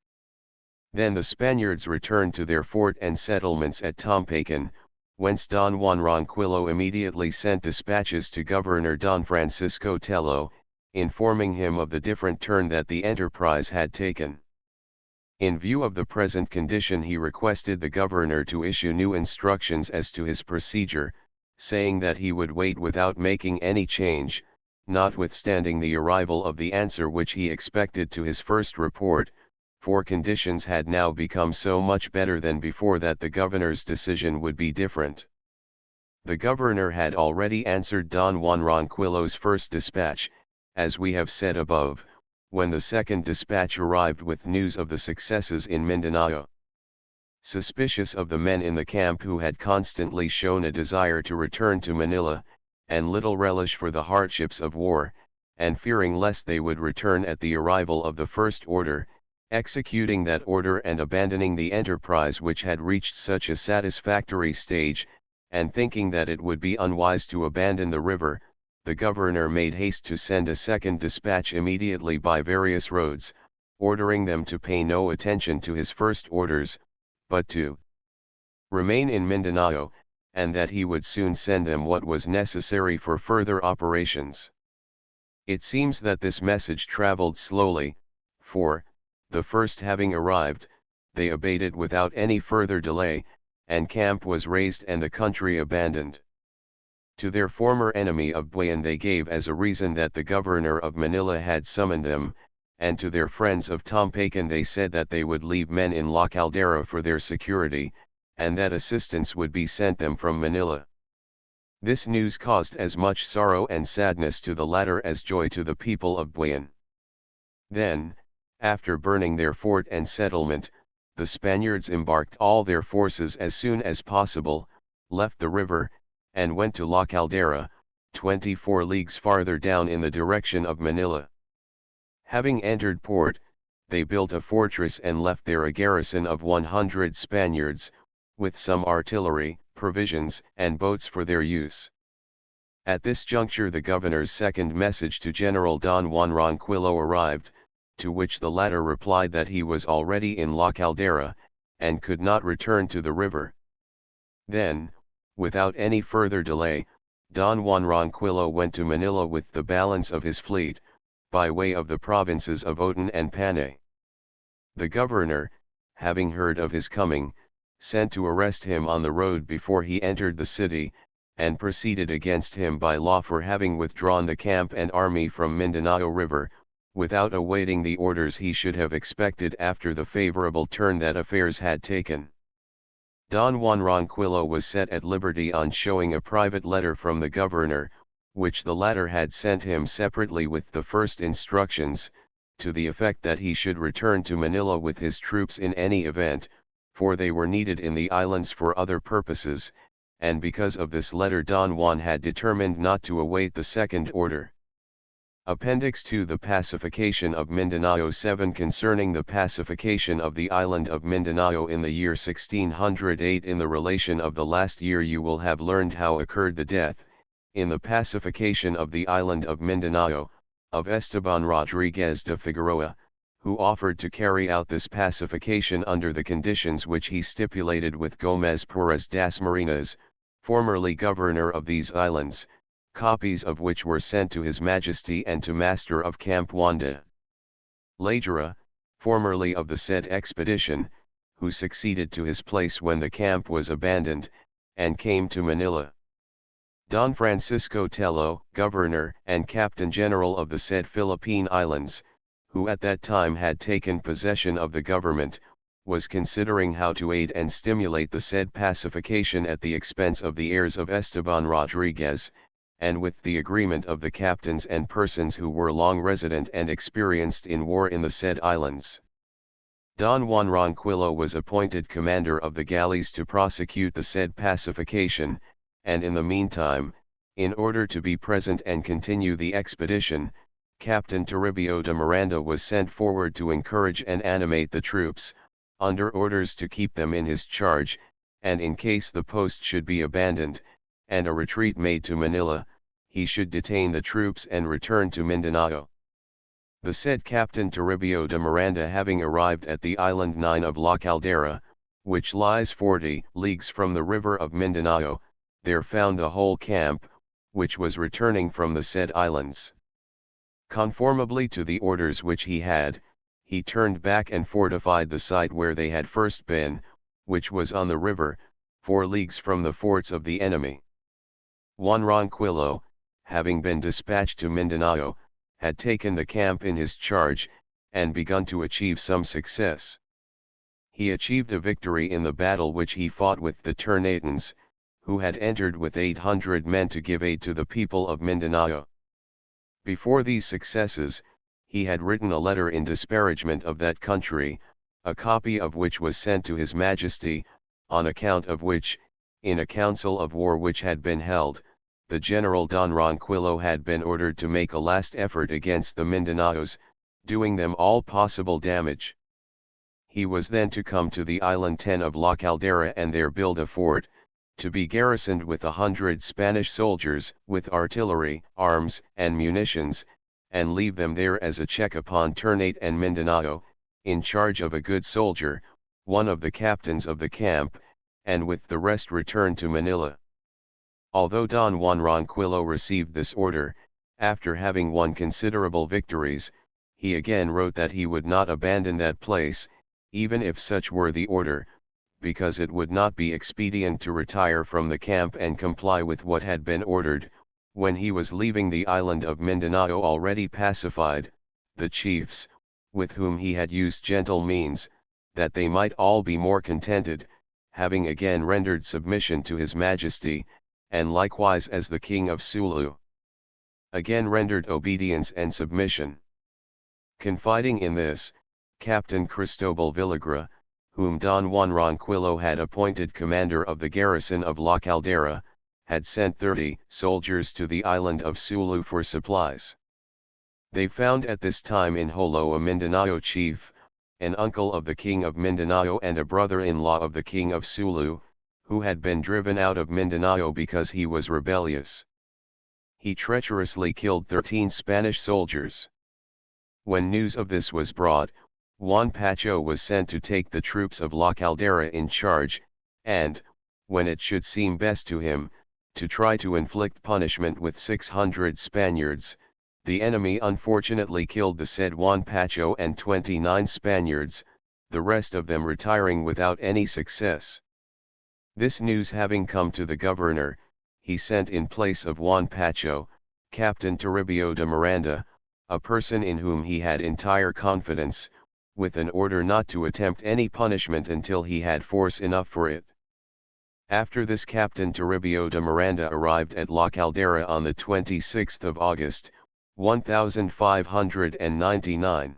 Then the Spaniards returned to their fort and settlements at Tompakon, whence Don Juan Ronquillo immediately sent dispatches to Governor Don Francisco Tello, informing him of the different turn that the enterprise had taken. In view of the present condition, he requested the governor to issue new instructions as to his procedure, saying that he would wait without making any change, notwithstanding the arrival of the answer which he expected to his first report, for conditions had now become so much better than before that the governor's decision would be different. The governor had already answered Don Juan Ronquillo's first dispatch, as we have said above, when the second dispatch arrived with news of the successes in Mindanao. Suspicious of the men in the camp who had constantly shown a desire to return to Manila, and little relish for the hardships of war, and fearing lest they would return at the arrival of the first order, executing that order and abandoning the enterprise which had reached such a satisfactory stage, and thinking that it would be unwise to abandon the river, the governor made haste to send a second dispatch immediately by various roads, ordering them to pay no attention to his first orders, but to remain in Mindanao, and that he would soon send them what was necessary for further operations. It seems that this message traveled slowly, for, the first having arrived, they obeyed it without any further delay, and camp was raised and the country abandoned. To their former enemy of Buin they gave as a reason that the governor of Manila had summoned them, and to their friends of Tompakon they said that they would leave men in La Caldera for their security, and that assistance would be sent them from Manila. This news caused as much sorrow and sadness to the latter as joy to the people of Buin. Then, after burning their fort and settlement, the Spaniards embarked all their forces as soon as possible, left the river, and went to La Caldera, 24 leagues farther down in the direction of Manila. Having entered port, they built a fortress and left there a garrison of 100 Spaniards, with some artillery, provisions, and boats for their use. At this juncture the governor's second message to General Don Juan Ronquillo arrived, to which the latter replied that he was already in La Caldera, and could not return to the river. Then, without any further delay, Don Juan Ronquillo went to Manila with the balance of his fleet, by way of the provinces of Otan and Panay. The governor, having heard of his coming, sent to arrest him on the road before he entered the city, and proceeded against him by law for having withdrawn the camp and army from Mindanao River, without awaiting the orders he should have expected after the favorable turn that affairs had taken. Don Juan Ronquillo was set at liberty on showing a private letter from the governor, which the latter had sent him separately with the first instructions, to the effect that he should return to Manila with his troops in any event, for they were needed in the islands for other purposes, and because of this letter Don Juan had determined not to await the second order. Appendix to the Pacification of Mindanao 7 concerning the pacification of the island of Mindanao in the year 1608. In the relation of the last year you will have learned how occurred the death, in the pacification of the island of Mindanao, of Esteban Rodriguez de Figueroa, who offered to carry out this pacification under the conditions which he stipulated with Gomez Perez das Marinas, formerly governor of these islands, copies of which were sent to His Majesty and to Master of Camp Wanda Lajara, formerly of the said expedition, who succeeded to his place when the camp was abandoned, and came to Manila. Don Francisco Tello, Governor and Captain General of the said Philippine Islands, who at that time had taken possession of the government, was considering how to aid and stimulate the said pacification at the expense of the heirs of Esteban Rodriguez, and with the agreement of the captains and persons who were long resident and experienced in war in the said islands. Don Juan Ronquillo was appointed commander of the galleys to prosecute the said pacification, and in the meantime, in order to be present and continue the expedition, Captain Toribio de Miranda was sent forward to encourage and animate the troops, under orders to keep them in his charge, and in case the post should be abandoned, and a retreat made to Manila, he should detain the troops and return to Mindanao. The said Captain Toribio de Miranda having arrived at the island 9 of La Caldera, which lies 40 leagues from the river of Mindanao, there found the whole camp, which was returning from the said islands. Conformably to the orders which he had, he turned back and fortified the site where they had first been, which was on the river, 4 leagues from the forts of the enemy. Juan Ronquillo, having been dispatched to Mindanao, had taken the camp in his charge, and begun to achieve some success. He achieved a victory in the battle which he fought with the Ternatans, who had entered with 800 men to give aid to the people of Mindanao. Before these successes, he had written a letter in disparagement of that country, a copy of which was sent to His Majesty, on account of which, in a council of war which had been held, the General Don Ronquillo had been ordered to make a last effort against the Mindanaos, doing them all possible damage. He was then to come to the island 10 of La Caldera and there build a fort, to be garrisoned with 100 Spanish soldiers, with artillery, arms, and munitions, and leave them there as a check upon Ternate and Mindanao, in charge of a good soldier, one of the captains of the camp, and with the rest return to Manila. Although Don Juan Ronquillo received this order, after having won considerable victories, he again wrote that he would not abandon that place, even if such were the order, because it would not be expedient to retire from the camp and comply with what had been ordered, when he was leaving the island of Mindanao already pacified, the chiefs, with whom he had used gentle means, that they might all be more contented, having again rendered submission to His Majesty, and likewise as the King of Sulu again rendered obedience and submission. Confiding in this, Captain Cristobal Villagra, whom Don Juan Ronquillo had appointed commander of the garrison of La Caldera, had sent 30 soldiers to the island of Sulu for supplies. They found at this time in Jolo a Mindanao chief, an uncle of the King of Mindanao and a brother-in-law of the King of Sulu, who had been driven out of Mindanao because he was rebellious. He treacherously killed 13 Spanish soldiers. When news of this was brought, Juan Pacho was sent to take the troops of La Caldera in charge, and, when it should seem best to him, to try to inflict punishment with 600 Spaniards. The enemy unfortunately killed the said Juan Pacho and 29 Spaniards, the rest of them retiring without any success. This news having come to the governor, he sent in place of Juan Pacho, Captain Toribio de Miranda, a person in whom he had entire confidence, with an order not to attempt any punishment until he had force enough for it. After this Captain Toribio de Miranda arrived at La Caldera on the 26th of August, 1599.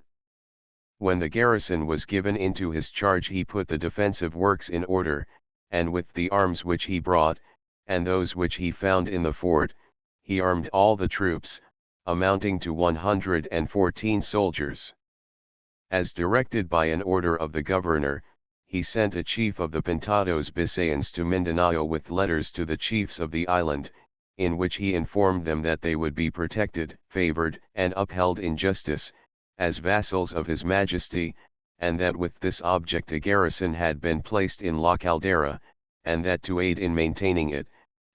When the garrison was given into his charge he put the defensive works in order, and with the arms which he brought, and those which he found in the fort, he armed all the troops, amounting to 114 soldiers. As directed by an order of the governor, he sent a chief of the Pintados Bisayans to Mindanao with letters to the chiefs of the island, in which he informed them that they would be protected, favored, and upheld in justice, as vassals of His Majesty, and that with this object a garrison had been placed in La Caldera, and that to aid in maintaining it,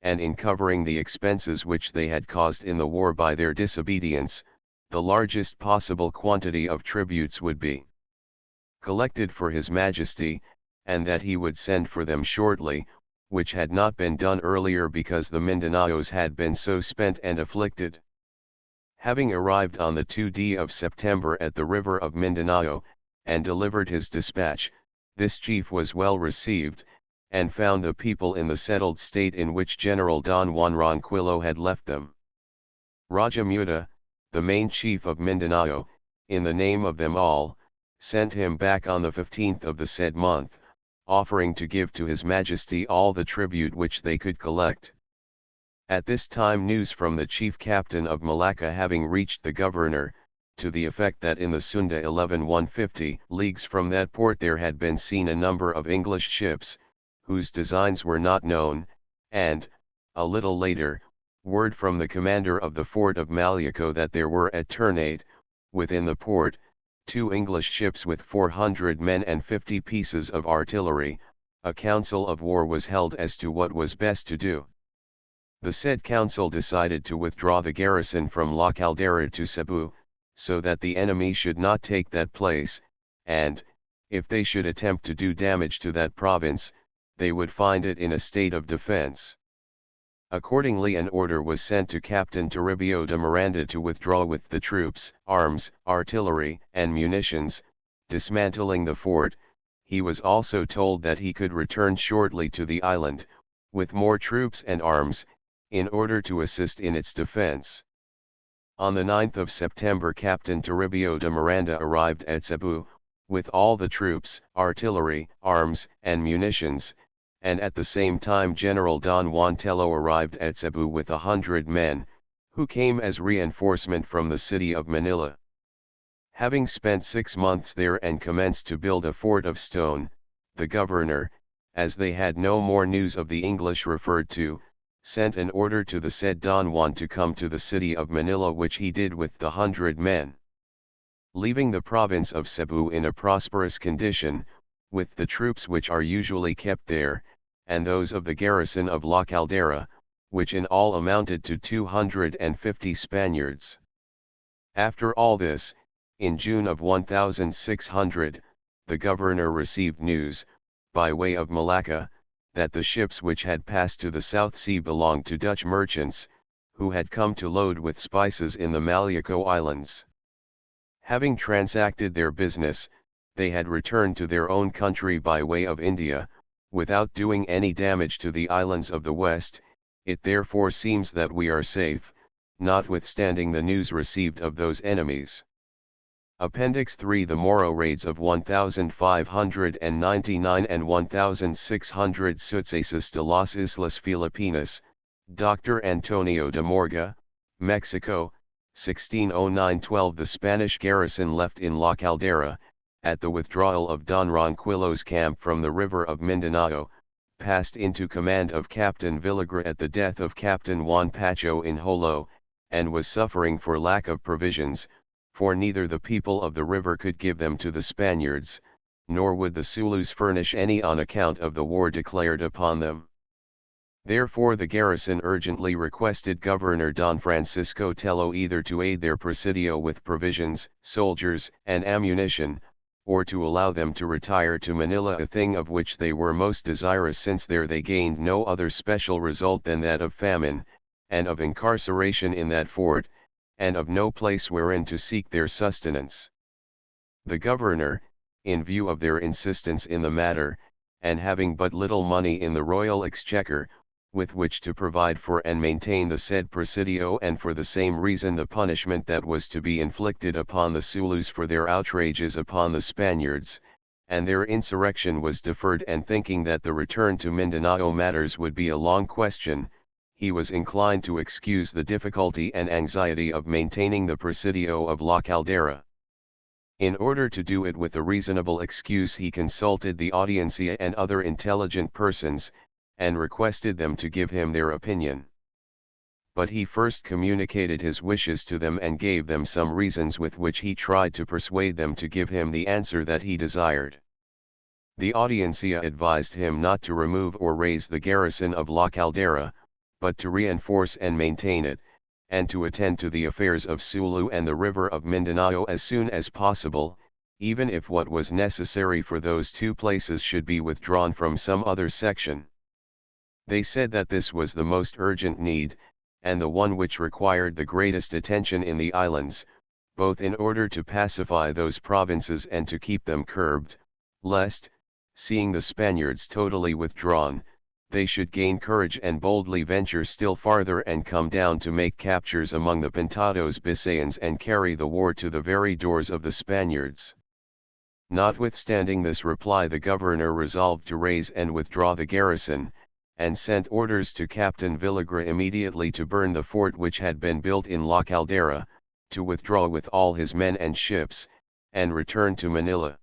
and in covering the expenses which they had caused in the war by their disobedience, the largest possible quantity of tributes would be collected for His Majesty, and that he would send for them shortly, which had not been done earlier because the Mindanaos had been so spent and afflicted. Having arrived on the 2d of September at the river of Mindanao, and delivered his dispatch, this chief was well received, and found the people in the settled state in which General Don Juan Ronquillo had left them. Raja Muda, the main chief of Mindanao, in the name of them all, sent him back on the 15th of the said month, offering to give to His Majesty all the tribute which they could collect. At this time news from the chief captain of Malacca having reached the governor, to the effect that in the Sunda 150 leagues from that port there had been seen a number of English ships, whose designs were not known, and, a little later, word from the commander of the fort of Malyaco that there were at Ternate, within the port, 2 English ships with 400 men and 50 pieces of artillery. A council of war was held as to what was best to do. The said council decided to withdraw the garrison from La Caldera to Cebu, so that the enemy should not take that place, and, if they should attempt to do damage to that province, they would find it in a state of defense. Accordingly an order was sent to Captain Toribio de Miranda to withdraw with the troops, arms, artillery, and munitions, dismantling the fort. He was also told that he could return shortly to the island, with more troops and arms, in order to assist in its defense. On the 9th of September Captain Toribio de Miranda arrived at Cebu, with all the troops, artillery, arms, and munitions, and at the same time General Don Juan Tello arrived at Cebu with 100 men, who came as reinforcement from the city of Manila. Having spent 6 months there and commenced to build a fort of stone, the governor, as they had no more news of the English referred to, sent an order to the said Don Juan to come to the city of Manila, which he did with the 100 men. Leaving the province of Cebu in a prosperous condition, with the troops which are usually kept there, and those of the garrison of La Caldera, which in all amounted to 250 Spaniards. After all this, in June of 1600, the governor received news, by way of Malacca, that the ships which had passed to the South Sea belonged to Dutch merchants, who had come to load with spices in the Malyaco Islands. Having transacted their business, they had returned to their own country by way of India, without doing any damage to the islands of the West. It therefore seems that we are safe, notwithstanding the news received of those enemies. Appendix 3 The Moro raids of 1599 and 1600 Sucesos de las Islas Filipinas, Dr. Antonio de Morga, Mexico, 1609-12 The Spanish garrison left in La Caldera, at the withdrawal of Don Ronquillo's camp from the river of Mindanao, passed into command of Captain Villagra at the death of Captain Juan Pacho in Jolo, and was suffering for lack of provisions, for neither the people of the river could give them to the Spaniards, nor would the Sulus furnish any on account of the war declared upon them. Therefore the garrison urgently requested Governor Don Francisco Tello either to aid their presidio with provisions, soldiers, and ammunition, or to allow them to retire to Manila, a thing of which they were most desirous, since there they gained no other special result than that of famine, and of incarceration in that fort, and of no place wherein to seek their sustenance. The governor, in view of their insistence in the matter, and having but little money in the royal exchequer, with which to provide for and maintain the said presidio, and for the same reason the punishment that was to be inflicted upon the Sulus for their outrages upon the Spaniards, and their insurrection was deferred, and thinking that the return to Mindanao matters would be a long question, he was inclined to excuse the difficulty and anxiety of maintaining the presidio of La Caldera. In order to do it with a reasonable excuse, he consulted the audiencia and other intelligent persons, and requested them to give him their opinion. But he first communicated his wishes to them and gave them some reasons with which he tried to persuade them to give him the answer that he desired. The audiencia advised him not to remove or raise the garrison of La Caldera, but to reinforce and maintain it, and to attend to the affairs of Sulu and the river of Mindanao as soon as possible, even if what was necessary for those two places should be withdrawn from some other section. They said that this was the most urgent need, and the one which required the greatest attention in the islands, both in order to pacify those provinces and to keep them curbed, lest, seeing the Spaniards totally withdrawn, they should gain courage and boldly venture still farther and come down to make captures among the Pintados Bisayans and carry the war to the very doors of the Spaniards. Notwithstanding this reply, the governor resolved to raise and withdraw the garrison, and sent orders to Captain Villagra immediately to burn the fort which had been built in La Caldera, to withdraw with all his men and ships, and return to Manila.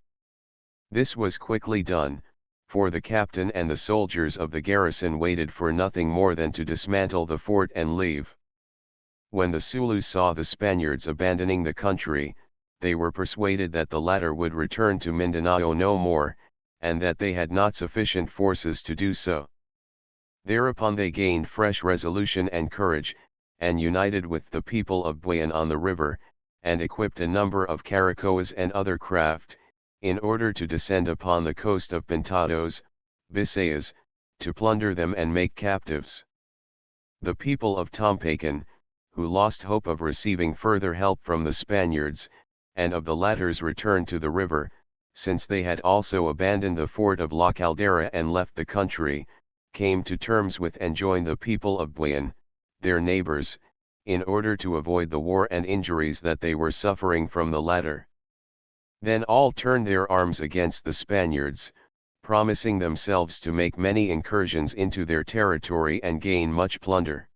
This was quickly done, for the captain and the soldiers of the garrison waited for nothing more than to dismantle the fort and leave. When the Sulus saw the Spaniards abandoning the country, they were persuaded that the latter would return to Mindanao no more, and that they had not sufficient forces to do so. Thereupon they gained fresh resolution and courage, and united with the people of Buyan on the river, and equipped a number of caracoas and other craft, in order to descend upon the coast of Pintados, Bisayas, to plunder them and make captives. The people of Tompacan, who lost hope of receiving further help from the Spaniards, and of the latter's return to the river, since they had also abandoned the fort of La Caldera and left the country, came to terms with and joined the people of Buyan, their neighbors, in order to avoid the war and injuries that they were suffering from the latter. Then all turned their arms against the Spaniards, promising themselves to make many incursions into their territory and gain much plunder.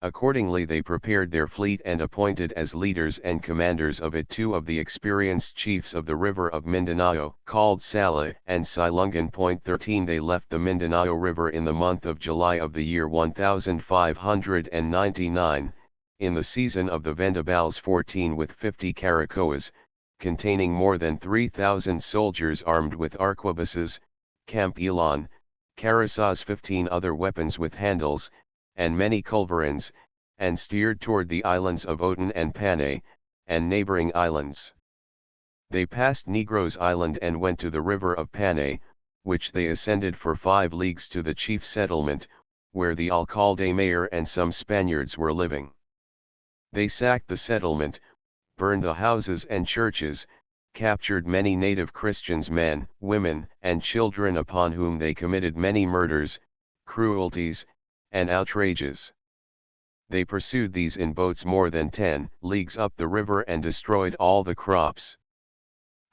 Accordingly they prepared their fleet and appointed as leaders and commanders of it two of the experienced chiefs of the river of Mindanao, called Sala and Silungan. 13 They left the Mindanao River in the month of July of the year 1599, in the season of the vendavals, 14 with 50 caracoas, containing more than 3,000 soldiers armed with arquebuses, camp-elan, carasas, 15 other weapons with handles, and many culverins, and steered toward the islands of Otan and Panay, and neighboring islands. They passed Negros Island and went to the river of Panay, which they ascended for 5 leagues to the chief settlement, where the alcalde mayor and some Spaniards were living. They sacked the settlement, burned the houses and churches, captured many native Christians, men, women, and children, upon whom they committed many murders, cruelties, and outrages. They pursued these in boats more than 10 leagues up the river and destroyed all the crops.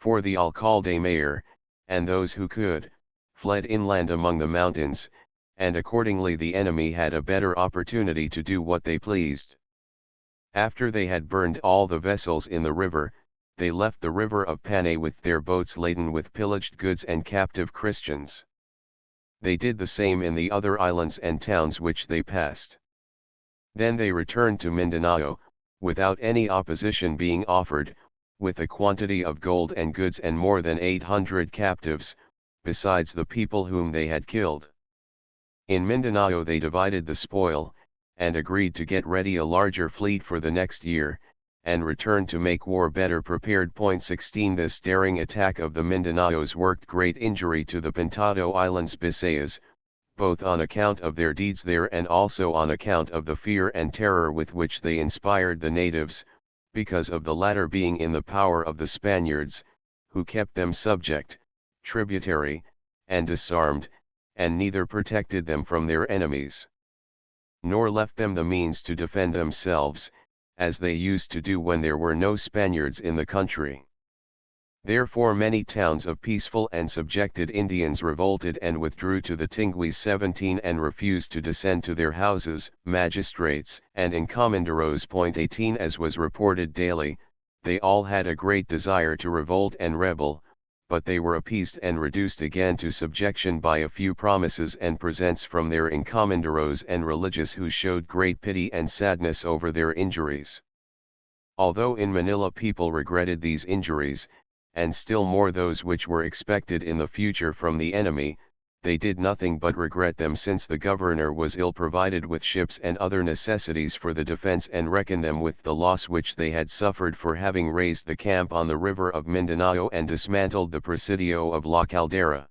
For the alcalde mayor, and those who could, fled inland among the mountains, and accordingly the enemy had a better opportunity to do what they pleased. After they had burned all the vessels in the river, they left the river of Panay with their boats laden with pillaged goods and captive Christians. They did the same in the other islands and towns which they passed. Then they returned to Mindanao, without any opposition being offered, with a quantity of gold and goods and more than 800 captives, besides the people whom they had killed. In Mindanao they divided the spoil, and agreed to get ready a larger fleet for the next year, and return to make war better prepared. 16 This daring attack of the Mindanaos worked great injury to the Pintado Islands Bisayas, both on account of their deeds there and also on account of the fear and terror with which they inspired the natives, because of the latter being in the power of the Spaniards, who kept them subject, tributary, and disarmed, and neither protected them from their enemies, nor left them the means to defend themselves, as they used to do when there were no Spaniards in the country. Therefore many towns of peaceful and subjected Indians revolted and withdrew to the Tinguis 17 and refused to descend to their houses, magistrates, and encomenderos. 18 As was reported daily, they all had a great desire to revolt and rebel, but they were appeased and reduced again to subjection by a few promises and presents from their encomenderos and religious, who showed great pity and sadness over their injuries. Although in Manila people regretted these injuries, and still more those which were expected in the future from the enemy, they did nothing but regret them, since the governor was ill provided with ships and other necessities for the defense, and reckoned them with the loss which they had suffered for having raised the camp on the river of Mindanao and dismantled the presidio of La Caldera.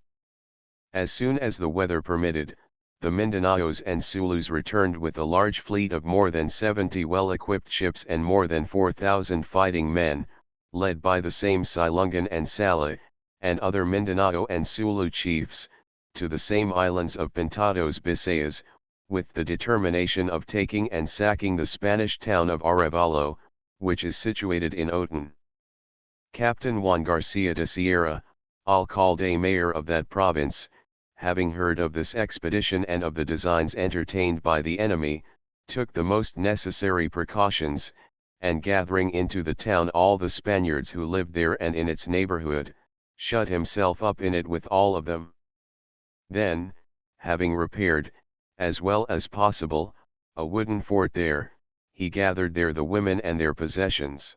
As soon as the weather permitted, the Mindanaos and Sulus returned with a large fleet of more than 70 well-equipped ships and more than 4,000 fighting men, led by the same Silungan and Sala, and other Mindanao and Sulu chiefs, to the same islands of Pintados Bisayas, with the determination of taking and sacking the Spanish town of Arevalo, which is situated in Otan. Captain Juan Garcia de Sierra, alcalde mayor of that province, having heard of this expedition and of the designs entertained by the enemy, took the most necessary precautions, and gathering into the town all the Spaniards who lived there and in its neighborhood, shut himself up in it with all of them. Then, having repaired, as well as possible, a wooden fort there, he gathered there the women and their possessions.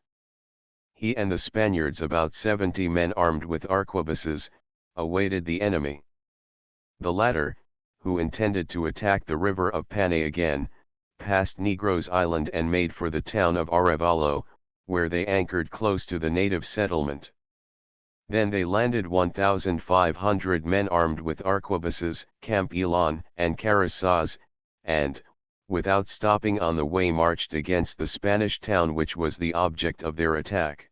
He and the Spaniards, about 70 men armed with arquebuses, awaited the enemy. The latter, who intended to attack the river of Panay again, passed Negros Island and made for the town of Arevalo, where they anchored close to the native settlement. Then they landed 1,500 men armed with arquebuses, campilon, and carasas, and, without stopping on the way, marched against the Spanish town which was the object of their attack.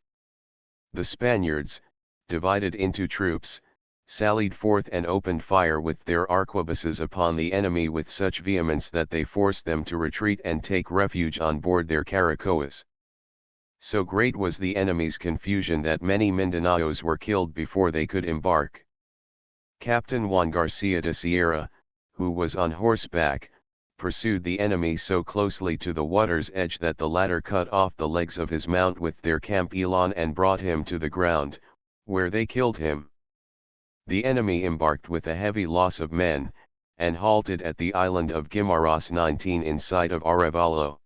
The Spaniards, divided into troops, sallied forth and opened fire with their arquebuses upon the enemy with such vehemence that they forced them to retreat and take refuge on board their caracoas. So great was the enemy's confusion that many Mindanaos were killed before they could embark. Captain Juan Garcia de Sierra, who was on horseback, pursued the enemy so closely to the water's edge that the latter cut off the legs of his mount with their campilon and brought him to the ground, where they killed him. The enemy embarked with a heavy loss of men, and halted at the island of Guimaras 19 in sight of Arevalo.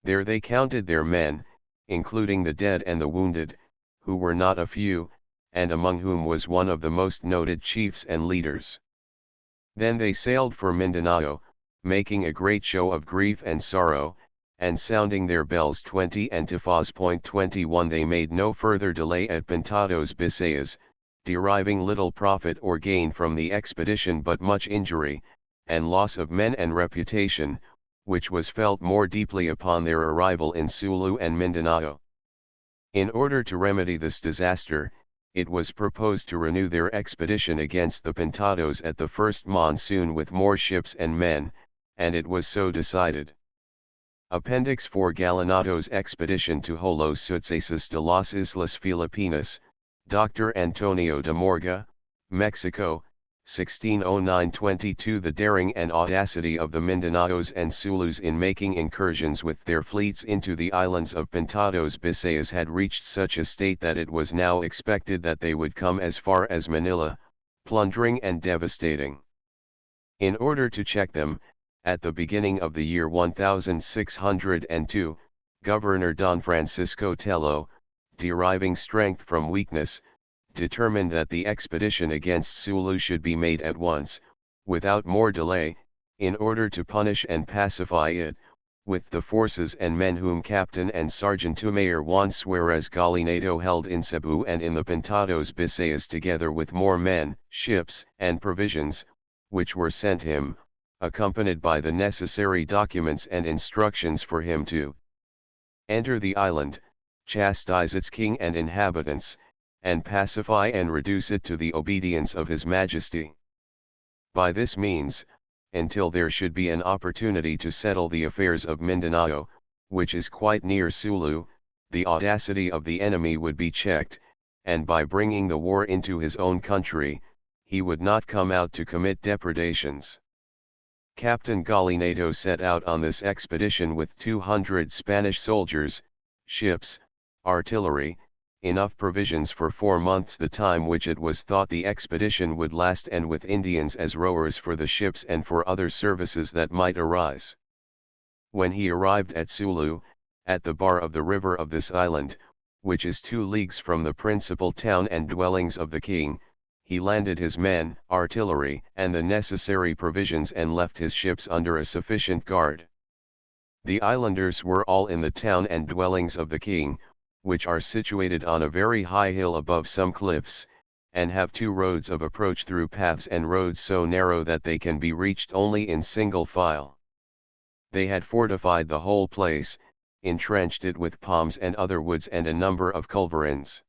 There they counted their men, including the dead and the wounded, who were not a few, and among whom was one of the most noted chiefs and leaders. Then they sailed for Mindanao, making a great show of grief and sorrow, and sounding their bells 20 and tifas. 21 They made no further delay at Pintados Bisayas, deriving little profit or gain from the expedition but much injury, and loss of men and reputation, which was felt more deeply upon their arrival in Sulu and Mindanao. In order to remedy this disaster, it was proposed to renew their expedition against the Pintados at the first monsoon with more ships and men, and it was so decided. Appendix 4 Galinado's expedition to Holos Sucesos de las Islas Filipinas, Dr. Antonio de Morga, Mexico, 1609-22 The daring and audacity of the Mindanaos and Sulus in making incursions with their fleets into the islands of Pintados Bisayas had reached such a state that it was now expected that they would come as far as Manila, plundering and devastating. In order to check them, at the beginning of the year 1602, Governor Don Francisco Tello, deriving strength from weakness, determined that the expedition against Sulu should be made at once, without more delay, in order to punish and pacify it, with the forces and men whom Captain and Sergeant Mayor Juan Suarez Galinado held in Cebu and in the Pintados Bisayas, together with more men, ships, and provisions, which were sent him, accompanied by the necessary documents and instructions for him to enter the island, chastise its king and inhabitants, and pacify and reduce it to the obedience of his majesty. By this means, until there should be an opportunity to settle the affairs of Mindanao, which is quite near Sulu, the audacity of the enemy would be checked, and by bringing the war into his own country, he would not come out to commit depredations. Captain Gallinado set out on this expedition with 200 Spanish soldiers, ships, artillery, enough provisions for 4 months, the time which it was thought the expedition would last, and with Indians as rowers for the ships and for other services that might arise. When he arrived at Sulu, at the bar of the river of this island, which is 2 leagues from the principal town and dwellings of the king, he landed his men, artillery, and the necessary provisions, and left his ships under a sufficient guard. The islanders were all in the town and dwellings of the king, which are situated on a very high hill above some cliffs, and have 2 roads of approach through paths and roads so narrow that they can be reached only in single file. They had fortified the whole place, entrenched it with palms and other woods and a number of culverins.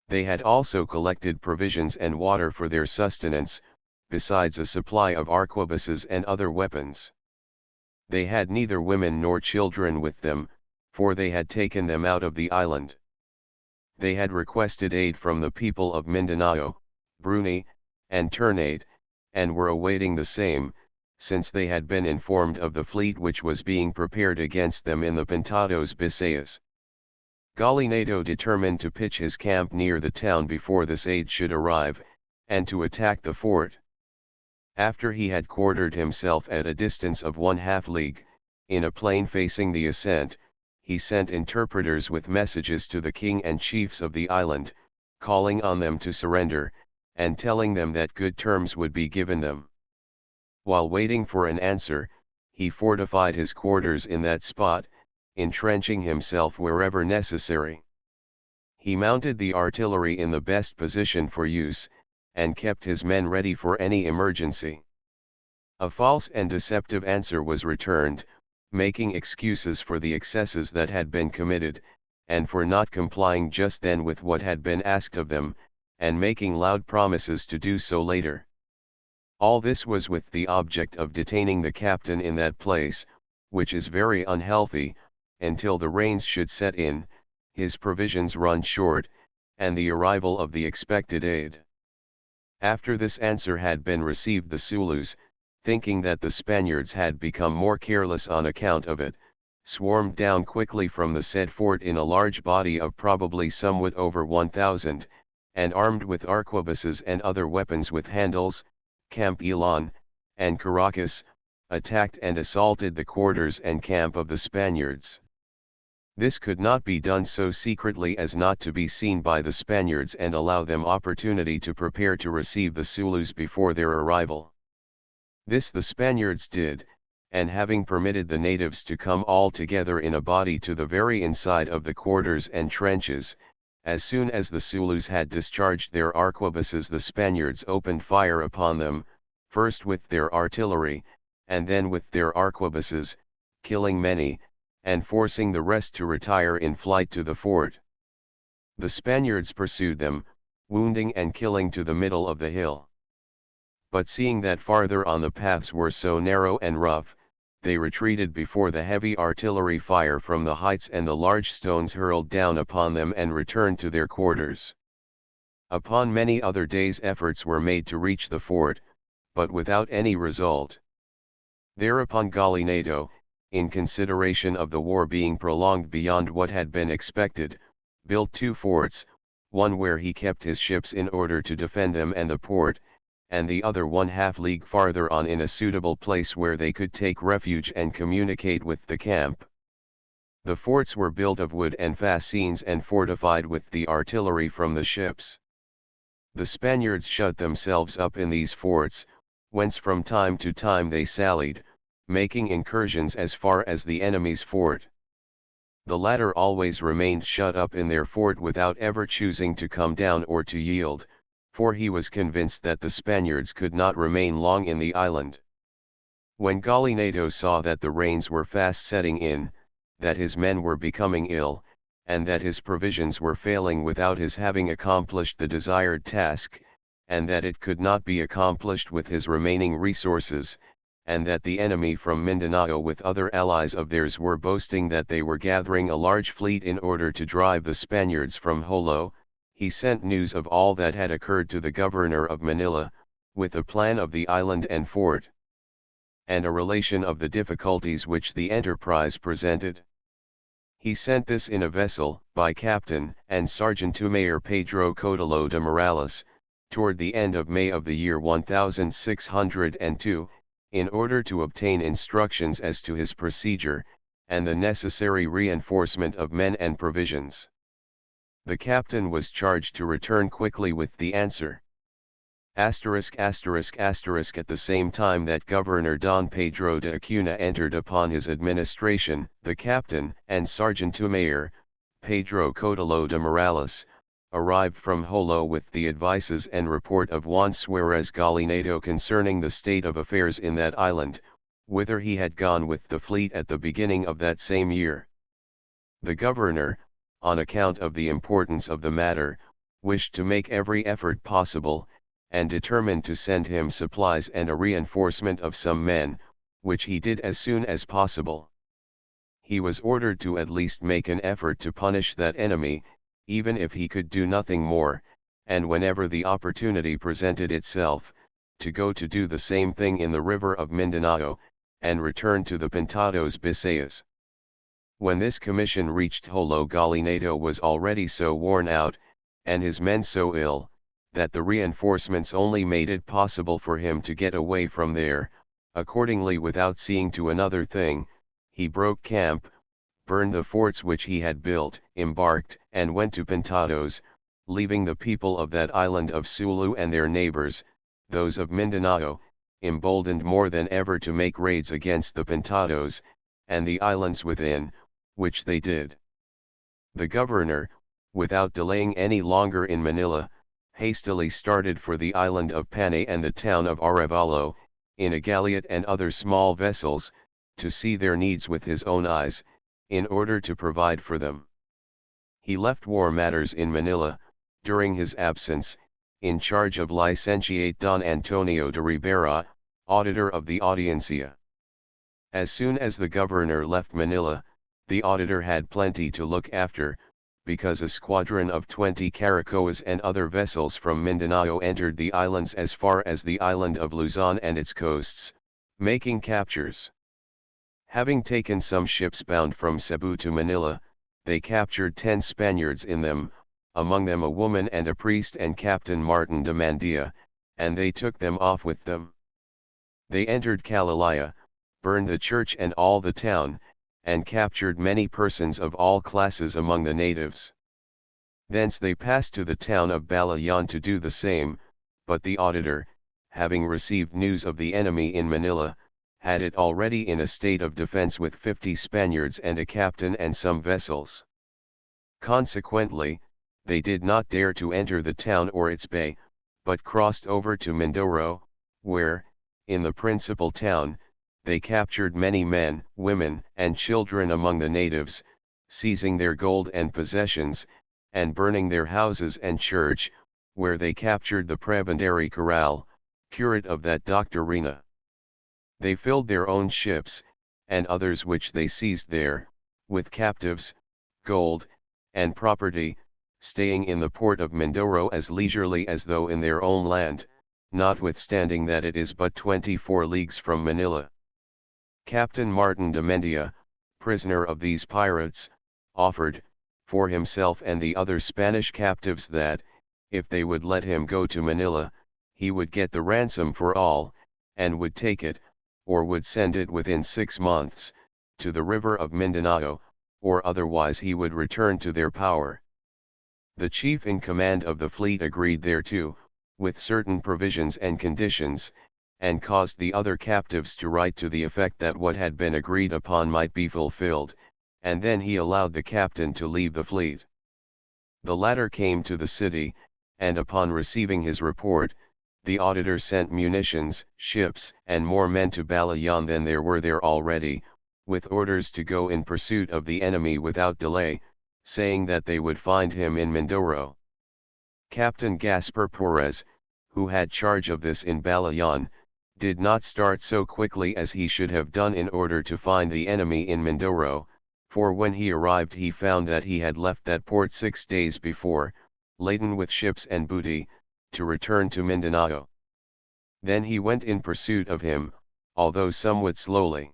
They had also collected provisions and water for their sustenance, besides a supply of arquebuses and other weapons. They had neither women nor children with them, for they had taken them out of the island. They had requested aid from the people of Mindanao, Brunei, and Ternate, and were awaiting the same, since they had been informed of the fleet which was being prepared against them in the Pintados Bisayas. Gallinado determined to pitch his camp near the town before this aid should arrive, and to attack the fort. After he had quartered himself at a distance of 1/2 league, in a plain facing the ascent, he sent interpreters with messages to the king and chiefs of the island, calling on them to surrender, and telling them that good terms would be given them. While waiting for an answer, he fortified his quarters in that spot, entrenching himself wherever necessary. He mounted the artillery in the best position for use, and kept his men ready for any emergency. A false and deceptive answer was returned, making excuses for the excesses that had been committed, and for not complying just then with what had been asked of them, and making loud promises to do so later. All this was with the object of detaining the captain in that place, which is very unhealthy, until the rains should set in, his provisions run short, and the arrival of the expected aid. After this answer had been received, the Zulus, thinking that the Spaniards had become more careless on account of it, swarmed down quickly from the said fort in a large body of probably somewhat over 1,000, and armed with arquebuses and other weapons with handles, camp-elan, and caracas, attacked and assaulted the quarters and camp of the Spaniards. This could not be done so secretly as not to be seen by the Spaniards and allow them opportunity to prepare to receive the Zulus before their arrival. This the Spaniards did, and having permitted the natives to come all together in a body to the very inside of the quarters and trenches, as soon as the Zulus had discharged their arquebuses, the Spaniards opened fire upon them, first with their artillery, and then with their arquebuses, killing many, and forcing the rest to retire in flight to the fort. The Spaniards pursued them, wounding and killing to the middle of the hill. But seeing that farther on the paths were so narrow and rough, they retreated before the heavy artillery fire from the heights and the large stones hurled down upon them, and returned to their quarters. Upon many other days efforts were made to reach the fort, but without any result. Thereupon Gallinado, in consideration of the war being prolonged beyond what had been expected, built 2 forts, one where he kept his ships in order to defend them and the port, and the other 1/2 league farther on in a suitable place where they could take refuge and communicate with the camp. The forts were built of wood and fascines and fortified with the artillery from the ships. The Spaniards shut themselves up in these forts, whence from time to time they sallied, making incursions as far as the enemy's fort. The latter always remained shut up in their fort without ever choosing to come down or to yield, for he was convinced that the Spaniards could not remain long in the island. When Gallinado saw that the rains were fast setting in, that his men were becoming ill, and that his provisions were failing without his having accomplished the desired task, and that it could not be accomplished with his remaining resources, and that the enemy from Mindanao with other allies of theirs were boasting that they were gathering a large fleet in order to drive the Spaniards from Jolo, he sent news of all that had occurred to the governor of Manila, with a plan of the island and fort, and a relation of the difficulties which the enterprise presented. He sent this in a vessel, by Captain and Sergeant-to-Mayor Pedro Codolo de Morales, toward the end of May of the year 1602, in order to obtain instructions as to his procedure, and the necessary reinforcement of men and provisions. The captain was charged to return quickly with the answer. At the same time that Governor Don Pedro de Acuna entered upon his administration, the captain and sergeant-to-mayor, Pedro Codolo de Morales, arrived from Jolo with the advices and report of Juan Suarez Gallinado concerning the state of affairs in that island, whither he had gone with the fleet at the beginning of that same year. The governor, on account of the importance of the matter, wished to make every effort possible, and determined to send him supplies and a reinforcement of some men, which he did as soon as possible. He was ordered to at least make an effort to punish that enemy, even if he could do nothing more, and whenever the opportunity presented itself, to go to do the same thing in the river of Mindanao, and return to the Pintados Bisayas. When this commission reached Jolo, Gallinado was already so worn out, and his men so ill, that the reinforcements only made it possible for him to get away from there. Accordingly, without seeing to another thing, he broke camp, burned the forts which he had built, embarked, and went to Pintados, leaving the people of that island of Sulu and their neighbors, those of Mindanao, emboldened more than ever to make raids against the Pintados, and the islands within, which they did. The governor, without delaying any longer in Manila, hastily started for the island of Panay and the town of Arevalo, in a galliot and other small vessels, to see their needs with his own eyes, in order to provide for them. He left war matters in Manila, during his absence, in charge of Licentiate Don Antonio de Ribera, auditor of the Audiencia. As soon as the governor left Manila, the auditor had plenty to look after, because a squadron of 20 caracoas and other vessels from Mindanao entered the islands as far as the island of Luzon and its coasts, making captures. Having taken some ships bound from Cebu to Manila, they captured 10 Spaniards in them, among them a woman and a priest and Captain Martin de Mandia, and they took them off with them. They entered Calalaya, burned the church and all the town, and captured many persons of all classes among the natives. Thence they passed to the town of Balayan to do the same, but the auditor, having received news of the enemy in Manila, had it already in a state of defense with 50 Spaniards and a captain and some vessels. Consequently, they did not dare to enter the town or its bay, but crossed over to Mindoro, where, in the principal town, they captured many men, women, and children among the natives, seizing their gold and possessions, and burning their houses and church, where they captured the prebendary Corral, curate of that doctrina. They filled their own ships, and others which they seized there, with captives, gold, and property, staying in the port of Mindoro as leisurely as though in their own land, notwithstanding that it is but 24 leagues from Manila. Captain Martin de Mendia, prisoner of these pirates, offered, for himself and the other Spanish captives that, if they would let him go to Manila, he would get the ransom for all, and would take it, or would send it within 6 months, to the river of Mindanao, or otherwise he would return to their power. The chief in command of the fleet agreed thereto, with certain provisions and conditions, and caused the other captives to write to the effect that what had been agreed upon might be fulfilled, and then he allowed the captain to leave the fleet. The latter came to the city, and upon receiving his report, the auditor sent munitions, ships, and more men to Balayan than there were there already, with orders to go in pursuit of the enemy without delay, saying that they would find him in Mindoro. Captain Gaspar Perez, who had charge of this in Balayan, did not start so quickly as he should have done in order to find the enemy in Mindoro, for when he arrived he found that he had left that port 6 days before, laden with ships and booty, to return to Mindanao. Then he went in pursuit of him, although somewhat slowly.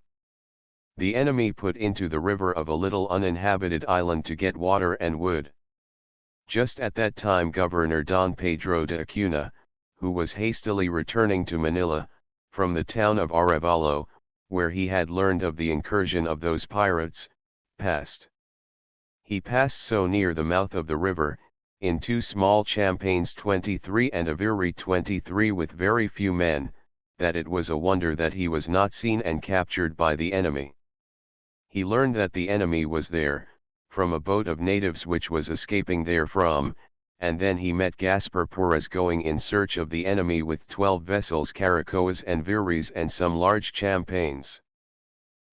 The enemy put into the river of a little uninhabited island to get water and wood. Just at that time Governor Don Pedro de Acuna, who was hastily returning to Manila, from the town of Arevalo, where he had learned of the incursion of those pirates, passed. He passed so near the mouth of the river, in 2 small champagnes 23 and a Viri 23 with very few men, that it was a wonder that he was not seen and captured by the enemy. He learned that the enemy was there, from a boat of natives which was escaping therefrom, and then he met Gaspar Perez going in search of the enemy with 12 vessels caracoas and viris and some large champagnes.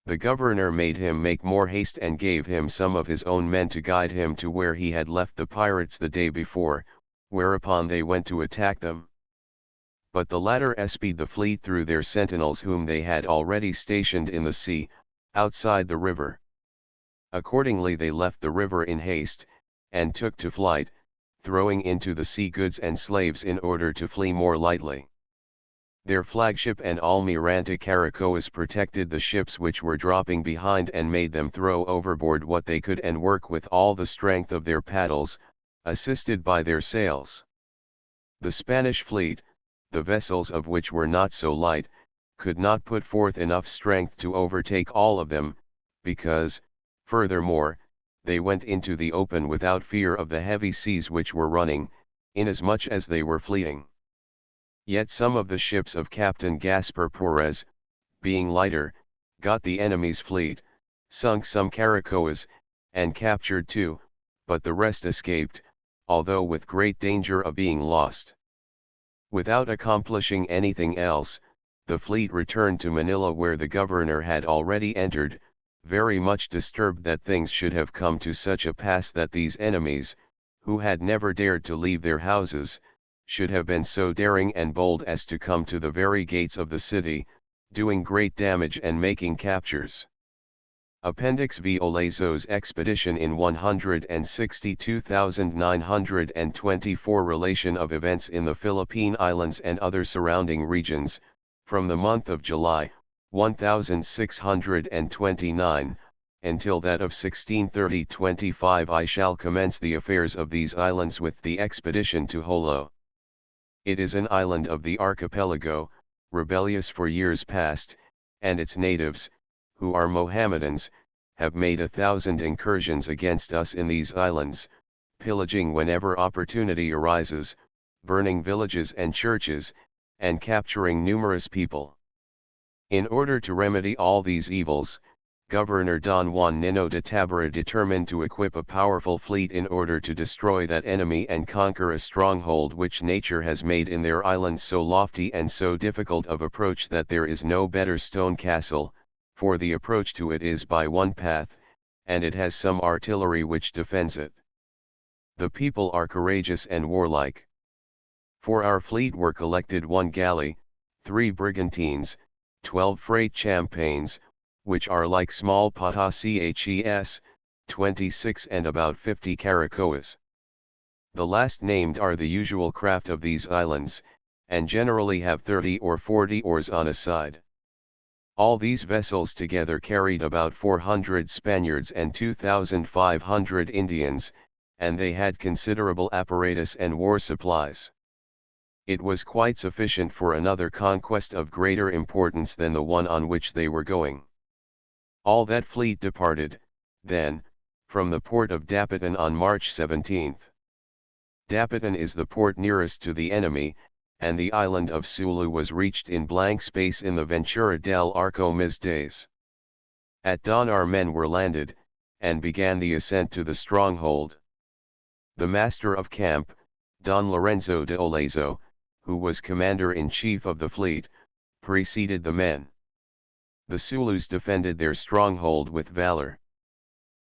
The governor made him make more haste and gave him some of his own men to guide him to where he had left the pirates the day before, whereupon they went to attack them. But the latter espied the fleet through their sentinels whom they had already stationed in the sea, outside the river. Accordingly they left the river in haste, and took to flight, throwing into the sea goods and slaves in order to flee more lightly. Their flagship and almirante caracoas protected the ships which were dropping behind and made them throw overboard what they could and work with all the strength of their paddles, assisted by their sails. The Spanish fleet, the vessels of which were not so light, could not put forth enough strength to overtake all of them, because, furthermore, they went into the open without fear of the heavy seas which were running, inasmuch as they were fleeing. Yet some of the ships of Captain Gaspar Perez, being lighter, got the enemy's fleet, sunk some caracoas, and captured 2, but the rest escaped, although with great danger of being lost. Without accomplishing anything else, the fleet returned to Manila where the governor had already entered, very much disturbed that things should have come to such a pass that these enemies, who had never dared to leave their houses, should have been so daring and bold as to come to the very gates of the city, doing great damage and making captures. Appendix V. Olazo's expedition in 162,924 relation of events in the Philippine Islands and other surrounding regions, from the month of July, 1629, until that of 1630-25 I shall commence the affairs of these islands with the expedition to Jolo. It is an island of the archipelago, rebellious for years past, and its natives, who are Mohammedans, have made 1,000 incursions against us in these islands, pillaging whenever opportunity arises, burning villages and churches, and capturing numerous people. In order to remedy all these evils, Governor Don Juan Nino de Tabara determined to equip a powerful fleet in order to destroy that enemy and conquer a stronghold which nature has made in their islands so lofty and so difficult of approach that there is no better stone castle, for the approach to it is by one path, and it has some artillery which defends it. The people are courageous and warlike. For our fleet were collected 1 galley, 3 brigantines, 12 freight champagnes, which are like small pataches, 26 and about 50 caracoas. The last named are the usual craft of these islands, and generally have 30 or 40 oars on a side. All these vessels together carried about 400 Spaniards and 2,500 Indians, and they had considerable apparatus and war supplies. It was quite sufficient for another conquest of greater importance than the one on which they were going. All that fleet departed, then, from the port of Dapitan on March 17. Dapitan is the port nearest to the enemy, and the island of Sulu was reached in blank space in the Ventura del Arco Mis days. At dawn our men were landed, and began the ascent to the stronghold. The master of camp, Don Lorenzo de Olazo, who was commander-in-chief of the fleet, preceded the men. The Sulus defended their stronghold with valor.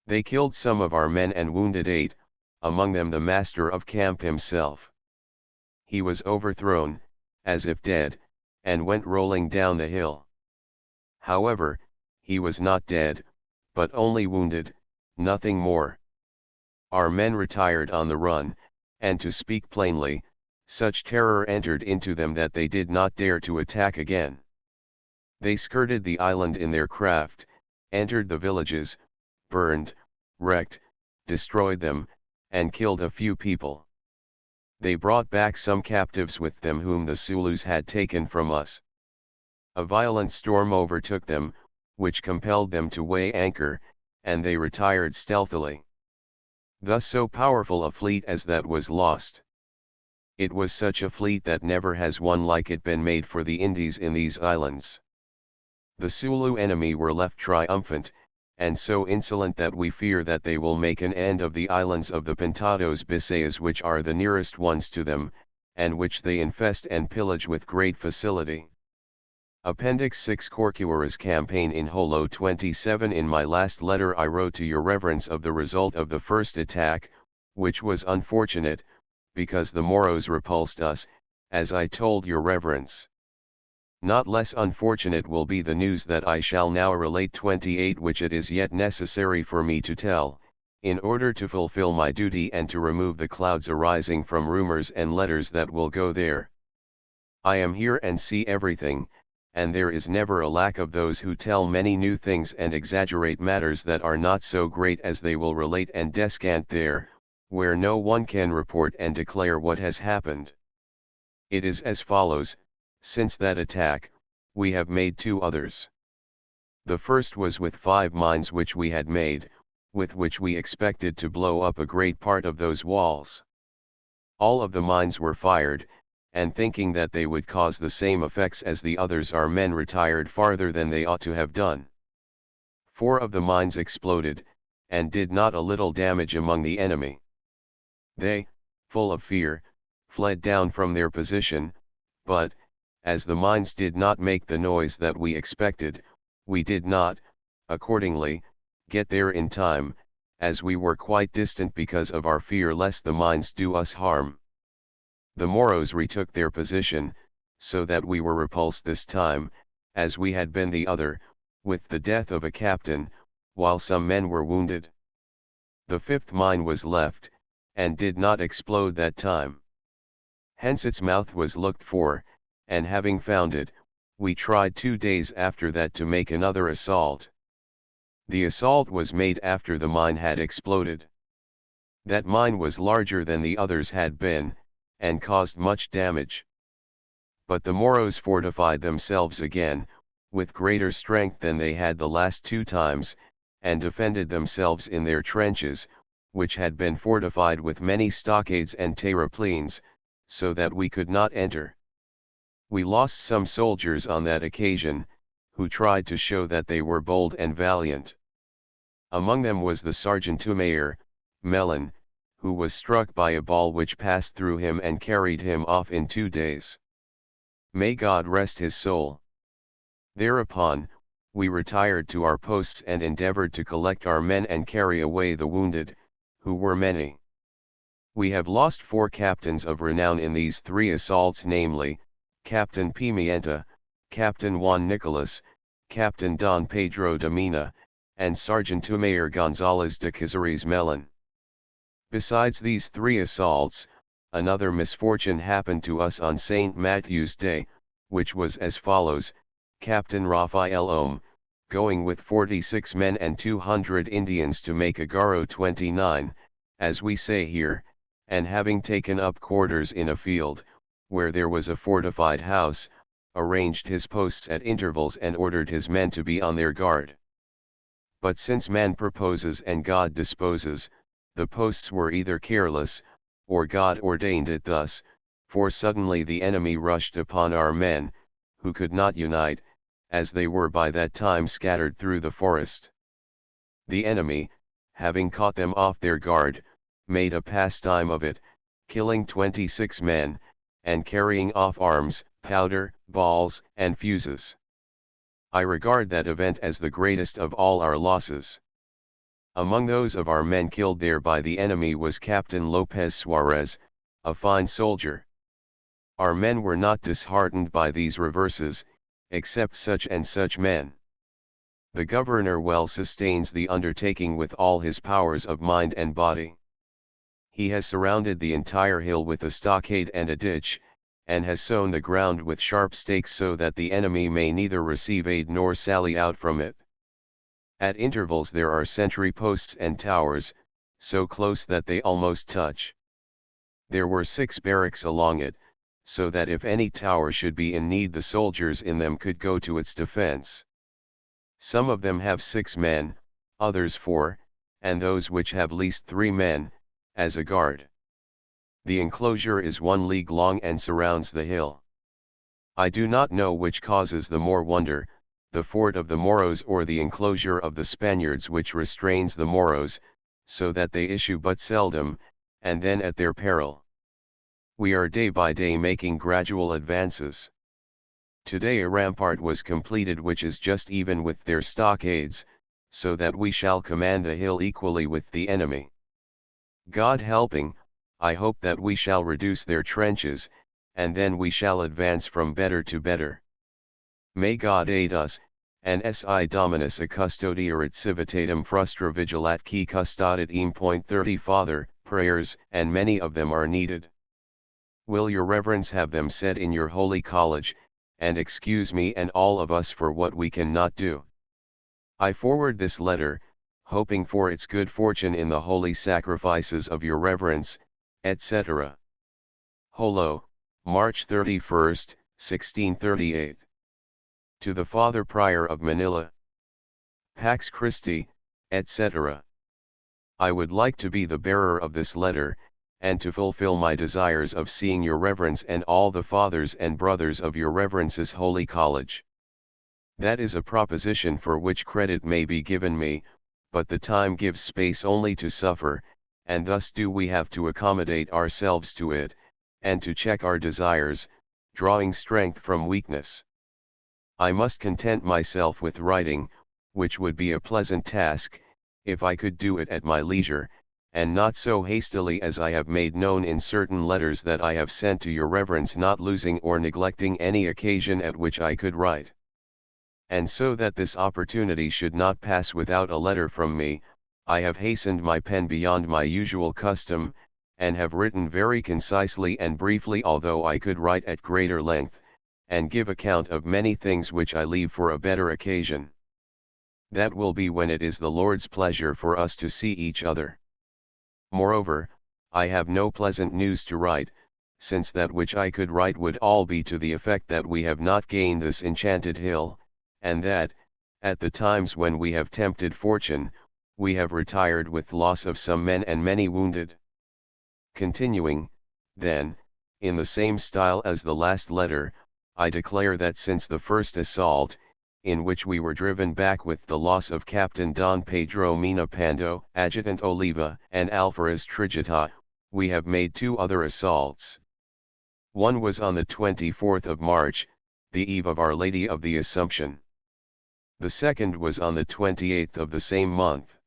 They killed some of our men and wounded 8, among them the master of camp himself. He was overthrown, as if dead, and went rolling down the hill. However, he was not dead, but only wounded, nothing more. Our men retired on the run, and to speak plainly, such terror entered into them that they did not dare to attack again. They skirted the island in their craft, entered the villages, burned, wrecked, destroyed them, and killed a few people. They brought back some captives with them whom the Sulus had taken from us. A violent storm overtook them, which compelled them to weigh anchor, and they retired stealthily. Thus so powerful a fleet as that was lost. It was such a fleet that never has one like it been made for the Indies in these islands. The Sulu enemy were left triumphant, and so insolent that we fear that they will make an end of the islands of the Pintados Bisayas, which are the nearest ones to them, and which they infest and pillage with great facility. Appendix 6 Corcuera's campaign in Holo 27. In my last letter I wrote to your reverence of the result of the first attack, which was unfortunate, because the Moros repulsed us, as I told your reverence. Not less unfortunate will be the news that I shall now relate 28, which it is yet necessary for me to tell, in order to fulfill my duty and to remove the clouds arising from rumors and letters that will go there. I am here and see everything, and there is never a lack of those who tell many new things and exaggerate matters that are not so great as they will relate and descant there, where no one can report and declare what has happened. It is as follows. Since that attack, we have made 2 others. The first was with 5 mines which we had made, with which we expected to blow up a great part of those walls. All of the mines were fired, and thinking that they would cause the same effects as the others, our men retired farther than they ought to have done. 4 of the mines exploded, and did not a little damage among the enemy. They, full of fear, fled down from their position, but, as the mines did not make the noise that we expected, we did not, accordingly, get there in time, as we were quite distant because of our fear lest the mines do us harm. The Moros retook their position, so that we were repulsed this time, as we had been the other, with the death of a captain, while some men were wounded. The 5th mine was left, and did not explode that time. Hence its mouth was looked for, and having found it, we tried 2 days after that to make another assault. The assault was made after the mine had exploded. That mine was larger than the others had been, and caused much damage. But the Moros fortified themselves again, with greater strength than they had the last 2 times, and defended themselves in their trenches, which had been fortified with many stockades and terraplines, so that we could not enter. We lost some soldiers on that occasion, who tried to show that they were bold and valiant. Among them was the sergeant-mayor, Melon, who was struck by a ball which passed through him and carried him off in 2 days. May God rest his soul. Thereupon, we retired to our posts and endeavored to collect our men and carry away the wounded, who were many. We have lost 4 captains of renown in these 3 assaults, namely, Captain Pimienta, Captain Juan Nicolas, Captain Don Pedro de Mina, and Sergeant-Mayor Gonzalez de Cazares Melon. Besides these 3 assaults, another misfortune happened to us on St. Matthew's Day, which was as follows. Captain Raphael Ohm, going with 46 men and 200 Indians to make Agaro 29, as we say here, and having taken up quarters in a field, where there was a fortified house, arranged his posts at intervals and ordered his men to be on their guard. But since man proposes and God disposes, the posts were either careless, or God ordained it thus, for suddenly the enemy rushed upon our men, who could not unite, as they were by that time scattered through the forest. The enemy, having caught them off their guard, made a pastime of it, killing 26 men, and carrying off arms, powder, balls, and fuses. I regard that event as the greatest of all our losses. Among those of our men killed there by the enemy was Captain Lopez Suarez, a fine soldier. Our men were not disheartened by these reverses, except such and such men. The governor well sustains the undertaking with all his powers of mind and body. He has surrounded the entire hill with a stockade and a ditch, and has sown the ground with sharp stakes so that the enemy may neither receive aid nor sally out from it. At intervals there are sentry posts and towers, so close that they almost touch. There were 6 barracks along it, so that if any tower should be in need the soldiers in them could go to its defense. Some of them have 6 men, others 4, and those which have least 3 men, as a guard. The enclosure is 1 league long and surrounds the hill. I do not know which causes the more wonder, the fort of the Moros or the enclosure of the Spaniards which restrains the Moros, so that they issue but seldom, and then at their peril. We are day by day making gradual advances. Today a rampart was completed which is just even with their stockades, so that we shall command the hill equally with the enemy. God helping, I hope that we shall reduce their trenches, and then we shall advance from better to better. May God aid us, and si Dominus a custodiarit civitatem frustra vigilat qui custodit eam. 30 Father, prayers, and many of them are needed. Will your reverence have them said in your holy college, and excuse me and all of us for what we cannot do. I forward this letter, hoping for its good fortune in the holy sacrifices of your reverence, etc. Holo, March 31, 1638. To the Father Prior of Manila, Pax Christi, etc. I would like to be the bearer of this letter, and to fulfill my desires of seeing your reverence and all the fathers and brothers of your reverence's holy college. That is a proposition for which credit may be given me, but the time gives space only to suffer, and thus do we have to accommodate ourselves to it, and to check our desires, drawing strength from weakness. I must content myself with writing, which would be a pleasant task, if I could do it at my leisure, and not so hastily as I have made known in certain letters that I have sent to your reverence, not losing or neglecting any occasion at which I could write. And so that this opportunity should not pass without a letter from me, I have hastened my pen beyond my usual custom, and have written very concisely and briefly, although I could write at greater length, and give account of many things which I leave for a better occasion. That will be when it is the Lord's pleasure for us to see each other. Moreover, I have no pleasant news to write, since that which I could write would all be to the effect that we have not gained this enchanted hill, and that, at the times when we have tempted fortune, we have retired with loss of some men and many wounded. Continuing, then, in the same style as the last letter, I declare that since the first assault, in which we were driven back with the loss of Captain Don Pedro Mina Pando, Adjutant Oliva, and Alferez Trijita, we have made 2 other assaults. One was on the 24th of March, the eve of Our Lady of the Assumption. The second was on the 28th of the same month.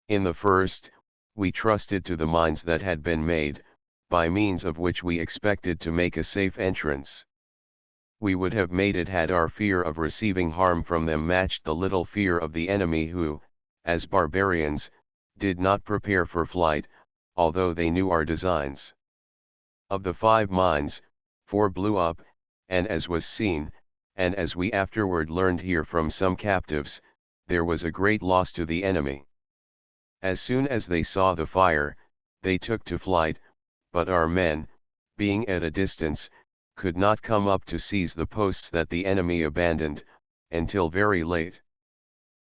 In the first, we trusted to the mines that had been made, by means of which we expected to make a safe entrance. We would have made it had our fear of receiving harm from them matched the little fear of the enemy who, as barbarians, did not prepare for flight, although they knew our designs. Of the 5 mines, 4 blew up, and as was seen, and as we afterward learned here from some captives, there was a great loss to the enemy. As soon as they saw the fire, they took to flight, but our men, being at a distance, could not come up to seize the posts that the enemy abandoned, until very late.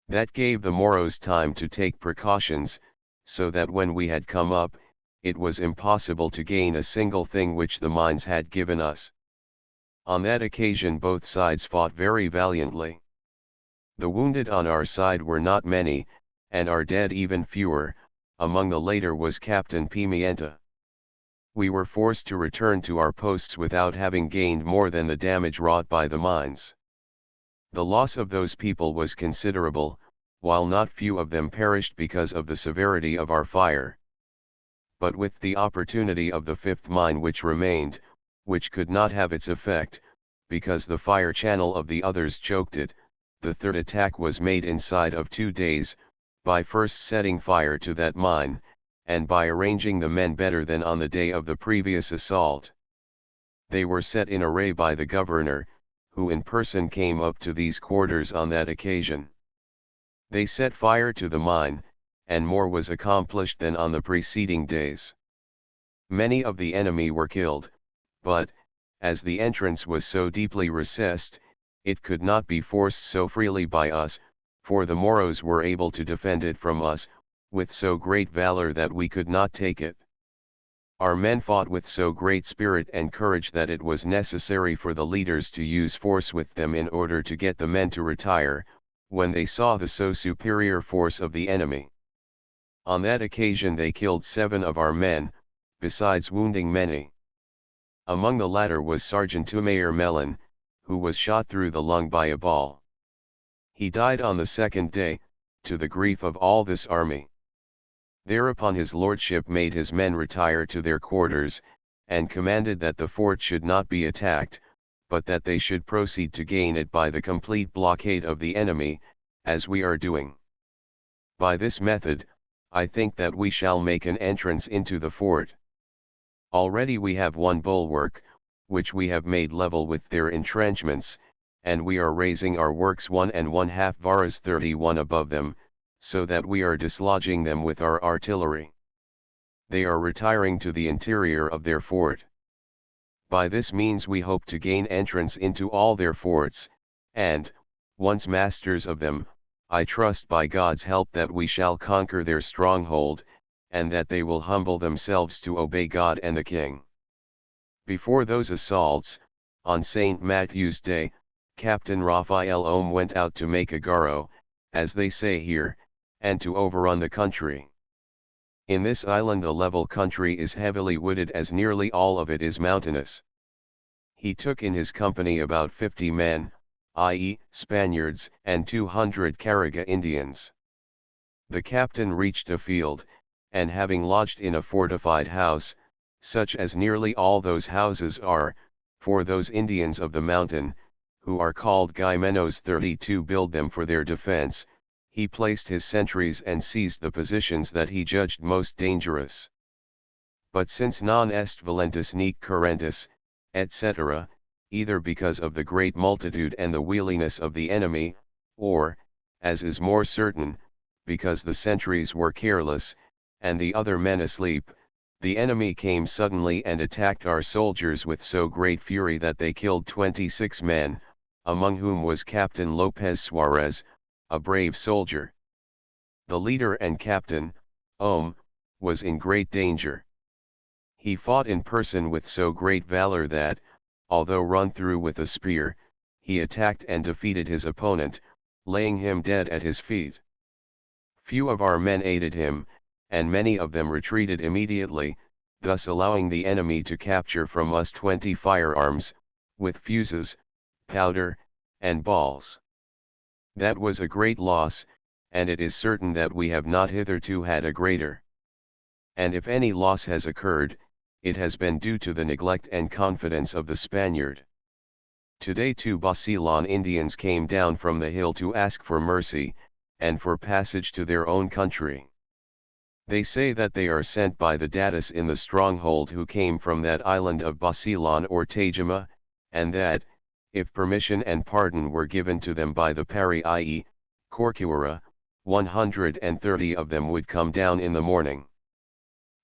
That gave the Moros time to take precautions, so that when we had come up, it was impossible to gain a single thing which the mines had given us. On that occasion both sides fought very valiantly. The wounded on our side were not many, and our dead even fewer. Among the later was Captain Pimienta. We were forced to return to our posts without having gained more than the damage wrought by the mines. The loss of those people was considerable, while not few of them perished because of the severity of our fire. But with the opportunity of the fifth mine which remained, which could not have its effect, because the fire channel of the others choked it, the third attack was made inside of 2 days, by first setting fire to that mine, and by arranging the men better than on the day of the previous assault. They were set in array by the governor, who in person came up to these quarters on that occasion. They set fire to the mine, and more was accomplished than on the preceding days. Many of the enemy were killed, but, as the entrance was so deeply recessed, it could not be forced so freely by us, for the Moros were able to defend it from us, with so great valor that we could not take it. Our men fought with so great spirit and courage that it was necessary for the leaders to use force with them in order to get the men to retire, when they saw the so superior force of the enemy. On that occasion they killed 7 of our men, besides wounding many. Among the latter was Sergeant Tumayer Melon, who was shot through the lung by a ball. He died on the 2nd day, to the grief of all this army. Thereupon his lordship made his men retire to their quarters, and commanded that the fort should not be attacked, but that they should proceed to gain it by the complete blockade of the enemy, as we are doing. By this method, I think that we shall make an entrance into the fort. Already we have one bulwark, which we have made level with their entrenchments, and we are raising our works 1½ varas 31 above them, so that we are dislodging them with our artillery. They are retiring to the interior of their fort. By this means we hope to gain entrance into all their forts, and, once masters of them, I trust by God's help that we shall conquer their stronghold, and that they will humble themselves to obey God and the King. Before those assaults, on St. Matthew's Day, Captain Raphael Ohm went out to make a garo, as they say here, and to overrun the country. In this island the level country is heavily wooded as nearly all of it is mountainous. He took in his company about 50 men, i.e., Spaniards, and 200 Caraga Indians. The captain reached a field, and having lodged in a fortified house, such as nearly all those houses are, for those Indians of the mountain, who are called Guimenos 32 build them for their defense, he placed his sentries and seized the positions that he judged most dangerous. But since non est valentis nec currentis, etc., either because of the great multitude and the wheeliness of the enemy, or, as is more certain, because the sentries were careless, and the other men asleep, the enemy came suddenly and attacked our soldiers with so great fury that they killed 26 men, among whom was Captain Lopez Suarez, a brave soldier. The leader and captain, Ohm, was in great danger. He fought in person with so great valor that, although run through with a spear, he attacked and defeated his opponent, laying him dead at his feet. Few of our men aided him, and many of them retreated immediately, thus allowing the enemy to capture from us 20 firearms, with fuses, powder, and balls. That was a great loss, and it is certain that we have not hitherto had a greater. And if any loss has occurred, it has been due to the neglect and confidence of the Spaniard. Today 2 Basilan Indians came down from the hill to ask for mercy, and for passage to their own country. They say that they are sent by the Datus in the stronghold who came from that island of Basilan or Tajima, and that, if permission and pardon were given to them by the Pari i.e., Corcuera, 130 of them would come down in the morning.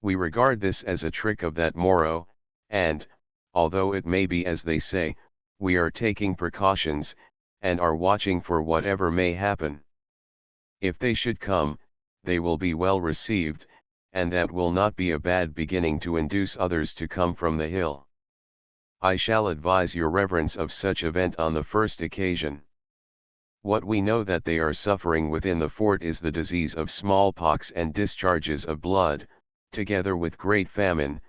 We regard this as a trick of that Moro, and, although it may be as they say, we are taking precautions, and are watching for whatever may happen. If they should come, they will be well received, and that will not be a bad beginning to induce others to come from the hill. I shall advise your reverence of such event on the first occasion. What we know that they are suffering within the fort is the disease of smallpox and discharges of blood, together with great famine,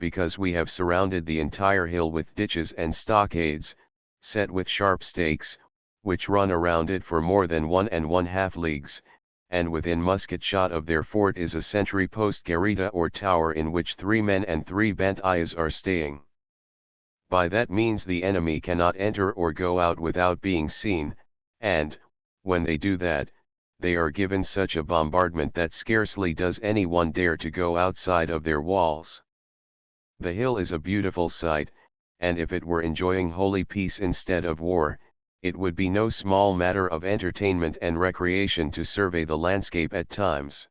because we have surrounded the entire hill with ditches and stockades, set with sharp stakes, which run around it for more than 1½ leagues, and within musket shot of their fort is a sentry post garita or tower in which 3 men and 3 bent ayahs are staying. By that means the enemy cannot enter or go out without being seen, and, when they do that, they are given such a bombardment that scarcely does anyone dare to go outside of their walls. The hill is a beautiful sight, and if it were enjoying holy peace instead of war, it would be no small matter of entertainment and recreation to survey the landscape at times.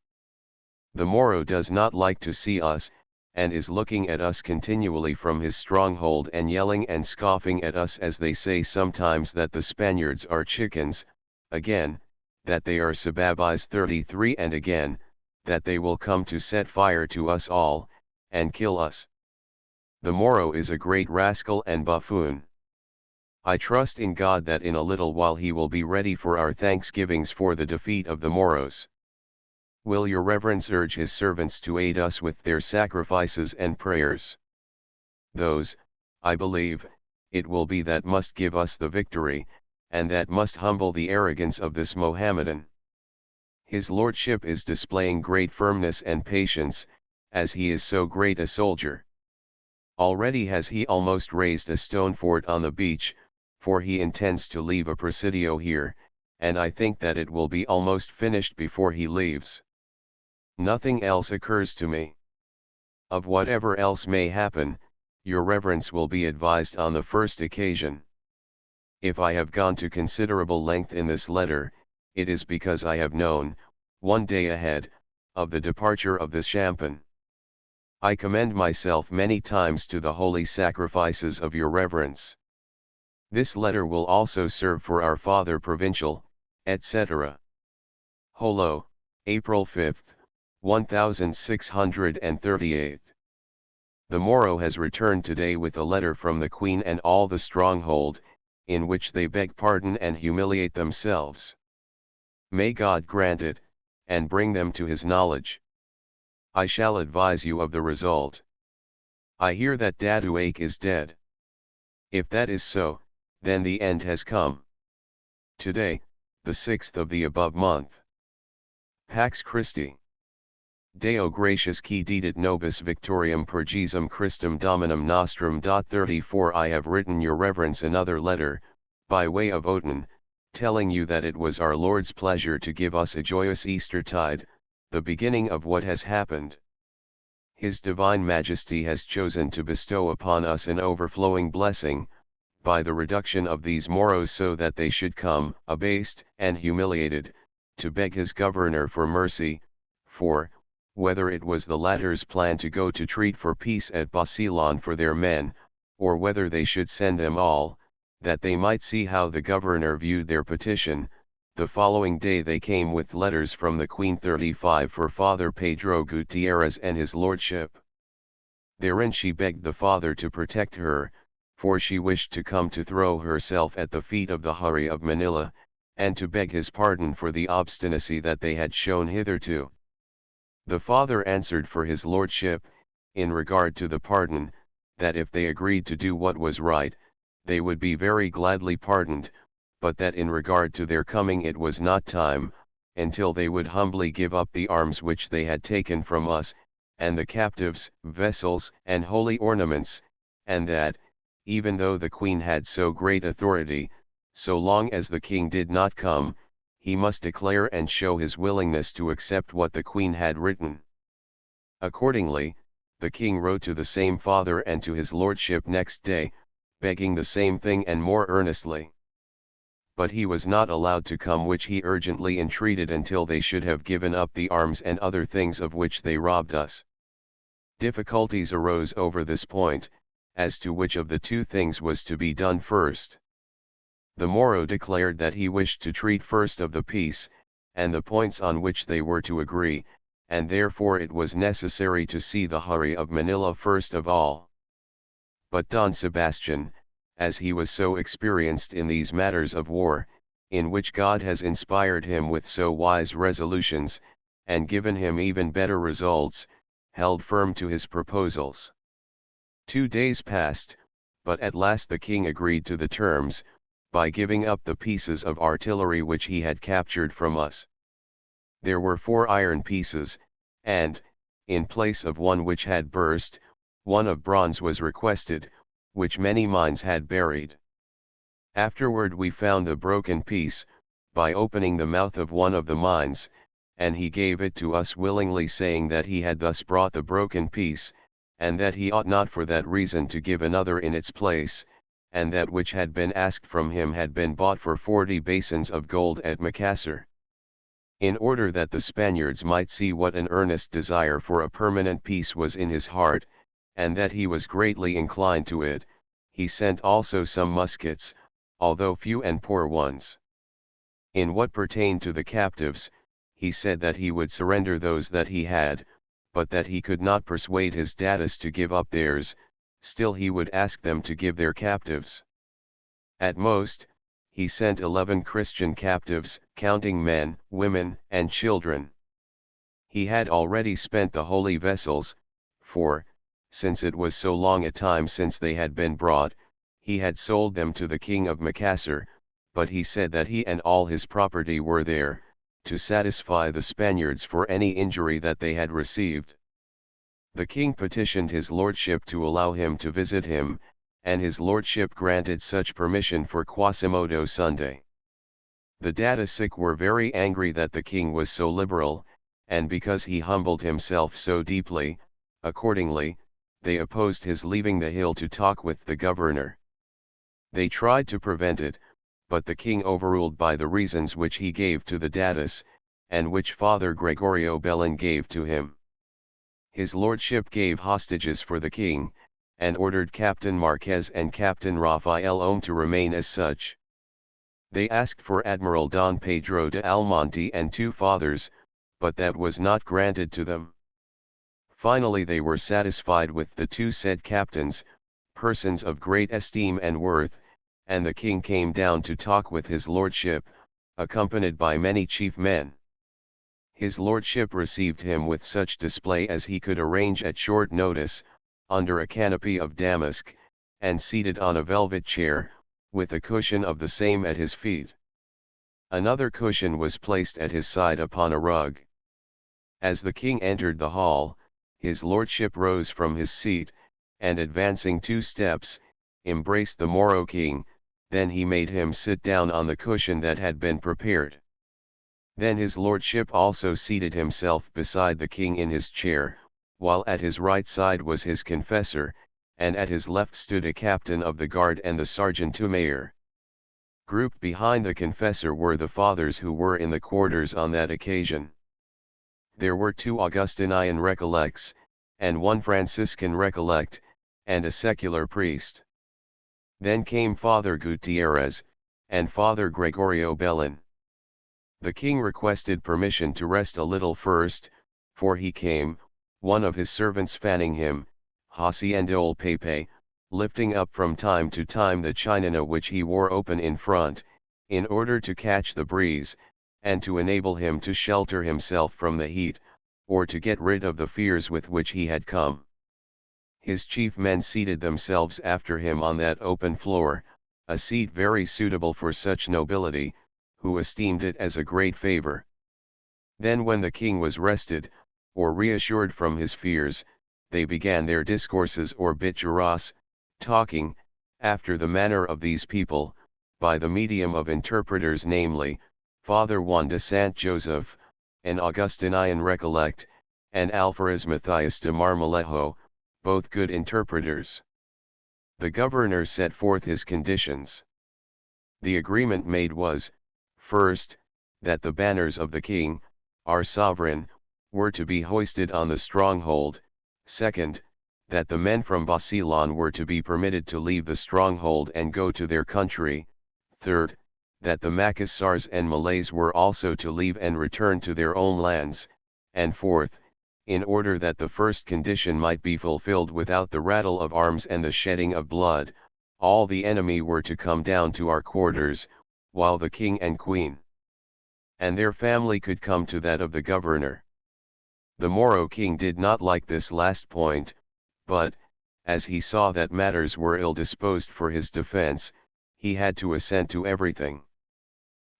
The Moro does not like to see us, and is looking at us continually from his stronghold and yelling and scoffing at us, as they say sometimes that the Spaniards are chickens, again, that they are Sababis 33, and again, that they will come to set fire to us all, and kill us. The Moro is a great rascal and buffoon. I trust in God that in a little while he will be ready for our thanksgivings for the defeat of the Moros. Will your reverence urge his servants to aid us with their sacrifices and prayers? Those, I believe, it will be that must give us the victory, and that must humble the arrogance of this Mohammedan. His lordship is displaying great firmness and patience, as he is so great a soldier. Already has he almost raised a stone fort on the beach, for he intends to leave a presidio here, and I think that it will be almost finished before he leaves. Nothing else occurs to me. Of whatever else may happen, your reverence will be advised on the first occasion. If I have gone to considerable length in this letter, it is because I have known, one day ahead, of the departure of the Champagne. I commend myself many times to the holy sacrifices of your reverence. This letter will also serve for our Father Provincial, etc. Holo, April 5, 1638. The Moro has returned today with a letter from the Queen and all the stronghold, in which they beg pardon and humiliate themselves. May God grant it, and bring them to his knowledge. I shall advise you of the result. I hear that Daduake is dead. If that is so, then the end has come. Today, the 6th of the above month. Pax Christi. Deo gracias qui dedit nobis victoriam per Jesum Christum Dominum nostrum. 34 I have written your reverence another letter, by way of Oton, telling you that it was our Lord's pleasure to give us a joyous Eastertide, the beginning of what has happened. His Divine Majesty has chosen to bestow upon us an overflowing blessing, by the reduction of these Moros, so that they should come, abased and humiliated, to beg his governor for mercy, for, whether it was the latter's plan to go to treat for peace at Basilan for their men, or whether they should send them all, that they might see how the governor viewed their petition, the following day they came with letters from the Queen 35 for Father Pedro Gutierrez and his lordship. Therein she begged the father to protect her, for she wished to come to throw herself at the feet of the Hari of Manila, and to beg his pardon for the obstinacy that they had shown hitherto. The father answered for his lordship, in regard to the pardon, that if they agreed to do what was right, they would be very gladly pardoned, but that in regard to their coming it was not time, until they would humbly give up the arms which they had taken from us, and the captives, vessels, and holy ornaments, and that, even though the Queen had so great authority, so long as the King did not come, he must declare and show his willingness to accept what the Queen had written. Accordingly, the King wrote to the same father and to his lordship next day, begging the same thing and more earnestly. But he was not allowed to come, which he urgently entreated until they should have given up the arms and other things of which they robbed us. Difficulties arose over this point, as to which of the two things was to be done first. The Moro declared that he wished to treat first of the peace, and the points on which they were to agree, and therefore it was necessary to see the Hari of Manila first of all. But Don Sebastian, as he was so experienced in these matters of war, in which God has inspired him with so wise resolutions, and given him even better results, held firm to his proposals. 2 days passed, but at last the king agreed to the terms, by giving up the pieces of artillery which he had captured from us. There were 4 iron pieces, and, in place of one which had burst, one of bronze was requested, which many mines had buried. Afterward we found the broken piece, by opening the mouth of one of the mines, and he gave it to us willingly, saying that he had thus brought the broken piece, and that he ought not for that reason to give another in its place, and that which had been asked from him had been bought for 40 basins of gold at Macassar. In order that the Spaniards might see what an earnest desire for a permanent peace was in his heart, and that he was greatly inclined to it, he sent also some muskets, although few and poor ones. In what pertained to the captives, he said that he would surrender those that he had, but that he could not persuade his datus to give up theirs, still he would ask them to give their captives. At most, he sent 11 Christian captives, counting men, women, and children. He had already spent the holy vessels, for, since it was so long a time since they had been brought, he had sold them to the king of Macassar, but he said that he and all his property were there, to satisfy the Spaniards for any injury that they had received. The king petitioned his lordship to allow him to visit him, and his lordship granted such permission for Quasimodo Sunday. The Dadasic were very angry that the king was so liberal, and because he humbled himself so deeply, accordingly, they opposed his leaving the hill to talk with the governor. They tried to prevent it, but the king overruled by the reasons which he gave to the Dadas, and which Father Gregorio Bellin gave to him. His lordship gave hostages for the king, and ordered Captain Marquez and Captain Rafael Ome to remain as such. They asked for Admiral Don Pedro de Almonte and 2 fathers, but that was not granted to them. Finally they were satisfied with the 2 said captains, persons of great esteem and worth, and the king came down to talk with his lordship, accompanied by many chief men. His lordship received him with such display as he could arrange at short notice, under a canopy of damask, and seated on a velvet chair, with a cushion of the same at his feet. Another cushion was placed at his side upon a rug. As the king entered the hall, his lordship rose from his seat, and advancing 2 steps, embraced the Moro king, then he made him sit down on the cushion that had been prepared. Then his lordship also seated himself beside the king in his chair, while at his right side was his confessor, and at his left stood a captain of the guard and the sergeant-to-mayor. Grouped behind the confessor were the fathers who were in the quarters on that occasion. There were 2 Augustinian recollects, and 1 Franciscan recollect, and a secular priest. Then came Father Gutierrez, and Father Gregorio Bellin. The king requested permission to rest a little first, for he came, one of his servants fanning him, Haciendol Pepe, lifting up from time to time the chinana which he wore open in front, in order to catch the breeze, and to enable him to shelter himself from the heat, or to get rid of the fears with which he had come. His chief men seated themselves after him on that open floor, a seat very suitable for such nobility, who esteemed it as a great favor. Then when the king was rested, or reassured from his fears, they began their discourses or bitjuras, talking, after the manner of these people, by the medium of interpreters, namely, Father Juan de Sant Joseph, an Augustinian recollect, and Alferez Matthias de Marmolejo, both good interpreters. The governor set forth his conditions. The agreement made was, first, that the banners of the king, our sovereign, were to be hoisted on the stronghold, second, that the men from Basilan were to be permitted to leave the stronghold and go to their country, third, that the Macassars and Malays were also to leave and return to their own lands, and fourth, in order that the first condition might be fulfilled without the rattle of arms and the shedding of blood, all the enemy were to come down to our quarters, while the king and queen and their family could come to that of the governor. The Moro king did not like this last point, but, as he saw that matters were ill disposed for his defense, he had to assent to everything.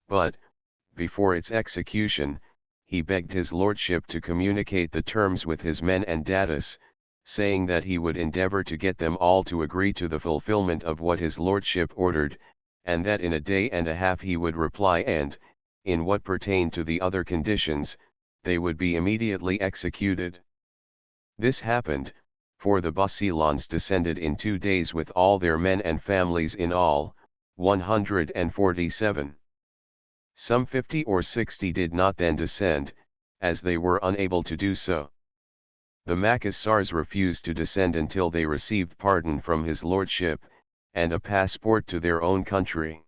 But, before its execution, he begged his lordship to communicate the terms with his men and Datus, saying that he would endeavor to get them all to agree to the fulfillment of what his lordship ordered, and that in a day and a half he would reply and, in what pertained to the other conditions, they would be immediately executed. This happened, for the Basilans descended in 2 days with all their men and families, in all, 147. Some 50 or 60 did not then descend, as they were unable to do so. The Macassars refused to descend until they received pardon from his lordship, and a passport to their own country.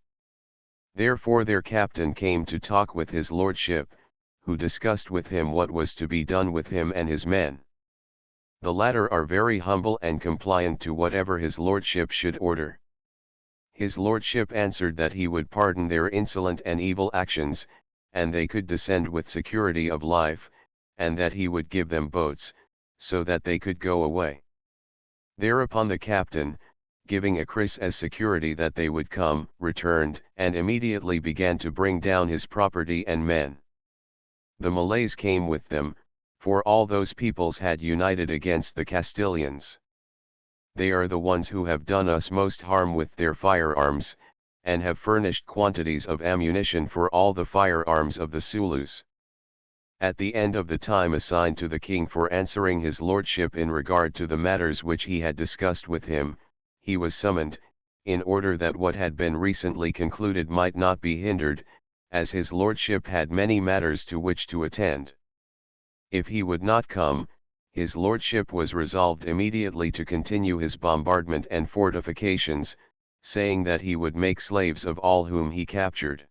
Therefore their captain came to talk with his lordship, who discussed with him what was to be done with him and his men. The latter are very humble and compliant to whatever his lordship should order. His lordship answered that he would pardon their insolent and evil actions, and they could descend with security of life, and that he would give them boats, so that they could go away. Thereupon the captain, giving a kriss as security that they would come, returned, and immediately began to bring down his property and men. The Malays came with them, for all those peoples had united against the Castilians. They are the ones who have done us most harm with their firearms, and have furnished quantities of ammunition for all the firearms of the Zulus. At the end of the time assigned to the king for answering his lordship in regard to the matters which he had discussed with him, he was summoned, in order that what had been recently concluded might not be hindered, as his lordship had many matters to which to attend. If he would not come, his lordship was resolved immediately to continue his bombardment and fortifications, saying that he would make slaves of all whom he captured.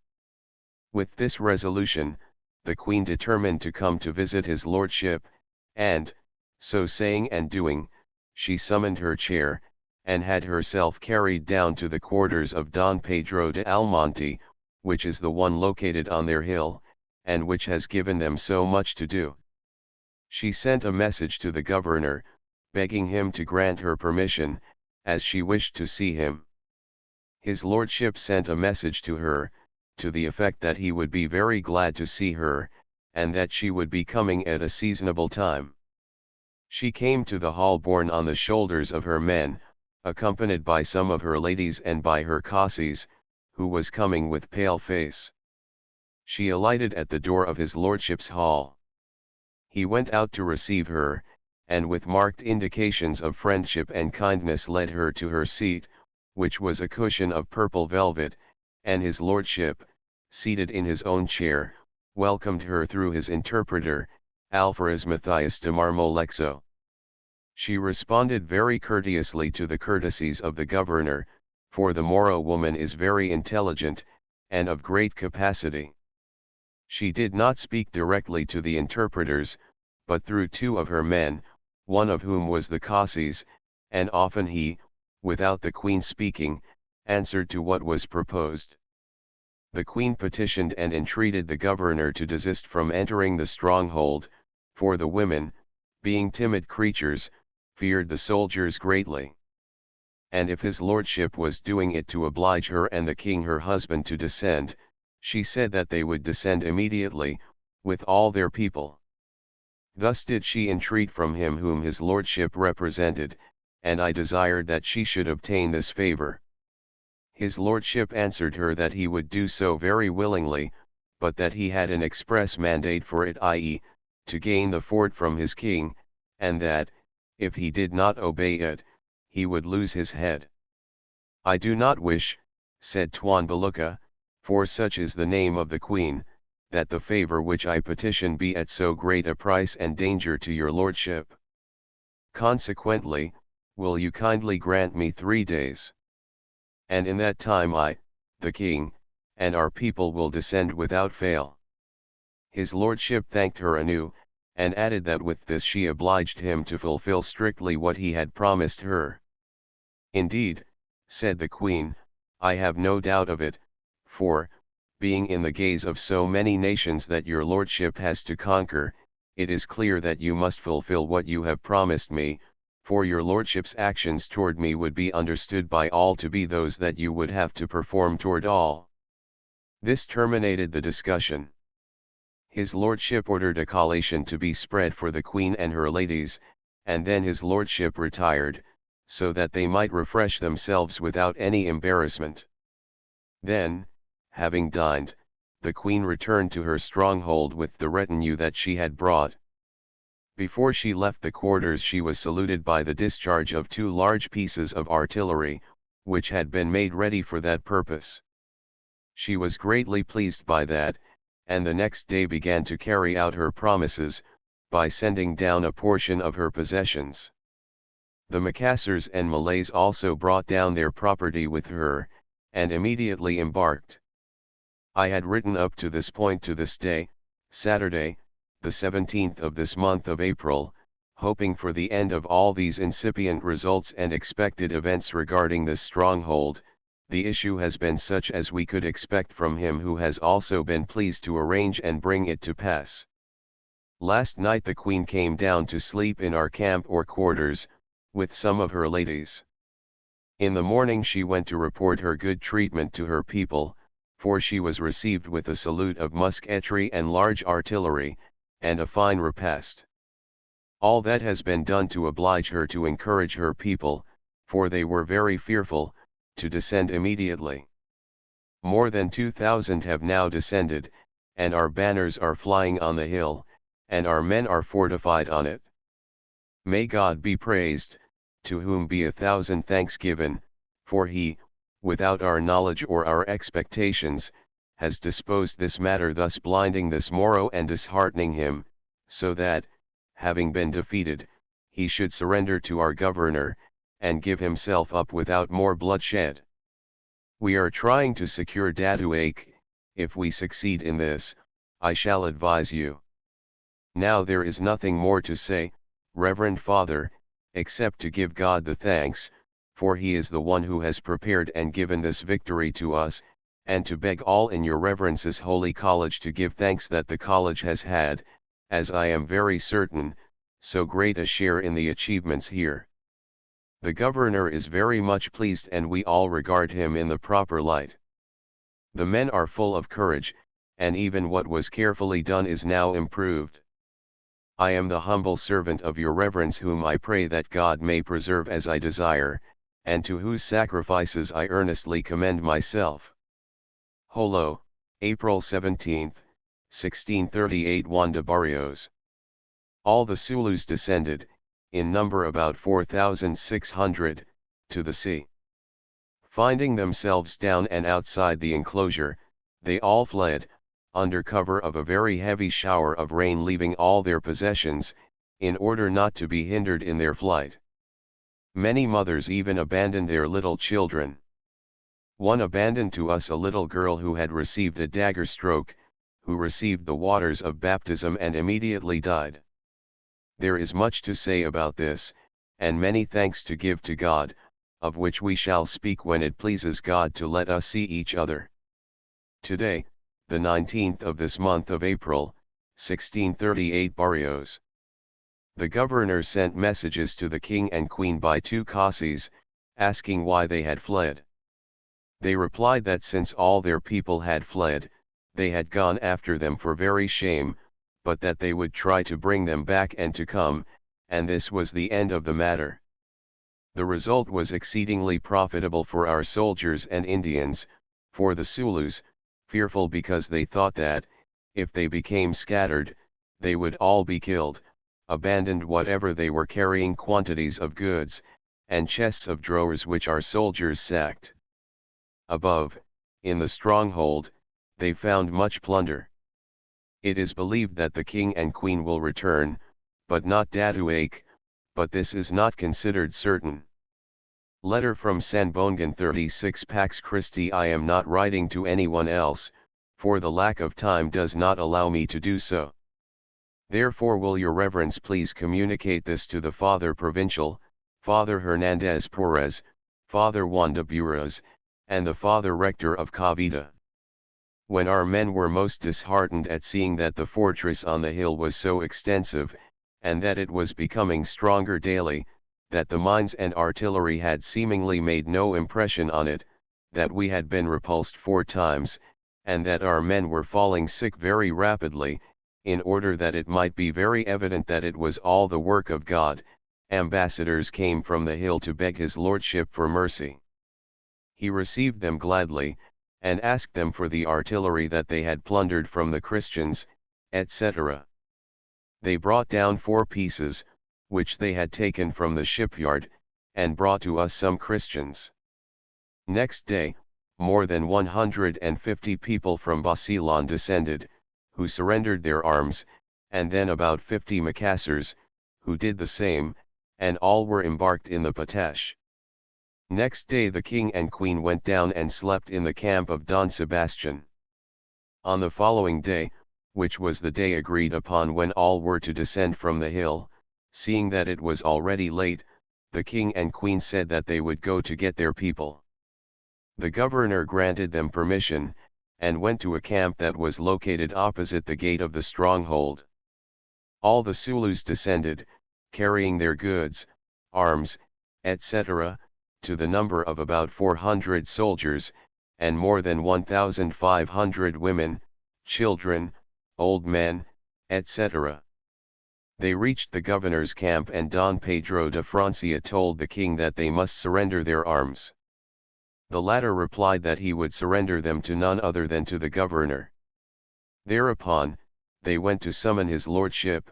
With this resolution, the Queen determined to come to visit his lordship, and, so saying and doing, she summoned her chair, and had herself carried down to the quarters of Don Pedro de Almonte, which is the one located on their hill, and which has given them so much to do. She sent a message to the governor, begging him to grant her permission, as she wished to see him. His lordship sent a message to her, to the effect that he would be very glad to see her, and that she would be coming at a seasonable time. She came to the hall borne on the shoulders of her men, accompanied by some of her ladies and by her Cassis, who was coming with pale face. She alighted at the door of his lordship's hall. He went out to receive her, and with marked indications of friendship and kindness led her to her seat, which was a cushion of purple velvet, and his lordship, seated in his own chair, welcomed her through his interpreter, Alferez Matthias de Marmolexo. She responded very courteously to the courtesies of the governor, for the Moro woman is very intelligent, and of great capacity. She did not speak directly to the interpreters, but through 2 of her men, one of whom was the Cassis, and often he, without the Queen speaking, answered to what was proposed. The Queen petitioned and entreated the governor to desist from entering the stronghold, for the women, being timid creatures, feared the soldiers greatly. And if his lordship was doing it to oblige her and the king her husband to descend, she said that they would descend immediately, with all their people. Thus did she entreat from him whom his lordship represented, and I desired that she should obtain this favor. His lordship answered her that he would do so very willingly, but that he had an express mandate for it, i.e., to gain the fort from his king, and that, if he did not obey it, he would lose his head. I do not wish, said Tuan Baluka, for such is the name of the Queen, that the favor which I petition be at so great a price and danger to your lordship. Consequently, will you kindly grant me 3 days? And in that time I, the king, and our people will descend without fail. His lordship thanked her anew, and added that with this she obliged him to fulfill strictly what he had promised her. Indeed, said the Queen, I have no doubt of it, for, being in the gaze of so many nations that your lordship has to conquer, it is clear that you must fulfill what you have promised me, for your lordship's actions toward me would be understood by all to be those that you would have to perform toward all. This terminated the discussion. His lordship ordered a collation to be spread for the queen and her ladies, and then his lordship retired, so that they might refresh themselves without any embarrassment. Then, having dined, the queen returned to her stronghold with the retinue that she had brought. Before she left the quarters she was saluted by the discharge of 2 large pieces of artillery, which had been made ready for that purpose. She was greatly pleased by that, and the next day began to carry out her promises, by sending down a portion of her possessions. The Macassars and Malays also brought down their property with her, and immediately embarked. I had written up to this point to this day, Saturday, the 17th of this month of April, hoping for the end of all these incipient results and expected events regarding this stronghold. The issue has been such as we could expect from him who has also been pleased to arrange and bring it to pass. Last night the Queen came down to sleep in our camp or quarters, with some of her ladies. In the morning she went to report her good treatment to her people, for she was received with a salute of musketry and large artillery, and a fine repast. All that has been done to oblige her to encourage her people, for they were very fearful, to descend immediately. More than 2,000 have now descended, and our banners are flying on the hill, and our men are fortified on it. May God be praised, to whom be 1,000 thanks given, for he, without our knowledge or our expectations, has disposed this matter thus blinding this Moro and disheartening him, so that, having been defeated, he should surrender to our governor, and give himself up without more bloodshed. We are trying to secure Datuake. If we succeed in this, I shall advise you. Now there is nothing more to say, Reverend Father, except to give God the thanks, for he is the one who has prepared and given this victory to us, and to beg all in your reverence's holy college to give thanks that the college has had, as I am very certain, so great a share in the achievements here. The governor is very much pleased and we all regard him in the proper light. The men are full of courage, and even what was carefully done is now improved. I am the humble servant of your reverence whom I pray that God may preserve as I desire, and to whose sacrifices I earnestly commend myself. Holo, April 17, 1638 Juan de Barrios. All the Sulus descended, in number about 4,600, to the sea. Finding themselves down and outside the enclosure, they all fled, under cover of a very heavy shower of rain, leaving all their possessions, in order not to be hindered in their flight. Many mothers even abandoned their little children. One abandoned to us a little girl who had received a dagger stroke, who received the waters of baptism and immediately died. There is much to say about this, and many thanks to give to God, of which we shall speak when it pleases God to let us see each other. Today, the 19th of this month of April, 1638 Barrios. The governor sent messages to the king and queen by 2 Khasis, asking why they had fled. They replied that since all their people had fled, they had gone after them for very shame, but that they would try to bring them back and to come, and this was the end of the matter. The result was exceedingly profitable for our soldiers and Indians, for the Sulus, fearful because they thought that, if they became scattered, they would all be killed, abandoned whatever they were carrying, quantities of goods, and chests of drawers which our soldiers sacked. Above, in the stronghold, they found much plunder. It is believed that the king and queen will return, but not Datuake, but this is not considered certain. Letter from Sanbongan 36 Pax Christi. I am not writing to anyone else, for the lack of time does not allow me to do so. Therefore will your reverence please communicate this to the Father Provincial, Father Hernandez Perez, Father Juan de Buras, and the Father Rector of Cavite. When our men were most disheartened at seeing that the fortress on the hill was so extensive, and that it was becoming stronger daily, that the mines and artillery had seemingly made no impression on it, that we had been repulsed 4 times, and that our men were falling sick very rapidly, in order that it might be very evident that it was all the work of God, ambassadors came from the hill to beg his lordship for mercy. He received them gladly, and asked them for the artillery that they had plundered from the Christians, etc. They brought down 4 pieces, which they had taken from the shipyard, and brought to us some Christians. Next day, more than 150 people from Basilan descended, who surrendered their arms, and then about 50 Macassars, who did the same, and all were embarked in the Patesh. Next day the king and queen went down and slept in the camp of Don Sebastian. On the following day, which was the day agreed upon when all were to descend from the hill, seeing that it was already late, the king and queen said that they would go to get their people. The governor granted them permission, and went to a camp that was located opposite the gate of the stronghold. All the Sulus descended, carrying their goods, arms, etc., to the number of about 400 soldiers, and more than 1,500 women, children, old men, etc. They reached the governor's camp, and Don Pedro de Francia told the king that they must surrender their arms. The latter replied that he would surrender them to none other than to the governor. Thereupon, they went to summon his lordship,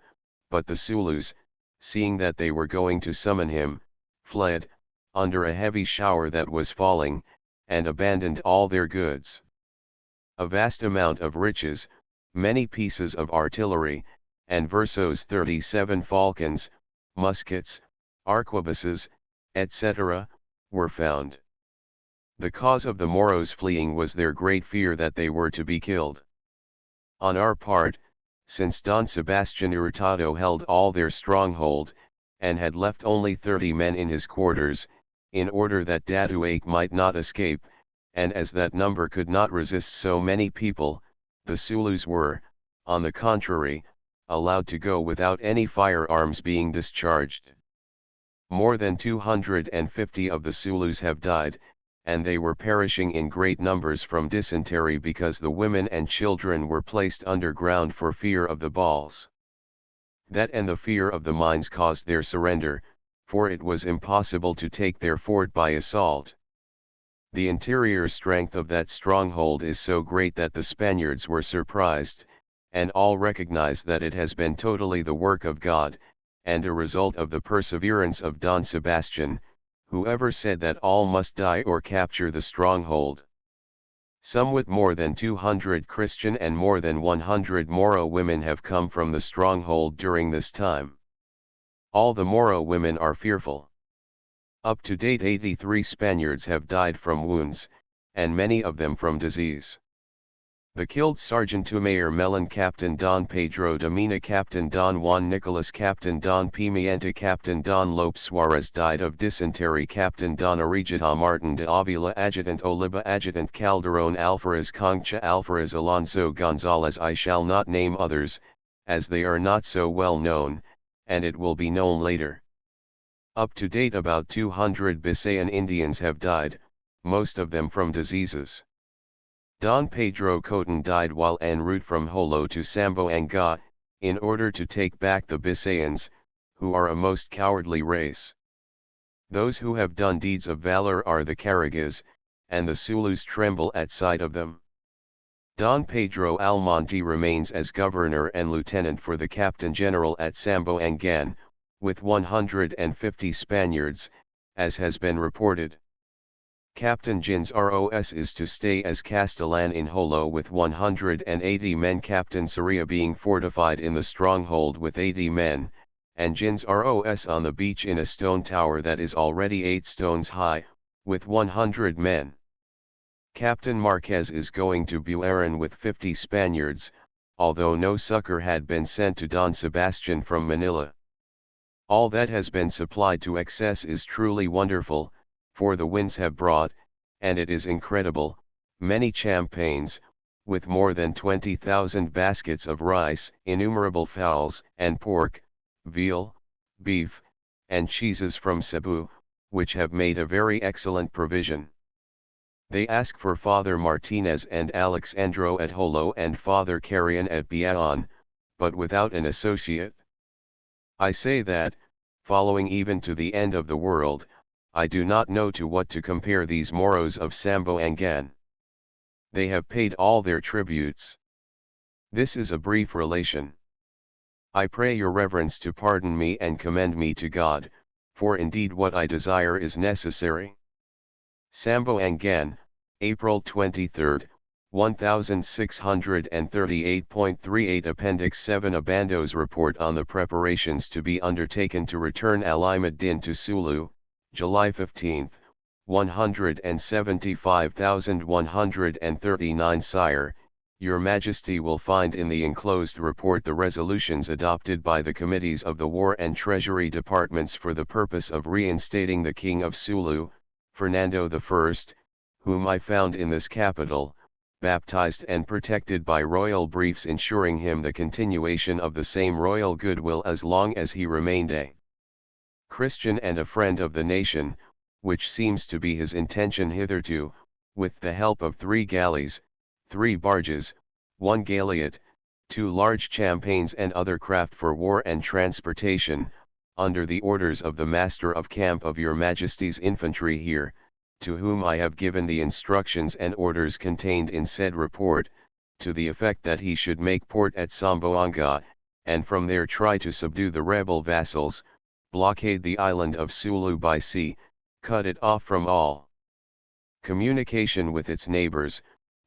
but the Sulus, seeing that they were going to summon him, fled, under a heavy shower that was falling, and abandoned all their goods. A vast amount of riches, many pieces of artillery, and versos 37 falcons, muskets, arquebuses, etc., were found. The cause of the Moros fleeing was their great fear that they were to be killed. On our part, since Don Sebastian Hurtado held all their stronghold, and had left only 30 men in his quarters, in order that Datuake might not escape, and as that number could not resist so many people, the Sulus were, on the contrary, allowed to go without any firearms being discharged. More than 250 of the Sulus have died, and they were perishing in great numbers from dysentery because the women and children were placed underground for fear of the balls. That and the fear of the mines caused their surrender, for it was impossible to take their fort by assault. The interior strength of that stronghold is so great that the Spaniards were surprised, and all recognize that it has been totally the work of God, and a result of the perseverance of Don Sebastian, whoever said that all must die or capture the stronghold. Somewhat more than 200 Christian and more than 100 Moro women have come from the stronghold during this time. All the Moro women are fearful. Up to date 83 Spaniards have died from wounds, and many of them from disease. The killed Sargento Mayor Melon, Captain Don Pedro de Mina, Captain Don Juan Nicolas, Captain Don Pimienta, Captain Don Lope Suarez died of dysentery, Captain Don Arigita Martin de Avila, Adjutant Oliva, Adjutant Calderon Alvarez, Concha Alvarez, Alonso Gonzalez. I shall not name others, as they are not so well known, and it will be known later. Up to date about 200 Bisayan Indians have died, most of them from diseases. Don Pedro Coton died while en route from Jolo to Samboanga, in order to take back the Bisayans, who are a most cowardly race. Those who have done deeds of valor are the Caragas, and the Sulus tremble at sight of them. Don Pedro Almonte remains as governor and lieutenant for the Captain General at Samboangan, with 150 Spaniards, as has been reported. Captain Jins Ros is to stay as Castellan in Jolo with 180 men, Captain Soria being fortified in the stronghold with 80 men, and Jins Ros on the beach in a stone tower that is already 8 stones high, with 100 men. Captain Marquez is going to Bueran with 50 Spaniards, although no succor had been sent to Don Sebastian from Manila. All that has been supplied to excess is truly wonderful, for the winds have brought, and it is incredible, many champagnes, with more than 20,000 baskets of rice, innumerable fowls and pork, veal, beef, and cheeses from Cebu, which have made a very excellent provision. They ask for Father Martinez and Alexandro at Jolo and Father Carrion at Biaon, but without an associate? I say that, following even to the end of the world, I do not know to what to compare these Moros of Samboangan. They have paid all their tributes. This is a brief relation. I pray your reverence to pardon me and commend me to God, for indeed what I desire is necessary. Samboangan, April 23, 1638.38 Appendix 7 Abando's report on the preparations to be undertaken to return Alimuddin to Sulu, July 15, 175,139 Sire, Your Majesty will find in the enclosed report the resolutions adopted by the Committees of the War and Treasury Departments for the purpose of reinstating the King of Sulu, Fernando I, whom I found in this capital, baptized and protected by royal briefs ensuring him the continuation of the same royal goodwill as long as he remained a Christian and a friend of the nation, which seems to be his intention hitherto, with the help of 3 galleys, 3 barges, 1 galliot, 2 large champagnes and other craft for war and transportation, under the orders of the Master of Camp of Your Majesty's infantry here, to whom I have given the instructions and orders contained in said report, to the effect that he should make port at Samboanga, and from there try to subdue the rebel vassals, blockade the island of Sulu by sea, cut it off from all communication with its neighbors,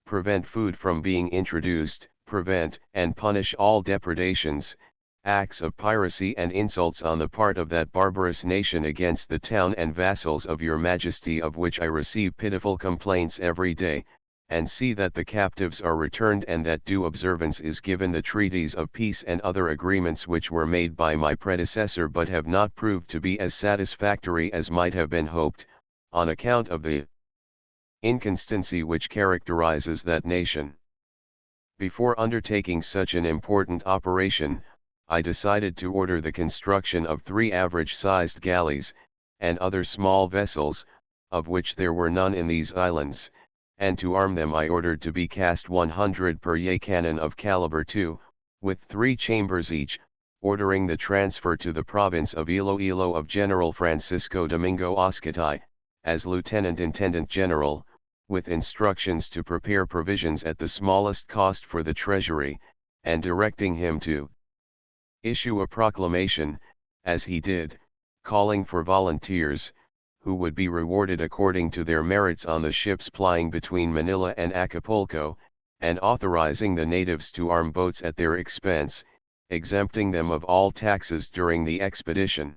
prevent food from being introduced, prevent and punish all depredations, acts of piracy and insults on the part of that barbarous nation against the town and vassals of Your Majesty, of which I receive pitiful complaints every day, and see that the captives are returned and that due observance is given the treaties of peace and other agreements which were made by my predecessor but have not proved to be as satisfactory as might have been hoped, on account of the inconstancy which characterizes that nation. Before undertaking such an important operation, I decided to order the construction of 3 average-sized galleys, and other small vessels, of which there were none in these islands, and to arm them I ordered to be cast 100 Perrier cannon of caliber 2, with 3 chambers each, ordering the transfer to the province of Iloilo of General Francisco Domingo Oscatai, as Lieutenant Intendant General, with instructions to prepare provisions at the smallest cost for the Treasury, and directing him to issue a proclamation, as he did, calling for volunteers, who would be rewarded according to their merits on the ships plying between Manila and Acapulco, and authorizing the natives to arm boats at their expense, exempting them of all taxes during the expedition.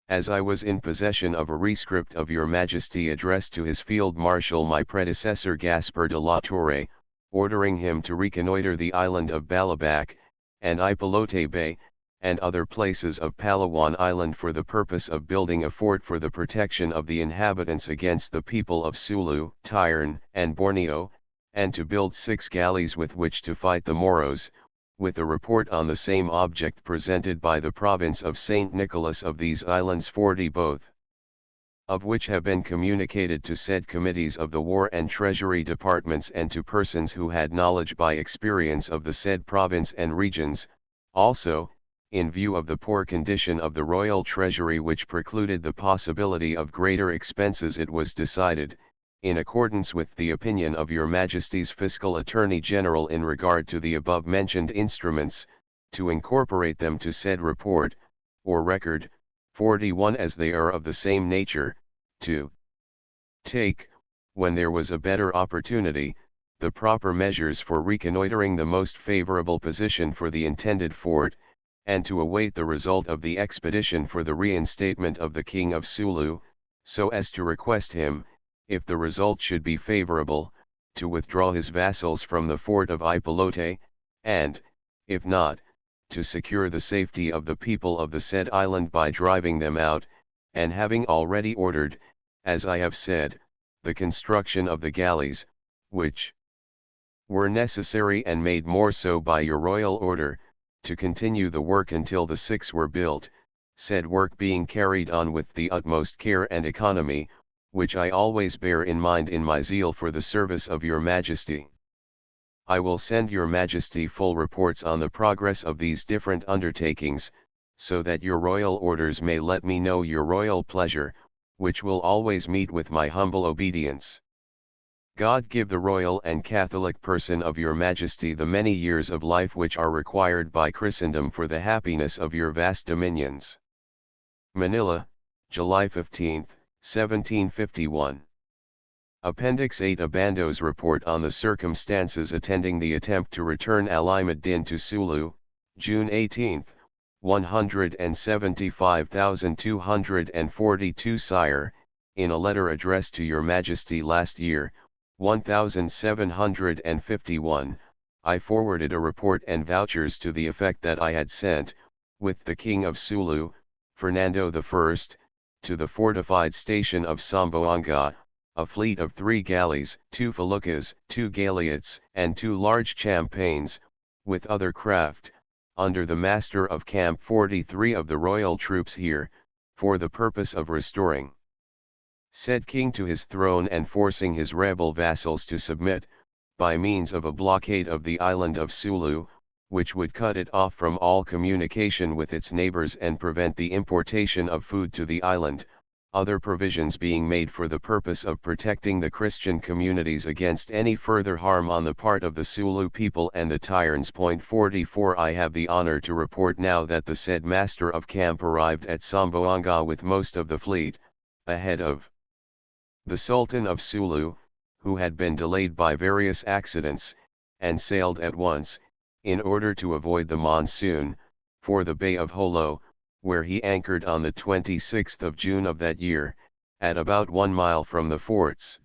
As I was in possession of a rescript of Your Majesty addressed to his Field Marshal my predecessor Gaspar de la Torre, ordering him to reconnoiter the island of Balabac, and Ipilote Bay, and other places of Palawan Island for the purpose of building a fort for the protection of the inhabitants against the people of Sulu, Tirne, and Borneo, and to build 6 galleys with which to fight the Moros, with a report on the same object presented by the province of St. Nicholas of these islands 40 both, of which have been communicated to said committees of the War and Treasury Departments and to persons who had knowledge by experience of the said province and regions. Also, in view of the poor condition of the royal treasury which precluded the possibility of greater expenses, it was decided, in accordance with the opinion of Your Majesty's Fiscal Attorney General in regard to the above-mentioned instruments, to incorporate them to said report, or record, 41 as they are of the same nature, to take, when there was a better opportunity, the proper measures for reconnoitering the most favorable position for the intended fort, and to await the result of the expedition for the reinstatement of the King of Sulu, so as to request him, if the result should be favorable, to withdraw his vassals from the fort of Ipilote, and, if not, to secure the safety of the people of the said island by driving them out, and having already ordered, as I have said, the construction of the galleys, which were necessary and made more so by your royal order, to continue the work until the 6 were built, said work being carried on with the utmost care and economy, which I always bear in mind in my zeal for the service of Your Majesty. I will send your majesty full reports on the progress of these different undertakings, so that your royal orders may let me know your royal pleasure, which will always meet with my humble obedience. God give the royal and Catholic person of your majesty the many years of life which are required by Christendom for the happiness of your vast dominions. Manila, July 15, 1751. Appendix 8 Abando's report on the circumstances attending the attempt to return Alimuddin to Sulu, June 18, 175,242 Sire, in a letter addressed to your majesty last year, 1751, I forwarded a report and vouchers to the effect that I had sent, with the King of Sulu, Fernando I, to the fortified station of Samboanga, a fleet of 3 galleys, 2 feluccas, 2 galiots, and 2 large champaigns, with other craft, under the Master of Camp 43 of the royal troops here, for the purpose of restoring said king to his throne and forcing his rebel vassals to submit, by means of a blockade of the island of Sulu, which would cut it off from all communication with its neighbors and prevent the importation of food to the island, other provisions being made for the purpose of protecting the Christian communities against any further harm on the part of the Sulu people and the Tyrants. 44 I have the honor to report now that the said Master of Camp arrived at Samboanga with most of the fleet, ahead of the Sultan of Sulu, who had been delayed by various accidents, and sailed at once, in order to avoid the monsoon, for the Bay of Holo, where he anchored on the 26th of June of that year, at about 1 mile from the forts.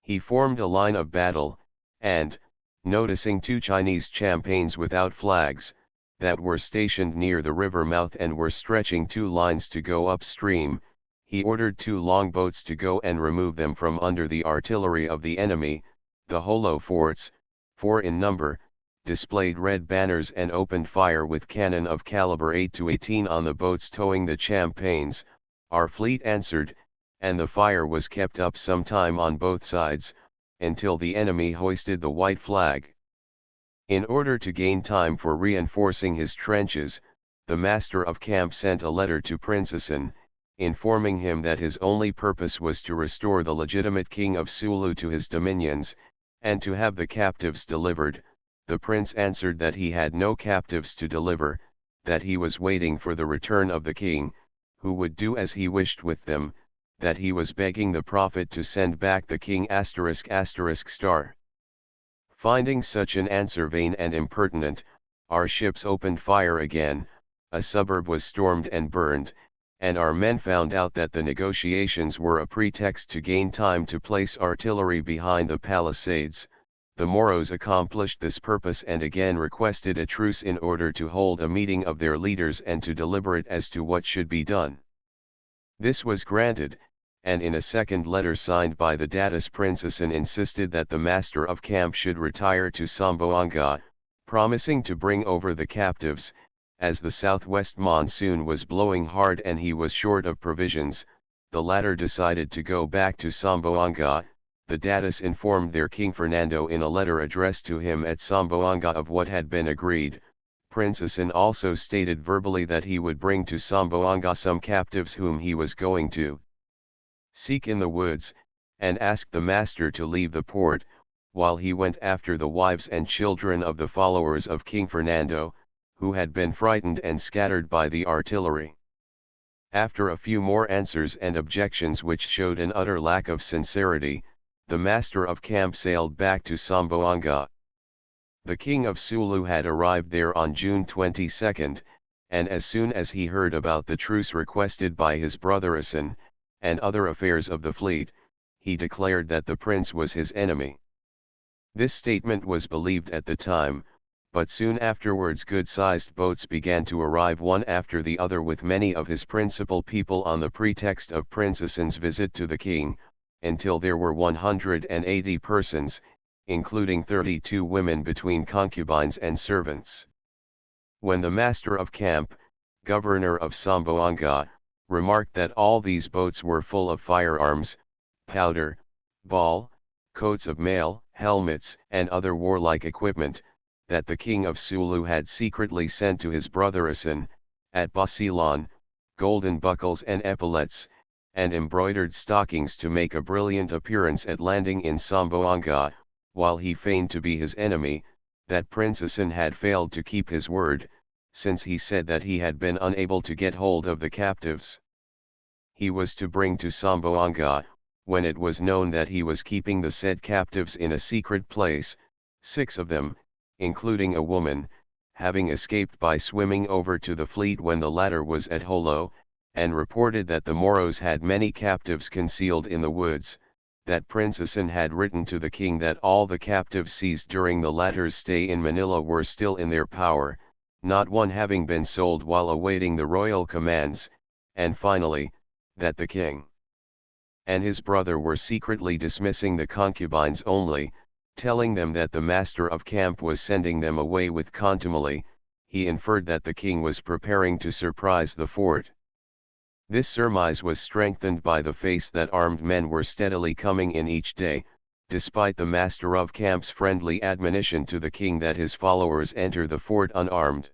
He formed a line of battle, and, noticing 2 Chinese champaigns without flags, that were stationed near the river mouth and were stretching 2 lines to go upstream, he ordered 2 longboats to go and remove them from under the artillery of the enemy. The Holo forts, 4 in number, displayed red banners and opened fire with cannon of caliber 8 to 18 on the boats towing the champaigns. Our fleet answered, and the fire was kept up some time on both sides, until the enemy hoisted the white flag. In order to gain time for reinforcing his trenches, the Master of Camp sent a letter to Prince Hassan, informing him that his only purpose was to restore the legitimate king of Sulu to his dominions, and to have the captives delivered. The prince answered that he had no captives to deliver, that he was waiting for the return of the king, who would do as he wished with them, that he was begging the prophet to send back the king *****. Finding such an answer vain and impertinent, our ships opened fire again, a suburb was stormed and burned, and our men found out that the negotiations were a pretext to gain time to place artillery behind the palisades. The Moros accomplished this purpose and again requested a truce in order to hold a meeting of their leaders and to deliberate as to what should be done. This was granted, and in a second letter signed by the Datus Prince Hassan insisted that the Master of Camp should retire to Samboanga, promising to bring over the captives. As the southwest monsoon was blowing hard and he was short of provisions, the latter decided to go back to Samboanga. The Datus informed their king Fernando in a letter addressed to him at Samboanga of what had been agreed. Prince Hassan also stated verbally that he would bring to Samboanga some captives whom he was going to seek in the woods, and asked the master to leave the port, while he went after the wives and children of the followers of King Fernando, who had been frightened and scattered by the artillery. After a few more answers and objections which showed an utter lack of sincerity, the Master of Camp sailed back to Samboanga. The King of Sulu had arrived there on June 22, and as soon as he heard about the truce requested by his brother Hassan, and other affairs of the fleet, he declared that the prince was his enemy. This statement was believed at the time, but soon afterwards good-sized boats began to arrive one after the other with many of his principal people on the pretext of Prince Hassan's visit to the king, until there were 180 persons, including 32 women between concubines and servants. When the Master of Camp, governor of Samboanga, remarked that all these boats were full of firearms, powder, ball, coats of mail, helmets, and other warlike equipment, that the king of Sulu had secretly sent to his brother Asan, at Basilan, golden buckles and epaulets, and embroidered stockings to make a brilliant appearance at landing in Samboanga, while he feigned to be his enemy, that Prince Asan had failed to keep his word, since he said that he had been unable to get hold of the captives he was to bring to Samboanga, when it was known that he was keeping the said captives in a secret place, 6 of them, including a woman, having escaped by swimming over to the fleet when the latter was at Holo, and reported that the Moros had many captives concealed in the woods, that Prince Asan had written to the king that all the captives seized during the latter's stay in Manila were still in their power, not one having been sold while awaiting the royal commands, and finally, that the king and his brother were secretly dismissing the concubines only, telling them that the master of camp was sending them away with contumely. He inferred that the king was preparing to surprise the fort. This surmise was strengthened by the face that armed men were steadily coming in each day, despite the master of camp's friendly admonition to the king that his followers enter the fort unarmed.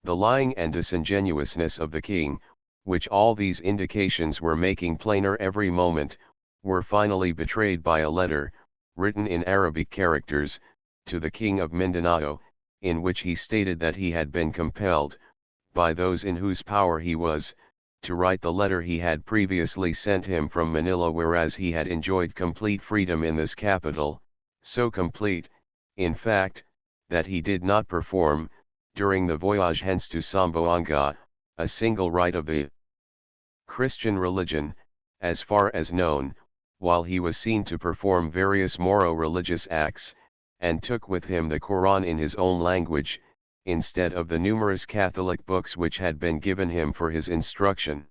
The lying and disingenuousness of the king, which all these indications were making plainer every moment, were finally betrayed by a letter, written in Arabic characters, to the king of Mindanao, in which he stated that he had been compelled, by those in whose power he was, to write the letter he had previously sent him from Manila, whereas he had enjoyed complete freedom in this capital, so complete, in fact, that he did not perform, during the voyage hence to Samboanga, a single rite of the Christian religion, as far as known, while he was seen to perform various Moro religious acts, and took with him the Quran in his own language, instead of the numerous Catholic books which had been given him for his instruction.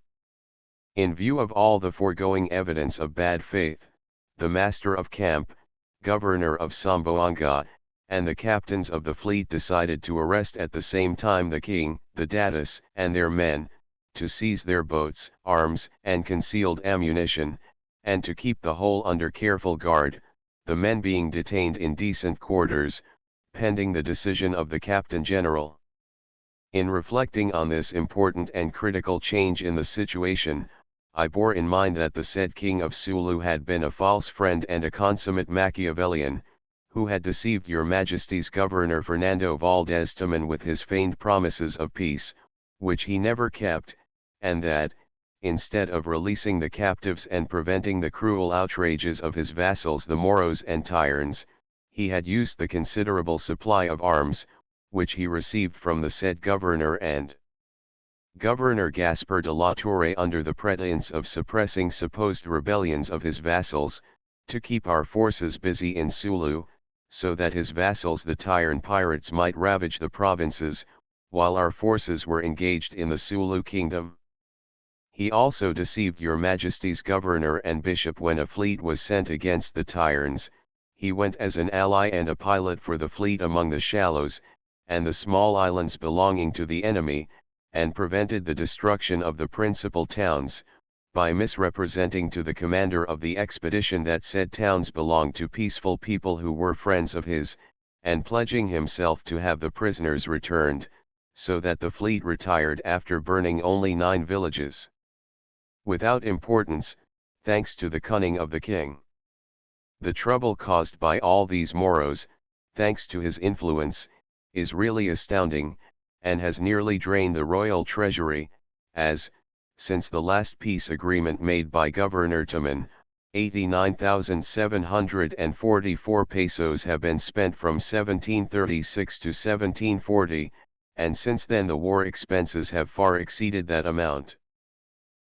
In view of all the foregoing evidence of bad faith, the master of camp, governor of Samboanga, and the captains of the fleet decided to arrest at the same time the king, the datus, and their men, to seize their boats, arms, and concealed ammunition, and to keep the whole under careful guard, the men being detained in decent quarters, pending the decision of the Captain General. In reflecting on this important and critical change in the situation, I bore in mind that the said King of Sulu had been a false friend and a consummate Machiavellian, who had deceived your Majesty's Governor Fernando Valdez Taman with his feigned promises of peace, which he never kept, and that, instead of releasing the captives and preventing the cruel outrages of his vassals the Moros and Tyrans, he had used the considerable supply of arms, which he received from the said Governor and Governor Gaspar de la Torre under the pretense of suppressing supposed rebellions of his vassals, to keep our forces busy in Sulu, so that his vassals the Tyran pirates might ravage the provinces, while our forces were engaged in the Sulu kingdom. He also deceived your Majesty's Governor and Bishop when a fleet was sent against the Tyrans. He went as an ally and a pilot for the fleet among the shallows, and the small islands belonging to the enemy, and prevented the destruction of the principal towns, by misrepresenting to the commander of the expedition that said towns belonged to peaceful people who were friends of his, and pledging himself to have the prisoners returned, so that the fleet retired after burning only 9 villages. Without importance, thanks to the cunning of the king. The trouble caused by all these Moros, thanks to his influence, is really astounding, and has nearly drained the royal treasury, as, since the last peace agreement made by Governor Taman, 89,744 pesos have been spent from 1736 to 1740, and since then the war expenses have far exceeded that amount.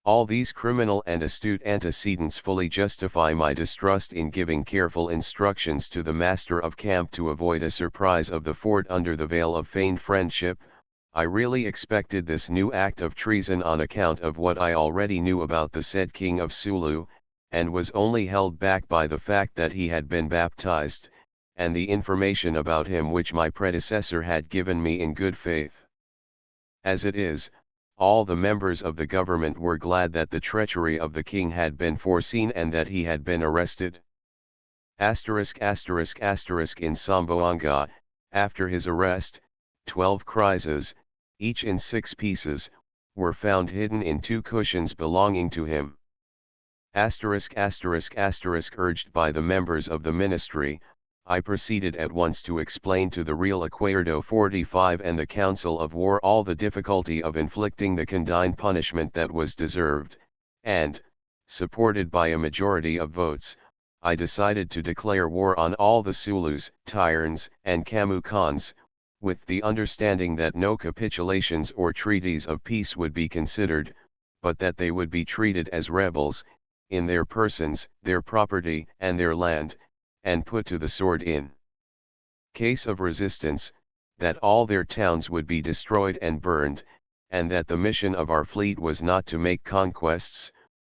All these criminal and astute antecedents fully justify my distrust in giving careful instructions to the master of camp to avoid a surprise of the fort under the veil of feigned friendship. I really expected this new act of treason on account of what I already knew about the said King of Sulu, and was only held back by the fact that he had been baptized, and the information about him which my predecessor had given me in good faith. As it is, all the members of the government were glad that the treachery of the king had been foreseen and that he had been arrested. **** In Zamboanga, after his arrest, 12 krises, each in 6 pieces, were found hidden in 2 cushions belonging to him. ****Urged by the members of the ministry, I proceeded at once to explain to the Real Acuerdo 45 and the Council of War all the difficulty of inflicting the condign punishment that was deserved, and, supported by a majority of votes, I decided to declare war on all the Sulus, Tyrans, and Kamukans, with the understanding that no capitulations or treaties of peace would be considered, but that they would be treated as rebels, in their persons, their property, and their land, and put to the sword in case of resistance, that all their towns would be destroyed and burned, and that the mission of our fleet was not to make conquests,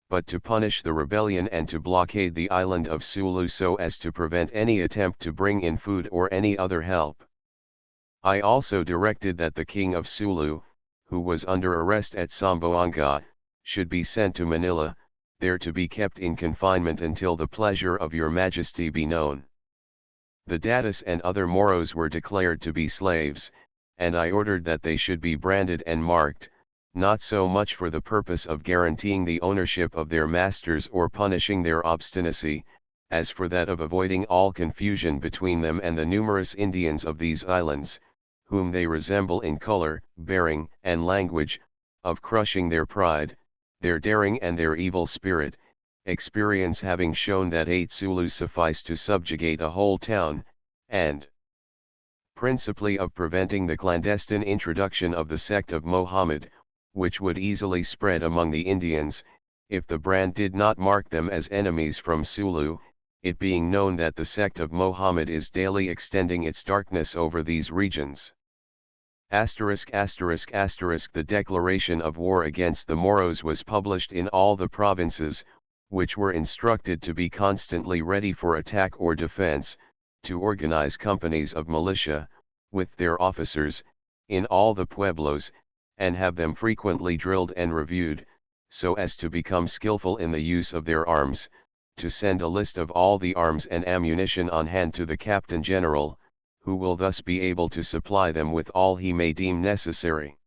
but to punish the rebellion and to blockade the island of Sulu so as to prevent any attempt to bring in food or any other help. I also directed that the king of Sulu, who was under arrest at Zamboanga, should be sent to Manila, there to be kept in confinement until the pleasure of your majesty be known. The Datas and other Moros were declared to be slaves, and I ordered that they should be branded and marked, not so much for the purpose of guaranteeing the ownership of their masters or punishing their obstinacy, as for that of avoiding all confusion between them and the numerous Indians of these islands, whom they resemble in color, bearing, and language, of crushing their pride, their daring and their evil spirit, experience having shown that 8 Zulus suffice to subjugate a whole town, and principally of preventing the clandestine introduction of the sect of Mohammed, which would easily spread among the Indians, if the brand did not mark them as enemies from Sulu, it being known that the sect of Mohammed is daily extending its darkness over these regions. The declaration of war against the Moros was published in all the provinces, which were instructed to be constantly ready for attack or defense, to organize companies of militia, with their officers, in all the pueblos, and have them frequently drilled and reviewed, so as to become skillful in the use of their arms, to send a list of all the arms and ammunition on hand to the Captain General, who will thus be able to supply them with all he may deem necessary.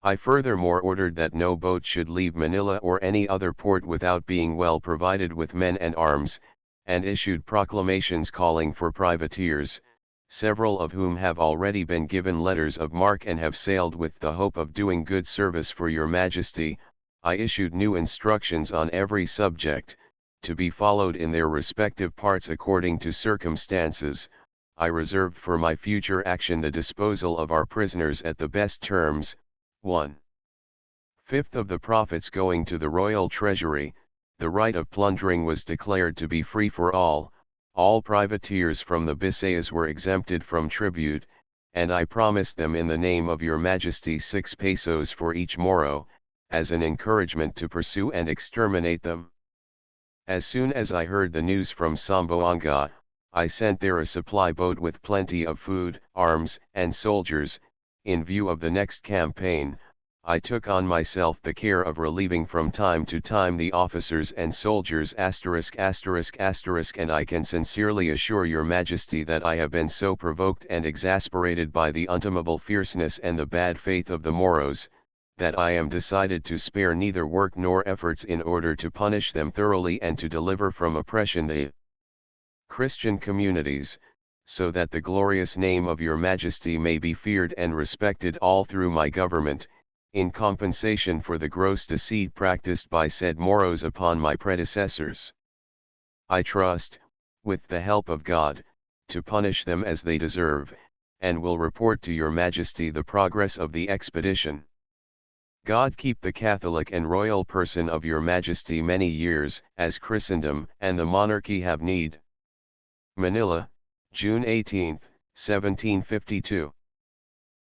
I furthermore ordered that no boat should leave Manila or any other port without being well provided with men and arms, and issued proclamations calling for privateers, several of whom have already been given letters of marque and have sailed with the hope of doing good service for your majesty. I issued new instructions on every subject, to be followed in their respective parts according to circumstances. I reserved for my future action the disposal of our prisoners at the best terms. 1/5 of the profits going to the royal treasury, the right of plundering was declared to be free for all privateers from the Bisayas were exempted from tribute, and I promised them in the name of your majesty 6 pesos for each Moro, as an encouragement to pursue and exterminate them. As soon as I heard the news from Zamboanga, I sent there a supply boat with plenty of food, arms, and soldiers. In view of the next campaign, I took on myself the care of relieving from time to time the officers and soldiers *****, and I can sincerely assure your majesty that I have been so provoked and exasperated by the untamable fierceness and the bad faith of the Moros, that I am decided to spare neither work nor efforts in order to punish them thoroughly and to deliver from oppression the Christian communities, so that the glorious name of your majesty may be feared and respected all through my government, in compensation for the gross deceit practiced by said Moros upon my predecessors. I trust, with the help of God, to punish them as they deserve, and will report to your majesty the progress of the expedition. God keep the Catholic and royal person of your majesty many years, as Christendom and the monarchy have need. Manila, June 18, 1752.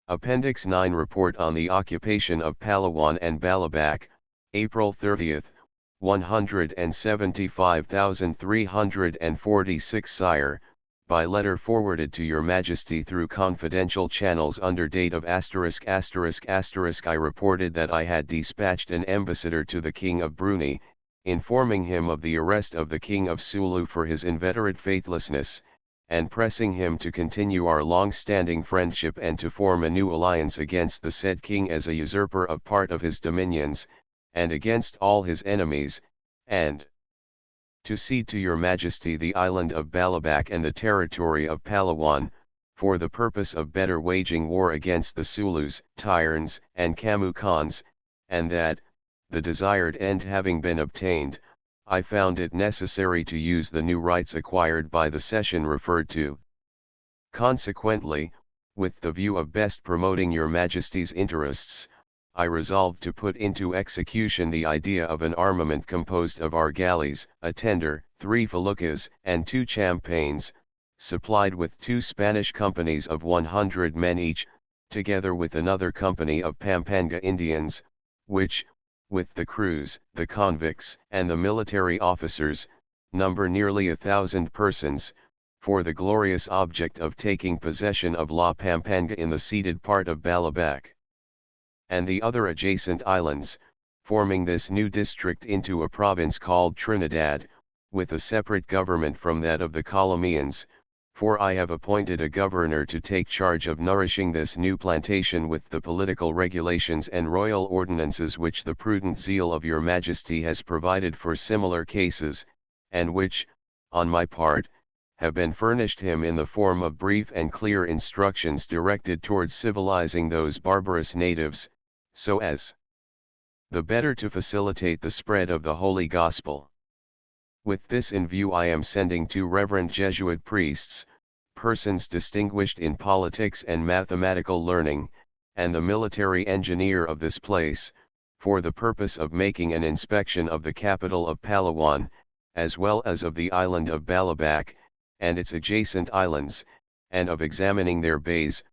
Appendix 9 Report on the occupation of Palawan and Balabac, April 30, 175,346 Sire, by letter forwarded to your majesty through confidential channels under date of *****. I reported that I had dispatched an ambassador to the King of Brunei, informing him of the arrest of the king of Sulu for his inveterate faithlessness, and pressing him to continue our long-standing friendship and to form a new alliance against the said king as a usurper of part of his dominions, and against all his enemies, and to cede to your majesty the island of Balabac and the territory of Palawan, for the purpose of better waging war against the Sulus, Tyrans, and Kamukans, and that, the desired end having been obtained, I found it necessary to use the new rights acquired by the cession referred to. Consequently, with the view of best promoting your majesty's interests, I resolved to put into execution the idea of an armament composed of our galleys, a tender, 3 feluccas, and 2 champaigns, supplied with 2 Spanish companies of 100 men each, together with another company of Pampanga Indians, which, with the crews, the convicts, and the military officers, number nearly 1,000 persons, for the glorious object of taking possession of La Pampanga in the ceded part of Balabac, and the other adjacent islands, forming this new district into a province called Trinidad, with a separate government from that of the Colombians, for I have appointed a governor to take charge of nourishing this new plantation with the political regulations and royal ordinances which the prudent zeal of your majesty has provided for similar cases, and which, on my part, have been furnished him in the form of brief and clear instructions directed towards civilizing those barbarous natives, so as the better to facilitate the spread of the Holy Gospel. With this in view I am sending 2 reverend Jesuit priests, persons distinguished in politics and mathematical learning, and the military engineer of this place, for the purpose of making an inspection of the capital of Palawan, as well as of the island of Balabac, and its adjacent islands, and of examining their bays,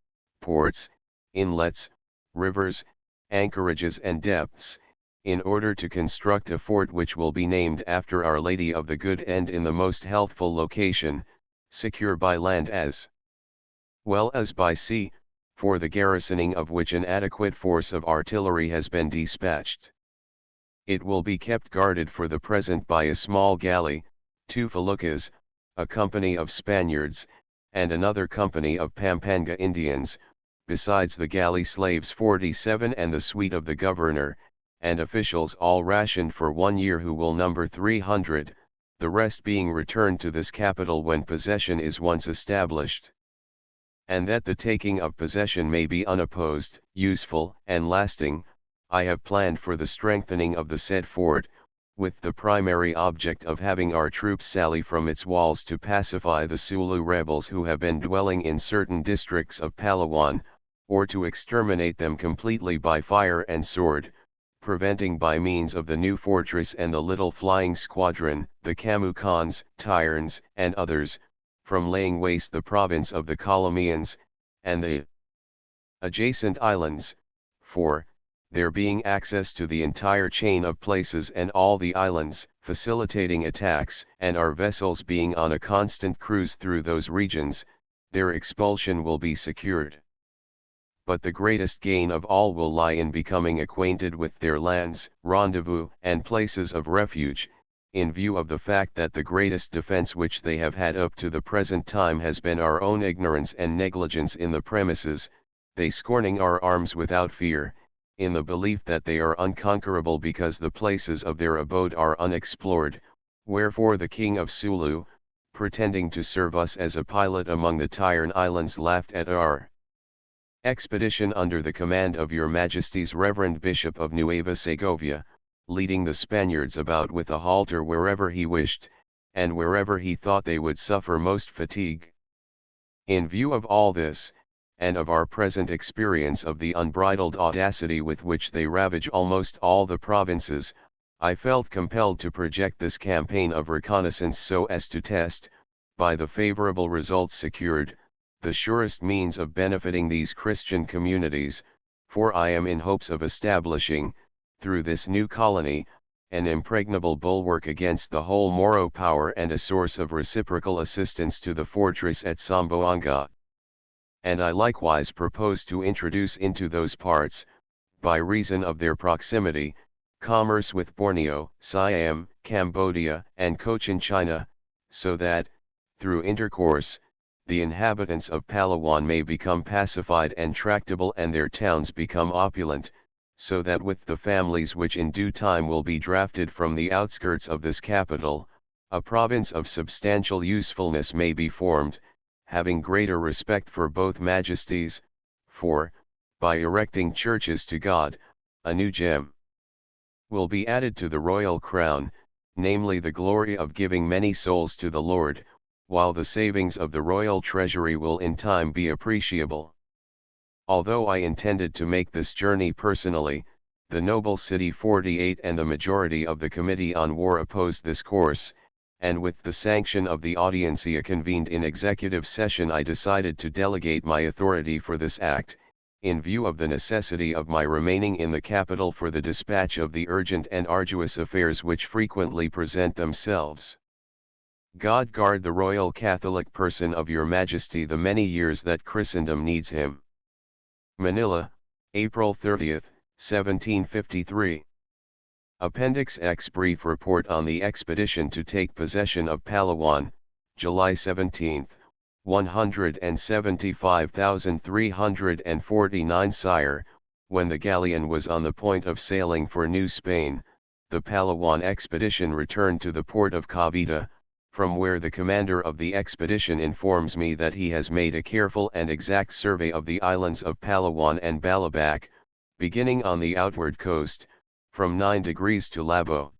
ports, inlets, rivers, anchorages and depths, in order to construct a fort which will be named after Our Lady of the Good End in the most healthful location, secure by land as well as by sea, for the garrisoning of which an adequate force of artillery has been dispatched. It will be kept guarded for the present by a small galley, 2 feluccas, a company of Spaniards, and another company of Pampanga Indians, besides the galley slaves 47 and the suite of the governor, and officials all rationed for 1 year who will number 300, the rest being returned to this capital when possession is once established. And that the taking of possession may be unopposed, useful, and lasting, I have planned for the strengthening of the said fort, with the primary object of having our troops sally from its walls to pacify the Sulu rebels who have been dwelling in certain districts of Palawan, or to exterminate them completely by fire and sword, preventing by means of the new fortress and the little flying squadron, the Kamukans, Tyrans, and others, from laying waste the province of the Colombians, and the adjacent islands, for, there being access to the entire chain of places and all the islands, facilitating attacks, and our vessels being on a constant cruise through those regions, their expulsion will be secured. But the greatest gain of all will lie in becoming acquainted with their lands, rendezvous, and places of refuge, in view of the fact that the greatest defense which they have had up to the present time has been our own ignorance and negligence in the premises, they scorning our arms without fear, in the belief that they are unconquerable because the places of their abode are unexplored, wherefore the king of Sulu, pretending to serve us as a pilot among the Tyran Islands, laughed at our expedition under the command of your majesty's reverend bishop of Nueva Segovia, leading the Spaniards about with a halter wherever he wished, and wherever he thought they would suffer most fatigue. In view of all this, and of our present experience of the unbridled audacity with which they ravage almost all the provinces, I felt compelled to project this campaign of reconnaissance so as to test, by the favorable results secured, the surest means of benefiting these Christian communities, for I am in hopes of establishing, through this new colony, an impregnable bulwark against the whole Moro power and a source of reciprocal assistance to the fortress at Zamboanga. And I likewise propose to introduce into those parts, by reason of their proximity, commerce with Borneo, Siam, Cambodia, and Cochin China, so that, through intercourse, the inhabitants of Palawan may become pacified and tractable and their towns become opulent, so that with the families which in due time will be drafted from the outskirts of this capital, a province of substantial usefulness may be formed, having greater respect for both majesties, for, by erecting churches to God, a new gem will be added to the royal crown, namely the glory of giving many souls to the Lord, while the savings of the royal treasury will in time be appreciable. Although I intended to make this journey personally, the noble city 48 and the majority of the Committee on War opposed this course, and with the sanction of the audiencia convened in executive session I decided to delegate my authority for this act, in view of the necessity of my remaining in the capital for the dispatch of the urgent and arduous affairs which frequently present themselves. God guard the royal Catholic person of your Majesty the many years that Christendom needs him. Manila, April 30, 1753. Appendix X Brief Report on the Expedition to take possession of Palawan, July 17, 175,349 Sire, when the galleon was on the point of sailing for New Spain, the Palawan expedition returned to the port of Cavite, from where the commander of the expedition informs me that he has made a careful and exact survey of the islands of Palawan and Balabac, beginning on the outward coast, from 9 degrees to Labo.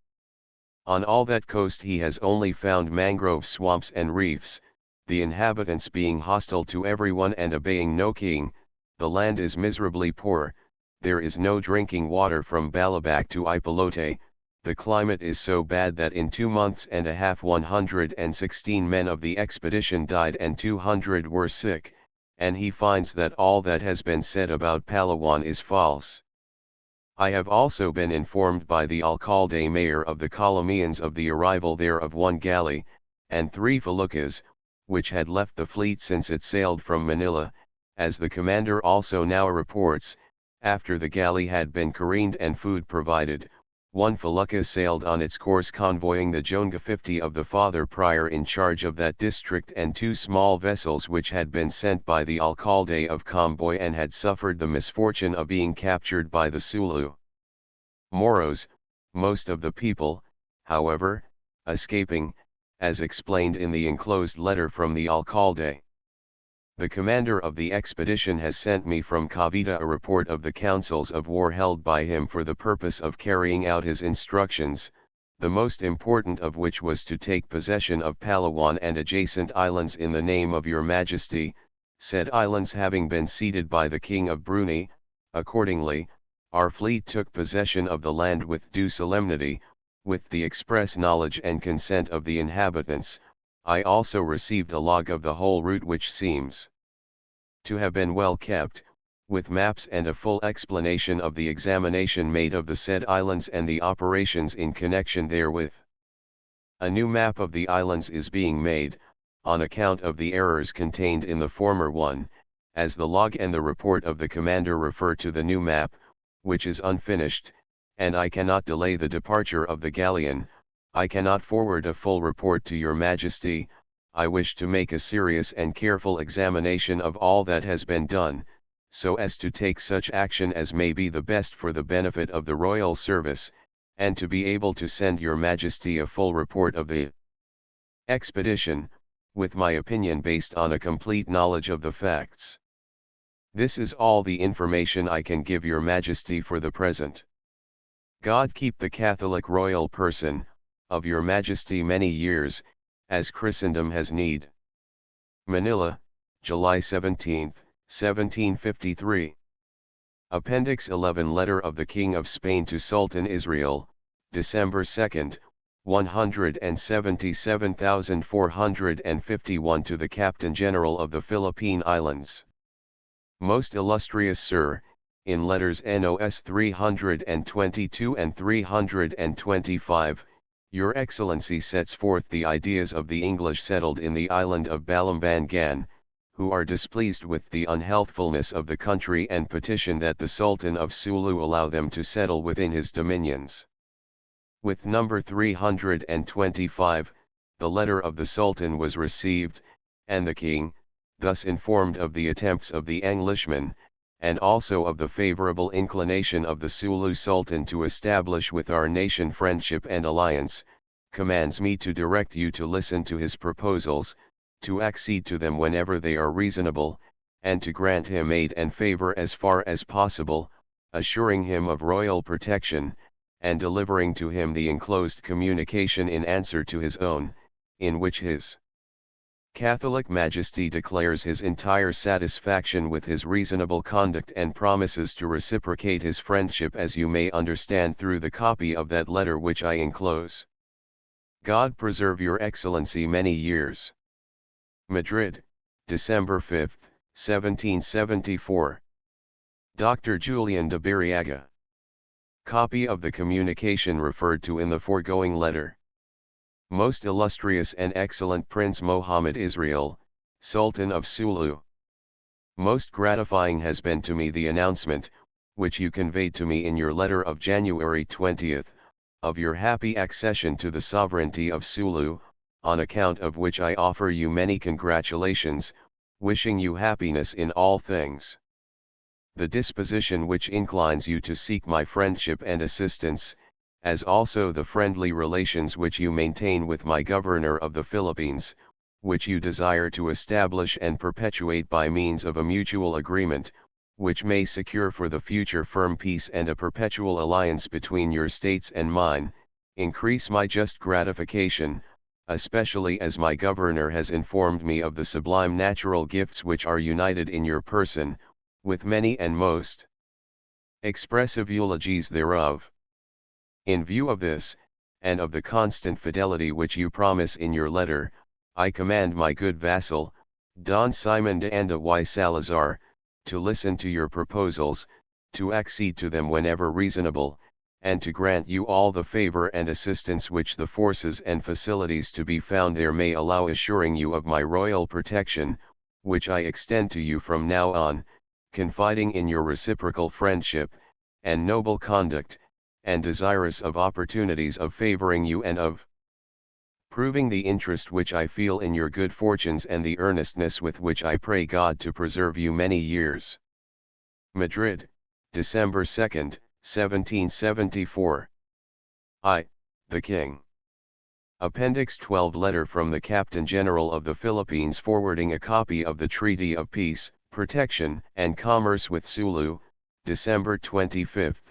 On all that coast he has only found mangrove swamps and reefs, the inhabitants being hostile to everyone and obeying no king, the land is miserably poor, there is no drinking water from Balabac to Ipalote, the climate is so bad that in 2 months and a half 116 men of the expedition died and 200 were sick, and he finds that all that has been said about Palawan is false. I have also been informed by the alcalde mayor of the Colombians of the arrival there of 1 galley, and 3 feluccas, which had left the fleet since it sailed from Manila, as the commander also now reports, after the galley had been careened and food provided, 1 felucca sailed on its course convoying the Jonga 50 of the Father Prior in charge of that district and 2 small vessels which had been sent by the alcalde of Camboy and had suffered the misfortune of being captured by the Sulu Moros, most of the people, however, escaping, as explained in the enclosed letter from the alcalde. The commander of the expedition has sent me from Cavite a report of the councils of war held by him for the purpose of carrying out his instructions, the most important of which was to take possession of Palawan and adjacent islands in the name of your Majesty, said islands having been ceded by the King of Brunei. Accordingly, our fleet took possession of the land with due solemnity, with the express knowledge and consent of the inhabitants. I also received a log of the whole route which seems to have been well kept, with maps and a full explanation of the examination made of the said islands and the operations in connection therewith. A new map of the islands is being made, on account of the errors contained in the former one, as the log and the report of the commander refer to the new map, which is unfinished, and I cannot delay the departure of the galleon. I cannot forward a full report to your Majesty. I wish to make a serious and careful examination of all that has been done, so as to take such action as may be the best for the benefit of the royal service, and to be able to send your Majesty a full report of the expedition, with my opinion based on a complete knowledge of the facts. This is all the information I can give your Majesty for the present. God keep the Catholic royal person of your Majesty many years, as Christendom has need. Manila, July 17, 1753. Appendix 11 Letter of the King of Spain to Sultan Israel, December 2, 177,451 to the Captain General of the Philippine Islands. Most illustrious Sir, in letters NOS 322 and 325, Your Excellency sets forth the ideas of the English settled in the island of Balambangan, who are displeased with the unhealthfulness of the country and petition that the Sultan of Sulu allow them to settle within his dominions. With number 325, the letter of the Sultan was received, and the king, thus informed of the attempts of the Englishmen, and also of the favorable inclination of the Sulu Sultan to establish with our nation friendship and alliance, commands me to direct you to listen to his proposals, to accede to them whenever they are reasonable, and to grant him aid and favor as far as possible, assuring him of royal protection, and delivering to him the enclosed communication in answer to his own, in which his Catholic Majesty declares his entire satisfaction with his reasonable conduct and promises to reciprocate his friendship, as you may understand through the copy of that letter which I enclose. God preserve your Excellency many years. Madrid, December 5, 1774. Dr. Julian de Biriaga. Copy of the communication referred to in the foregoing letter. Most illustrious and excellent Prince Mohammed Israel, Sultan of Sulu. Most gratifying has been to me the announcement, which you conveyed to me in your letter of January 20, of your happy accession to the sovereignty of Sulu, on account of which I offer you many congratulations, wishing you happiness in all things. The disposition which inclines you to seek my friendship and assistance, as also the friendly relations which you maintain with my governor of the Philippines, which you desire to establish and perpetuate by means of a mutual agreement, which may secure for the future firm peace and a perpetual alliance between your states and mine, increase my just gratification, especially as my governor has informed me of the sublime natural gifts which are united in your person, with many and most expressive eulogies thereof. In view of this, and of the constant fidelity which you promise in your letter, I command my good vassal, Don Simon de Anda y Salazar, to listen to your proposals, to accede to them whenever reasonable, and to grant you all the favor and assistance which the forces and facilities to be found there may allow, assuring you of my royal protection, which I extend to you from now on, confiding in your reciprocal friendship, and noble conduct, and desirous of opportunities of favoring you and of proving the interest which I feel in your good fortunes and the earnestness with which I pray God to preserve you many years. Madrid, December 2, 1774. I, the King. Appendix 12 Letter from the Captain General of the Philippines forwarding a copy of the Treaty of Peace, Protection, and Commerce with Sulu, December 25,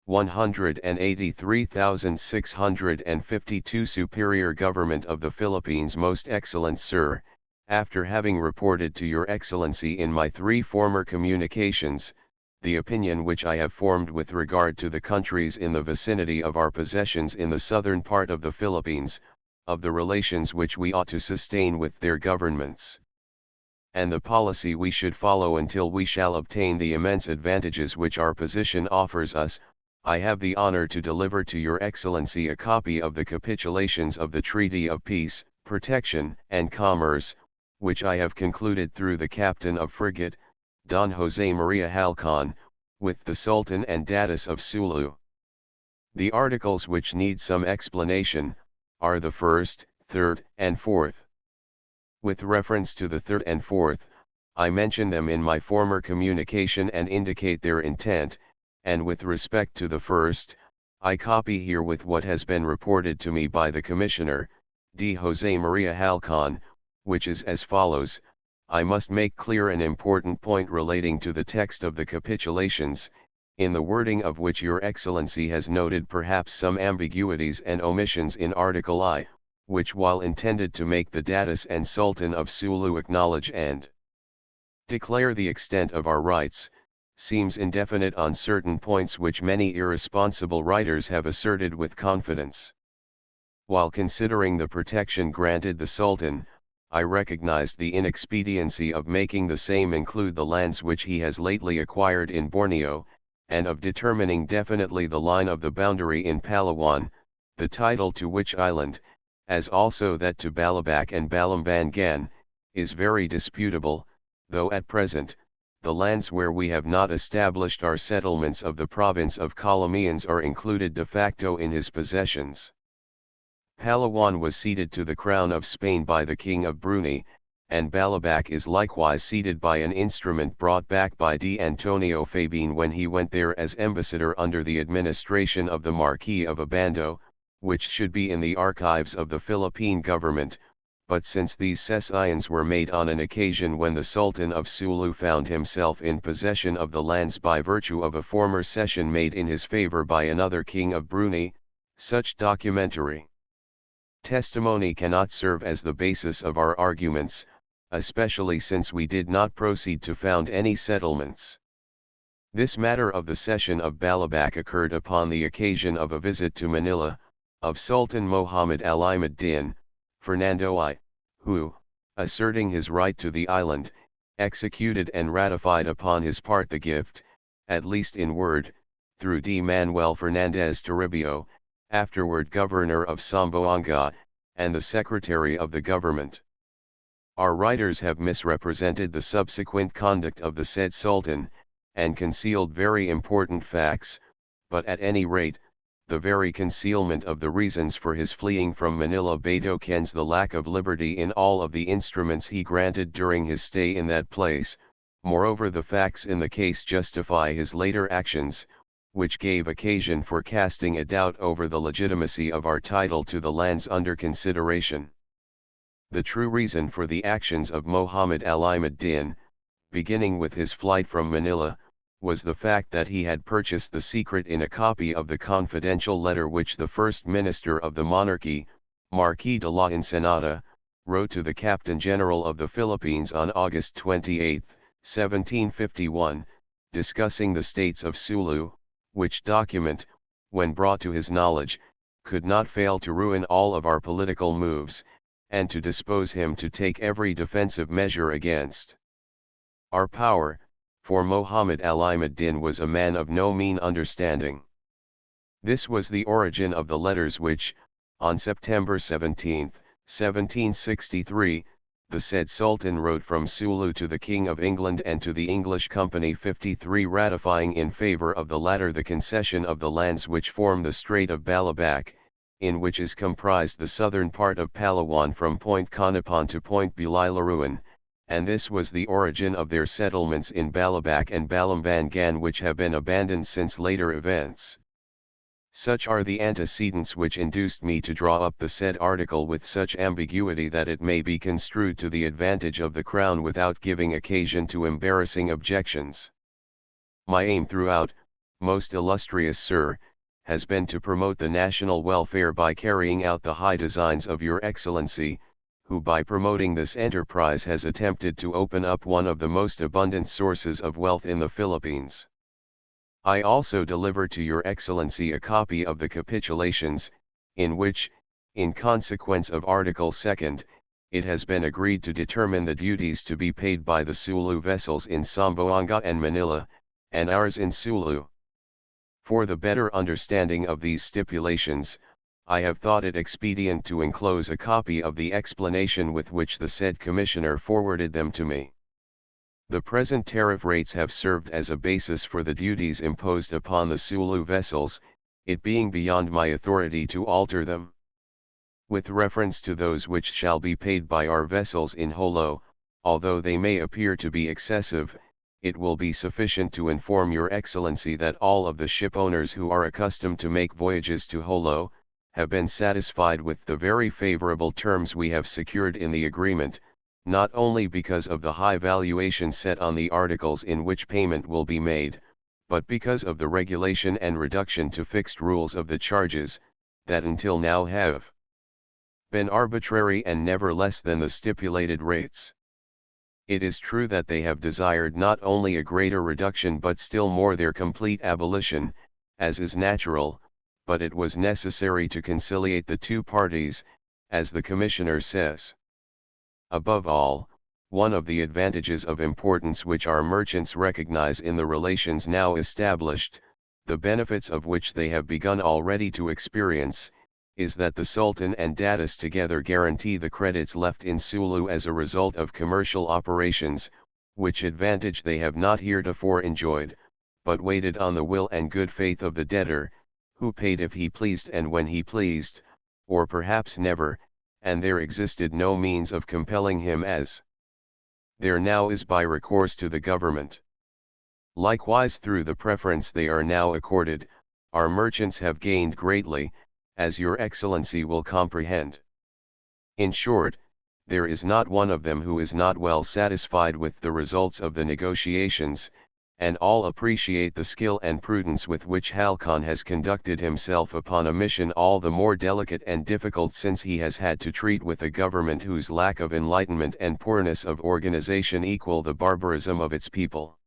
183,652 Superior Government of the Philippines. Most Excellent Sir, after having reported to Your Excellency in my 3 former communications, the opinion which I have formed with regard to the countries in the vicinity of our possessions in the southern part of the Philippines, of the relations which we ought to sustain with their governments, and the policy we should follow until we shall obtain the immense advantages which our position offers us, I have the honor to deliver to Your Excellency a copy of the capitulations of the Treaty of Peace, Protection, and Commerce, which I have concluded through the Captain of Frigate, Don Jose Maria Halcon, with the Sultan and Datus of Sulu. The articles which need some explanation, are the first, third, and fourth. With reference to the third and fourth, I mention them in my former communication and indicate their intent, and with respect to the first, I copy herewith what has been reported to me by the Commissioner, D. Jose Maria Halcon, which is as follows: I must make clear an important point relating to the text of the capitulations, in the wording of which Your Excellency has noted perhaps some ambiguities and omissions in Article I, which while intended to make the Datus and Sultan of Sulu acknowledge and declare the extent of our rights, seems indefinite on certain points which many irresponsible writers have asserted with confidence. While considering the protection granted the Sultan, I recognized the inexpediency of making the same include the lands which he has lately acquired in Borneo, and of determining definitely the line of the boundary in Palawan, the title to which island, as also that to Balabac and Balambangan, is very disputable, though at present, the lands where we have not established our settlements of the province of Kalamians are included de facto in his possessions. Palawan was ceded to the crown of Spain by the King of Brunei, and Balabac is likewise ceded by an instrument brought back by D. Antonio Fabin when he went there as ambassador under the administration of the Marquis of Abando, which should be in the archives of the Philippine government, but since these cessions were made on an occasion when the Sultan of Sulu found himself in possession of the lands by virtue of a former cession made in his favor by another king of Brunei, such documentary testimony cannot serve as the basis of our arguments, especially since we did not proceed to found any settlements. This matter of the cession of Balabac occurred upon the occasion of a visit to Manila, of Sultan Muhammad Ali-Mad-Din, Fernando I, who, asserting his right to the island, executed and ratified upon his part the gift, at least in word, through D. Manuel Fernandez Toribio, afterward governor of Zamboanga, and the secretary of the government. Our writers have misrepresented the subsequent conduct of the said sultan, and concealed very important facts, but at any rate, the very concealment of the reasons for his fleeing from Manila betokens the lack of liberty in all of the instruments he granted during his stay in that place. Moreover, the facts in the case justify his later actions, which gave occasion for casting a doubt over the legitimacy of our title to the lands under consideration. The true reason for the actions of Muhammad Ali-Mad-Din, beginning with his flight from Manila, was the fact that he had purchased the secret in a copy of the confidential letter which the first minister of the monarchy, Marquis de la Ensenada, wrote to the Captain General of the Philippines on August 28, 1751, discussing the states of Sulu, which document, when brought to his knowledge, could not fail to ruin all of our political moves, and to dispose him to take every defensive measure against our power, for Muhammad Ali-Mad-Din was a man of no mean understanding. This was the origin of the letters which, on September 17, 1763, the said Sultan wrote from Sulu to the King of England and to the English Company 53 ratifying in favor of the latter the concession of the lands which form the Strait of Balabac, in which is comprised the southern part of Palawan from Point Canapan to Point Bililaruan, and this was the origin of their settlements in Balabac and Balambangan which have been abandoned since later events. Such are the antecedents which induced me to draw up the said article with such ambiguity that it may be construed to the advantage of the Crown without giving occasion to embarrassing objections. My aim throughout, most illustrious Sir, has been to promote the national welfare by carrying out the high designs of Your Excellency, who by promoting this enterprise has attempted to open up one of the most abundant sources of wealth in the Philippines. I also deliver to Your Excellency a copy of the capitulations, in which, in consequence of Article 2nd, it has been agreed to determine the duties to be paid by the Sulu vessels in Zamboanga and Manila, and ours in Sulu. For the better understanding of these stipulations, I have thought it expedient to enclose a copy of the explanation with which the said commissioner forwarded them to me. The present tariff rates have served as a basis for the duties imposed upon the Sulu vessels, it being beyond my authority to alter them. With reference to those which shall be paid by our vessels in Jolo, although they may appear to be excessive, it will be sufficient to inform Your Excellency that all of the ship owners who are accustomed to make voyages to Jolo, have been satisfied with the very favorable terms we have secured in the agreement, not only because of the high valuation set on the articles in which payment will be made, but because of the regulation and reduction to fixed rules of the charges, that until now have been arbitrary and never less than the stipulated rates. It is true that they have desired not only a greater reduction but still more their complete abolition, as is natural, but it was necessary to conciliate the two parties, as the Commissioner says. Above all, one of the advantages of importance which our merchants recognize in the relations now established, the benefits of which they have begun already to experience, is that the Sultan and Datus together guarantee the credits left in Sulu as a result of commercial operations, which advantage they have not heretofore enjoyed, but waited on the will and good faith of the debtor, who paid if he pleased and when he pleased, or perhaps never, and there existed no means of compelling him as there now is by recourse to the government. Likewise through the preference they are now accorded, our merchants have gained greatly, as your Excellency will comprehend. In short, there is not one of them who is not well satisfied with the results of the negotiations, and all appreciate the skill and prudence with which Halcon has conducted himself upon a mission all the more delicate and difficult since he has had to treat with a government whose lack of enlightenment and poorness of organization equal the barbarism of its people.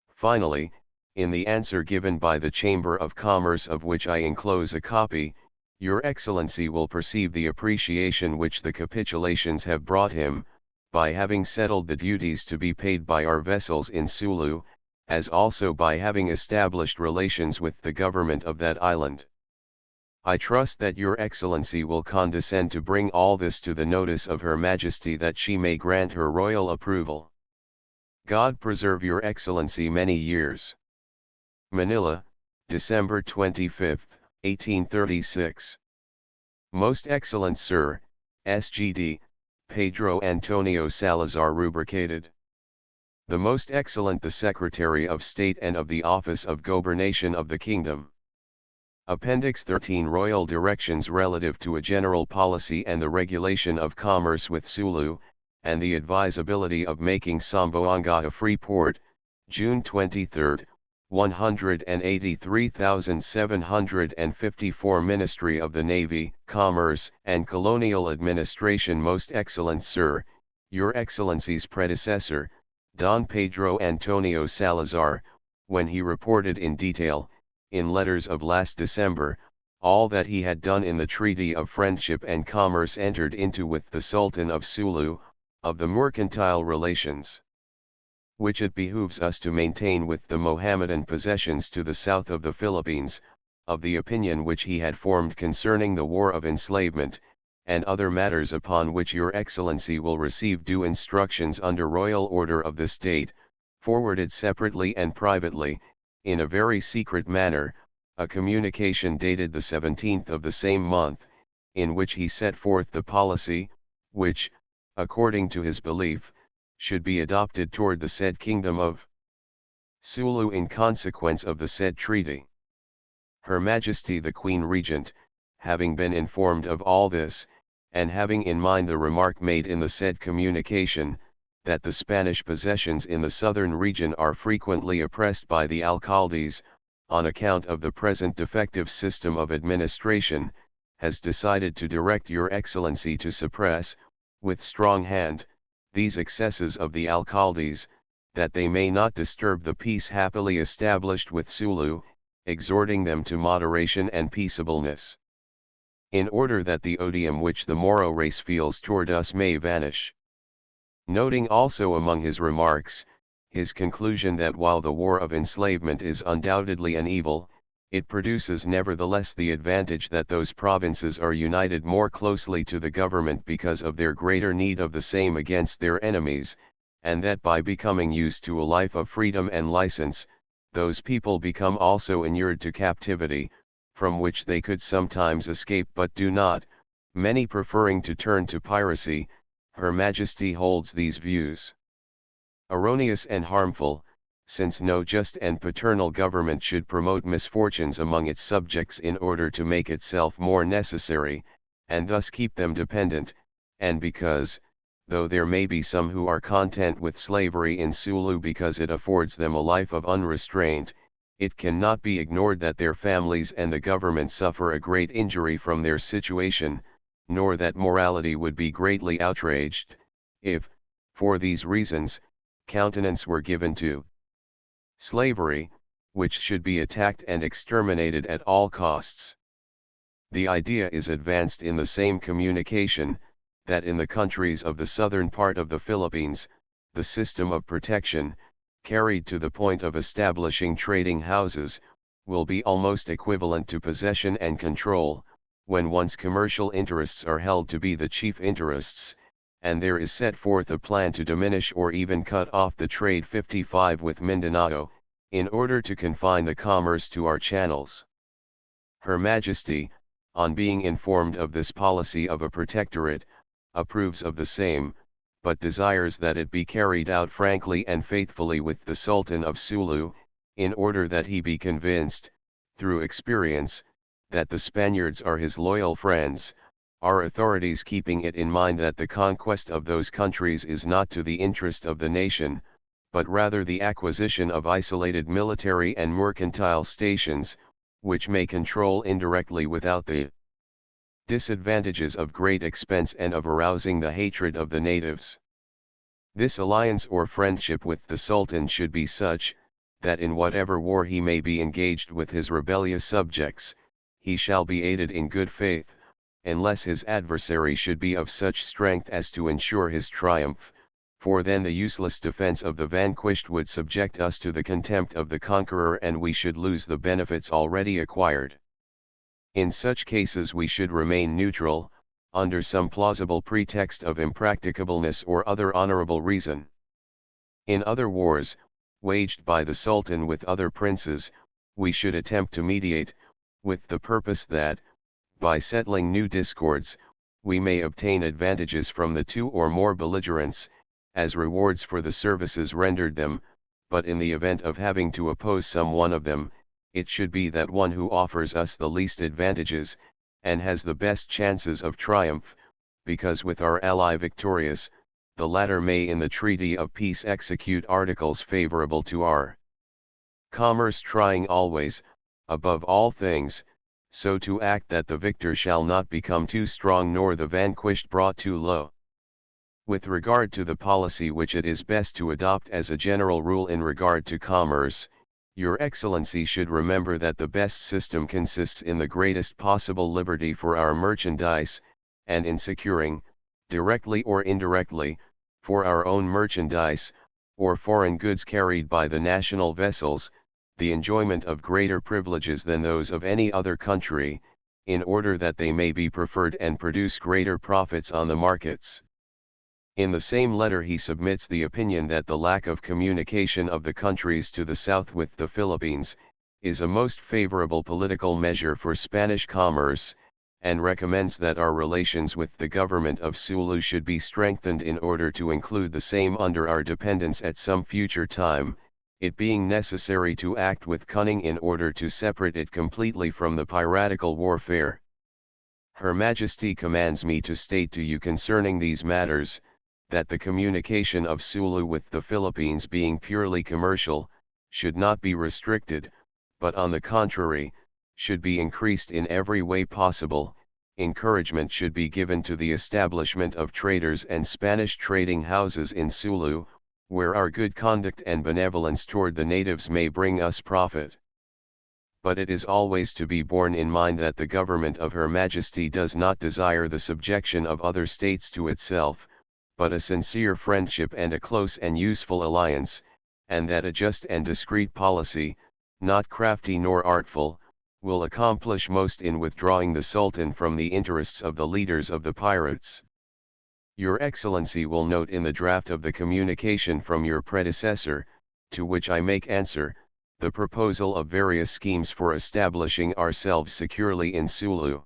Finally, in the answer given by the Chamber of Commerce of which I enclose a copy, Your Excellency will perceive the appreciation which the capitulations have brought him, by having settled the duties to be paid by our vessels in Sulu, as also by having established relations with the government of that island. I trust that Your Excellency will condescend to bring all this to the notice of Her Majesty that she may grant her royal approval. God preserve Your Excellency many years. Manila, December 25, 1836. Most Excellent Sir, SGD, Pedro Antonio Salazar rubricated. The Most Excellent the Secretary of State and of the Office of Gobernation of the Kingdom. Appendix 13 Royal Directions relative to a general policy and the regulation of commerce with Sulu, and the advisability of making Zamboanga a free port, June 23, 183,754 Ministry of the Navy, Commerce, and Colonial Administration. Most Excellent Sir, Your Excellency's predecessor, Don Pedro Antonio Salazar, when he reported in detail, in letters of last December, all that he had done in the Treaty of Friendship and Commerce entered into with the Sultan of Sulu, of the mercantile relations which it behooves us to maintain with the Mohammedan possessions to the south of the Philippines, of the opinion which he had formed concerning the war of enslavement, and other matters upon which Your Excellency will receive due instructions under royal order of this date, forwarded separately and privately, in a very secret manner, a communication dated the 17th of the same month, in which he set forth the policy, which, according to his belief, should be adopted toward the said Kingdom of Sulu in consequence of the said treaty. Her Majesty the Queen Regent, having been informed of all this, and having in mind the remark made in the said communication, that the Spanish possessions in the southern region are frequently oppressed by the alcaldes, on account of the present defective system of administration, has decided to direct Your Excellency to suppress, with strong hand, these excesses of the alcaldes, that they may not disturb the peace happily established with Sulu, exhorting them to moderation and peaceableness, in order that the odium which the Moro race feels toward us may vanish. Noting also among his remarks, his conclusion that while the war of enslavement is undoubtedly an evil, it produces nevertheless the advantage that those provinces are united more closely to the government because of their greater need of the same against their enemies, and that by becoming used to a life of freedom and license, those people become also inured to captivity, from which they could sometimes escape but do not, many preferring to turn to piracy. Her Majesty holds these views erroneous and harmful, since no just and paternal government should promote misfortunes among its subjects in order to make itself more necessary, and thus keep them dependent, and because, though there may be some who are content with slavery in Sulu because it affords them a life of unrestraint, it cannot be ignored that their families and the government suffer a great injury from their situation, nor that morality would be greatly outraged, if, for these reasons, countenance were given to slavery, which should be attacked and exterminated at all costs. The idea is advanced in the same communication, that in the countries of the southern part of the Philippines, the system of protection, carried to the point of establishing trading houses, will be almost equivalent to possession and control, when once commercial interests are held to be the chief interests, and there is set forth a plan to diminish or even cut off the trade 55 with Mindanao, in order to confine the commerce to our channels. Her Majesty, on being informed of this policy of a protectorate, approves of the same, but desires that it be carried out frankly and faithfully with the Sultan of Sulu, in order that he be convinced, through experience, that the Spaniards are his loyal friends, our authorities keeping it in mind that the conquest of those countries is not to the interest of the nation, but rather the acquisition of isolated military and mercantile stations, which may control indirectly without the disadvantages of great expense and of arousing the hatred of the natives. This alliance or friendship with the Sultan should be such, that in whatever war he may be engaged with his rebellious subjects, he shall be aided in good faith, unless his adversary should be of such strength as to ensure his triumph, for then the useless defense of the vanquished would subject us to the contempt of the conqueror and we should lose the benefits already acquired. In such cases we should remain neutral, under some plausible pretext of impracticableness or other honorable reason. In other wars, waged by the Sultan with other princes, we should attempt to mediate, with the purpose that, by settling new discords, we may obtain advantages from the two or more belligerents, as rewards for the services rendered them, but in the event of having to oppose some one of them, it should be that one who offers us the least advantages, and has the best chances of triumph, because with our ally victorious, the latter may in the treaty of peace execute articles favorable to our commerce, trying always, above all things, so to act that the victor shall not become too strong nor the vanquished brought too low. With regard to the policy which it is best to adopt as a general rule in regard to commerce, Your Excellency should remember that the best system consists in the greatest possible liberty for our merchandise, and in securing, directly or indirectly, for our own merchandise, or foreign goods carried by the national vessels, the enjoyment of greater privileges than those of any other country, in order that they may be preferred and produce greater profits on the markets. In the same letter he submits the opinion that the lack of communication of the countries to the south with the Philippines, is a most favorable political measure for Spanish commerce, and recommends that our relations with the government of Sulu should be strengthened in order to include the same under our dependence at some future time, it being necessary to act with cunning in order to separate it completely from the piratical warfare. Her Majesty commands me to state to you concerning these matters, that the communication of Sulu with the Philippines being purely commercial, should not be restricted, but on the contrary, should be increased in every way possible. Encouragement should be given to the establishment of traders and Spanish trading houses in Sulu, where our good conduct and benevolence toward the natives may bring us profit. But it is always to be borne in mind that the government of Her Majesty does not desire the subjection of other states to itself, but a sincere friendship and a close and useful alliance, and that a just and discreet policy, not crafty nor artful, will accomplish most in withdrawing the Sultan from the interests of the leaders of the pirates. Your Excellency will note in the draft of the communication from your predecessor, to which I make answer, the proposal of various schemes for establishing ourselves securely in Sulu.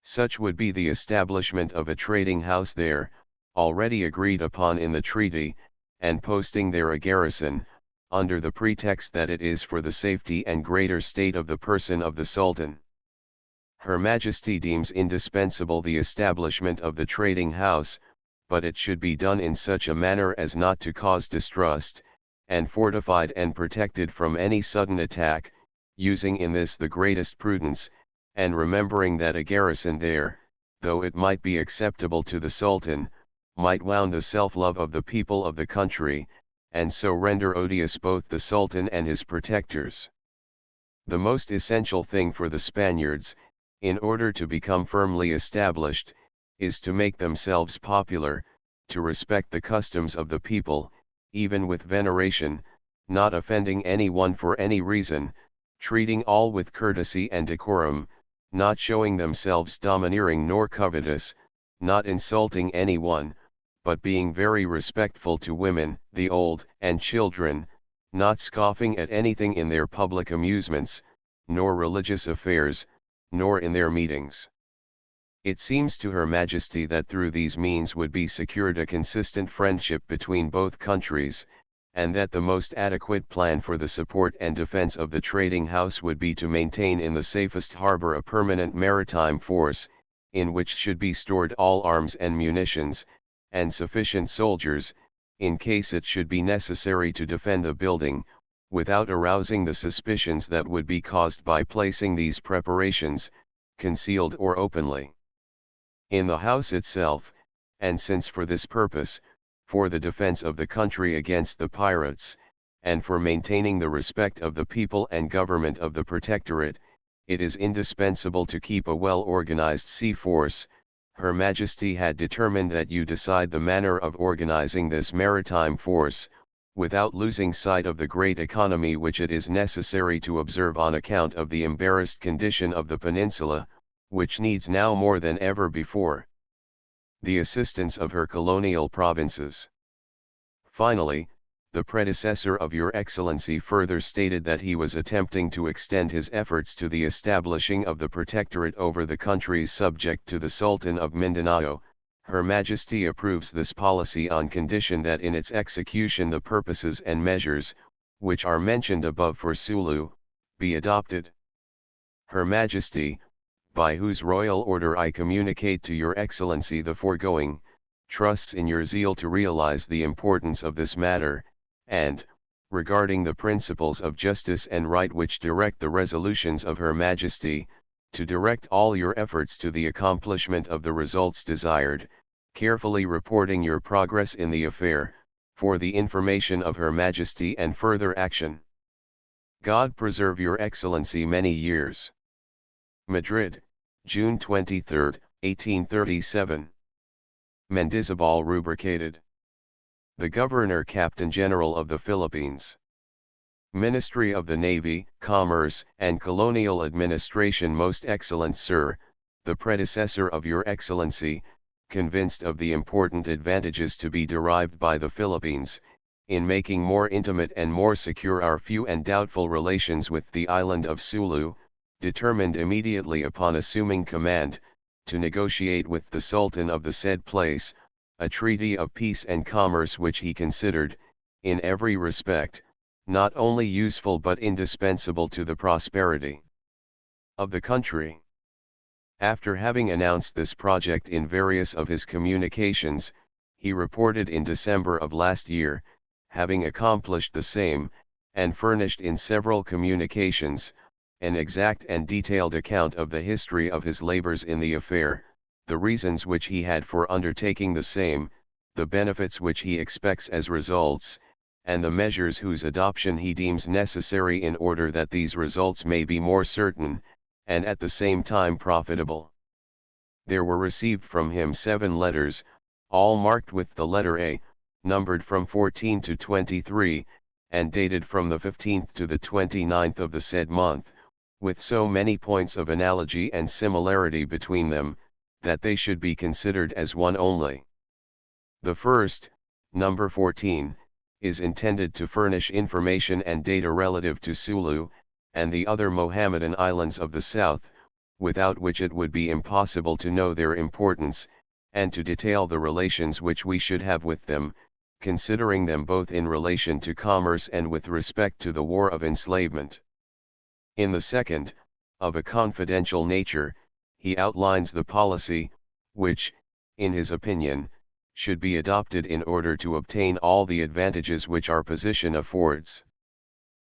Such would be the establishment of a trading house there, already agreed upon in the treaty, and posting there a garrison, under the pretext that it is for the safety and greater state of the person of the Sultan. Her Majesty deems indispensable the establishment of the trading house, but it should be done in such a manner as not to cause distrust, and fortified and protected from any sudden attack, using in this the greatest prudence, and remembering that a garrison there, though it might be acceptable to the Sultan, might wound the self-love of the people of the country, and so render odious both the Sultan and his protectors. The most essential thing for the Spaniards, in order to become firmly established, is to make themselves popular, to respect the customs of the people, even with veneration, not offending any one for any reason, treating all with courtesy and decorum, not showing themselves domineering nor covetous, not insulting any one, but being very respectful to women, the old, and children, not scoffing at anything in their public amusements, nor religious affairs, nor in their meetings. It seems to Her Majesty that through these means would be secured a consistent friendship between both countries, and that the most adequate plan for the support and defense of the trading house would be to maintain in the safest harbor a permanent maritime force, in which should be stored all arms and munitions, and sufficient soldiers, in case it should be necessary to defend the building, without arousing the suspicions that would be caused by placing these preparations, concealed or openly, in the house itself, and since for this purpose, for the defense of the country against the pirates, and for maintaining the respect of the people and government of the Protectorate, it is indispensable to keep a well-organized sea force, Her Majesty had determined that you decide the manner of organizing this maritime force, without losing sight of the great economy which it is necessary to observe on account of the embarrassed condition of the peninsula, which needs now more than ever before the assistance of her colonial provinces. Finally, the predecessor of Your Excellency further stated that he was attempting to extend his efforts to the establishing of the Protectorate over the countries subject to the Sultan of Mindanao. Her Majesty approves this policy on condition that in its execution the purposes and measures, which are mentioned above for Sulu, be adopted. Her Majesty, by whose royal order I communicate to Your Excellency the foregoing, trusts in your zeal to realize the importance of this matter, and, regarding the principles of justice and right which direct the resolutions of Her Majesty, to direct all your efforts to the accomplishment of the results desired, carefully reporting your progress in the affair, for the information of Her Majesty and further action. God preserve Your Excellency many years. Madrid, June 23, 1837. Mendizabal rubricated. The Governor Captain General of the Philippines. Ministry of the Navy, Commerce, and Colonial Administration. Most Excellent Sir, the predecessor of Your Excellency, convinced of the important advantages to be derived by the Philippines, in making more intimate and more secure our few and doubtful relations with the island of Sulu, determined immediately upon assuming command, to negotiate with the Sultan of the said place, a treaty of peace and commerce which he considered, in every respect, not only useful but indispensable to the prosperity of the country. After having announced this project in various of his communications, he reported in December of last year, having accomplished the same, and furnished in several communications, an exact and detailed account of the history of his labors in the affair, the reasons which he had for undertaking the same, the benefits which he expects as results, and the measures whose adoption he deems necessary in order that these results may be more certain, and at the same time profitable. There were received from him 7 letters, all marked with the letter A, numbered from 14 to 23, and dated from the 15th to the 29th of the said month, with so many points of analogy and similarity between them, that they should be considered as one only. The first, number 14, is intended to furnish information and data relative to Sulu, and the other Mohammedan islands of the south, without which it would be impossible to know their importance, and to detail the relations which we should have with them, considering them both in relation to commerce and with respect to the war of enslavement. In the second, of a confidential nature, he outlines the policy, which, in his opinion, should be adopted in order to obtain all the advantages which our position affords.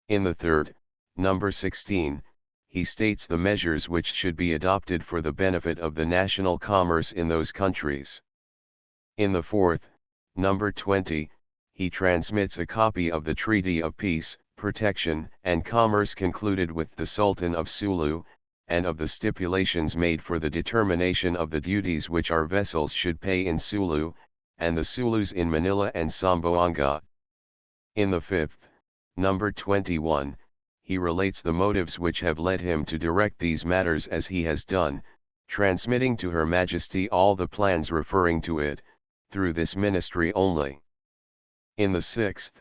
In the third, number 16, he states the measures which should be adopted for the benefit of the national commerce in those countries. In the fourth, number 20, he transmits a copy of the Treaty of Peace, Protection, and Commerce concluded with the Sultan of Sulu, and of the stipulations made for the determination of the duties which our vessels should pay in Sulu, and the Sulus in Manila and Zamboanga. In the fifth, number 21, he relates the motives which have led him to direct these matters as he has done, transmitting to Her Majesty all the plans referring to it, through this ministry only. In the 6th,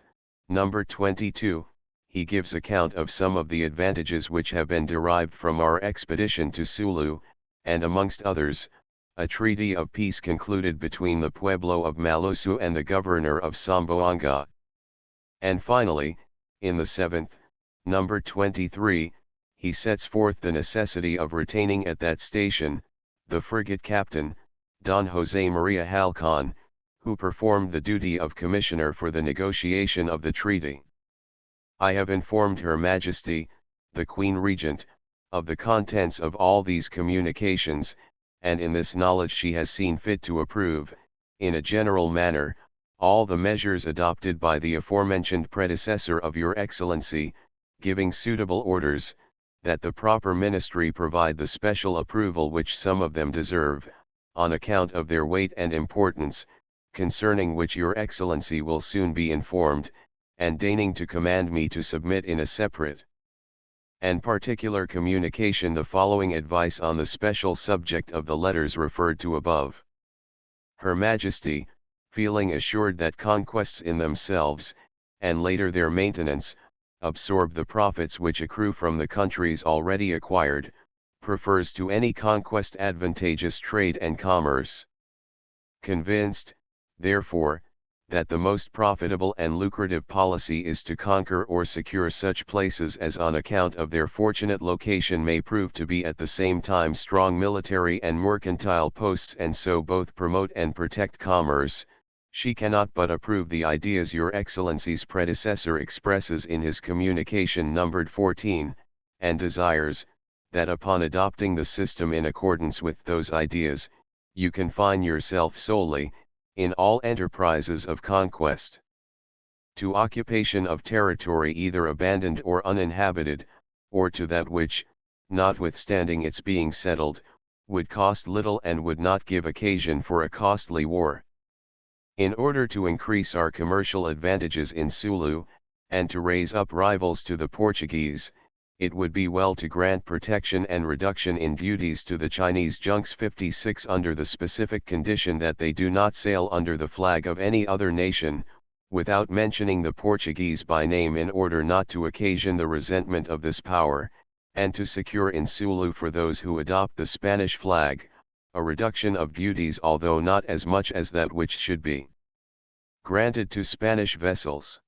number 22, he gives account of some of the advantages which have been derived from our expedition to Sulu, and amongst others, a treaty of peace concluded between the Pueblo of Malusu and the governor of Zamboanga. And finally, in the 7th, number 23, he sets forth the necessity of retaining at that station, the frigate captain, Don Jose Maria Halcon, who performed the duty of commissioner for the negotiation of the treaty. I have informed Her Majesty, the Queen Regent, of the contents of all these communications, and in this knowledge she has seen fit to approve, in a general manner, all the measures adopted by the aforementioned predecessor of your Excellency, giving suitable orders, that the proper ministry provide the special approval which some of them deserve, on account of their weight and importance, concerning which your Excellency will soon be informed, and deigning to command me to submit in a separate and particular communication the following advice on the special subject of the letters referred to above. Her Majesty, feeling assured that conquests in themselves, and later their maintenance, absorb the profits which accrue from the countries already acquired, prefers to any conquest advantageous trade and commerce. Convinced, therefore, that the most profitable and lucrative policy is to conquer or secure such places as on account of their fortunate location may prove to be at the same time strong military and mercantile posts and so both promote and protect commerce, she cannot but approve the ideas your Excellency's predecessor expresses in his communication numbered 14, and desires, that upon adopting the system in accordance with those ideas, you confine yourself solely, in all enterprises of conquest, to occupation of territory either abandoned or uninhabited, or to that which, notwithstanding its being settled, would cost little and would not give occasion for a costly war. In order to increase our commercial advantages in Sulu, and to raise up rivals to the Portuguese, it would be well to grant protection and reduction in duties to the Chinese junks 56 under the specific condition that they do not sail under the flag of any other nation, without mentioning the Portuguese by name in order not to occasion the resentment of this power, and to secure in Sulu for those who adopt the Spanish flag, a reduction of duties although not as much as that which should be granted to Spanish vessels.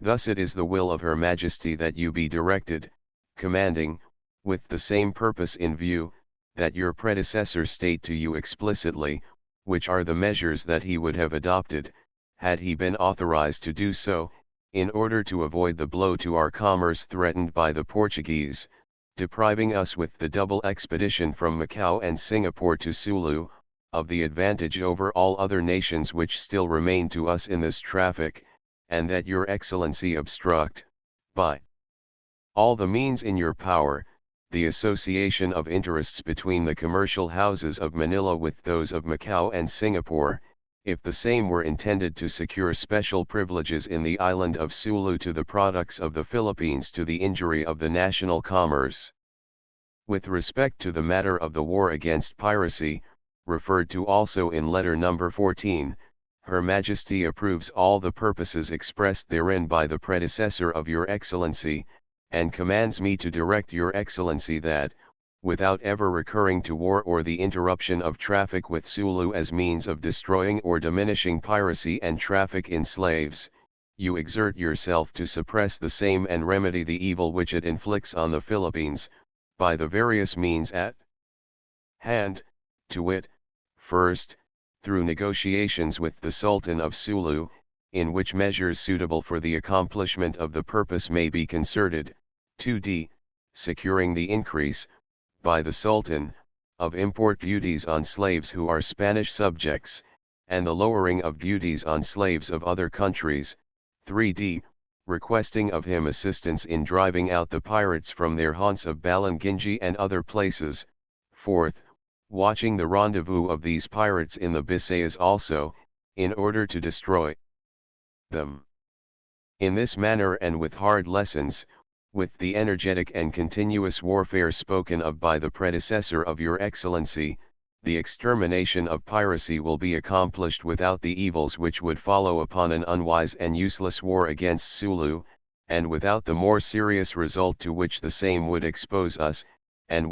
Thus it is the will of Her Majesty that you be directed, commanding, with the same purpose in view, that your predecessor state to you explicitly, which are the measures that he would have adopted, had he been authorized to do so, in order to avoid the blow to our commerce threatened by the Portuguese, depriving us with the double expedition from Macau and Singapore to Sulu, of the advantage over all other nations which still remain to us in this traffic, and that your Excellency obstruct, by all the means in your power, the association of interests between the commercial houses of Manila with those of Macau and Singapore, if the same were intended to secure special privileges in the island of Sulu to the products of the Philippines to the injury of the national commerce. With respect to the matter of the war against piracy, referred to also in letter number 14, Her Majesty approves all the purposes expressed therein by the predecessor of your Excellency, and commands me to direct your Excellency that, without ever recurring to war or the interruption of traffic with Sulu as means of destroying or diminishing piracy and traffic in slaves, you exert yourself to suppress the same and remedy the evil which it inflicts on the Philippines, by the various means at hand, to wit, first, through negotiations with the Sultan of Sulu, in which measures suitable for the accomplishment of the purpose may be concerted, 2d, securing the increase, by the Sultan, of import duties on slaves who are Spanish subjects, and the lowering of duties on slaves of other countries, 3d, requesting of him assistance in driving out the pirates from their haunts of Balangingi and other places, 4th, watching the rendezvous of these pirates in the Bisayas also, in order to destroy them. In this manner and with hard lessons, with the energetic and continuous warfare spoken of by the predecessor of your Excellency, the extermination of piracy will be accomplished without the evils which would follow upon an unwise and useless war against Sulu, and without the more serious result to which the same would expose us,